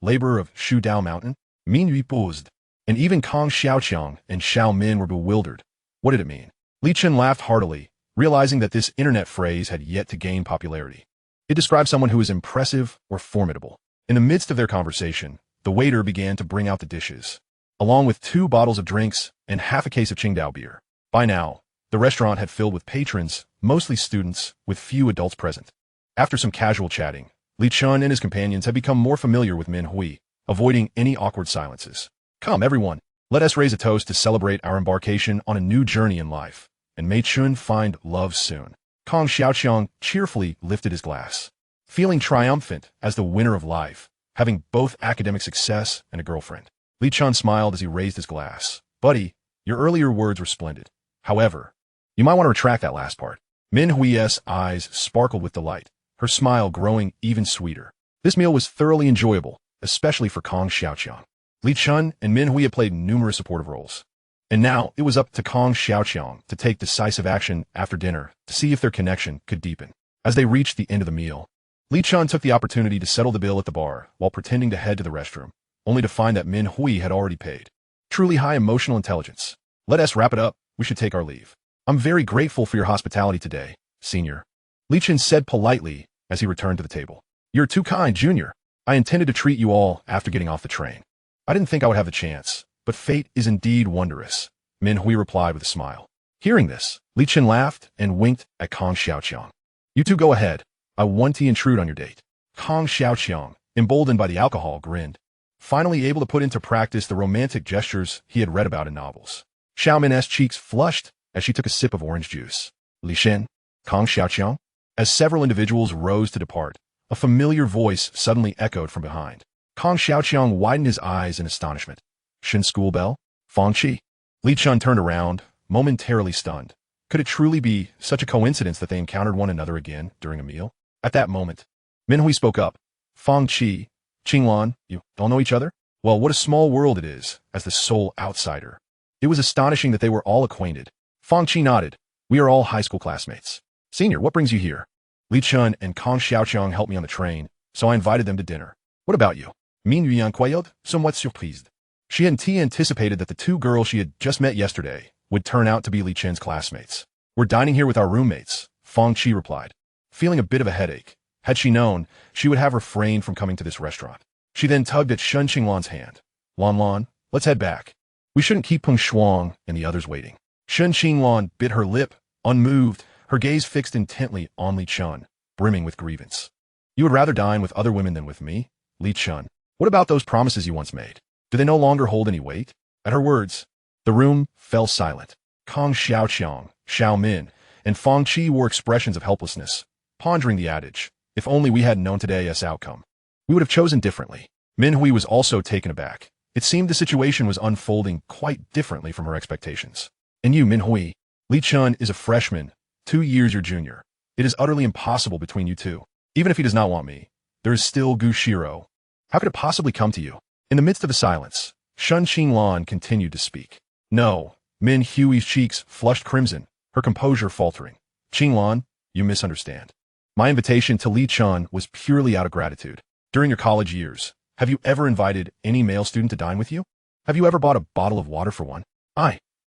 Laborer of Shu Dao Mountain? Min Yu posed. And even Kong Xiaoqiang and Xiaomin were bewildered. What did it mean? Li Chen laughed heartily, realizing that this internet phrase had yet to gain popularity. It described someone who is impressive or formidable. In the midst of their conversation, the waiter began to bring out the dishes, along with 2 bottles of drinks and half a case of Qingdao beer. By now, the restaurant had filled with patrons, mostly students, with few adults present. After some casual chatting, Li Chen and his companions had become more familiar with Min Hui, avoiding any awkward silences. Come, everyone, Let us raise a toast to celebrate our embarkation on a new journey in life, and may Chun find love soon. Kong Xiaoqiang cheerfully lifted his glass, feeling triumphant as the winner of life, having both academic success and a girlfriend. Li Chen smiled as he raised his glass. Buddy, your earlier words were splendid. However, you might want to retract that last part. Min Hui's eyes sparkled with delight, her smile growing even sweeter. This meal was thoroughly enjoyable, especially for Kong Xiaoqiang. Li Chen and Min Hui had played numerous supportive roles. And now it was up to Kong Xiaoqiang to take decisive action after dinner to see if their connection could deepen. As they reached the end of the meal, Li Chen took the opportunity to settle the bill at the bar while pretending to head to the restroom, only to find that Min Hui had already paid. Truly high emotional intelligence. Let us wrap it up. We should take our leave. I'm very grateful for your hospitality today, Senior. Li Chen said politely as he returned to the table. You're too kind, Junior. I intended to treat you all after getting off the train. I didn't think I would have the chance, but fate is indeed wondrous, Min Hui replied with a smile. Hearing this, Li Chen laughed and winked at Kong Xiaoqiang. You two go ahead. I want to intrude on your date. Kong Xiaoqiang, emboldened by the alcohol, grinned, finally able to put into practice the romantic gestures he had read about in novels. Xiao Min's cheeks flushed as she took a sip of orange juice. Li Chen, Kong Xiaoqiang. As several individuals rose to depart, a familiar voice suddenly echoed from behind. Kong Xiaoqiang widened his eyes in astonishment. Shin school bell? Fang Qi. Li Chen turned around, momentarily stunned. Could it truly be such a coincidence that they encountered one another again during a meal? At that moment, Min Hui spoke up. Fang Qi, Qinglan, you all know each other? Well, what a small world it is, as the sole outsider. It was astonishing that they were all acquainted. Fang Qi nodded. We are all high school classmates. Senior, what brings you here? Li Chen and Kong Xiaoqiang helped me on the train, so I invited them to dinner. What about you? Min Yu inquired, somewhat surprised. She hadn't anticipated that the two girls she had just met yesterday would turn out to be Li Chen's classmates. We're dining here with our roommates, Fang Qi replied, feeling a bit of a headache. Had she known, she would have refrained from coming to this restaurant. She then tugged at Shun Qinglan's hand. Lan, let's head back. We shouldn't keep Peng Shuang and the others waiting. Shun Qinglan bit her lip, unmoved, her gaze fixed intently on Li Chen, brimming with grievance. You would rather dine with other women than with me? Li Chen. What about those promises you once made? Do they no longer hold any weight? At her words, the room fell silent. Kong Xiaoqiang, Xiao Min, and Fang Qi wore expressions of helplessness, pondering the adage, if only we had known today's outcome, we would have chosen differently. Min Hui was also taken aback. It seemed the situation was unfolding quite differently from her expectations. And you, Min Hui, Li Chen is a freshman, 2 years your junior. It is utterly impossible between you two. Even if he does not want me, there is still Xirou. How could it possibly come to you? In the midst of the silence, Shun Qinglan continued to speak. No, Min Hui's cheeks flushed crimson, her composure faltering. Qinglan, you misunderstand. My invitation to Li Chen was purely out of gratitude. During your college years, have you ever invited any male student to dine with you? Have you ever bought a bottle of water for one?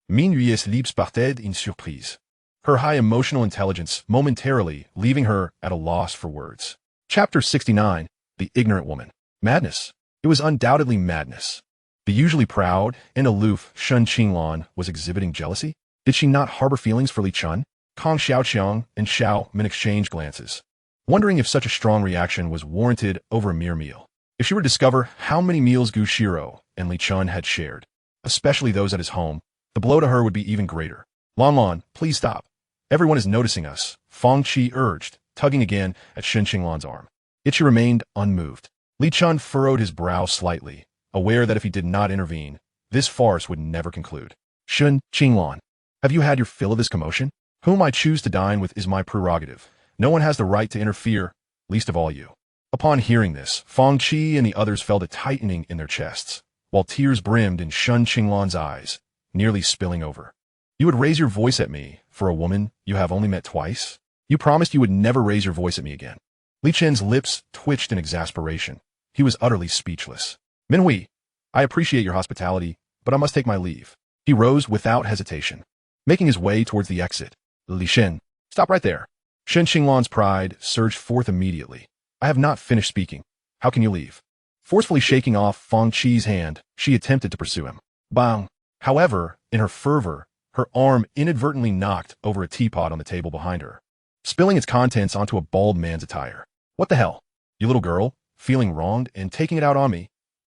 Min Hui's lips parted in surprise. Her high emotional intelligence momentarily leaving her at a loss for words. Chapter 69, The Ignorant Woman. Madness. It was undoubtedly madness. The usually proud and aloof Shun Qinglan was exhibiting jealousy. Did she not harbor feelings for Li Chen? Kong Xiaoqiang and Xiao Min exchanged glances, wondering if such a strong reaction was warranted over a mere meal. If she were to discover how many meals Xirou and Li Chen had shared, especially those at his home, the blow to her would be even greater. Lan, please stop. Everyone is noticing us, Fang Qi urged, tugging again at Shun Qinglan's arm. Yet she remained unmoved. Li Chen furrowed his brow slightly, aware that if he did not intervene, this farce would never conclude. Shun Qinglan, have you had your fill of this commotion? Whom I choose to dine with is my prerogative. No one has the right to interfere, least of all you. Upon hearing this, Fang Qi and the others felt a tightening in their chests, while tears brimmed in Shun Qinglan's eyes, nearly spilling over. You would raise your voice at me for a woman you have only met twice? You promised you would never raise your voice at me again. Li Chen's lips twitched in exasperation. He was utterly speechless. Min Hui, I appreciate your hospitality, but I must take my leave. He rose without hesitation, making his way towards the exit. Li Chen, stop right there. Shun Qinglan's pride surged forth immediately. I have not finished speaking. How can you leave? Forcefully shaking off Fang Qi's hand, she attempted to pursue him. Bang! However, in her fervor, her arm inadvertently knocked over a teapot on the table behind her, spilling its contents onto a bald man's attire. What the hell? You little girl, feeling wronged and taking it out on me?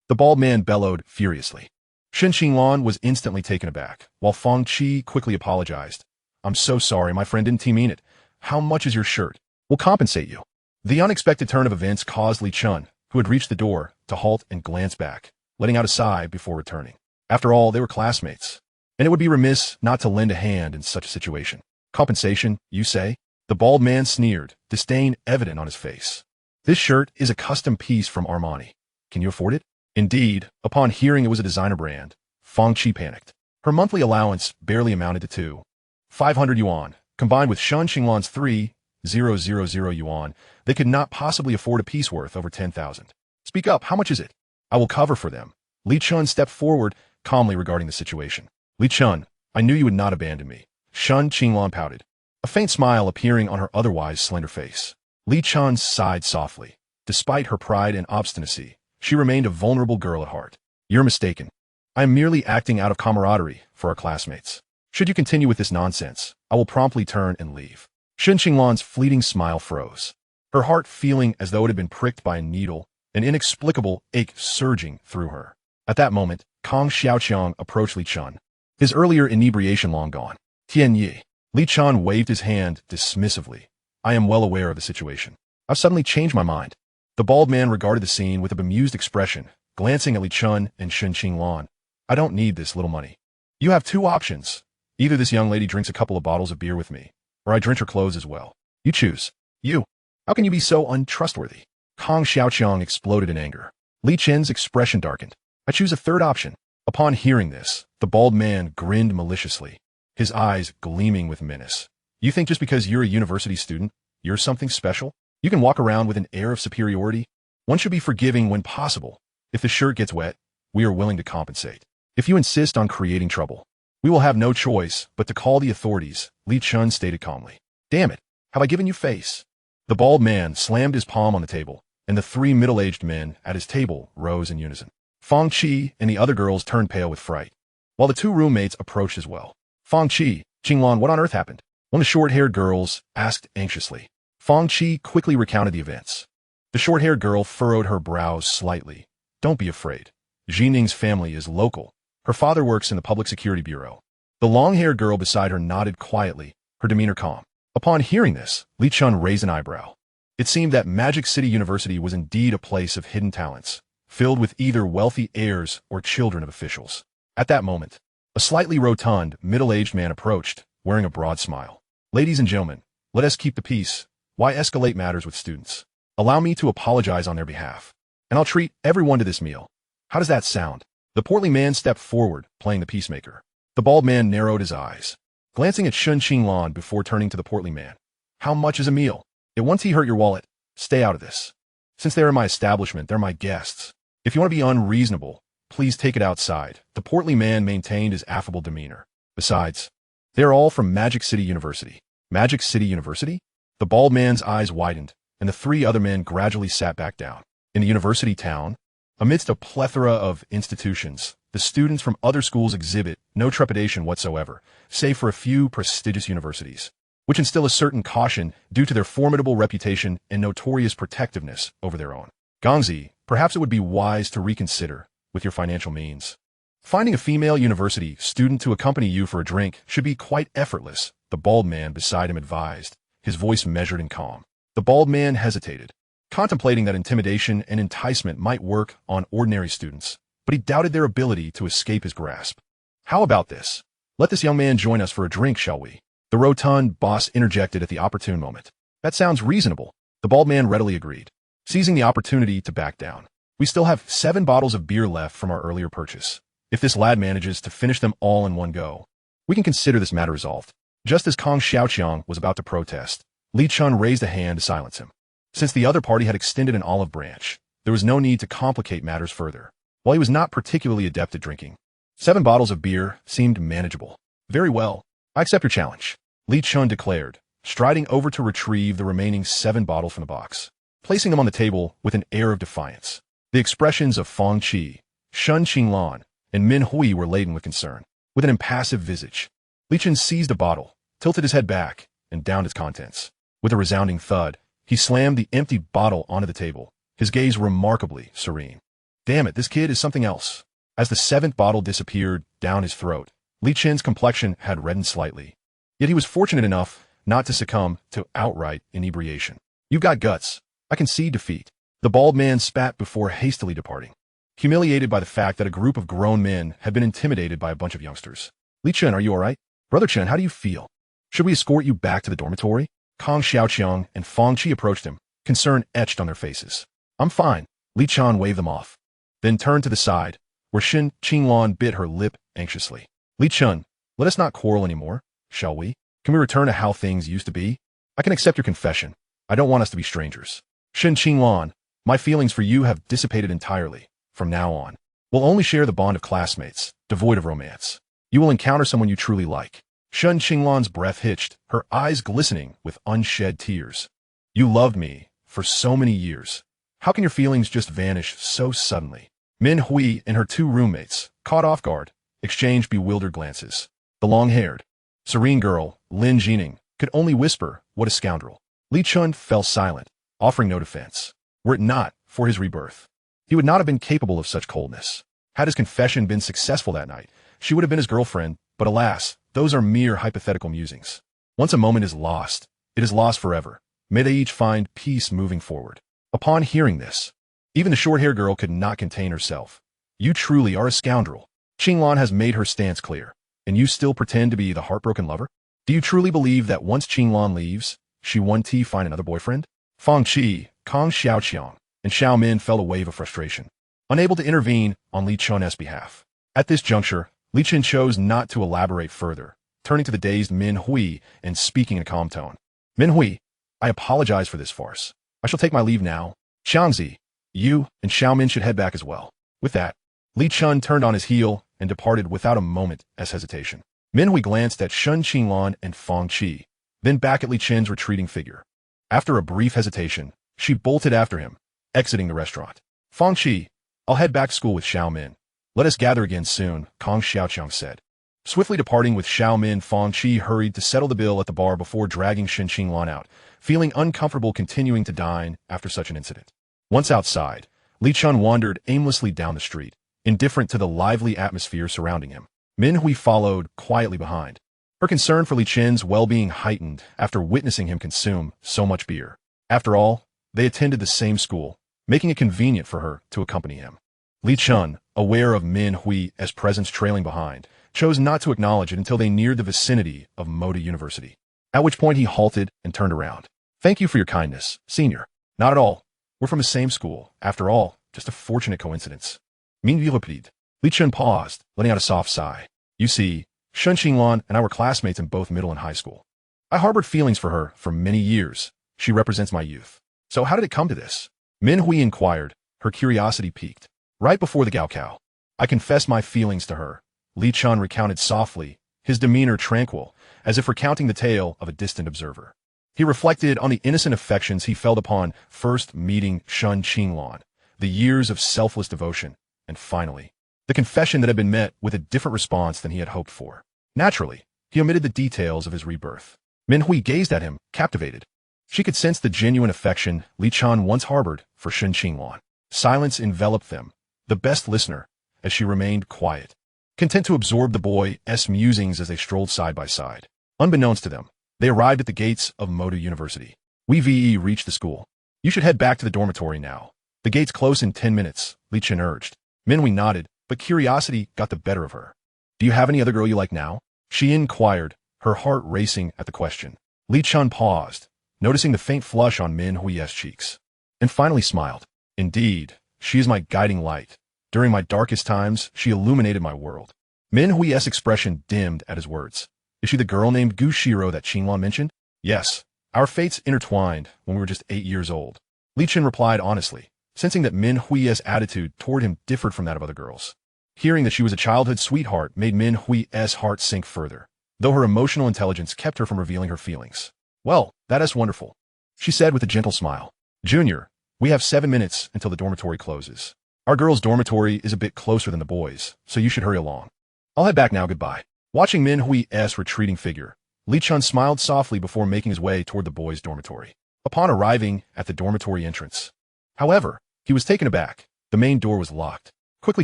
The bald man bellowed furiously. Shen Qinglan was instantly taken aback, while Fang Qi quickly apologized. I'm so sorry, my friend didn't mean it. How much is your shirt? We'll compensate you. The unexpected turn of events caused Li Chen, who had reached the door, to halt and glance back, letting out a sigh before returning. After all, they were classmates, and it would be remiss not to lend a hand in such a situation. Compensation, you say? The bald man sneered, disdain evident on his face. This shirt is a custom piece from Armani. Can you afford it? Indeed, upon hearing it was a designer brand, Fang Qi panicked. Her monthly allowance barely amounted to 500 yuan. Combined with Shen Qinglan's 3,000 yuan, they could not possibly afford a piece worth over 10,000. Speak up, how much is it? I will cover for them. Li Chen stepped forward, calmly regarding the situation. Li Chen, I knew you would not abandon me. Shen Qinglan pouted, a faint smile appearing on her otherwise slender face. Li Chen sighed softly. Despite her pride and obstinacy, she remained a vulnerable girl at heart. You're mistaken. I am merely acting out of camaraderie for our classmates. Should you continue with this nonsense, I will promptly turn and leave. Shen Qinglan's fleeting smile froze, her heart feeling as though it had been pricked by a needle, an inexplicable ache surging through her. At that moment, Kong Xiaoqiang approached Li Chen, his earlier inebriation long gone. Tian Yi. Li Chen waved his hand dismissively. I am well aware of the situation. I've suddenly changed my mind. The bald man regarded the scene with a bemused expression, glancing at Li Chen and Shen Qinglan. I don't need this little money. You have two options. Either this young lady drinks a couple of bottles of beer with me, or I drink her clothes as well. You choose. You. How can you be so untrustworthy? Kong Xiaoqiang exploded in anger. Li Chen's expression darkened. I choose a third option. Upon hearing this, the bald man grinned maliciously, his eyes gleaming with menace. You think just because you're a university student, you're something special? You can walk around with an air of superiority? One should be forgiving when possible. If the shirt gets wet, we are willing to compensate. If you insist on creating trouble, we will have no choice but to call the authorities, Li Chen stated calmly. Damn it, have I given you face? The bald man slammed his palm on the table, and the three middle-aged men at his table rose in unison. Fang Qi and the other girls turned pale with fright, while the two roommates approached as well. Fang Qi, Qinglan, what on earth happened? One of the short-haired girls asked anxiously. Fang Qi quickly recounted the events. The short-haired girl furrowed her brows slightly. Don't be afraid. Jining's family is local. Her father works in the Public Security Bureau. The long-haired girl beside her nodded quietly, her demeanor calm. Upon hearing this, Li Chen raised an eyebrow. It seemed that Magic City University was indeed a place of hidden talents, filled with either wealthy heirs or children of officials. At that moment, a slightly rotund, middle-aged man approached, wearing a broad smile. Ladies and gentlemen, let us keep the peace. Why escalate matters with students? Allow me to apologize on their behalf, and I'll treat everyone to this meal. How does that sound? The portly man stepped forward, playing the peacemaker. The bald man narrowed his eyes, glancing at Shen Qinglan before turning to the portly man. How much is a meal? If once he hurt your wallet, stay out of this. Since they're in my establishment, they're my guests. If you want to be unreasonable, please take it outside. The portly man maintained his affable demeanor. Besides, they're all from Magic City University. Magic City University? The bald man's eyes widened, and the three other men gradually sat back down. In the university town, amidst a plethora of institutions, the students from other schools exhibit no trepidation whatsoever, save for a few prestigious universities, which instill a certain caution due to their formidable reputation and notorious protectiveness over their own. Gongzi, perhaps it would be wise to reconsider with your financial means. Finding a female university student to accompany you for a drink should be quite effortless, the bald man beside him advised, his voice measured and calm. The bald man hesitated, contemplating that intimidation and enticement might work on ordinary students, but he doubted their ability to escape his grasp. How about this? Let this young man join us for a drink, shall we? The rotund boss interjected at the opportune moment. That sounds reasonable. The bald man readily agreed, seizing the opportunity to back down. We still have 7 bottles of beer left from our earlier purchase. If this lad manages to finish them all in one go, we can consider this matter resolved. Just as Kong Xiaoqiang was about to protest, Li Chen raised a hand to silence him. Since the other party had extended an olive branch, there was no need to complicate matters further. While he was not particularly adept at drinking, 7 bottles of beer seemed manageable. Very well, I accept your challenge, Li Chen declared, striding over to retrieve the remaining 7 bottles from the box, placing them on the table with an air of defiance. The expressions of Fang Qi, Shen Qinglan, and Min Hui were laden with concern. With an impassive visage, Li Chen seized a bottle, tilted his head back, and downed its contents. With a resounding thud, he slammed the empty bottle onto the table, his gaze remarkably serene. Damn it, this kid is something else. As the seventh bottle disappeared down his throat, Li Chen's complexion had reddened slightly. Yet he was fortunate enough not to succumb to outright inebriation. "You've got guts. I can see defeat." The bald man spat before hastily departing, humiliated by the fact that a group of grown men had been intimidated by a bunch of youngsters. "Li Chen, are you all right? Brother Chen, how do you feel? Should we escort you back to the dormitory?" Kong Xiaoqiang and Fang Qi approached him, concern etched on their faces. "I'm fine." Li Chen waved them off, then turned to the side, where Shen Qinglan bit her lip anxiously. "Li Chen, let us not quarrel anymore, shall we? Can we return to how things used to be? I can accept your confession. I don't want us to be strangers." "Shen Qinglan, my feelings for you have dissipated entirely. From now on, we'll only share the bond of classmates, devoid of romance. You will encounter someone you truly like." Shen Qinglan's breath hitched, her eyes glistening with unshed tears. "You loved me for so many years. How can your feelings just vanish so suddenly?" Min Hui and her two roommates, caught off guard, exchanged bewildered glances. The long-haired, serene girl, Lin Jining, could only whisper, "What a scoundrel." Li Chen fell silent, offering no defense. Were it not for his rebirth, he would not have been capable of such coldness. Had his confession been successful that night, she would have been his girlfriend, but alas, those are mere hypothetical musings. Once a moment is lost, it is lost forever. May they each find peace moving forward. Upon hearing this, even the short-haired girl could not contain herself. "You truly are a scoundrel." Qinglan has made her stance clear, and you still pretend to be the heartbroken lover? Do you truly believe that once Qinglan leaves, she won't find another boyfriend? Fang Qi, Kong Xiaoqiang, and Xiao Min felt a wave of frustration, unable to intervene on Li Chen's behalf. At this juncture, Li Chen chose not to elaborate further, turning to the dazed Min Hui and speaking in a calm tone. "Min Hui, I apologize for this farce. I shall take my leave now. Xiangzi, you and Xiao Min should head back as well." With that, Li Chen turned on his heel and departed without a moment's hesitation. Min Hui glanced at Shen Qinglan and Fang Qi, then back at Li Chen's retreating figure. After a brief hesitation, she bolted after him, exiting the restaurant. "Fang Qi, I'll head back to school with Xiao Min. Let us gather again soon," Kong Xiaoqiang said. Swiftly departing with Xiao Min, Fang Qi hurried to settle the bill at the bar before dragging Shen Qinglan out, feeling uncomfortable continuing to dine after such an incident. Once outside, Li Chen wandered aimlessly down the street, indifferent to the lively atmosphere surrounding him. Min Hui followed quietly behind, her concern for Li Chen's well-being heightened after witnessing him consume so much beer. After all, they attended the same school, making it convenient for her to accompany him. Li Chen, aware of Min Hui's presence trailing behind, chose not to acknowledge it until they neared the vicinity of Moda University, at which point he halted and turned around. "Thank you for your kindness, senior." "Not at all. We're from the same school. After all, just a fortunate coincidence." Min Villepede. Li Chen paused, letting out a soft sigh. "You see, Shen Qinglan and I were classmates in both middle and high school. I harbored feelings for her for many years. She represents my youth. So how did it come to this?" Min Hui inquired, her curiosity piqued. "Right before the Gaokao, I confessed my feelings to her," Li Chen recounted softly, his demeanor tranquil, as if recounting the tale of a distant observer. He reflected on the innocent affections he felt upon first meeting Shen Qinglan, the years of selfless devotion, and finally, the confession that had been met with a different response than he had hoped for. Naturally, he omitted the details of his rebirth. Min Hui gazed at him, captivated. She could sense the genuine affection Li Chen once harbored for Shen Qinglan. Silence enveloped them, the best listener, as she remained quiet, content to absorb the boy's musings as they strolled side by side. Unbeknownst to them, they arrived at the gates of Moda University. We reached the school. "You should head back to the dormitory now. The gates close in 10 minutes, Li Chen urged. Min Hui nodded, but curiosity got the better of her. "Do you have any other girl you like now?" she inquired, her heart racing at the question. Li Chen paused, noticing the faint flush on Min Hui's cheeks, and finally smiled. "Indeed, she is my guiding light. During my darkest times, she illuminated my world." Min Hui's expression dimmed at his words. "Is she the girl named Xirou that Qinglan mentioned?" "Yes. Our fates intertwined when we were just 8 years old." Li Chen replied honestly, sensing that Min Hui's attitude toward him differed from that of other girls. Hearing that she was a childhood sweetheart made Min Hui's heart sink further, though her emotional intelligence kept her from revealing her feelings. "Well, that is wonderful," she said with a gentle smile. "Junior, we have 7 minutes until the dormitory closes. Our girls' dormitory is a bit closer than the boys', so you should hurry along. I'll head back now, goodbye." Watching Min Hui's retreating figure, Li Chen smiled softly before making his way toward the boys' dormitory. Upon arriving at the dormitory entrance, however, he was taken aback. The main door was locked. Quickly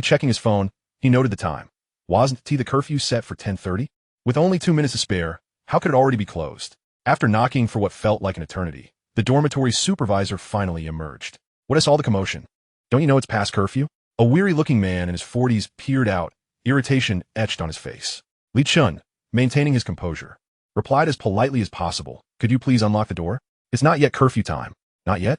checking his phone, He noted the time. Wasn't the curfew set for 10:30? With only 2 minutes to spare, how could it already be closed? After knocking for what felt like an eternity, the dormitory supervisor finally emerged. What is all the commotion? Don't you know it's past curfew? A weary-looking man in his 40s peered out, irritation etched on his face. Li Chen, maintaining his composure, replied as politely as possible, "Could you please unlock the door? It's not yet curfew time." "Not yet?"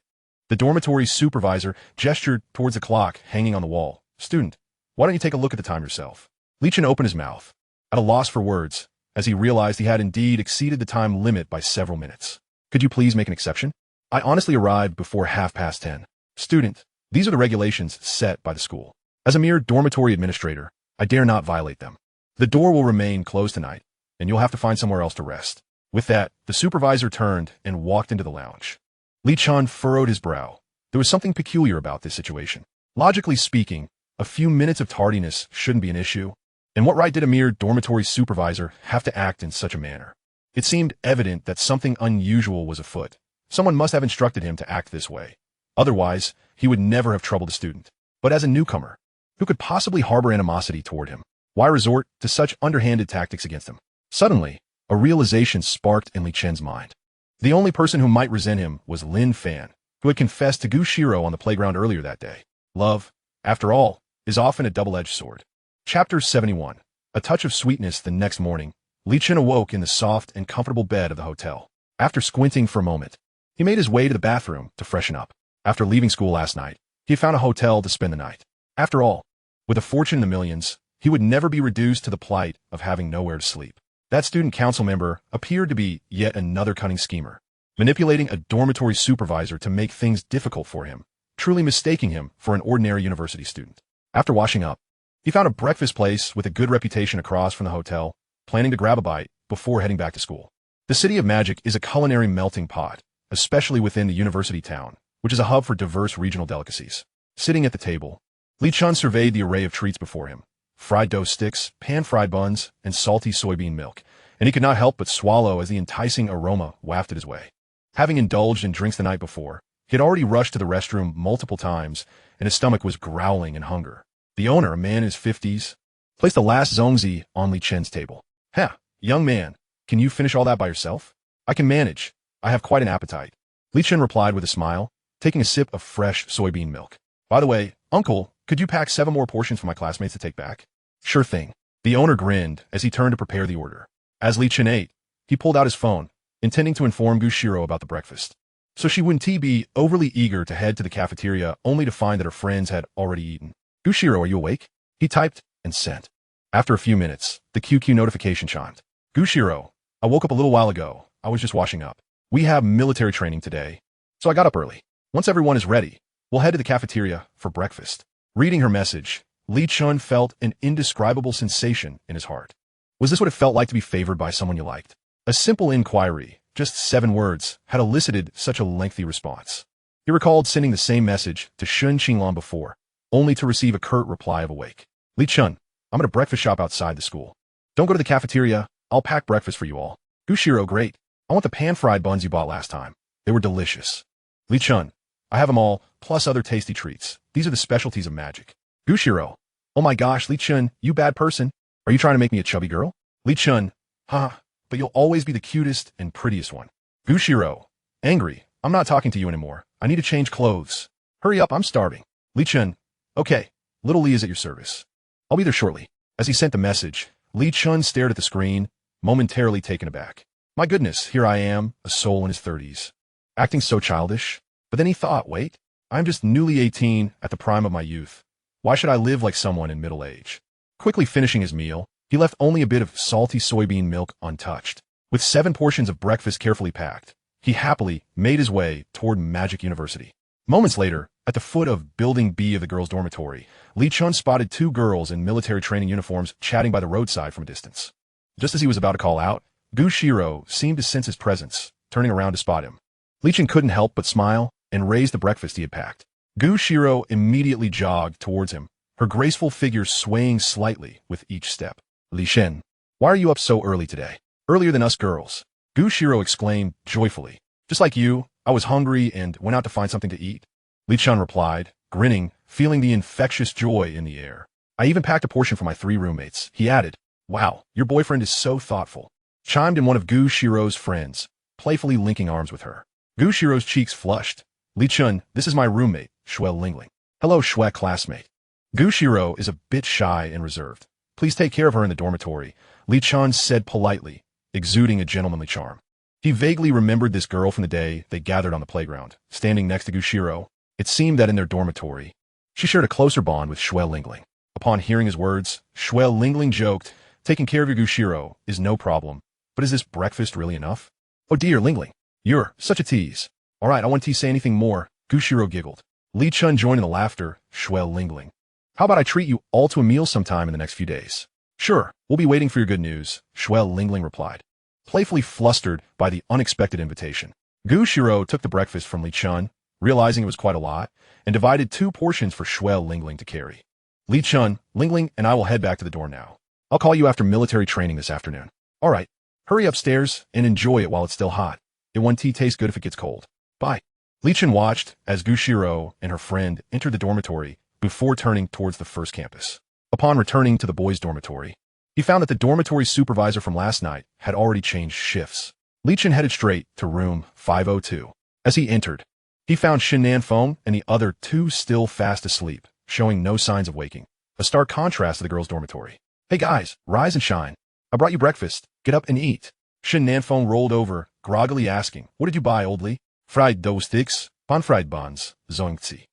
The dormitory supervisor gestured towards the clock hanging on the wall. "Student, why don't you take a look at the time yourself?" Li Chen opened his mouth, at a loss for words, as he realized he had indeed exceeded the time limit by several minutes. "Could you please make an exception? I honestly arrived before 10:30. Student, these are the regulations set by the school. As a mere dormitory administrator, I dare not violate them. The door will remain closed tonight, and you'll have to find somewhere else to rest." With that, the supervisor turned and walked into the lounge. Li Chen furrowed his brow. There was something peculiar about this situation. Logically speaking, a few minutes of tardiness shouldn't be an issue, and what right did a mere dormitory supervisor have to act in such a manner? It seemed evident that something unusual was afoot. Someone must have instructed him to act this way. Otherwise, he would never have troubled the student. But as a newcomer, who could possibly harbor animosity toward him? Why resort to such underhanded tactics against him? Suddenly, a realization sparked in Li Chen's mind. The only person who might resent him was Lin Fan, who had confessed to Xirou on the playground earlier that day. Love, after all, is often a double-edged sword. Chapter 71. A touch of sweetness. The next morning, Li Chen awoke in the soft and comfortable bed of the hotel. After squinting for a moment, he made his way to the bathroom to freshen up. After leaving school last night, he had found a hotel to spend the night. After all, with a fortune in the millions, he would never be reduced to the plight of having nowhere to sleep. That student council member appeared to be yet another cunning schemer, manipulating a dormitory supervisor to make things difficult for him, truly mistaking him for an ordinary university student. After washing up, he found a breakfast place with a good reputation across from the hotel, planning to grab a bite before heading back to school. The City of Magic is a culinary melting pot, especially within the university town, which is a hub for diverse regional delicacies. Sitting at the table, Li Chen surveyed the array of treats before him: fried dough sticks, pan-fried buns, and salty soybean milk, and he could not help but swallow as the enticing aroma wafted his way. Having indulged in drinks the night before, he had already rushed to the restroom multiple times, and his stomach was growling in hunger. The owner, a man in his 50s, placed the last zongzi on Li Chen's table. "Ha, young man, can you finish all that by yourself?" "I can manage. I have quite an appetite," Li Chen replied with a smile, taking a sip of fresh soybean milk. "By the way, uncle, could you pack 7 more portions for my classmates to take back?" "Sure thing." The owner grinned as he turned to prepare the order. As Li Chen ate, he pulled out his phone, intending to inform Xirou about the breakfast, so she wouldn't be overly eager to head to the cafeteria only to find that her friends had already eaten. "Xirou, are you awake?" He typed and sent. After a few minutes, the QQ notification chimed. "Xirou, I woke up a little while ago. I was just washing up. We have military training today, so I got up early. Once everyone is ready, we'll head to the cafeteria for breakfast." Reading her message, Li Chen felt an indescribable sensation in his heart. Was this what it felt like to be favored by someone you liked? A simple inquiry, just 7 words, had elicited such a lengthy response. He recalled sending the same message to Shun Qinglan before, only to receive a curt reply of awake. "Li Chen, I'm at a breakfast shop outside the school. Don't go to the cafeteria. I'll pack breakfast for you all." "Xirou, great. I want the pan-fried buns you bought last time. They were delicious." "Li Chen, I have them all, plus other tasty treats. These are the specialties of magic." "Xirou, oh my gosh, Li Chen, you bad person. Are you trying to make me a chubby girl?" "Li Chen, haha, but you'll always be the cutest and prettiest one." "Xirou, angry. I'm not talking to you anymore. I need to change clothes. Hurry up, I'm starving." "Li Chen, okay, little Li is at your service. I'll be there shortly." As he sent the message, Li Chen stared at the screen, momentarily taken aback. My goodness, here I am, a soul in his 30s, acting so childish. But then he thought, wait, I'm just newly 18 at the prime of my youth. Why should I live like someone in middle age? Quickly finishing his meal, he left only a bit of salty soybean milk untouched. With 7 portions of breakfast carefully packed, he happily made his way toward Magic University. Moments later, at the foot of Building B of the girls' dormitory, Li Chen spotted 2 girls in military training uniforms chatting by the roadside from a distance. Just as he was about to call out, Xirou seemed to sense his presence, turning around to spot him. Li Chen couldn't help but smile and raise the breakfast he had packed. Xirou immediately jogged towards him, her graceful figure swaying slightly with each step. "Li Chen, why are you up so early today? Earlier than us girls," Xirou exclaimed joyfully. "Just like you, I was hungry and went out to find something to eat." Li Chen replied, grinning, feeling the infectious joy in the air. I even packed a portion for my 3 roommates. He added, "Wow, your boyfriend is so thoughtful," chimed in one of Xirou's friends, playfully linking arms with her. Xirou's cheeks flushed. "Li Chen, this is my roommate, Shuel Lingling." "Hello, Shuel classmate." Xirou is a bit shy and reserved. "Please take care of her in the dormitory," Li Chen said politely, exuding a gentlemanly charm. He vaguely remembered this girl from the day they gathered on the playground, standing next to Xirou. It seemed that in their dormitory, she shared a closer bond with Shuel Lingling. Upon hearing his words, Shuel Lingling joked, "Taking care of your Xirou is no problem, but is this breakfast really enough?" "Oh dear, Lingling, you're such a tease." "All right, I won't say anything more," Xirou giggled. Li Chen joined in the laughter. Shuel Lingling, "How about I treat you all to a meal sometime in the next few days?" "Sure, we'll be waiting for your good news," Shuel Lingling replied, playfully flustered by the unexpected invitation. Xirou took the breakfast from Li Chen, realizing it was quite a lot, and divided 2 portions for Shuel Lingling to carry. "Li Chen, Lingling, and I will head back to the dorm now. I'll call you after military training this afternoon." "All right, hurry upstairs and enjoy it while it's still hot. It won't taste good if it gets cold. Bye." Li Chen watched as Xirou and her friend entered the dormitory before turning towards the first campus. Upon returning to the boys' dormitory, he found that the dormitory supervisor from last night had already changed shifts. Li Chen headed straight to room 502. As he entered, he found Shen Nanfeng and the other 2 still fast asleep, showing no signs of waking, a stark contrast to the girls' dormitory. "Hey guys, rise and shine. I brought you breakfast. Get up and eat." Shen Nanfeng rolled over, groggily asking, "What did you buy, old Li?" "Fried dough sticks, pan-fried buns, zongzi,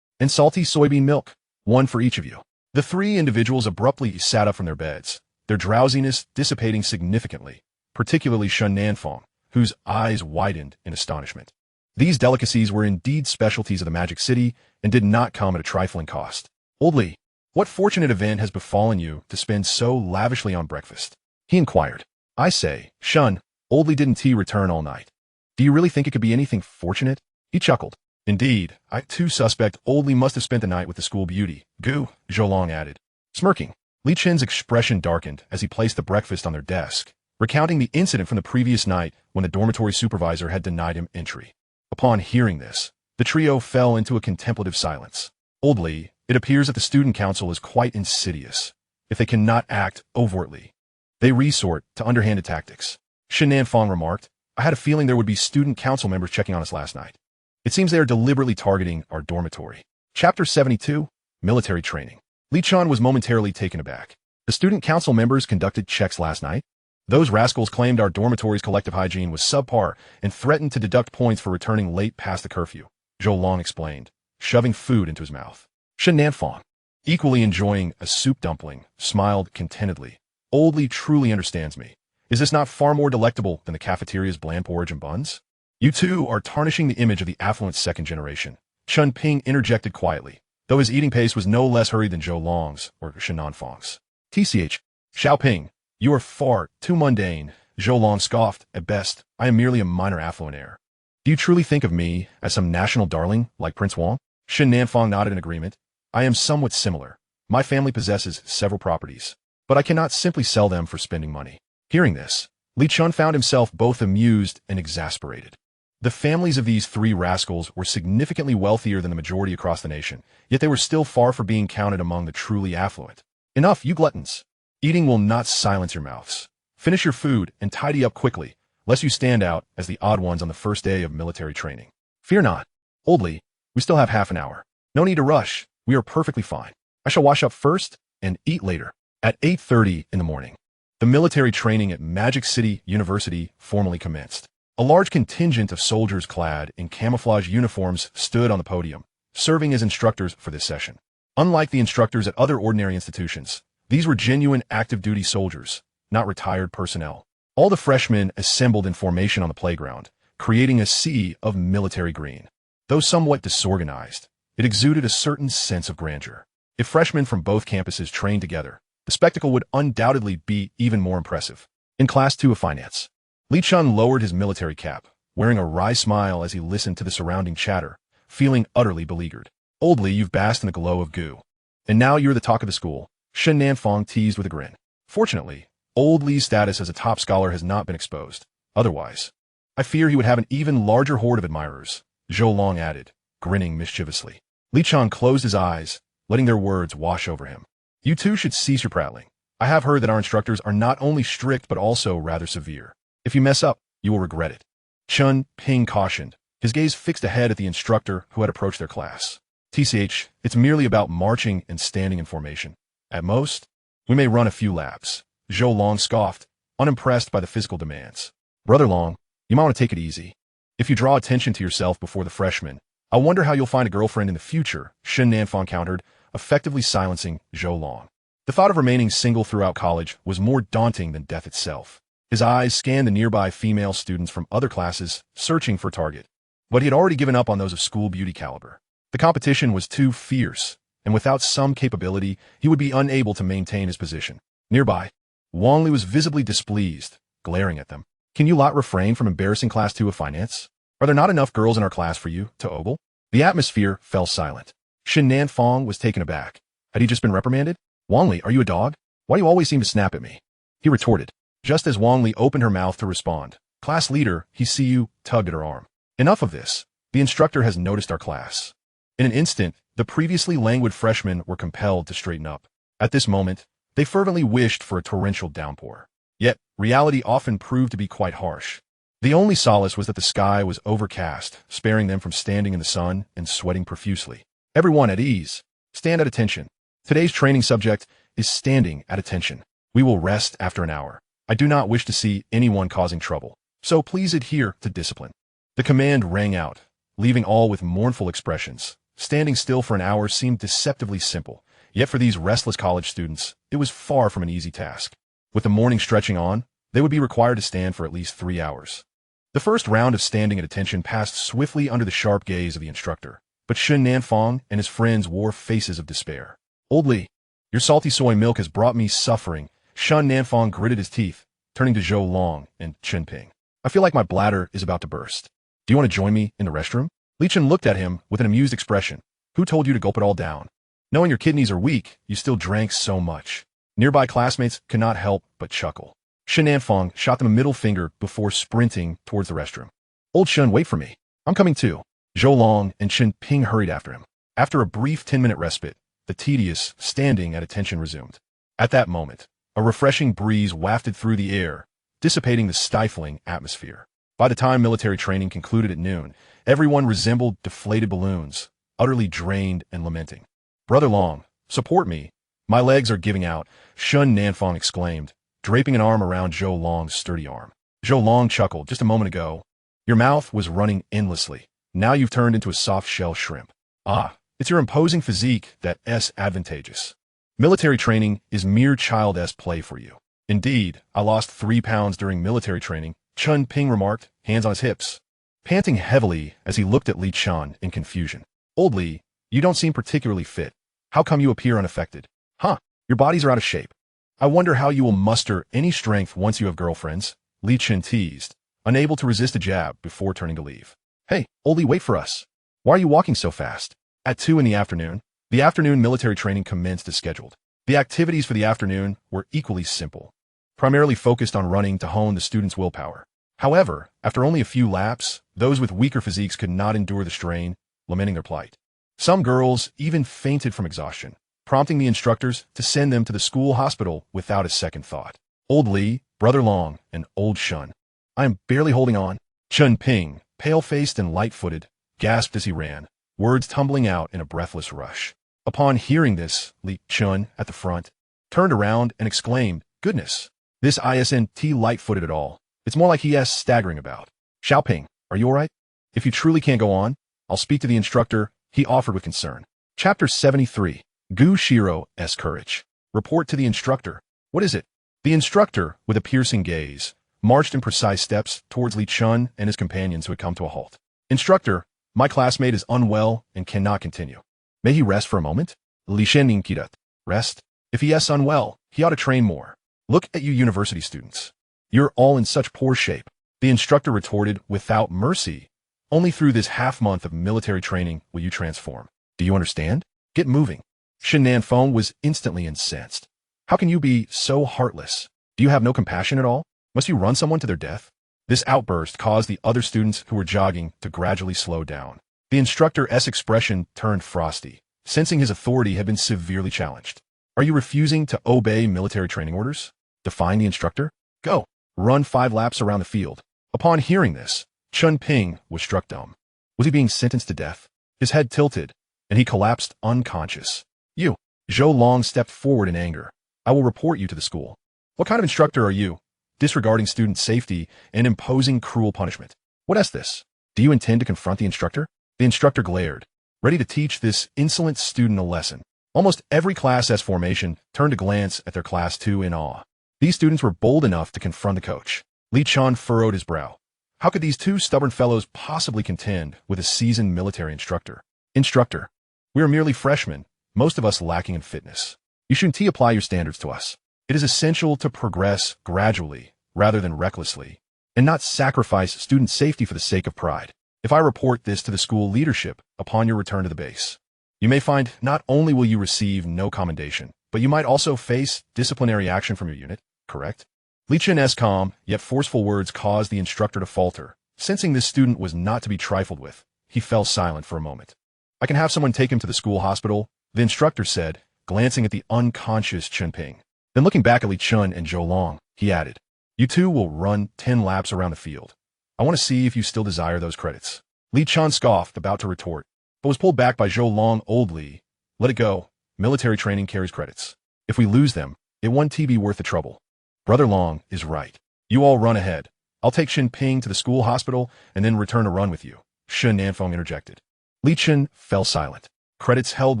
and salty soybean milk, 1 for each of you." The 3 individuals abruptly sat up from their beds, their drowsiness dissipating significantly, particularly Shen Nanfeng, whose eyes widened in astonishment. These delicacies were indeed specialties of the Magic City and did not come at a trifling cost. "Old Li, what fortunate event has befallen you to spend so lavishly on breakfast?" he inquired. "I say, Shun, Old Li didn't return all night. Do you really think it could be anything fortunate?" He chuckled. "Indeed, I too suspect Old Li must have spent the night with the school beauty." "Goo," Zhou added. Smirking, Li Chen's expression darkened as he placed the breakfast on their desk, recounting the incident from the previous night when the dormitory supervisor had denied him entry. Upon hearing this, the trio fell into a contemplative silence. "Old Li, it appears that the student council is quite insidious. If they cannot act overtly, they resort to underhanded tactics." Shen Nanfeng remarked, "I had a feeling there would be student council members checking on us last night. It seems they are deliberately targeting our dormitory." Chapter 72, Military Training. Li Chen was momentarily taken aback. "The student council members conducted checks last night? Those rascals claimed our dormitory's collective hygiene was subpar and threatened to deduct points for returning late past the curfew," Zhou explained, shoving food into his mouth. Shen Nanfeng, equally enjoying a soup dumpling, smiled contentedly. "Old Li truly understands me. Is this not far more delectable than the cafeteria's bland porridge and buns?" "You two are tarnishing the image of the affluent second generation," Chun Ping interjected quietly, though his eating pace was no less hurried than Zhou Long's or Shen Nanfeng's. "TCH, Xiaoping, you are far too mundane," Zhou Long scoffed. "At best, I am merely a minor affluent heir." "Do you truly think of me as some national darling like Prince Wang?" Shen Nanfeng nodded in agreement. "I am somewhat similar. My family possesses several properties, but I cannot simply sell them for spending money." Hearing this, Li Chen found himself both amused and exasperated. The families of these 3 rascals were significantly wealthier than the majority across the nation, yet they were still far from being counted among the truly affluent. "Enough, you gluttons. Eating will not silence your mouths. Finish your food and tidy up quickly, lest you stand out as the odd ones on the first day of military training." "Fear not. Old Li, we still have half an hour. No need to rush. We are perfectly fine. I shall wash up first and eat later." At 8:30 in the morning, the military training at Magic City University formally commenced. A large contingent of soldiers clad in camouflage uniforms stood on the podium, serving as instructors for this session. Unlike the instructors at other ordinary institutions, these were genuine active-duty soldiers, not retired personnel. All the freshmen assembled in formation on the playground, creating a sea of military green. Though somewhat disorganized, it exuded a certain sense of grandeur. If freshmen from both campuses trained together, the spectacle would undoubtedly be even more impressive. In Class 2 of Finance, Li Chen lowered his military cap, wearing a wry smile as he listened to the surrounding chatter, feeling utterly beleaguered. "Old Li, you've basked in the glow of goo. And now you're the talk of the school," Shen Nanfeng teased with a grin. Fortunately, Old Li's status as a top scholar has not been exposed. Otherwise, I fear he would have an even larger horde of admirers, Zhou Long added, grinning mischievously. Li Chen closed his eyes, letting their words wash over him. You two should cease your prattling. I have heard that our instructors are not only strict but also rather severe. If you mess up, you will regret it. Chen Ping cautioned, his gaze fixed ahead at the instructor who had approached their class. TCH, it's merely about marching and standing in formation. At most, we may run a few laps. Zhou Long scoffed, unimpressed by the physical demands. Brother Long, you might want to take it easy. If you draw attention to yourself before the freshmen, I wonder how you'll find a girlfriend in the future, Shen Nanfang countered, effectively silencing Zhou Long. The thought of remaining single throughout college was more daunting than death itself. His eyes scanned the nearby female students from other classes, searching for a target. But he had already given up on those of school beauty caliber. The competition was too fierce, and without some capability, he would be unable to maintain his position. Nearby, Wang Li was visibly displeased, glaring at them. Can you lot refrain from embarrassing Class 2 of Finance? Are there not enough girls in our class for you to ogle? The atmosphere fell silent. Shen Nanfang was taken aback. Had he just been reprimanded? Wang Li, are you a dog? Why do you always seem to snap at me? He retorted. Just as Wang Li opened her mouth to respond, class leader, he see you, tugged at her arm. Enough of this. The instructor has noticed our class. In an instant, the previously languid freshmen were compelled to straighten up. At this moment, they fervently wished for a torrential downpour. Yet, reality often proved to be quite harsh. The only solace was that the sky was overcast, sparing them from standing in the sun and sweating profusely. Everyone at ease. Stand at attention. Today's training subject is standing at attention. We will rest after an hour. I do not wish to see anyone causing trouble, so please adhere to discipline. The command rang out, leaving all with mournful expressions. Standing still for an hour seemed deceptively simple, yet for these restless college students, it was far from an easy task. With the morning stretching on, they would be required to stand for at least 3 hours. The first round of standing at attention passed swiftly under the sharp gaze of the instructor, but Shen Nanfang and his friends wore faces of despair. Old Li, your salty soy milk has brought me suffering. Shen Nanfang gritted his teeth, turning to Zhou Long and Chen Ping. I feel like my bladder is about to burst. Do you want to join me in the restroom? Li Chen looked at him with an amused expression. Who told you to gulp it all down? Knowing your kidneys are weak, you still drank so much. Nearby classmates could not help but chuckle. Shen Nanfang shot them a middle finger before sprinting towards the restroom. Old Shen, wait for me. I'm coming too. Zhou Long and Chen Ping hurried after him. After a brief 10-minute respite, the tedious standing at attention resumed. At that moment, a refreshing breeze wafted through the air, dissipating the stifling atmosphere. By the time military training concluded at noon, everyone resembled deflated balloons, utterly drained and lamenting. Brother Long, support me. My legs are giving out, Shen Nanfang exclaimed, draping an arm around Zhou Long's sturdy arm. Zhou Long chuckled just a moment ago. Your mouth was running endlessly. Now you've turned into a soft-shell shrimp. Ah, it's your imposing physique that's advantageous. Military training is mere child-esque play for you. Indeed, I lost 3 pounds during military training, Chen Ping remarked, hands on his hips, panting heavily as he looked at Li Chen in confusion. Old Li, you don't seem particularly fit. How come you appear unaffected? Huh, your bodies are out of shape. I wonder how you will muster any strength once you have girlfriends, Li Chen teased, unable to resist a jab before turning to leave. Hey, Old Li, wait for us. Why are you walking so fast? At 2 in the afternoon military training commenced as scheduled. The activities for the afternoon were equally simple, primarily focused on running to hone the students' willpower. However, after only a few laps, those with weaker physiques could not endure the strain, lamenting their plight. Some girls even fainted from exhaustion, prompting the instructors to send them to the school hospital without a second thought. Old Li, Brother Long, and Old Shun. I am barely holding on. Chen Ping, pale-faced and light-footed, gasped as he ran, words tumbling out in a breathless rush. Upon hearing this, Li Chen, at the front, turned around and exclaimed, Goodness, this isn't light-footed at all. It's more like he is staggering about. Xiaoping, are you all right? If you truly can't go on, I'll speak to the instructor, he offered with concern. Chapter 73. Gu Xirou's Courage. Report to the instructor. What is it? The instructor, with a piercing gaze, marched in precise steps towards Li Chen and his companions who had come to a halt. Instructor, my classmate is unwell and cannot continue. May he rest for a moment? Li Chen Kidat. Rest? If he is unwell, he ought to train more. Look at you university students. You're all in such poor shape. The instructor retorted without mercy. Only through this half-month of military training will you transform. Do you understand? Get moving. Shen Nanfang was instantly incensed. How can you be so heartless? Do you have no compassion at all? Must you run someone to their death? This outburst caused the other students who were jogging to gradually slow down. The instructor's expression turned frosty, sensing his authority had been severely challenged. Are you refusing to obey military training orders? Defying the instructor? Go. Run 5 laps around the field. Upon hearing this, Chun Ping was struck dumb. Was he being sentenced to death? His head tilted, and he collapsed unconscious. You. Zhou Long stepped forward in anger. I will report you to the school. What kind of instructor are you? Disregarding student safety and imposing cruel punishment. What is this? Do you intend to confront the instructor? The instructor glared, ready to teach this insolent student a lesson. Almost every Class S formation turned to glance at their Class 2 in awe. These students were bold enough to confront the coach. Li Chen furrowed his brow. How could these two stubborn fellows possibly contend with a seasoned military instructor? Instructor, we are merely freshmen, most of us lacking in fitness. You shouldn't apply your standards to us. It is essential to progress gradually, rather than recklessly, and not sacrifice student safety for the sake of pride. If I report this to the school leadership upon your return to the base, you may find not only will you receive no commendation, but you might also face disciplinary action from your unit, correct? Li Chen's calm, yet forceful words caused the instructor to falter. Sensing this student was not to be trifled with, he fell silent for a moment. I can have someone take him to the school hospital, the instructor said, glancing at the unconscious Chen Ping. Then looking back at Li Chen and Zhou Long, he added, you two will run 10 laps around the field. I want to see if you still desire those credits. Li Chen scoffed, about to retort, but was pulled back by Zhou Long. Old Li, let it go. Military training carries credits. If we lose them, it won't be worth the trouble. Brother Long is right. You all run ahead. I'll take Shen Ping to the school hospital and then return to run with you. Shen Nanfeng interjected. Li Chen fell silent. Credits held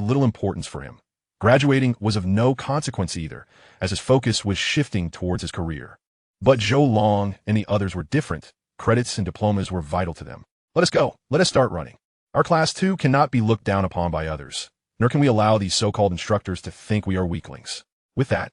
little importance for him. Graduating was of no consequence either, as his focus was shifting towards his career. But Zhou Long and the others were different. Credits and diplomas were vital to them. Let us go. Let us start running. Our Class 2 cannot be looked down upon by others, nor can we allow these so-called instructors to think we are weaklings. With that,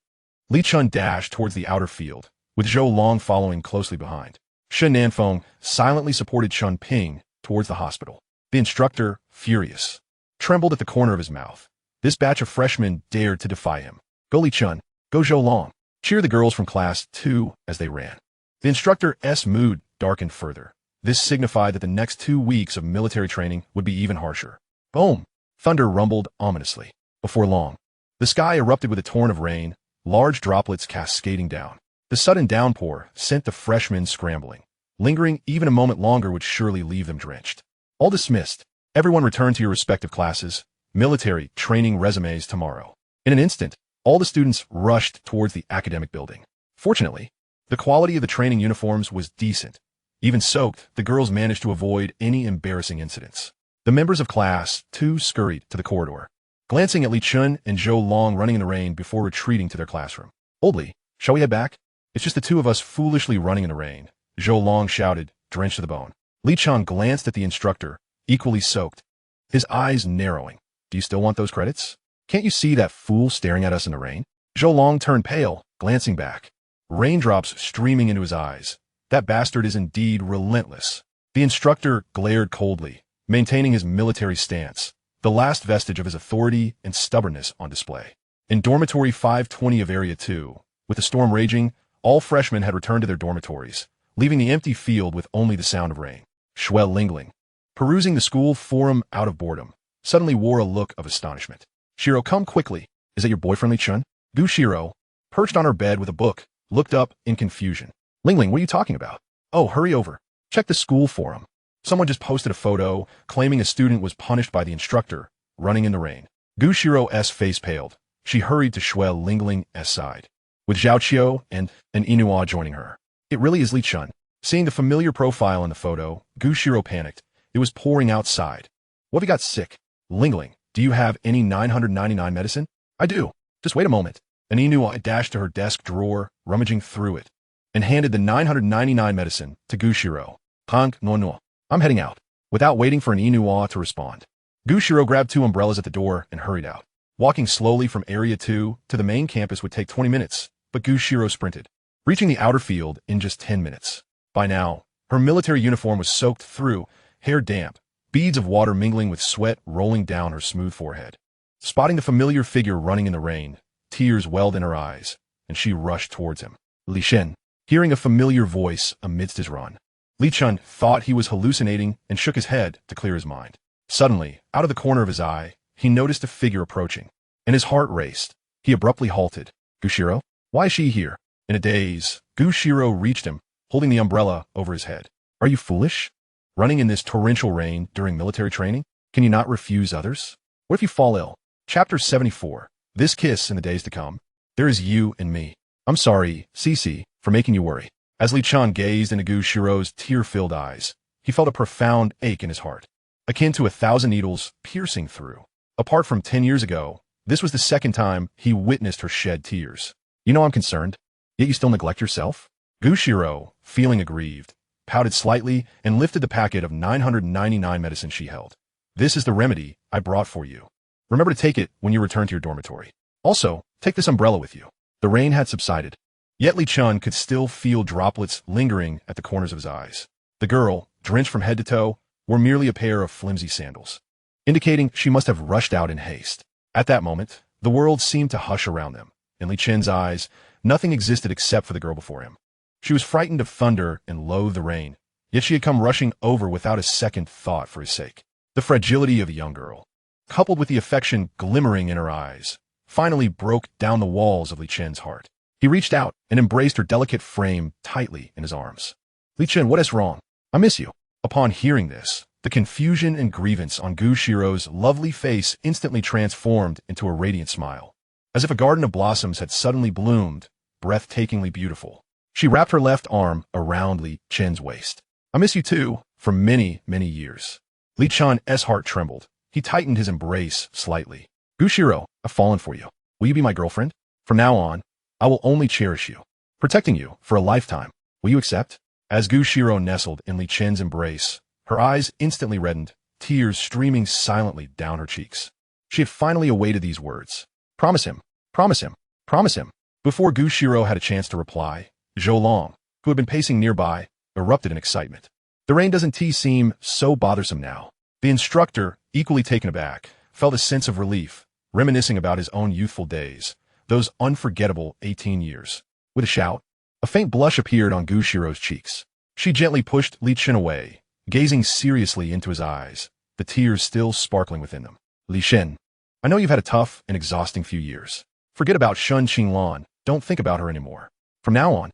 Li Chen dashed towards the outer field, with Zhou Long following closely behind. Shen Nanfeng silently supported Chen Ping towards the hospital. The instructor, furious, trembled at the corner of his mouth. This batch of freshmen dared to defy him. Go Li Chen, go Zhou Long. Cheer the girls from Class 2 as they ran. The instructor's mood darkened further. This signified that the next 2 weeks of military training would be even harsher. Boom! Thunder rumbled ominously. Before long, the sky erupted with a torrent of rain, large droplets cascading down. The sudden downpour sent the freshmen scrambling. Lingering even a moment longer would surely leave them drenched. All dismissed. Everyone returned to your respective classes. Military training resumes tomorrow. In an instant, all the students rushed towards the academic building. Fortunately, the quality of the training uniforms was decent. Even soaked, the girls managed to avoid any embarrassing incidents. The members of Class 2 scurried to the corridor, glancing at Li Chen and Zhou Long running in the rain before retreating to their classroom. Old Li, shall we head back? It's just the two of us foolishly running in the rain, Zhou Long shouted, drenched to the bone. Li Chen glanced at the instructor, equally soaked, his eyes narrowing. Do you still want those credits? Can't you see that fool staring at us in the rain? Zhou Long turned pale, glancing back, raindrops streaming into his eyes. That bastard is indeed relentless. The instructor glared coldly, maintaining his military stance, the last vestige of his authority and stubbornness on display. In dormitory 520 of Area 2, with the storm raging, all freshmen had returned to their dormitories, leaving the empty field with only the sound of rain. Xue Lingling, perusing the school forum out of boredom, suddenly wore a look of astonishment. Xirou, come quickly. Is that your boyfriend Li Chen? Gu Xirou, perched on her bed with a book, looked up in confusion. Lingling, what are you talking about? Oh, hurry over. Check the school forum. Someone just posted a photo claiming a student was punished by the instructor, running in the rain. Gu Xirou's face paled. She hurried to Xue Lingling's side, with Zhao Qiu and an Inua joining her. It really is Li Chen. Seeing the familiar profile in the photo, Gu Xirou panicked. It was pouring outside. What have you got sick? Lingling, do you have any 999 medicine? I do. Just wait a moment. An Inua dashed to her desk drawer, rummaging through it, and handed the 999 medicine to Gu Xirou. Hank, no. I'm heading out. Without waiting for an Inua to respond, Gu Xirou grabbed 2 umbrellas at the door and hurried out. Walking slowly from Area 2 to the main campus would take 20 minutes, but Gu Xirou sprinted, reaching the outer field in just 10 minutes. By now, her military uniform was soaked through, hair damp, beads of water mingling with sweat rolling down her smooth forehead. Spotting the familiar figure running in the rain, tears welled in her eyes, and she rushed towards him. Li Chen, hearing a familiar voice amidst his run. Li Chen thought he was hallucinating and shook his head to clear his mind. Suddenly, out of the corner of his eye, he noticed a figure approaching, and his heart raced. He abruptly halted. Xirou? Why is she here? In a daze, Xirou reached him, holding the umbrella over his head. Are you foolish? Running in this torrential rain during military training? Can you not refuse others? What if you fall ill? Chapter 74. This kiss in the days to come. There is you and me. I'm sorry, Cici, for making you worry. As Li Chen gazed into Xirou's tear-filled eyes, he felt a profound ache in his heart, akin to 1,000 needles piercing through. Apart from 10 years ago, this was the second time he witnessed her shed tears. You know I'm concerned, yet you still neglect yourself? Xirou, feeling aggrieved, pouted slightly and lifted the packet of 999 medicines she held. This is the remedy I brought for you. Remember to take it when you return to your dormitory. Also, take this umbrella with you. The rain had subsided, yet Li Chen could still feel droplets lingering at the corners of his eyes. The girl, drenched from head to toe, wore merely a pair of flimsy sandals, indicating she must have rushed out in haste. At that moment, the world seemed to hush around them. In Li Chen's eyes, nothing existed except for the girl before him. She was frightened of thunder and loathed the rain, yet she had come rushing over without a second thought for his sake. The fragility of the young girl, coupled with the affection glimmering in her eyes, finally broke down the walls of Li Chen's heart. He reached out and embraced her delicate frame tightly in his arms. Li Chen, what is wrong? I miss you. Upon hearing this, the confusion and grievance on Xirou's lovely face instantly transformed into a radiant smile, as if a garden of blossoms had suddenly bloomed, breathtakingly beautiful. She wrapped her left arm around Li Chen's waist. I miss you too, for many, many years. Li Chen's heart trembled. He tightened his embrace slightly. Xirou, I've fallen for you. Will you be my girlfriend? From now on, I will only cherish you, protecting you for a lifetime. Will you accept? As Xirou nestled in Li Chen's embrace, her eyes instantly reddened, tears streaming silently down her cheeks. She had finally awaited these words. Promise him, promise him, promise him. Before Xirou had a chance to reply, Zhou Long, who had been pacing nearby, erupted in excitement. The rain doesn't seem so bothersome now. The instructor, equally taken aback, felt a sense of relief, reminiscing about his own youthful days, those unforgettable 18 years. With a shout, a faint blush appeared on Xirou's cheeks. She gently pushed Li Chen away, gazing seriously into his eyes, the tears still sparkling within them. Li Chen, I know you've had a tough and exhausting few years. Forget about Shun Qinglan, don't think about her anymore. From now on,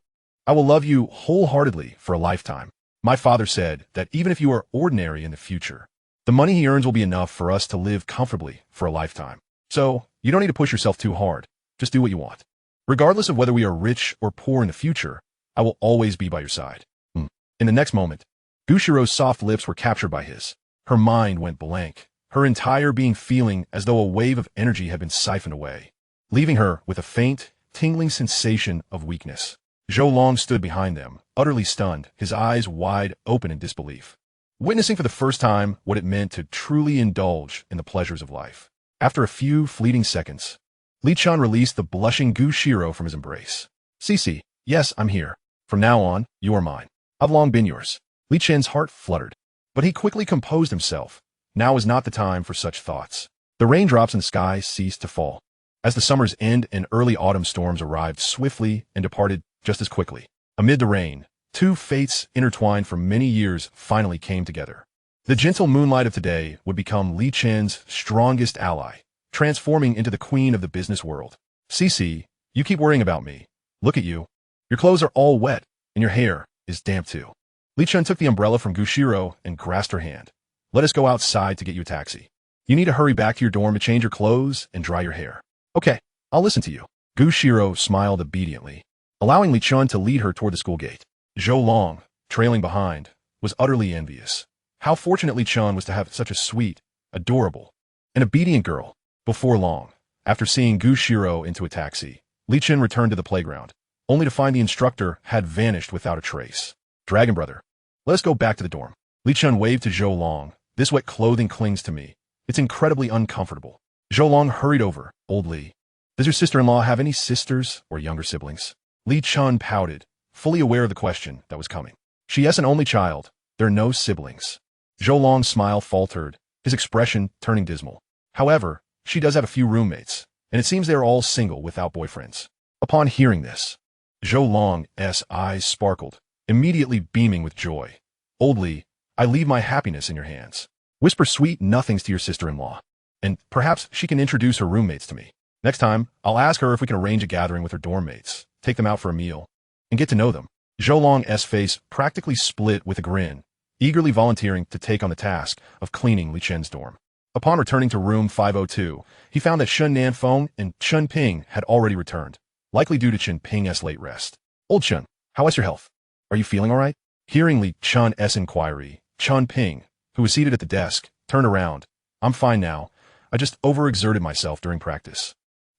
I will love you wholeheartedly for a lifetime. My father said that even if you are ordinary in the future, the money he earns will be enough for us to live comfortably for a lifetime. So, you don't need to push yourself too hard. Just do what you want. Regardless of whether we are rich or poor in the future, I will always be by your side. In the next moment, Xirou's soft lips were captured by his. Her mind went blank, her entire being feeling as though a wave of energy had been siphoned away, leaving her with a faint, tingling sensation of weakness. Zhou Long stood behind them, utterly stunned, his eyes wide open in disbelief, witnessing for the first time what it meant to truly indulge in the pleasures of life. After a few fleeting seconds, Li Chen released the blushing Xirou from his embrace. Cici, yes, I'm here. From now on, you are mine. I've long been yours. Li Chen's heart fluttered, but he quickly composed himself. Now was not the time for such thoughts. The raindrops in the sky ceased to fall, as the summer's end and early autumn storms arrived swiftly and departed just as quickly. Amid the rain, two fates intertwined for many years finally came together. The gentle moonlight of today would become Li Chen's strongest ally, transforming into the queen of the business world. Cici, you keep worrying about me. Look at you. Your clothes are all wet, and your hair is damp too. Li Chen took the umbrella from Xirou and grasped her hand. Let us go outside to get you a taxi. You need to hurry back to your dorm to change your clothes and dry your hair. Okay, I'll listen to you. Xirou smiled obediently, allowing Li Chen to lead her toward the school gate. Zhou Long, trailing behind, was utterly envious. How fortunate Li Chen was to have such a sweet, adorable, and obedient girl. Before long, after seeing Xirou into a taxi, Li Chen returned to the playground, only to find the instructor had vanished without a trace. Dragon brother, let us go back to the dorm. Li Chen waved to Zhou Long. This wet clothing clings to me. It's incredibly uncomfortable. Zhou Long hurried over. Old Li, does your sister-in-law have any sisters or younger siblings? Li Chen pouted, fully aware of the question that was coming. She is an only child. There are no siblings. Zhou Long's smile faltered, his expression turning dismal. However, she does have a few roommates, and it seems they are all single without boyfriends. Upon hearing this, Zhou Long's eyes sparkled, immediately beaming with joy. Old Li, I leave my happiness in your hands. Whisper sweet nothings to your sister-in-law, and perhaps she can introduce her roommates to me. Next time, I'll ask her if we can arrange a gathering with her dorm mates, take them out for a meal, and get to know them. Zhou Long's face practically split with a grin, eagerly volunteering to take on the task of cleaning Li Chen's dorm. Upon returning to room 502, he found that Shen Nanfeng and Chen Ping had already returned, likely due to Chen Ping's late rest. Old Chen, how is your health? Are you feeling all right? Hearing Li Chen's inquiry, Chen Ping, who was seated at the desk, turned around. I'm fine now. I just overexerted myself during practice,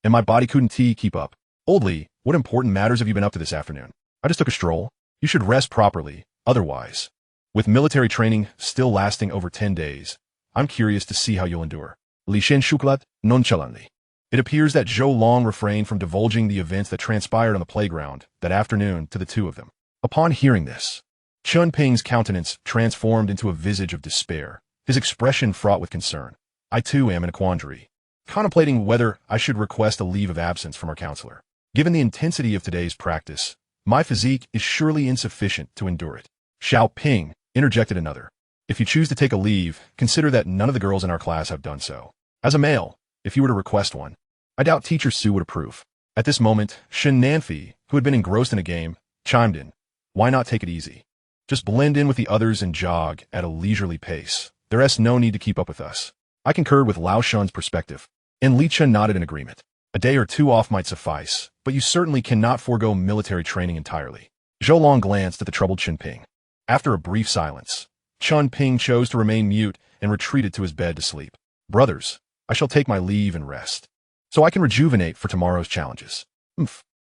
and my body couldn't keep up. Old Li, what important matters have you been up to this afternoon? I just took a stroll. You should rest properly, otherwise. With military training still lasting over 10 days, I'm curious to see how you'll endure. Li Chen shuklat nonchalantly. It appears that Zhou Long refrained from divulging the events that transpired on the playground that afternoon to the two of them. Upon hearing this, Chen Ping's countenance transformed into a visage of despair, his expression fraught with concern. I too am in a quandary, contemplating whether I should request a leave of absence from our counselor. Given the intensity of today's practice, my physique is surely insufficient to endure it. Xiao Ping interjected another. If you choose to take a leave, consider that none of the girls in our class have done so. As a male, if you were to request one, I doubt Teacher Su would approve. At this moment, Shen Nanfi, who had been engrossed in a game, chimed in. Why not take it easy? Just blend in with the others and jog at a leisurely pace. There's no need to keep up with us. I concurred with Lao Shun's perspective, and Li Chen nodded in agreement. A day or two off might suffice, but you certainly cannot forego military training entirely. Zhou Long glanced at the troubled Chen Ping. After a brief silence, Chen Ping chose to remain mute and retreated to his bed to sleep. Brothers, I shall take my leave and rest, so I can rejuvenate for tomorrow's challenges.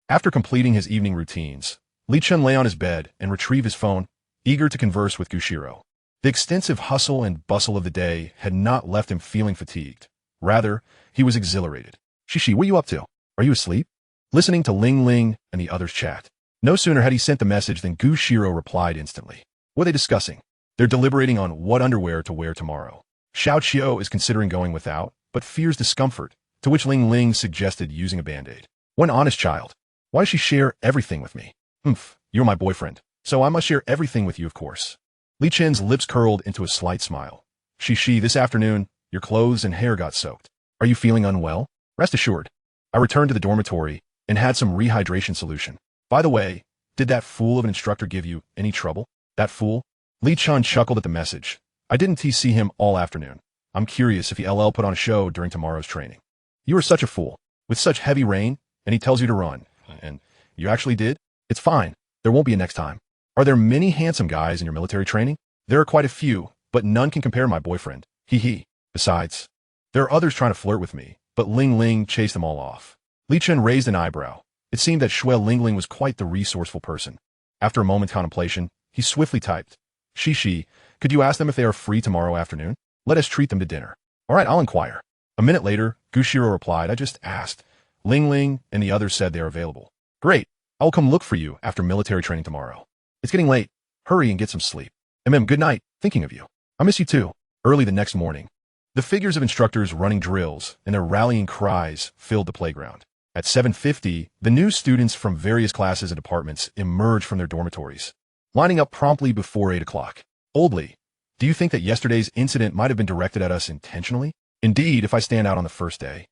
After completing his evening routines, Li Chen lay on his bed and retrieved his phone, eager to converse with Xirou. The extensive hustle and bustle of the day had not left him feeling fatigued. Rather, he was exhilarated. Shishi, what are you up to? Are you asleep? Listening to Ling Ling and the others chat. No sooner had he sent the message than Xirou replied instantly. What are they discussing? They're deliberating on what underwear to wear tomorrow. Xiao Qiu is considering going without, but fears discomfort, to which Ling Ling suggested using a band-aid. One honest child. Why does she share everything with me? You're my boyfriend, so I must share everything with you, of course. Li Chen's lips curled into a slight smile. Shishi, this afternoon, your clothes and hair got soaked. Are you feeling unwell? Rest assured. I returned to the dormitory and had some rehydration solution. By the way, did that fool of an instructor give you any trouble? That fool? Li Chen chuckled at the message. I didn't see him all afternoon. I'm curious if he LL put on a show during tomorrow's training. You are such a fool. With such heavy rain, and he tells you to run. And you actually did? It's fine. There won't be a next time. Are there many handsome guys in your military training? There are quite a few, but none can compare my boyfriend. Hee. Besides, there are others trying to flirt with me, but Ling Ling chased them all off. Li Chen raised an eyebrow. It seemed that Shui Lingling was quite the resourceful person. After a moment's contemplation, he swiftly typed, Shishi, could you ask them if they are free tomorrow afternoon? Let us treat them to dinner. All right, I'll inquire. A minute later, Xirou replied, I just asked. Ling Ling and the others said they are available. Great. I will come look for you after military training tomorrow. It's getting late. Hurry and get some sleep. Good night. Thinking of you. I miss you too. Early the next morning, the figures of instructors running drills and their rallying cries filled the playground. At 7:50, the new students from various classes and departments emerged from their dormitories, lining up promptly before 8 o'clock. Old Li, do you think that yesterday's incident might have been directed at us intentionally? Indeed, if I stand out on the first day,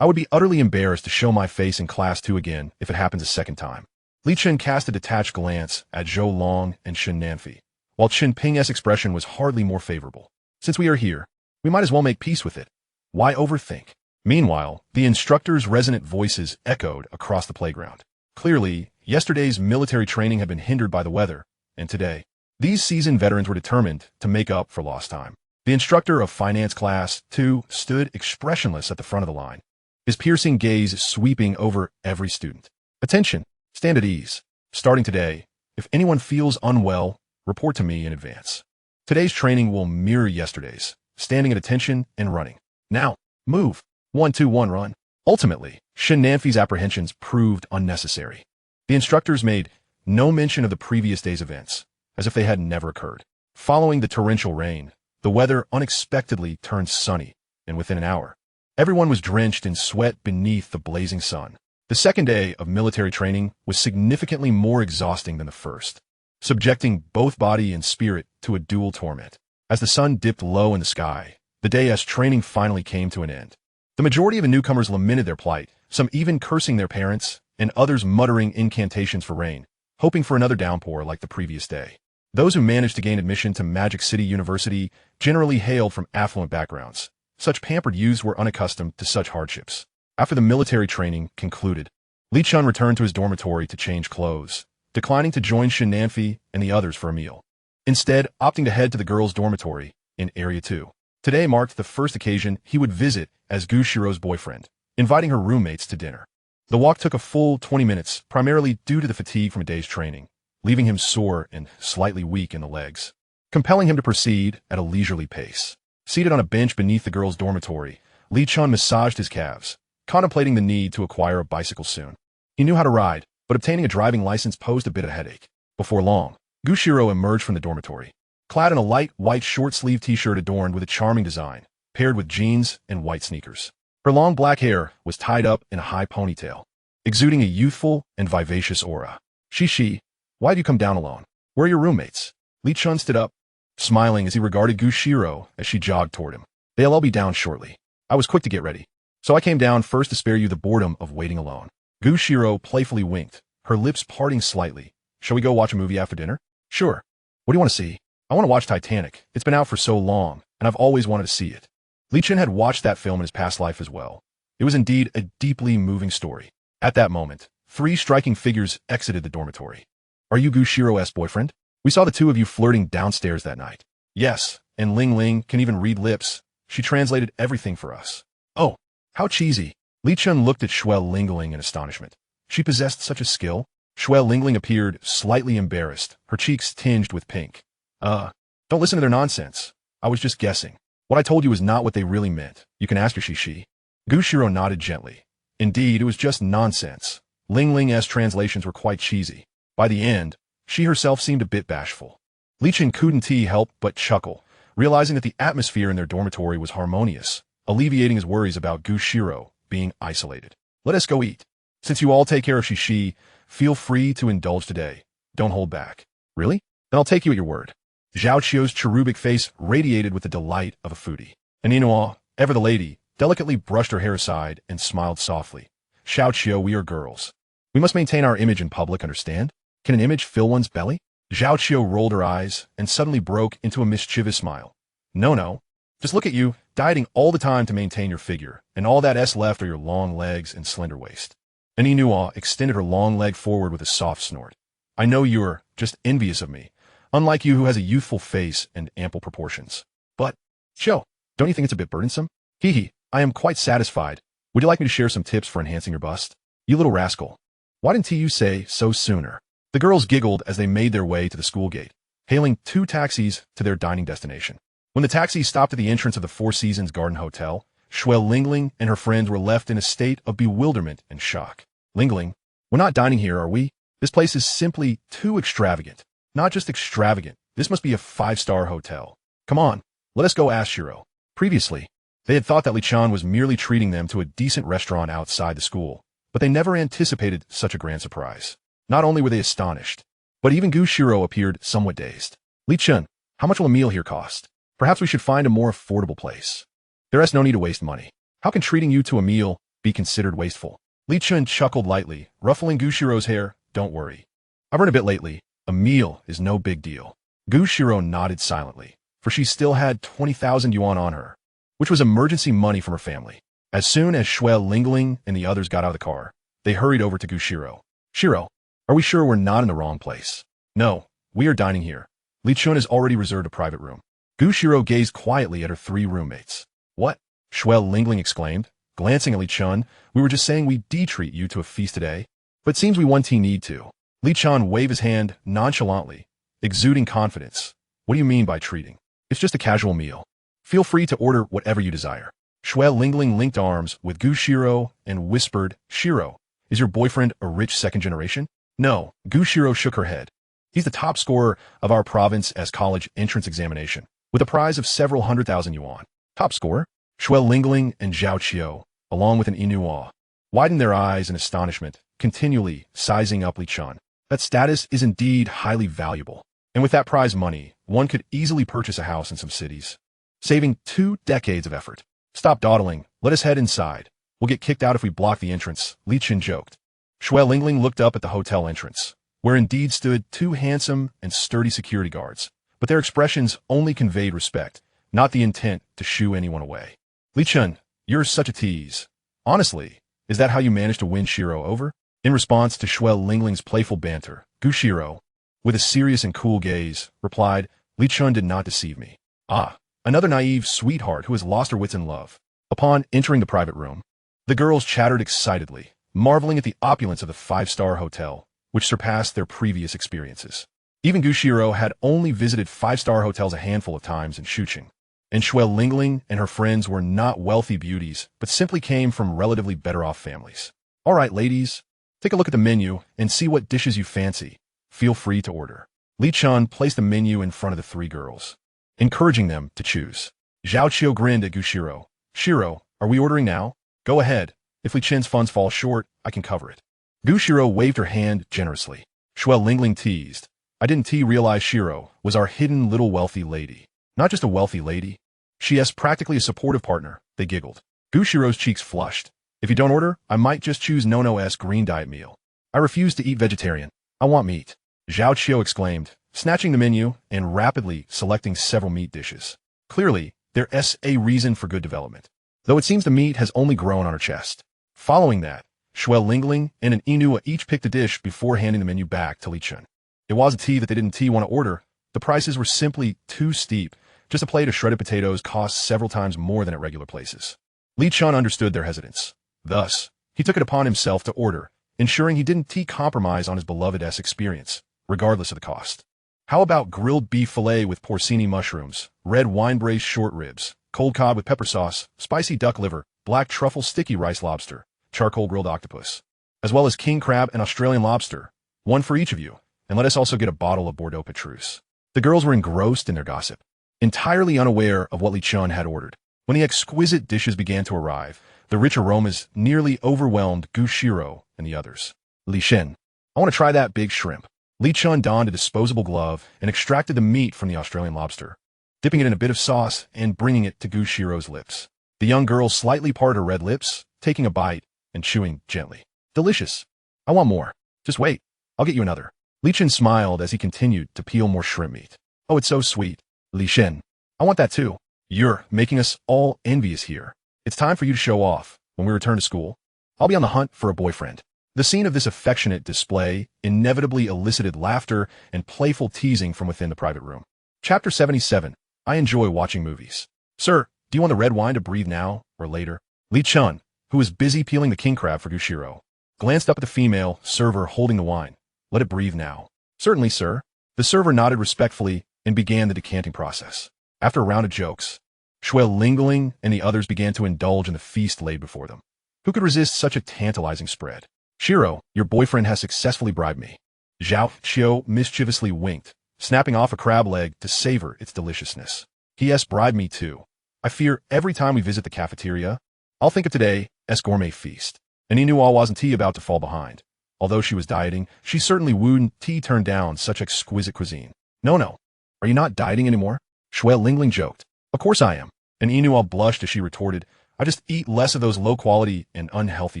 I would be utterly embarrassed to show my face in class 2 again if it happens a second time. Li Chen cast a detached glance at Zhou Long and Shen Nanfi, while Chen Ping's expression was hardly more favorable. Since we are here, we might as well make peace with it. Why overthink? Meanwhile, the instructors' resonant voices echoed across the playground. Clearly, yesterday's military training had been hindered by the weather, and today, these seasoned veterans were determined to make up for lost time. The instructor of finance class 2 stood expressionless at the front of the line, his piercing gaze sweeping over every student. Attention, stand at ease. Starting today, if anyone feels unwell, report to me in advance. Today's training will mirror yesterday's, standing at attention and running. Now, move. 1, 2, 1, run. Ultimately, Shen Nanfi's apprehensions proved unnecessary. The instructors made no mention of the previous day's events, as if they had never occurred. Following the torrential rain, the weather unexpectedly turned sunny, and within an hour, everyone was drenched in sweat beneath the blazing sun. The second day of military training was significantly more exhausting than the first, subjecting both body and spirit to a dual torment. As the sun dipped low in the sky, the day's training finally came to an end. The majority of the newcomers lamented their plight some even cursing their parents, and others muttering incantations for rain, hoping for another downpour like the previous day. Those who managed to gain admission to Magic City University generally hailed from affluent backgrounds. Such pampered youths were unaccustomed to such hardships. After the military training concluded, Li Chen returned to his dormitory to change clothes, declining to join Shin Nanfi and the others for a meal. Instead, opting to head to the girls' dormitory in Area 2. Today marked the first occasion he would visit as Gu Xirou's boyfriend, inviting her roommates to dinner. The walk took a full 20 minutes, primarily due to the fatigue from a day's training, leaving him sore and slightly weak in the legs, compelling him to proceed at a leisurely pace. Seated on a bench beneath the girls' dormitory, Li Chen massaged his calves, contemplating the need to acquire a bicycle soon. He knew how to ride, but obtaining a driving license posed a bit of a headache. Before long, Gu Xirou emerged from the dormitory, clad in a light white short-sleeved t-shirt adorned with a charming design, paired with jeans and white sneakers. Her long black hair was tied up in a high ponytail, exuding a youthful and vivacious aura. She, why'd you come down alone? Where are your roommates? Li Chen stood up, smiling as he regarded Gu Xirou as she jogged toward him. They'll all be down shortly. I was quick to get ready, so I came down first to spare you the boredom of waiting alone. Gu Xirou playfully winked, her lips parting slightly. Shall we go watch a movie after dinner? Sure. What do you want to see? I want to watch Titanic. It's been out for so long, and I've always wanted to see it. Li Chen had watched that film in his past life as well. It was indeed a deeply moving story. At that moment, 3 striking figures exited the dormitory. Are you Gu Xirou's boyfriend? We saw the two of you flirting downstairs that night. Yes, and Ling Ling can even read lips. She translated everything for us. Oh, how cheesy. Li Chen looked at Xue Lingling in astonishment. She possessed such a skill? Xue Lingling appeared slightly embarrassed, her cheeks tinged with pink. Don't listen to their nonsense. I was just guessing. What I told you is not what they really meant. You can ask your Shi. Gu Xirou nodded gently. Indeed, it was just nonsense. Ling Ling's translations were quite cheesy. By the end, she herself seemed a bit bashful. Li Chen couldn't help but chuckle, realizing that the atmosphere in their dormitory was harmonious, alleviating his worries about Gu Xirou being isolated. Let us go eat. Since you all take care of Shi, feel free to indulge today. Don't hold back. Really? Then I'll take you at your word. Zhao Qiu's cherubic face radiated with the delight of a foodie. And Inua, ever the lady, delicately brushed her hair aside and smiled softly. Zhao Qiu, we are girls. We must maintain our image in public, understand? Can an image fill one's belly? Zhao Qiu rolled her eyes and suddenly broke into a mischievous smile. No. Just look at you, dieting all the time to maintain your figure, and all that S left are your long legs and slender waist. And Inua extended her long leg forward with a soft snort. I know you're just envious of me, unlike you who has a youthful face and ample proportions. But, Xiao, don't you think it's a bit burdensome? I am quite satisfied. Would you like me to share some tips for enhancing your bust? You little rascal. Why didn't you say so sooner? The girls giggled as they made their way to the school gate, hailing 2 taxis to their dining destination. When the taxis stopped at the entrance of the Four Seasons Garden Hotel, Xue Lingling and her friends were left in a state of bewilderment and shock. Lingling, we're not dining here, are we? This place is simply too extravagant. Not just extravagant, this must be a 5-star hotel. Come on, let us go ask Xirou. Previously, they had thought that Li Chen was merely treating them to a decent restaurant outside the school, but they never anticipated such a grand surprise. Not only were they astonished, but even Gu Xirou appeared somewhat dazed. Li Chen, how much will a meal here cost? Perhaps we should find a more affordable place. There is no need to waste money. How can treating you to a meal be considered wasteful? Li Chen chuckled lightly, ruffling Gu Xirou's hair. Don't worry. I've heard a bit lately. A meal is no big deal. Gu Xirou nodded silently, for she still had 20,000 yuan on her, which was emergency money from her family. As soon as Xue Lingling and the others got out of the car, they hurried over to Gu Xirou. Xirou, are we sure we're not in the wrong place? No, we are dining here. Li Chen has already reserved a private room. Gu Xirou gazed quietly at her 3 roommates. What? Xue Lingling exclaimed, glancing at Li Chen. We were just saying we de-treat you to a feast today, but seems we want to need to. Li Chen waved his hand nonchalantly, exuding confidence. What do you mean by treating? It's just a casual meal. Feel free to order whatever you desire. Xue Lingling linked arms with Gu Xirou and whispered, Xirou, is your boyfriend a rich second generation? No, Gu Xirou shook her head. He's the top scorer of our province as college entrance examination, with a prize of several 100,000 yuan. Top scorer? Xue Lingling and Zhao Qiu, along with an Inua, widened their eyes in astonishment, continually sizing up Li Chen. That status is indeed highly valuable, and with that prize money, one could easily purchase a house in some cities, saving 2 decades of effort. Stop dawdling, let us head inside. We'll get kicked out if we block the entrance, Li Chen joked. Xue Lingling looked up at the hotel entrance, where indeed stood two handsome and sturdy security guards, but their expressions only conveyed respect, not the intent to shoo anyone away. Li Chen, you're such a tease. Honestly, is that how you managed to win Xirou over? In response to Xue Lingling's playful banter, Xirou, with a serious and cool gaze, replied, Li Chen did not deceive me. Ah, another naive sweetheart who has lost her wits in love. Upon entering the private room, the girls chattered excitedly, marveling at the opulence of the five-star hotel, which surpassed their previous experiences. Even Xirou had only visited five-star hotels a handful of times in Shuqing, and Xue Lingling and her friends were not wealthy beauties, but simply came from relatively better-off families. All right, ladies, take a look at the menu and see what dishes you fancy. Feel free to order. Li Chen placed the menu in front of the three girls, encouraging them to choose. Zhao Qiu grinned at Xirou. Xirou, are we ordering now? Go ahead. If Li Chen's funds fall short, I can cover it. Xirou waved her hand generously. Xue Lingling teased. I didn't realize Xirou was our hidden little wealthy lady. Not just a wealthy lady. She is practically a supportive partner, they giggled. Xirou's cheeks flushed. If you don't order, I might just choose Nono's green diet meal. I refuse to eat vegetarian. I want meat. Zhao Qiu exclaimed, snatching the menu and rapidly selecting several meat dishes. Clearly, there's a reason for good development, though it seems the meat has only grown on her chest. Following that, Xue Lingling and an Inua each picked a dish before handing the menu back to Li Chen. It was a tea that they didn't want to order. The prices were simply too steep. Just a plate of shredded potatoes cost several times more than at regular places. Li Chen understood their hesitance. Thus, he took it upon himself to order, ensuring he didn't compromise on his beloved's experience, regardless of the cost. How about grilled beef fillet with porcini mushrooms, red wine braised short ribs, cold cod with pepper sauce, spicy duck liver, black truffle sticky rice lobster, charcoal grilled octopus, as well as king crab and Australian lobster, one for each of you, and let us also get a bottle of Bordeaux Petrus. The girls were engrossed in their gossip, entirely unaware of what Li Chen had ordered. When the exquisite dishes began to arrive, the rich aromas nearly overwhelmed Xirou and the others. Li Chen, I want to try that big shrimp. Li Chen donned a disposable glove and extracted the meat from the Australian lobster, dipping it in a bit of sauce and bringing it to Xirou's lips. The young girl slightly parted her red lips, taking a bite and chewing gently. Delicious. I want more. Just wait. I'll get you another. Li Chen smiled as he continued to peel more shrimp meat. Oh, it's so sweet. Li Chen, I want that too. You're making us all envious here. It's time for you to show off. When we return to school, I'll be on the hunt for a boyfriend. The scene of this affectionate display inevitably elicited laughter and playful teasing from within the private room. Chapter 77. I enjoy watching movies. Sir, do you want the red wine to breathe now or later? Li Chen, who was busy peeling the king crab for Xirou, glanced up at the female server holding the wine. Let it breathe now. Certainly, sir. The server nodded respectfully and began the decanting process. After a round of jokes, Xue Lingling and the others began to indulge in the feast laid before them. Who could resist such a tantalizing spread? Xirou, your boyfriend has successfully bribed me. Zhao Qiu mischievously winked, snapping off a crab leg to savor its deliciousness. He has bribed me too. I fear every time we visit the cafeteria, I'll think of today as gourmet feast. And Inua wasn't about to fall behind. Although she was dieting, she certainly wouldn't turn down such exquisite cuisine. No. Are you not dieting anymore? Xue Lingling joked. Of course I am. And Inua blushed as she retorted, I just eat less of those low-quality and unhealthy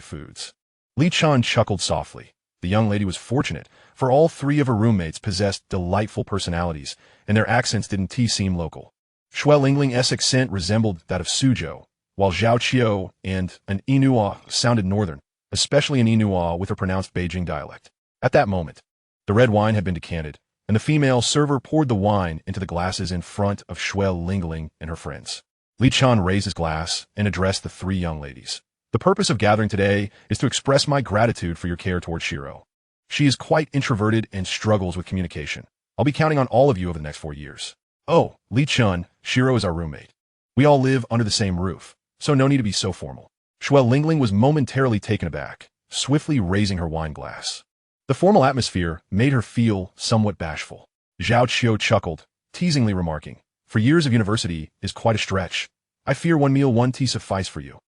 foods. Li Chen chuckled softly. The young lady was fortunate, for all three of her roommates possessed delightful personalities, and their accents didn't seem local. Xue Lingling's accent resembled that of Suzhou, while Zhao Qiu and an Inua sounded northern, especially an Inua with her pronounced Beijing dialect. At that moment, the red wine had been decanted, and the female server poured the wine into the glasses in front of Xue Lingling and her friends. Li Chen raised his glass and addressed the three young ladies. The purpose of gathering today is to express my gratitude for your care towards Xirou. She is quite introverted and struggles with communication. I'll be counting on all of you over the next 4 years. Oh, Li Chen, Xirou is our roommate. We all live under the same roof, so no need to be so formal. Xue Lingling was momentarily taken aback, swiftly raising her wine glass. The formal atmosphere made her feel somewhat bashful. Zhao Qiu chuckled, teasingly remarking, 4 years of university is quite a stretch. I fear 1 meal 1 tea suffice for you.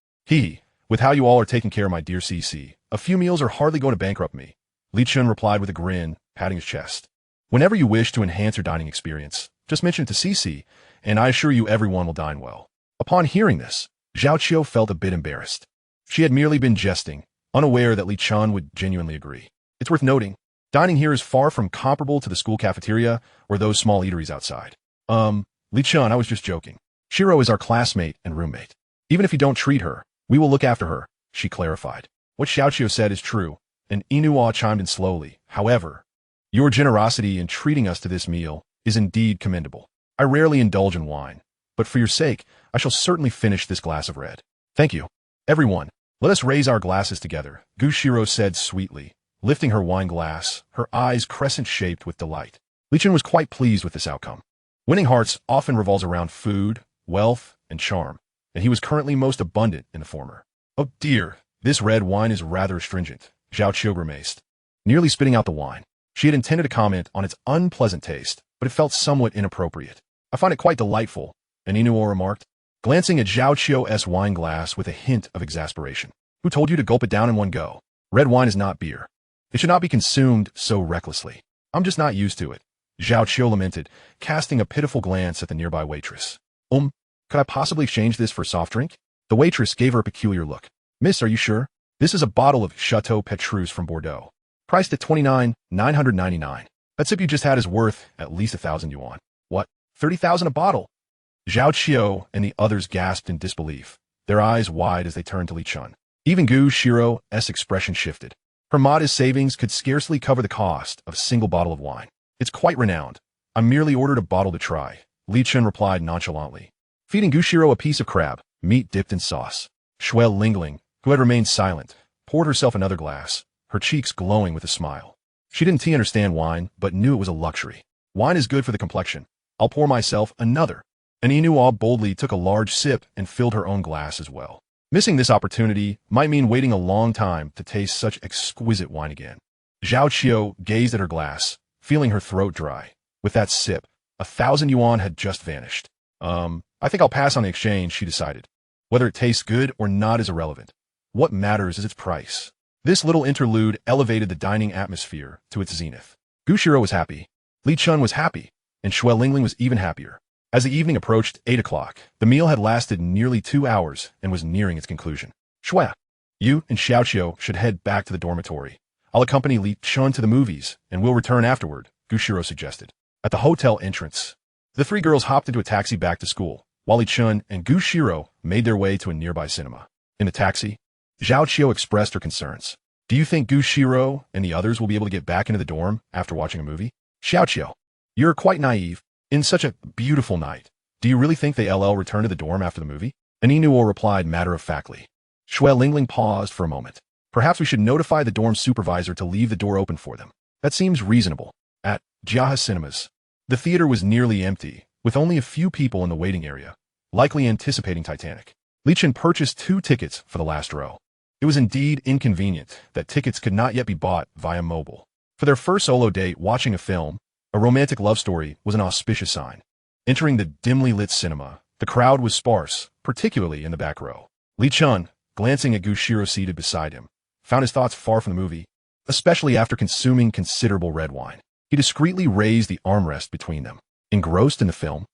With how you all are taking care of my dear CC, a few meals are hardly going to bankrupt me. Li Chen replied with a grin, patting his chest. Whenever you wish to enhance your dining experience, just mention it to CC, and I assure you everyone will dine well. Upon hearing this, Zhao Qiu felt a bit embarrassed. She had merely been jesting, unaware that Li Chen would genuinely agree. It's worth noting, dining here is far from comparable to the school cafeteria or those small eateries outside. Li Chen, I was just joking. Xirou is our classmate and roommate. Even if you don't treat her, we will look after her, she clarified. What Xiaoqiu said is true, and Inuo chimed in slowly. However, your generosity in treating us to this meal is indeed commendable. I rarely indulge in wine, but for your sake, I shall certainly finish this glass of red. Thank you. Everyone, let us raise our glasses together, Xirou said sweetly, lifting her wine glass, her eyes crescent-shaped with delight. Li Chen was quite pleased with this outcome. Winning hearts often revolves around food, wealth, and charm, and he was currently most abundant in the former. Oh dear, this red wine is rather astringent, Xiaoqiu grimaced, nearly spitting out the wine. She had intended to comment on its unpleasant taste, but it felt somewhat inappropriate. I find it quite delightful, and Inuo remarked, glancing at Xiaoqiu's wine glass with a hint of exasperation. Who told you to gulp it down in one go? Red wine is not beer. It should not be consumed so recklessly. I'm just not used to it, Xiaoqiu lamented, casting a pitiful glance at the nearby waitress. Could I possibly exchange this for a soft drink? The waitress gave her a peculiar look. Miss, are you sure? This is a bottle of Chateau Petrus from Bordeaux, priced at 29,999. That sip you just had is worth at least 1,000 yuan. What? 30,000 a bottle? Xiaoqiu and the others gasped in disbelief, their eyes wide as they turned to Li Chen. Even Xirou's expression shifted. Her modest savings could scarcely cover the cost of a single bottle of wine. It's quite renowned. I merely ordered a bottle to try, Li Chen replied nonchalantly, feeding Xirou a piece of crab, meat dipped in sauce. Xue Lingling, who had remained silent, poured herself another glass, her cheeks glowing with a smile. She didn't understand wine, but knew it was a luxury. Wine is good for the complexion. I'll pour myself another. And Inuo boldly took a large sip and filled her own glass as well. Missing this opportunity might mean waiting a long time to taste such exquisite wine again. Xiaoqiu gazed at her glass, feeling her throat dry. With that sip, 1,000 yuan had just vanished. I think I'll pass on the exchange, she decided. Whether it tastes good or not is irrelevant. What matters is its price. This little interlude elevated the dining atmosphere to its zenith. Xirou was happy, Li Chen was happy, and Xue Lingling was even happier. As the evening approached 8 o'clock, the meal had lasted nearly 2 hours and was nearing its conclusion. Xue, you and Xiaoqiu should head back to the dormitory. I'll accompany Li Chen to the movies, and we'll return afterward, Xirou suggested. At the hotel entrance, the three girls hopped into a taxi back to school, while Li Chen and Xirou made their way to a nearby cinema. In the taxi, Xiaoqiu expressed her concerns. Do you think Xirou and the others will be able to get back into the dorm after watching a movie? Xiaoqiu, you're quite naive. In such a beautiful night, do you really think they'll return to the dorm after the movie? And Inuo replied matter-of-factly. Xue Lingling paused for a moment. Perhaps we should notify the dorm supervisor to leave the door open for them. That seems reasonable. At Jiahe Cinemas, the theater was nearly empty, with only a few people in the waiting area, likely anticipating Titanic. Li Chen purchased 2 tickets for the last row. It was indeed inconvenient that tickets could not yet be bought via mobile. For their first solo date watching a film, a romantic love story was an auspicious sign. Entering the dimly lit cinema, the crowd was sparse, particularly in the back row. Li Chen, glancing at Xirou seated beside him, found his thoughts far from the movie, especially after consuming considerable red wine. He discreetly raised the armrest between them. Engrossed in the film,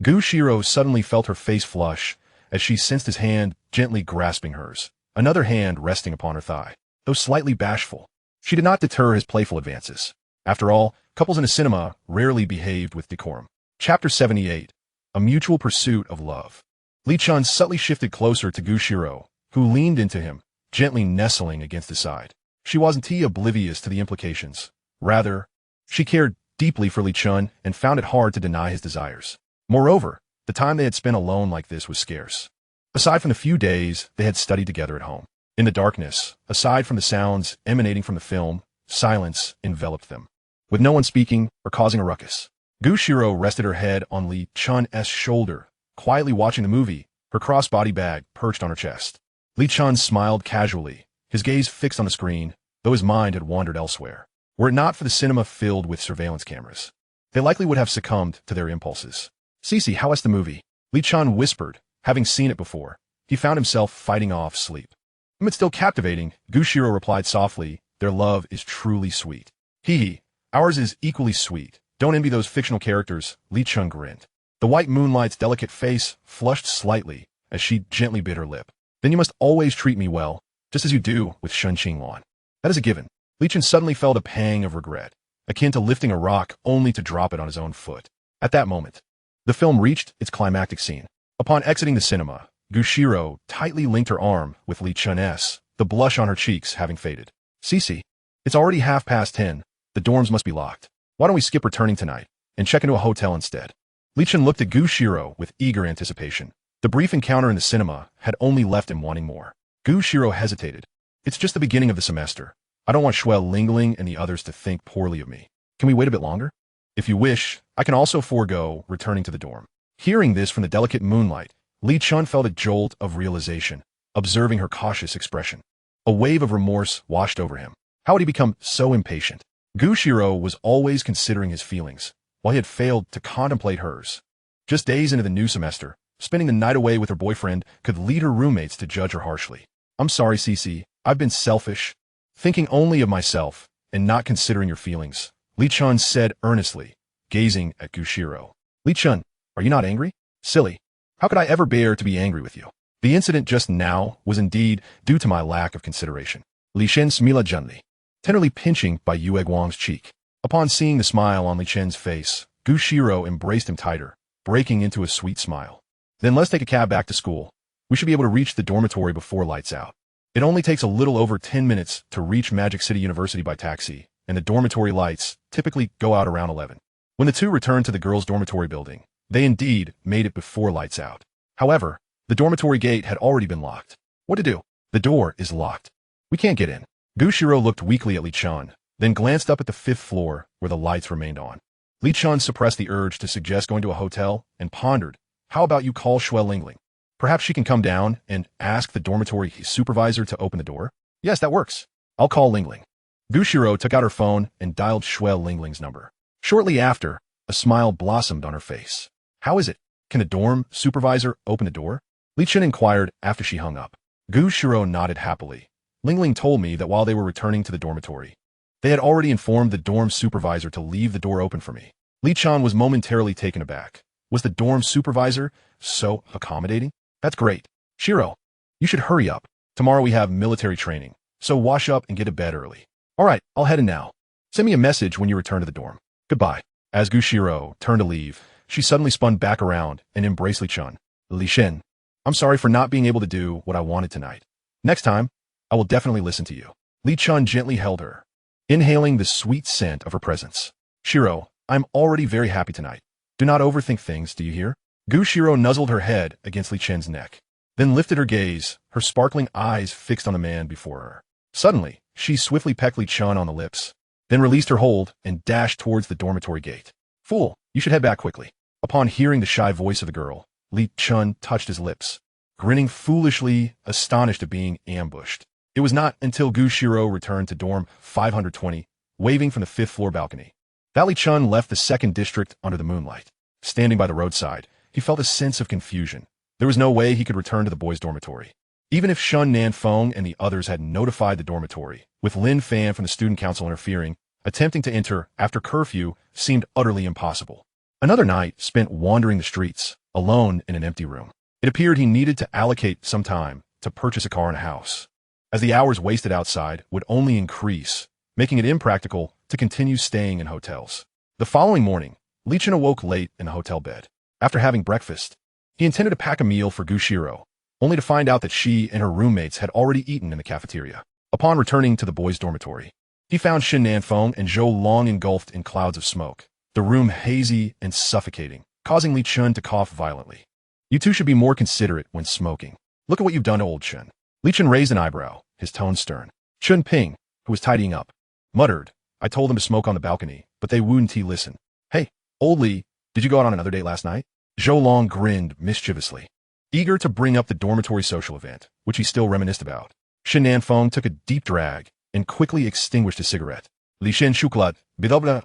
Xirou suddenly felt her face flush as she sensed his hand gently grasping hers, another hand resting upon her thigh. Though slightly bashful, she did not deter his playful advances. After all, couples in a cinema rarely behaved with decorum. Chapter 78. A Mutual Pursuit of Love. Li Chen subtly shifted closer to Xirou, who leaned into him, gently nestling against his side. She wasn't oblivious to the implications. Rather, she cared deeply for Li Chen and found it hard to deny his desires. Moreover, the time they had spent alone like this was scarce. Aside from the few days they had studied together at home. In the darkness, aside from the sounds emanating from the film, silence enveloped them, with no one speaking or causing a ruckus. Xirou rested her head on Li Chen's shoulder, quietly watching the movie, her crossbody bag perched on her chest. Li Chen smiled casually, his gaze fixed on the screen, though his mind had wandered elsewhere. Were it not for the cinema filled with surveillance cameras, they likely would have succumbed to their impulses. Cici, how was the movie? Li Chen whispered, having seen it before. He found himself fighting off sleep. It's still captivating, Xirou replied softly. Their love is truly sweet. Hee, ours is equally sweet. Don't envy those fictional characters, Li Chen grinned. The white moonlight's delicate face flushed slightly as she gently bit her lip. Then you must always treat me well, just as you do with Shun Qingluan. That is a given. Li Chen suddenly felt a pang of regret, akin to lifting a rock only to drop it on his own foot. At that moment, the film reached its climactic scene. Upon exiting the cinema, Xirou tightly linked her arm with Li Chen's, the blush on her cheeks having faded. Cece, it's already 10:30. The dorms must be locked. Why don't we skip returning tonight and check into a hotel instead? Li Chen looked at Xirou with eager anticipation. The brief encounter in the cinema had only left him wanting more. Xirou hesitated. It's just the beginning of the semester. I don't want Shuel Lingling and the others to think poorly of me. Can we wait a bit longer? If you wish, I can also forego returning to the dorm. Hearing this from the delicate moonlight, Li Chen felt a jolt of realization, observing her cautious expression. A wave of remorse washed over him. How had he become so impatient? Xirou was always considering his feelings, while he had failed to contemplate hers. Just days into the new semester, spending the night away with her boyfriend could lead her roommates to judge her harshly. I'm sorry, Cece. I've been selfish, thinking only of myself and not considering your feelings, Li Chen said earnestly, gazing at Xirou. Li Chen, are you not angry? Silly. How could I ever bear to be angry with you? The incident just now was indeed due to my lack of consideration. Li Chen smiled gently, tenderly pinching by Yue Guang's cheek. Upon seeing the smile on Li Chen's face, Xirou embraced him tighter, breaking into a sweet smile. Then let's take a cab back to school. We should be able to reach the dormitory before lights out. It only takes a little over 10 minutes to reach Magic City University by taxi, and the dormitory lights typically go out around 11. When the two returned to the girls' dormitory building, they indeed made it before lights out. However, the dormitory gate had already been locked. What to do? The door is locked. We can't get in. Xirou looked weakly at Li Chen, then glanced up at the 5th floor where the lights remained on. Li Chen suppressed the urge to suggest going to a hotel and pondered, how about you call Shuel Lingling? Perhaps she can come down and ask the dormitory supervisor to open the door? Yes, that works. I'll call Lingling. Xirou took out her phone and dialed Shuel Lingling's number. Shortly after, a smile blossomed on her face. How is it? Can the dorm supervisor open the door? Li Chen inquired after she hung up. Xirou nodded happily. Lingling told me that while they were returning to the dormitory, they had already informed the dorm supervisor to leave the door open for me. Li Chen was momentarily taken aback. Was the dorm supervisor so accommodating? That's great. Xirou, you should hurry up. Tomorrow we have military training, so wash up and get to bed early. All right, I'll head in now. Send me a message when you return to the dorm. Goodbye. As Xirou turned to leave, she suddenly spun back around and embraced Li Chen. Li Chen, I'm sorry for not being able to do what I wanted tonight. Next time, I will definitely listen to you. Li Chen gently held her, inhaling the sweet scent of her presence. Xirou, I'm already very happy tonight. Do not overthink things, do you hear? Xirou nuzzled her head against Li Chen's neck, then lifted her gaze, her sparkling eyes fixed on the man before her. Suddenly, she swiftly pecked Li Chen on the lips, then released her hold and dashed towards the dormitory gate. Fool, you should head back quickly. Upon hearing the shy voice of the girl, Li Chen touched his lips, grinning foolishly, astonished at being ambushed. It was not until Xirou returned to dorm 520, waving from the 5th floor balcony, that Li Chen left the 2nd district under the moonlight. Standing by the roadside, he felt a sense of confusion. There was no way he could return to the boys' dormitory. Even if Shun Nanfeng and the others had notified the dormitory, with Lin Fan from the student council interfering, attempting to enter after curfew seemed utterly impossible. Another night spent wandering the streets, alone in an empty room. It appeared he needed to allocate some time to purchase a car and a house, as the hours wasted outside would only increase, making it impractical to continue staying in hotels. The following morning, Li Chen awoke late in the hotel bed. After having breakfast, he intended to pack a meal for Xirou, only to find out that she and her roommates had already eaten in the cafeteria. Upon returning to the boys' dormitory, he found Shin Nanfeng and Zhou Long engulfed in clouds of smoke, the room hazy and suffocating, causing Li Chen to cough violently. You two should be more considerate when smoking. Look at what you've done to old Chen. Li Chen raised an eyebrow, his tone stern. Chun Ping, who was tidying up, muttered, I told them to smoke on the balcony, but they wouldn't listen. Hey, old Li, did you go out on another date last night? Zhou Long grinned mischievously, eager to bring up the dormitory social event, which he still reminisced about. Shin Nanfeng took a deep drag and quickly extinguished his cigarette. Li Shen shuklad, bidobla,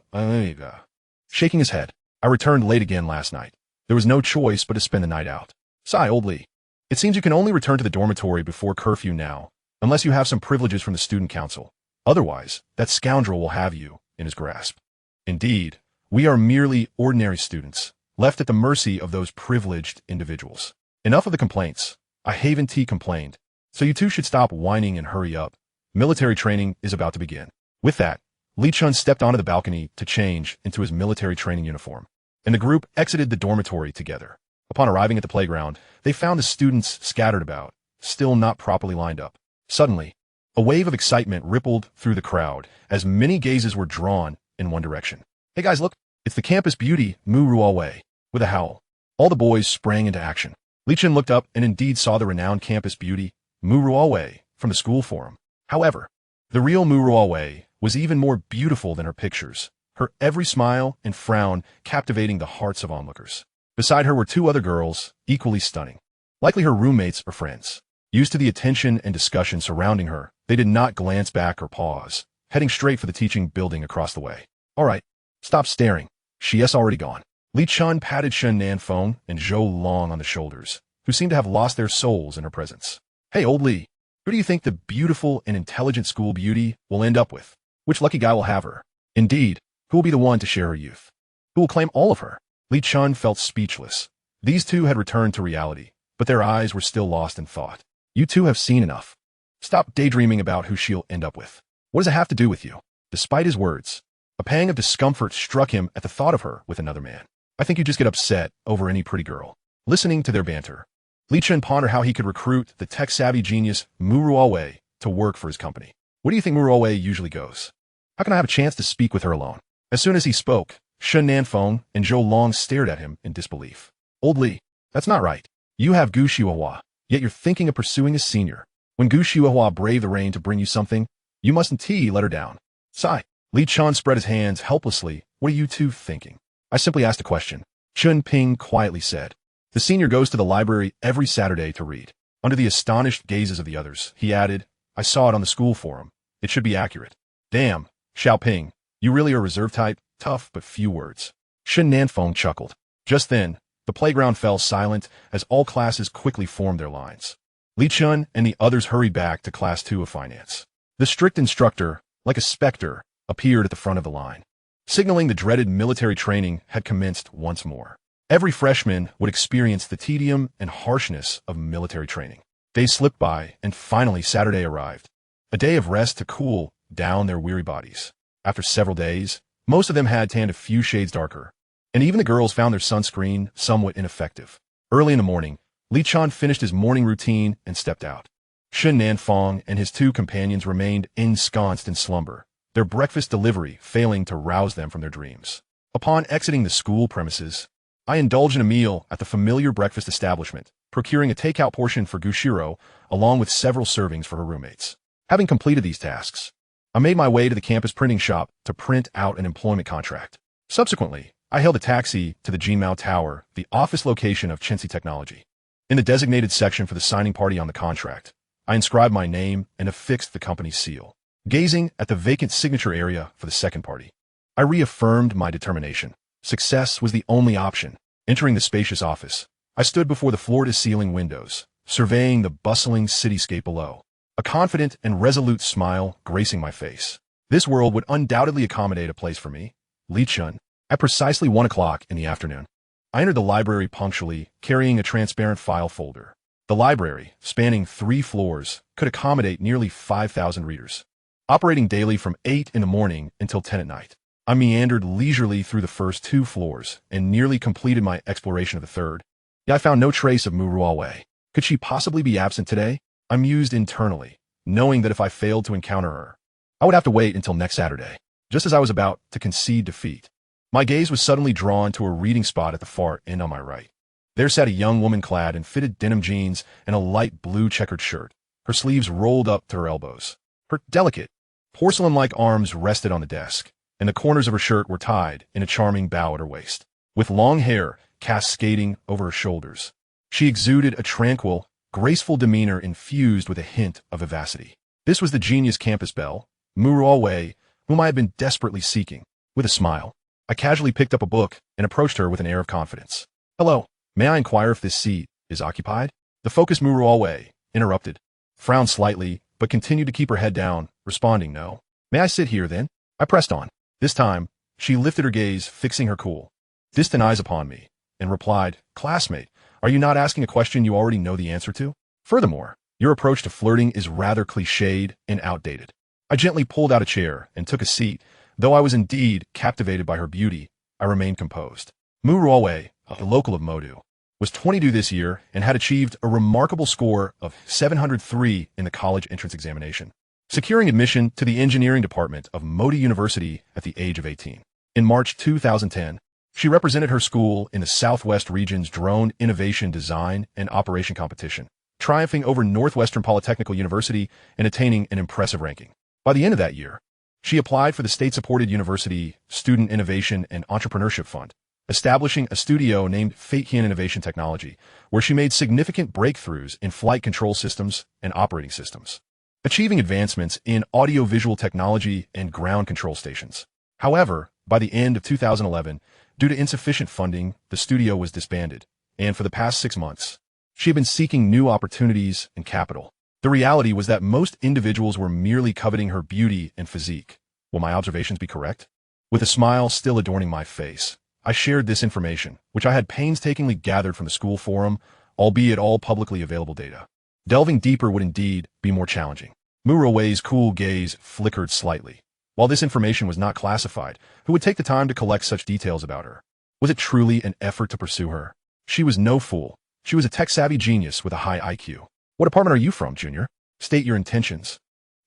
shaking his head. I returned late again last night. There was no choice but to spend the night out. Sigh, old Li. It seems you can only return to the dormitory before curfew now, unless you have some privileges from the student council. Otherwise, that scoundrel will have you in his grasp. Indeed, we are merely ordinary students, left at the mercy of those privileged individuals. Enough of the complaints. I Haven T complained. So you two should stop whining and hurry up. Military training is about to begin. With that, Li Chen stepped onto the balcony to change into his military training uniform, and the group exited the dormitory together. Upon arriving at the playground, they found the students scattered about, still not properly lined up. Suddenly, a wave of excitement rippled through the crowd as many gazes were drawn in one direction. Hey guys, look, it's the campus beauty, Mu Ruowei. With a howl, all the boys sprang into action. Li Chen looked up and indeed saw the renowned campus beauty, Mu Ruowei, from the school forum. However, the real Mu Ruowei was even more beautiful than her pictures, her every smile and frown captivating the hearts of onlookers. Beside her were two other girls, equally stunning, likely her roommates or friends. Used to the attention and discussion surrounding her, they did not glance back or pause, heading straight for the teaching building across the way. All right, stop staring. She has already gone. Li Chen patted Shen Nanfeng and Zhou Long on the shoulders, who seemed to have lost their souls in her presence. Hey, old Li, who do you think the beautiful and intelligent school beauty will end up with? Which lucky guy will have her? Indeed, who will be the one to share her youth? Who will claim all of her? Li Chen felt speechless. These two had returned to reality, but their eyes were still lost in thought. You two have seen enough. Stop daydreaming about who she'll end up with. What does it have to do with you? Despite his words, a pang of discomfort struck him at the thought of her with another man. I think you just get upset over any pretty girl. Listening to their banter, Li Chen pondered how he could recruit the tech-savvy genius Mu Ruowei to work for his company. Where do you think Mu Ruowei usually goes? How can I have a chance to speak with her alone? As soon as he spoke, Shen Nanfeng and Zhou Long stared at him in disbelief. Old Li, that's not right. You have Gu Xiuhua, yet you're thinking of pursuing a senior. When Gu Xiuhua braved the rain to bring you something, you mustn't let her down. Sigh. Li Chen spread his hands helplessly. What are you two thinking? I simply asked a question. Chun Ping quietly said. The senior goes to the library every Saturday to read. Under the astonished gazes of the others, he added, I saw it on the school forum. It should be accurate. Damn, Xiaoping, you really are reserve type, tough but few words. Shen Nanfeng chuckled. Just then, the playground fell silent as all classes quickly formed their lines. Li Chen and the others hurried back to Class 2 of Finance. The strict instructor, like a specter, appeared at the front of the line, signaling the dreaded military training had commenced once more. Every freshman would experience the tedium and harshness of military training. Days slipped by, and finally Saturday arrived, a day of rest to cool down their weary bodies. After several days, most of them had tanned a few shades darker, and even the girls found their sunscreen somewhat ineffective. Early in the morning, Li Chen finished his morning routine and stepped out. Shen Nanfeng and his two companions remained ensconced in slumber, their breakfast delivery failing to rouse them from their dreams. Upon exiting the school premises, I indulged in a meal at the familiar breakfast establishment, procuring a takeout portion for Xirou, along with several servings for her roommates. Having completed these tasks, I made my way to the campus printing shop to print out an employment contract. Subsequently, I hailed a taxi to the Jinmao Tower, the office location of Chenxi Technology. In the designated section for the signing party on the contract, I inscribed my name and affixed the company's seal. Gazing at the vacant signature area for the second party, I reaffirmed my determination. Success was the only option. Entering the spacious office, I stood before the floor-to-ceiling windows, surveying the bustling cityscape below, a confident and resolute smile gracing my face. This world would undoubtedly accommodate a place for me, Li Chen. At precisely 1 o'clock in the afternoon, I entered the library punctually, carrying a transparent file folder. The library, spanning 3 floors, could accommodate nearly 5,000 readers. Operating daily from 8 in the morning until 10 at night, I meandered leisurely through the first 2 floors and nearly completed my exploration of the third. Yet I found no trace of Mu Ruowei. Could she possibly be absent today? I mused internally, knowing that if I failed to encounter her, I would have to wait until next Saturday. Just as I was about to concede defeat, my gaze was suddenly drawn to a reading spot at the far end on my right. There sat a young woman clad in fitted denim jeans and a light blue checkered shirt, her sleeves rolled up to her elbows. Her delicate, porcelain-like arms rested on the desk, and the corners of her shirt were tied in a charming bow at her waist. With long hair cascading over her shoulders, she exuded a tranquil, graceful demeanor infused with a hint of vivacity. This was the genius campus belle, Mu Ruowei, whom I had been desperately seeking. With a smile, I casually picked up a book and approached her with an air of confidence. Hello, may I inquire if this seat is occupied? The focused Mu Ruowei interrupted, frowned slightly, but continued to keep her head down, responding no. May I sit here then? I pressed on. This time, she lifted her gaze, fixing her cool, distant eyes upon me, and replied, Classmate, are you not asking a question you already know the answer to? Furthermore, Your approach to flirting is rather cliched and outdated. I gently pulled out a chair and took a seat. Though I was indeed captivated by her beauty, I remained composed. Mu Ruowei, a local of Modu, was 22 this year and had achieved a remarkable score of 703 in the college entrance examination, securing admission to the engineering department of Modu University at the age of 18. In March 2010, she represented her school in the Southwest region's Drone Innovation Design and Operation competition, triumphing over Northwestern Polytechnical University and attaining an impressive ranking. By the end of that year, she applied for the state-supported University Student Innovation and Entrepreneurship Fund, establishing a studio named Fanfictionaudiobook Innovation Technology, where she made significant breakthroughs in flight control systems and operating systems, achieving advancements in audiovisual technology and ground control stations. However, by the end of 2011, due to insufficient funding, the studio was disbanded, and for the past 6 months, she had been seeking new opportunities and capital. The reality was that most individuals were merely coveting her beauty and physique. Will my observations be correct? With a smile still adorning my face, I shared this information, which I had painstakingly gathered from the school forum, albeit all publicly available data. Delving deeper would indeed be more challenging. Mu Ruowei's cool gaze flickered slightly. While this information was not classified, who would take the time to collect such details about her? Was it truly an effort to pursue her? She was no fool. She was a tech-savvy genius with a high IQ. What apartment are you from, Junior? State your intentions.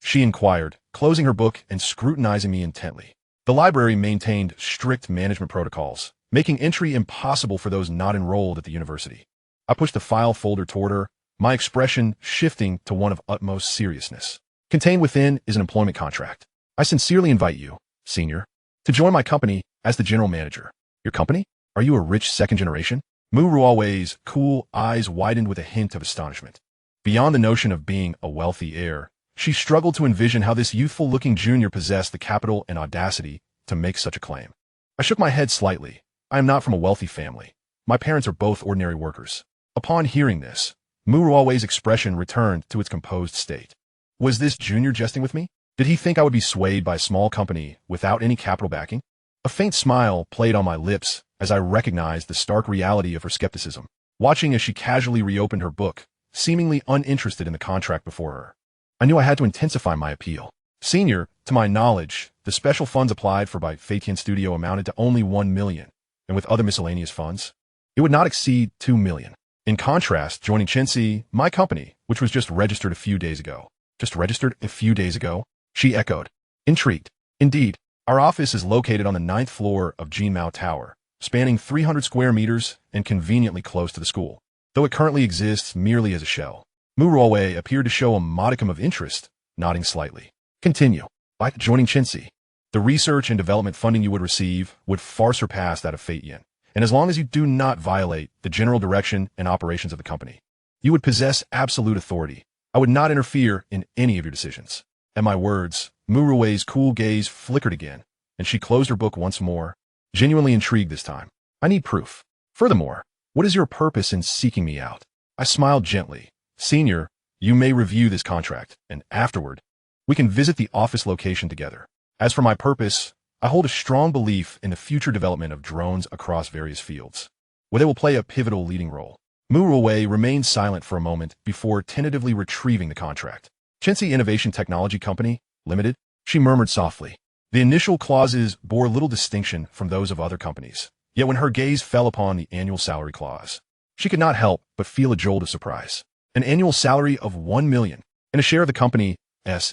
She inquired, closing her book and scrutinizing me intently. The library maintained strict management protocols, making entry impossible for those not enrolled at the university. I pushed the file folder toward her, my expression shifting to one of utmost seriousness. Contained within is an employment contract. I sincerely invite you, Senior, to join my company as the general manager. Your company? Are you a rich second generation? Mu Ruowei's cool eyes widened with a hint of astonishment. Beyond the notion of being a wealthy heir, she struggled to envision how this youthful-looking junior possessed the capital and audacity to make such a claim. I shook my head slightly. I am not from a wealthy family. My parents are both ordinary workers. Upon hearing this, Mu Ruowei's expression returned to its composed state. Was this junior jesting with me? Did he think I would be swayed by a small company without any capital backing? A faint smile played on my lips as I recognized the stark reality of her skepticism, watching as she casually reopened her book, seemingly uninterested in the contract before her. I knew I had to intensify my appeal. Senior, to my knowledge, the special funds applied for by Fanfictionaudiobook Studio amounted to only 1 million, and with other miscellaneous funds, it would not exceed 2 million. In contrast, joining Chensi, my company, which was just registered a few days ago. Just registered a few days ago? She echoed, intrigued. Indeed, our office is located on the 9th floor of Jinmao Tower, spanning 300 square meters and conveniently close to the school, though it currently exists merely as a shell. Mu Ruowei appeared to show a modicum of interest, nodding slightly. Continue. By joining Chensi, the research and development funding you would receive would far surpass that of Fanfictionaudiobook, and as long as you do not violate the general direction and operations of the company, you would possess absolute authority. I would not interfere in any of your decisions. At my words, Mu Ruowei's cool gaze flickered again, and she closed her book once more, genuinely intrigued this time. I need proof. Furthermore, what is your purpose in seeking me out? I smiled gently. Senior, you may review this contract, and afterward, we can visit the office location together. As for my purpose, I hold a strong belief in the future development of drones across various fields, where they will play a pivotal leading role. Mu Ruowei remained silent for a moment before tentatively retrieving the contract. Chensi Innovation Technology Company, Limited, she murmured softly. The initial clauses bore little distinction from those of other companies, yet when her gaze fell upon the annual salary clause, she could not help but feel a jolt of surprise. An annual salary of 1 million and a share of the company's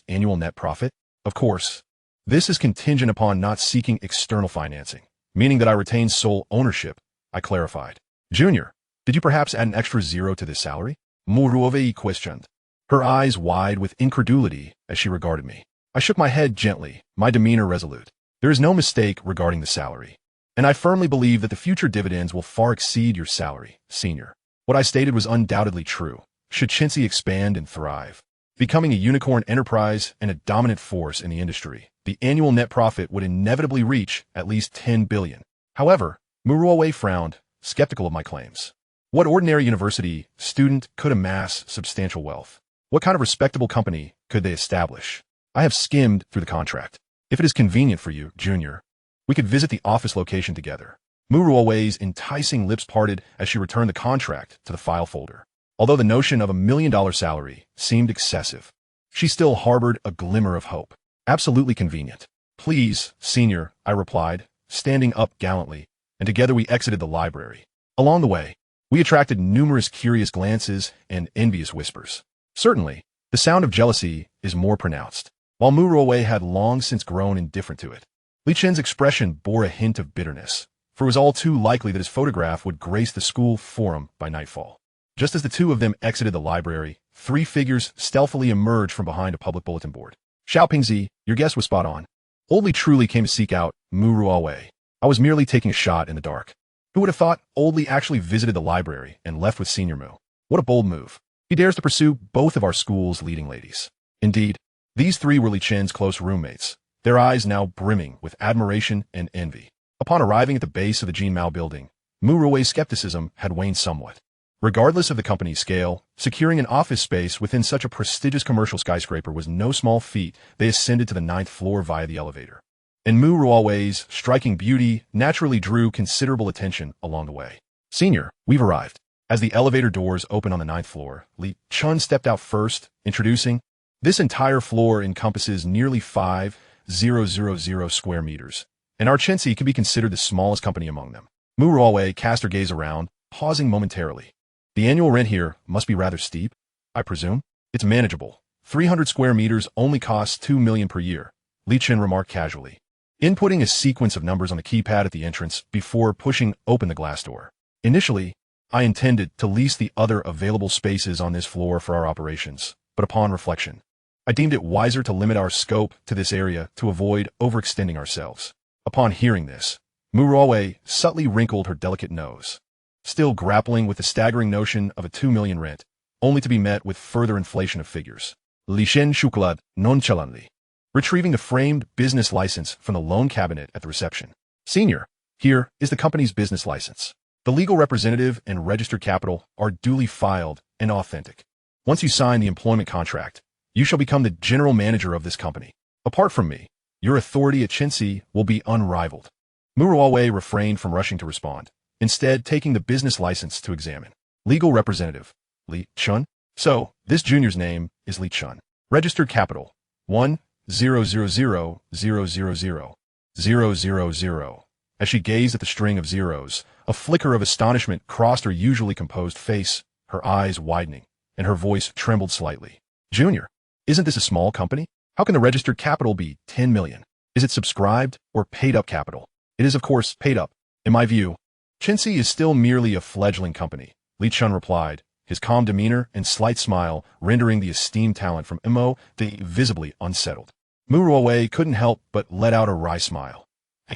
annual net profit? Of course, this is contingent upon not seeking external financing, meaning that I retain sole ownership, I clarified. Junior, did you perhaps add an extra zero to this salary? Mu Ruowei questioned, her eyes wide with incredulity as she regarded me. I shook my head gently, my demeanor resolute. There is no mistake regarding the salary, and I firmly believe that the future dividends will far exceed your salary, Senior. What I stated was undoubtedly true. Should Chensi expand and thrive, becoming a unicorn enterprise and a dominant force in the industry, the annual net profit would inevitably reach at least 10 billion. However, Mu Ruowei frowned, skeptical of my claims. What ordinary university student could amass substantial wealth? What kind of respectable company could they establish? I have skimmed through the contract. If it is convenient for you, Junior, we could visit the office location together. Mu Ruowei's enticing lips parted as she returned the contract to the file folder. Although the notion of $1 million salary seemed excessive, she still harbored a glimmer of hope. Absolutely convenient. Please, senior, I replied, standing up gallantly, and together we exited the library. Along the way, we attracted numerous curious glances and envious whispers. Certainly, the sound of jealousy is more pronounced, while Muruoe had long since grown indifferent to it. Li Chen's expression bore a hint of bitterness, for it was all too likely that his photograph would grace the school forum by nightfall. Just as the two of them exited the library, three figures stealthily emerged from behind a public bulletin board. Xiaopingzi, your guess was spot on. Old Li truly came to seek out Muruoe. I was merely taking a shot in the dark. Who would have thought Old Li actually visited the library and left with Senior Mu? What a bold move. He dares to pursue both of our school's leading ladies. Indeed, these three were Li Chen's close roommates, their eyes now brimming with admiration and envy. Upon arriving at the base of the Jin Mao building, Muruoe's skepticism had waned somewhat. Regardless of the company's scale, securing an office space within such a prestigious commercial skyscraper was no small feat. They ascended to the 9th floor via the elevator. And Muruoe's striking beauty naturally drew considerable attention along the way. Senior, we've arrived. As the elevator doors opened on the 9th floor, Li Chen stepped out first, introducing, this entire floor encompasses nearly 5,000 square meters, and our Chensi can be considered the smallest company among them. Muruoe cast her gaze around, pausing momentarily. The annual rent here must be rather steep, I presume? It's manageable. 300 square meters only costs 2 million per year, Li Chen remarked casually, inputting a sequence of numbers on the keypad at the entrance before pushing open the glass door. Initially, I intended to lease the other available spaces on this floor for our operations, but upon reflection, I deemed it wiser to limit our scope to this area to avoid overextending ourselves. Upon hearing this, Muruoe subtly wrinkled her delicate nose, still grappling with the staggering notion of a 2 million rent, only to be met with further inflation of figures. Li Chen chuckled nonchalantly, retrieving the framed business license from the loan cabinet at the reception. Senior, here is the company's business license. The legal representative and registered capital are duly filed and authentic. Once you sign the employment contract, you shall become the general manager of this company. Apart from me, your authority at Chensi will be unrivaled. Muruoe refrained from rushing to respond, instead taking the business license to examine. Legal representative, Li Chen? So, this junior's name is Li Chen. Registered capital, 1,000,000,000. As she gazed at the string of zeros, a flicker of astonishment crossed her usually composed face, her eyes widening, and her voice trembled slightly. Junior, isn't this a small company? How can the registered capital be 10 million? Is it subscribed or paid-up capital? It is, of course, paid up. In my view, Chensi is still merely a fledgling company, Li Chen replied, his calm demeanor and slight smile rendering the esteemed talent from Mo visibly unsettled. Muruoe couldn't help but let out a wry smile.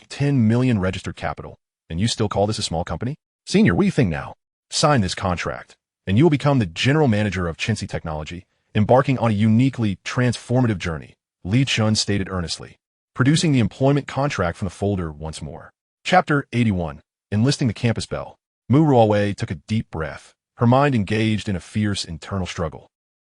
10 million registered capital, and you still call this a small company? Senior, what do you think now? Sign this contract, and you will become the general manager of Chensi Technology, embarking on a uniquely transformative journey, Li Chen stated earnestly, producing the employment contract from the folder once more. Chapter 81. Enlisting the campus belle. Muruoe took a deep breath, her mind engaged in a fierce internal struggle.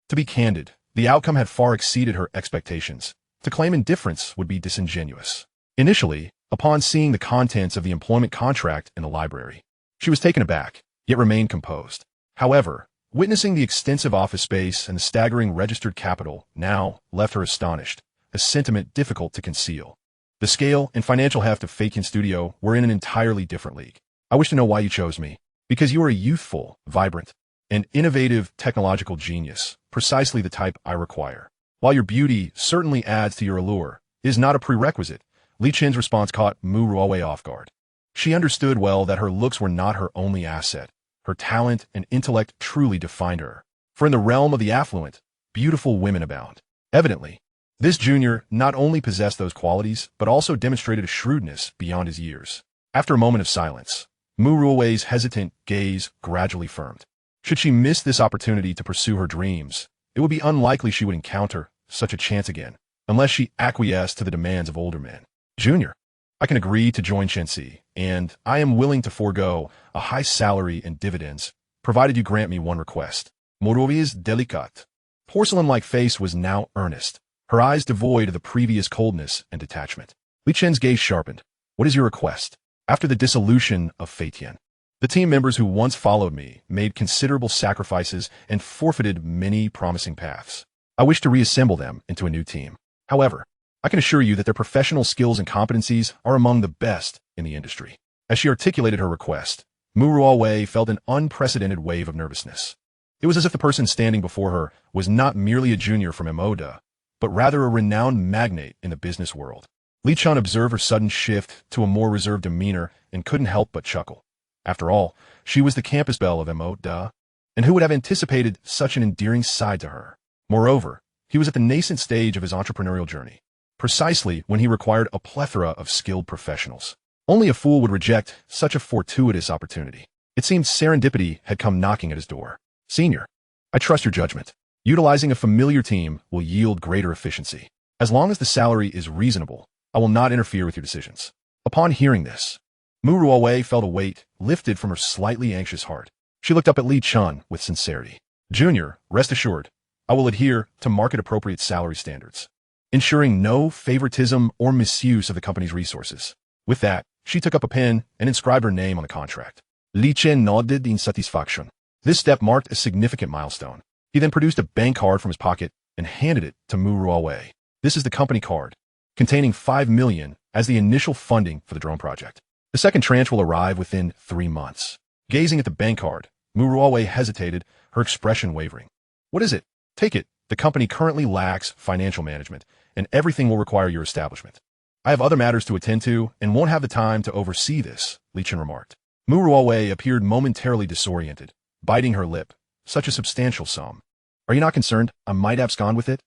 To be candid, the outcome had far exceeded her expectations. To claim indifference would be disingenuous. Initially, upon seeing the contents of the employment contract in the library, she was taken aback, yet remained composed. However, witnessing the extensive office space and the staggering registered capital now left her astonished, a sentiment difficult to conceal. The scale and financial heft of Fakin Studio were in an entirely different league. I wish to know why you chose me. Because you are a youthful, vibrant, and innovative technological genius, precisely the type I require. While your beauty certainly adds to your allure, it is not a prerequisite. Li Chen's response caught Muruoe off guard. She understood well that her looks were not her only asset. Her talent and intellect truly defined her. For in the realm of the affluent, beautiful women abound. Evidently, this junior not only possessed those qualities, but also demonstrated a shrewdness beyond his years. After a moment of silence, Muruoe's hesitant gaze gradually firmed. Should she miss this opportunity to pursue her dreams, it would be unlikely she would encounter such a chance again, unless she acquiesced to the demands of older men. Junior, I can agree to join Chensi, and I am willing to forego a high salary and dividends, provided you grant me one request. Muruoe's delicate, porcelain-like face was now earnest, her eyes devoid of the previous coldness and detachment. Li Chen's gaze sharpened. What is your request? After the dissolution of Feitian, The team members who once followed me made considerable sacrifices and forfeited many promising paths. I wish to reassemble them into a new team. However, I can assure you that their professional skills and competencies are among the best in the industry. As she articulated her request, Muruawe felt an unprecedented wave of nervousness. It was as if the person standing before her was not merely a junior from Emoda, but rather a renowned magnate in the business world. Li Chen observed her sudden shift to a more reserved demeanor and couldn't help but chuckle. After all, she was the campus belle of Emoda, and who would have anticipated such an endearing side to her? Moreover, he was at the nascent stage of his entrepreneurial journey, precisely when he required a plethora of skilled professionals. Only a fool would reject such a fortuitous opportunity. It seemed serendipity had come knocking at his door. Senior, I trust your judgment. Utilizing a familiar team will yield greater efficiency. As long as the salary is reasonable, I will not interfere with your decisions. Upon hearing this, Muruawe felt a weight lifted from her slightly anxious heart. She looked up at Li Chen with sincerity. Junior, rest assured, I will adhere to market-appropriate salary standards, ensuring no favoritism or misuse of the company's resources. With that, she took up a pen and inscribed her name on the contract. Li Chen nodded in satisfaction. This step marked a significant milestone. He then produced a bank card from his pocket and handed it to Muruawe. This is the company card, containing 5 million as the initial funding for the drone project. The second tranche will arrive within 3 months. Gazing at the bank card, Muruawe hesitated, her expression wavering. What is it? Take it. The company currently lacks financial management, and everything will require your establishment. I have other matters to attend to and won't have the time to oversee this, Li Chen remarked. Muruawe appeared momentarily disoriented, biting her lip. Such a substantial sum. Are you not concerned I might abscond with it?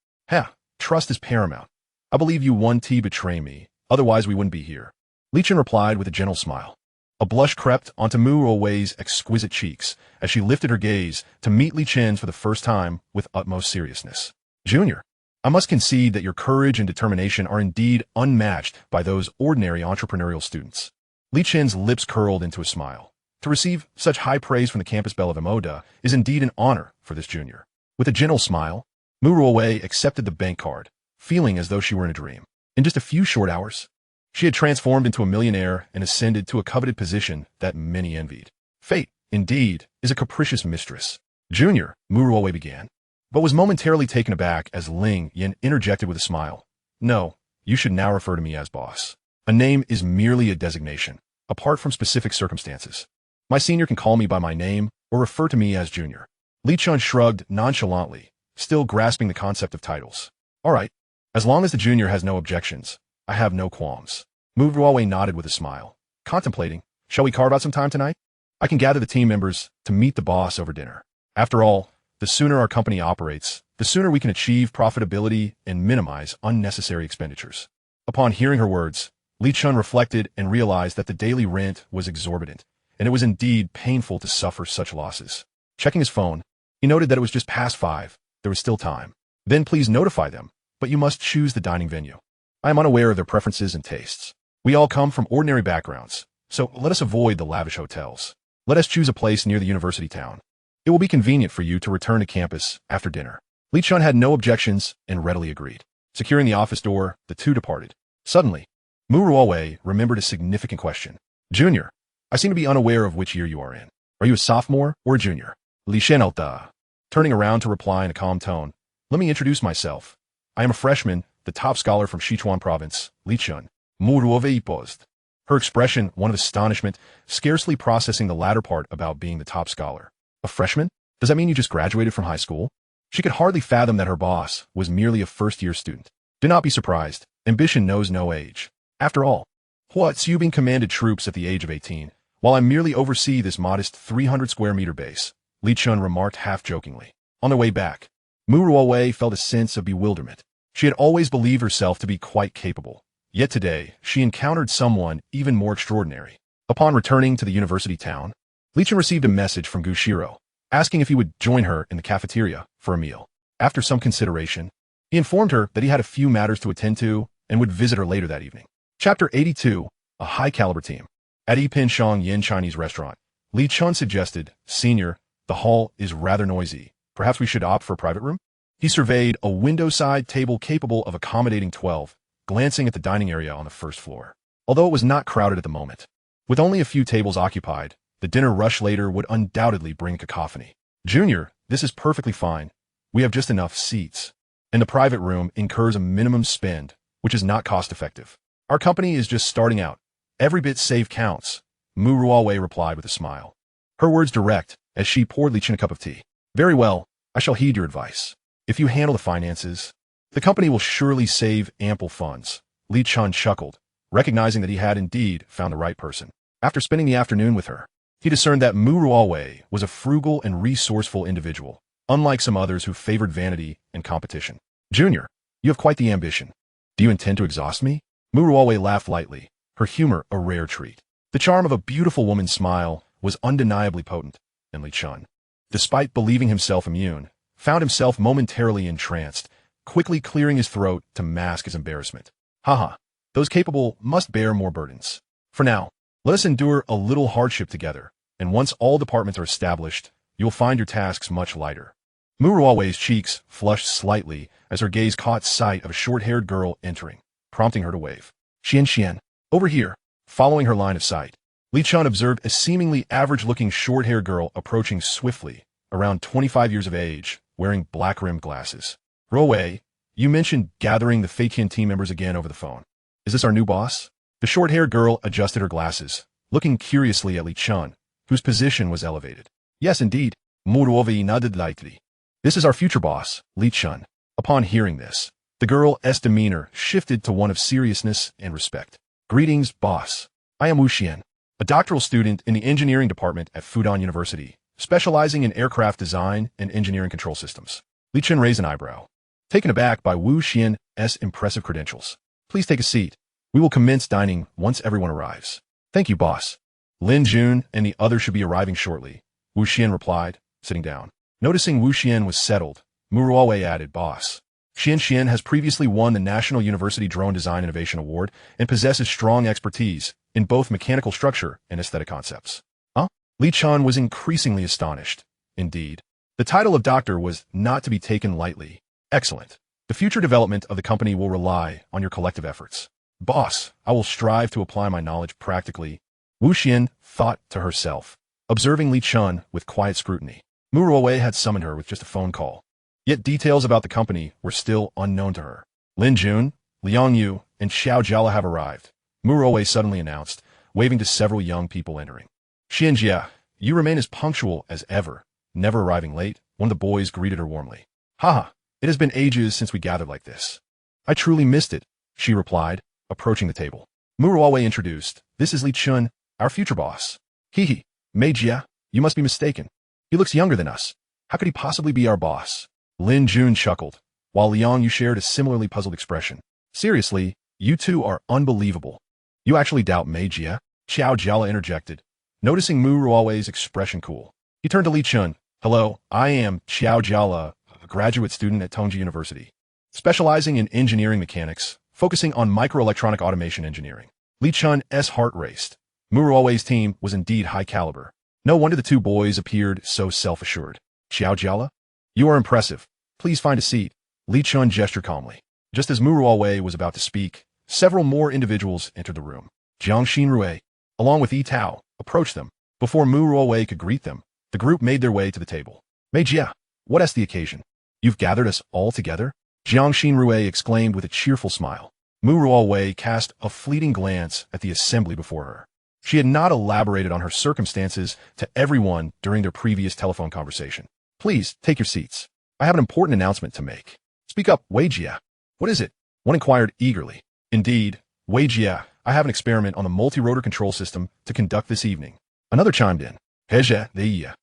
Trust is paramount. I believe you won't betray me, otherwise we wouldn't be here. Li Chen replied with a gentle smile. A blush crept onto Muruawe's exquisite cheeks as she lifted her gaze to meet Li Chen's for the first time with utmost seriousness. Junior, I must concede that your courage and determination are indeed unmatched by those ordinary entrepreneurial students. Li Chen's lips curled into a smile. To receive such high praise from the campus belle of Emoda is indeed an honor for this junior. With a gentle smile, Muruawe accepted the bank card, feeling as though she were in a dream. In just a few short hours, she had transformed into a millionaire and ascended to a coveted position that many envied. Fate, indeed, is a capricious mistress. Junior, Muruawe began, but was momentarily taken aback as Ling Yin interjected with a smile. No, you should now refer to me as boss. A name is merely a designation, apart from specific circumstances. My senior can call me by my name or refer to me as Junior. Li Chen shrugged nonchalantly, still grasping the concept of titles. All right, as long as the junior has no objections, I have no qualms. Muruawe nodded with a smile, contemplating, shall we carve out some time tonight? I can gather the team members to meet the boss over dinner. After all, the sooner our company operates, the sooner we can achieve profitability and minimize unnecessary expenditures. Upon hearing her words, Li Chen reflected and realized that the daily rent was exorbitant, and it was indeed painful to suffer such losses. Checking his phone, he noted that it was just past 5. There was still time. Then please notify them, but you must choose the dining venue. I am unaware of their preferences and tastes. We all come from ordinary backgrounds, so let us avoid the lavish hotels. Let us choose a place near the university town. It will be convenient for you to return to campus after dinner. Li Chen had no objections and readily agreed. Securing the office door, the two departed. Suddenly, Muruawe remembered a significant question. Junior, I seem to be unaware of which year you are in. Are you a sophomore or a junior? Li Chen alta. Turning around to reply in a calm tone. Let me introduce myself. I am a freshman, the top scholar from Sichuan province, Li Chen. Muruawe paused. Her expression, one of astonishment, scarcely processing the latter part about being the top scholar. A freshman? Does that mean you just graduated from high school? She could hardly fathom that her boss was merely a first-year student. Do not be surprised. Ambition knows no age. After all, what's you being commanded troops at the age of 18, while I merely oversee this modest 300 square meter base, Li Chen remarked half-jokingly. On their way back, Muruawe felt a sense of bewilderment. She had always believed herself to be quite capable. Yet today, she encountered someone even more extraordinary. Upon returning to the university town, Li Chen received a message from Xirou, asking if he would join her in the cafeteria for a meal. After some consideration, he informed her that he had a few matters to attend to and would visit her later that evening. Chapter 82, A High-Caliber Team. At Yipin Shang Yin Chinese Restaurant, Li Chen suggested, Senior, the hall is rather noisy. Perhaps we should opt for a private room? He surveyed a window-side table capable of accommodating 12, glancing at the dining area on the first floor. Although it was not crowded at the moment, with only a few tables occupied, The dinner rush later would undoubtedly bring cacophony. Junior, this is perfectly fine. We have just enough seats. And the private room incurs a minimum spend, which is not cost-effective. Our company is just starting out. Every bit saved counts, Mu Ruowei replied with a smile. Her words direct, as she poured Li Chen a cup of tea. Very well, I shall heed your advice. If you handle the finances, the company will surely save ample funds. Li Chen chuckled, recognizing that he had indeed found the right person. After spending the afternoon with her, he discerned that Mu Ruowei was a frugal and resourceful individual, unlike some others who favored vanity and competition. Junior, you have quite the ambition. Do you intend to exhaust me? Mu Ruowei laughed lightly, her humor a rare treat. The charm of a beautiful woman's smile was undeniably potent, and Li Chen, despite believing himself immune, found himself momentarily entranced, quickly clearing his throat to mask his embarrassment. Haha, those capable must bear more burdens. For now, let us endure a little hardship together, and once all departments are established, you'll find your tasks much lighter. Mu Ruowei's cheeks flushed slightly as her gaze caught sight of a short-haired girl entering, prompting her to wave. Xian, over here. Following her line of sight, Li Chen observed a seemingly average-looking short-haired girl approaching swiftly, around 25 years of age, wearing black-rimmed glasses. Ruowei, you mentioned gathering the Feiqian team members again over the phone. Is this our new boss? The short-haired girl adjusted her glasses, looking curiously at Li Chen, whose position was elevated. Yes, indeed. Mu Ruowei nodded lightly. This is our future boss, Li Chen. Upon hearing this, the girl's demeanor shifted to one of seriousness and respect. Greetings, boss. I am Wu Xian, a doctoral student in the engineering department at Fudan University, specializing in aircraft design and engineering control systems. Li Chen raised an eyebrow, taken aback by Wu Xian's impressive credentials. Please take a seat. We will commence dining once everyone arrives. Thank you, boss. Lin Jun and the others should be arriving shortly, Wu Xian replied, sitting down. Noticing Wu Xian was settled, Mu Ruowei added, boss. Xian has previously won the National University Drone Design Innovation Award and possesses strong expertise in both mechanical structure and aesthetic concepts. Huh? Li Chen was increasingly astonished. Indeed, the title of doctor was not to be taken lightly. Excellent. The future development of the company will rely on your collective efforts. Boss, I will strive to apply my knowledge practically, Wu Xian thought to herself, observing Li Chen with quiet scrutiny. Mu Ruowei had summoned her with just a phone call. Yet details about the company were still unknown to her. Lin Jun, Liang Yu, and Xiao Jiala have arrived, Mu Ruowei suddenly announced, waving to several young people entering. Xianjia, you remain as punctual as ever, never arriving late, one of the boys greeted her warmly. Haha, it has been ages since we gathered like this. I truly missed it, she replied, approaching the table. Mu Ruowei introduced, this is Li Chen, our future boss. Hee, Mei Jia, you must be mistaken. He looks younger than us. How could he possibly be our boss? Lin Jun chuckled, while Liang Yu shared a similarly puzzled expression. Seriously, you two are unbelievable. You actually doubt Mei Jia? Xiao Jiala interjected, noticing Mu Ruowei's expression cool. He turned to Li Chen. Hello, I am Xiao Jiala, a graduate student at Tongji University, specializing in engineering mechanics, focusing on microelectronic automation engineering. Li Chen's heart raced. Mu Ruowei's team was indeed high caliber. No wonder the two boys appeared so self-assured. Xiao Jiala? You are impressive. Please find a seat. Li Chen gestured calmly. Just as Mu Ruowei was about to speak, several more individuals entered the room. Jiang Xinrui, along with Yi Tao, approached them. Before Mu Ruowei could greet them, the group made their way to the table. Mei Jia, what is the occasion? You've gathered us all together? Jiang Xinrui exclaimed with a cheerful smile. Mu Ruowei cast a fleeting glance at the assembly before her. She had not elaborated on her circumstances to everyone during their previous telephone conversation. Please, take your seats. I have an important announcement to make. Speak up, Wei Jia. What is it? One inquired eagerly. Indeed, Wei Jia, I have an experiment on the multi-rotor control system to conduct this evening. Another chimed in. Heja, Deia.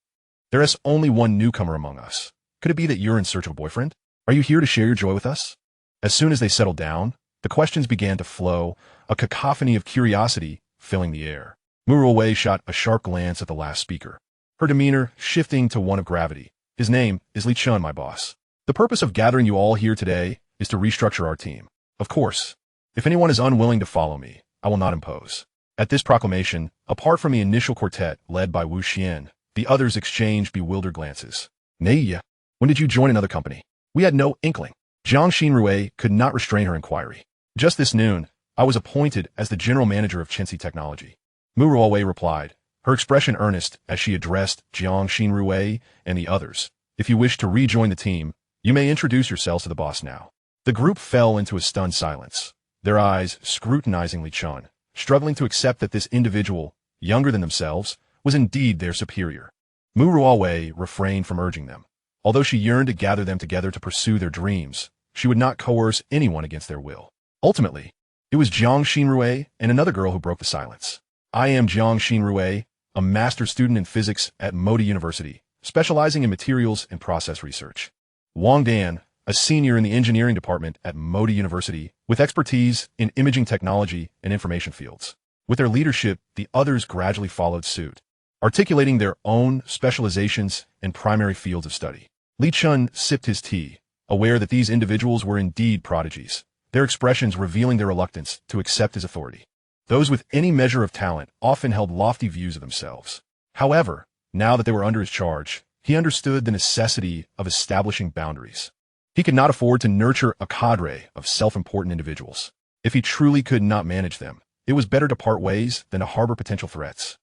There is only one newcomer among us. Could it be that you're in search of a boyfriend? Are you here to share your joy with us? As soon as they settled down, the questions began to flow, a cacophony of curiosity filling the air. Mu Ruowei shot a sharp glance at the last speaker, her demeanor shifting to one of gravity. His name is Li Chen, my boss. The purpose of gathering you all here today is to restructure our team. Of course, if anyone is unwilling to follow me, I will not impose. At this proclamation, apart from the initial quartet led by Wu Xian, the others exchanged bewildered glances. Neiya, when did you join another company? We had no inkling. Jiang Xinrui could not restrain her inquiry. Just this noon, I was appointed as the general manager of Chenxi Technology. Mu Ruowei replied, her expression earnest as she addressed Jiang Xinrui and the others. If you wish to rejoin the team, you may introduce yourselves to the boss now. The group fell into a stunned silence, their eyes scrutinizing Li Chen, struggling to accept that this individual, younger than themselves, was indeed their superior. Mu Ruowei refrained from urging them. Although she yearned to gather them together to pursue their dreams, she would not coerce anyone against their will. Ultimately, it was Jiang Xinrui and another girl who broke the silence. I am Jiang Xinrui, a master's student in physics at Modi University, specializing in materials and process research. Wang Dan, a senior in the engineering department at Modi University, with expertise in imaging technology and information fields. With their leadership, the others gradually followed suit, articulating their own specializations and primary fields of study. Li Chen sipped his tea, aware that these individuals were indeed prodigies, their expressions revealing their reluctance to accept his authority. Those with any measure of talent often held lofty views of themselves. However, now that they were under his charge, he understood the necessity of establishing boundaries. He could not afford to nurture a cadre of self-important individuals. If he truly could not manage them, it was better to part ways than to harbor potential threats.